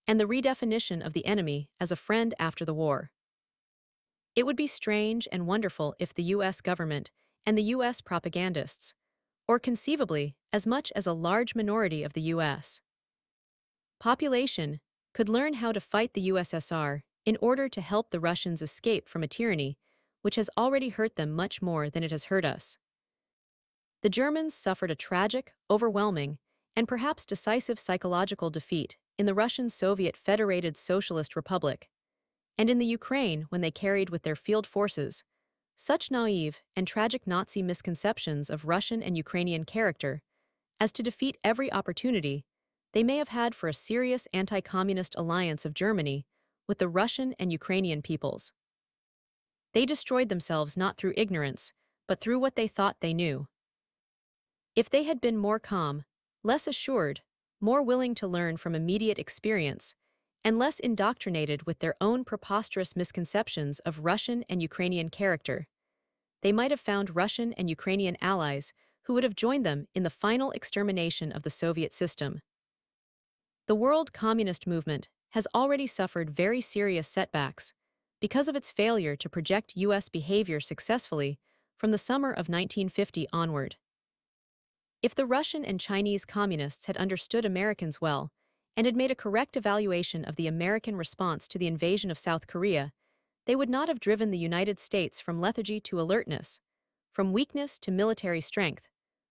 and the redefinition of the enemy as a friend after the war. It would be strange and wonderful if the U.S. government and the U.S. propagandists, or conceivably as much as a large minority of the U.S. population, could learn how to fight the USSR in order to help the Russians escape from a tyranny which has already hurt them much more than it has hurt us. The Germans suffered a tragic, overwhelming, and perhaps decisive psychological defeat in the Russian Soviet Federated Socialist Republic, and in the Ukraine when they carried with their field forces such naive and tragic Nazi misconceptions of Russian and Ukrainian character as to defeat every opportunity they may have had for a serious anti-communist alliance of Germany with the Russian and Ukrainian peoples. They destroyed themselves not through ignorance, but through what they thought they knew. If they had been more calm, less assured, more willing to learn from immediate experience, and less indoctrinated with their own preposterous misconceptions of Russian and Ukrainian character, they might have found Russian and Ukrainian allies who would have joined them in the final extermination of the Soviet system. The world communist movement has already suffered very serious setbacks because of its failure to project U.S. behavior successfully from the summer of 1950 onward. If the Russian and Chinese communists had understood Americans well and had made a correct evaluation of the American response to the invasion of South Korea, they would not have driven the United States from lethargy to alertness, from weakness to military strength,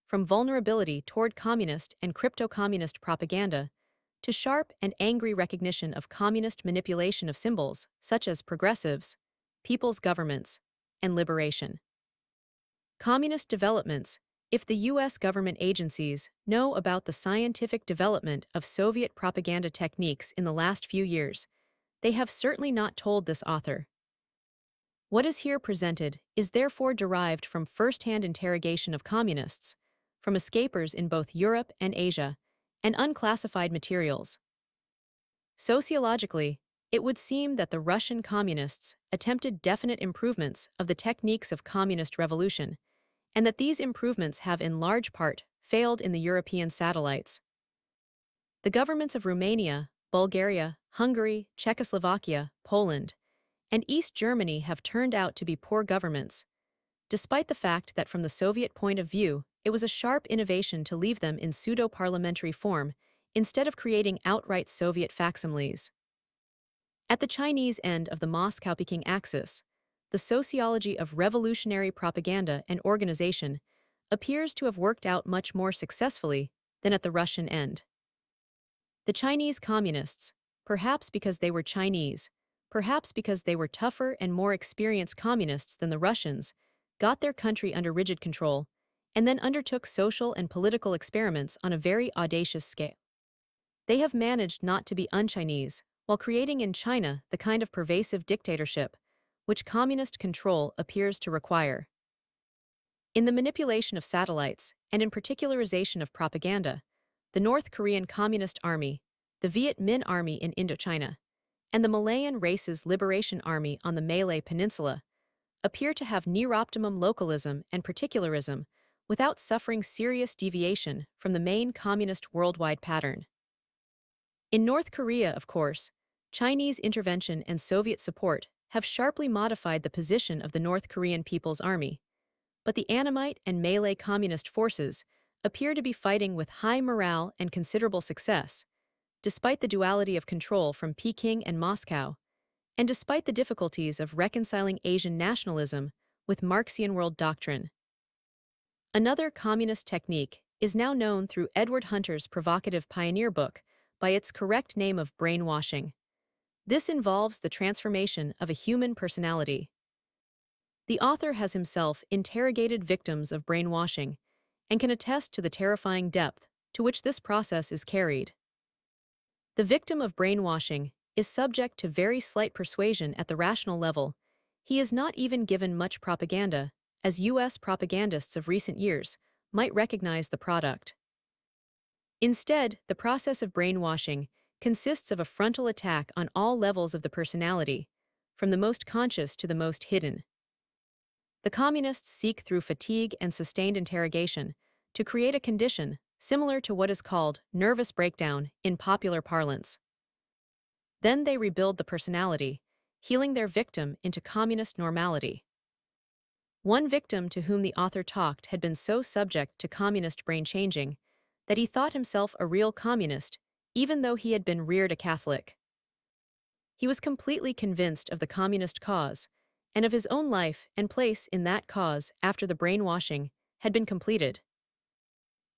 from vulnerability toward communist and crypto-communist propaganda, to sharp and angry recognition of communist manipulation of symbols such as progressives, people's governments, and liberation. Communist developments. If the U.S. government agencies know about the scientific development of Soviet propaganda techniques in the last few years, they have certainly not told this author. What is here presented is therefore derived from first-hand interrogation of communists, from escapers in both Europe and Asia, and unclassified materials. Sociologically, it would seem that the Russian communists attempted definite improvements of the techniques of communist revolution, and that these improvements have in large part failed in the European satellites. The governments of Romania, Bulgaria, Hungary, Czechoslovakia, Poland, and East Germany have turned out to be poor governments, despite the fact that from the Soviet point of view, it was a sharp innovation to leave them in pseudo-parliamentary form instead of creating outright Soviet facsimiles. At the Chinese end of the Moscow-Peking axis, the sociology of revolutionary propaganda and organization appears to have worked out much more successfully than at the Russian end. The Chinese communists, perhaps because they were Chinese, perhaps because they were tougher and more experienced communists than the Russians, got their country under rigid control, and then undertook social and political experiments on a very audacious scale. They have managed not to be un-Chinese, while creating in China the kind of pervasive dictatorship which communist control appears to require. In the manipulation of satellites, and in particularization of propaganda, the North Korean Communist Army, the Viet Minh Army in Indochina, and the Malayan Races Liberation Army on the Malay Peninsula appear to have near-optimum localism and particularism without suffering serious deviation from the main communist worldwide pattern. In North Korea, of course, Chinese intervention and Soviet support have sharply modified the position of the North Korean People's Army, but the Annamite and Malay communist forces appear to be fighting with high morale and considerable success, despite the duality of control from Peking and Moscow, and despite the difficulties of reconciling Asian nationalism with Marxian world doctrine. Another communist technique is now known through Edward Hunter's provocative pioneer book by its correct name of brainwashing. This involves the transformation of a human personality. The author has himself interrogated victims of brainwashing and can attest to the terrifying depth to which this process is carried. The victim of brainwashing is subject to very slight persuasion at the rational level. He is not even given much propaganda, as U.S. propagandists of recent years might recognize the product. Instead, the process of brainwashing consists of a frontal attack on all levels of the personality, from the most conscious to the most hidden. The communists seek through fatigue and sustained interrogation to create a condition similar to what is called nervous breakdown in popular parlance. Then they rebuild the personality, healing their victim into communist normality. One victim to whom the author talked had been so subject to communist brain changing that he thought himself a real communist, even though he had been reared a Catholic. He was completely convinced of the communist cause and of his own life and place in that cause after the brainwashing had been completed.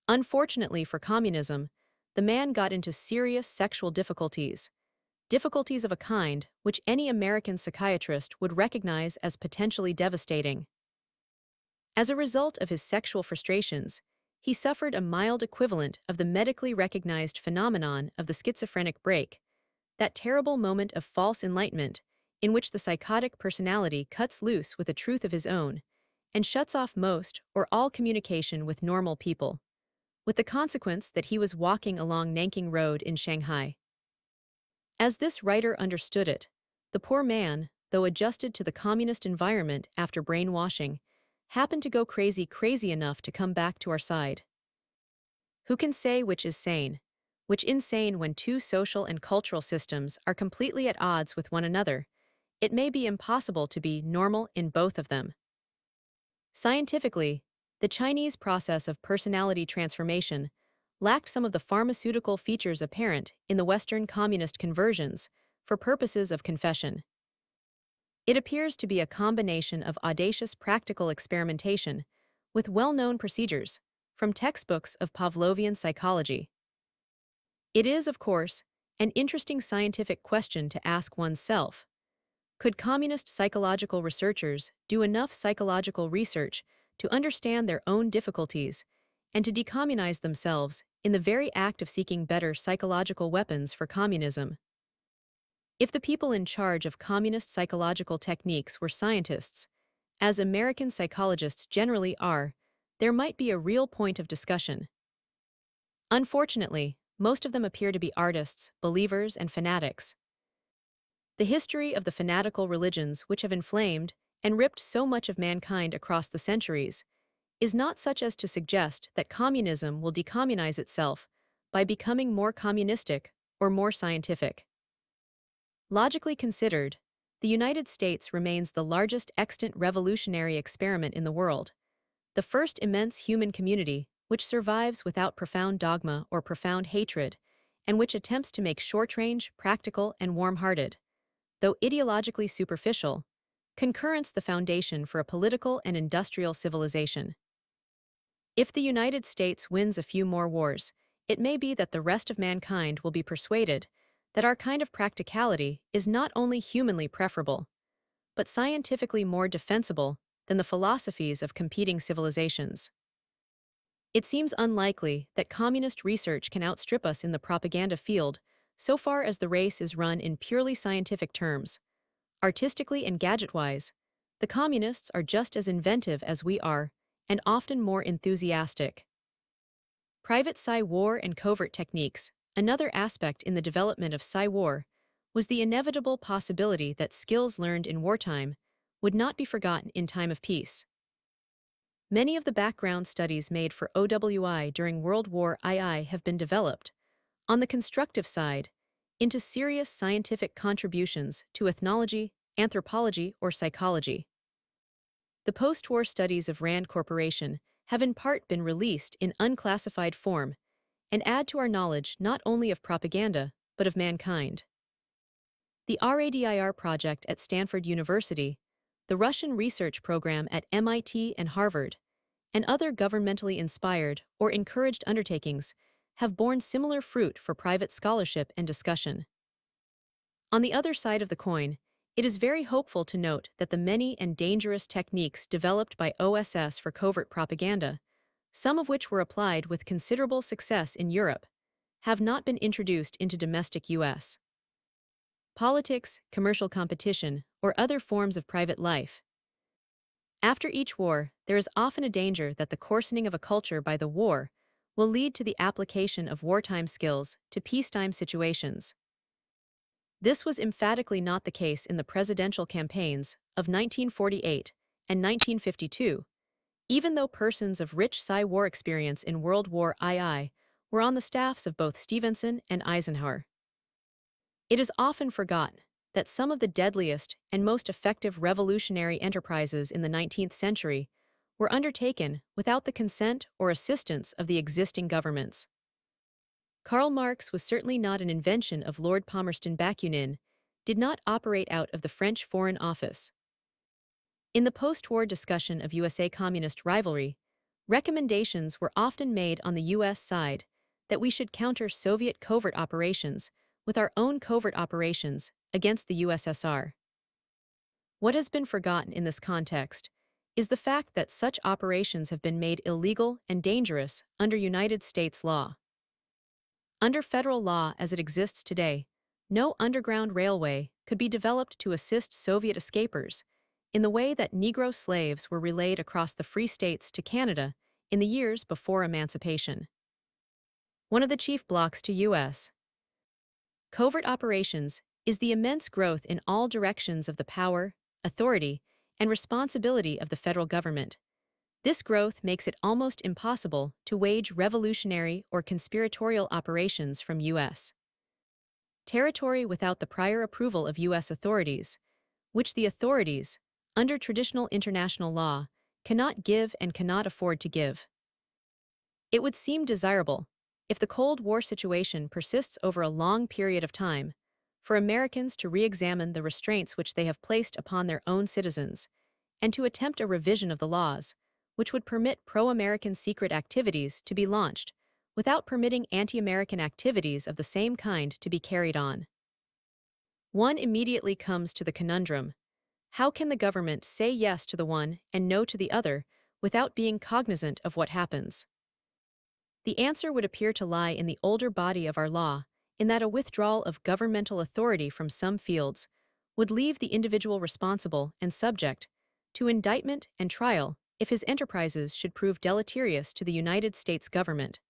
Unfortunately for communism, the man got into serious sexual difficulties of a kind which any American psychiatrist would recognize as potentially devastating. As a result of his sexual frustrations, he suffered a mild equivalent of the medically recognized phenomenon of the schizophrenic break, that terrible moment of false enlightenment in which the psychotic personality cuts loose with a truth of his own and shuts off most or all communication with normal people, with the consequence that he was walking along Nanking Road in Shanghai. As this writer understood it, the poor man, though adjusted to the communist environment after brainwashing, happened to go crazy enough to come back to our side. Who can say which is sane, which insane when two social and cultural systems are completely at odds with one another? It may be impossible to be normal in both of them. Scientifically, the Chinese process of personality transformation lacked some of the pharmaceutical features apparent in the Western communist conversions for purposes of confession. It appears to be a combination of audacious practical experimentation with well-known procedures from textbooks of Pavlovian psychology. It is, of course, an interesting scientific question to ask oneself. Could communist psychological researchers do enough psychological research to understand their own difficulties and to decommunize themselves in the very act of seeking better psychological weapons for communism? If the people in charge of communist psychological techniques were scientists, as American psychologists generally are, there might be a real point of discussion. Unfortunately, most of them appear to be artists, believers, and fanatics. The history of the fanatical religions which have inflamed and ripped so much of mankind across the centuries is not such as to suggest that communism will decommunize itself by becoming more communistic or more scientific. Logically considered, the United States remains the largest extant revolutionary experiment in the world, the first immense human community which survives without profound dogma or profound hatred, and which attempts to make short-range, practical, and warm-hearted, though ideologically superficial, concurrence the foundation for a political and industrial civilization. If the United States wins a few more wars, it may be that the rest of mankind will be persuaded that our kind of practicality is not only humanly preferable, but scientifically more defensible than the philosophies of competing civilizations. It seems unlikely that communist research can outstrip us in the propaganda field, so far as the race is run in purely scientific terms. Artistically and gadget-wise, the communists are just as inventive as we are, and often more enthusiastic. Private Psy-war and covert techniques, another aspect in the development of Psy-war, was the inevitable possibility that skills learned in wartime would not be forgotten in time of peace. Many of the background studies made for OWI during World War II have been developed, on the constructive side, into serious scientific contributions to ethnology, anthropology, or psychology. The post-war studies of RAND Corporation have in part been released in unclassified form and add to our knowledge not only of propaganda, but of mankind. The RADIR project at Stanford University, the Russian research program at MIT and Harvard, and other governmentally inspired or encouraged undertakings have borne similar fruit for private scholarship and discussion. On the other side of the coin, it is very hopeful to note that the many and dangerous techniques developed by OSS for covert propaganda, some of which were applied with considerable success in Europe, have not been introduced into domestic U.S. politics, commercial competition, or other forms of private life. After each war, there is often a danger that the coarsening of a culture by the war will lead to the application of wartime skills to peacetime situations. This was emphatically not the case in the presidential campaigns of 1948 and 1952, even though persons of rich Psy-war experience in World War II were on the staffs of both Stevenson and Eisenhower. It is often forgotten that some of the deadliest and most effective revolutionary enterprises in the 19th century were undertaken without the consent or assistance of the existing governments. Karl Marx was certainly not an invention of Lord Palmerston Bakunin, did not operate out of the French Foreign Office. In the post-war discussion of USA communist rivalry, recommendations were often made on the U.S. side that we should counter Soviet covert operations with our own covert operations against the USSR. What has been forgotten in this context is the fact that such operations have been made illegal and dangerous under United States law. Under federal law as it exists today, no underground railway could be developed to assist Soviet escapers in the way that Negro slaves were relayed across the Free States to Canada in the years before emancipation. One of the chief blocks to U.S. covert operations is the immense growth in all directions of the power, authority, and responsibility of the federal government. This growth makes it almost impossible to wage revolutionary or conspiratorial operations from U.S. territory without the prior approval of U.S. authorities, which the authorities, under traditional international law, cannot give and cannot afford to give. It would seem desirable, if the Cold War situation persists over a long period of time, for Americans to re-examine the restraints which they have placed upon their own citizens, and to attempt a revision of the laws, which would permit pro-American secret activities to be launched, without permitting anti-American activities of the same kind to be carried on. One immediately comes to the conundrum: how can the government say yes to the one and no to the other without being cognizant of what happens? The answer would appear to lie in the older body of our law, in that a withdrawal of governmental authority from some fields would leave the individual responsible and subject to indictment and trial if his enterprises should prove deleterious to the United States government,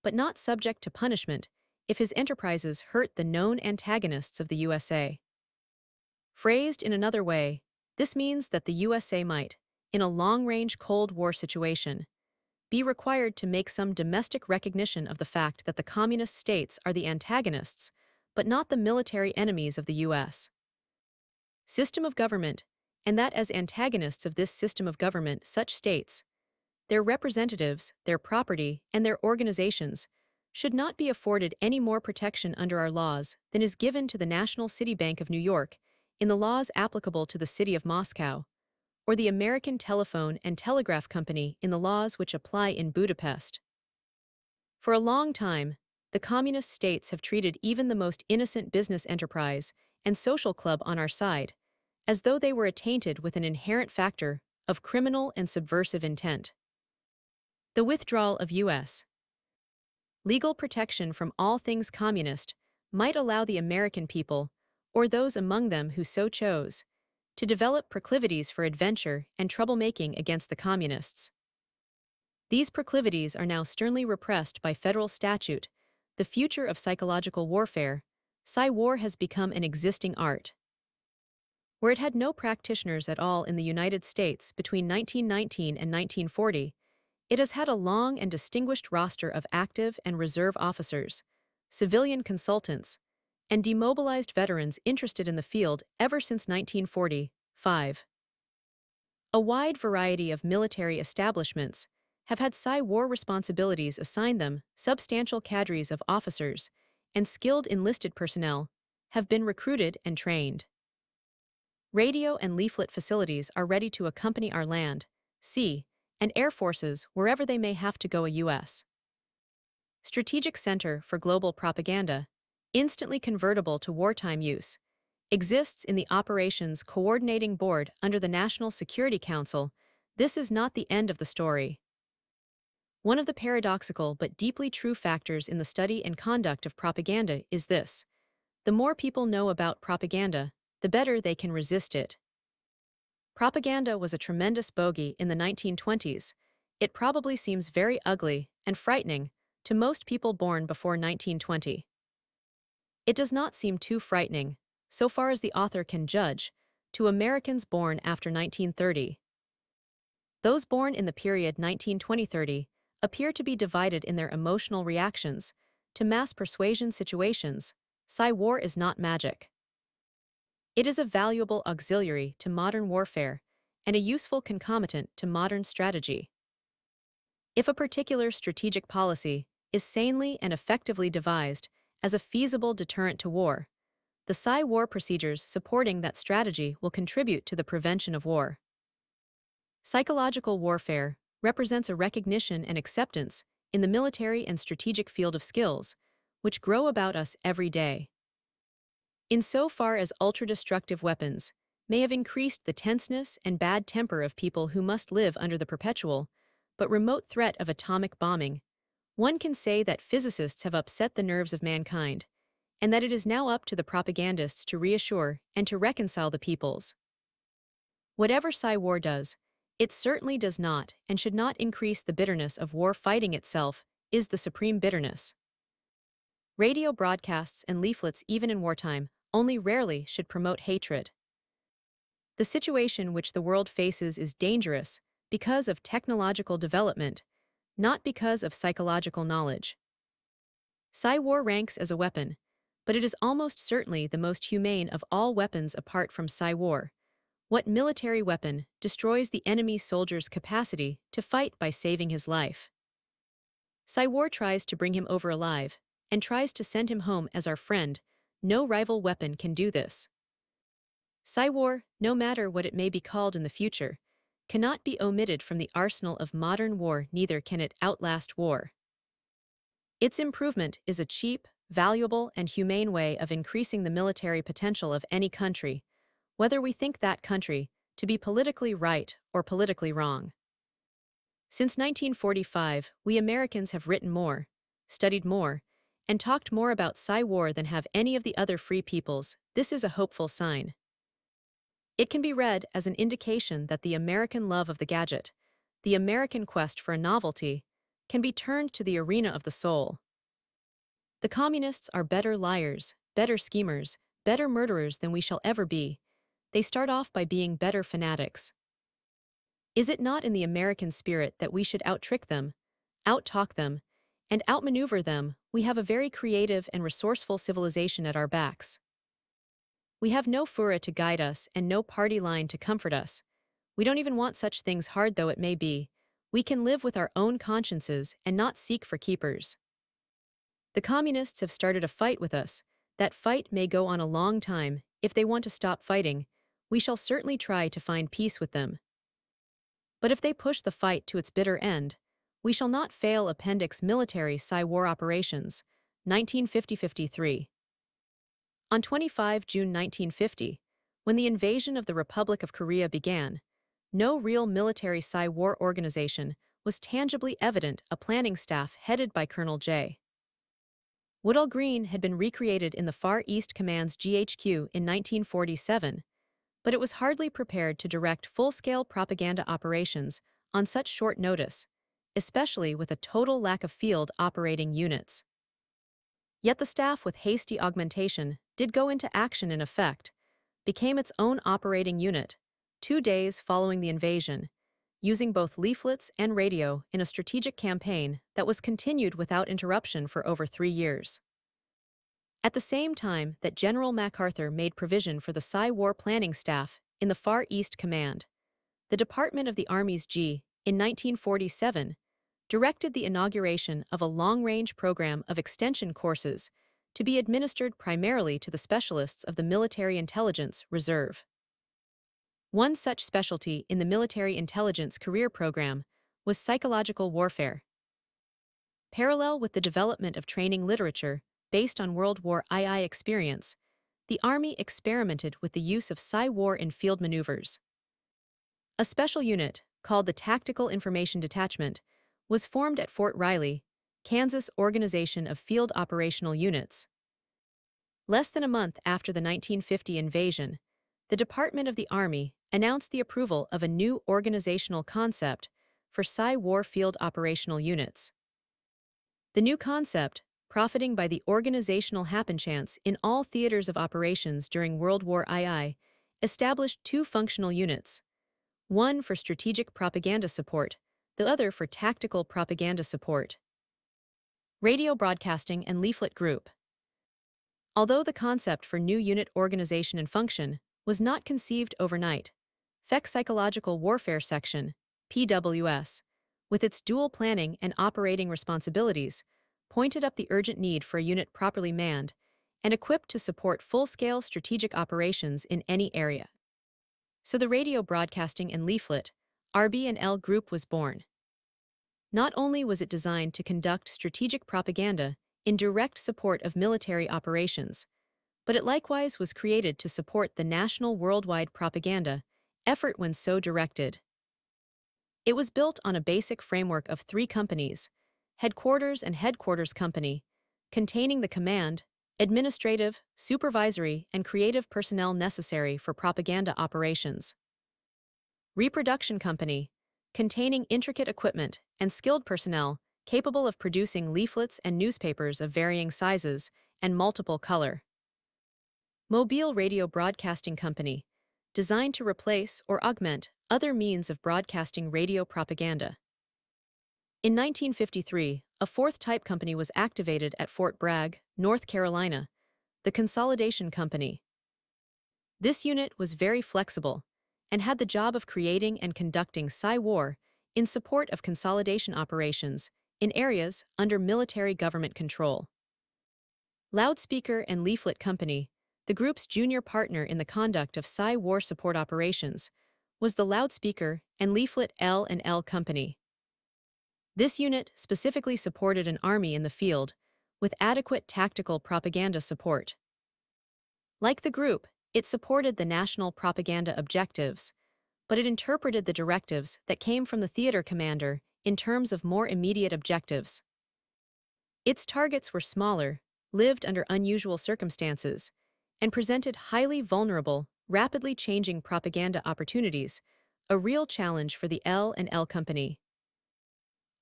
but not subject to punishment if his enterprises hurt the known antagonists of the USA. Phrased in another way, this means that the USA might, in a long-range Cold War situation, be required to make some domestic recognition of the fact that the communist states are the antagonists, but not the military enemies of the U.S. system of government, and that as antagonists of this system of government such states, their representatives, their property, and their organizations should not be afforded any more protection under our laws than is given to the National City Bank of New York in the laws applicable to the city of Moscow, or the American Telephone and Telegraph Company in the laws which apply in Budapest. For a long time, the communist states have treated even the most innocent business enterprise and social club on our side as though they were attainted with an inherent factor of criminal and subversive intent. The withdrawal of U.S. legal protection from all things communist might allow the American people, or those among them who so chose, to develop proclivities for adventure and troublemaking against the communists. These proclivities are now sternly repressed by federal statute. The future of psychological warfare, Psy-war, has become an existing art. Where it had no practitioners at all in the United States between 1919 and 1940, it has had a long and distinguished roster of active and reserve officers, civilian consultants, and demobilized veterans interested in the field ever since 1945. A wide variety of military establishments have had Psy-War responsibilities assigned them. Substantial cadres of officers and skilled enlisted personnel have been recruited and trained. Radio and leaflet facilities are ready to accompany our land, sea, and air forces wherever they may have to go. A U.S. Strategic Center for Global Propaganda, instantly convertible to wartime use, exists in the Operations Coordinating Board under the National Security Council. This is not the end of the story. One of the paradoxical but deeply true factors in the study and conduct of propaganda is this: the more people know about propaganda, the better they can resist it. Propaganda was a tremendous bogey in the 1920s. It probably seems very ugly and frightening to most people born before 1920. It does not seem too frightening, so far as the author can judge, to Americans born after 1930. Those born in the period 1920-30 appear to be divided in their emotional reactions to mass persuasion situations. Psy-War is not magic. It is a valuable auxiliary to modern warfare and a useful concomitant to modern strategy. If a particular strategic policy is sanely and effectively devised as a feasible deterrent to war, the Psy-War procedures supporting that strategy will contribute to the prevention of war. Psychological warfare represents a recognition and acceptance in the military and strategic field of skills, which grow about us every day. Insofar as ultra-destructive weapons may have increased the tenseness and bad temper of people who must live under the perpetual but remote threat of atomic bombing, one can say that physicists have upset the nerves of mankind, and that it is now up to the propagandists to reassure and to reconcile the peoples. Whatever Psy-War does, it certainly does not and should not increase the bitterness of war. Fighting itself is the supreme bitterness. Radio broadcasts and leaflets, even in wartime, only rarely should promote hatred. The situation which the world faces is dangerous because of technological development, not because of psychological knowledge. Psy-War ranks as a weapon, but it is almost certainly the most humane of all weapons apart from Psy-War. What military weapon destroys the enemy soldier's capacity to fight by saving his life? Psy-War tries to bring him over alive and tries to send him home as our friend. No rival weapon can do this. Psy-War, no matter what it may be called in the future, cannot be omitted from the arsenal of modern war. Neither can it outlast war. Its improvement is a cheap, valuable, and humane way of increasing the military potential of any country, whether we think that country to be politically right or politically wrong. Since 1945, we Americans have written more, studied more, and talked more about Psy-War than have any of the other free peoples. This is a hopeful sign. It can be read as an indication that the American love of the gadget, the American quest for a novelty, can be turned to the arena of the soul. The communists are better liars, better schemers, better murderers than we shall ever be. They start off by being better fanatics. Is it not in the American spirit that we should out-trick them, out-talk them, and outmaneuver them? We have a very creative and resourceful civilization at our backs. We have no fura to guide us and no party line to comfort us. We don't even want such things, hard though it may be. We can live with our own consciences and not seek for keepers. The communists have started a fight with us. That fight may go on a long time. If they want to stop fighting, we shall certainly try to find peace with them. But if they push the fight to its bitter end, we shall not fail. Appendix: Military Psy-War Operations, 1950-53. On 25 June 1950, when the invasion of the Republic of Korea began, no real military Psy-War organization was tangibly evident. A planning staff headed by Colonel J. Woodall Green had been recreated in the Far East Command's GHQ in 1947, but it was hardly prepared to direct full-scale propaganda operations on such short notice, especially with a total lack of field operating units. Yet the staff, with hasty augmentation, did go into action in effect, became its own operating unit, 2 days following the invasion, using both leaflets and radio in a strategic campaign that was continued without interruption for over 3 years. At the same time that General MacArthur made provision for the Psy-War planning staff in the Far East Command, the Department of the Army's G, in 1947, directed the inauguration of a long-range program of extension courses to be administered primarily to the specialists of the Military Intelligence Reserve. One such specialty in the Military Intelligence Career Program was psychological warfare. Parallel with the development of training literature based on World War II experience, the Army experimented with the use of Psy-War in field maneuvers. A special unit, called the Tactical Information Detachment, was formed at Fort Riley, Kansas Organization of Field Operational Units. Less than a month after the 1950 invasion, the Department of the Army announced the approval of a new organizational concept for Psy-War field operational units. The new concept, profiting by the organizational happenchance in all theaters of operations during World War II, established two functional units, one for strategic propaganda support, the other for tactical propaganda support. Radio Broadcasting and Leaflet Group. Although the concept for new unit organization and function was not conceived overnight, FEC Psychological Warfare Section, PWS, with its dual planning and operating responsibilities, pointed up the urgent need for a unit properly manned and equipped to support full-scale strategic operations in any area. So the Radio Broadcasting and Leaflet, RB&L Group, was born. Not only was it designed to conduct strategic propaganda in direct support of military operations, but it likewise was created to support the national worldwide propaganda effort when so directed. It was built on a basic framework of three companies, Headquarters and Headquarters Company, containing the command, administrative, supervisory, and creative personnel necessary for propaganda operations. Reproduction Company, containing intricate equipment and skilled personnel capable of producing leaflets and newspapers of varying sizes and multiple color. Mobile Radio Broadcasting Company, designed to replace or augment other means of broadcasting radio propaganda. In 1953, a fourth type company was activated at Fort Bragg, North Carolina, the Consolidation Company. This unit was very flexible and had the job of creating and conducting Psy-War in support of consolidation operations in areas under military government control. Loudspeaker and Leaflet Company, the group's junior partner in the conduct of Psy-War support operations, was the Loudspeaker and Leaflet L&L Company. This unit specifically supported an army in the field with adequate tactical propaganda support. Like the group, it supported the national propaganda objectives, but it interpreted the directives that came from the theater commander in terms of more immediate objectives. Its targets were smaller, lived under unusual circumstances, and presented highly vulnerable, rapidly changing propaganda opportunities, a real challenge for the L&L Company.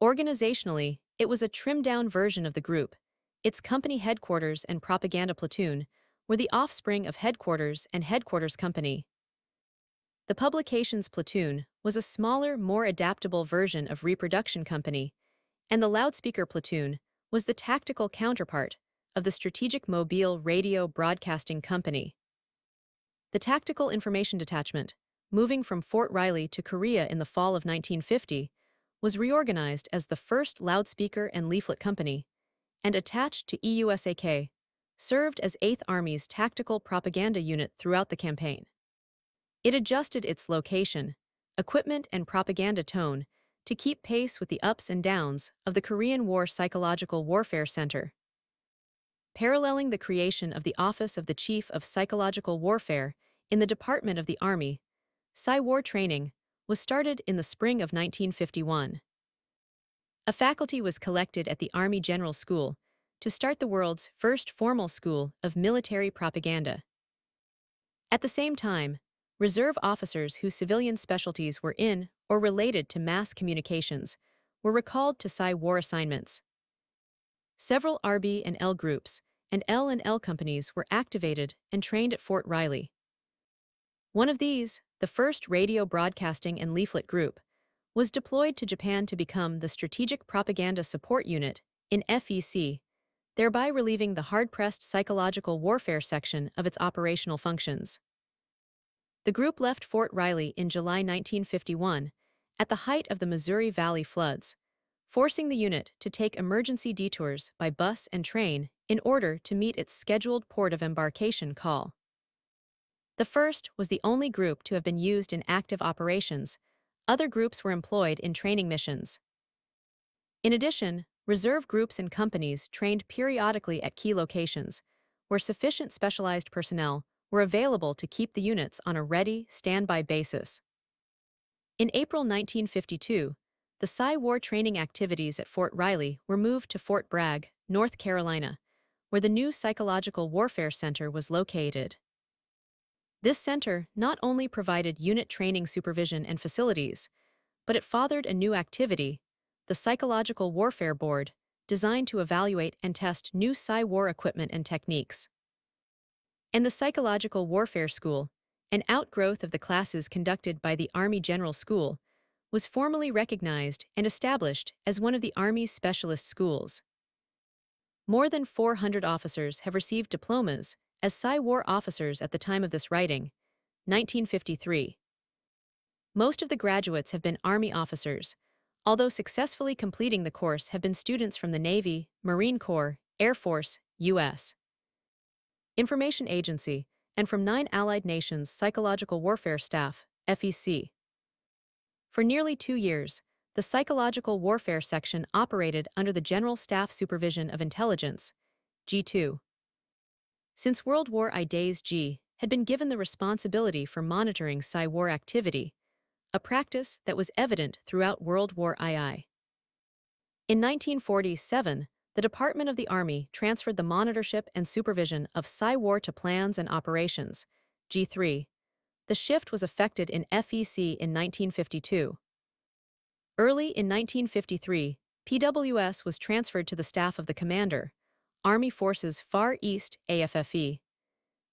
Organizationally, it was a trimmed-down version of the group. Its company headquarters and propaganda platoon were the offspring of Headquarters and Headquarters Company. The Publications Platoon was a smaller, more adaptable version of Reproduction Company, and the Loudspeaker Platoon was the tactical counterpart of the Strategic Mobile Radio Broadcasting Company. The Tactical Information Detachment, moving from Fort Riley to Korea in the fall of 1950, was reorganized as the 1st Loudspeaker and Leaflet Company, and attached to EUSAK, served as 8th Army's tactical propaganda unit throughout the campaign. It adjusted its location, equipment, and propaganda tone to keep pace with the ups and downs of the Korean War Psychological Warfare Center. Paralleling the creation of the Office of the Chief of Psychological Warfare in the Department of the Army, Psy-War training was started in the spring of 1951. A faculty was collected at the Army General School to start the world's first formal school of military propaganda. At the same time, reserve officers whose civilian specialties were in or related to mass communications were recalled to Psy-War assignments. Several RB&L groups and L&L companies were activated and trained at Fort Riley. One of these, the first Radio Broadcasting and Leaflet Group, was deployed to Japan to become the Strategic Propaganda Support Unit in FEC, thereby relieving the hard-pressed psychological warfare section of its operational functions. The group left Fort Riley in July 1951, at the height of the Missouri Valley floods, forcing the unit to take emergency detours by bus and train in order to meet its scheduled port of embarkation call. The first was the only group to have been used in active operations. Other groups were employed in training missions. In addition, reserve groups and companies trained periodically at key locations, where sufficient specialized personnel were available to keep the units on a ready, standby basis. In April 1952, the Psy-War training activities at Fort Riley were moved to Fort Bragg, North Carolina, where the new Psychological Warfare Center was located. This center not only provided unit training supervision and facilities, but it fathered a new activity, the Psychological Warfare Board, designed to evaluate and test new Psy-War equipment and techniques. And the Psychological Warfare School, an outgrowth of the classes conducted by the Army General School, was formally recognized and established as one of the Army's specialist schools. More than 400 officers have received diplomas as Psy-War officers at the time of this writing, 1953. Most of the graduates have been Army officers, although successfully completing the course have been students from the Navy, Marine Corps, Air Force, U.S. Information Agency, and from 9 Allied Nations Psychological Warfare Staff, FEC. For nearly 2 years, the Psychological Warfare Section operated under the General Staff Supervision of Intelligence, G2. Since World War I Days G had been given the responsibility for monitoring Psy-War activity, a practice that was evident throughout World War II. In 1947, the Department of the Army transferred the monitorship and supervision of Psy-War to Plans and Operations, G3. The shift was effected in FEC in 1952. Early in 1953, PWS was transferred to the staff of the Commander, Army Forces Far East AFFE,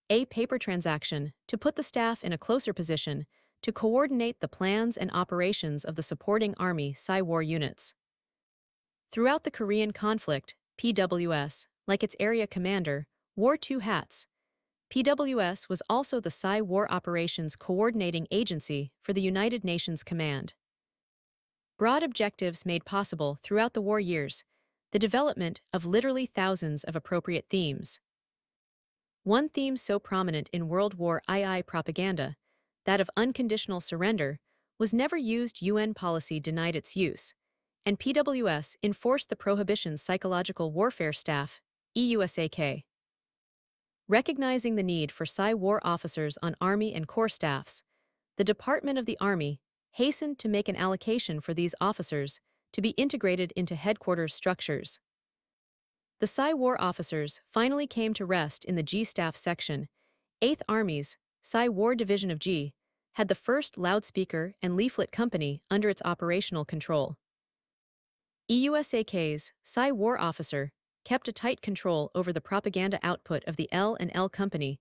a paper transaction to put the staff in a closer position to coordinate the plans and operations of the supporting Army Psy-War units. Throughout the Korean conflict, PWS, like its area commander, wore 2 hats. PWS was also the Psy-War Operations Coordinating Agency for the United Nations Command. Broad objectives made possible throughout the war years, the development of literally thousands of appropriate themes. One theme so prominent in World War II propaganda, that of unconditional surrender, was never used. UN policy denied its use, and PWS enforced the prohibition. Psychological Warfare Staff, EUSAK. Recognizing the need for Psy-War officers on Army and Corps staffs, the Department of the Army hastened to make an allocation for these officers to be integrated into headquarters structures. The Psy-War officers finally came to rest in the G Staff Section. 8th Army's Psy-War Division of G had the first loudspeaker and leaflet company under its operational control. EUSAK's Psy-War officer kept a tight control over the propaganda output of the L&L company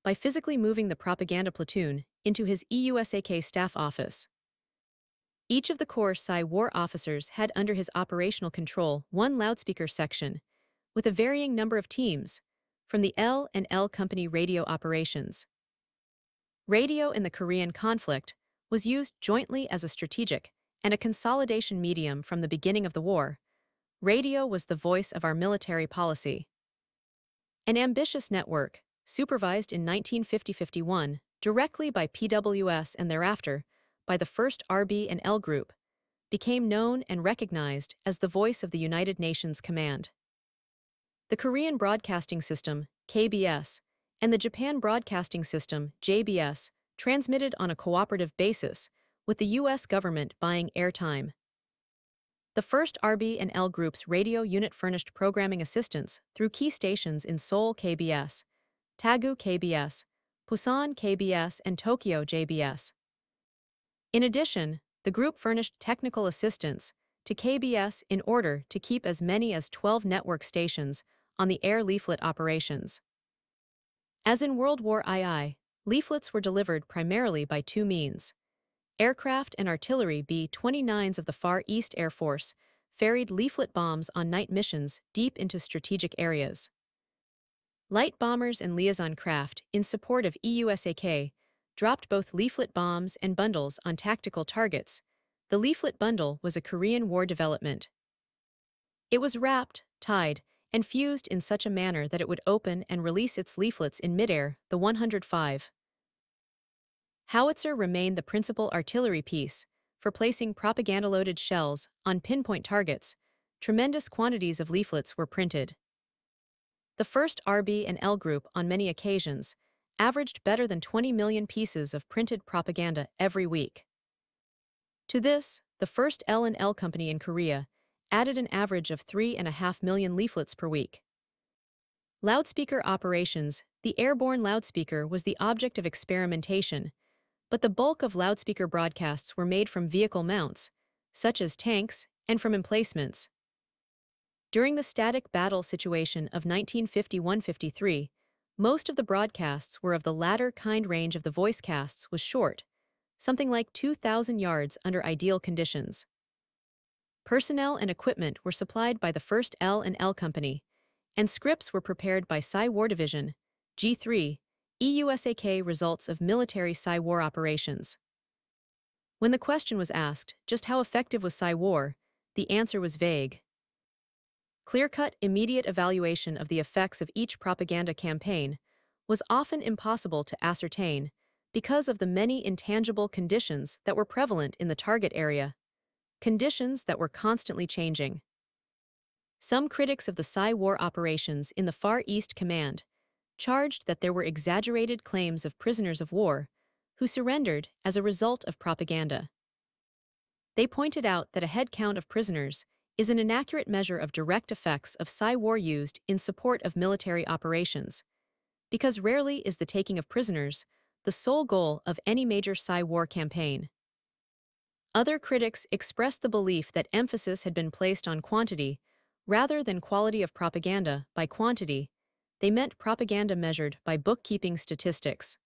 by physically moving the propaganda platoon into his EUSAK staff office. Each of the Corps Psy-War officers had under his operational control 1 loudspeaker section, with a varying number of teams, from the L&L company radio operations. Radio in the Korean conflict was used jointly as a strategic and a consolidation medium from the beginning of the war. Radio was the voice of our military policy. An ambitious network, supervised in 1950-51 directly by PWS and thereafter by the 1st RB and L Group, became known and recognized as the voice of the United Nations Command. The Korean Broadcasting System, KBS, and the Japan Broadcasting System, JBS, transmitted on a cooperative basis, with the U.S. government buying airtime. The 1st RB and L Group's radio unit furnished programming assistance through key stations in Seoul KBS, Daegu KBS, Busan KBS, and Tokyo JBS. In addition, the group furnished technical assistance to KBS in order to keep as many as 12 network stations on the air leaflet operations. As in World War II, leaflets were delivered primarily by two means. Aircraft and artillery B-29s of the Far East Air Force ferried leaflet bombs on night missions deep into strategic areas. Light bombers and liaison craft, in support of EUSAK, dropped both leaflet bombs and bundles on tactical targets. The leaflet bundle was a Korean War development. It was wrapped, tied, and fused in such a manner that it would open and release its leaflets in midair. The 105 howitzer remained the principal artillery piece for placing propaganda-loaded shells on pinpoint targets. Tremendous quantities of leaflets were printed. The first RB and L group, on many occasions, averaged better than 20 million pieces of printed propaganda every week. To this, the first L and L company in Korea added an average of 3.5 million leaflets per week. Loudspeaker operations. The airborne loudspeaker was the object of experimentation, but the bulk of loudspeaker broadcasts were made from vehicle mounts, such as tanks, and from emplacements. During the static battle situation of 1951-53, most of the broadcasts were of the latter kind. Range of the voice casts was short, something like 2,000 yards under ideal conditions. Personnel and equipment were supplied by the first L and L company, and scripts were prepared by Psy-War Division, G3, EUSAK. Results of military Psy-War operations. When the question was asked, just how effective was Psy-War, the answer was vague. Clear-cut, immediate evaluation of the effects of each propaganda campaign was often impossible to ascertain because of the many intangible conditions that were prevalent in the target area, conditions that were constantly changing. Some critics of the Psy-War operations in the Far East Command charged that there were exaggerated claims of prisoners of war who surrendered as a result of propaganda. They pointed out that a head count of prisoners is an inaccurate measure of direct effects of Psy-War used in support of military operations, because rarely is the taking of prisoners the sole goal of any major Psy-War campaign. Other critics expressed the belief that emphasis had been placed on quantity rather than quality of propaganda. By quantity, they meant propaganda measured by bookkeeping statistics.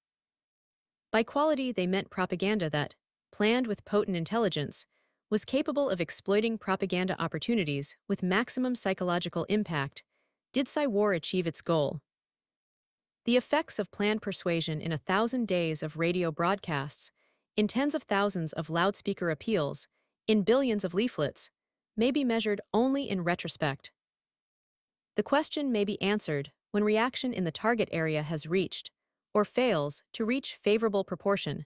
By quality, they meant propaganda that, planned with potent intelligence, was capable of exploiting propaganda opportunities with maximum psychological impact. Did Psy-War achieve its goal? The effects of planned persuasion in 1,000 days of radio broadcasts, in tens of thousands of loudspeaker appeals, in billions of leaflets, may be measured only in retrospect. The question may be answered when reaction in the target area has reached, or fails to reach, favorable proportion,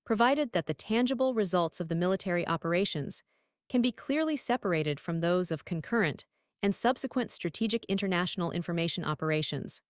provided that the tangible results of the military operations can be clearly separated from those of concurrent and subsequent strategic international information operations.